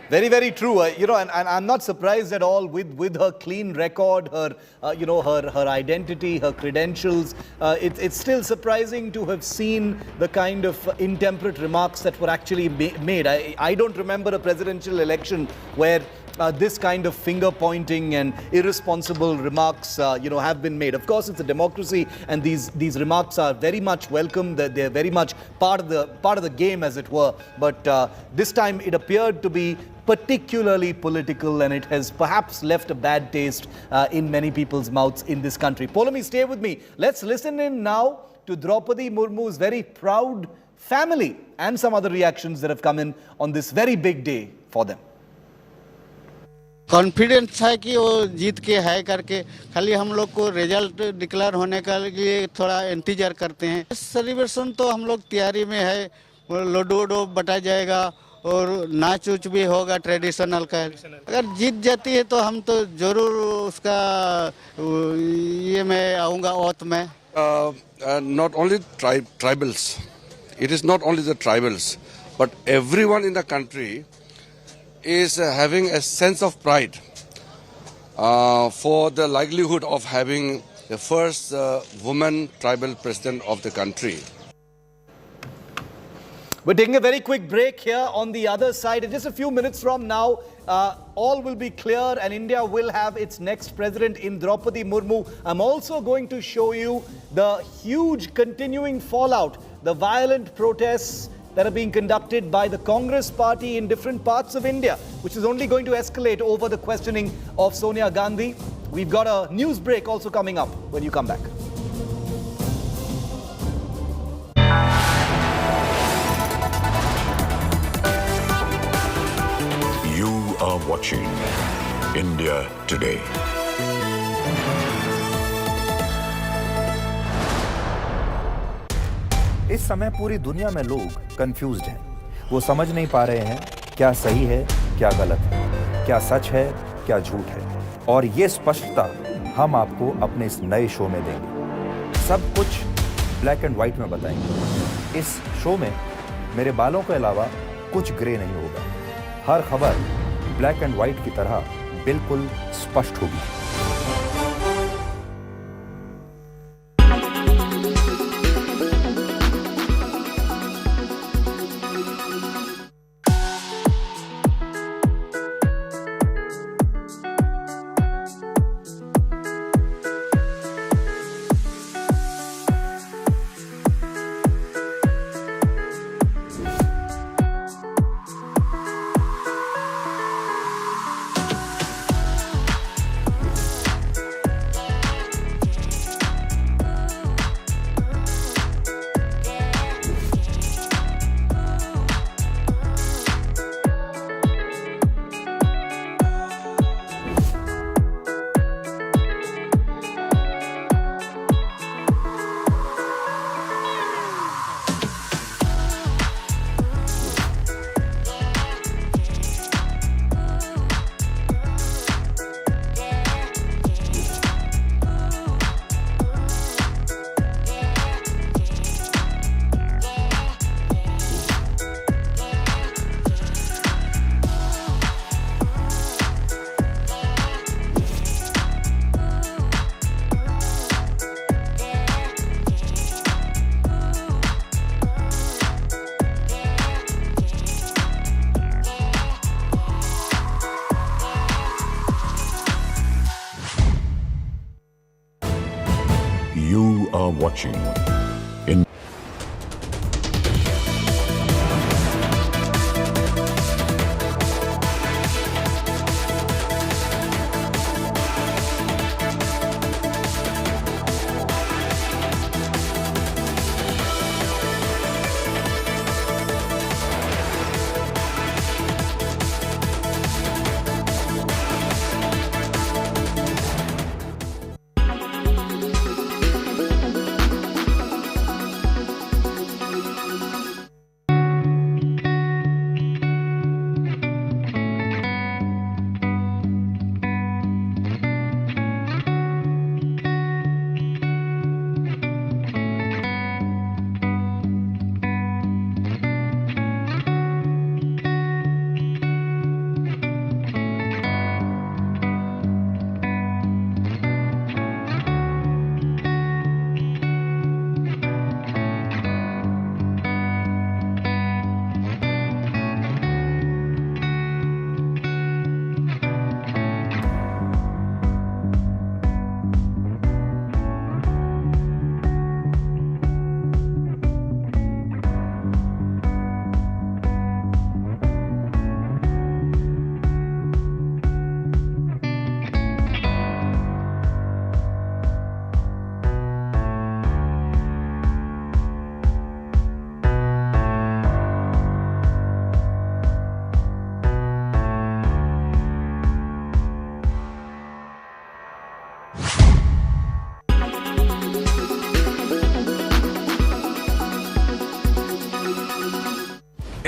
Very, very true. And I'm not surprised at all with her clean record, her, her identity, her credentials. It's still surprising to have seen the kind of intemperate remarks that were actually made. I don't remember a presidential election where this kind of finger pointing and irresponsible remarks, have been made. Of course, it's a democracy, and these remarks are very much welcome. They're very much part of the game, as it were. But this time, it appeared to be particularly political, and it has perhaps left a bad taste in many people's mouths in this country. Polami, stay with me. Let's listen in now to Draupadi Murmu's very proud family and some other reactions that have come in on this very big day for them. Confidence था कि वो जीत के है करके, खाली हम लोग को रिजल्ट डिक्लेयर होने के लिए थोड़ा इंतजार करते हैं। सेलिब्रेशन तो हम लोग तैयारी में है, लड्डू वड्डू बटा जाएगा और नाच उच भी होगा ट्रेडिशनल का। अगर जीत जाती है तो हम तो जरूर उसका ये मैं आऊँगा ओथ में। Not only tribals, it is not only the tribals, but everyone in the country is having a sense of pride for the likelihood of having the first woman tribal president of the country. We're taking a very quick break here. On the other side, in just a few minutes from now, all will be clear and India will have its next president in Draupadi Murmu. I'm also going to show you the huge continuing fallout, the violent protests that are being conducted by the Congress party in different parts of India, which is only going to escalate over the questioning of Sonia Gandhi. We've got a news break also coming up when you come back. You are watching India Today. इस समय पूरी दुनिया में लोग confused हैं। वो समझ नहीं पा रहे हैं क्या सही है, क्या गलत है, क्या सच है, क्या झूठ है। और ये स्पष्टता हम आपको अपने इस नए शो में देंगे। सब कुछ ब्लैक एंड व्हाइट में बताएंगे। इस शो में मेरे बालों के अलावा कुछ ग्रे नहीं होगा। हर खबर ब्लैक एंड व्हाइट की तरह बिल्कुल स्पष्ट होगी। You are watching in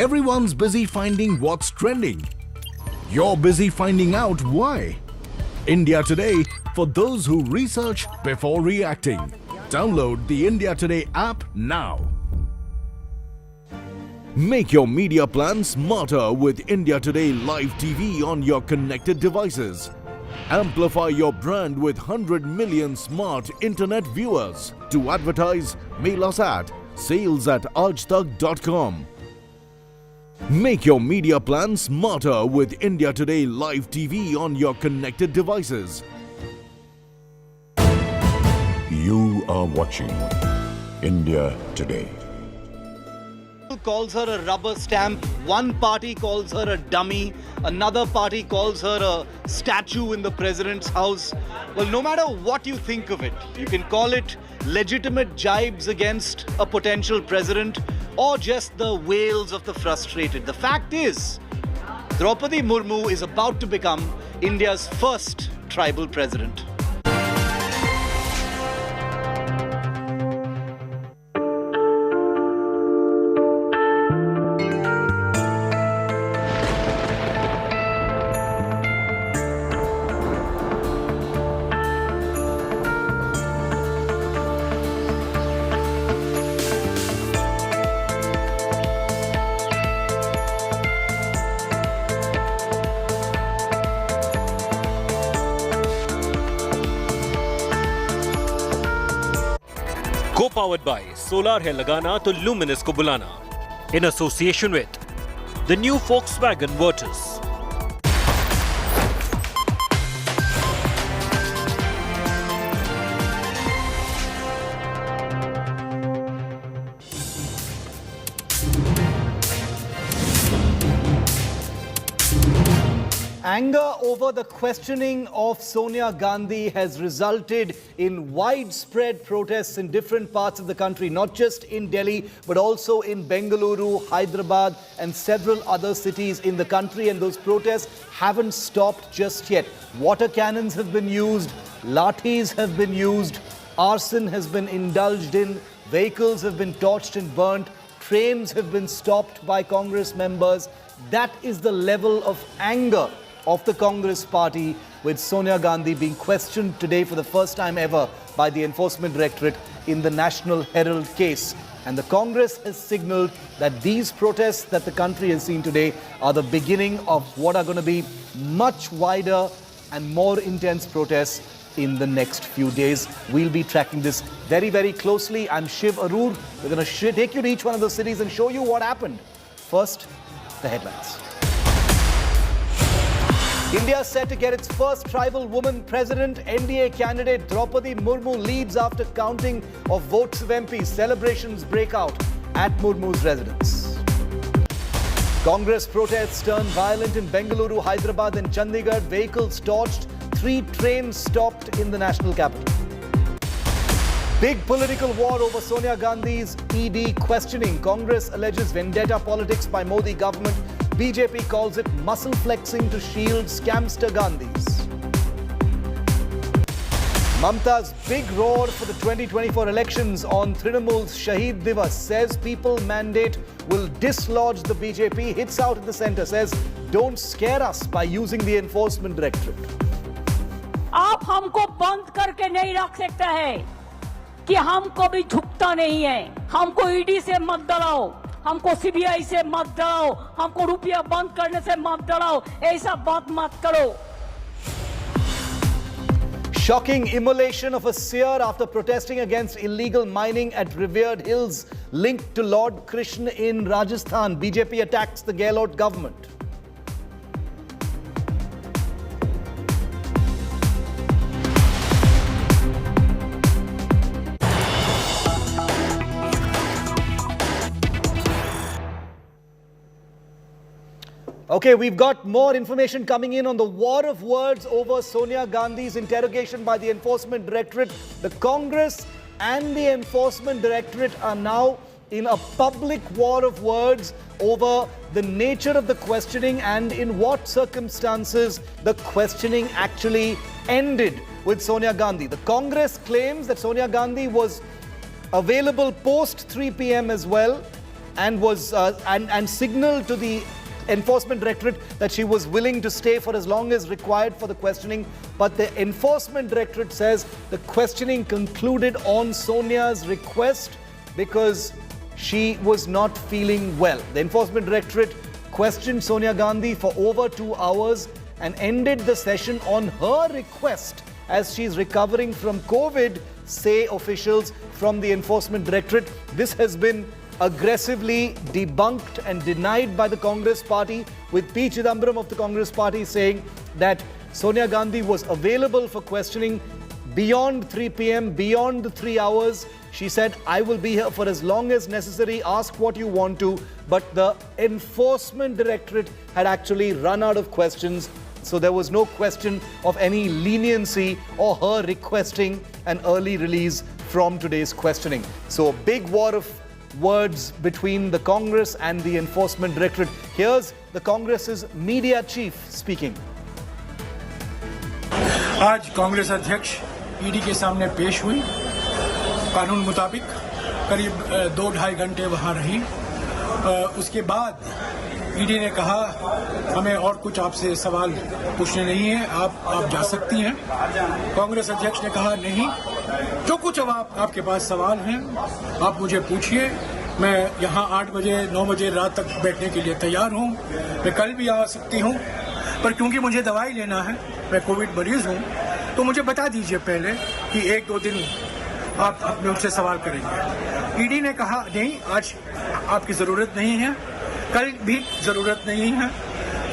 Everyone's busy finding what's trending. You're busy finding out why. India Today, for those who research before reacting. Download the India Today app now. Make your media plan smarter with India Today Live TV on your connected devices. Amplify your brand with 100 million smart internet viewers. To advertise, mail us at sales@aajtak.com. Make your media plan smarter with India Today Live TV on your connected devices. You are watching India Today. Calls her a rubber stamp. One party calls her a dummy. Another party calls her a statue in the president's house. Well, no matter what you think of it, you can call it legitimate jibes against a potential president or just the wails of the frustrated. The fact is, Draupadi Murmu is about to become India's first tribal president. Co-powered by Solar है लगाना तो Luminous को बुलाना. In association with the new Volkswagen Virtus. Anger over the questioning of Sonia Gandhi has resulted in widespread protests in different parts of the country, not just in Delhi, but also in Bengaluru, Hyderabad, and several other cities in the country. And those protests haven't stopped just yet. Water cannons have been used, lathis have been used, arson has been indulged in, vehicles have been torched and burnt, trains have been stopped by Congress members. That is the level of anger of the Congress party, with Sonia Gandhi being questioned today for the first time ever by the Enforcement Directorate in the National Herald case. And the Congress has signalled that these protests that the country has seen today are the beginning of what are going to be much wider and more intense protests in the next few days. We'll be tracking this very, very closely. I'm Shiv Arur. We're going to take you to each one of those cities and show you what happened. First, the headlines. India set to get its first tribal woman president. NDA candidate Draupadi Murmu leads after counting of votes of MPs. Celebrations break out at Murmu's residence. Congress protests turn violent in Bengaluru, Hyderabad and Chandigarh. Vehicles torched. 3 trains stopped in the national capital. Big political war over Sonia Gandhi's ED questioning. Congress alleges vendetta politics by Modi government. BJP calls it muscle flexing to shield scamster Gandhis. Mamta's big roar for the 2024 elections on Trinamool's Shaheed Divas, says people mandate will dislodge the BJP. Hits out at the centre, says don't scare us by using the Enforcement Directorate. आप हमको बंद करके नहीं रख सकते हैं कि हमको भी झुकता नहीं है. हमको ईडी से मत डराओ, हमको सीबीआई से मत डराओ, हमको रुपया बंद करने से मत डराओ. ऐसा बात मत करो. Shocking immolation of a seer after protesting against illegal mining at revered hills linked to Lord Krishna in Rajasthan. BJP attacks the Gehlot government. Okay, we've got more information coming in on the war of words over Sonia Gandhi's interrogation by the Enforcement Directorate. The Congress and the Enforcement Directorate are now in a public war of words over the nature of the questioning and in what circumstances the questioning actually ended with Sonia Gandhi. The Congress claims that Sonia Gandhi was available post 3 p.m. as well and was and signaled to the Enforcement Directorate that she was willing to stay for as long as required for the questioning. But the Enforcement Directorate says the questioning concluded on Sonia's request because she was not feeling well. The Enforcement Directorate questioned Sonia Gandhi for over 2 hours and ended the session on her request as she's recovering from COVID, say officials from the Enforcement Directorate. This has been aggressively debunked and denied by the Congress party, with P. Chidambaram of the Congress party saying that Sonia Gandhi was available for questioning beyond 3 p.m., beyond the 3 hours. She said, I will be here for as long as necessary, ask what you want to. But the Enforcement Directorate had actually run out of questions, so there was no question of any leniency or her requesting an early release from today's questioning. So a big war of words between the Congress and the Enforcement Directorate. Here's the Congress's media chief speaking. आज कांग्रेस अध्यक्ष ED के सामने पेश हुई. कानून मुताबिक करीब 2-2.5 घंटे वहां रही. उसके बाद ईडी ने कहा हमें और कुछ आपसे सवाल पूछने नहीं है, आप जा सकती हैं. कांग्रेस अध्यक्ष ने कहा नहीं, जो कुछ अब आपके पास सवाल हैं आप मुझे पूछिए. मैं यहाँ 8 बजे 9 बजे रात तक बैठने के लिए तैयार हूँ. मैं कल भी आ सकती हूँ, पर क्योंकि मुझे दवाई लेना है, मैं कोविड मरीज हूँ, तो मुझे बता दीजिए पहले कि 1-2 दिन आप अपने उनसे सवाल करेंगे। ईडी ने कहा नहीं, आज आपकी ज़रूरत नहीं है, कल भी ज़रूरत नहीं है।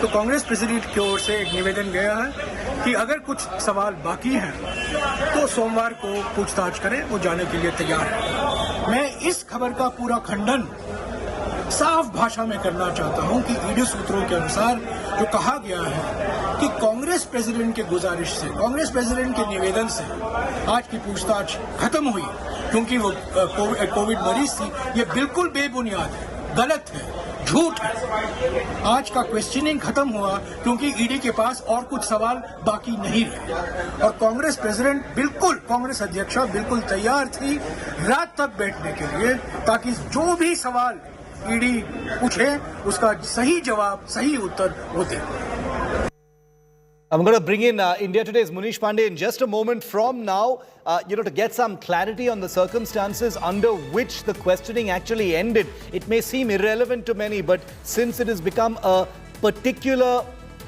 तो कांग्रेस प्रेसिडेंट की ओर से एक निवेदन गया है कि अगर कुछ सवाल बाकी हैं तो सोमवार को पूछताछ करें, वो जाने के लिए तैयार है। मैं इस खबर का पूरा खंडन साफ भाषा में करना चाहता हूं कि ईडी सूत्रों के अनुसार जो कहा गया है कि कांग्रेस प्रेसिडेंट के गुजारिश से, कांग्रेस प्रेसिडेंट के निवेदन से आज की पूछताछ खत्म हुई क्योंकि वो कोविड मरीज थी, ये बिल्कुल बेबुनियाद है, गलत है, झूठ है। आज का क्वेश्चनिंग खत्म हुआ क्योंकि ईडी के पास और कुछ सवाल बाकी नहीं रहे और कांग्रेस प्रेसिडेंट बिल्कुल, कांग्रेस अध्यक्षा बिल्कुल तैयार थी रात तक बैठने के लिए ताकि जो भी सवाल ईडी पूछे उसका सही जवाब, सही उत्तर वो दे। I'm going to bring in India Today's Munish Pandey in just a moment from now, to get some clarity on the circumstances under which the questioning actually ended. It may seem irrelevant to many, but since it has become a particular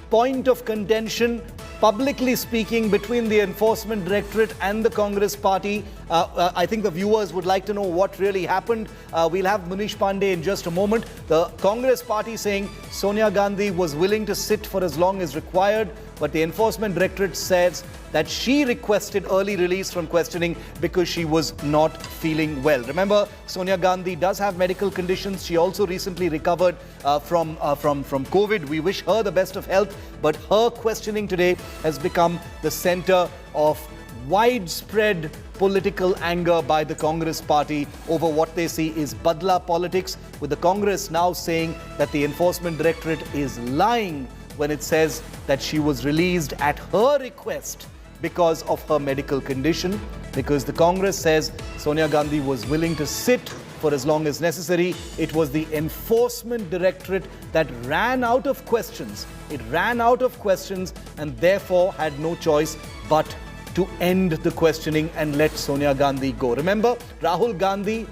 point of contention, publicly speaking, between the Enforcement Directorate and the Congress Party, I think the viewers would like to know what really happened. We'll have Munish Pandey in just a moment. The Congress Party saying Sonia Gandhi was willing to sit for as long as required, but the Enforcement Directorate says that she requested early release from questioning because she was not feeling well. Remember, Sonia Gandhi does have medical conditions. She also recently recovered from COVID. We wish her the best of health, but her questioning today has become the center of widespread political anger by the Congress Party over what they see is badla politics, with the Congress now saying that the Enforcement Directorate is lying when it says that she was released at her request because of her medical condition, because the Congress says Sonia Gandhi was willing to sit for as long as necessary. It was the Enforcement Directorate that ran out of questions. It ran out of questions and therefore had no choice but to end the questioning and let Sonia Gandhi go. Remember, Rahul Gandhi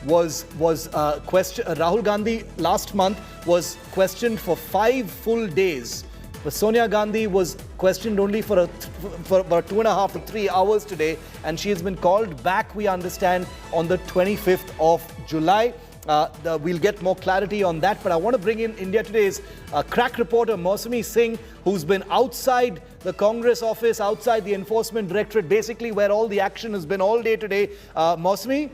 Rahul Gandhi last month was questioned for 5 full days. But Sonia Gandhi was questioned only for about 2.5 to 3 hours today, and she has been called back, we understand, on the 25th of July. We'll get more clarity on that, but I want to bring in India Today's crack reporter Mausami Singh, who's been outside the Congress office, outside the Enforcement Directorate, basically where all the action has been all day today. Mausami,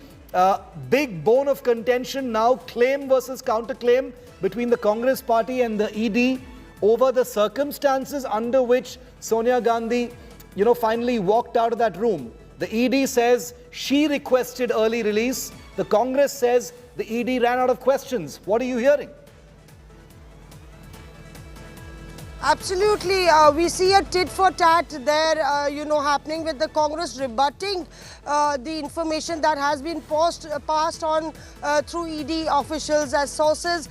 big bone of contention now, claim versus counterclaim between the Congress Party and the ED over the circumstances under which Sonia Gandhi, finally walked out of that room. The ED says she requested early release. The Congress says the ED ran out of questions. What are you hearing? Absolutely. We see a tit for tat there, happening with the Congress rebutting the information that has been passed on through ED officials as sources,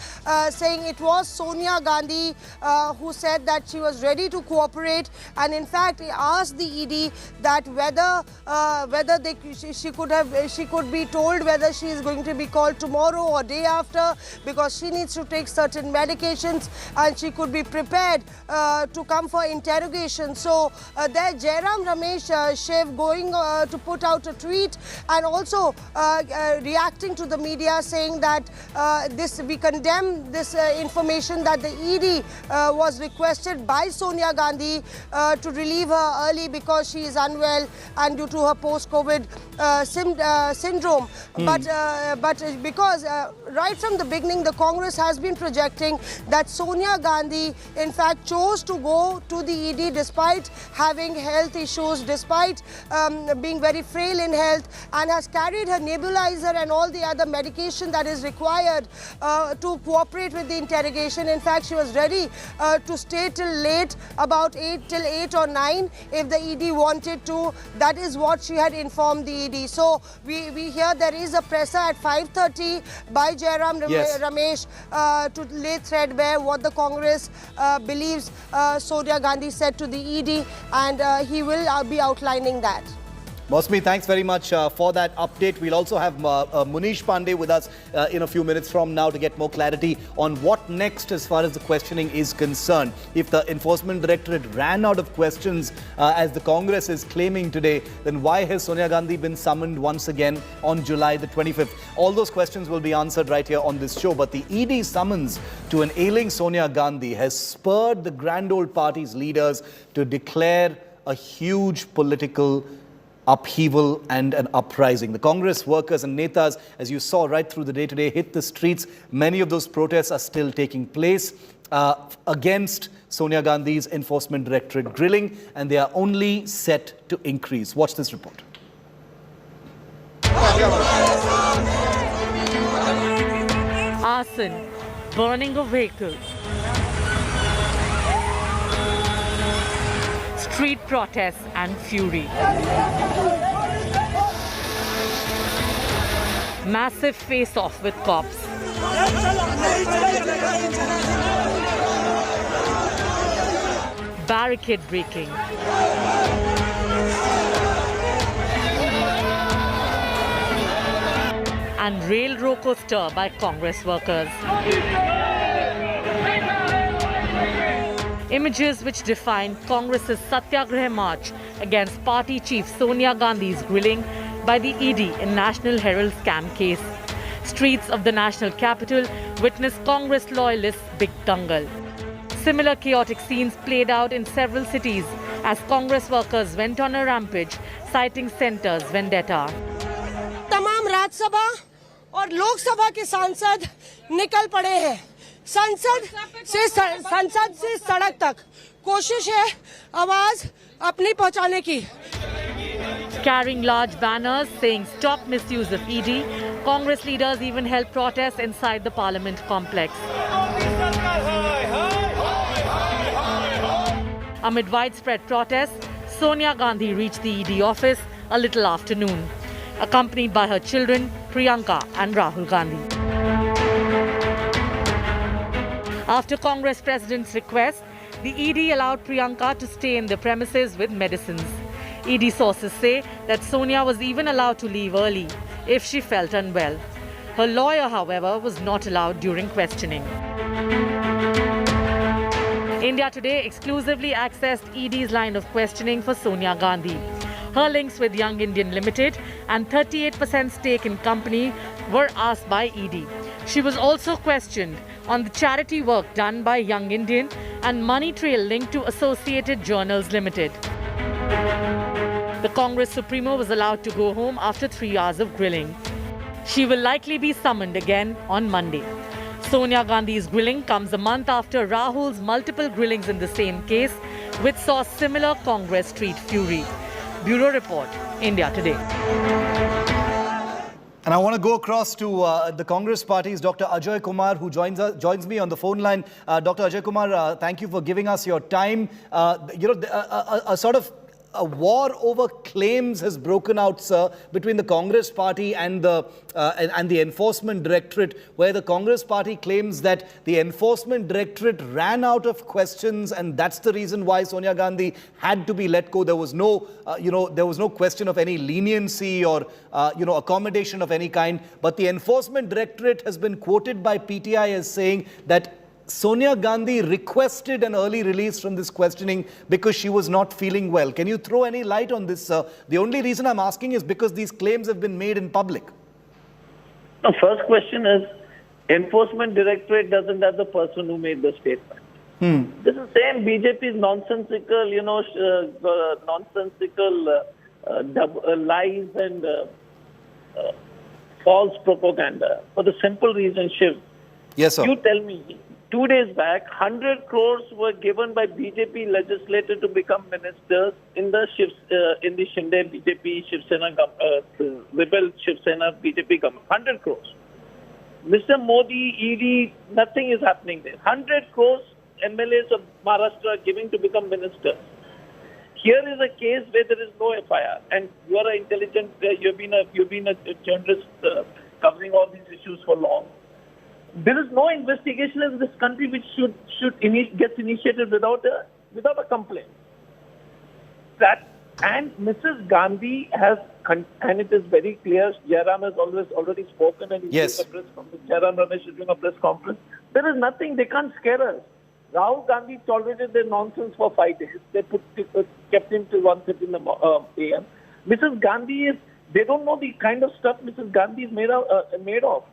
saying it was Sonia Gandhi who said that she was ready to cooperate, and in fact asked the ED that whether she could be told whether she is going to be called tomorrow or day after, because she needs to take certain medications and she could be prepared to come for interrogation. So there Jairam Ramesh Shiv going to put out a tweet and also reacting to the media, saying that we condemn this information that the ED was requested by Sonia Gandhi to relieve her early because she is unwell and due to her post-COVID syndrome. But because right from the beginning the Congress has been projecting that Sonia Gandhi in fact chose to go to the ED despite having health issues, despite being very frail in health, and has carried her nebulizer and all the other medication that is required to cooperate with the interrogation. In fact, she was ready to stay till late, about 8 or 9 if the ED wanted to. That is what she had informed the ED. So we hear there is a presser at 5:30 by Jairam Ramesh to lay threadbare what the Congress believes Sonia Gandhi said to the ED, and he will be outlining that. Mosmi, thanks very much for that update. We'll also have Munish Pandey with us in a few minutes from now to get more clarity on what next as far as the questioning is concerned. If the Enforcement Directorate ran out of questions, as the Congress is claiming today, then why has Sonia Gandhi been summoned once again on July the 25th? All those questions will be answered right here on this show. But the ED summons to an ailing Sonia Gandhi has spurred the Grand Old Party's leaders to declare a huge political upheaval and an uprising. The Congress workers and netas, as you saw right through the day today, hit the streets. Many of those protests are still taking place against Sonia Gandhi's Enforcement Directorate grilling, and they are only set to increase. Watch this report. Arson, burning of vehicles, street protests and fury. Massive face-off with cops. Barricade breaking. And rail roko stir by Congress workers. Images which define Congress's Satyagraha march against party chief Sonia Gandhi's grilling by the ED in National Herald scam case. Streets of the national capital witnessed Congress loyalists' big dangal. Similar chaotic scenes played out in several cities as Congress workers went on a rampage, citing centre's vendetta. तमाम राज्यसभा और लोकसभा के सांसद निकल पड़े हैं। संसद से सड़क तक कोशिश है आवाज अपनी पहुंचाने की। Carrying large banners saying stop misuse of ED, Congress leaders even held protests inside the Parliament complex. Amid widespread protests, Sonia Gandhi reached the ED office a little after noon, accompanied by her children Priyanka and Rahul Gandhi. After Congress President's request, the ED allowed Priyanka to stay in the premises with medicines. ED sources say that Sonia was even allowed to leave early if she felt unwell. Her lawyer, however, was not allowed during questioning. India Today exclusively accessed ED's line of questioning for Sonia Gandhi. Her links with Young Indian Limited and 38% stake in company were asked by ED. She was also questioned on the charity work done by Young Indian and money trail linked to Associated Journals Limited. The Congress Supremo was allowed to go home after 3 hours of grilling. She will likely be summoned again on Monday. Sonia Gandhi's grilling comes a month after Rahul's multiple grillings in the same case, which saw similar Congress street fury. Bureau Report, India Today. And I want to go across to the Congress Party's Dr. Ajay Kumar, who joins me on the phone line. Dr. Ajay Kumar, thank you for giving us your time. A war over claims has broken out, sir, between the Congress Party and the Enforcement Directorate, where the Congress Party claims that the Enforcement Directorate ran out of questions, and that's the reason why Sonia Gandhi had to be let go. There was no, there was no question of any leniency or, accommodation of any kind. But the Enforcement Directorate has been quoted by PTI as saying that Sonia Gandhi requested an early release from this questioning because she was not feeling well. Can you throw any light on this, sir? The only reason I'm asking is because these claims have been made in public. The first question is, Enforcement Directorate doesn't have the person who made the statement. This is same BJP's nonsensical, lies and false propaganda. For the simple reason, Shiv, yes, sir. You tell me, 2 days back, 100 crores were given by BJP legislator to become ministers in the Shinde BJP Shiv Sena rebel Shiv Sena BJP government. 100 crores. Mr. Modi, ED, nothing is happening there. 100 crores MLAs of Maharashtra giving to become ministers. Here is a case where there is no FIR, and you are an intelligent. You've been a journalist covering all these issues for long. There is no investigation in this country which gets initiated without a complaint. That And Mrs. Gandhi has, and it is very clear, Jairam has already spoken and he's Yes. doing a press conference. Jairam Ramesh is doing a press conference. There is nothing, they can't scare us. Rahul Gandhi tolerated their nonsense for 5 days. They kept him till 1:30 in the a.m. Mrs. Gandhi is, they don't know the kind of stuff Mrs. Gandhi is made of.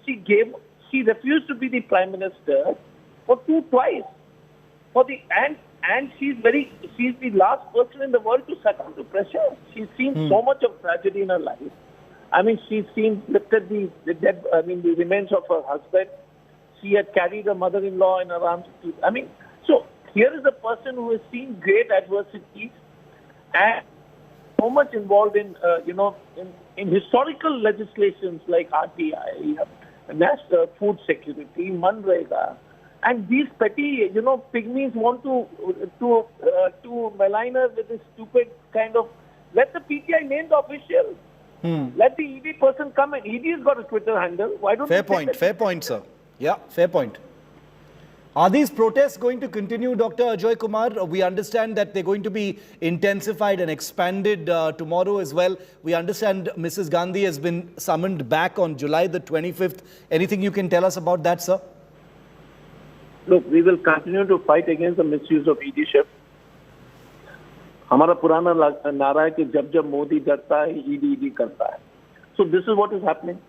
She refused to be the Prime Minister twice. And she's the last person in the world to succumb to pressure. She's seen so much of tragedy in her life. I mean, she's lifted the remains of her husband. She had carried her mother-in-law in her arms. So here is a person who has seen great adversity and so much involved in historical legislations like RTI, national food security, Manrega. And these petty, pygmies want to malign her with this stupid kind of, let the PTI name the official. Let the ED person come in. ED has got a Twitter handle. Why don't Fair point, sir. Yeah, fair point. Are these protests going to continue, Dr. Ajoy Kumar? We understand that they're going to be intensified and expanded tomorrow as well. We understand Mrs. Gandhi has been summoned back on July the 25th. Anything you can tell us about that, sir? Look, we will continue to fight against the misuse of ED-ship. हमारा पुराना नारा है कि जब मोदी डरता है ED करता है. So this is what is happening.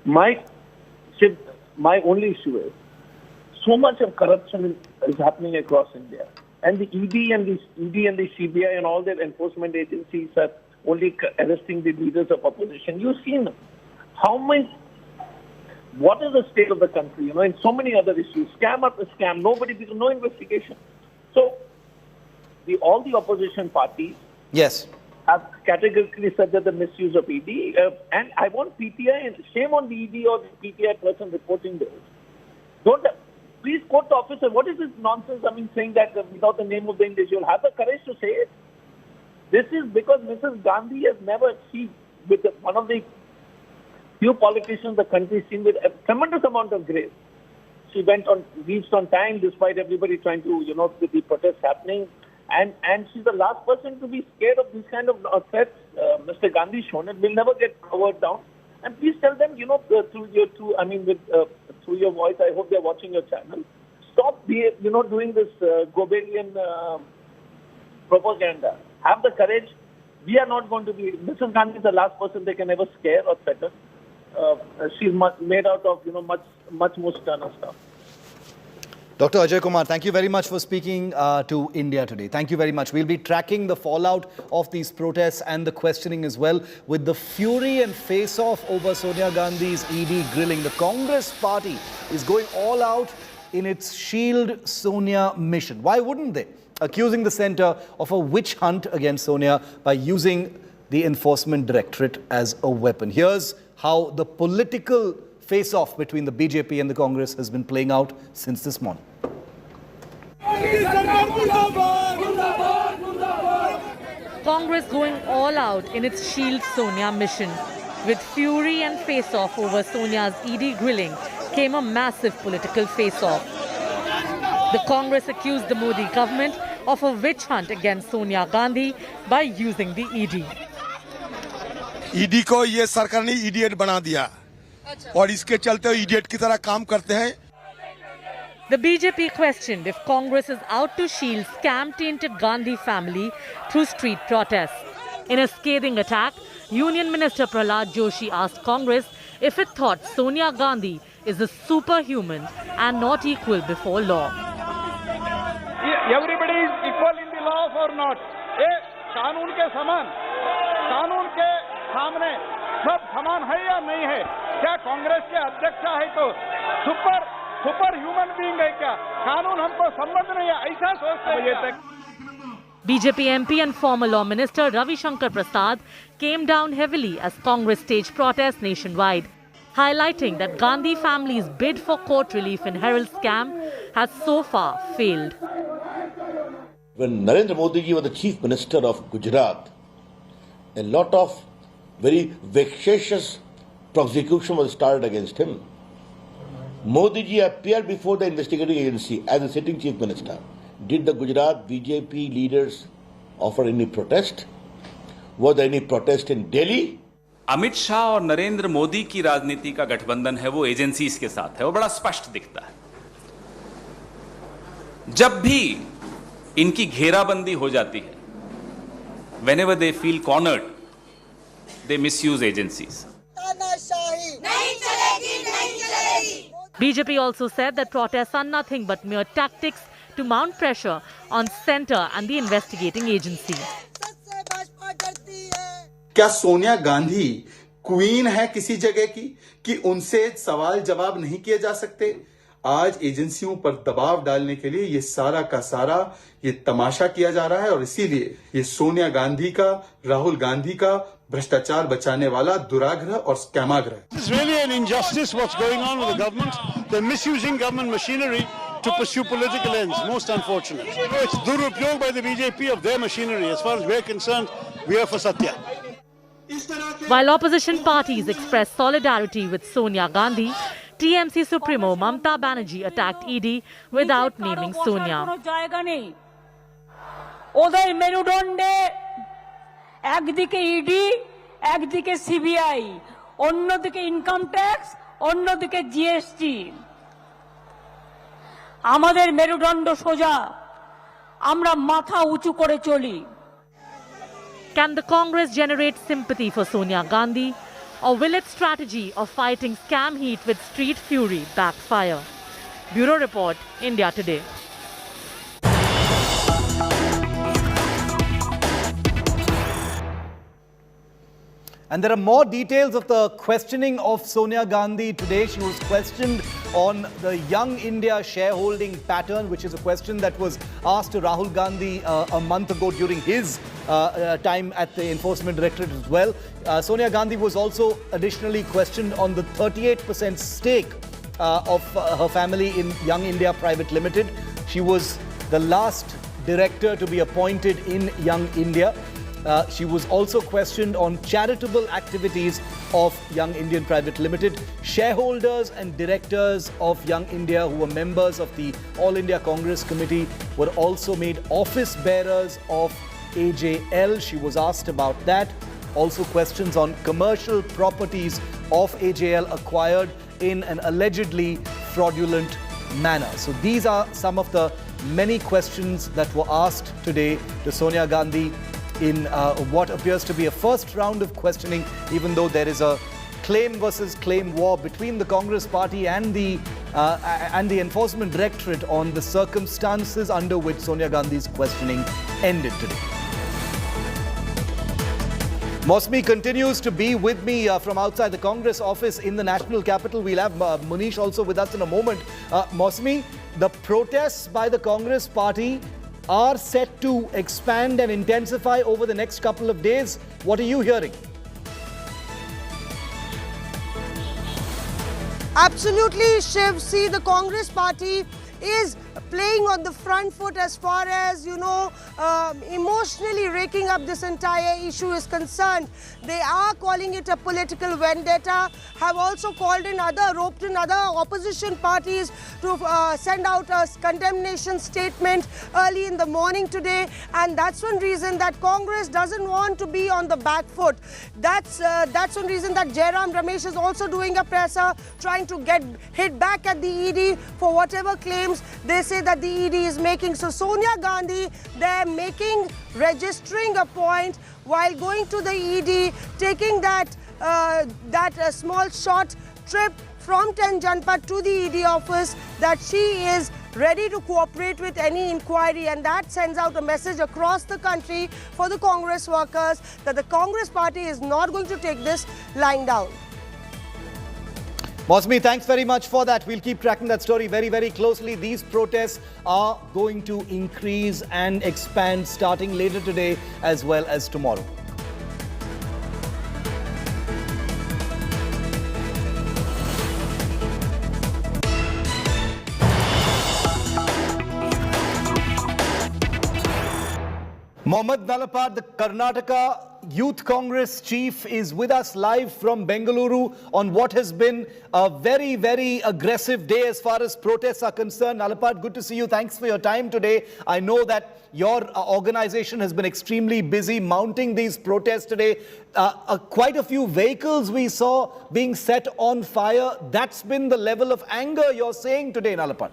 My only issue is so much of corruption is happening across India, and the ED and the CBI and all their enforcement agencies are only arresting the leaders of opposition. You've seen what is the state of the country? In so many other issues, scam after scam, no investigation. So all the opposition parties, yes, have categorically said that the misuse of ED, and I want PTI, and shame on the ED or the PTI person reporting this. Please quote the officer. What is this nonsense? Saying that without the name of the individual, have the courage to say it. This is because Mrs. Gandhi has never, with one of the few politicians the country has seen with a tremendous amount of grace. She reached on time despite everybody trying to, with the protests happening. And she's the last person to be scared of these kind of threats. Mr. Gandhi shown it. We'll never get covered down. And please tell them, through your voice, I hope they're watching your channel. Stop, doing this Gobelian propaganda. Have the courage. We are not going to be. Mrs. Gandhi is the last person they can ever scare or threaten. She's made out of, much more sterner stuff. Dr. Ajoy Kumar, thank you very much for speaking to India Today. Thank you very much. We'll be tracking the fallout of these protests and the questioning as well, with the fury and face-off over Sonia Gandhi's ED grilling. The Congress party is going all out in its Shield Sonia mission. Why wouldn't they? Accusing the centre of a witch hunt against Sonia by using the Enforcement Directorate as a weapon. Here's how the political face-off between the BJP and the Congress has been playing out since this morning. Congress going all out in its Shield Sonia mission. With fury and face-off over Sonia's ED grilling came a massive political face-off. The Congress accused the Modi government of a witch hunt against Sonia Gandhi by using the ED. ED को ये सरकार ने idiot बना दिया और इसके चलते idiot की तरह काम करते हैं. The BJP questioned if Congress is out to shield scam-tainted Gandhi family through street protests. In a scathing attack, Union Minister Prahlad Joshi asked Congress if it thought Sonia Gandhi is a superhuman and not equal before law. Everybody is equal in the law or not? कानून के समान, कानून के सामने सब समान है या नहीं है? क्या कांग्रेस के अध्यक्ष है तो सुपर ह्यूमन बीइंग है क्या? कानून हमको संबंध नहीं है, ऐसा सोचते हैं. BJP MP and former Law Minister Ravi Shankar Prasad came down heavily as Congress staged protests nationwide, highlighting that Gandhi family's bid for court relief in Herald scam has so far failed. When Narendra Modi ji was the Chief Minister of Gujarat, a lot of very vexatious prosecution was started against him. Modi ji appeared before the investigating agency as a sitting Chief Minister. Did the Gujarat BJP leaders offer any protest? Was there any protest in Delhi? Amit Shah और नरेंद्र मोदी की राजनीति का गठबंधन है वो agencies के साथ है, वो बड़ा स्पष्ट दिखता है। जब भी इनकी घेराबंदी हो जाती है, whenever they feel cornered, they misuse agencies. BJP also said that protests are nothing but mere tactics to mount pressure on centre and the investigating agency. क्या सोनिया गांधी क्वीन है किसी जगह की कि उनसे सवाल जवाब नहीं किए जा सकते? आज एजेंसियों पर दबाव डालने के लिए ये सारा का सारा ये तमाशा किया जा रहा है और इसीलिए ये सोनिया गांधी का, राहुल गांधी का भ्रष्टाचार बचाने वाला दुराग्रह और स्कैमाग्रह। It's really an injustice what's going on with the government. They're misusing government machinery to pursue political ends. Most unfortunate. It's durupyog by the BJP of their machinery. As far as we're concerned, we are for Satya. While opposition parties expressed solidarity with Sonia Gandhi, TMC Supremo Mamta Banerjee attacked ED without naming Sonia. ওদের মেরুদণ্ডে একদিকে ED, একদিকে CBI, অন্যদিকে income tax, অন্যদিকে GST. আমাদের মেরুদণ্ড সোজা, আমরা মাথা উঁচু করে চলি। Can the Congress generate sympathy for Sonia Gandhi, or will its strategy of fighting scam heat with street fury backfire? Bureau Report, India Today. And there are more details of the questioning of Sonia Gandhi today. She was questioned on the Young India shareholding pattern, which is a question that was asked to Rahul Gandhi a month ago during his time at the Enforcement Directorate as well. Sonia Gandhi was also additionally questioned on the 38% stake of her family in Young India Private Limited. She was the last director to be appointed in Young India. She was also questioned on charitable activities of Young Indian Private Limited. Shareholders and directors of Young India who were members of the All India Congress Committee were also made office bearers of AJL. She was asked about that. Also questions on commercial properties of AJL acquired in an allegedly fraudulent manner. So these are some of the many questions that were asked today to Sonia Gandhi in what appears to be a first round of questioning, even though there is a claim versus claim war between the Congress party and the Enforcement Directorate on the circumstances under which Sonia Gandhi's questioning ended today. Mosmi continues to be with me from outside the Congress office in the national capital. We'll have Munish also with us in a moment. Mosmi, the protests by the Congress party are set to expand and intensify over the next couple of days. What are you hearing? Absolutely, Shiv. See, the Congress party is playing on the front foot as far as, emotionally raking up this entire issue is concerned. They are calling it a political vendetta, have also roped in other opposition parties to send out a condemnation statement early in the morning today, and that's one reason that Congress doesn't want to be on the back foot. That's one reason that Jairam Ramesh is also doing a presser, trying to get hit back at the ED for whatever claims they say that the ED is making. So Sonia Gandhi, they're registering a point while going to the ED, taking that small short trip from 10 Janpad to the ED office, that she is ready to cooperate with any inquiry, and that sends out a message across the country for the Congress workers that the Congress party is not going to take this lying down. Mosmi, thanks very much for that. We'll keep tracking that story very, very closely. These protests are going to increase and expand starting later today as well as tomorrow. Mohammad Nalapad, the Karnataka Youth Congress chief, is with us live from Bengaluru on what has been a very, very aggressive day as far as protests are concerned. Nalapad, good to see you. Thanks for your time today. I know that your organization has been extremely busy mounting these protests today. Quite a few vehicles we saw being set on fire. That's been the level of anger you're saying today, Nalapad.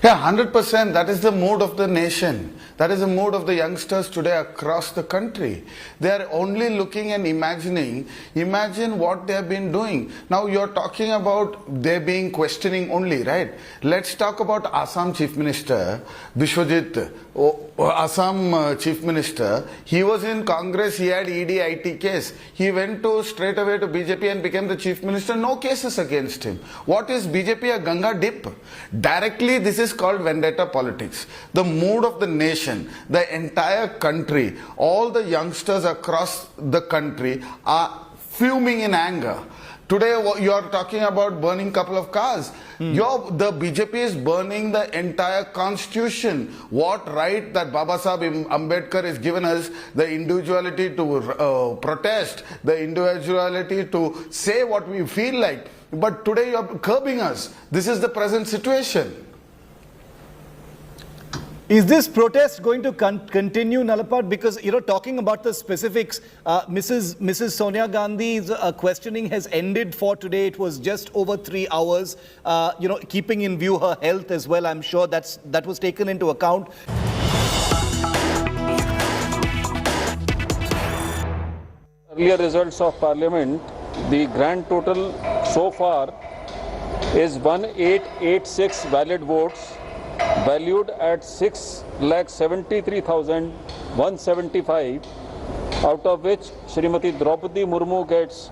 Yeah, 100%. That is the mood of the nation. That is the mood of the youngsters today across the country. They are only looking and imagining. Imagine what they have been doing. Now you're talking about they being questioning only, right? Let's talk about Assam Chief Minister, Bishwajit, Assam Chief Minister. He was in Congress, he had ED IT case. He went straight away to BJP and became the Chief Minister. No cases against him. What is BJP, a Ganga dip? Directly, this is called vendetta politics. The mood of the nation, the entire country, all the youngsters across the country are fuming in anger. Today you are talking about burning couple of cars. The BJP is burning the entire constitution. What right that Baba Sahib Ambedkar has given us, the individuality to protest, the individuality to say what we feel like. But today you are curbing us. This is the present situation. Is this protest going to continue, Nalapad? Because, talking about the specifics, Mrs. Sonia Gandhi's questioning has ended for today. It was just over 3 hours, keeping in view her health as well. I'm sure that was taken into account. Earlier results of Parliament, the grand total so far is 1886 valid votes, valued at 6,73,175, out of which Srimati Draupadi Murmu gets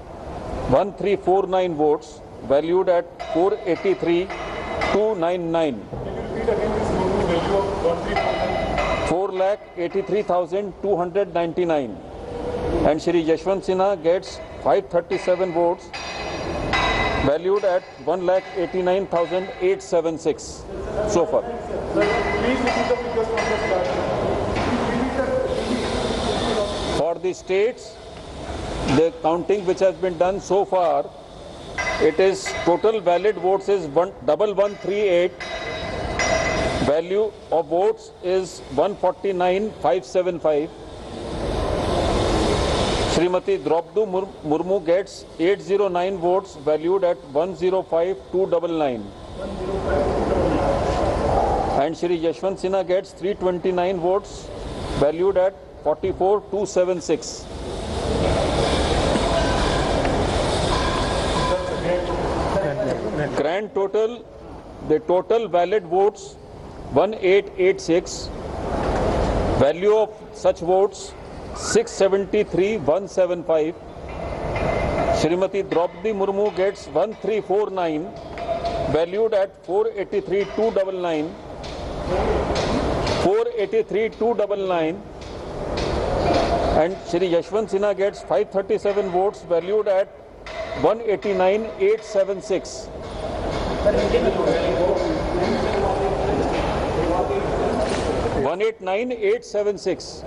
1349 votes, valued at 483,299. 4,83,299. And Shri Yashwant Sinha gets 537 votes, valued at 1,89,876 so far. For the states, the counting which has been done so far, it is total valid votes is 1138, value of votes is 149,575. Srimati Draupadi Murmu gets 809 votes, valued at 105,299. And Shri Yashwant Sinha gets 329 votes, valued at 44,276. Grand total, the total valid votes 1886, value of such votes 673,175. Srimati Draupadi Murmu gets 1349, valued at 483,299. 483,299. And Shri Yashwant Sinha gets 537 votes, valued at 189,876. 189,876.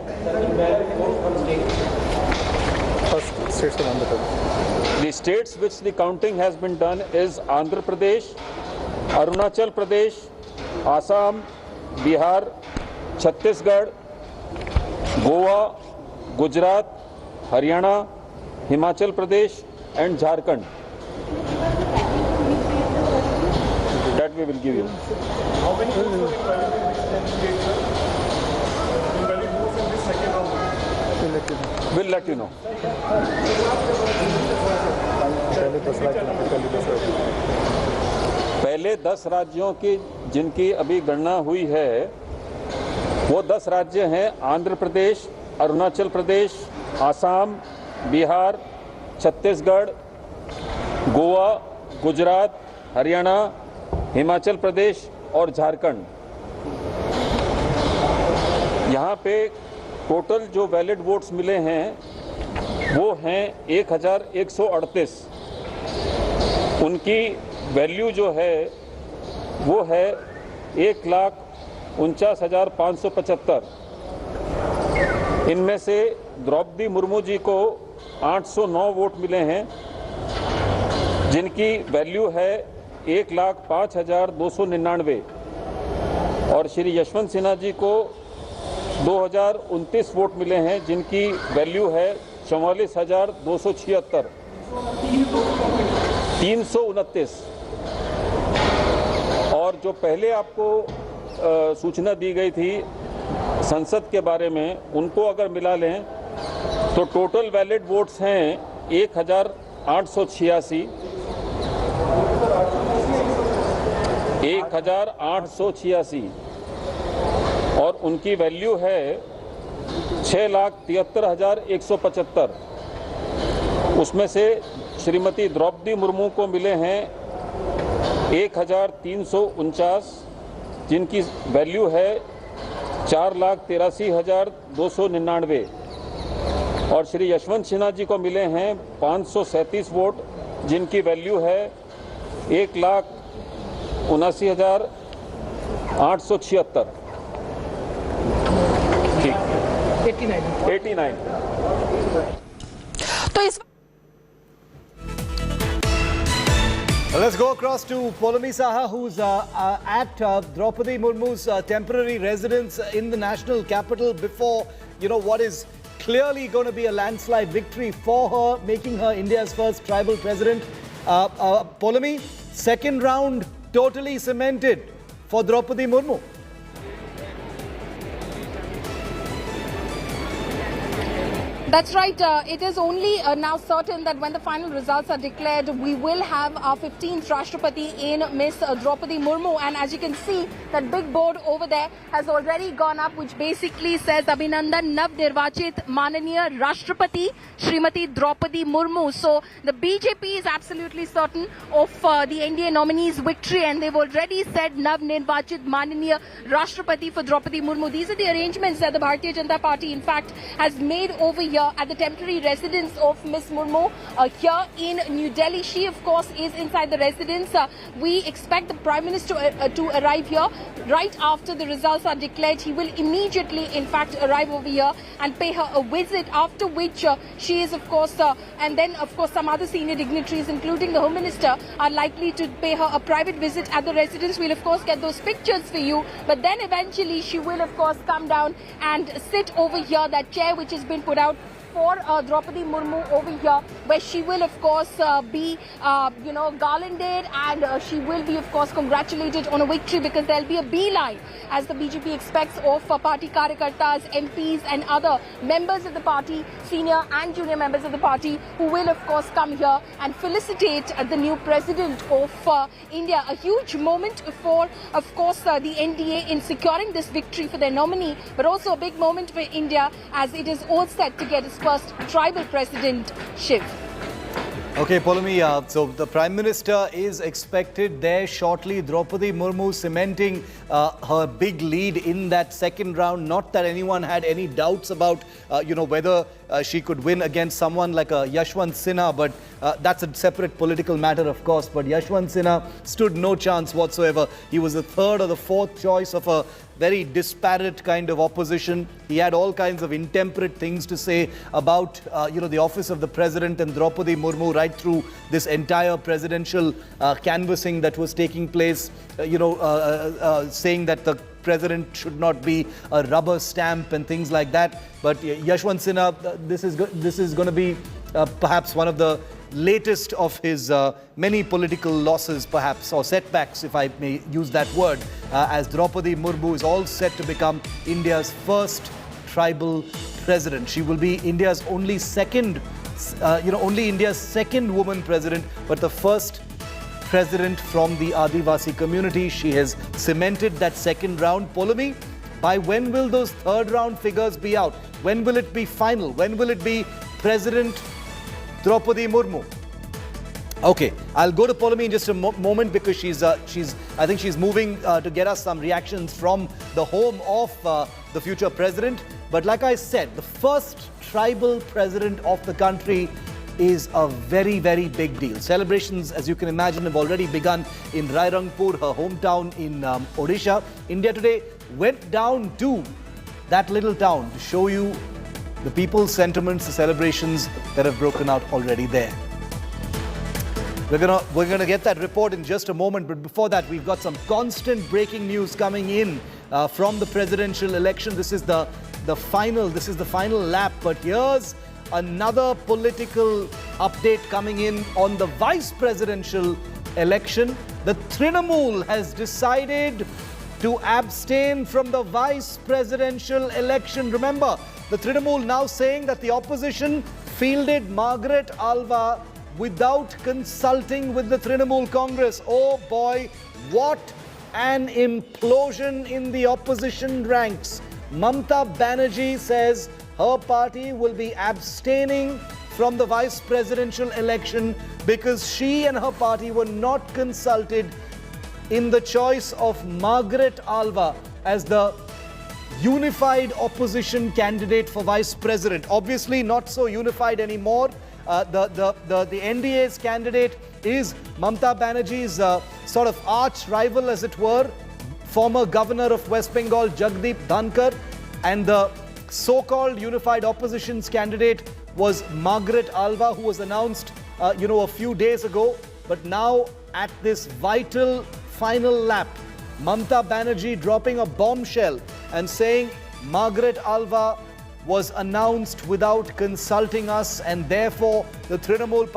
The states which the counting has been done is Andhra Pradesh, Arunachal Pradesh, Assam, Bihar, Chhattisgarh, Goa, Gujarat, Haryana, Himachal Pradesh and Jharkhand. That we will give you. How many votes were in this second round? We'll let you know. पहले 10 राज्यों की जिनकी अभी गणना हुई है, वो 10 राज्य हैं आंध्र प्रदेश, अरुणाचल प्रदेश, आसाम, बिहार, छत्तीसगढ़, गोवा, गुजरात, हरियाणा, हिमाचल प्रदेश और झारखंड। यहाँ पे टोटल जो वैलिड वोट्स मिले हैं वो हैं 1138। उनकी वैल्यू जो है वो है 49,575। इनमें से द्रौपदी मुर्मू जी को 809 वोट मिले हैं, जिनकी वैल्यू है 1,05,299, और श्री यशवंत सिन्हा जी को 2,029 वोट मिले हैं, जिनकी वैल्यू है 44,276। 329। और जो पहले आपको सूचना दी गई थी संसद के बारे में, उनको अगर मिला लें तो टोटल वैलिड वोट्स हैं 1,886। 1,886 और उनकी वैल्यू है 6,73,175। उसमें से श्रीमती द्रौपदी मुर्मू को मिले हैं 1,349, जिनकी वैल्यू है 4,83,299, और श्री यशवंत सिन्हा जी को मिले हैं 537 वोट, जिनकी वैल्यू है 1,79,876। 89। तो इस Let's go across to Polami Saha, who's at Draupadi Murmu's temporary residence in the national capital before, what is clearly going to be a landslide victory for her, making her India's first tribal president. Polami, second round totally cemented for Draupadi Murmu. That's right. It is only now certain that when the final results are declared, we will have our 15th Rashtrapati in Miss Draupadi Murmu. And as you can see, that big board over there has already gone up, which basically says Abhinandan Nav Nirvachit Mananiya Rashtrapati Srimati Draupadi Murmu. So the BJP is absolutely certain of the NDA nominee's victory, and they've already said Nav Nirvachit Mananiya Rashtrapati for Draupadi Murmu. These are the arrangements that the Bharatiya Janata Party, in fact, has made over here at the temporary residence of Miss Murmu here in New Delhi. She, of course, is inside the residence. We expect the Prime Minister to arrive here right after the results are declared. He will immediately, in fact, arrive over here and pay her a visit, after which she is, of course, and then, of course, some other senior dignitaries, including the Home Minister, are likely to pay her a private visit at the residence. We'll, of course, get those pictures for you. But then eventually she will, of course, come down and sit over here, that chair which has been put out for Draupadi Murmu over here, where she will, of course, be, garlanded, and she will be, of course, congratulated on a victory, because there'll be a beeline, as the BJP expects, of party karyakartas, MPs and other members of the party, senior and junior members of the party, who will, of course, come here and felicitate the new president of India. A huge moment for, of course, the NDA in securing this victory for their nominee, but also a big moment for India, as it is all set to get its first tribal president, Shiv. Okay, Polami, so the Prime Minister is expected there shortly. Draupadi Murmu cementing her big lead in that second round. Not that anyone had any doubts about, whether she could win against someone like Yashwant Sinha, but that's a separate political matter, of course. But Yashwant Sinha stood no chance whatsoever. He was the third or the fourth choice of a very disparate kind of opposition. He had all kinds of intemperate things to say about, the office of the president and Draupadi Murmu right through this entire presidential canvassing that was taking place, saying that the president should not be a rubber stamp and things like that. But Yashwant Sinha, this is going to be perhaps one of the latest of his many political losses, perhaps, or setbacks, if I may use that word, as Draupadi Murmu is all set to become India's first tribal president. She will be India's only second woman president, but the first president from the Adivasi community. She has cemented that second round. Polami, by when will those third round figures be out? When will it be final? When will it be President Draupadi Murmu? Okay, I'll go to Polami in just a moment, because I think she's moving to get us some reactions from the home of the future president. But like I said, the first tribal president of the country is a very, very big deal. Celebrations, as you can imagine, have already begun in Rairangpur, her hometown in Odisha. India Today went down to that little town to show you the people's sentiments, the celebrations that have broken out already there. We're gonna get that report in just a moment, but before that, we've got some constant breaking news coming in from the presidential election. This is the final lap, but here's another political update coming in on the vice presidential election. The Trinamool has decided to abstain from the vice presidential election. Remember, the Trinamool now saying that the opposition fielded Margaret Alva without consulting with the Trinamool Congress. Oh boy, what an implosion in the opposition ranks. Mamata Banerjee says her party will be abstaining from the vice presidential election because she and her party were not consulted in the choice of Margaret Alva as the unified opposition candidate for vice president. Obviously not so unified anymore. The NDA's candidate is Mamata Banerjee's sort of arch rival, as it were, former governor of West Bengal, Jagdeep Dhankar, and the so-called unified opposition's candidate was Margaret Alva, who was announced, a few days ago. But now, at this vital final lap, Mamata Banerjee dropping a bombshell and saying Margaret Alva was announced without consulting us, and therefore the Trinamool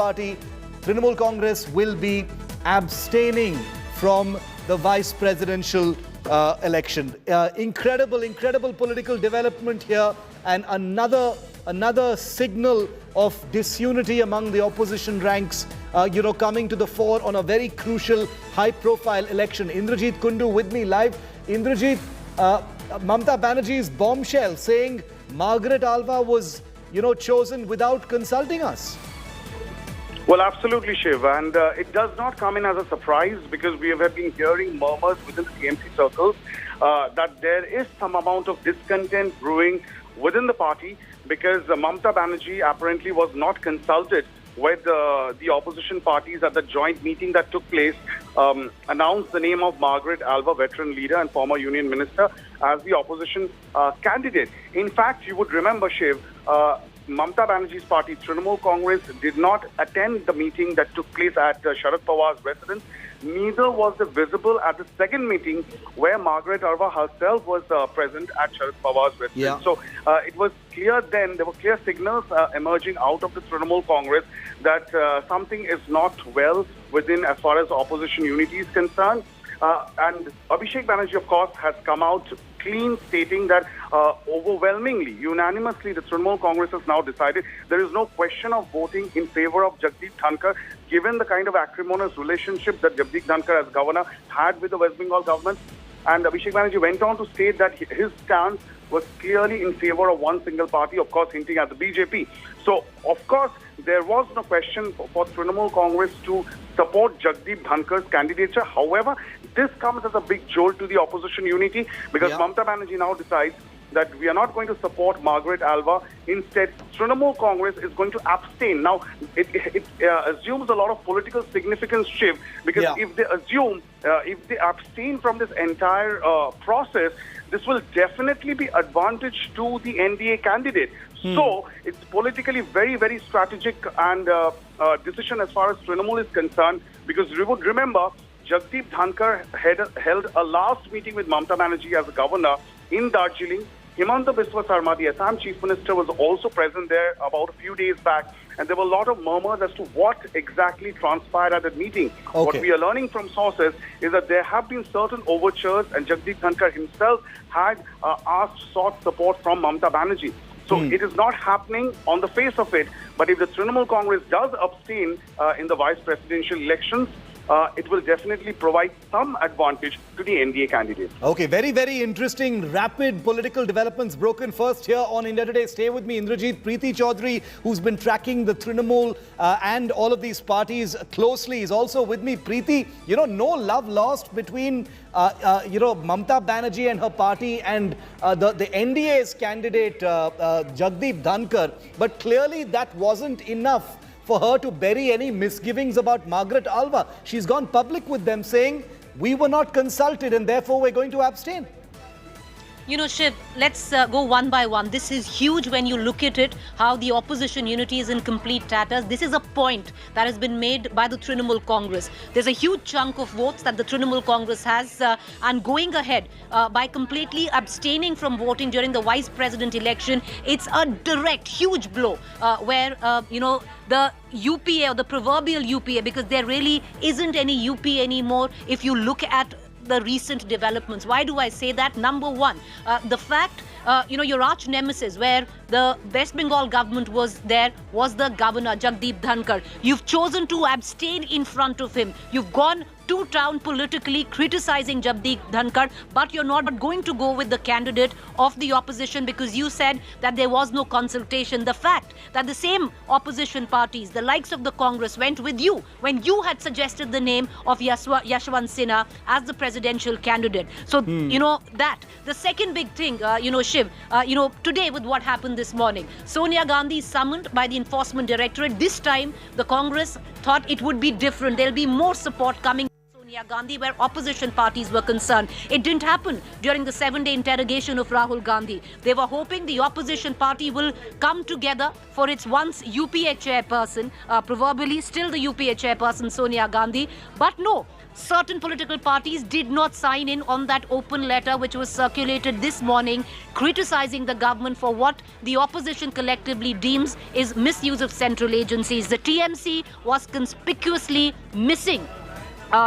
Congress will be abstaining from the vice presidential election. Incredible political development here, and another signal of disunity among the opposition ranks, coming to the fore on a very crucial, high-profile election. Indrajit Kundu with me live. Indrajit, Mamata Banerjee's bombshell saying Margaret Alva was, chosen without consulting us. Well, absolutely, Shiv, and it does not come in as a surprise because we have been hearing murmurs within the TMC circles that there is some amount of discontent brewing within the party because Mamata Banerjee apparently was not consulted with the opposition parties at the joint meeting that took place, announced the name of Margaret Alva, veteran leader and former union minister, as the opposition candidate. In fact, you would remember, Shiv, Mamata Banerjee's party, Trinamool Congress, did not attend the meeting that took place at Sharad Pawar's residence. Neither was it visible at the second meeting where Margaret Alva herself was present at Sharad Pawar's residence. Yeah. So it was clear then, there were clear signals emerging out of the Trinamool Congress that something is not well within as far as opposition unity is concerned. And Abhishek Banerjee, of course, has come out clean, stating that overwhelmingly, unanimously, the Trinamool Congress has now decided there is no question of voting in favor of Jagdeep Dhankar, given the kind of acrimonious relationship that Jagdeep Dhankar as governor had with the West Bengal government. And Abhishek Banerjee went on to state that his stance was clearly in favor of one single party, of course, hinting at the BJP. So, of course, there was no question for Trinamool Congress to support Jagdeep Dhankar's candidature. However, this comes as a big jolt to the opposition unity because Mamata Banerjee now decides that we are not going to support Margaret Alva. Instead, Trinamool Congress is going to abstain. Now, it assumes a lot of political significance, Shiv, because if they abstain from this entire process, this will definitely be advantage to the NDA candidate. So it's politically very, very strategic and decision as far as Trinamool is concerned, because you would remember Jagdeep Dhankar held a last meeting with Mamata Banerjee as a governor in Darjeeling. Himanta Biswa Sarma, the Assam Chief Minister, was also present there about a few days back, and there were a lot of murmurs as to what exactly transpired at that meeting. Okay. What we are learning from sources is that there have been certain overtures, and Jagdeep Dhankar himself had sought support from Mamata Banerjee. So it is not happening on the face of it, but if the Trinamool Congress does abstain in the vice presidential elections, it will definitely provide some advantage to the NDA candidate. Okay, very, very interesting, rapid political developments broken first here on India Today. Stay with me, Indrajit. Preeti Chaudhary, who's been tracking the Trinamool and all of these parties closely, is also with me. Preeti, no love lost between, Mamata Banerjee and her party and the NDA's candidate, Jagdeep Dhankar. But clearly that wasn't enough for her to bury any misgivings about Margaret Alva. She's gone public with them saying, we were not consulted and therefore we're going to abstain. You know, Shiv, let's go one by one. This is huge when you look at it, how the opposition unity is in complete tatters. This is a point that has been made by the Trinamool Congress. There's a huge chunk of votes that the Trinamool Congress has and going ahead by completely abstaining from voting during the vice president election. It's a direct, huge blow where, you know, the UPA or the proverbial UPA, because there really isn't any UPA anymore if you look at the recent developments. Why do I say that? Number one, the fact, you know, your arch nemesis where the West Bengal government was there was the governor, Jagdeep Dhankar. You've chosen to abstain in front of him. You've gone to town politically criticizing Jagdeep Dhankar, but you're not going to go with the candidate of the opposition because you said that there was no consultation. The fact that the same opposition parties, the likes of the Congress, went with you when you had suggested the name of Yashwant Sinha as the presidential candidate. So, you know, that. The second big thing, you know, Shiv, you know, today with what happened this morning, Sonia Gandhi is summoned by the Enforcement Directorate. This time, the Congress thought it would be different. There'll be more support coming Sonia Gandhi where opposition parties were concerned. It didn't happen during the 7-day interrogation of Rahul Gandhi. They were hoping the opposition party will come together for its once UPA chairperson, proverbially still the UPA chairperson Sonia Gandhi. But no, certain political parties did not sign in on that open letter which was circulated this morning criticizing the government for what the opposition collectively deems is misuse of central agencies. The TMC was conspicuously missing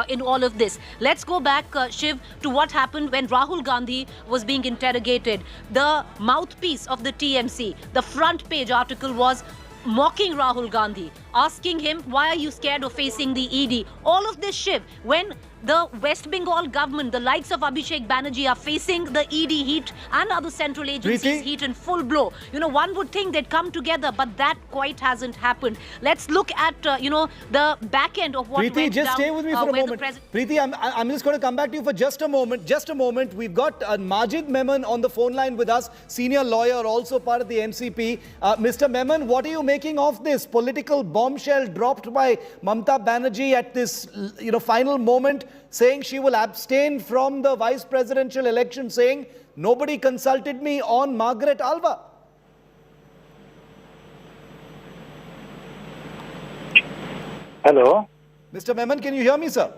in all of this. Let's go back, Shiv, to what happened when Rahul Gandhi was being interrogated. The mouthpiece of the TMC, the front page article was mocking Rahul Gandhi, asking him, why are you scared of facing the ED? All of this, Shiv, when the West Bengal government, the likes of Abhishek Banerjee, are facing the ED heat and other central agencies heat in full blow. You know, one would think they'd come together, but that quite hasn't happened. Let's look at, you know, the back end of what Preeti, went just down, stay with me for a moment. Preeti, I'm just going to come back to you for just a moment. Just a moment. We've got Majid Memon on the phone line with us, senior lawyer, also part of the NCP. Mr. Memon, what are you making of this political bombshell dropped by Mamata Banerjee at this, you know, final moment, saying she will abstain from the vice presidential election, saying nobody consulted me on Margaret Alva? Hello. Mr. Memon, can you hear me, sir?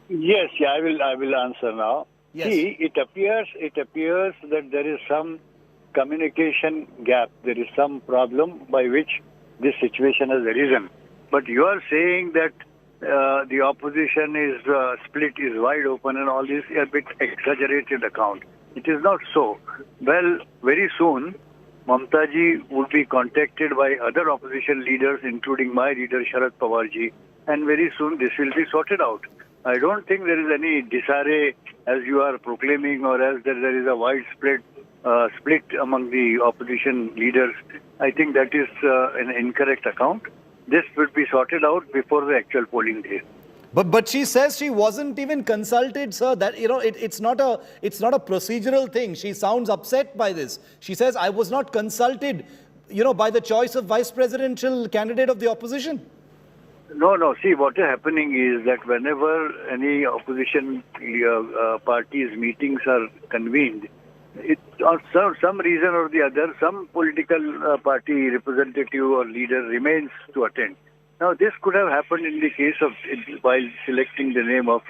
Yes, yeah, I will answer now. Yes. See, it appears that there is some communication gap. There is some problem by which this situation has arisen. But you are saying that the opposition is split, is wide open, and all this a bit exaggerated account. It is not so. Well, very soon, Mamata ji would be contacted by other opposition leaders, including my leader Sharad Pawar ji, and very soon this will be sorted out. I don't think there is any disarray as you are proclaiming, or as there is a widespread split among the opposition leaders. I think that is an incorrect account. This would be sorted out before the actual polling day. But she says she wasn't even consulted, sir. That, you know, it's not a procedural thing. She sounds upset by this. She says, I was not consulted, you know, by the choice of vice presidential candidate of the opposition. No. See, what is happening is that whenever any opposition parties meetings are convened, it, for some reason or the other, some political party representative or leader remains to attend. Now, this could have happened in the case of while selecting the name of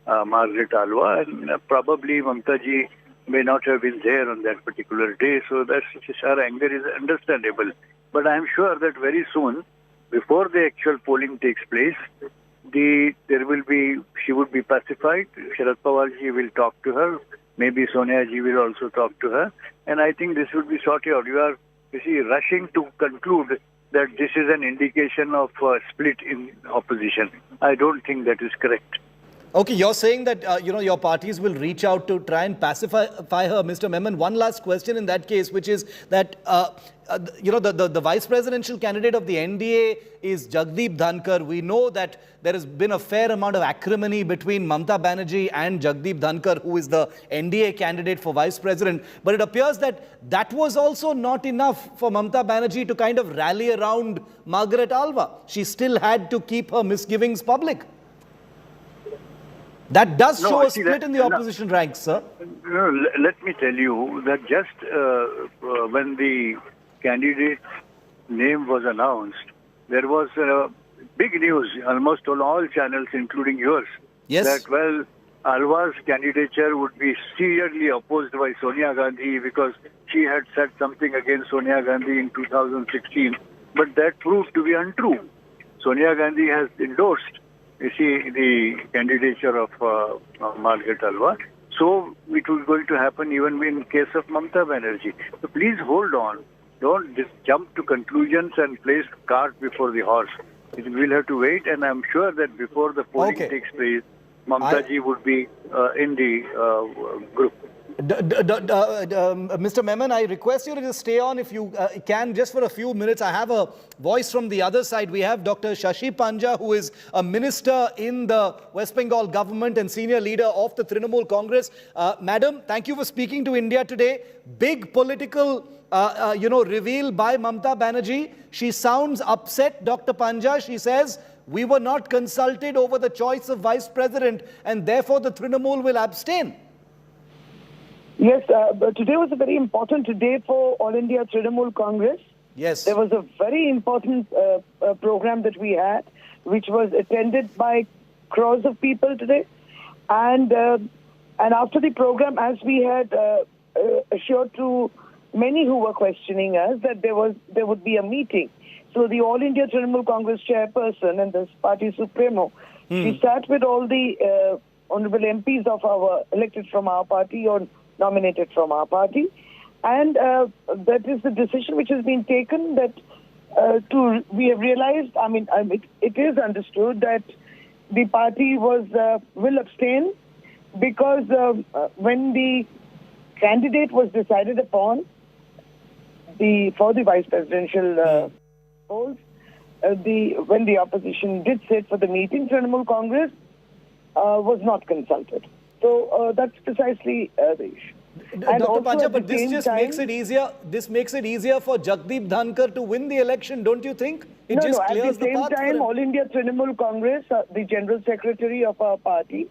Margaret Alva, and probably Mamata ji may not have been there on that particular day, so that her anger is understandable. But I am sure that very soon, before the actual polling takes place, she would be pacified. Sharad Pawar ji will talk to her. Maybe Sonia ji will also talk to her. And I think this would be sorted out. You are, rushing to conclude that this is an indication of split in opposition. I don't think that is correct. Okay, you're saying that, your parties will reach out to try and pacify her, Mr. Memon. One last question in that case, which is that, the vice presidential candidate of the NDA is Jagdeep Dhankar. We know that there has been a fair amount of acrimony between Mamata Banerjee and Jagdeep Dhankar, who is the NDA candidate for vice president. But it appears that was also not enough for Mamata Banerjee to kind of rally around Margaret Alva. She still had to keep her misgivings public. That does show a split in the opposition ranks, sir. Let me tell you that just when the candidate name was announced, there was big news almost on all channels, including yours, that, Alva's candidature would be seriously opposed by Sonia Gandhi because she had said something against Sonia Gandhi in 2016. But that proved to be untrue. Sonia Gandhi has endorsed the candidature of Margaret Alva. So it was going to happen even in case of Mamata Banerjee. So please hold on. Don't just jump to conclusions and place cart before the horse. We'll have to wait, and I'm sure that before the polling takes place, Mamata ji would be in the group. Mr. Memon, I request you to just stay on if you can, just for a few minutes. I have a voice from the other side. We have Dr. Shashi Panja, who is a minister in the West Bengal government and senior leader of the Trinamool Congress. Madam, thank you for speaking to India Today. Big political, reveal by Mamata Banerjee. She sounds upset, Dr. Panja. She says, we were not consulted over the choice of vice president and therefore the Trinamool will abstain. Yes, but today was a very important day for All India Trinamool Congress. Yes. There was a very important program that we had, which was attended by crores of people today. And after the program, as we had assured to many who were questioning us that there would be a meeting. So the All India Trinamool Congress chairperson and the party supremo, she sat with all the honorable MPs of our elected from our party or nominated from our party, and that is the decision which has been taken. That we have realized. It is understood that the party will abstain because when the candidate was decided upon for the vice presidential polls, when the opposition did sit for the meeting, Trinamool Congress was not consulted. So that's precisely the issue. Dr. Panja, but this just makes it easier. This makes it easier for Jagdeep Dhankar to win the election, don't you think? It just clears the path. At the same time, All India Trinamool Congress, the General Secretary of our party,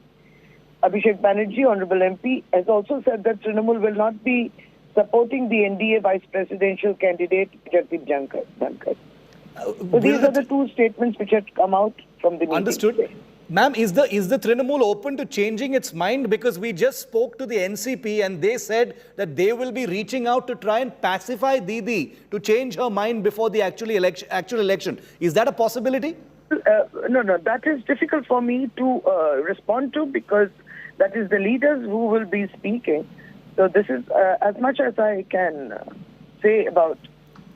Abhishek Banerjee, Honorable MP, has also said that Trinamool will not be supporting the NDA vice presidential candidate, Jagdeep Dhankar. So these are the two statements which had come out from the meeting. Understood. Today. Ma'am, is the Trinamool open to changing its mind? Because we just spoke to the NCP and they said that they will be reaching out to try and pacify Didi to change her mind before the actual election. Is that a possibility? No, that is difficult for me to respond to because that is the leaders who will be speaking. So this is as much as I can say about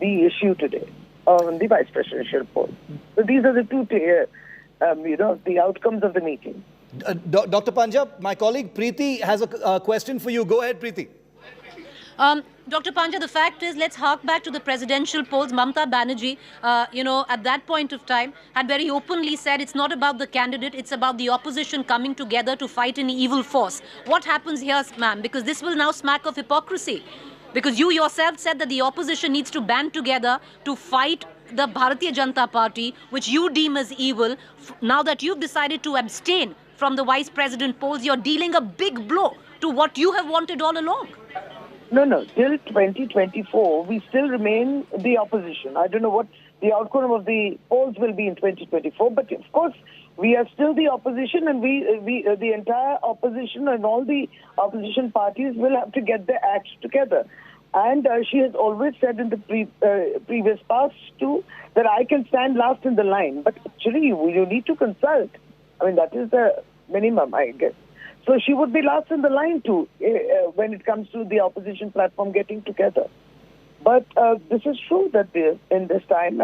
the issue today on the vice presidential poll. So these are the two the outcomes of the meeting. Dr. Panja, my colleague Preeti has a question for you. Go ahead, Preeti. Dr. Panja, the fact is, let's hark back to the presidential polls. Mamata Banerjee, at that point of time, had very openly said it's not about the candidate, it's about the opposition coming together to fight an evil force. What happens here, ma'am? Because this will now smack of hypocrisy. Because you yourself said that the opposition needs to band together to fight the Bharatiya Janata Party, which you deem as evil. Now that you've decided to abstain from the vice president polls, you're dealing a big blow to what you have wanted all along. No. Till 2024, we still remain the opposition. I don't know what the outcome of the polls will be in 2024, but of course, we are still the opposition, and the entire opposition and all the opposition parties will have to get their acts together. And she has always said in the previous past too that I can stand last in the line. But actually, you need to consult. That is the minimum, I guess. So she would be last in the line too when it comes to the opposition platform getting together. But this is true that in this time,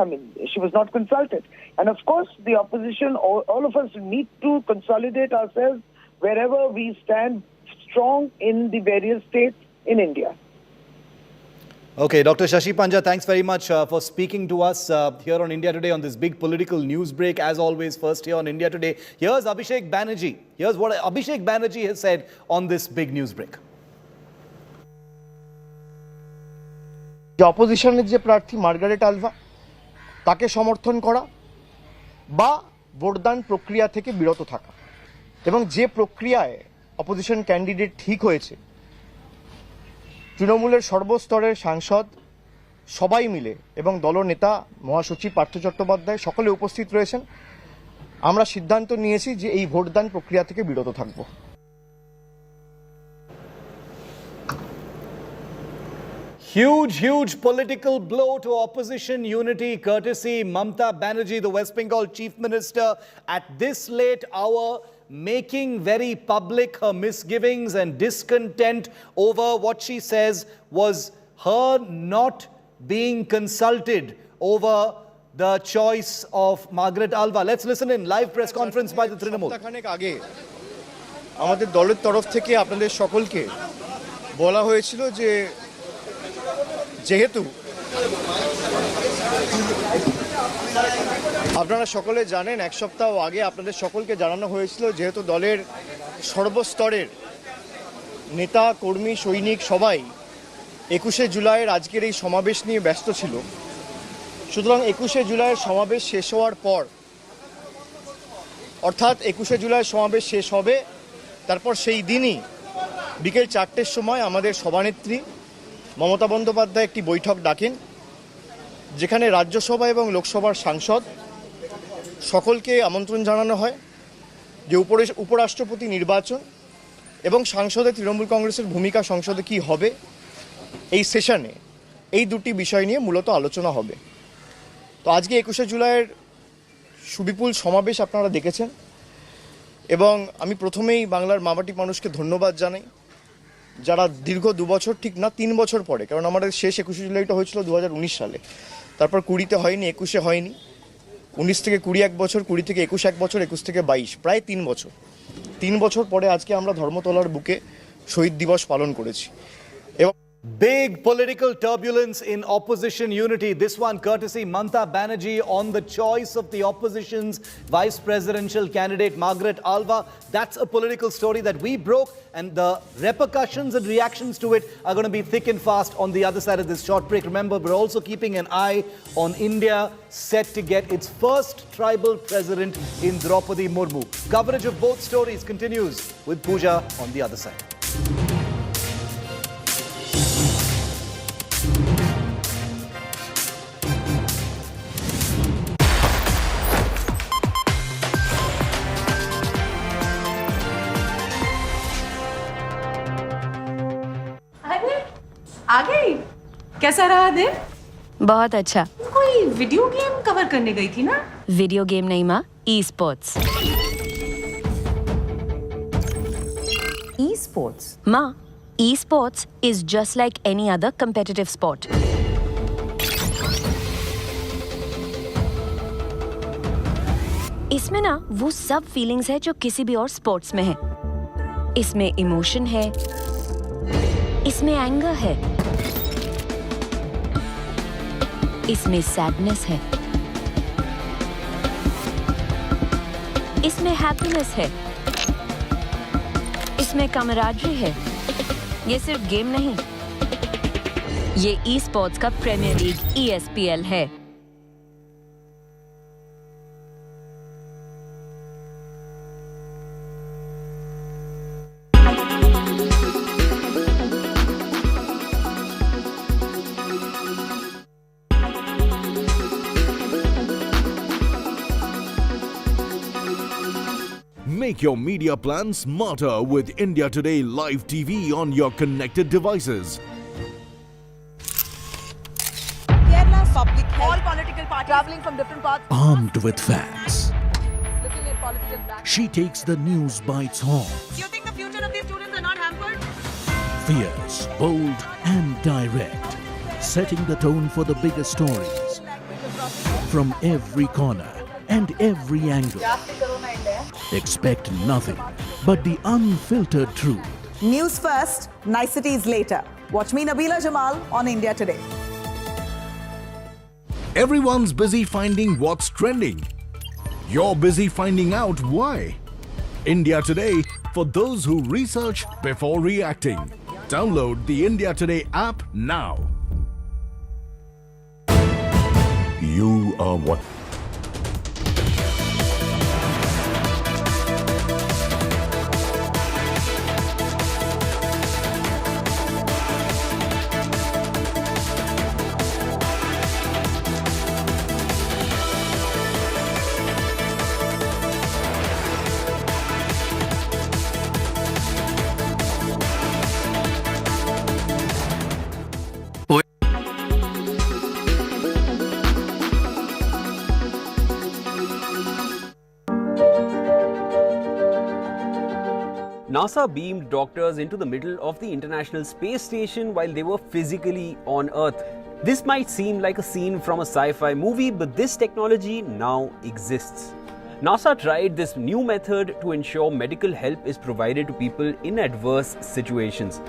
she was not consulted. And of course, the opposition, all of us need to consolidate ourselves wherever we stand strong in the various states in India. Okay, Dr. Shashi Panja, thanks very much for speaking to us here on India Today on this big political news break. As always, first here on India Today. Here's Abhishek Banerjee. Here's what Abhishek Banerjee has said on this big news break. যে অপোজিশনের যে প্রার্থী Margaret Alva তাকে সমর্থন করা বা ভোটদান প্রক্রিয়া থেকে বিরত থাকা এবং যে প্রক্রিয়ায় অপোজিশন ক্যান্ডিডেট ঠিক হয়েছে তৃণমূলের সর্বস্তরের সাংসদ সবাই মিলে এবং দলনেতা মহাসচিব পার্থ চট্টোপাধ্যায় সকলে উপস্থিত রয়েছেন আমরা সিদ্ধান্ত নিয়েছি যে এই ভোটদান প্রক্রিয়া থেকে বিরত থাকব Huge political blow to opposition unity courtesy Mamata Banerjee, the West Bengal Chief Minister, at this late hour making very public her misgivings and discontent over what she says was her not being consulted over the choice of Margaret Alva. Let's listen in live press conference by the Trinamool. সপ্তাহখানেক আগে আমাদের দলের তরফ থেকে আপনাদের সকলকে বলা হয়েছিল যে যেহেতু আপনারা সকলে জানেন এক সপ্তাহ আগে আপনাদের সকলকে জানানো হয়েছিল যেহেতু দলের সর্বস্তরের নেতা কর্মী সৈনিক সবাই 21শে জুলাইয়ের আজকের এই সমাবেশ নিয়ে ব্যস্ত ছিল সুতরাং 21শে জুলাইয়ের সমাবেশ শেষ হওয়ার পর অর্থাৎ 21শে জুলাই সমাবেশ শেষ হবে তারপর সেই দিনই বিকেল 4টের সময় আমাদের সভানেত্রী মমতা বন্দ্যোপাধ্যায় একটি বৈঠক ডাকেন যেখানে রাজ্যসভা এবং লোকসভার সাংসদ সকলকে আমন্ত্রণ জানানো হয় যে উপরাষ্ট্রপতি নির্বাচন এবং সংসদে তৃণমূল কংগ্রেসের ভূমিকা সংসদে কি হবে এই সেশনে এই দুটি বিষয় নিয়ে মূলত আলোচনা হবে তো আজকে 21শে জুলাইয়ের সুবিপুল সমাবেশ আপনারা দেখেছেন এবং আমি প্রথমেই বাংলার মামাটি মানুষকে ধন্যবাদ জানাই যারা দীর্ঘ 2 বছর ঠিক না 3 বছর পরে কারণ আমাদের শেষ 21শে জুলাইটা হয়েছিল 2019 সালে তারপর 20তে হয়নি 21শে হয়নি 19 থেকে 20 এক বছর 20 থেকে 21 এক বছর 21 থেকে 22 প্রায় 3 বছর পরে আজকে আমরা ধর্মতলার বুকে শহীদ দিবস পালন করেছি এবং Big political turbulence in opposition unity. This one courtesy Mamata Banerjee on the choice of the opposition's vice presidential candidate Margaret Alva. That's a political story that we broke and the repercussions and reactions to it are going to be thick and fast on the other side of this short break. Remember, we're also keeping an eye on India set to get its first tribal president in Draupadi Murmu. Coverage of both stories continues with Pooja on the other side. आ गई कैसा रहा दिन बहुत अच्छा कोई video game cover करने गई थी ना वीडियो गेम नहीं माँ ई स्पोर्ट्स माँ e sports is just like any other competitive sport इसमें ना वो सब फीलिंग्स है जो किसी भी और स्पोर्ट्स में है इसमें इमोशन है इसमें एंगर है इसमें सैडनेस है इसमें हैप्पीनेस है इसमें कमराडरी है ये सिर्फ गेम नहीं ये ई स्पोर्ट्स का प्रीमियर लीग ESPL है Make your media plan smarter with India Today Live TV on your connected devices. Kerala public health. All political parties traveling from different parts. Armed with facts, Looking at political back. she takes the news by its horn. Do you think the future of these students are not hampered? Fierce, bold, and direct, setting the tone for the biggest stories from every corner and every angle. Expect nothing but the unfiltered truth. News first, niceties later. Watch me, Nabila Jamal, on India Today. Everyone's busy finding what's trending. You're busy finding out why. India Today, for those who research before reacting. Download the India Today app now. You are what? NASA beamed doctors into the middle of the International Space Station while they were physically on Earth. This might seem like a scene from a sci-fi movie, but this technology now exists. NASA tried this new method to ensure medical help is provided to people in adverse situations.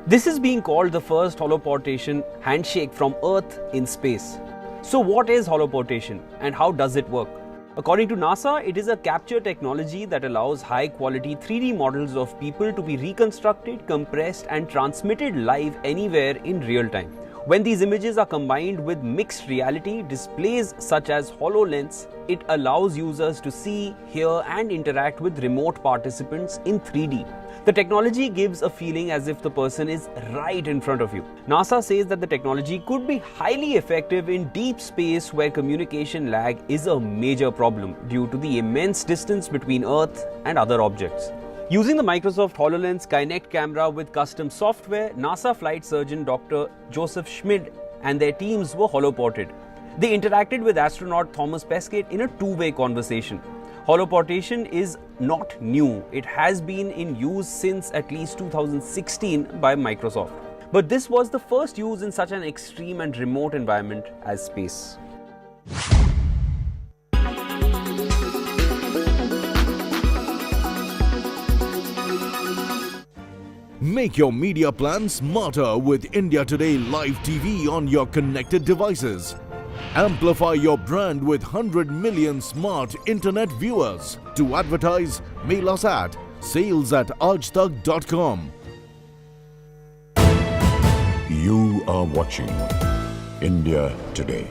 This is being called the first holoportation handshake from Earth in space. So what is holoportation and how does it work? According to NASA, it is a capture technology that allows high-quality 3D models of people to be reconstructed, compressed and transmitted live anywhere in real time. When these images are combined with mixed reality displays such as HoloLens, it allows users to see, hear and interact with remote participants in 3D. The technology gives a feeling as if the person is right in front of you. NASA says that the technology could be highly effective in deep space where communication lag is a major problem due to the immense distance between Earth and other objects. Using the Microsoft HoloLens Kinect camera with custom software, NASA flight surgeon Dr. Joseph Schmid and their teams were holoported. They interacted with astronaut Thomas Pesquet in a two-way conversation. Holoportation is not new. It has been in use since at least 2016 by Microsoft. But this was the first use in such an extreme and remote environment as space. Make your media plan smarter with India Today Live TV on your connected devices. Amplify your brand with 100 million smart internet viewers. To advertise, mail us at sales@aajtak.com. You are watching India Today.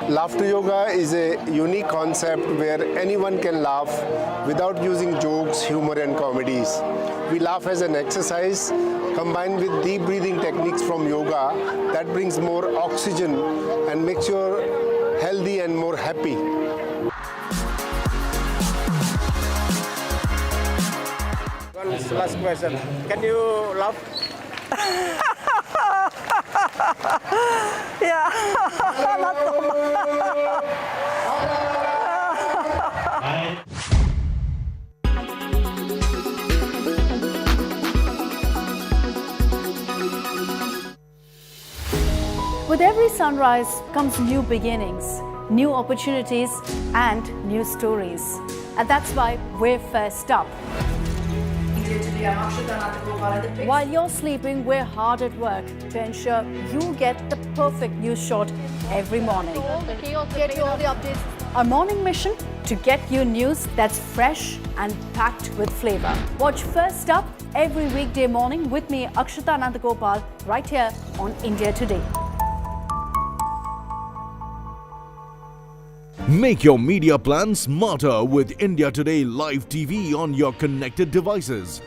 Laughter yoga is a unique concept where anyone can laugh without using jokes, humor and comedies. We laugh as an exercise combined with deep breathing techniques from yoga that brings more oxygen and makes you healthy and more happy. One last question. Can you laugh? Yeah. With every sunrise comes new beginnings, new opportunities and new stories. And that's why we're first up. While you're sleeping, we're hard at work to ensure you get the perfect news shot every morning. Get all the updates Our morning mission to get you news that's fresh and packed with flavor. Watch First Up every weekday morning with me, Akshita Nandagopal, right here on India Today. Make your media plan smarter with India Today Live TV on your connected devices.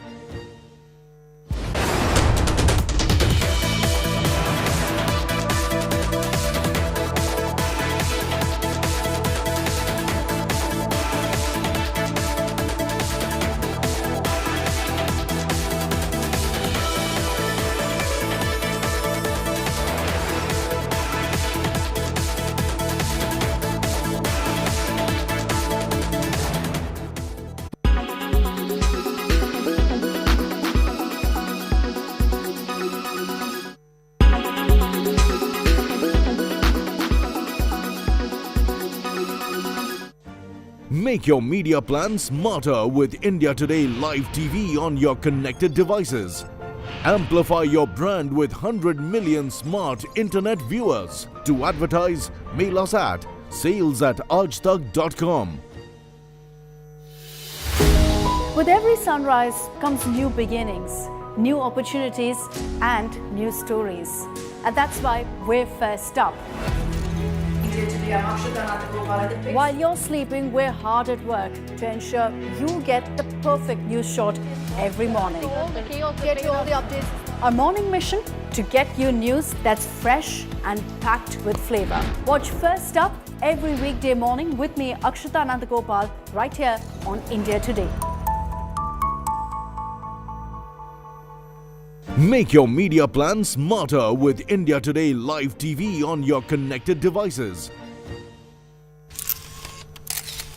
Make your media plan smarter with India Today Live TV on your connected devices. Amplify your brand with 100 million smart internet viewers. To advertise, mail us at sales@aajtak.com. With every sunrise comes new beginnings, new opportunities, and new stories. And that's why we're First Up. While you're sleeping, we're hard at work to ensure you get the perfect news shot every morning. Get you all the updates. Our morning mission to get you news that's fresh and packed with flavor. Watch First Up every weekday morning with me, Akshita Nandagopal, right here on India Today. Make your media plan smarter with India Today Live TV on your connected devices.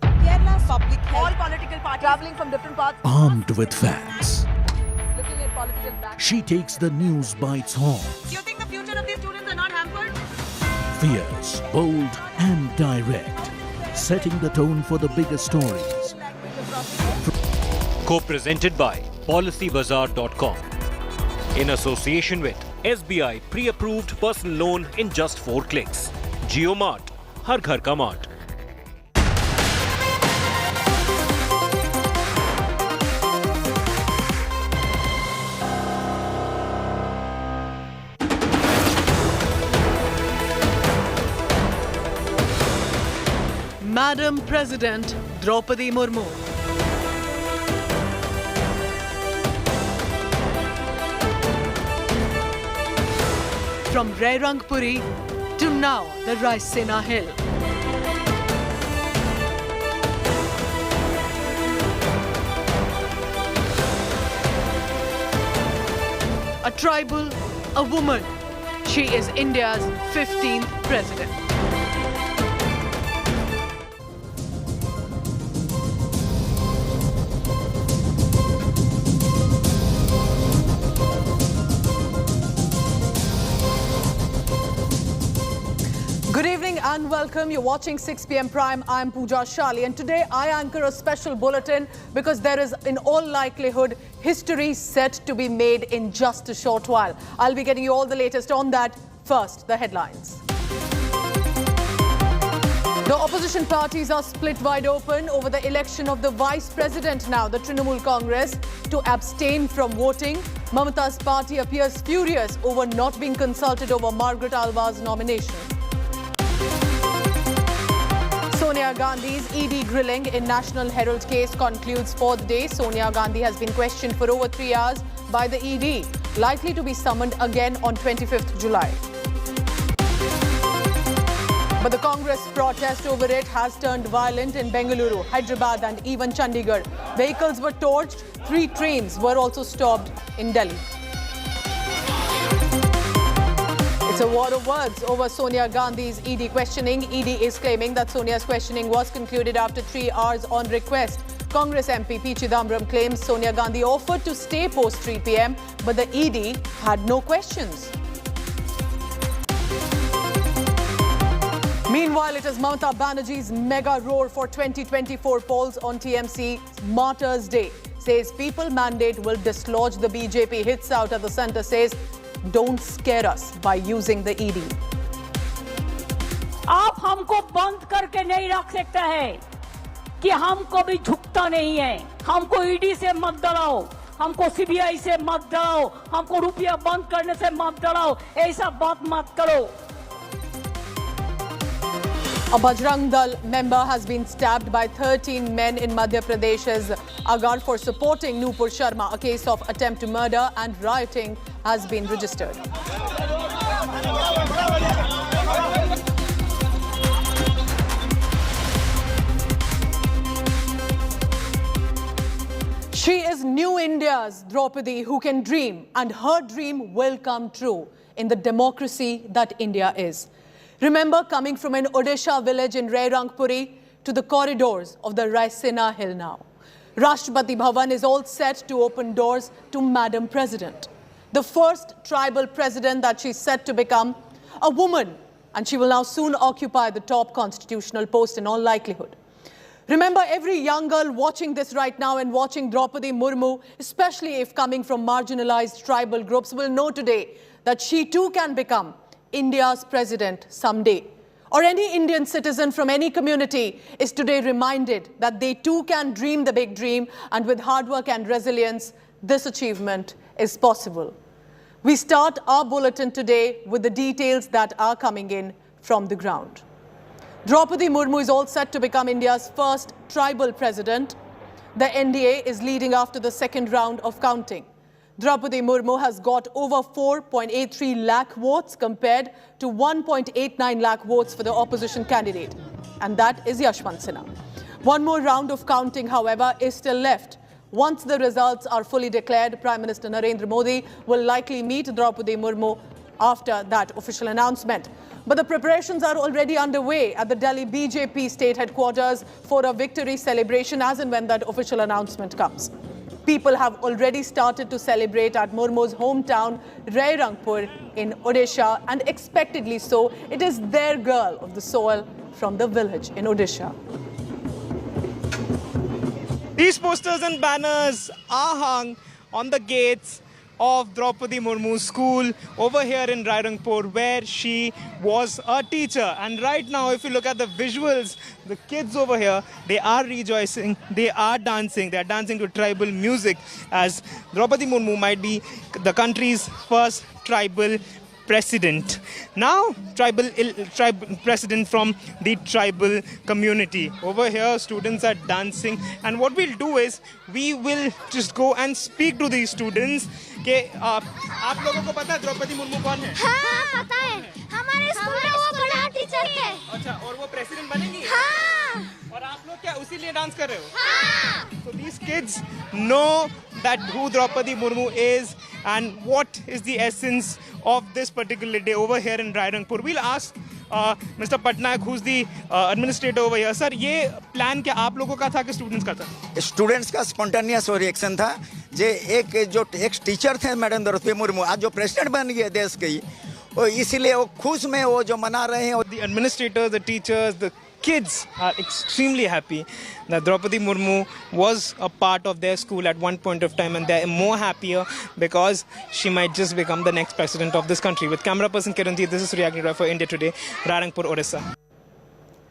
Kerala's public health. All political parties traveling from different parts. Armed with facts, Looking at political back. she takes the news by its horns. Do you think the future of these students are not hampered? Fierce, bold, and direct, setting the tone for the biggest stories. Co-presented by PolicyBazaar.com. In association with SBI pre-approved personal loan in just 4 clicks. JioMart, Har Ghar Ka Mart. Madam President Draupadi Murmu. From Rairangpuri to now the Raisena Hill. A tribal, a woman. She is India's 15th president. Good evening and welcome. You're watching 6 p.m. Prime. I'm Pooja Shali, and today I anchor a special bulletin because there is, in all likelihood, history set to be made in just a short while. I'll be getting you all the latest on that. First, the headlines. The opposition parties are split wide open over the election of the vice president now. The Trinamool Congress to abstain from voting. Mamata's party appears furious over not being consulted over Margaret Alva's nomination. Sonia Gandhi's ED grilling in National Herald case concludes for the day. Sonia Gandhi has been questioned for over 3 hours by the ED, likely to be summoned again on 25th July. But the Congress protest over it has turned violent in Bengaluru, Hyderabad and even Chandigarh. Vehicles were torched, 3 trains were also stopped in Delhi. It's a war of words over Sonia Gandhi's ED questioning. ED is claiming that Sonia's questioning was concluded after 3 hours on request. Congress MP P. Chidambaram claims Sonia Gandhi offered to stay post 3 p.m, but the ED had no questions. Meanwhile, it is Mamata Banerjee's mega roar for 2024 polls on TMC Martyrs Day. Says people mandate will dislodge the BJP. Hits out at the centre says, don't scare us by using the ED. आप हमको बंद करके नहीं रख सकते हैं कि हम कभी झुकता नहीं है। हमको ईडी से मत डराओ, हमको सीबीआई से मत डराओ, हमको रुपया बंद करने से मत डराओ, ऐसा बात मत करो। A Bajrang Dal member has been stabbed by 13 men in Madhya Pradesh's Agar for supporting Nupur Sharma. A case of attempt to murder and rioting has been registered. She is New India's Droupadi who can dream, and her dream will come true in the democracy that India is. Remember coming from an Odisha village in Rairangpuri to the corridors of the Raisina Hill now. Rashtrapati Bhavan is all set to open doors to Madam President, the first tribal president that she's set to become, a woman, and she will now soon occupy the top constitutional post in all likelihood. Remember, every young girl watching this right now and watching Draupadi Murmu, especially if coming from marginalized tribal groups, will know today that she too can become India's president someday. Or any Indian citizen from any community is today reminded that they too can dream the big dream, and with hard work and resilience, this achievement is possible. We start our bulletin today with the details that are coming in from the ground. Draupadi Murmu is all set to become India's first tribal president. The NDA is leading after the second round of counting. Draupadi Murmu has got over 4.83 lakh votes compared to 1.89 lakh votes for the opposition candidate. And that is Yashwant Sinha. One more round of counting, however, is still left. Once the results are fully declared, Prime Minister Narendra Modi will likely meet Draupadi Murmu after that official announcement. But the preparations are already underway at the Delhi BJP state headquarters for a victory celebration as and when that official announcement comes. People have already started to celebrate at Murmu's hometown, Rairangpur in Odisha, and expectedly so, it is their girl of the soil from the village in Odisha. These posters and banners are hung on the gates of Draupadi Murmu's school over here in Rairangpur, where she was a teacher. And right now, if you look at the visuals, the kids over here, they are rejoicing, they are dancing to tribal music, as Draupadi Murmu might be the country's first tribal president. Now, tribal president from the tribal community. Over here, students are dancing, and what we'll do is we will just go and speak to these students. कि आप लोगों को पता है द्रौपदी मुर्मू कौन है? हाँ, पता है. हमारे स्कूल में वो बड़ा टीचर है. अच्छा, और वो प्रेसिडेंट बनेगी? हाँ. और आप लोग क्या उसी लिए डांस कर रहे हो? हाँ. So these kids know that who Draupadi Murmu is and what is the essence of this particular day over here in Rairangpur. We'll ask Mr. Patnaik, who's the administrator over here. Sir, ये plan क्या आप लोगों का था कि students का था? Students का स्पॉन्टेनियस रिएक्शन था। जे एक टीचर थे मैडम द्रौपदी मुर्मू, आज जो प्रेसिडेंट बन गए देश की, और इसीलिए वो खुश में वो जो मना रहे हैं। The administrators, the teachers, the kids are extremely happy that Draupadi Murmu was a part of their school at one point of time, and they're more happier because she might just become the next president of this country. With camera person Kiranti, this is Riyagni for India Today, Rairangpur, Odisha.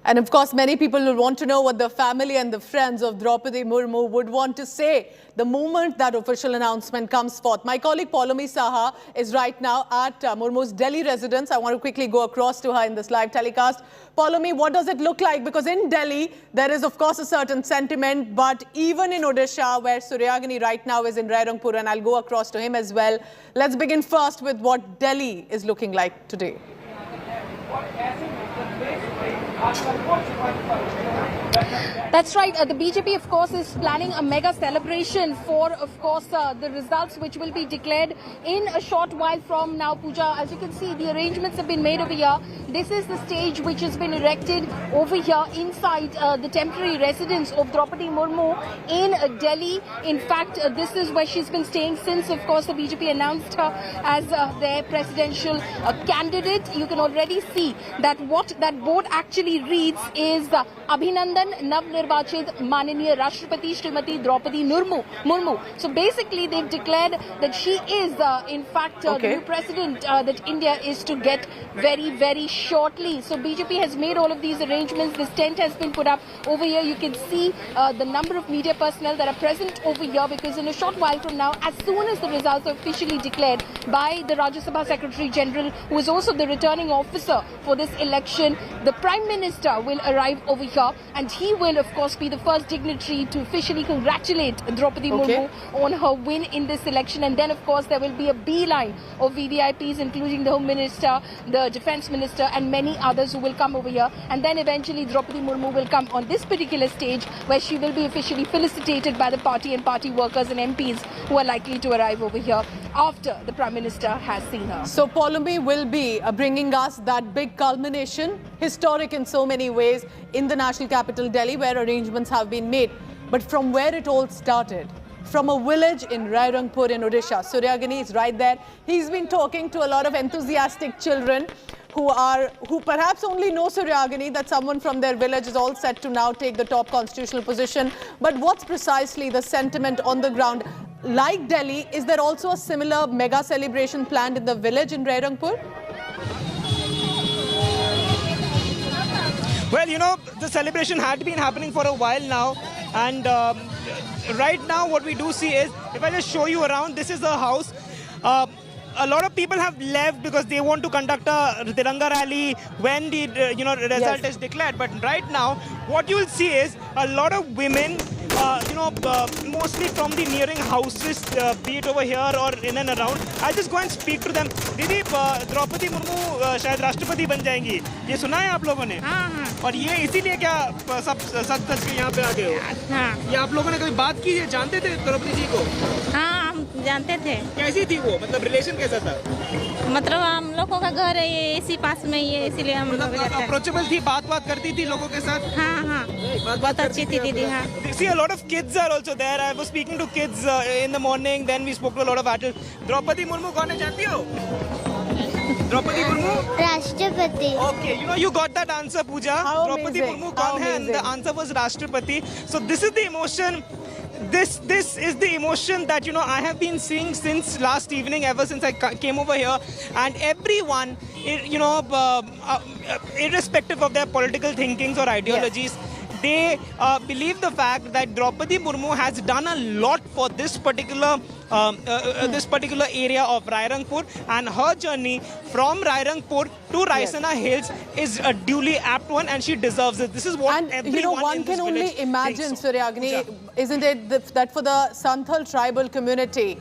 And of course, many people will want to know what the family and the friends of Draupadi Murmu would want to say the moment that official announcement comes forth. My colleague Paulomi Saha is right now at Murmu's Delhi residence. I want to quickly go across to her in this live telecast. Paulomi, what does it look like? Because in Delhi, there is of course a certain sentiment, but even in Odisha, where Suryagini right now is in Rairangpur, and I'll go across to him as well. Let's begin first with what Delhi is looking like today. That's right. The BJP, of course, is planning a mega celebration for, of course, the results which will be declared in a short while from now. Pooja, as you can see, the arrangements have been made over here. This is the stage which has been erected over here inside the temporary residence of Draupadi Murmu in Delhi. In fact, this is where she's been staying since, of course, the BJP announced her as their presidential candidate. You can already see that what that board actually actually reads is Abhinandan Nav Nirvachit Mananiya Rashtrapati Srimati Draupadi Murmu. So basically they've declared that she is in fact the new president that India is to get very, very shortly. So BJP has made all of these arrangements. This tent has been put up over here. You can see the number of media personnel that are present over here, because in a short while from now, as soon as the results are officially declared by the Rajya Sabha Secretary General, who is also the returning officer for this election, the Prime Minister will arrive over here, and he will of course be the first dignitary to officially congratulate Draupadi Murmu on her win in this election. And then of course there will be a beeline of VVIPs, including the Home Minister, the Defence Minister and many others who will come over here. And then eventually Draupadi Murmu will come on this particular stage, where she will be officially felicitated by the party and party workers and MPs who are likely to arrive over here after the Prime Minister has seen her. So Polumi will be bringing us that big culmination, historic in so many ways, in the national capital Delhi, where arrangements have been made. But from where it all started, from a village in Rairangpur in Odisha. Suryagini is right there. He's been talking to a lot of enthusiastic children who perhaps only know Suryagini, that someone from their village is all set to now take the top constitutional position. But what's precisely the sentiment on the ground? Like Delhi, is there also a similar mega celebration planned in the village in Rairangpur? Well, you know, the celebration had been happening for a while now, and right now what we do see is, if I just show you around, this is the house. A lot of people have left because they want to conduct a Tiranga rally when the result is declared. But right now, what you will see is a lot of women, mostly from the nearing houses, be it over here or in and around. I'll just go and speak to them. Didi, Draupadi Murmu शायद राष्ट्रपति बन जाएंगी. ये सुना है आप लोगों ने? हाँ. और ये इसीलिए क्या सब सच के यहाँ पे आ गए हो? हाँ. ये आप लोगों ने कभी बात की है? जानते थे द्रौपदी जी को? हाँ, हम जानते थे. कैसी थी वो? मतलब रिलेशन कैसा था? मतलब हम लोगों का घर है ये इसी पास में ही है, इसीलिए हम लोग अप्रोचेबल थी, बात करती थी लोगों के साथ. हाँ, बहुत अच्छी थी दीदी. हाँ. See, a lot of kids are also there. I was speaking to kids in the morning. Then we spoke to a lot of adults. Draupadi Murmu कौन है जानती हो? Draupadi Murmu? Rashtrapati. Okay, you got that answer, Pooja. Draupadi Murmu कौन है? And the answer was Rashtrapati. So this is the emotion. This is the emotion that I have been seeing since last evening, ever since I came over here, and everyone, irrespective of their political thinkings or ideologies, they believe the fact that Draupadi Murmu has done a lot for this particular area of Rairangpur, and her journey from Rairangpur to Raisana Hills is a duly apt one, and she deserves it. This is what everyone one in this can only village imagine, thinks so. Suryagini, isn't it, that for the Santhal tribal community,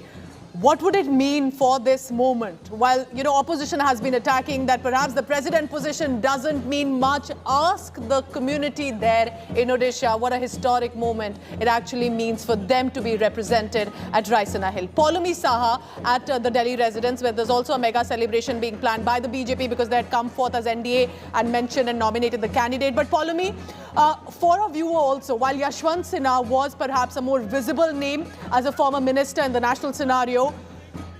what would it mean for this moment? While, opposition has been attacking that perhaps the president position doesn't mean much, ask the community there in Odisha what a historic moment it actually means for them to be represented at Raisana Hill. Polumi Saha at the Delhi residence, where there's also a mega celebration being planned by the BJP because they had come forth as NDA and mentioned and nominated the candidate. But Polumi, for a viewer also, while Yashwant Sinha was perhaps a more visible name as a former minister in the national scenario,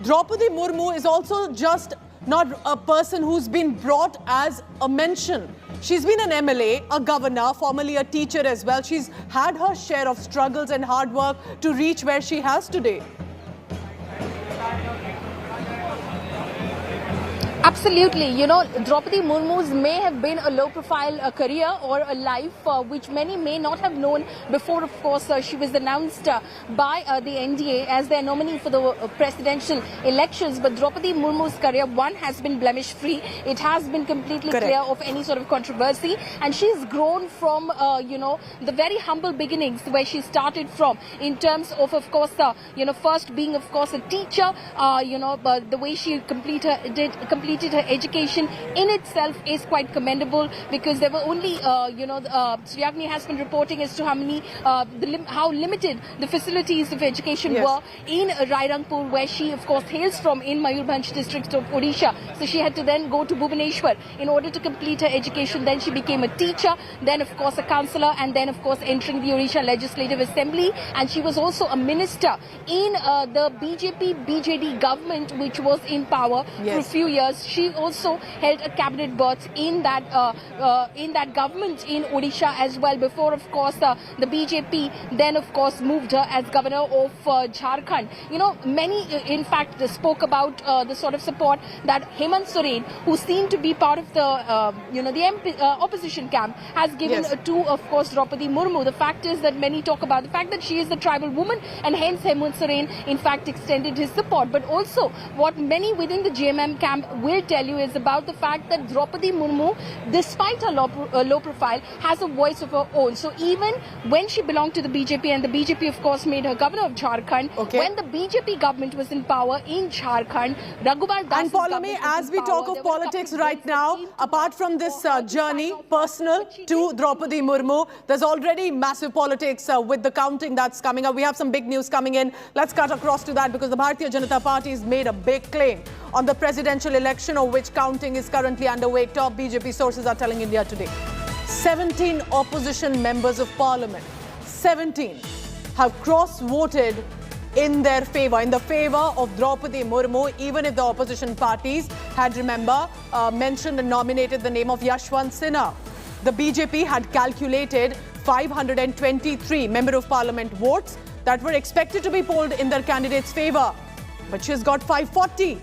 Draupadi Murmu is also just not a person who's been brought as a mention. She's been an MLA, a governor, formerly a teacher as well. She's had her share of struggles and hard work to reach where she has today. Absolutely. Draupadi Murmu's may have been a low-profile career or a life which many may not have known before, of course, she was announced by the NDA as their nominee for the presidential elections. But Draupadi Murmu's career, one, has been blemish-free. It has been completely clear of any sort of controversy. And she's grown from, the very humble beginnings where she started from, in terms of course, first being, of course, a teacher, the way she completed her education in itself is quite commendable, because there were only, Suryagini has been reporting as to how limited the facilities of education were in Rairangpur, where she, of course, hails from, in Mayurbhanj district of Odisha. So she had to then go to Bhubaneswar in order to complete her education. Then she became a teacher, then, of course, a councillor, and then, of course, entering the Odisha Legislative Assembly. And she was also a minister in the BJP-BJD government, which was in power for a few years. she also held a cabinet berth in that government in Odisha as well. Before, of course, the BJP then, of course, moved her as governor of Jharkhand. You know, many, in fact, spoke about the sort of support that Hemant Soren, who seemed to be part of the opposition camp, has given to, of course, Draupadi Murmu. The fact is that many talk about the fact that she is the tribal woman, and hence Hemant Soren, in fact, extended his support. But also, what many within the GMM camp will tell you is about the fact that Draupadi Murmu, despite her low profile, has a voice of her own. So even when she belonged to the BJP, and the BJP, of course, made her governor of Jharkhand, when the BJP government was in power in Jharkhand, Raghubar Das. And follow me as we talk of politics right now. Apart from this journey, personal to Draupadi Murmu, there's already massive politics with the counting that's coming up. We have some big news coming in. Let's cut across to that, because the Bharatiya Janata Party has made a big claim on the presidential election, of which counting is currently underway. Top BJP sources are telling India Today. 17 opposition members of parliament, 17, have cross-voted in their favour, in the favour of Draupadi Murmu, even if the opposition parties had, remember, mentioned and nominated the name of Yashwant Sinha. The BJP had calculated 523 Member of Parliament votes that were expected to be polled in their candidate's favour. But she's got 540.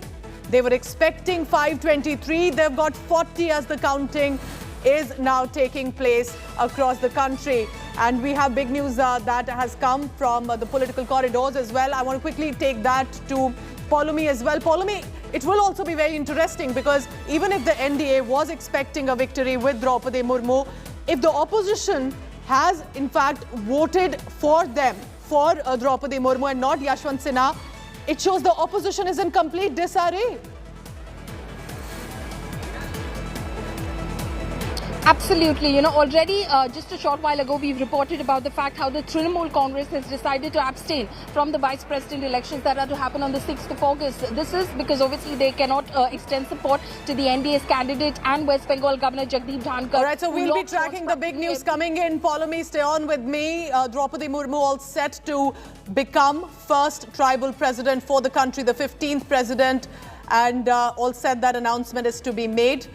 They were expecting 523. They've got 40 as the counting is now taking place across the country. And we have big news that has come from the political corridors as well. I want to quickly take that to Paulomi as well. Paulomi, it will also be very interesting, because even if the NDA was expecting a victory with Draupadi Murmu, if the opposition has in fact voted for them, for Draupadi Murmu and not Yashwant Sinha, it shows the opposition is in complete disarray. Absolutely. You know, already just a short while ago, we've reported about the fact how the Trinamool Congress has decided to abstain from the vice president elections that are to happen on the 6th of August. This is because obviously they cannot extend support to the NDA's candidate and West Bengal Governor Jagdeep Dhankar. All right, so we'll be tracking the big news coming in. Follow me, stay on with me. Draupadi Murmu all set to become first tribal president for the country, the 15th president, and all said that announcement is to be made.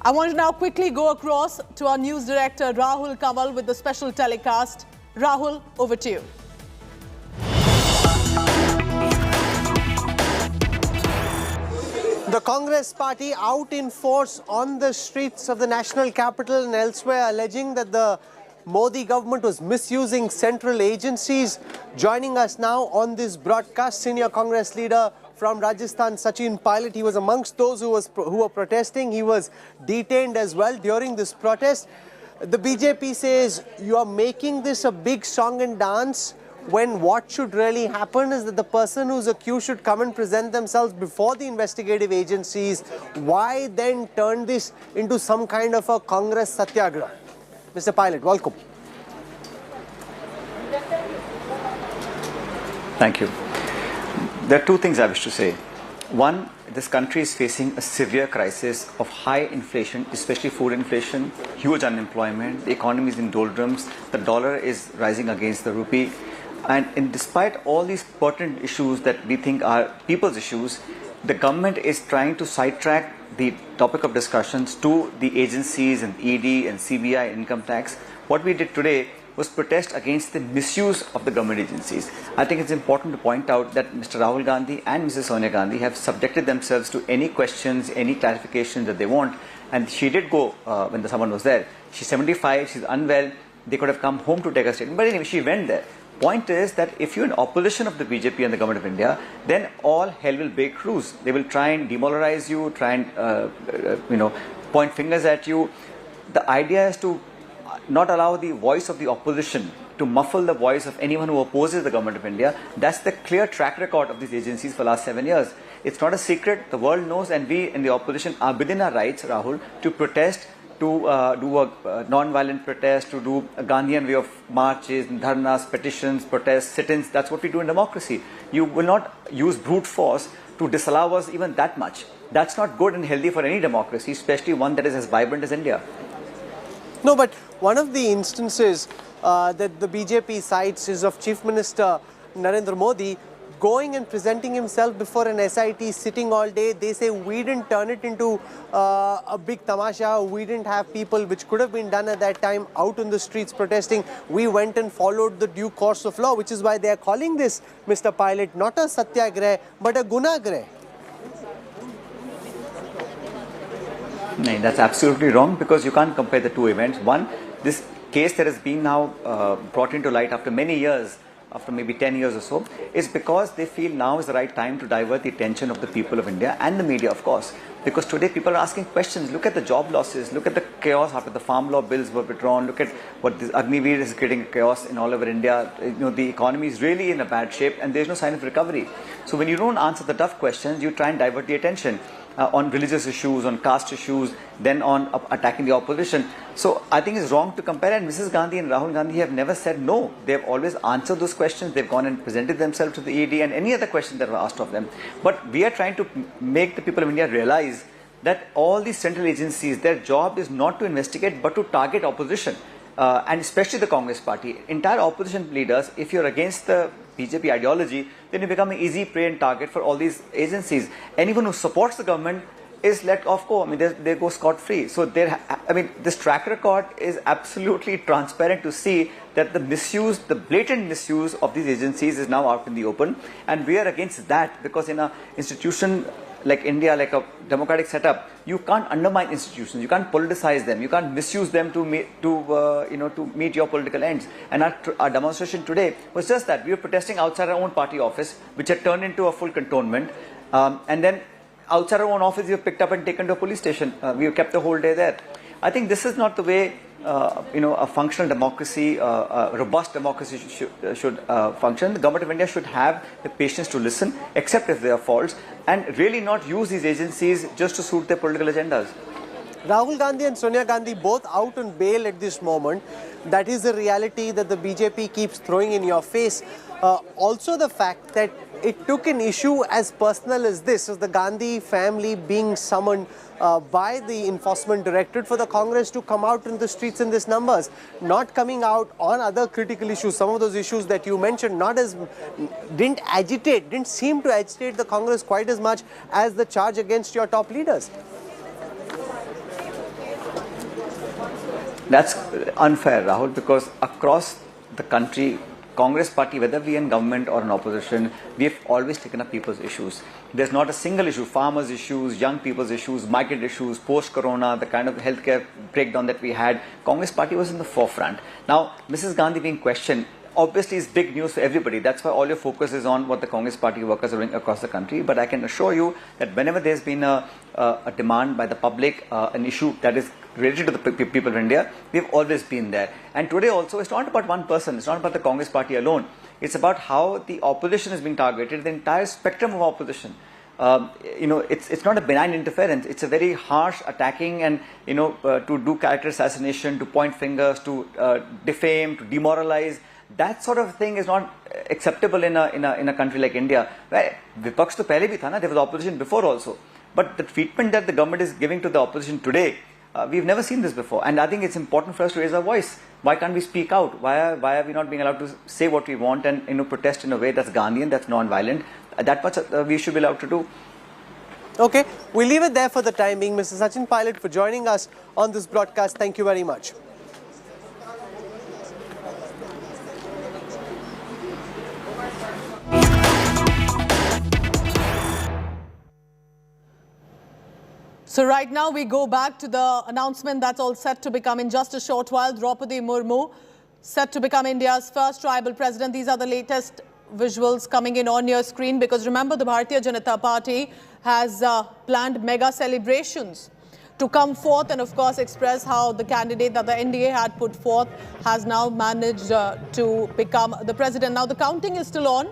I want to now quickly go across to our news director, Rahul Kamal, with the special telecast. Rahul, over to you. The Congress party out in force on the streets of the national capital and elsewhere, alleging that the Modi government was misusing central agencies. Joining us now on this broadcast, senior Congress leader from Rajasthan, Sachin Pilot. He was amongst those who were protesting. He was detained as well during this protest. The BJP says you are making this a big song and dance, when what should really happen is that the person who's accused should come and present themselves before the investigative agencies. Why then turn this into some kind of a Congress satyagraha? Mr. Pilot, welcome. Thank you. There are two things I wish to say. One, this country is facing a severe crisis of high inflation, especially food inflation, huge unemployment, the economy is in doldrums, the dollar is rising against the rupee. And despite all these pertinent issues that we think are people's issues, the government is trying to sidetrack the topic of discussions to the agencies and ED and CBI income tax. What we did today was protest against the misuse of the government agencies. I think it's important to point out that Mr. Rahul Gandhi and Mrs. Sonia Gandhi have subjected themselves to any questions, any clarifications that they want. And she did go when someone was there. She's 75, she's unwell. They could have come home to take a statement. But anyway, she went there. Point is that if you're in opposition of the BJP and the government of India, then all hell will break loose. They will try and demoralize you, try and point fingers at you. The idea is to not allow the voice of the opposition to muffle the voice of anyone who opposes the government of India. That's the clear track record of these agencies for the last 7 years. It's not a secret. The world knows, and we in the opposition are within our rights, Rahul, to protest, to do a non-violent protest, to do a Gandhian way of marches, dharnas, petitions, protests, sit-ins. That's what we do in democracy. You will not use brute force to disallow us even that much. That's not good and healthy for any democracy, especially one that is as vibrant as India. No, but one of the instances that the BJP cites is of Chief Minister Narendra Modi going and presenting himself before an SIT, sitting all day. They say we didn't turn it into a big tamasha. We didn't have people, which could have been done at that time, out in the streets protesting. We went and followed the due course of law, which is why they are calling this, Mr. Pilot, not a satyagrah, but a gunagrah. No, that's absolutely wrong, because you can't compare the two events. One, this case that has been now brought into light after many years, after maybe 10 years or so, is because they feel now is the right time to divert the attention of the people of India and the media, of course. Because today people are asking questions. Look at the job losses, look at the chaos after the farm law bills were withdrawn, look at what this Agniveer is creating chaos in all over India. The economy is really in a bad shape and there's no sign of recovery. So when you don't answer the tough questions, you try and divert the attention on religious issues, on caste issues, then on attacking the opposition. So I think it's wrong to compare, and Mrs. Gandhi and Rahul Gandhi have never said no. They've always answered those questions. They've gone and presented themselves to the ED and any other question that were asked of them. But we are trying to make the people of India realize that all these central agencies, their job is not to investigate but to target opposition. And especially the Congress party. Entire opposition leaders, if you're against the BJP ideology, then you become an easy prey and target for all these agencies. Anyone who supports the government is let off go. I mean, they go scot-free. So, this track record is absolutely transparent to see that the misuse, the blatant misuse of these agencies is now out in the open. And we are against that, because in an institution like India, like a democratic setup, you can't undermine institutions, you can't politicize them, you can't misuse them to meet your political ends. And our demonstration today was just that. We were protesting outside our own party office, which had turned into a full cantonment, and then outside our own office we were picked up and taken to a police station. We were kept the whole day there. I think this is not the way a functional democracy, a robust democracy should function. The government of India should have the patience to listen, accept if there are faults, and really not use these agencies just to suit their political agendas. Rahul Gandhi and Sonia Gandhi both out on bail at this moment. That is the reality that the BJP keeps throwing in your face. Also the fact that it took an issue as personal as this, of the Gandhi family being summoned by the Enforcement Directorate for the Congress to come out in the streets in these numbers, not coming out on other critical issues. Some of those issues that you mentioned didn't seem to agitate the Congress quite as much as the charge against your top leaders. That's unfair, Rahul, because across the country, Congress party, whether we are in government or in opposition, we have always taken up people's issues. There's not a single issue, farmers' issues, young people's issues, migrant issues, post-corona, the kind of healthcare breakdown that we had. Congress party was in the forefront. Now, Mrs. Gandhi being questioned, obviously is big news for everybody. That's why all your focus is on what the Congress party workers are doing across the country. But I can assure you that whenever there's been a demand by the public, an issue that is related to the people of India, we've always been there. And today also, it's not about one person, it's not about the Congress party alone. It's about how the opposition is being targeted, the entire spectrum of opposition. It's not a benign interference. It's a very harsh attacking and, to do character assassination, to point fingers, to defame, to demoralize. That sort of thing is not acceptable in a country like India, where Vipaks to pehle bhi tha na, there was opposition before also. But the treatment that the government is giving to the opposition today, we've never seen this before. And I think it's important for us to raise our voice. Why can't we speak out? Why are we not being allowed to say what we want and protest in a way that's Gandhian, that's non-violent? That much we should be allowed to do. Okay, we'll leave it there for the time being. Mr. Sachin Pilot, for joining us on this broadcast. Thank you very much. So right now we go back to the announcement that's all set to become in just a short while. Draupadi Murmu set to become India's first tribal president. These are the latest visuals coming in on your screen, because remember, the Bharatiya Janata Party has planned mega celebrations to come forth and of course express how the candidate that the NDA had put forth has now managed to become the president. Now the counting is still on.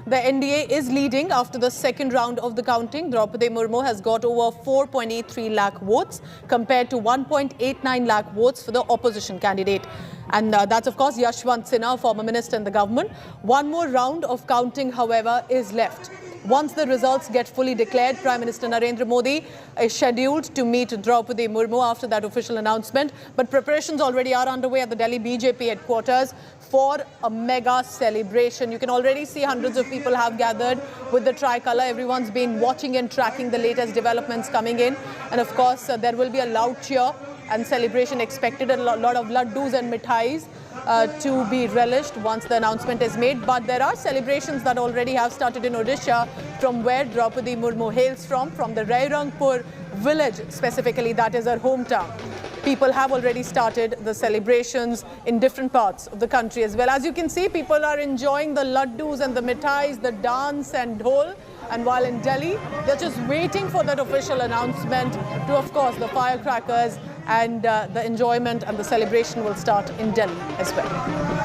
The NDA is leading after the second round of the counting. Draupadi Murmu has got over 4.83 lakh votes compared to 1.89 lakh votes for the opposition candidate. And that's, of course, Yashwant Sinha, former minister in the government. One more round of counting, however, is left. Once the results get fully declared, Prime Minister Narendra Modi is scheduled to meet Draupadi Murmu after that official announcement. But preparations already are underway at the Delhi BJP headquarters for a mega celebration. You can already see hundreds of people have gathered with the tricolour. Everyone's been watching and tracking the latest developments coming in. And of course, there will be a loud cheer and celebration expected, a lot of laddus and mithais to be relished once the announcement is made. But there are celebrations that already have started in Odisha, from where Draupadi Murmu hails from the Rairangpur village specifically, that is her hometown. People have already started the celebrations in different parts of the country as well. As you can see, people are enjoying the laddus and the mithais, the dance and dhol. And while in Delhi, they're just waiting for that official announcement to, of course, the firecrackers and the enjoyment and the celebration will start in Delhi as well.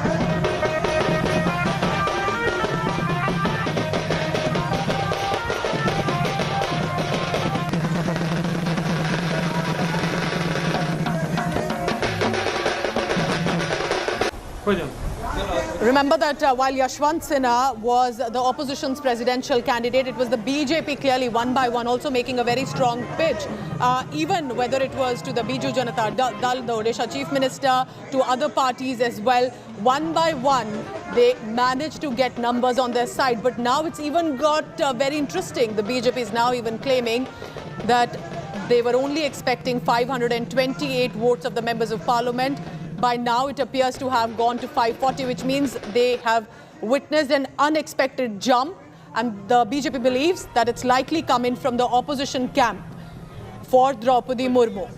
Remember that while Yashwant Sinha was the opposition's presidential candidate, it was the BJP clearly one by one also making a very strong pitch. Even whether it was to the Biju Janata Dal, the Odisha Chief Minister, to other parties as well, one by one they managed to get numbers on their side. But now it's even got very interesting. The BJP is now even claiming that they were only expecting 528 votes of the members of parliament. By now, it appears to have gone to 540, which means they have witnessed an unexpected jump. And the BJP believes that it's likely coming from the opposition camp for Draupadi Murmu.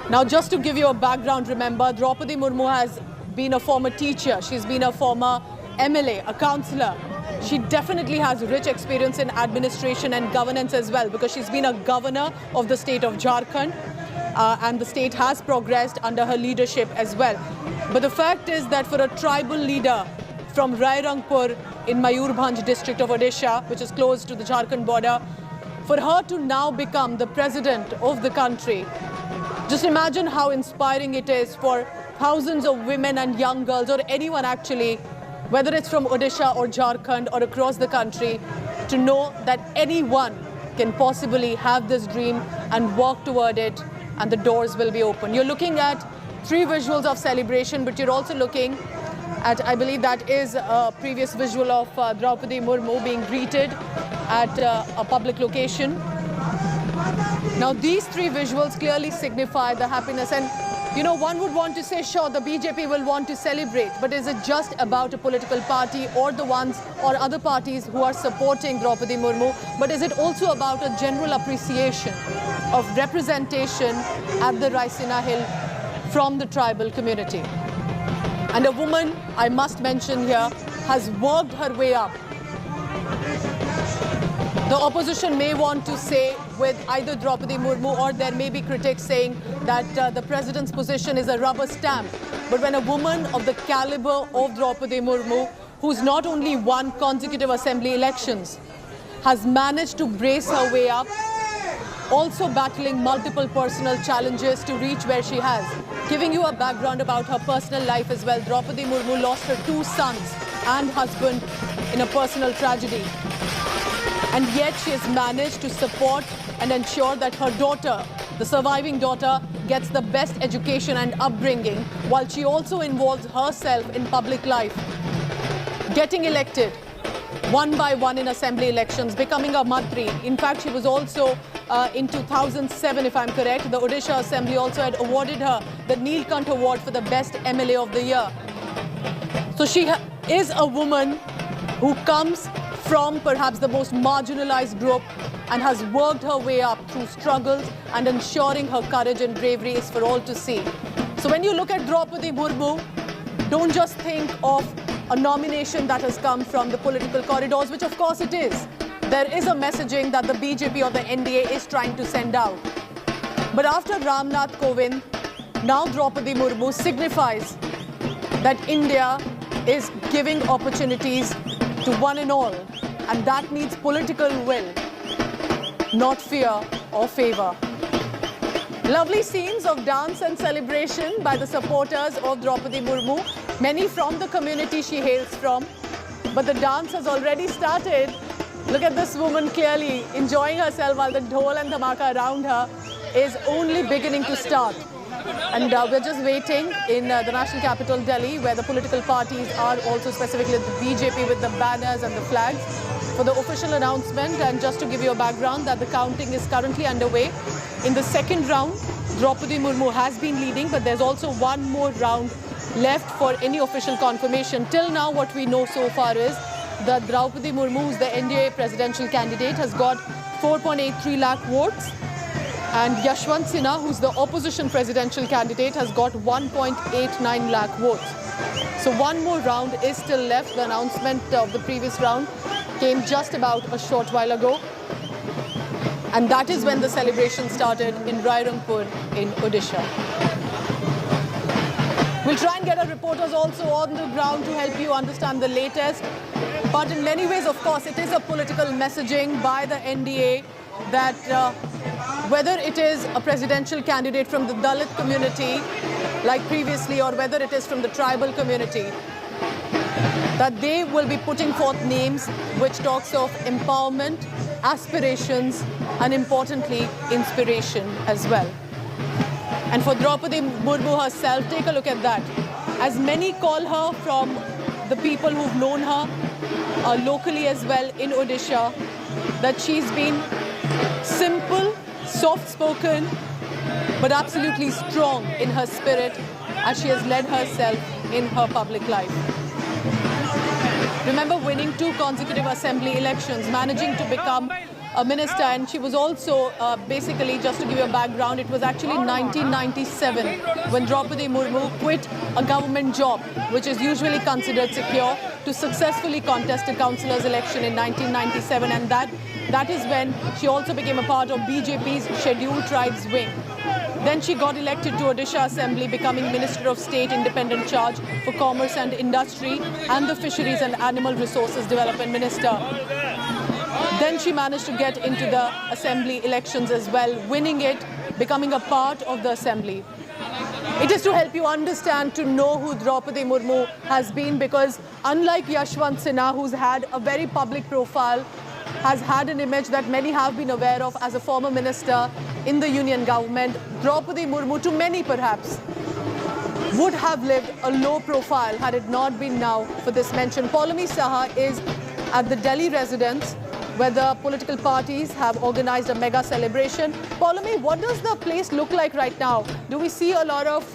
Now, just to give you a background, remember, Draupadi Murmu has been a former teacher. She's been a former MLA, a councillor. She definitely has rich experience in administration and governance as well, because she's been a governor of the state of Jharkhand. And the state has progressed under her leadership as well. But the fact is that for a tribal leader from Rairangpur in Mayurbhanj district of Odisha, which is close to the Jharkhand border, for her to now become the president of the country, just imagine how inspiring it is for thousands of women and young girls, or anyone actually, whether it's from Odisha or Jharkhand or across the country, to know that anyone can possibly have this dream and work toward it, and the doors will be open. You're looking at 3 visuals of celebration, but you're also looking at, I believe that is a previous visual of Draupadi Murmu being greeted at a public location. Now, these 3 visuals clearly signify the happiness. And, you know, one would want to say, sure, the BJP will want to celebrate, but is it just about a political party or the ones or other parties who are supporting Draupadi Murmu? But is it also about a general appreciation of representation at the Raisina Hill from the tribal community? And a woman, I must mention here, has worked her way up. The opposition may want to say with either Draupadi Murmu, or there may be critics saying that the president's position is a rubber stamp. But when a woman of the caliber of Draupadi Murmu, who's not only won consecutive assembly elections, has managed to brace her way up, also battling multiple personal challenges to reach where she has. Giving you a background about her personal life as well, Draupadi Murmu lost her 2 sons and husband in a personal tragedy. And yet she has managed to support and ensure that her daughter, the surviving daughter, gets the best education and upbringing, while she also involves herself in public life. Getting elected one by one in assembly elections, becoming a Mantri. In fact, she was also in 2007, if I'm correct, the Odisha Assembly also had awarded her the Neelkant Award for the best MLA of the year. So she is a woman who comes from perhaps the most marginalized group and has worked her way up through struggles, and ensuring her courage and bravery is for all to see. So when you look at Draupadi Murmu, don't just think of a nomination that has come from the political corridors, which of course it is. There is a messaging that the BJP or the NDA is trying to send out. But after Ramnath Kovind, now Draupadi Murmu signifies that India is giving opportunities to one and all, and that needs political will, not fear or favour. Lovely scenes of dance and celebration by the supporters of Draupadi Murmu, many from the community she hails from. But the dance has already started Look at this woman clearly enjoying herself while the dhol and dhamaka around her is only beginning to start. And we're just waiting in the national capital, Delhi, where the political parties are also, specifically the BJP with the banners and the flags, for the official announcement. And just to give you a background, that the counting is currently underway. In the second round, Draupadi Murmu has been leading, but there's also one more round left for any official confirmation. Till now, what we know so far is that Draupadi Murmu, who's the NDA presidential candidate, has got 4.83 lakh votes. And Yashwant Sinha, who's the opposition presidential candidate, has got 1.89 lakh votes. So one more round is still left. The announcement of the previous round came just about a short while ago. And that is when the celebration started in Rairangpur in Odisha. We'll try and get our reporters also on the ground to help you understand the latest. But in many ways, of course, it is a political messaging by the NDA that whether it is a presidential candidate from the Dalit community like previously, or whether it is from the tribal community, that they will be putting forth names which talks of empowerment, aspirations, and importantly, inspiration as well. And for Draupadi Murmu herself, take a look at that. As many call her from the people who've known her locally as well in Odisha, that she's been simple, soft-spoken, but absolutely strong in her spirit as she has led herself in her public life. Remember winning 2 consecutive assembly elections, managing to become a minister, and she was also basically, just to give you a background, it was actually 1997 when Draupadi Murmu quit a government job, which is usually considered secure, to successfully contest a councillor's election in 1997, and that is when she also became a part of BJP's Scheduled Tribes wing. Then she got elected to Odisha Assembly, becoming Minister of State, Independent Charge for Commerce and Industry, and the Fisheries and Animal Resources Development Minister. Then she managed to get into the Assembly elections as well, winning it, becoming a part of the Assembly. It is to help you understand, to know who Draupadi Murmu has been, because unlike Yashwant Sinha, who's had a very public profile, has had an image that many have been aware of as a former minister in the union government, Draupadi Murmu, to many perhaps, would have lived a low profile had it not been now for this mention. Paulami Saha is at the Delhi residence, where the political parties have organized a mega celebration. Paulami, what does the place look like right now? Do we see a lot of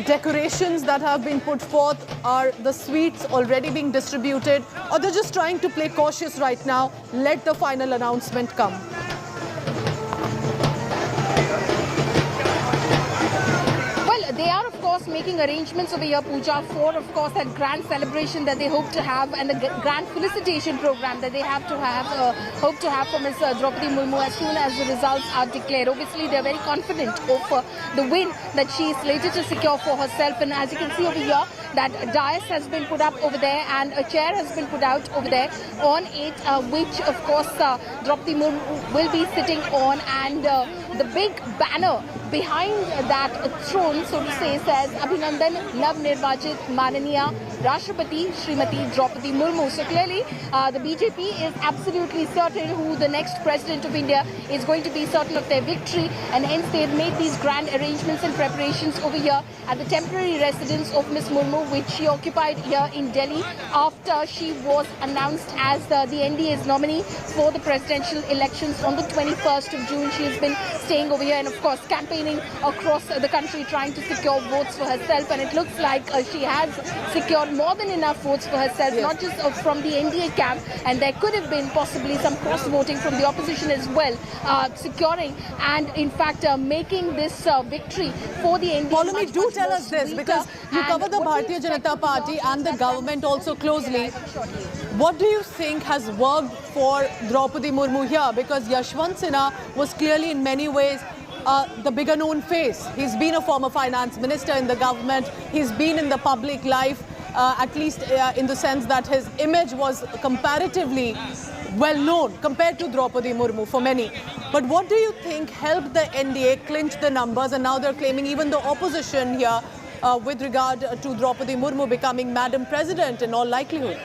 decorations that have been put forth? Are the sweets already being distributed? Or they're just trying to play cautious right now, let the final announcement come? They are, of course, making arrangements over here, Pooja, for, of course, that grand celebration that they hope to have, and the grand felicitation program that they hope to have for Ms. Draupadi Murmu as soon as the results are declared. Obviously, they're very confident of the win that she is slated to secure for herself. And as you can see over here, that dais has been put up over there, and a chair has been put out over there on it, which, of course, Draupadi Murmu will be sitting on, and the big banner behind that throne, so to say, says Abhinandan Nav Nirvachit Mananiya Rashtrapati Srimati Draupadi Murmu. So clearly the BJP is absolutely certain who the next president of India is going to be, certain of their victory, and hence they've made these grand arrangements and preparations over here at the temporary residence of Ms. Murmu, which she occupied here in Delhi after she was announced as the NDA's nominee for the presidential elections on the 21st of June. She has been staying over here and, of course, campaigning across the country, trying to secure votes for herself, and it looks like she has secured more than enough votes for herself, yes, not just from the NDA camp, and there could have been possibly some cross-voting from the opposition as well, securing and in fact making this victory for the NDA. Paulami, do tell us this, because you cover the Bharatiya Janata Party and the government also closely. What do you think has worked for Draupadi Murmu here? Because Yashwant Sinha was clearly in many ways the bigger known face. He's been a former finance minister in the government. He's been in the public life, at least in the sense that his image was comparatively well known compared to Draupadi Murmu for many. But what do you think helped the NDA clinch the numbers, and now they're claiming even the opposition here with regard to Draupadi Murmu becoming Madam President in all likelihood?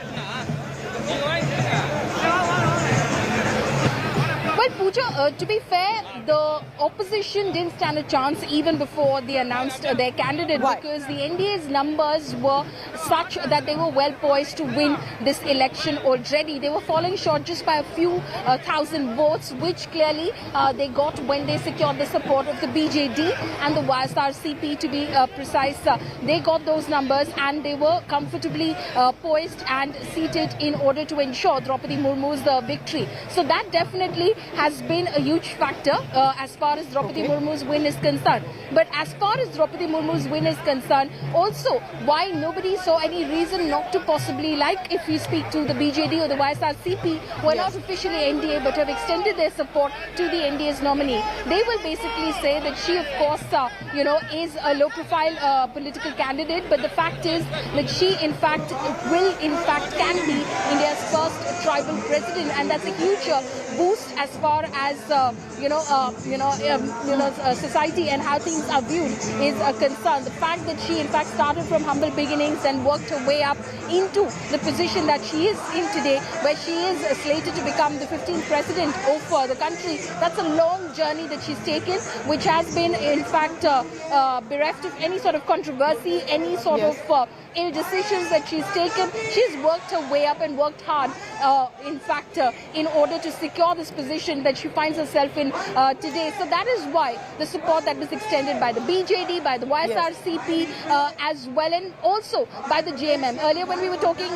Pooja, to be fair, the opposition didn't stand a chance even before they announced their candidate. Why? Because the NDA's numbers were such that they were well poised to win this election already. They were falling short just by a few thousand votes, which clearly they got when they secured the support of the BJD and the YSRCP, to be precise. They got those numbers and they were comfortably poised and seated in order to ensure Draupadi Murmu's victory. So that definitely has been a huge factor as far as Draupadi Murmu's win is concerned. But as far as Draupadi Murmu's win is concerned, also why nobody saw any reason not to possibly, like if you speak to the BJD or the YSRCP, who are not officially NDA but have extended their support to the NDA's nominee, they will basically say that she, of course, is a low-profile political candidate. But the fact is that she, in fact, can be India's first tribal president, and that's a huge boost as far as society and how things are viewed is concerned. The fact that she, in fact, started from humble beginnings and worked her way up into the position that she is in today, where she is slated to become the 15th president of the country. That's a long journey that she's taken, which has been, in fact, bereft of any sort of controversy, any sort of ill decisions that she's taken. She's worked her way up and worked hard, in fact, in order to secure this position that she finds herself in today. So that is why the support that was extended by the BJD, by the YSRCP, as well, and also by the JMM. Earlier when we were talking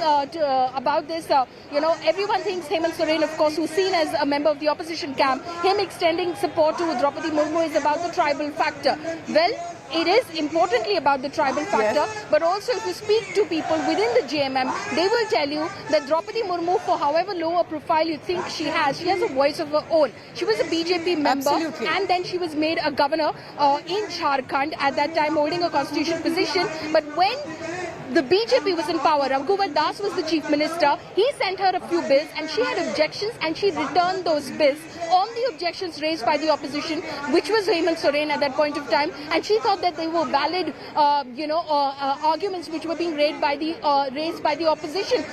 about this, everyone thinks Hemant Soren, of course, who's seen as a member of the opposition camp, him extending support to Draupadi Murmu is about the tribal factor. Well, it is importantly about the tribal factor, but also if you speak to people within the JMM, they will tell you that Draupadi Murmu, for however low a profile you think she has a voice of her own. She was a BJP member, and then she was made a governor in Jharkhand, at that time holding a constitutional position. But when the BJP was in power, Raghuvar Das was the chief minister, he sent her a few bills and she had objections, and she returned those bills on the objections raised by the opposition, which was Hemant Soren at that point of time, and she thought that they were valid arguments which were being raised by the opposition.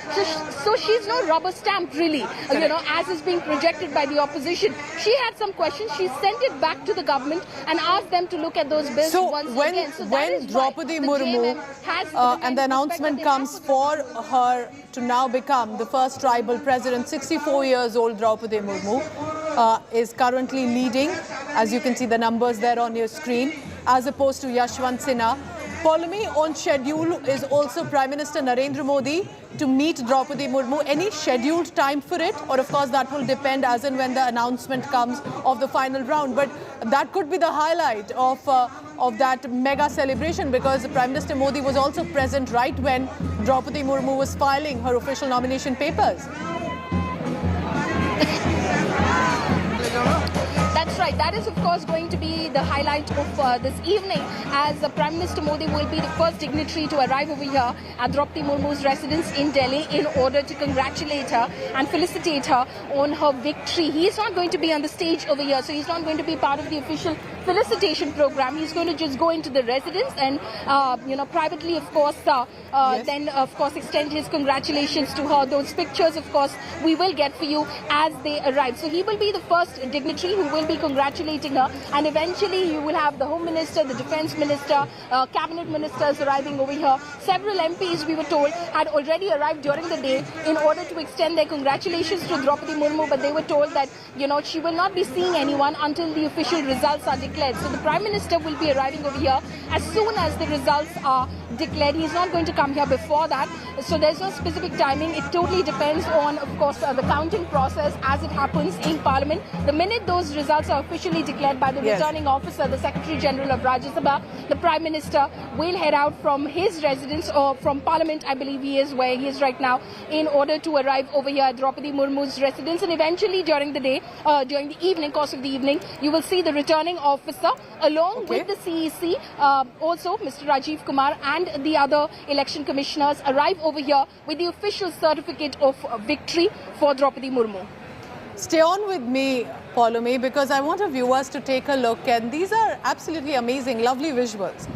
So she's no rubber stamp really, as is being projected by the opposition. She had some questions, she sent it back to the government and asked them to look at those bills once again. So when Draupadi Murmu and the announcement comes for her to now become the first tribal president, 64 years old Draupadi Murmu is currently leading, as you can see the numbers there on your screen, as opposed to Yashwant Sinha. Polemy on schedule is also Prime Minister Narendra Modi to meet Draupadi Murmu. Any scheduled time for it? Or of course that will depend as and when the announcement comes of the final round. But that could be the highlight of that mega celebration, because Prime Minister Modi was also present right when Draupadi Murmu was filing her official nomination papers. That's right. That is, of course, going to be the highlight of this evening, as Prime Minister Modi will be the first dignitary to arrive over here at Draupadi Murmu's residence in Delhi in order to congratulate her and felicitate her on her victory. He is not going to be on the stage over here, so he's not going to be part of the official felicitation program. He's going to just go into the residence and, privately, of course, then, of course, extend his congratulations to her. Those pictures, of course, we will get for you as they arrive. So he will be the first dignitary who will be congratulating her, and eventually you will have the Home Minister, the Defence Minister, Cabinet Ministers arriving over here. Several MPs, we were told, had already arrived during the day in order to extend their congratulations to Draupadi Murmu, but they were told that, she will not be seeing anyone until the official results are declared. So the Prime Minister will be arriving over here as soon as the results are declared. He's not going to come here before that. So there's no specific timing. It totally depends on, of course, the counting process as it happens in Parliament. The minute those results are officially declared by the returning officer, the Secretary General of Rajya Sabha, the Prime Minister will head out from his residence, or from Parliament, I believe he is where he is right now, in order to arrive over here at Draupadi Murmu's residence. And eventually during the day, during the evening, course of the evening, you will see the returning officer along with the CEC, also Mr. Rajiv Kumar and the other election commissioners arrive over here with the official certificate of victory for Draupadi Murmu. Stay on with me, Polemy, because I want our viewers to take a look, and these are absolutely amazing, lovely visuals.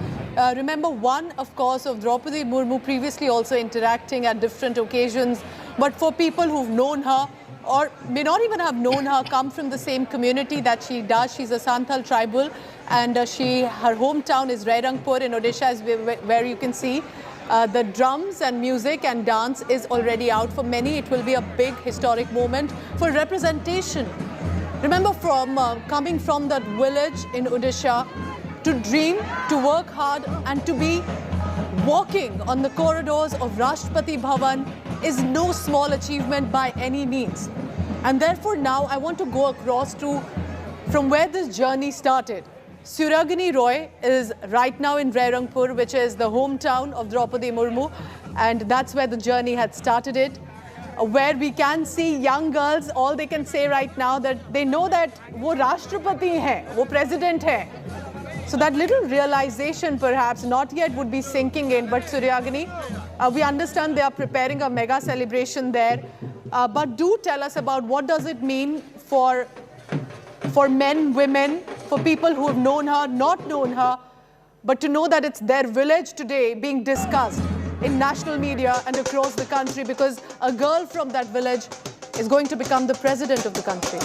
Remember one, of course, of Draupadi Murmu previously also interacting at different occasions but for people who've known her or may not even have known her, come from the same community that she does. She's a Santhal tribal, and her hometown is Rairangpur in Odisha, where you can see the drums and music and dance is already out. For many, it will be a big historic moment for representation. Remember, coming from that village in Odisha, to dream, to work hard, and to be walking on the corridors of Rashtrapati Bhavan is no small achievement by any means. And therefore now I want to go across to from where this journey started. Suryagini Roy is right now in Rairangpur, which is the hometown of Draupadi Murmu, and that's where the journey had started it, where we can see young girls, all they can say right now that they know that wo Rashtrapati hai, wo president hai. So that little realization perhaps not yet would be sinking in, but Suryagini, we understand they are preparing a mega celebration there. But do tell us about what does it mean for men, women, for people who have known her, not known her, but to know that it's their village today being discussed in national media and across the country because a girl from that village is going to become the president of the country.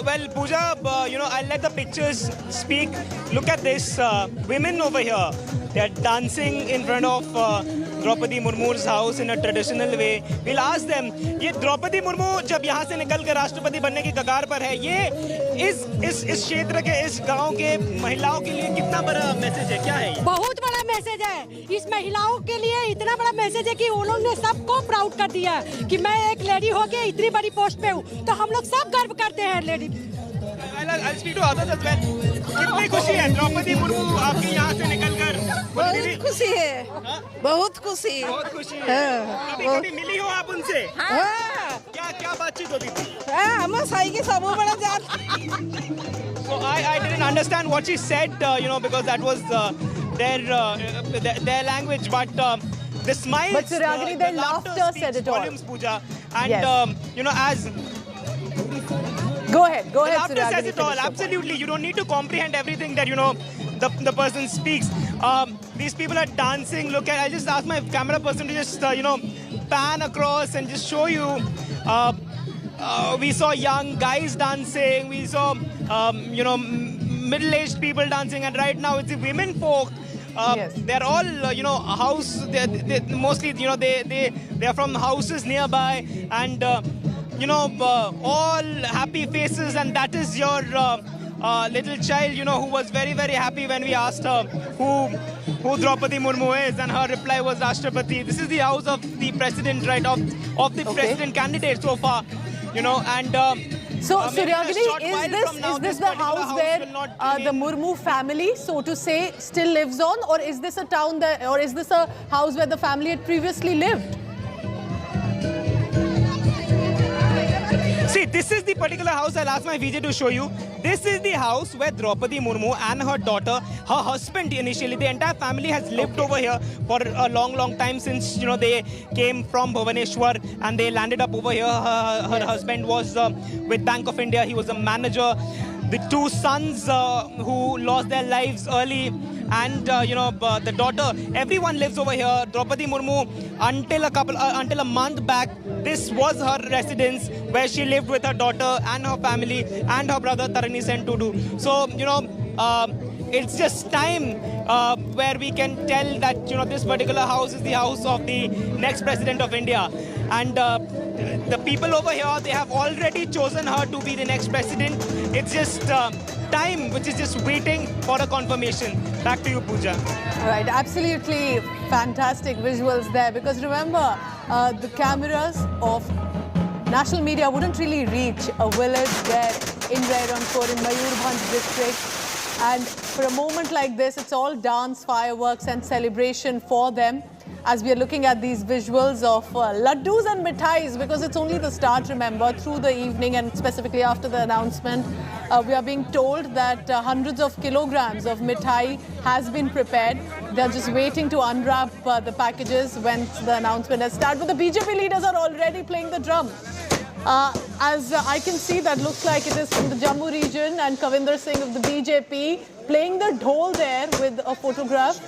Well, Pooja, I'll let the pictures speak. Look at this. Women over here, they're dancing in front of Draupadi Murmu's house in a traditional way. We'll ask them, ये Draupadi Murmu जब यहाँ से निकल कर राष्ट्रपति बनने की कगार पर है, ये इस क्षेत्र के इस गांव के महिलाओं के लिए कितना बड़ा मैसेज है, क्या है ये? बहुत बड़ा मैसेज है। इस महिलाओं के लिए इतना बड़ा मैसेज है कि उन्होंने सबको प्राउड कर दिया कि मैं एक लेडी होके इतनी बड़ी पोस्ट पे हूँ, तो हम लोग सब गर्व करते हैं lady. I'll speak to others as well. कितनी खुशी है द्रौपदी मुर्मू आपके यहाँ से निकलकर? बहुत खुशी है, बहुत खुशी। बहुत खुशी है। कभी मिली हो आप उनसे? हाँ। क्या बातचीत होती थी? हाँ, हम साई की सबों बड़ा जान। So I didn't understand what she said, because that was their language, but the smiles, but Suryagini, their laughter said it all. Volumes, Pooja, and yes. As Go ahead, the laughter says it all. Absolutely, you don't need to comprehend everything that the person speaks. These people are dancing. Look at. I just asked my camera person to just pan across and just show you. We saw young guys dancing. We saw middle-aged people dancing, and right now it's the women folk. Yes. They're all house. They mostly they are from houses nearby, and all happy faces, and that is your little child, who was very, very happy when we asked her who Draupadi Murmu is, and her reply was Rashtrapati. This is the house of the president, right, of the president candidate so far, and so Suryagini, is this the house where the Murmu family, so to say, still lives on, or is this a town that, or is this a house where the family had previously lived? See, this is the particular house. I'll ask my VJ to show you. This is the house where Draupadi Murmu and her daughter, her husband initially, the entire family has lived over here for a long, long time since, they came from Bhubaneswar and they landed up over here. Her husband was with Bank of India. He was a manager. The two sons who lost their lives early, and the daughter, everyone lives over here. Draupadi Murmu, until a month back, this was her residence where she lived with her daughter and her family and her brother Tarini Sen Tudu. So it's just time where we can tell that this particular house is the house of the next president of India, and the people over here, they have already chosen her to be the next president. It's just time which is just waiting for a confirmation. Back to you, Pooja. All right, absolutely fantastic visuals there, because remember, the cameras of national media wouldn't really reach a village there in Rairangpur, in Mayurbhanj district. And for a moment like this, it's all dance, fireworks and celebration for them, as we are looking at these visuals of laddus and mithais, because it's only the start, remember, through the evening and specifically after the announcement. We are being told that hundreds of kilograms of mithai has been prepared. They're just waiting to unwrap the packages when the announcement has started. But the BJP leaders are already playing the drum. As I can see, that looks like it is from the Jammu region, and Kavinder Singh of the BJP playing the dhol there with a photograph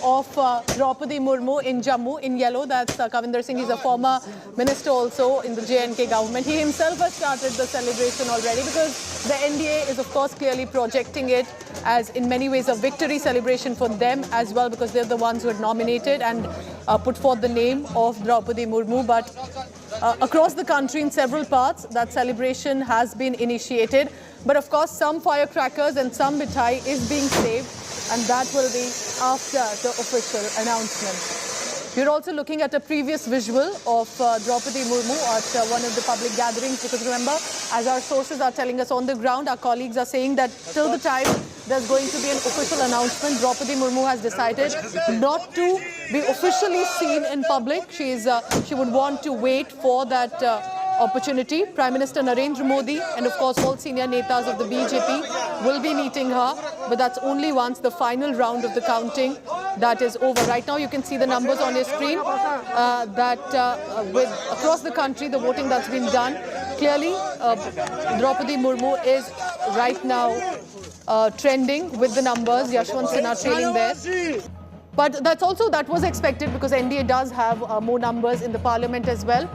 of Draupadi Murmu in Jammu in yellow. That's Kavinder Singh. He's a former minister also in the J&K government. He himself has started the celebration already because the NDA is of course clearly projecting it as in many ways a victory celebration for them as well, because they're the ones who had nominated and put forth the name of Draupadi Murmu. But across the country in several parts that celebration has been initiated. But of course some firecrackers and some mithai is being saved, and that will be after the official announcement. We're also looking at a previous visual of Draupadi Murmu at one of the public gatherings, because remember, as our sources are telling us on the ground, our colleagues are saying that till the time there's going to be an official announcement, Draupadi Murmu has decided not to be officially seen in public. She would want to wait for that opportunity. Prime Minister Narendra Modi and of course all senior netas of the BJP will be meeting her, but that's only once the final round of the counting that is over. Right now you can see the numbers on your screen with across the country the voting that's been done. Clearly Draupadi Murmu is right now trending with the numbers. Yashwant Sinha trailing there. But that was expected because NDA does have more numbers in the parliament as well.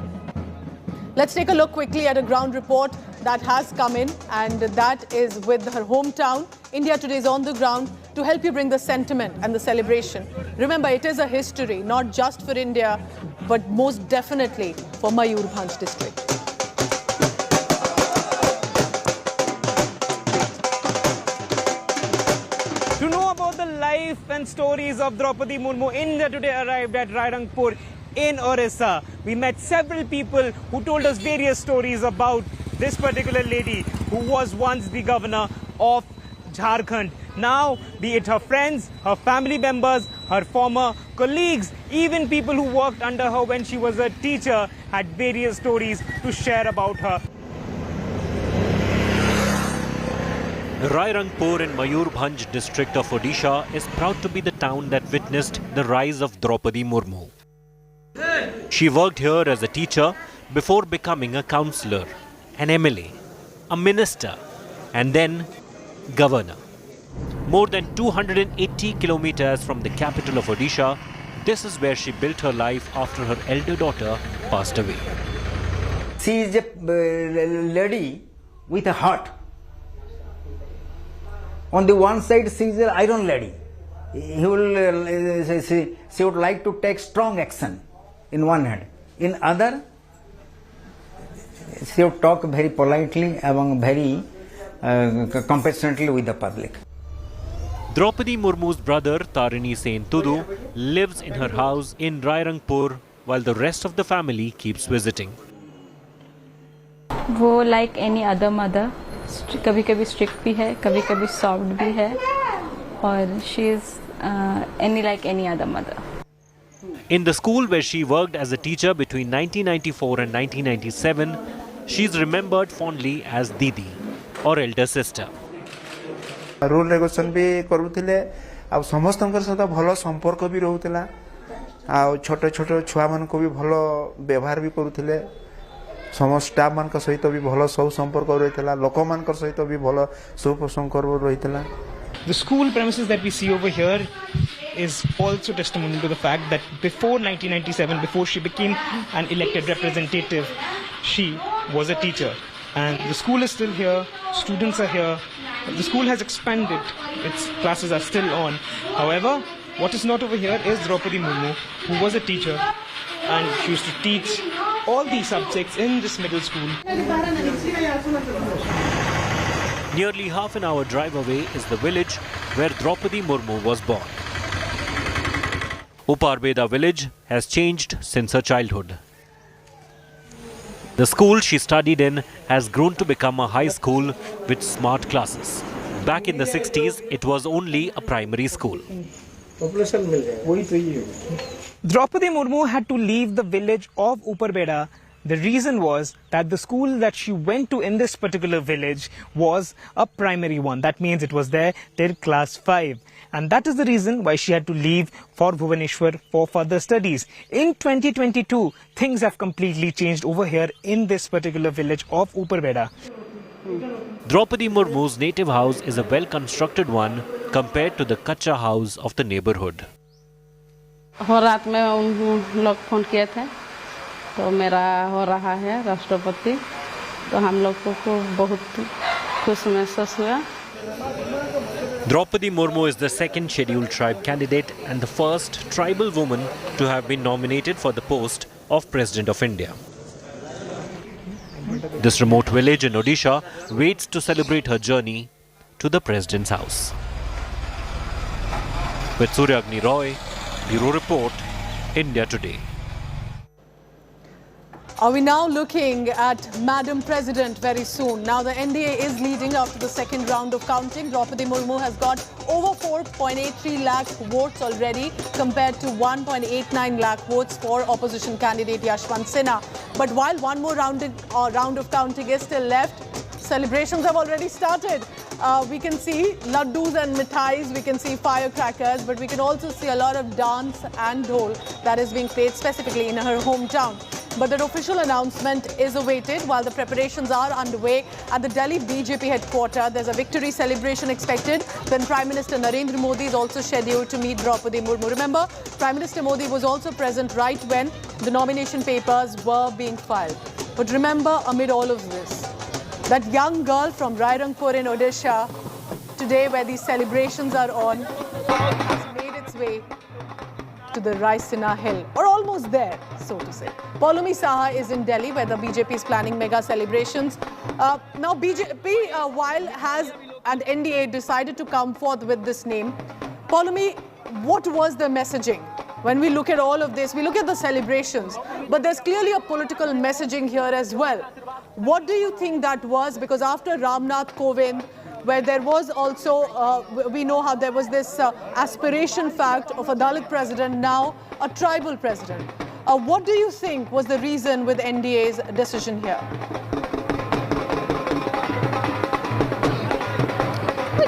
Let's take a look quickly at a ground report that has come in, and that is with her hometown. India Today is on the ground to help you bring the sentiment and the celebration. Remember, it is a history, not just for India, but most definitely for Mayurbhanj district. To know about the life and stories of Draupadi Murmu, India Today arrived at Rairangpur in Orissa. We met several people who told us various stories about this particular lady who was once the governor of Jharkhand. Now, be it her friends, her family members, her former colleagues, even people who worked under her when she was a teacher had various stories to share about her. Rairangpur in Mayurbhanj district of Odisha is proud to be the town that witnessed the rise of Draupadi Murmu. She worked here as a teacher before becoming a councillor, an MLA, a minister, and then governor. More than 280 kilometers from the capital of Odisha, this is where she built her life after her elder daughter passed away. She is a lady with a heart. On the one side, she is an iron lady. She would like to take strong action in one hand. In other, she would talk very politely and very compassionately with the public. Draupadi Murmu's brother Tarini Sen Tudu lives in her house in Rairangpur while the rest of the family keeps visiting. वो like any other mother, कभी-कभी strict भी है, कभी-कभी soft भी है, और she is like any other mother. In the school where she worked as a teacher between 1994 and 1997, she is remembered fondly as Didi, or elder sister. Rule regulation भी करूथिले आ समस्तनकर सहित भलो संपर्क भी रहउतला आ छोटे छोटे छुआ मन को भी भलो व्यवहार भी करूथिले समस्त स्टाफ मान का सहित भी भलो सब संपर्क रहितला लोक मान का सहित भी भलो सब संपर्क रहितला. The school premises that we see over here is also testimony to the fact that before 1997, before she became an elected representative, she was a teacher. And the school is still here, students are here. The school has expanded, its classes are still on. However, what is not over here is Draupadi Murmu, who was a teacher, and she used to teach all these subjects in this middle school. Nearly half an hour drive away is the village where Draupadi Murmu was born. Uparbeda village has changed since her childhood. The school she studied in has grown to become a high school with smart classes. Back in the 60s, it was only a primary school. Draupadi Murmu had to leave the village of Uparbeda. The reason was that the school that she went to in this particular village was a primary one. That means it was there till class 5. And that is the reason why she had to leave for Bhubaneswar for further studies. In 2022, things have completely changed over here in this particular village of Uparbeda. Draupadi Murmu's native house is a well-constructed one compared to the Kacha house of the neighborhood. और रात में उन लोग phone किए थे तो मेरा हो रहा है राष्ट्रपति तो हम लोग को बहुत खुश महसूस हुआ. Droupadi Murmu is the second scheduled tribe candidate and the first tribal woman to have been nominated for the post of President of India. This remote village in Odisha waits to celebrate her journey to the President's house. With Suryagni Roy, Bureau Report, India Today. Are we now looking at Madam President very soon? Now the NDA is leading after the second round of counting. Draupadi Murmu has got over 4.83 lakh votes already compared to 1.89 lakh votes for opposition candidate Yashwant Sinha. But while one more round of counting is still left, celebrations have already started. We can see laddus and mithais, we can see firecrackers, but we can also see a lot of dance and dhol that is being played specifically in her hometown. But the official announcement is awaited while the preparations are underway at the Delhi BJP headquarters. There's a victory celebration expected. Then Prime Minister Narendra Modi is also scheduled to meet Draupadi Murmu. Remember, Prime Minister Modi was also present right when the nomination papers were being filed. But remember, amid all of this, that young girl from Rairangpur in Odisha, today where these celebrations are on, has made its way to the Raisina Hill, or almost there, so to say. Poulami Saha is in Delhi, where the BJP is planning mega celebrations. Now, BJP, while has and NDA decided to come forth with this name, Poulami, what was the messaging? When we look at all of this, we look at the celebrations, but there's clearly a political messaging here as well. What do you think that was? Because after Ramnath Kovind, where there was also, we know how there was this aspiration fact of a Dalit president, now a tribal president. What do you think was the reason with NDA's decision here?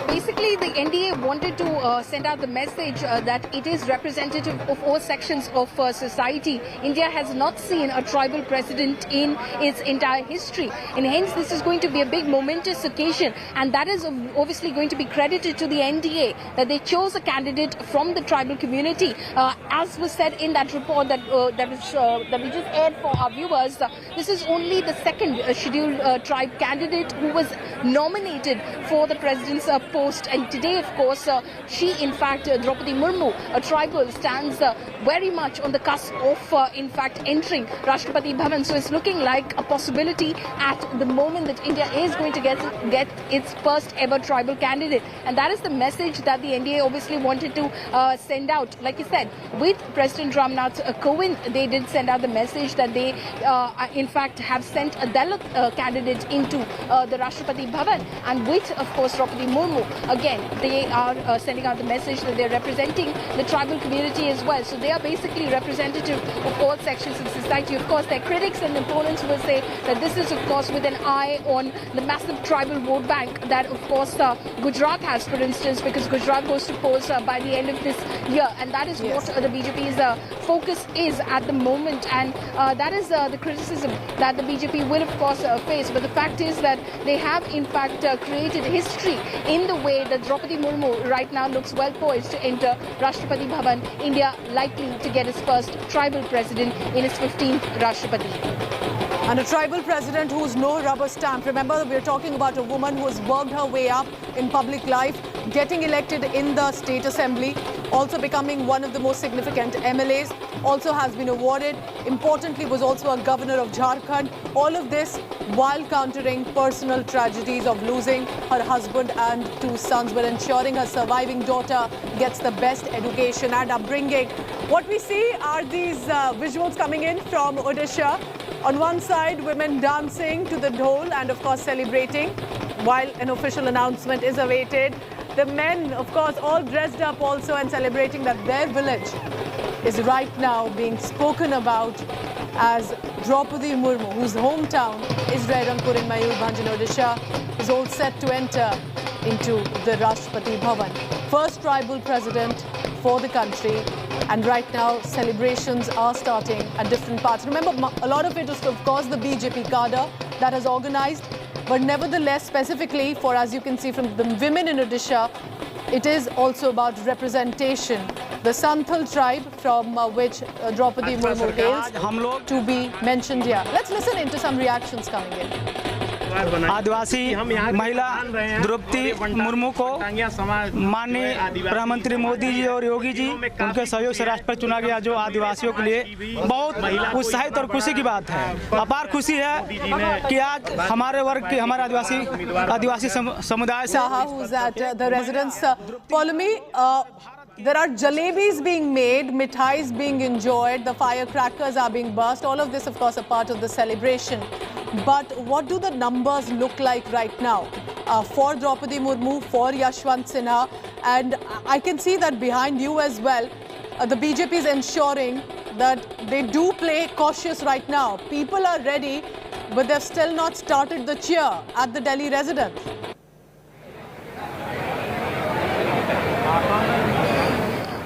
Basically, the NDA wanted to send out the message that it is representative of all sections of society. India has not seen a tribal president in its entire history, and hence this is going to be a big momentous occasion, and that is obviously going to be credited to the NDA that they chose a candidate from the tribal community. As was said in that report that we just aired for our viewers, this is only the second scheduled tribe candidate who was nominated for the president's post, and today, of course, she, in fact, Draupadi Murmu, a tribal, stands very much on the cusp of, in fact, entering Rashtrapati Bhavan. So it's looking like a possibility at the moment that India is going to get its first ever tribal candidate, and that is the message that the NDA obviously wanted to send out. Like you said, with President Ramnath Kovind, they did send out the message that they, in fact, have sent a Dalit candidate into the Rashtrapati Bhavan, and with, of course, Draupadi Murmu, again, they are sending out the message that they're representing the tribal community as well. So they are basically representative of all sections of society. Of course, their critics and opponents will say that this is, of course, with an eye on the massive tribal vote bank that, of course, Gujarat has, for instance, because Gujarat goes to polls by the end of this year, and that is what the BJP's focus is at the moment, and that is the criticism that the BJP will, of course, face. But the fact is that they have, in fact, created history in the way that Draupadi Murmu right now looks well poised to enter Rashtrapati Bhavan, India likely to get its first tribal president in its 15th Rashtrapati. And a tribal president who's no rubber stamp. Remember, we're talking about a woman who has worked her way up in public life, getting elected in the state assembly, also becoming one of the most significant MLAs, also has been awarded, importantly was also a governor of Jharkhand. All of this while countering personal tragedies of losing her husband and 2 sons, but ensuring her surviving daughter gets the best education and upbringing. What we see are these visuals coming in from Odisha. On one side, women dancing to the dhol and, of course, celebrating, while an official announcement is awaited. The men, of course, all dressed up also and celebrating that their village is right now being spoken about as Draupadi Murmu, whose hometown is Rairangpur in Mayurbhanj in Odisha, is all set to enter into the Rashtrapati Bhavan. First tribal president for the country, and right now celebrations are starting at different parts. Remember, a lot of it is, of course, the BJP cadre that has organized, but nevertheless, specifically for, as you can see from the women in Odisha, it is also about representation. The Santhal tribe from which Draupadi Murmu hails to be mentioned here. Let's listen into some reactions coming in. आदिवासी महिला द्रौपदी मुर्मू को माननीय प्रधानमंत्री मोदी जी और योगी जी उनके सहयोग से राष्ट्रपति चुना गया, जो आदिवासियों के लिए बहुत उत्साहित और खुशी की बात है। अपार खुशी है कि आज हमारे वर्ग के हमारे आदिवासी समुदाय से who's at the residence. Polumi, there are jalebis being made, mithais being enjoyed, the firecrackers are being burst. All of this, of course, a part of the celebration. But what do the numbers look like right now for Draupadi Murmu, for Yashwant Sinha? And I can see that behind you as well, the BJP is ensuring that they do play cautious right now. People are ready, but they've still not started the cheer at the Delhi residence.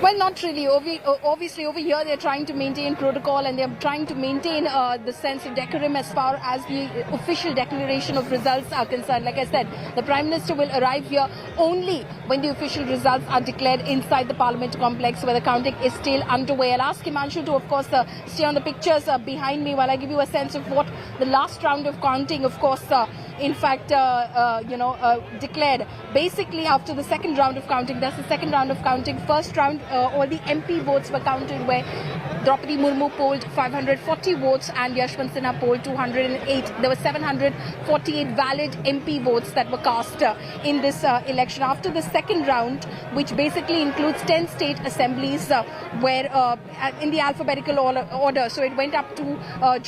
Well, not really. Obviously, over here they're trying to maintain protocol and they're trying to maintain the sense of decorum as far as the official declaration of results are concerned. Like I said, the Prime Minister will arrive here only when the official results are declared inside the Parliament complex, where the counting is still underway. I'll ask Himanshu to, of course, stay on the pictures behind me while I give you a sense of what the last round of counting, of course, in fact, declared. Basically, after the second round of counting, that's the second round of counting. First round, all the MP votes were counted, where Draupadi Murmu polled 540 votes and Yashwant Sinha polled 208. There were 748 valid MP votes that were cast in this election. After the second round, which basically includes 10 state assemblies, where in the alphabetical order, so it went up to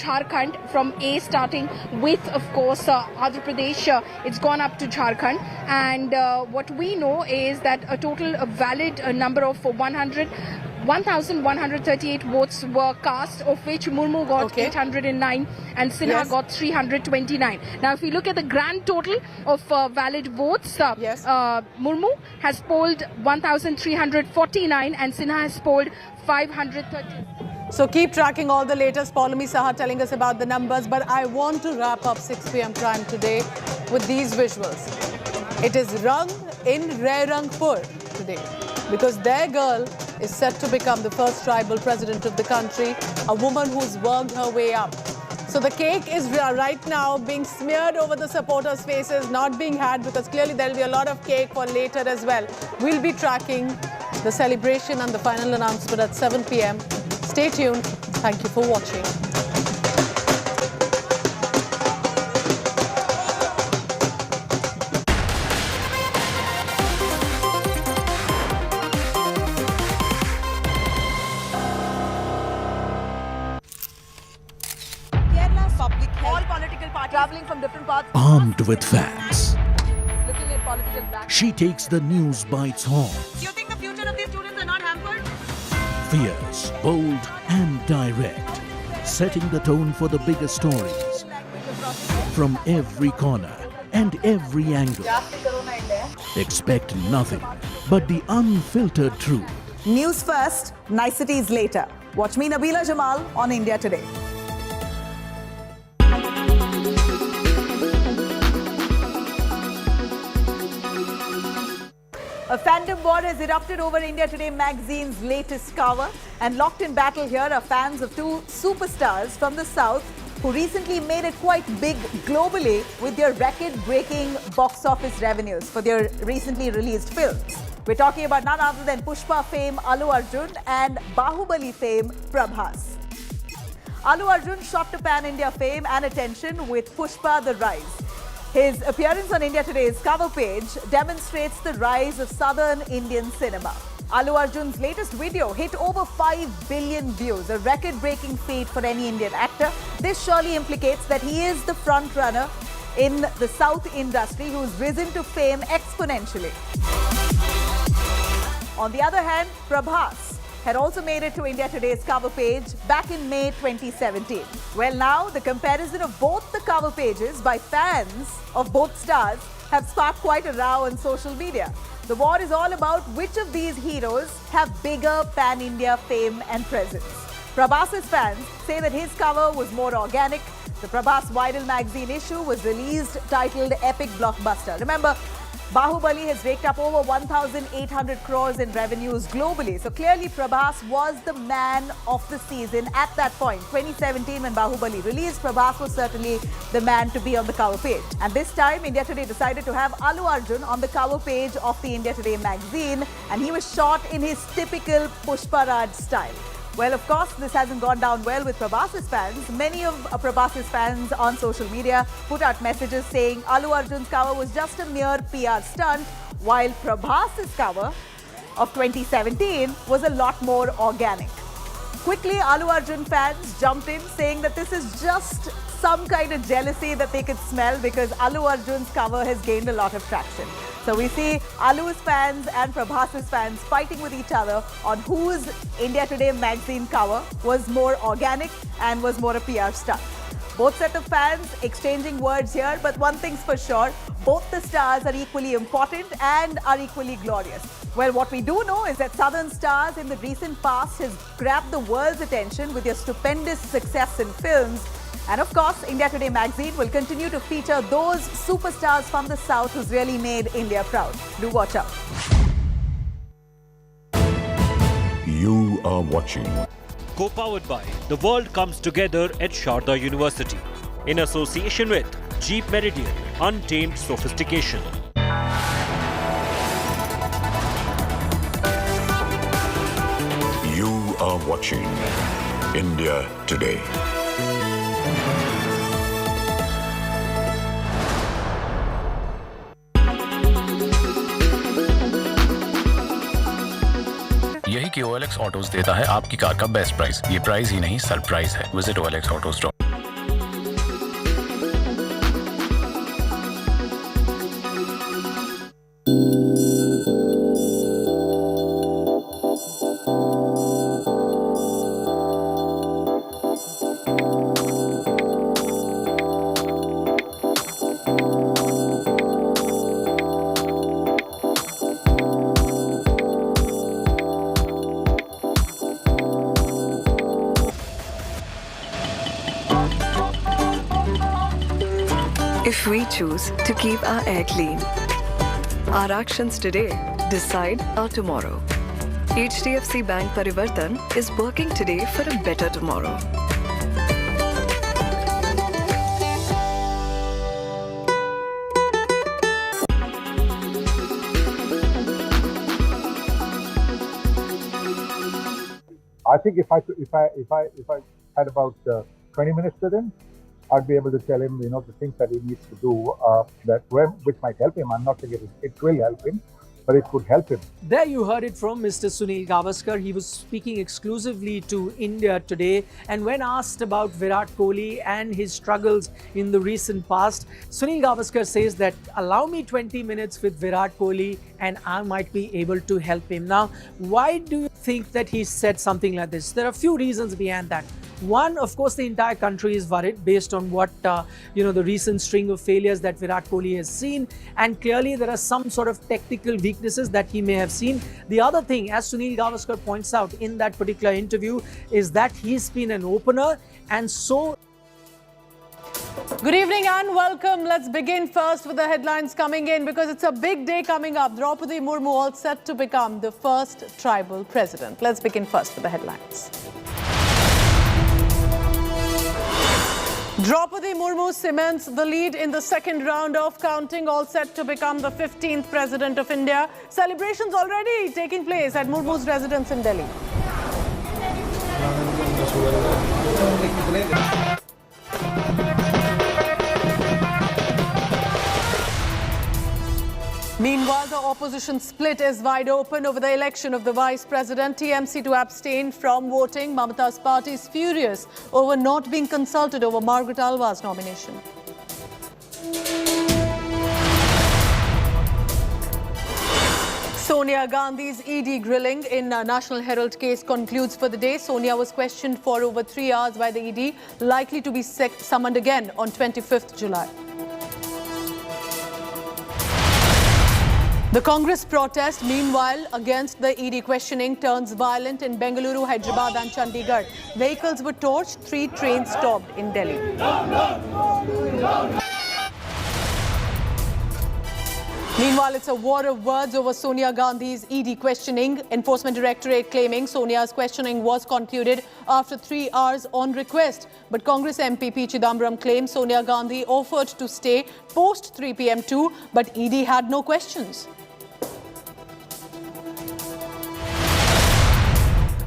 Jharkhand from A, starting with, of course, Andhra Pradesh. It's gone up to Jharkhand, and what we know is that a total valid number of 1,138 votes were cast, of which Murmu got 809 and Sinha got 329. Now, if we look at the grand total of valid votes, Murmu has polled 1,349 and Sinha has polled 530. So keep tracking all the latest. Polumi Saha telling us about the numbers, but I want to wrap up 6 p.m. Prime today with these visuals. It is Rang in Rairangpur today, because their girl is set to become the first tribal president of the country, a woman who's worked her way up. So the cake is right now being smeared over the supporters' faces, not being had, because clearly there will be a lot of cake for later as well. We'll be tracking the celebration and the final announcement at 7 p.m. Stay tuned. Thank you for watching. All political parties traveling from different parts. Armed with facts, Looking at political back. she takes the news by its horns. Do you think the future of these students are not hampered? Fierce, bold, and direct, setting the tone for the bigger stories. From every corner and every angle. Expect nothing but the unfiltered truth. News first, niceties later. Watch me, Nabila Jamal, on India Today. A fandom war has erupted over India Today magazine's latest cover, and locked in battle here are fans of two superstars from the South who recently made it quite big globally with their record-breaking box office revenues for their recently released films. We're talking about none other than Pushpa fame Allu Arjun and Bahubali fame Prabhas. Allu Arjun shot to pan-India fame and attention with Pushpa The Rise. His appearance on India Today's cover page demonstrates the rise of southern Indian cinema. Allu Arjun's latest video hit over 5 billion views, a record-breaking feat for any Indian actor. This surely implicates that he is the front-runner in the South industry who's risen to fame exponentially. On the other hand, Prabhas had also made it to India Today's cover page back in May 2017. Well, now the comparison of both the cover pages by fans of both stars have sparked quite a row on social media. The war is all about which of these heroes have bigger pan-India fame and presence. Prabhas's fans say that his cover was more organic. The Prabhas Viral magazine issue was released titled Epic Blockbuster. Remember, Bahubali has raked up over 1,800 crores in revenues globally. So clearly Prabhas was the man of the season at that point. 2017 when Bahubali released, Prabhas was certainly the man to be on the cover page. And this time India Today decided to have Allu Arjun on the cover page of the India Today magazine, and he was shot in his typical Pushpa Raj style. Well, of course, this hasn't gone down well with Prabhas's fans. Many of Prabhas's fans on social media put out messages saying Allu Arjun's cover was just a mere PR stunt, while Prabhas's cover of 2017 was a lot more organic. Quickly, Allu Arjun fans jumped in saying that this is just some kind of jealousy that they could smell because Allu Arjun's cover has gained a lot of traction. So we see Allu's fans and Prabhas's fans fighting with each other on whose India Today magazine cover was more organic and was more a PR stunt. Both set of fans exchanging words here, but one thing's for sure, both the stars are equally important and are equally glorious. Well, what we do know is that Southern Stars in the recent past has grabbed the world's attention with their stupendous success in films. And of course, India Today magazine will continue to feature those superstars from the South who's really made India proud. Do watch out. You are watching. Co-powered by The World Comes Together at Sharda University. In association with Jeep Meridian, Untamed Sophistication. You are watching India Today. यही कि OLX autos देता है आपकी car का best price. ये price ही नहीं surprise है। Visit OLX autos. If we choose to keep our air clean, our actions today decide our tomorrow. HDFC Bank Parivartan is working today for a better tomorrow. I think if I had about 20 minutes with him, I'd be able to tell him, the things that he needs to do, which might help him. I'm not saying it will help him, but it could help him. There you heard it from Mr. Sunil Gavaskar. He was speaking exclusively to India Today. And when asked about Virat Kohli and his struggles in the recent past, Sunil Gavaskar says that allow me 20 minutes with Virat Kohli and I might be able to help him. Now, why do you think that he said something like this? There are a few reasons behind that. One, of course, the entire country is worried based on what, the recent string of failures that Virat Kohli has seen. And clearly, there are some sort of technical weaknesses that he may have seen. The other thing, as Sunil Gavaskar points out in that particular interview, is that he's been an opener and so... Good evening and welcome. Let's begin first with the headlines coming in because it's a big day coming up. Draupadi Murmu all set to become the first tribal president. Let's begin first with the headlines. Draupadi Murmu cements the lead in the second round of counting, all set to become the 15th president of India. Celebrations already taking place at Murmu's residence in Delhi. Meanwhile, the opposition split is wide open over the election of the vice president. TMC to abstain from voting. Mamata's party is furious over not being consulted over Margaret Alva's nomination. Sonia Gandhi's ED grilling in National Herald case concludes for the day. Sonia was questioned for over 3 hours by the ED, likely to be summoned again on 25th July. The Congress protest, meanwhile, against the ED questioning turns violent in Bengaluru, Hyderabad and Chandigarh. Vehicles were torched, 3 trains stopped in Delhi. Meanwhile, it's a war of words over Sonia Gandhi's ED questioning. Enforcement Directorate claiming Sonia's questioning was concluded after 3 hours on request. But Congress MP P. Chidambaram claims Sonia Gandhi offered to stay post 3 p.m. too, but ED had no questions.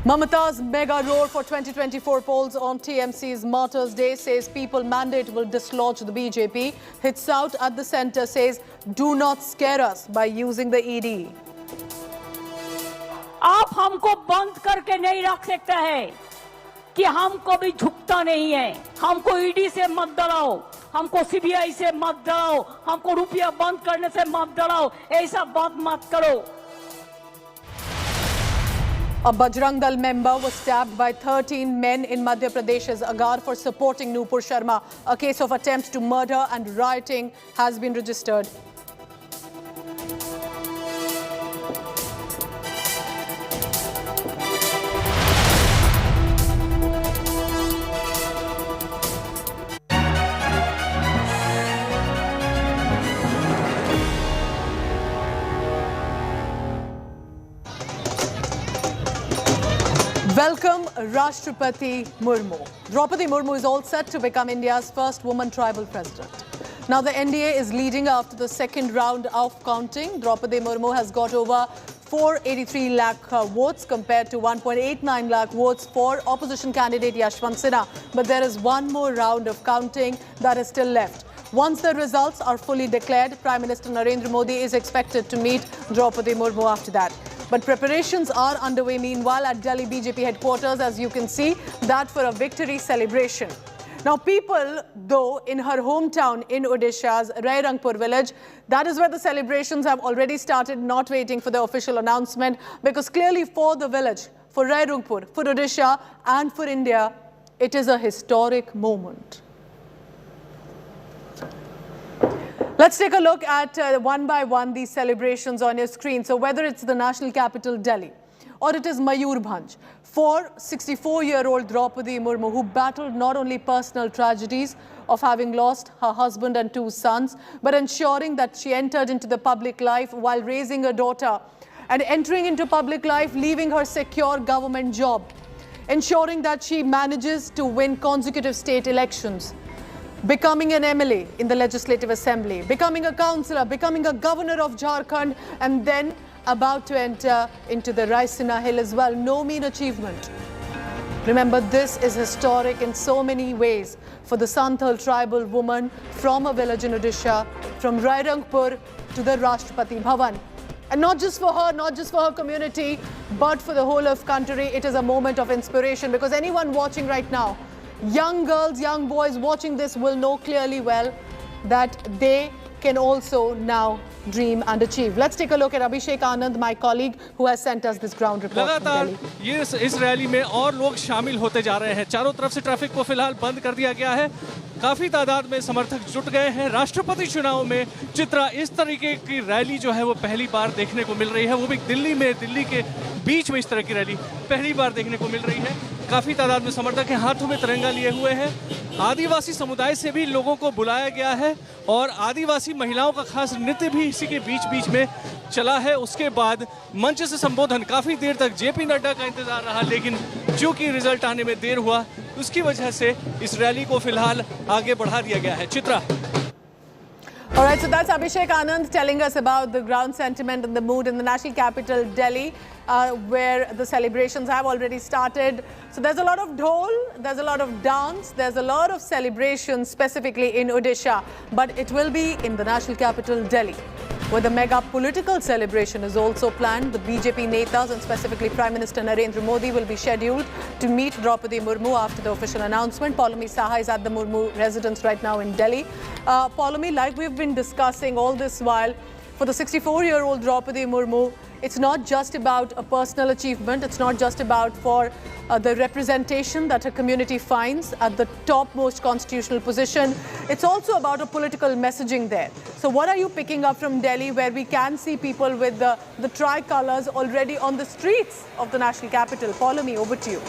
Mamata's mega roar for 2024 polls on TMC's Martyrs' Day says people mandate will dislodge the BJP. Hits out at the centre says do not scare us by using the ED. आप हमको बंद करके नहीं रख सकते हैं कि हमको भी झुकता नहीं है. हमको ईडी से मत डराओ, हमको सीबीआई से मत डराओ, हमको रुपया बंद करने से मत डराओ. ऐसा बात मत करो. A Bajrang Dal member was stabbed by 13 men in Madhya Pradesh's Agar for supporting Nupur Sharma. A case of attempt to murder and rioting has been registered. Welcome Rashtrapati Murmu. Draupadi Murmu is all set to become India's first woman tribal president. Now the NDA is leading after the second round of counting. Draupadi Murmu has got over 483 lakh votes compared to 1.89 lakh votes for opposition candidate Yashwant Sinha. But there is one more round of counting that is still left. Once the results are fully declared, Prime Minister Narendra Modi is expected to meet Draupadi Murmu after that. But preparations are underway meanwhile at Delhi BJP headquarters, as you can see, that for a victory celebration. Now people, though, in her hometown in Odisha's Rairangpur village, that is where the celebrations have already started, not waiting for the official announcement, because clearly for the village, for Rairangpur, for Odisha and for India, it is a historic moment. Let's take a look at one by one these celebrations on your screen. So whether it's the national capital Delhi or it is Mayurbhanj, for 64-year-old Droupadi Murmu, who battled not only personal tragedies of having lost her husband and 2 sons, but ensuring that she entered into the public life while raising a daughter and entering into public life, leaving her secure government job, ensuring that she manages to win consecutive state elections, becoming an MLA in the Legislative Assembly, becoming a councillor, becoming a governor of Jharkhand, and then about to enter into the Raisina Hill as well. No mean achievement. Remember, this is historic in so many ways for the Santhal tribal woman from a village in Odisha, from Rairangpur to the Rashtrapati Bhavan. And not just for her, not just for her community, but for the whole of country, it is a moment of inspiration, because anyone watching right now, young girls, young boys watching this will know clearly well that they can also now dream and achieve. Let's take a look at Abhishek Anand, my colleague, who has sent us this ground report from Delhi. ये इस rally में और लोग शामिल होते जा रहे हैं. चारों तरफ से ट्रैफिक को फिलहाल बंद कर दिया गया है. काफी तादाद में समर्थक जुट गए हैं. राष्ट्रपति चुनाव में चित्रा इस तरीके की रैली जो है वो पहली बार देखने को मिल रही है. वो भी दिल्ली में, दिल्ली के बीच में इस तरह की रैली पहली बार देखने को मिल रही है. काफी तादाद में समर्थक हैं, हाथों में तिरंगा लिए हुए हैं. आदिवासी समुदाय से भी लोगों को बुलाया गया है और आदिवासी महिलाओं का खास नृत्य भी इसी के बीच में चला है. उसके बाद मंच से संबोधन, काफी देर तक जेपी नड्डा का इंतजार रहा, लेकिन चूंकि रिजल्ट आने में देर हुआ उसकी वजह से इस रैली को फिलहाल आगे बढ़ा दिया गया है. Chitra. All right, so that's Abhishek Anand telling us about the ground sentiment and the mood in the national capital, Delhi, where the celebrations have already started. So there's a lot of dhol, there's a lot of dance, there's a lot of celebrations specifically in Odisha, but it will be in the national capital, Delhi, where the mega political celebration is also planned. The BJP netas and specifically Prime Minister Narendra Modi will be scheduled to meet Draupadi Murmu after the official announcement. Paulami Saha is at the Murmu residence right now in Delhi. Paulami, like we've been discussing all this while, for the 64-year-old Draupadi Murmu, it's not just about a personal achievement. It's not just about for the representation that her community finds at the topmost constitutional position. It's also about a political messaging there. So what are you picking up from Delhi, where we can see people with the tricolours already on the streets of the national capital? Follow me, over to you.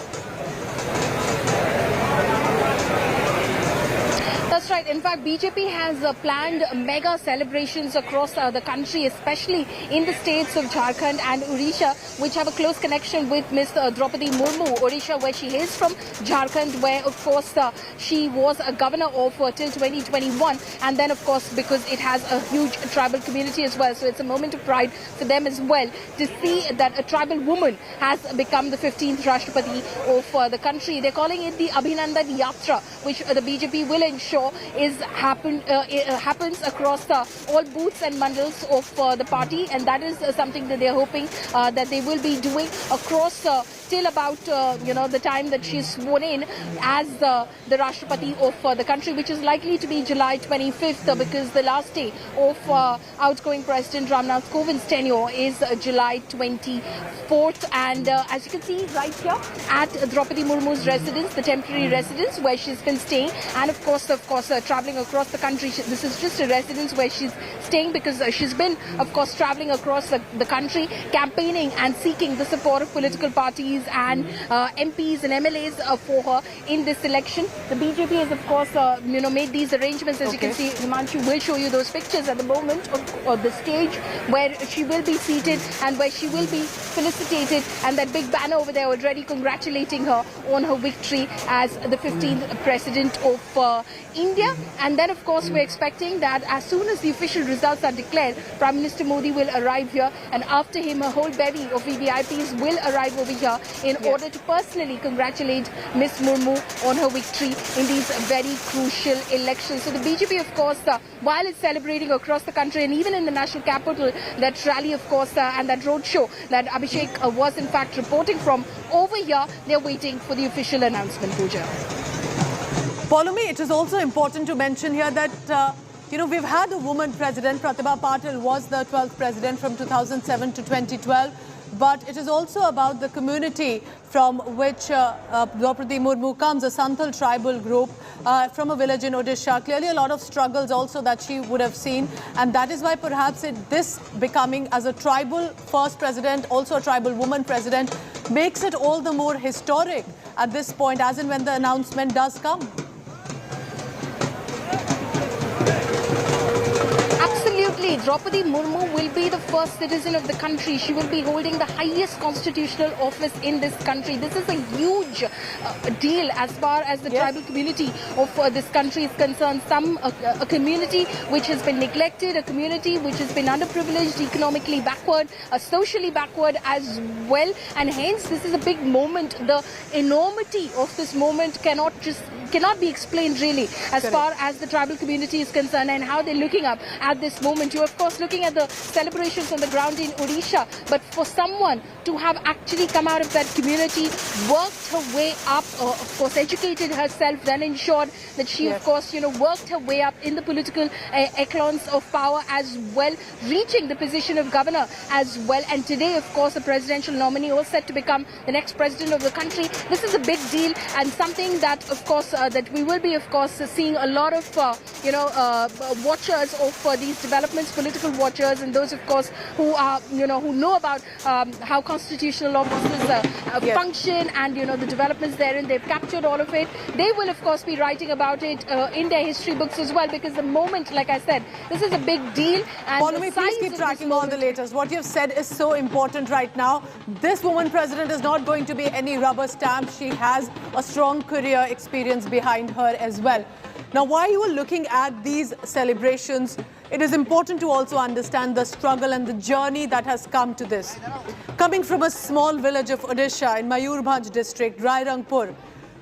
That's That's right. In fact, BJP has planned mega celebrations across the country, especially in the states of Jharkhand and Odisha, which have a close connection with Ms. Draupadi Murmu. Odisha, where she is from, Jharkhand, where, of course, she was a governor of till 2021. And then, of course, because it has a huge tribal community as well. So it's a moment of pride for them as well to see that a tribal woman has become the 15th Rashtrapati of the country. They're calling it the Abhinandan Yatra, which the BJP will ensure happens across all booths and mandals of the party, and that is something that they're hoping that they will be doing across till about the time that she's sworn in as the Rashtrapati of the country, which is likely to be July 25th, because the last day of outgoing President Ramnath Kovind's tenure is July 24th. And as you can see right here at Draupadi Murmu's residence, the temporary residence where she's been staying, and of course traveling across the country. This is just a residence where she's staying because she's been, of course, traveling across the country, campaigning and seeking the support of political parties and MPs and MLAs for her in this election. The BJP has, of course, made these arrangements. As you can see, Himanshu will show you those pictures at the moment of the stage where she will be seated and where she will be felicitated, and that big banner over there already congratulating her on her victory as the 15th President of India. And then, of course, we're expecting that as soon as the official results are declared, Prime Minister Modi will arrive here, and after him a whole bevy of VVIPs will arrive over here in order to personally congratulate Ms. Murmu on her victory in these very crucial elections. So the BJP, of course, while it's celebrating across the country and even in the national capital, that rally, of course, and that roadshow that Abhishek was in fact reporting from over here, they're waiting for the official announcement, Pooja. Polumi, it is also important to mention here that we've had a woman president. Pratibha Patil was the 12th president from 2007 to 2012. But it is also about the community from which Droupadi Murmu comes, a Santhal tribal group from a village in Odisha. Clearly a lot of struggles also that she would have seen. And that is why perhaps this becoming as a tribal first president, also a tribal woman president, makes it all the more historic at this point, as in when the announcement does come. Absolutely. Droupadi Murmu will be the first citizen of the country. She will be holding the highest constitutional office in this country. This is a huge deal as far as the tribal community of this country is concerned. A community which has been neglected, a community which has been underprivileged, economically backward, socially backward as well. And hence, this is a big moment. The enormity of this moment cannot be explained really as far as the tribal community is concerned and how they're looking up at this moment. You're, of course, looking at the celebrations on the ground in Odisha, but for someone to have actually come out of that community, worked her way up, of course, educated herself, then ensured that she, of course, worked her way up in the political echelons of power as well, reaching the position of governor as well. And today, of course, a presidential nominee all set to become the next president of the country. This is a big deal and something that, of course, that we will be, of course, seeing a lot of, watchers of these developments, political watchers, and those, of course, who are, who know about how constitutional offices function and, the developments therein. They've captured all of it. They will, of course, be writing about it in their history books as well, because the moment, like I said, this is a big deal. And Polumi, please keep tracking all the latest. What you've said is so important right now. This woman president is not going to be any rubber stamp. She has a strong career experience behind her as well. Now, while you are looking at these celebrations, it is important to also understand the struggle and the journey that has come to this. Coming from a small village of Odisha in Mayurbhanj district, Rairangpur,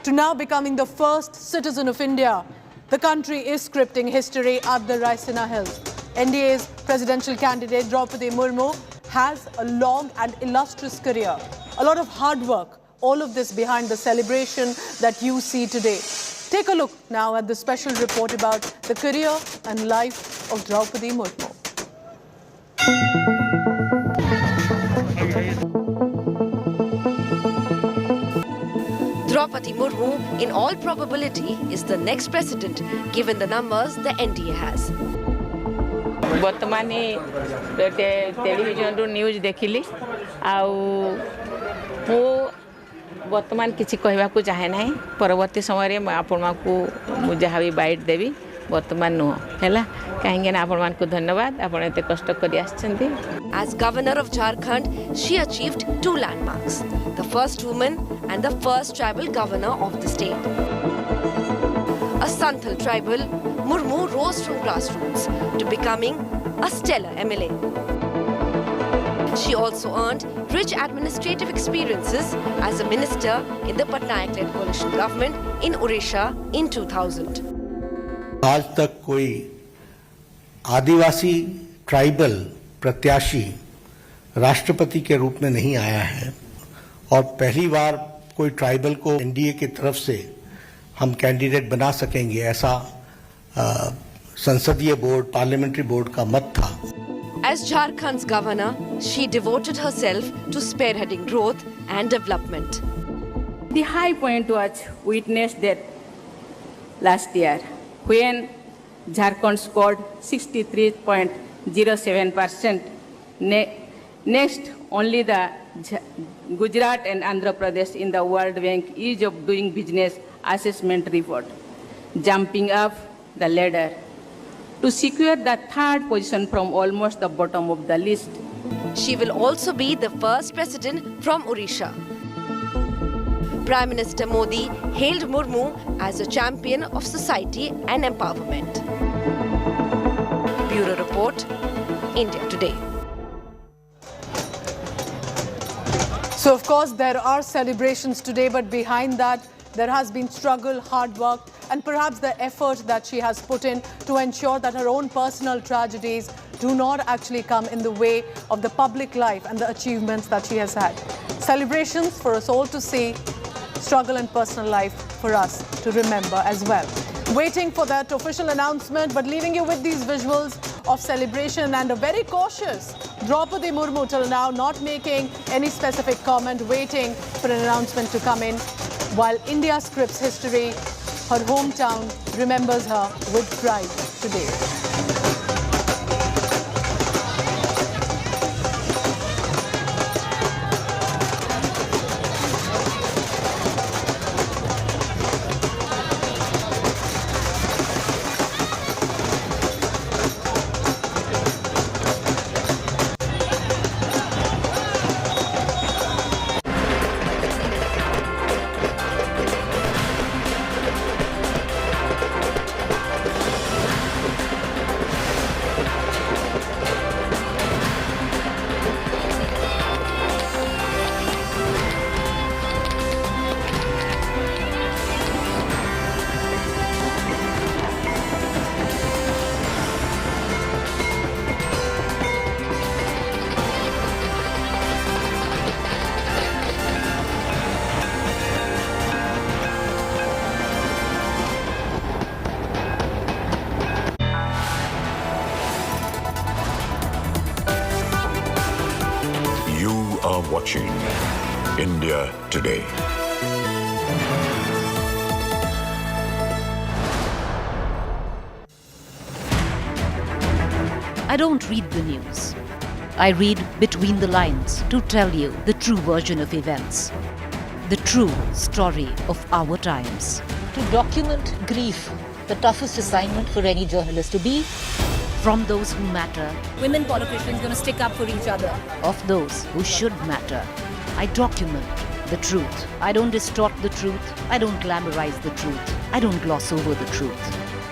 to now becoming the first citizen of India, the country is scripting history at the Raisina Hills. NDA's presidential candidate Draupadi Murmu has a long and illustrious career, a lot of hard work, all of this behind the celebration that you see today. Take a look now at the special report about the career and life of Draupadi Murmu. Droupadi Murmu, in all probability, is the next president, given the numbers the NDA has. ବର୍ତ୍ତମାନ ଟେଲିଭିଜନରୁ news ଦେଖିଲି ଆଉ ମୁଁ ବର୍ତ୍ତମାନ କିଛି କହିବାକୁ ଚାହେଁ ନାହିଁ ପରବର୍ତ୍ତୀ ସମୟରେ ମୁଁ ଆପଣଙ୍କୁ ମୁଁ ଯାହା ବି ବାଇଟ୍ ଦେବି वर्तमान नुह है कहीं आपको धन्यवाद आप एत कष्ट कर As Governor of Jharkhand, she achieved 2 landmarks, the first woman and the first tribal governor of the state. A Santhal tribal, Murmu rose from grassroots to becoming a stellar MLA. She also earned rich administrative experiences as a minister in the Patnaik-led coalition government in Odisha in 2000. आज तक कोई आदिवासी tribal प्रत्याशी राष्ट्रपति के रूप में नहीं आया है और पहली बार कोई ट्राइबल को एनडीए की तरफ से हम कैंडिडेट बना सकेंगे ऐसा संसदीय बोर्ड पार्लियामेंट्री बोर्ड का मत था. As Jharkhand's governor, she devoted herself to spearheading growth and development. The high point was witnessed that last year when Jharkhand scored 63.07%. Next, only the Gujarat and Andhra Pradesh in the World Bank Ease of Doing Business Assessment Report, jumping up the ladder to secure the 3rd position from almost the bottom of the list. She will also be the first president from Odisha. Prime Minister Modi hailed Murmu as a champion of society and empowerment. Bureau Report, India Today. So, of course, there are celebrations today, but behind that, there has been struggle, hard work, and perhaps the effort that she has put in to ensure that her own personal tragedies do not actually come in the way of the public life and the achievements that she has had. Celebrations for us all to see, struggle and personal life for us to remember as well. Waiting for that official announcement, but leaving you with these visuals of celebration and a very cautious Draupadi Murmu till now not making any specific comment, waiting for an announcement to come in, while India scripts history. Her hometown remembers her with pride today. Watching India Today. I don't read the news. I read between the lines to tell you the true version of events, the true story of our times. To document grief, the toughest assignment for any journalist to be. From those who matter, Women politicians going to stick up for each other. Of those who should matter, I document the truth. I don't distort the truth. I don't glamorize the truth. I don't gloss over the truth.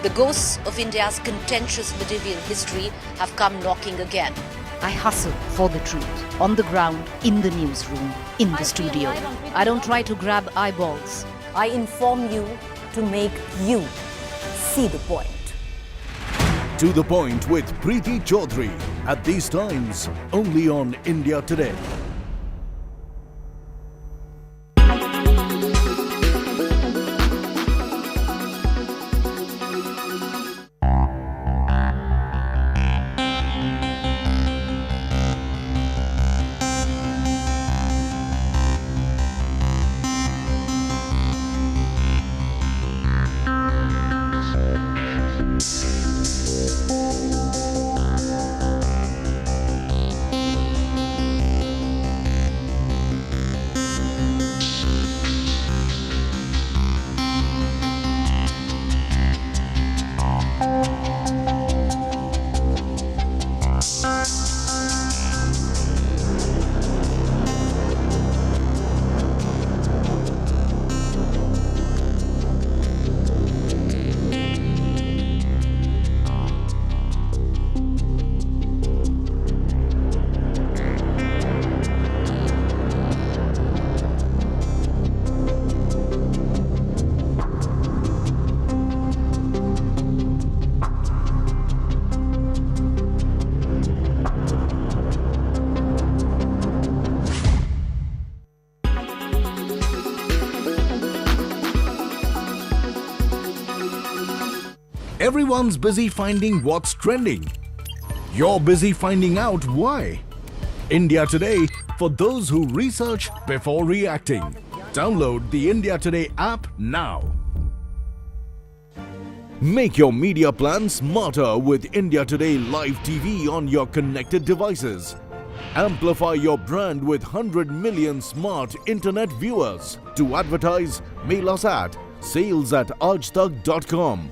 The ghosts of India's contentious medieval history have come knocking again. I hustle for the truth, on the ground, in the newsroom, in the studio. I don't try to grab eyeballs. I inform you to make you see the point. To the Point with Preeti Chaudhary. At these times, only on India Today. Everyone's busy finding what's trending. You're busy finding out why. India Today, for those who research before reacting. Download the India Today app now. Make your media plan smarter with India Today Live TV on your connected devices. Amplify your brand with 100 million smart internet viewers. To advertise, mail us at sales@aajtak.com.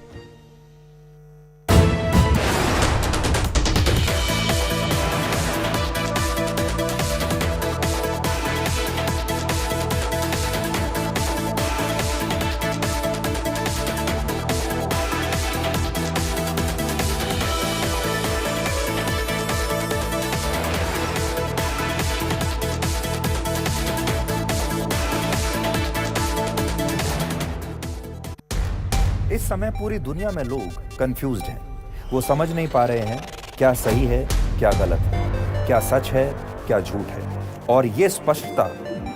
इस समय पूरी दुनिया में लोग confused हैं। वो समझ नहीं पा रहे हैं क्या सही है, क्या गलत है, क्या सच है, क्या झूठ है। और ये स्पष्टता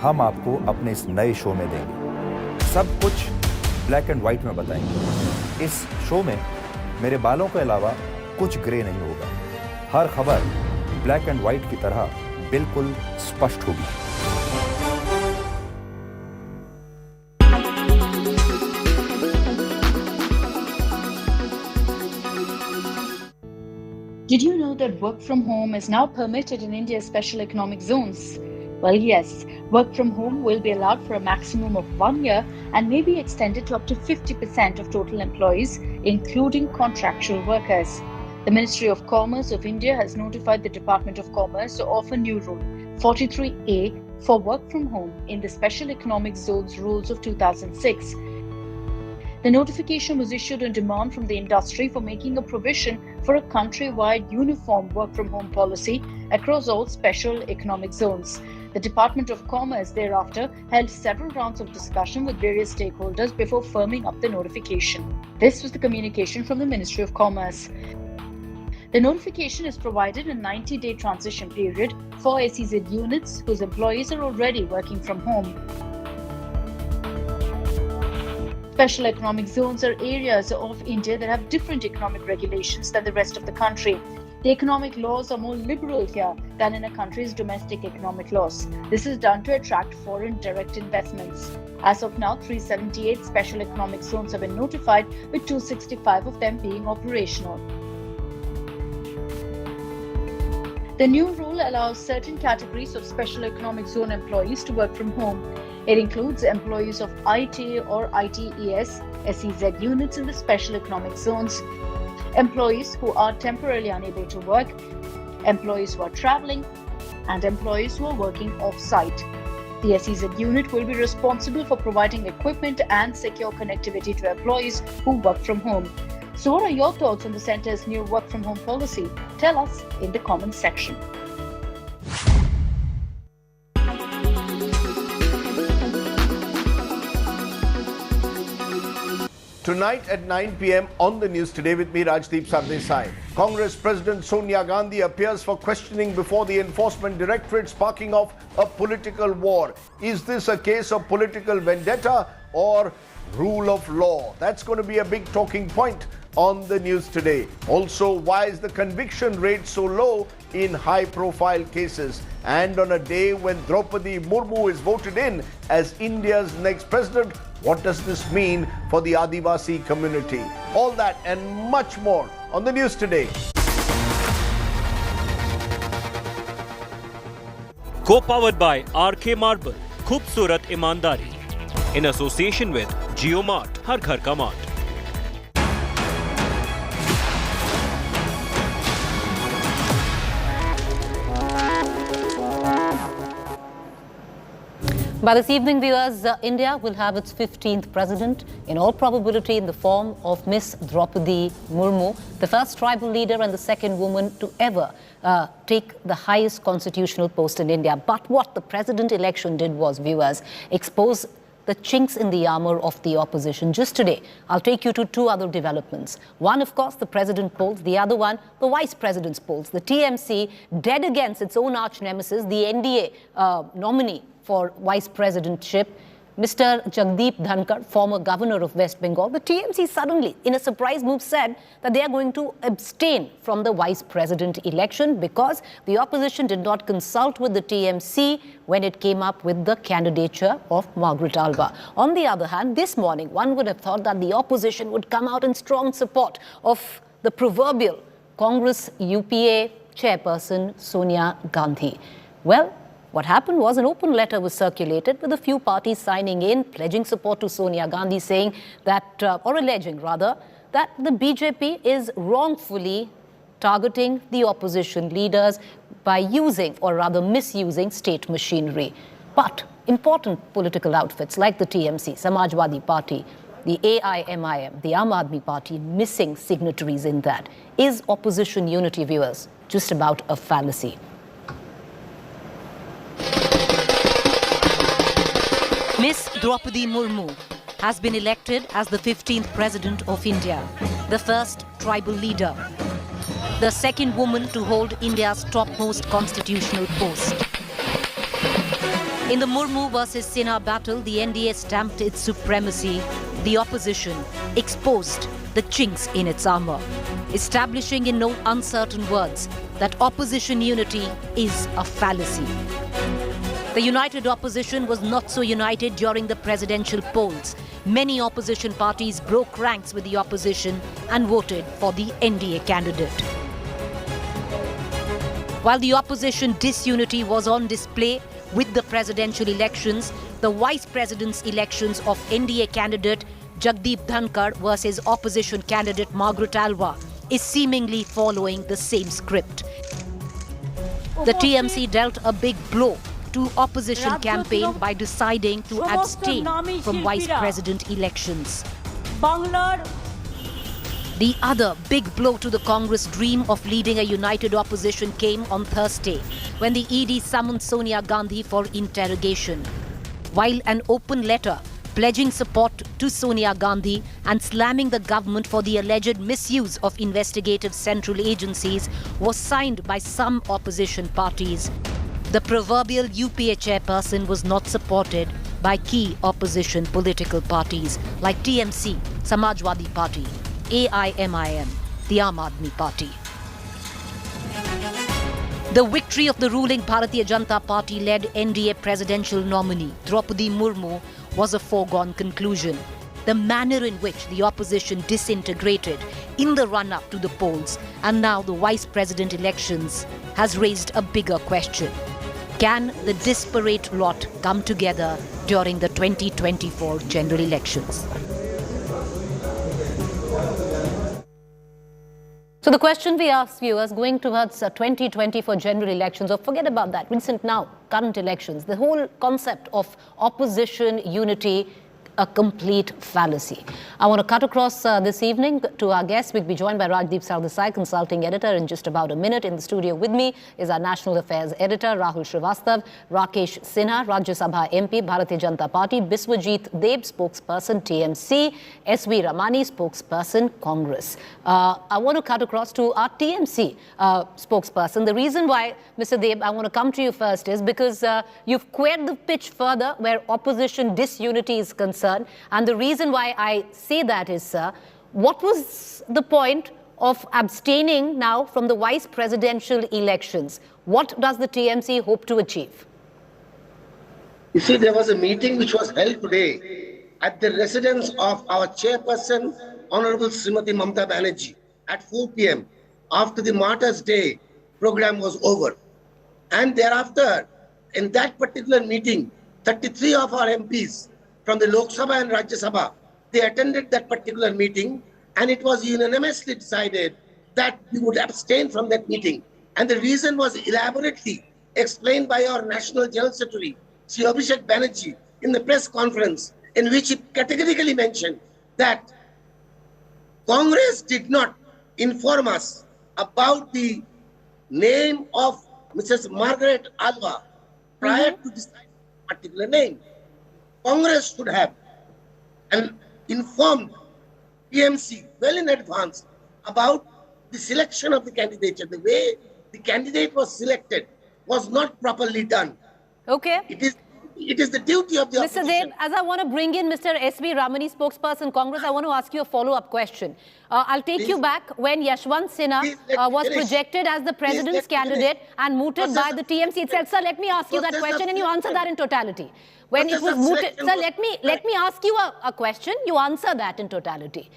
हम आपको अपने इस नए शो में देंगे। सब कुछ ब्लैक एंड व्हाइट में बताएंगे। इस शो में मेरे बालों के अलावा कुछ ग्रे नहीं होगा। हर खबर ब्लैक एंड व्हाइट की तरह बिल्कुल स्पष्ट होगी। Did you know that work from home is now permitted in India's special economic zones? Well, yes, work from home will be allowed for a maximum of 1 year and may be extended to up to 50% of total employees, including contractual workers. The Ministry of Commerce of India has notified the Department of Commerce to offer new rule 43A for work from home in the Special Economic Zones rules of 2006. The notification was issued on demand from the industry for making a provision for a countrywide uniform work from home policy across all special economic zones. The Department of Commerce thereafter held several rounds of discussion with various stakeholders before firming up the notification. This was the communication from the Ministry of Commerce. The notification is provided a 90-day transition period for SEZ units whose employees are already working from home. Special economic zones are areas of India that have different economic regulations than the rest of the country. The economic laws are more liberal here than in a country's domestic economic laws. This is done to attract foreign direct investments. As of now, 378 special economic zones have been notified, with 265 of them being operational. The new rule allows certain categories of special economic zone employees to work from home. It includes employees of IT or ITES, SEZ units in the special economic zones, employees who are temporarily unable to work, employees who are traveling, and employees who are working off-site. The SEZ unit will be responsible for providing equipment and secure connectivity to employees who work from home. So what are your thoughts on the centre's new work from home policy? Tell us in the comments section. Tonight at 9 p.m. on the news today with me, Rajdeep Sardesai. Congress President Sonia Gandhi appears for questioning before the Enforcement Directorate, sparking off a political war. Is this a case of political vendetta or rule of law? That's going to be a big talking point on the news today. Also, why is the conviction rate so low in high-profile cases? And on a day when Draupadi Murmu is voted in as India's next president, what does this mean for the Adivasi community? All that and much more on the news today. Co-powered by RK Marble, Khoobsurat Imandari. In association with JioMart, Har Ghar Ka Mart. By this evening, viewers, India will have its 15th president, in all probability in the form of Miss Draupadi Murmu, the first tribal leader and the second woman to ever take the highest constitutional post in India. But what the president election did was, viewers, expose the chinks in the armor of the opposition. Just today, I'll take you to two other developments. One, of course, the president polls. The other one, the vice president's polls. The TMC, dead against its own arch nemesis, the NDA nominee for vice presidentship, Mr. Jagdeep Dhankar, former governor of West Bengal, the TMC suddenly, in a surprise move, said that they are going to abstain from the vice president election because the opposition did not consult with the TMC when it came up with the candidature of Margaret Alva. On the other hand, this morning, one would have thought that the opposition would come out in strong support of the proverbial Congress UPA chairperson Sonia Gandhi. Well, what happened was an open letter was circulated with a few parties signing in, pledging support to Sonia Gandhi, saying that, or alleging rather, that the BJP is wrongfully targeting the opposition leaders by using or rather misusing state machinery. But important political outfits like the TMC, Samajwadi Party, the AIMIM, the Aam Aadmi Party, missing signatories in that. Is opposition unity, viewers, just about a fallacy? Miss Draupadi Murmu has been elected as the 15th President of India, the first tribal leader, the second woman to hold India's topmost constitutional post. In the Murmu versus Sinha battle, the NDA stamped its supremacy. The opposition exposed the chinks in its armour, establishing in no uncertain words that opposition unity is a fallacy. The united opposition was not so united during the presidential polls. Many opposition parties broke ranks with the opposition and voted for the NDA candidate. While the opposition disunity was on display with the presidential elections, the vice president's elections of NDA candidate Jagdeep Dhankar versus opposition candidate Margaret Alva is seemingly following the same script. The TMC dealt a big blow to opposition campaign by deciding to abstain from vice president elections. The other big blow to the Congress dream of leading a united opposition came on Thursday when the ED summoned Sonia Gandhi for interrogation. While an open letter pledging support to Sonia Gandhi and slamming the government for the alleged misuse of investigative central agencies was signed by some opposition parties, the proverbial UPA chairperson was not supported by key opposition political parties like TMC, Samajwadi Party, AIMIM, the Aam Aadmi Party. The victory of the ruling Bharatiya Janata Party-led NDA presidential nominee Draupadi Murmu was a foregone conclusion. The manner in which the opposition disintegrated in the run-up to the polls and now the vice president elections has raised a bigger question. Can the disparate lot come together during the 2024 general elections? So the question we ask viewers going towards 2024 general elections, or forget about that, recent now, current elections, the whole concept of opposition unity, a complete fallacy. I want to cut across this evening to our guests. We'll be joined by Rajdeep Sardesai, consulting editor, in just about a minute. In the studio with me is our national affairs editor, Rahul Srivastav, Rakesh Sinha, Rajya Sabha MP, Bharatiya Janata Party, Biswajit Deb, spokesperson, TMC, SV Ramani, spokesperson, Congress. I want to cut across to our TMC spokesperson. The reason why, Mr. Deb, I want to come to you first is because you've squared the pitch further where opposition disunity is concerned. And the reason why I say that is, sir, what was the point of abstaining now from the vice presidential elections? What does the TMC hope to achieve? You see, there was a meeting which was held today at the residence of our chairperson, Honorable Srimati Mamata Banerjee, at 4 p.m. after the Martyrs' Day program was over. And thereafter, in that particular meeting, 33 of our MPs from the Lok Sabha and Rajya Sabha, they attended that particular meeting, and it was unanimously decided that we would abstain from that meeting. And the reason was elaborately explained by our National General Secretary, Sri Abhishek Banerjee, in the press conference, in which he categorically mentioned that Congress did not inform us about the name of Mrs. Margaret Alva prior to deciding a particular name. Congress should have informed TMC well in advance about the selection of the candidate. The way the candidate was selected was not properly done. Okay. It is it is the duty of the Mr. opposition. Dev, as I want to bring in Mr. S.B. Ramani, spokesperson Congress, I want to ask you a follow-up question. I'll take you back when Yashwant Sinha was projected as the president's candidate and mooted by the TMC itself. Sir, let me ask you that question and you answer that in totality. When it was mooted, sir, let me ask you a question. You answer that in totality.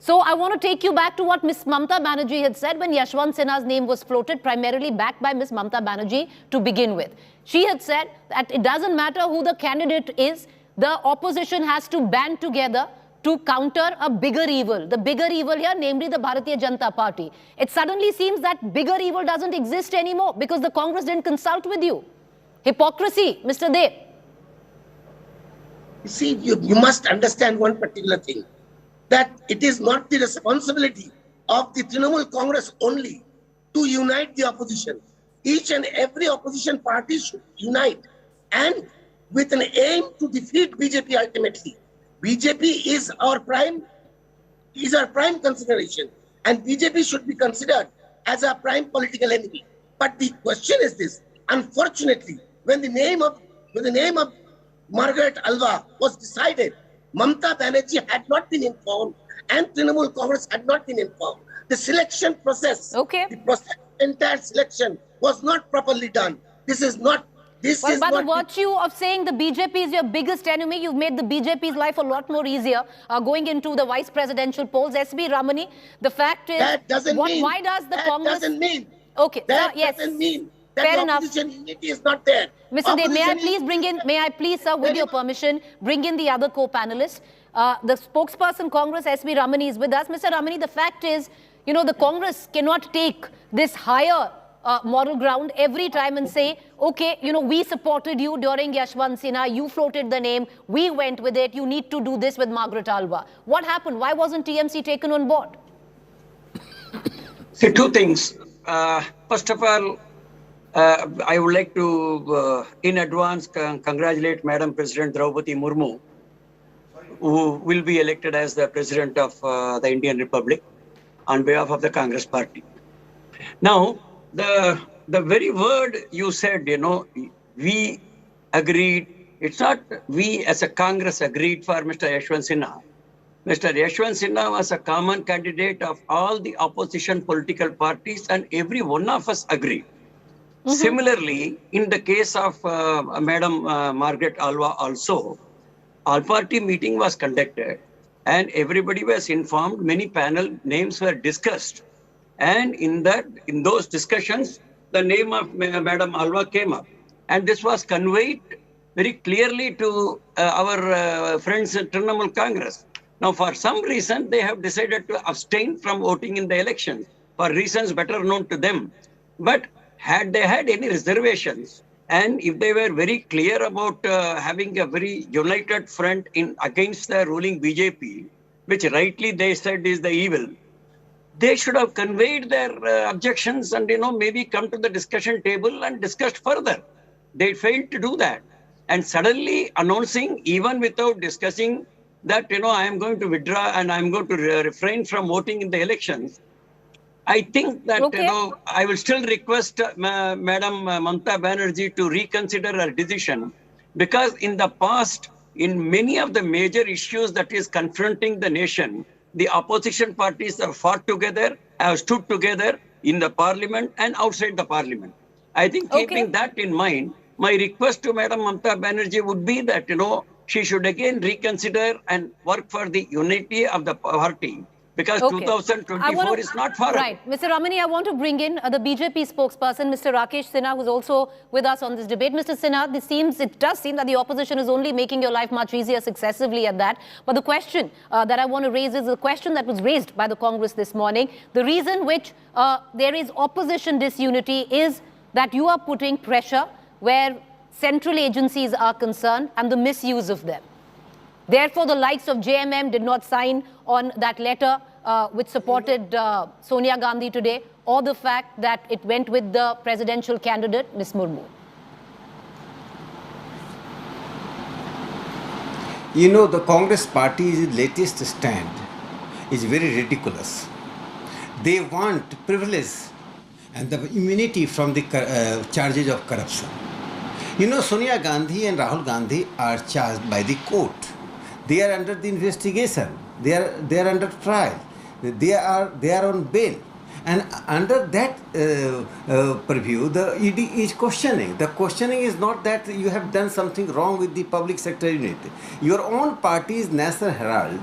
So I want to take you back to what Ms. Mamta Banerjee had said when Yashwant Sinha's name was floated, primarily backed by Ms. Mamta Banerjee to begin with. She had said that it doesn't matter who the candidate is, the opposition has to band together to counter a bigger evil. The bigger evil here, namely the Bharatiya Janata Party. It suddenly seems that bigger evil doesn't exist anymore because the Congress didn't consult with you. Hypocrisy, Mr. Dev. You see, you must understand one particular thing, that it is not the responsibility of the Trinamool Congress only to unite the opposition. Each and every opposition party should unite and with an aim to defeat BJP ultimately. BJP is our prime consideration, and BJP should be considered as our prime political enemy. But the question is this: unfortunately, when the name of Margaret Alva was decided, Mamta Banerjee had not been informed, and Trinamool Congress had not been informed. The selection process, entire selection was not properly done. This is not. Well, by the virtue of saying the BJP is your biggest enemy, you've made the BJP's life a lot more easier going into the vice presidential polls. S.B. Ramani, the fact is, that doesn't mean, why does the Congress... That doesn't mean. Okay, that yes. doesn't mean that fair the enough. opposition unity is not there. Mr. Dev, may I please, sir, with your permission, bring in the other co-panelists. The spokesperson Congress, S.B. Ramani, is with us. Mr. Ramani, the fact is, you know, the Congress cannot take this higher moral ground every time and say, okay, you know, we supported you during Yashwant Sinha, you floated the name, we went with it, you need to do this with Margaret Alva. What happened? Why wasn't TMC taken on board? See, two things. First of all, I would like to, in advance, congratulate Madam President Draupadi Murmu, who will be elected as the President of the Indian Republic on behalf of the Congress Party. Now, the very word you said, you know, we agreed, it's not we as a Congress agreed for Mr. Yashwant Sinha. Mr. Yashwant Sinha was a common candidate of all the opposition political parties, and every one of us agreed. Similarly, in the case of Madam Margaret Alva also, all-party meeting was conducted and everybody was informed, many panel names were discussed. And in those discussions, the name of Madam Alva came up. And this was conveyed very clearly to our friends in Trinamool Congress. Now, for some reason, they have decided to abstain from voting in the election for reasons better known to them. But had they had any reservations, and if they were very clear about having a very united front against the ruling BJP, which rightly they said is the evil, they should have conveyed their objections and, you know, maybe come to the discussion table and discussed further. They failed to do that. And suddenly announcing, even without discussing, that, you know, I am going to withdraw and I am going to refrain from voting in the elections. I think that, you know, I will still request Madam Mamta Banerjee to reconsider her decision, because in the past, in many of the major issues that is confronting the nation, the opposition parties have fought together, have stood together in the parliament and outside the parliament. I think keeping that in mind, my request to Madam Mamta Banerjee would be that, you know, she should again reconsider and work for the unity of the party, because 2024 is not far away. Right. Mr. Ramani, I want to bring in the BJP spokesperson, Mr. Rakesh Sinha, who's also with us on this debate. Mr. Sinha, it does seem that the opposition is only making your life much easier successively at that. But the question that I want to raise is the question that was raised by the Congress this morning. The reason which there is opposition disunity is that you are putting pressure where central agencies are concerned and the misuse of them. Therefore, the likes of JMM did not sign on that letter which supported Sonia Gandhi today, or the fact that it went with the presidential candidate, Ms. Murmu. You know, the Congress Party's latest stand is very ridiculous. They want privilege and the immunity from the charges of corruption. You know, Sonia Gandhi and Rahul Gandhi are charged by the court. They are under the investigation. They are under trial. They are on bail. And under that purview, the ED is questioning. The questioning is not that you have done something wrong with the public sector unit. Your own party is National Herald,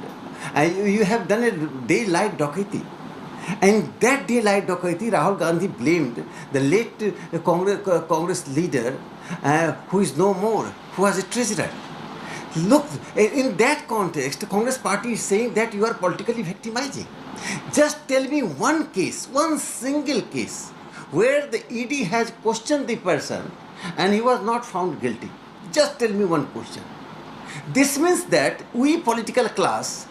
and you have done a daylight dacoity. And that daylight dacoity, Rahul Gandhi blamed the late Congress leader, who is no more, who was a treasurer. Look, in that context, the Congress party is saying that you are politically victimizing. Just tell me one case, one single case, where the ED has questioned the person and he was not found guilty. Just tell me one question. This means that we political class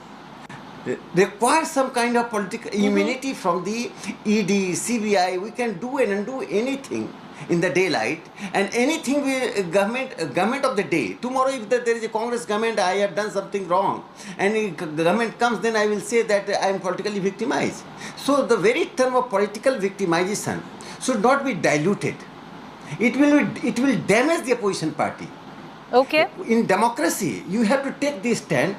require some kind of political immunity from the ED, CBI. We can do and undo anything in the daylight, and anything government of the day. Tomorrow, if there is a Congress government, I have done something wrong, and the government comes, then I will say that I am politically victimized. So the very term of political victimization should not be diluted. It will damage the opposition party. Okay. In democracy, you have to take this stand.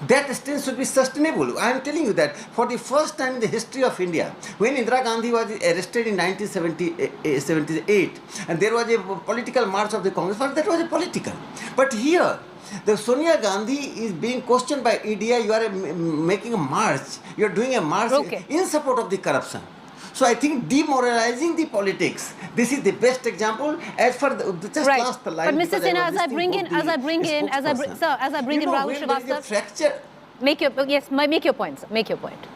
That stand should be sustainable. I am telling you that for the first time in the history of India, when Indira Gandhi was arrested in 1978, and there was a political march of the Congress, that was a political. But here, the Sonia Gandhi is being questioned by EDI. You are making a march. You are doing a march in support of the corruption. So I think demoralizing the politics. This is the best example. As for just last line. But Mr. Sinha, as I bring in Rahul Srivastava, make your point, sir. Make your point.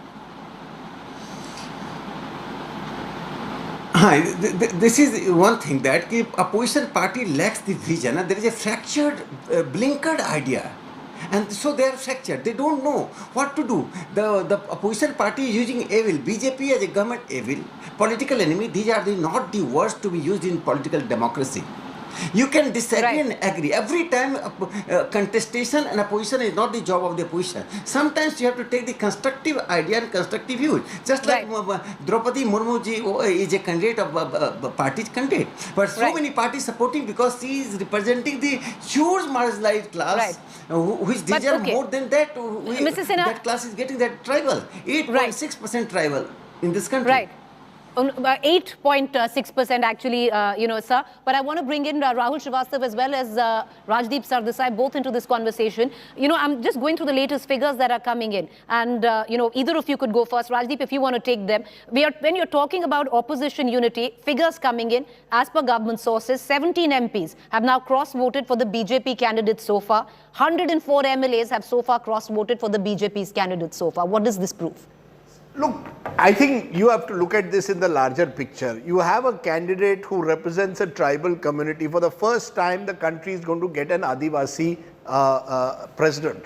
This is one thing that if opposition party lacks the vision, and there is a fractured, blinkered idea. And so they are fractured. They don't know what to do. The opposition party is using evil. BJP as a government evil. Political enemy. These are not the words to be used in political democracy. You can disagree and agree. Every time contestation and opposition is not the job of the opposition. Sometimes you have to take the constructive idea and constructive views. Just like Draupadi Murmu ji is a candidate of party's candidate. But so many parties supporting because she is representing the huge marginalized class, which deserve more than that. Mr. Sinha, that class is getting that tribal, 8.6% tribal in this country. Right. 8.6% actually, sir. But I want to bring in Rahul Srivastava as well as Rajdeep Sardesai both into this conversation. I'm just going through the latest figures that are coming in. And, either of you could go first. Rajdeep, if you want to take them. When you're talking about opposition unity, figures coming in, as per government sources, 17 MPs have now cross-voted for the BJP candidates so far. 104 MLAs have so far cross-voted for the BJP's candidates so far. What does this prove? Look, I think you have to look at this in the larger picture. You have a candidate who represents a tribal community. For the first time, the country is going to get an Adivasi president.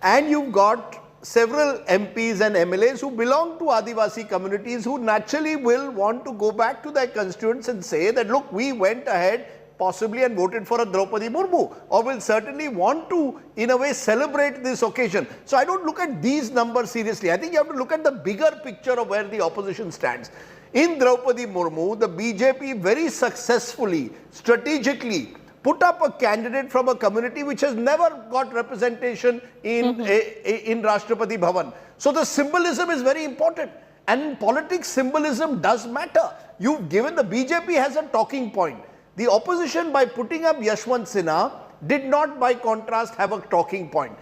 And you've got several MPs and MLAs who belong to Adivasi communities who naturally will want to go back to their constituents and say that, look, we went ahead possibly and voted for a Draupadi Murmu, or will certainly want to, in a way, celebrate this occasion. So I don't look at these numbers seriously. I think you have to look at the bigger picture of where the opposition stands. In Draupadi Murmu, the BJP very successfully, strategically, put up a candidate from a community which has never got representation in Rashtrapati Bhavan. So the symbolism is very important. And in politics, symbolism does matter. You've given the BJP has a talking point. The opposition, by putting up Yashwant Sinha, did not, by contrast, have a talking point.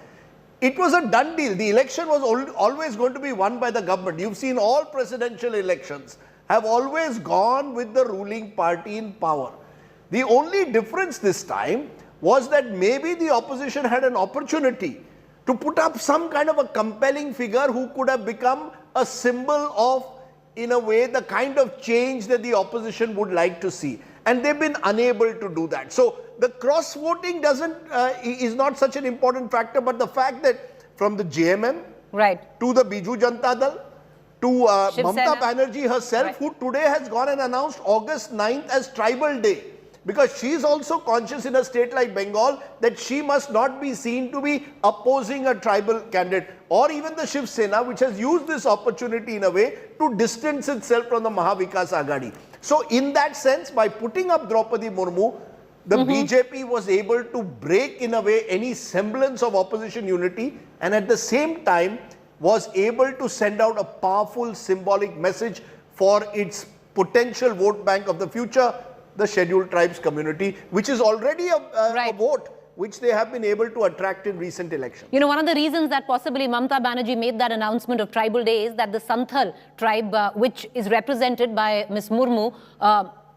It was a done deal. The election was always going to be won by the government. You've seen all presidential elections have always gone with the ruling party in power. The only difference this time was that maybe the opposition had an opportunity to put up some kind of a compelling figure who could have become a symbol of, in a way, the kind of change that the opposition would like to see. And they've been unable to do that. So the cross-voting is not such an important factor, but the fact that from the JMM to the Biju Janata Dal to Mamata Banerjee herself, who today has gone and announced August 9th as Tribal Day, because she is also conscious in a state like Bengal that she must not be seen to be opposing a tribal candidate, or even the Shiv Sena, which has used this opportunity in a way to distance itself from the Mahavikas Aghadi. So in that sense, by putting up Draupadi Murmu, the BJP was able to break in a way any semblance of opposition unity, and at the same time was able to send out a powerful symbolic message for its potential vote bank of the future, the scheduled tribes community, which is already a vote which they have been able to attract in recent elections. You know, one of the reasons that possibly Mamata Banerjee made that announcement of Tribal Day is that the Santhal tribe, which is represented by Ms. Murmu,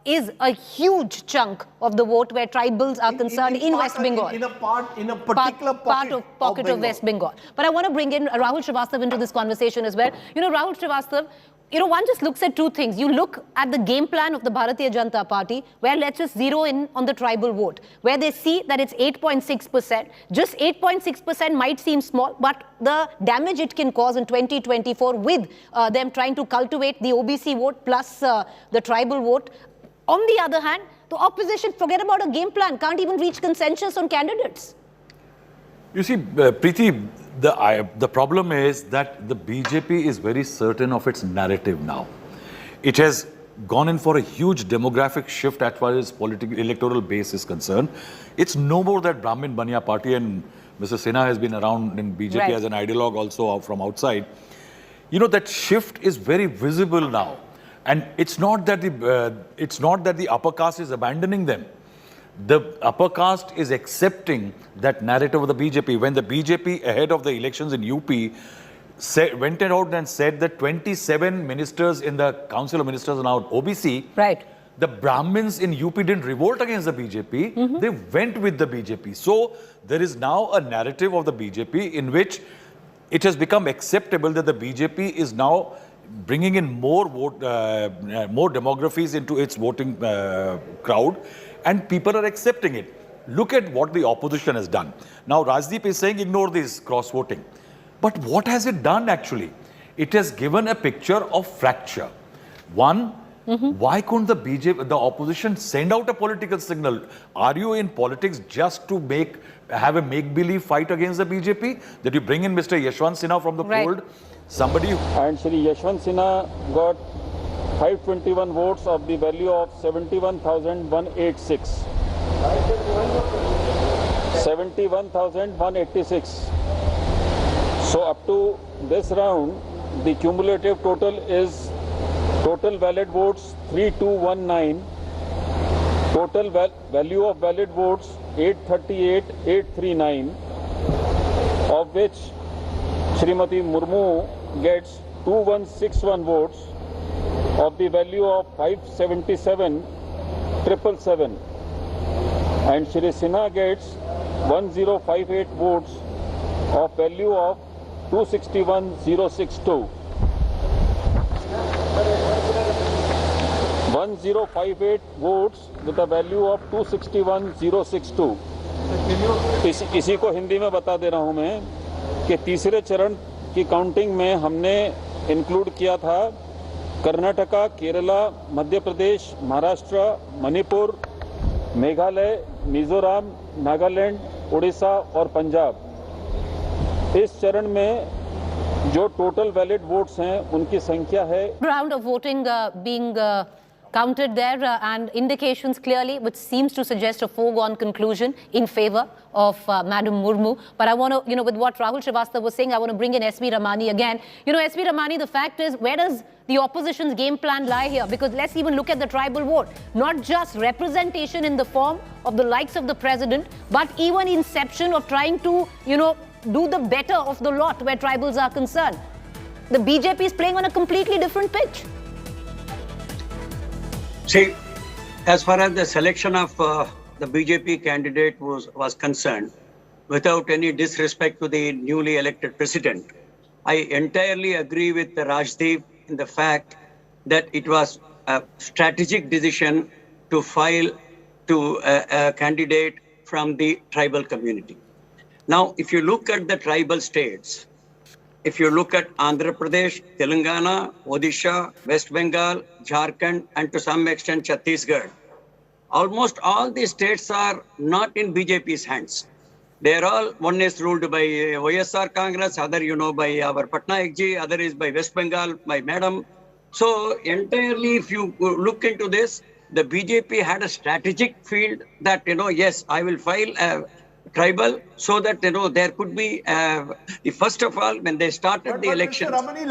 is a huge chunk of the vote where tribals are concerned in West Bengal. In a particular pocket of West Bengal. But I want to bring in Rahul Srivastava into this conversation as well. You know, Rahul Srivastava, you know, one just looks at two things. You look at the game plan of the Bharatiya Janata Party, where let's just zero in on the tribal vote, where they see that it's 8.6%. Just 8.6% might seem small, but the damage it can cause in 2024 with them trying to cultivate the OBC vote plus the tribal vote. On the other hand, the opposition, forget about a game plan, can't even reach consensus on candidates. You see, Preeti, the problem is that the BJP is very certain of its narrative now. It has gone in for a huge demographic shift as far as political electoral base is concerned. It's no more that Brahmin Baniya party, and Mr. Sinha has been around in BJP as an ideologue also from outside. You know, that shift is very visible now. And it's not that the upper caste is abandoning them. The upper caste is accepting that narrative of the BJP. When the BJP ahead of the elections in UP went out and said that 27 ministers in the Council of Ministers are now OBC, the Brahmins in UP didn't revolt against the BJP. They went with the BJP. So there is now a narrative of the BJP in which it has become acceptable that the BJP is now bringing in more demographies into its voting crowd, and people are accepting it. Look at what the opposition has done. Now, Rajdeep is saying ignore this cross-voting. But what has it done actually? It has given a picture of fracture. One, why couldn't the opposition send out a political signal? Are you in politics just to have a make-believe fight against the BJP? That you bring in Mr. Yashwant Sinha from the fold? Somebody and Shri Yashwant Sinha got 521 votes of the value of 71,186. 71,186. So up to this round, the cumulative total is total valid votes 3219. Total value of valid votes 838,839, of which Srimati Murmu gets 2161 votes of the value of 577,777, and Shri Sinha gets 1058 votes of value of 261,062. 1058 votes with a value of 261,062. इसी को हिंदी में बता दे रहा हूं मैं कि तीसरे चरण की काउंटिंग में हमने इंक्लूड किया था कर्नाटका, केरला, मध्य प्रदेश, महाराष्ट्र, मणिपुर, मेघालय, मिजोरम, नागालैंड, उड़ीसा और पंजाब। इस चरण में जो टोटल वैलिड वोट्स हैं उनकी संख्या है round of voting being counted there and indications clearly which seems to suggest a foregone conclusion in favor of Madam Murmu. But I want to, you know, with what Rahul Srivastava was saying, I want to bring in S.V. Ramani again. You know, S.V. Ramani, the fact is, where does the opposition's game plan lie here? Because let's even look at the tribal vote. Not just representation in the form of the likes of the president, but even inception of trying to, you know, do the better of the lot where tribals are concerned. The BJP is playing on a completely different pitch. See, as far as the selection of the BJP candidate was concerned, without any disrespect to the newly elected president, I entirely agree with Rajdeep in the fact that it was a strategic decision to file to a candidate from the tribal community. Now, if you look at the tribal states, if you look at Andhra Pradesh, Telangana, Odisha, West Bengal, Jharkhand, and to some extent Chhattisgarh, almost all these states are not in BJP's hands. They are all, one is ruled by YSR Congress, other, you know, by our Patnaik ji, other is by West Bengal, by Madam. So entirely, if you look into this, the BJP had a strategic field that, yes, I will file tribal so that, there could be, first of all, when they started the elections. Mr. Ramani,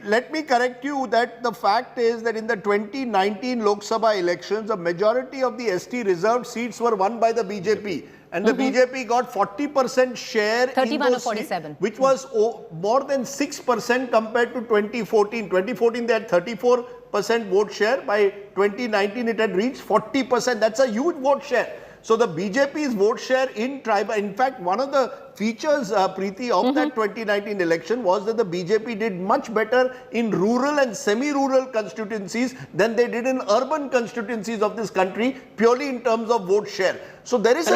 let me correct you that the fact is that in the 2019 Lok Sabha elections, a majority of the ST reserved seats were won by the BJP. And the BJP got 40% share 31 in those or 47. seats, which was more than 6% compared to 2014. 2014 they had 34% vote share. By 2019 it had reached 40%. That's a huge vote share. So the BJP's vote share in tribal, in fact, one of the features, Preeti, of that 2019 election was that the BJP did much better in rural and semi-rural constituencies than they did in urban constituencies of this country, purely in terms of vote share. So there is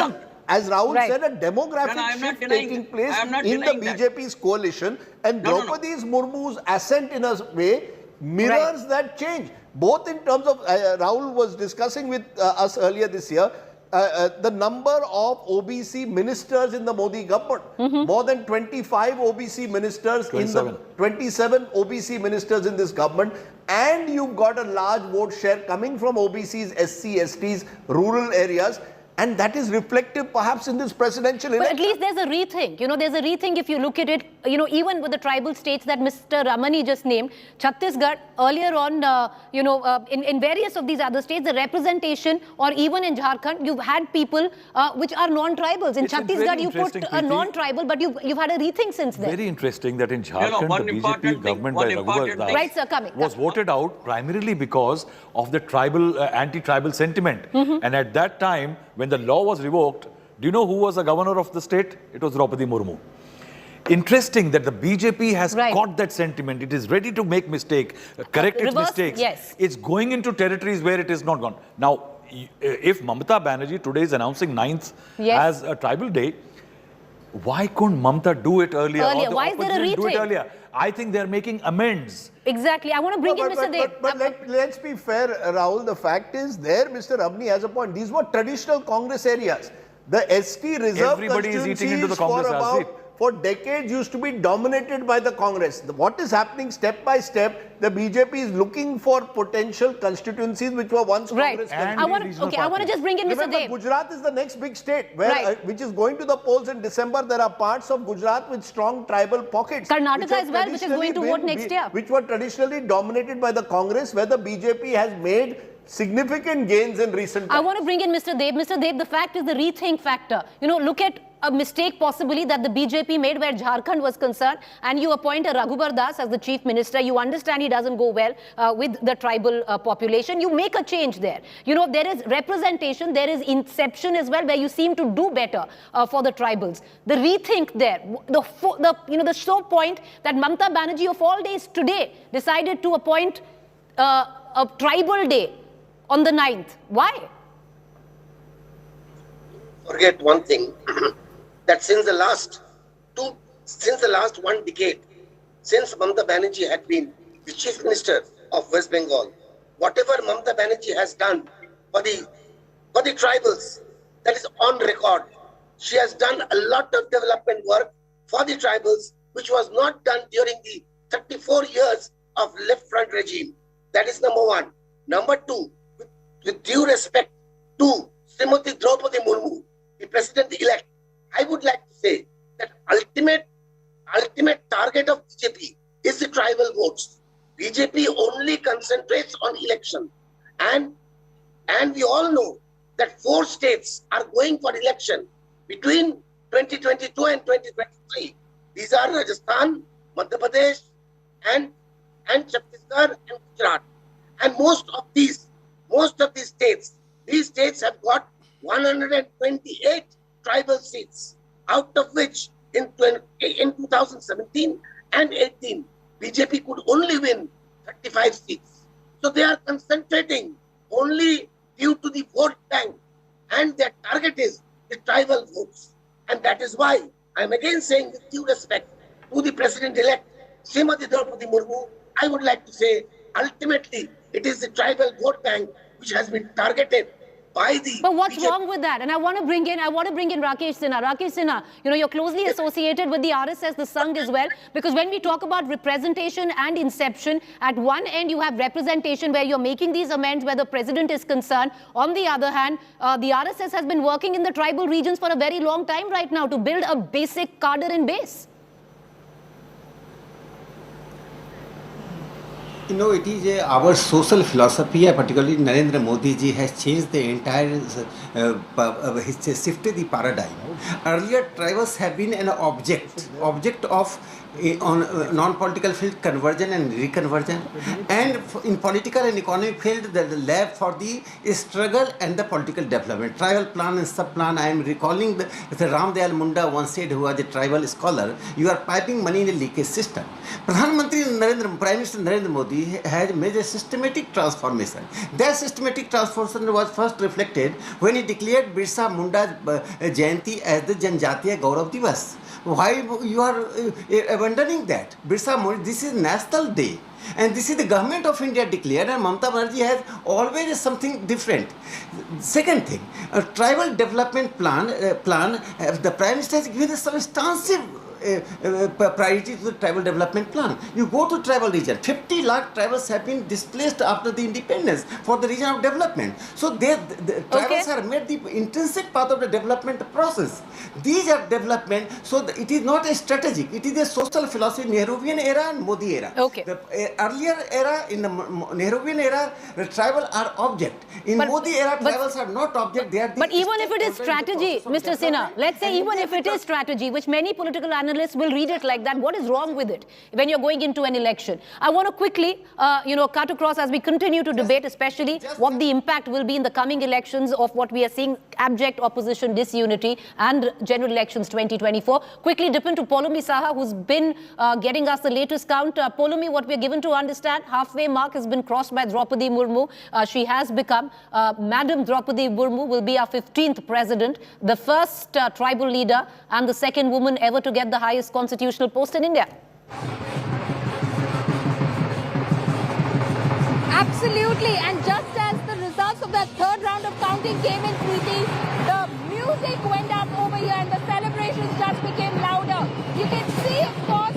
as Rahul said, a demographic shift taking place in the BJP's coalition, and Draupadi Murmu's ascent in a way mirrors that change. Both in terms of, Rahul was discussing with us earlier this year, the number of OBC ministers in the Modi government. More than 25 OBC ministers 27 OBC ministers in this government, and you've got a large vote share coming from OBCs, SC, STs, rural areas. And that is reflective perhaps in this presidential election. But at least there's a rethink. There's a rethink if you look at it, even with the tribal states that Mr. Ramani just named, Chhattisgarh, earlier on, in various of these other states, the representation, or even in Jharkhand, you've had people which are non-tribals. In Chhattisgarh, you put a non-tribal, but you've had a rethink since then. Very interesting that in Jharkhand, the BJP government by Raghubar Das was voted out primarily because of the tribal, anti-tribal sentiment. And at that time, when the law was revoked, do you know who was the governor of the state? It was Draupadi Murmu. Interesting that the BJP has caught that sentiment. It is ready to make mistake, correct its mistakes. Yes. It's going into territories where it is not gone. Now, if Mamata Banerjee today is announcing 9th as a tribal day, why couldn't Mamata do it earlier? Or the why is there a rethink? do it earlier? I think they're making amends. Exactly. I want to bring in Mr. Dev. But let's be fair, Rahul. The fact is, there Mr. Ramani has a point. These were traditional Congress areas. The ST reserve constituencies for decades used to be dominated by the Congress. What is happening step by step, the BJP is looking for potential constituencies which were once Congress constituencies. I want to just bring in Mr. Dev. Gujarat is the next big state where, which is going to the polls in December. There are parts of Gujarat with strong tribal pockets. Karnataka as well, which is going to vote next year. Which were traditionally dominated by the Congress, where the BJP has made significant gains in recent times. I want to bring in Mr. Dev. Mr. Dev, the fact is the rethink factor. Look at a mistake possibly that the BJP made where Jharkhand was concerned, and you appoint a Raghubar Das as the chief minister. You understand he doesn't go well with the tribal population. You make a change there. There is representation, there is inception as well, where you seem to do better for the tribals. The rethink there, the show point that Mamata Banerjee of all days today decided to appoint a tribal day on the 9th. Why? Forget one thing, that since the last 1 decade, since Mamata Banerjee had been the chief minister of West Bengal, whatever Mamata Banerjee has done for the tribals, that is on record. She has done a lot of development work for the tribals, which was not done during the 34 years of left front regime. That is number one. Number two, with due respect to Srimati Draupadi Murmu, the president-elect, I would like to say that ultimate target of BJP is the tribal votes. BJP only concentrates on election, and we all know that 4 states are going for election between 2022 and 2023. These are Rajasthan, Madhya Pradesh, and Chhattisgarh and Gujarat. And most of these states have got 128 tribal seats, out of which in 2017 and 18, BJP could only win 35 seats. So they are concentrating only due to the vote bank, and their target is the tribal votes. And that is why I am again saying, with due respect to the president-elect, Srimati Draupadi Murmu, I would like to say ultimately it is the tribal vote bank which has been targeted by the. But what's wrong with that? And I want to bring in Rakesh Sinha. Rakesh Sinha, you know, you're closely associated with the RSS, the Sangh as well, because when we talk about representation and inception, at one end you have representation where you're making these amends where the president is concerned. On the other hand, the RSS has been working in the tribal regions for a very long time right now to build a basic cadre and base. You know, it is our social philosophy, particularly Narendra Modi ji has changed the entire, shifted the paradigm. Earlier, tribals have been an object of on non-political field conversion and reconversion, and in political and economic field the lab for the struggle and the political development. Tribal plan and sub-plan, I am recalling the Ram Dayal Munda once said, who was a tribal scholar, you are piping money in a leakage system. Prime Minister Narendra Modi has made a systematic transformation. That systematic transformation was first reflected when he declared Birsa Munda's Jayanti as the Janjatiya Gaurav Divas. Why you are abandoning that? Birsa Munda, this is National Day. And this is the government of India declared, and Mamata Banerjee has always something different. Second thing, a tribal development plan, the Prime Minister has given a substantive priority to the tribal development plan. You go to tribal region, 50 lakh tribals have been displaced after the independence for the region of development. So the tribals are made the intrinsic part of the development process. These are development, so it is not a strategic, it is a social philosophy, Nehruvian era and Modi era. The earlier era, in the Nehruvian era, the tribal are object. In Modi era, tribals are not object, they are the. But even if it is strategy, Mr. Sinha, let's say even if it is strategy, which many political analysts will read it like that, what is wrong with it when you're going into an election? I want to quickly, cut across as we continue to debate, especially what the impact will be in the coming elections of what we are seeing, abject opposition, disunity, and general elections 2024. Quickly dip into Poulomi Saha, who's been getting us the latest count. Poulomi, what we're given to understand, halfway mark has been crossed by Draupadi Murmu. She has become, Madam Draupadi Murmu will be our 15th president, the first tribal leader and the second woman ever to get the highest constitutional post in India. Absolutely, and just as the results of that third round of counting came in, Preeti, the music went up over here and the celebrations just became louder. You can see, of course,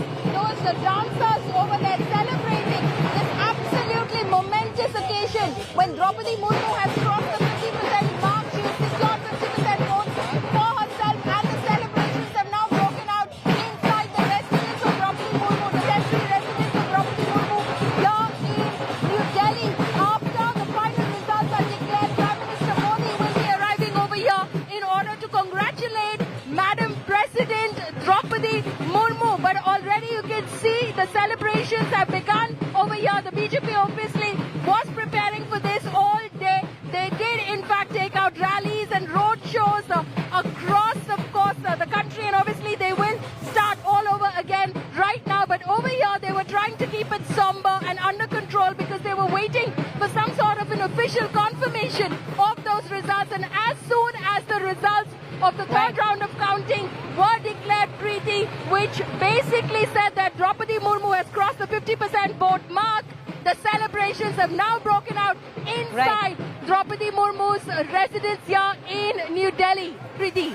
the dancers over there celebrating this absolutely momentous occasion when Droupadi Murmu has crossed the 50% mark. She has secured 50% votes for herself, and the celebrations have now broken out inside the residence of Droupadi Murmu, the temporary residence of Droupadi Murmu here in New Delhi. After the final results are declared, Prime Minister Modi will be arriving over here in order to congratulate Madam President Droupadi Murmu. But already you can see the celebrations have begun over here. The BJP obviously was preparing for this all day. They did in fact take out rallies and road shows across, of course, the country, and obviously they will start all over again right now. But over here they were trying to keep it somber and under control because they were waiting for some sort of an official confirmation of those results. And as soon as the results of the third round of counting were declared, Preeti, which basically said that Droupadi Murmu has crossed the 50% vote mark, the celebrations have now broken out inside Droupadi Murmu's residence here in New Delhi. Preeti.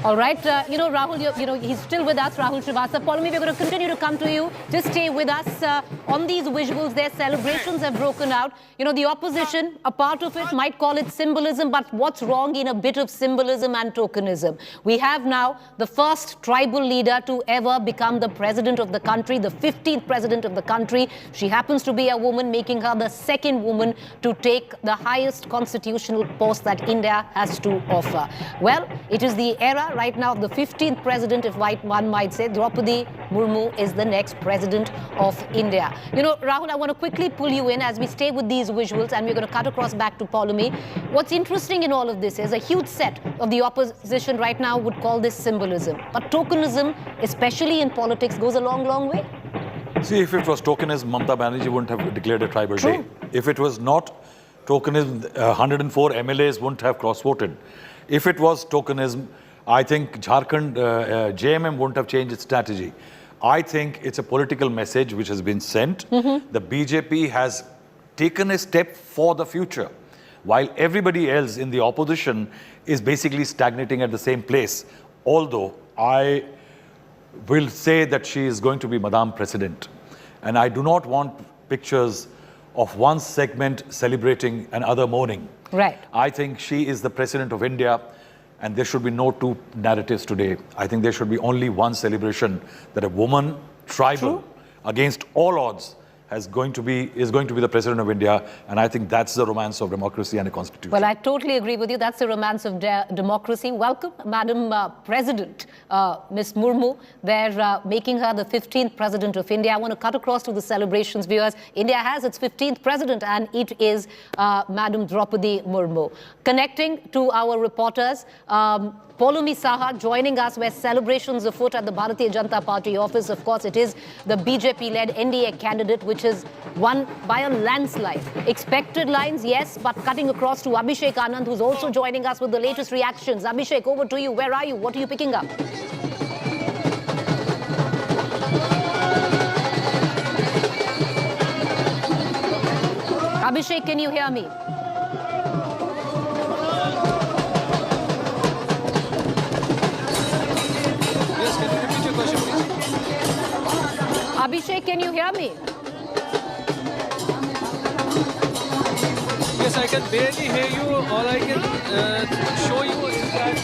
All right, Rahul, he's still with us, Rahul Srivastava. Poulomi, we're going to continue to come to you. Just stay with us. On these visuals, their celebrations have broken out. The opposition, a part of it might call it symbolism, but what's wrong in a bit of symbolism and tokenism? We have now the first tribal leader to ever become the president of the country, the 15th president of the country. She happens to be a woman, making her the second woman to take the highest constitutional post that India has to offer. Well, it is the era right now of the 15th president, if one might say. Droupadi Murmu is the next president of India. Rahul, I want to quickly pull you in as we stay with these visuals, and we're going to cut across back to Poulomi. What's interesting in all of this is a huge set of the opposition right now would call this symbolism. But tokenism, especially in politics, goes a long, long way. See, if it was tokenism, Mamata Banerjee wouldn't have declared a tribal day. If it was not tokenism, 104 MLAs wouldn't have cross-voted. If it was tokenism, I think Jharkhand, JMM wouldn't have changed its strategy. I think it's a political message which has been sent. The BJP has taken a step for the future. while everybody else in the opposition is basically stagnating at the same place. Although I will say that she is going to be Madame President. And I do not want pictures of one segment celebrating and other mourning. Right. I think she is the President of India, and there should be no two narratives today. I think there should be only one celebration, that a woman, tribal, against all odds, is going to be the President of India, and I think that's the romance of democracy and a constitution. Well, I totally agree with you. That's the romance of democracy. Welcome, Madam President, Ms. Murmu. They're making her the 15th President of India. I want to cut across to the celebrations, viewers. India has its 15th President, and it is Madam Draupadi Murmu. Connecting to our reporters, Polumi Saha joining us, where celebrations afoot at the Bharatiya Janata Party office. Of course, it is the BJP-led NDA candidate, which is won by a landslide. Expected lines, yes, but cutting across to Abhishek Anand, who's also joining us with the latest reactions. Abhishek, over to you. Where are you? What are you picking up? Abhishek, can you hear me? Abhishek, can you hear me? Yes, I can barely hear you. All I can show you is that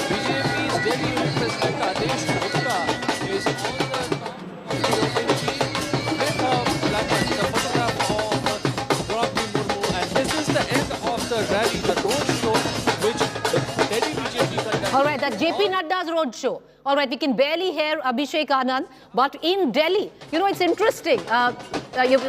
BJP's Delhi Unit President Adesh Gupta is on the photograph of Draupadi Murmu, and this is the end of the rally, the road show, which Delhi BJP conducted. All right, that's JP Nadda's road show. All right, we can barely hear Abhishek Anand, but in Delhi, you know, it's interesting.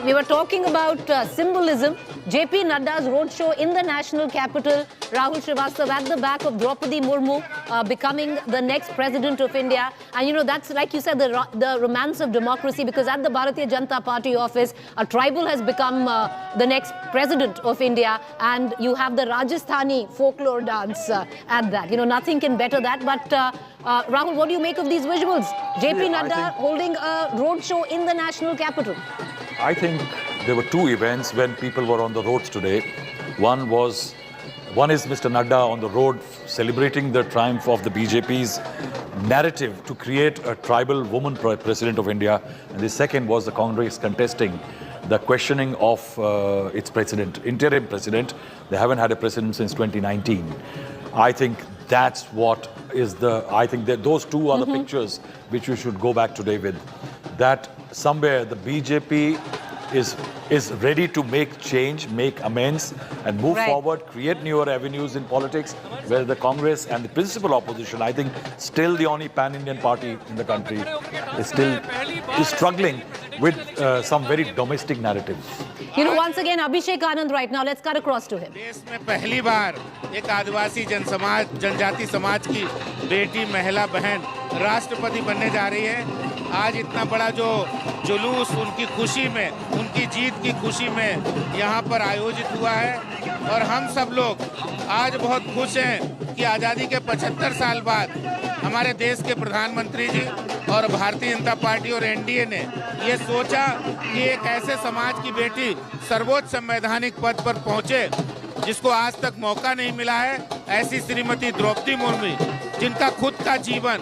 We were talking about symbolism. JP Nadda's roadshow in the national capital, Rahul Srivastava at the back of Draupadi Murmu becoming the next president of India. And you know, that's like you said, the romance of democracy, because at the Bharatiya Janata Party office, a tribal has become the next president of India, and you have the Rajasthani folklore dance at that. You know, nothing can better that. But Rahul, what do you make of these visuals? JP Nadda holding a roadshow in the national capital. I think there were two events when people were on the roads today. One is Mr. Nadda on the road celebrating the triumph of the BJP's narrative to create a tribal woman president of India. And the second was the Congress contesting the questioning of its president, interim president. They haven't had a president since 2019. I think that's what is I think that those two are the pictures which we should go back today with. That somewhere the BJP is ready to make change, make amends, and move forward, create newer avenues in politics, where the Congress and the principal opposition, I think, still the only pan-Indian party in the country, is struggling with some very domestic narratives. You know, once again, Abhishek Anand right now. Let's cut across to him. देश में पहली बार एक आदिवासी जनजाति समाज की बेटी महिला बहन राष्ट्रपति बनने जा रही है। आज इतना बड़ा जो जुलूस उनकी खुशी में, उनकी जीत की खुशी में यहाँ पर आयोजित हुआ है, और हम सब लोग आज बहुत खुश हैं कि आज़ादी के 75 साल बाद हमारे देश के प्रधानमंत्री जी और भारतीय जनता पार्टी और एनडीए ने ये सोचा कि एक ऐसे समाज की बेटी सर्वोच्च संवैधानिक पद पर पहुंचे जिसको आज तक मौका नहीं मिला है। ऐसी श्रीमती द्रौपदी मुर्मू, जिनका खुद का जीवन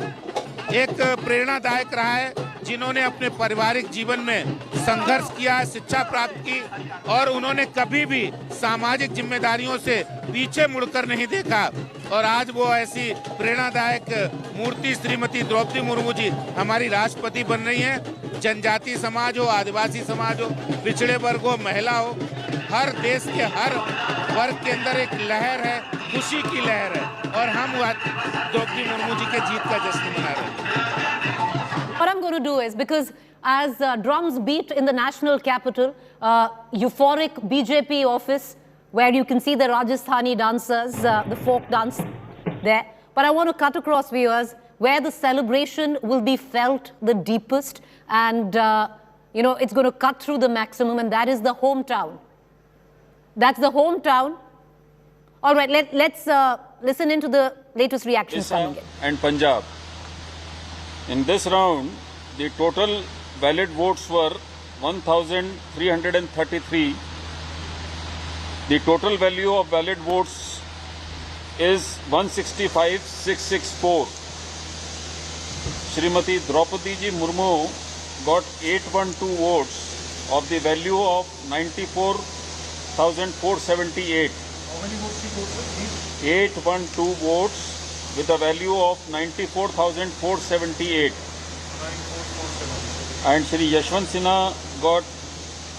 एक प्रेरणादायक रहा है, जिन्होंने अपने पारिवारिक जीवन में संघर्ष किया, शिक्षा प्राप्त की, और उन्होंने कभी भी सामाजिक जिम्मेदारियों से पीछे मुड़कर नहीं देखा, और आज वो ऐसी प्रेरणादायक मूर्ति श्रीमती द्रौपदी मुर्मू जी हमारी राष्ट्रपति बन रही हैं। जनजाति समाज हो, आदिवासी समाज हो, पिछड़े वर्ग हो, महिला हो, हर देश के हर वर्ग के अंदर एक लहर है, खुशी की लहर है, और हम द्रौपदी मुर्मू जी के जीत का जश्न मना रहे हैं। What I'm going to do is, because as drums beat in the national capital, euphoric BJP office, where you can see the Rajasthani dancers, the folk dance there. But I want to cut across, viewers, where the celebration will be felt the deepest, and you know, it's going to cut through the maximum, and that is the hometown. That's the hometown. All right, let's listen into the latest reactions coming in. And Punjab. In this round, the total valid votes were 1,333, The total value of valid votes is 165,664. Shrimati Draupadi Murmu got 812 votes of the value of 94,478. How many votes she got, sir? 812 votes with a value of 94,478. And Shri Yashwant Sinha got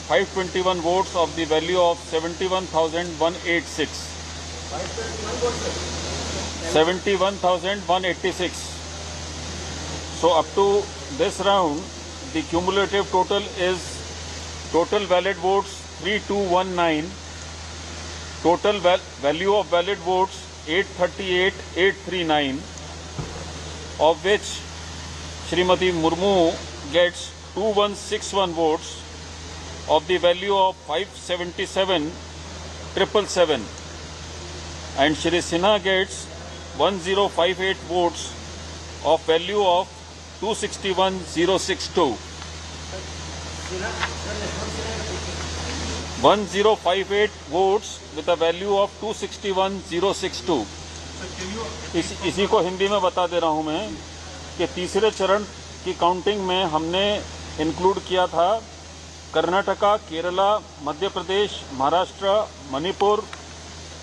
521 votes of the value of 71,186. 71,186. So up to this round, the cumulative total is total valid votes 3219, total value of valid votes 838,839, of which Shrimati Murmu gets 2161 votes of the value of 577,777, and Shri Sinha gets 1058 votes of value of 261,062. 1058 votes with a value of 261,062. इसी को हिंदी में बता दे रहा हूं मैं कि तीसरे चरण की काउंटिंग में हमने इंक्लूड किया था कर्नाटका, केरला, मध्य प्रदेश, महाराष्ट्र, मणिपुर,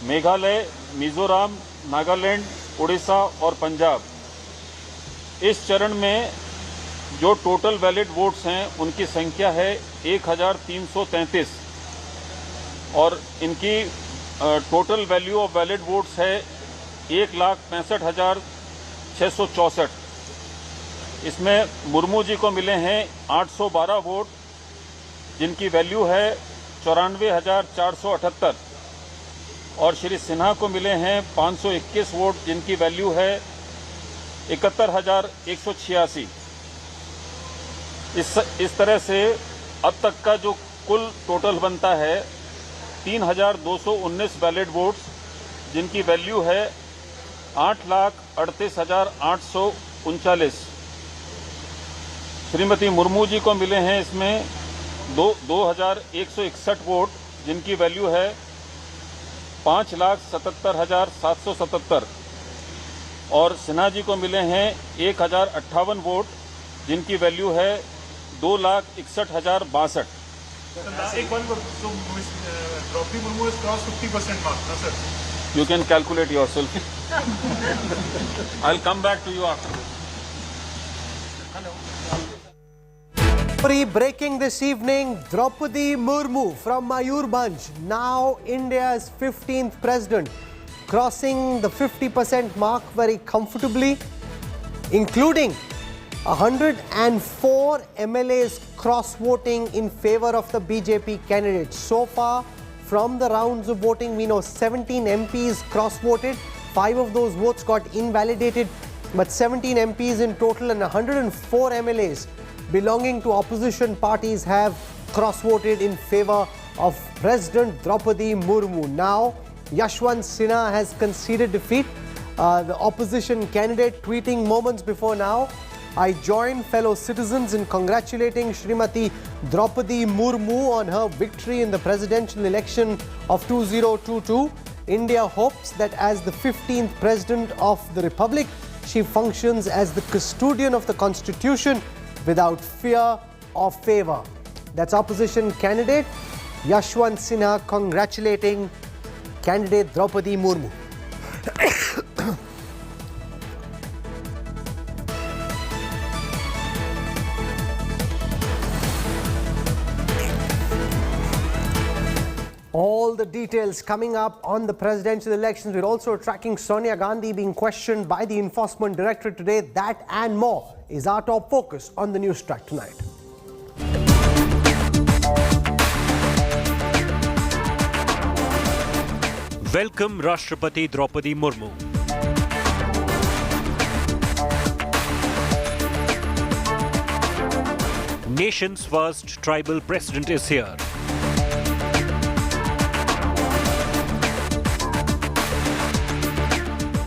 मेघालय, मिजोरम, नागालैंड, उड़ीसा और पंजाब। इस चरण में जो टोटल वैलिड वोट्स हैं उनकी संख्या है 1333 और इनकी total value of valid votes है 1,65,664। इसमें मुर्मू जी को मिले हैं 812 वोट जिनकी वैल्यू है 94,478 और श्री सिन्हा को मिले हैं 521 वोट जिनकी वैल्यू है 71,186। इस तरह से अब तक का जो कुल टोटल बनता है 3,219 वैलिड वोट्स जिनकी वैल्यू है 8,38,839। श्रीमती मुर्मू जी को मिले हैं इसमें 2,161 वोट जिनकी वैल्यू है 5,77,777 और सिन्हा जी को मिले हैं 1,058 वोट जिनकी वैल्यू है 2,61,062। एक one so Draupadi Murmu has crossed 50% mark, no, sir? You can calculate yourself. I'll come back to you after this. Breaking this evening, Draupadi Murmu from Mayurbhanj, now India's 15th president, crossing the 50% mark very comfortably, including 104 MLAs cross-voting in favor of the BJP candidate. So far, from the rounds of voting, we know 17 MPs cross-voted. 5 of those votes got invalidated, but 17 MPs in total and 104 MLAs belonging to opposition parties have cross-voted in favor of President Draupadi Murmu. Now, Yashwant Sinha has conceded defeat. The opposition candidate tweeting moments before now, I join fellow citizens in congratulating Shrimati Draupadi Murmu on her victory in the presidential election of 2022. India hopes that as the 15th president of the Republic, she functions as the custodian of the Constitution without fear or favour. That's opposition candidate Yashwant Sinha congratulating candidate Draupadi Murmu. All the details coming up on the presidential elections. We're also tracking Sonia Gandhi being questioned by the Enforcement Directorate today. That and more is our top focus on the news track tonight. Welcome Rashtrapati Draupadi Murmu. Nation's first tribal president is here.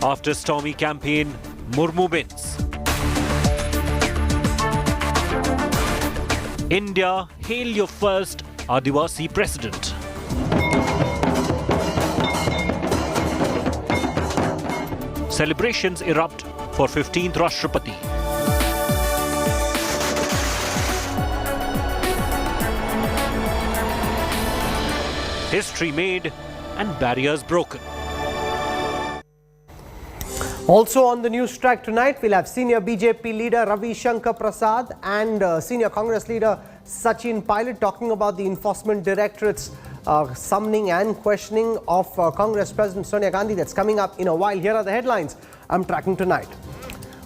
After stormy campaign, Murmu wins. India, hail your first Adivasi president. celebrations erupt for 15th Rashtrapati. History made and barriers broken. Also on the news track tonight, we'll have senior BJP leader Ravi Shankar Prasad and senior Congress leader Sachin Pilot talking about the Enforcement Directorate's summoning and questioning of Congress President Sonia Gandhi. That's coming up in a while. Here are the headlines I'm tracking tonight.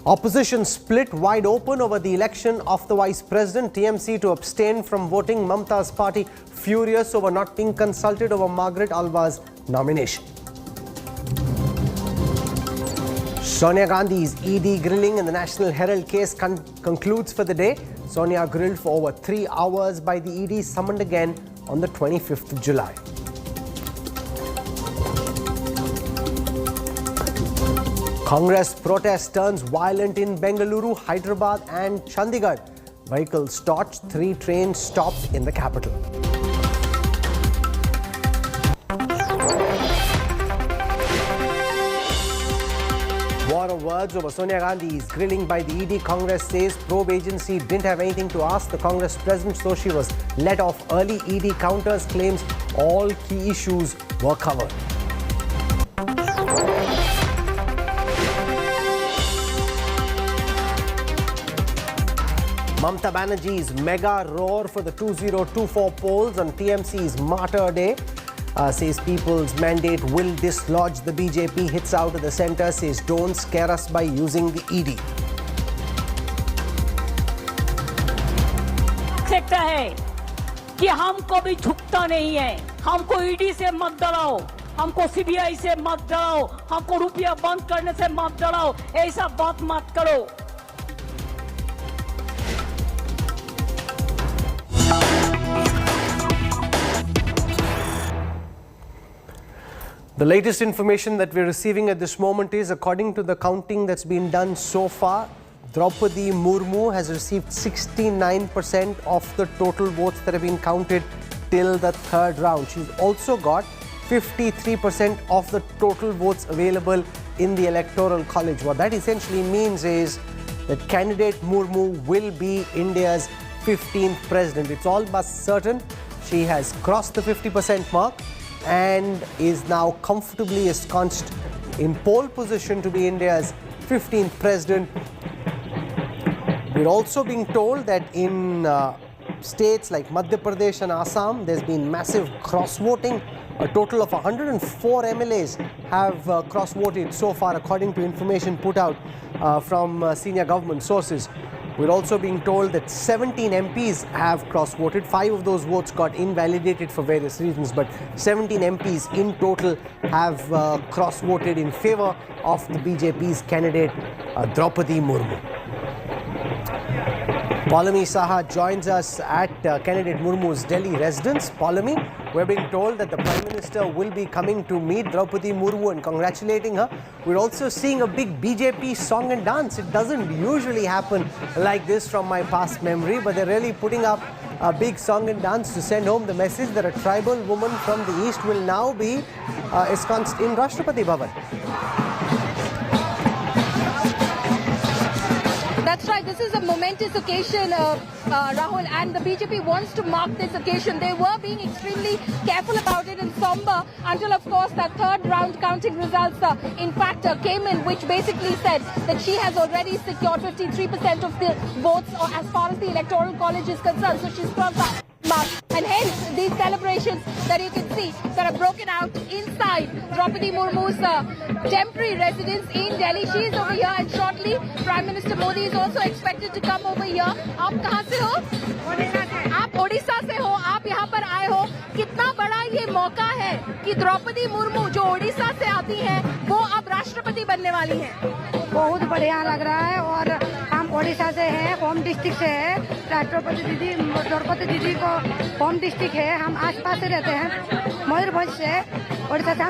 Opposition split wide open over the election of the Vice President. TMC to abstain from voting. Mamta's party furious over not being consulted over Margaret Alva's nomination. Sonia Gandhi's ED grilling in the National Herald case concludes for the day. Sonia grilled for over 3 hours by the ED, summoned again on the 25th of July. Congress protest turns violent in Bengaluru, Hyderabad and Chandigarh. Vehicles torched, 3 trains stopped in the capital. War of words over Sonia Gandhi's grilling by the ED. Congress says probe agency didn't have anything to ask the Congress president, so she was let off early. ED counters claims all key issues were covered. Mamata Banerjee's mega roar for the 2024 polls on TMC's Martyr Day. Says people's mandate will dislodge the BJP. Hits out of the centre, says don't scare us by using the ED. सकता है कि हमको भी झुकता नहीं है. हमको ED से मत डराओ, हमको सीबीआई से मत डराओ, हमको रुपया बंद करने से मत डराओ. ऐसा बात मत करो. The latest information that we're receiving at this moment is, according to the counting that's been done so far, Draupadi Murmu has received 69% of the total votes that have been counted till the third round. She's also got 53% of the total votes available in the Electoral College. What that essentially means is that candidate Murmu will be India's 15th president. It's all but certain. She has crossed the 50% mark and is now comfortably ensconced in pole position to be India's 15th president. We're also being told that in states like Madhya Pradesh and Assam, there's been massive cross-voting. A total of 104 MLAs have cross-voted so far, according to information put out from senior government sources. We're also being told that 17 MPs have cross-voted. 5 of those votes got invalidated for various reasons, but 17 MPs in total have cross-voted in favour of the BJP's candidate, Draupadi Murmu. Paulami Saha joins us at candidate Murmu's Delhi residence. Paulami, we're being told that the Prime Minister will be coming to meet Draupadi Murmu and congratulating her. We're also seeing a big BJP song and dance. It doesn't usually happen like this from my past memory, but they're really putting up a big song and dance to send home the message that a tribal woman from the east will now be ensconced in Rashtrapati Bhavan. That's right. This is a momentous occasion, Rahul, and the BJP wants to mark this occasion. They were being extremely careful about it and somber until, of course, that third round counting results, in fact, came in, which basically said that she has already secured 53% of the votes as far as the Electoral College is concerned. So she's crossed that mark. And hence, these celebrations that you can see that are broken out inside Draupadi Murmu's temporary residence in Delhi. She is over here, and shortly Prime Minister Modi is also expected to come over here. आप कहाँ से हो? आप ओडिशा से हो. आप यहाँ पर आए हो. कितना बड़ा ये मौका है कि द्रौपदी मुर्मू जो ओडिशा से आती हैं, वो अब राष्ट्रपति बनने वाली हैं. बहुत बढ़िया लग रहा है और हम ओडिशा से हैं, होम डिस्ट्रिक्ट से है. राष्ट्रपति दीदी, द्रौपदी दीदी को होम डिस्ट्रिक्ट है. हम आसपास से रहते हैं, मयूरभंज से, ओडिशा से.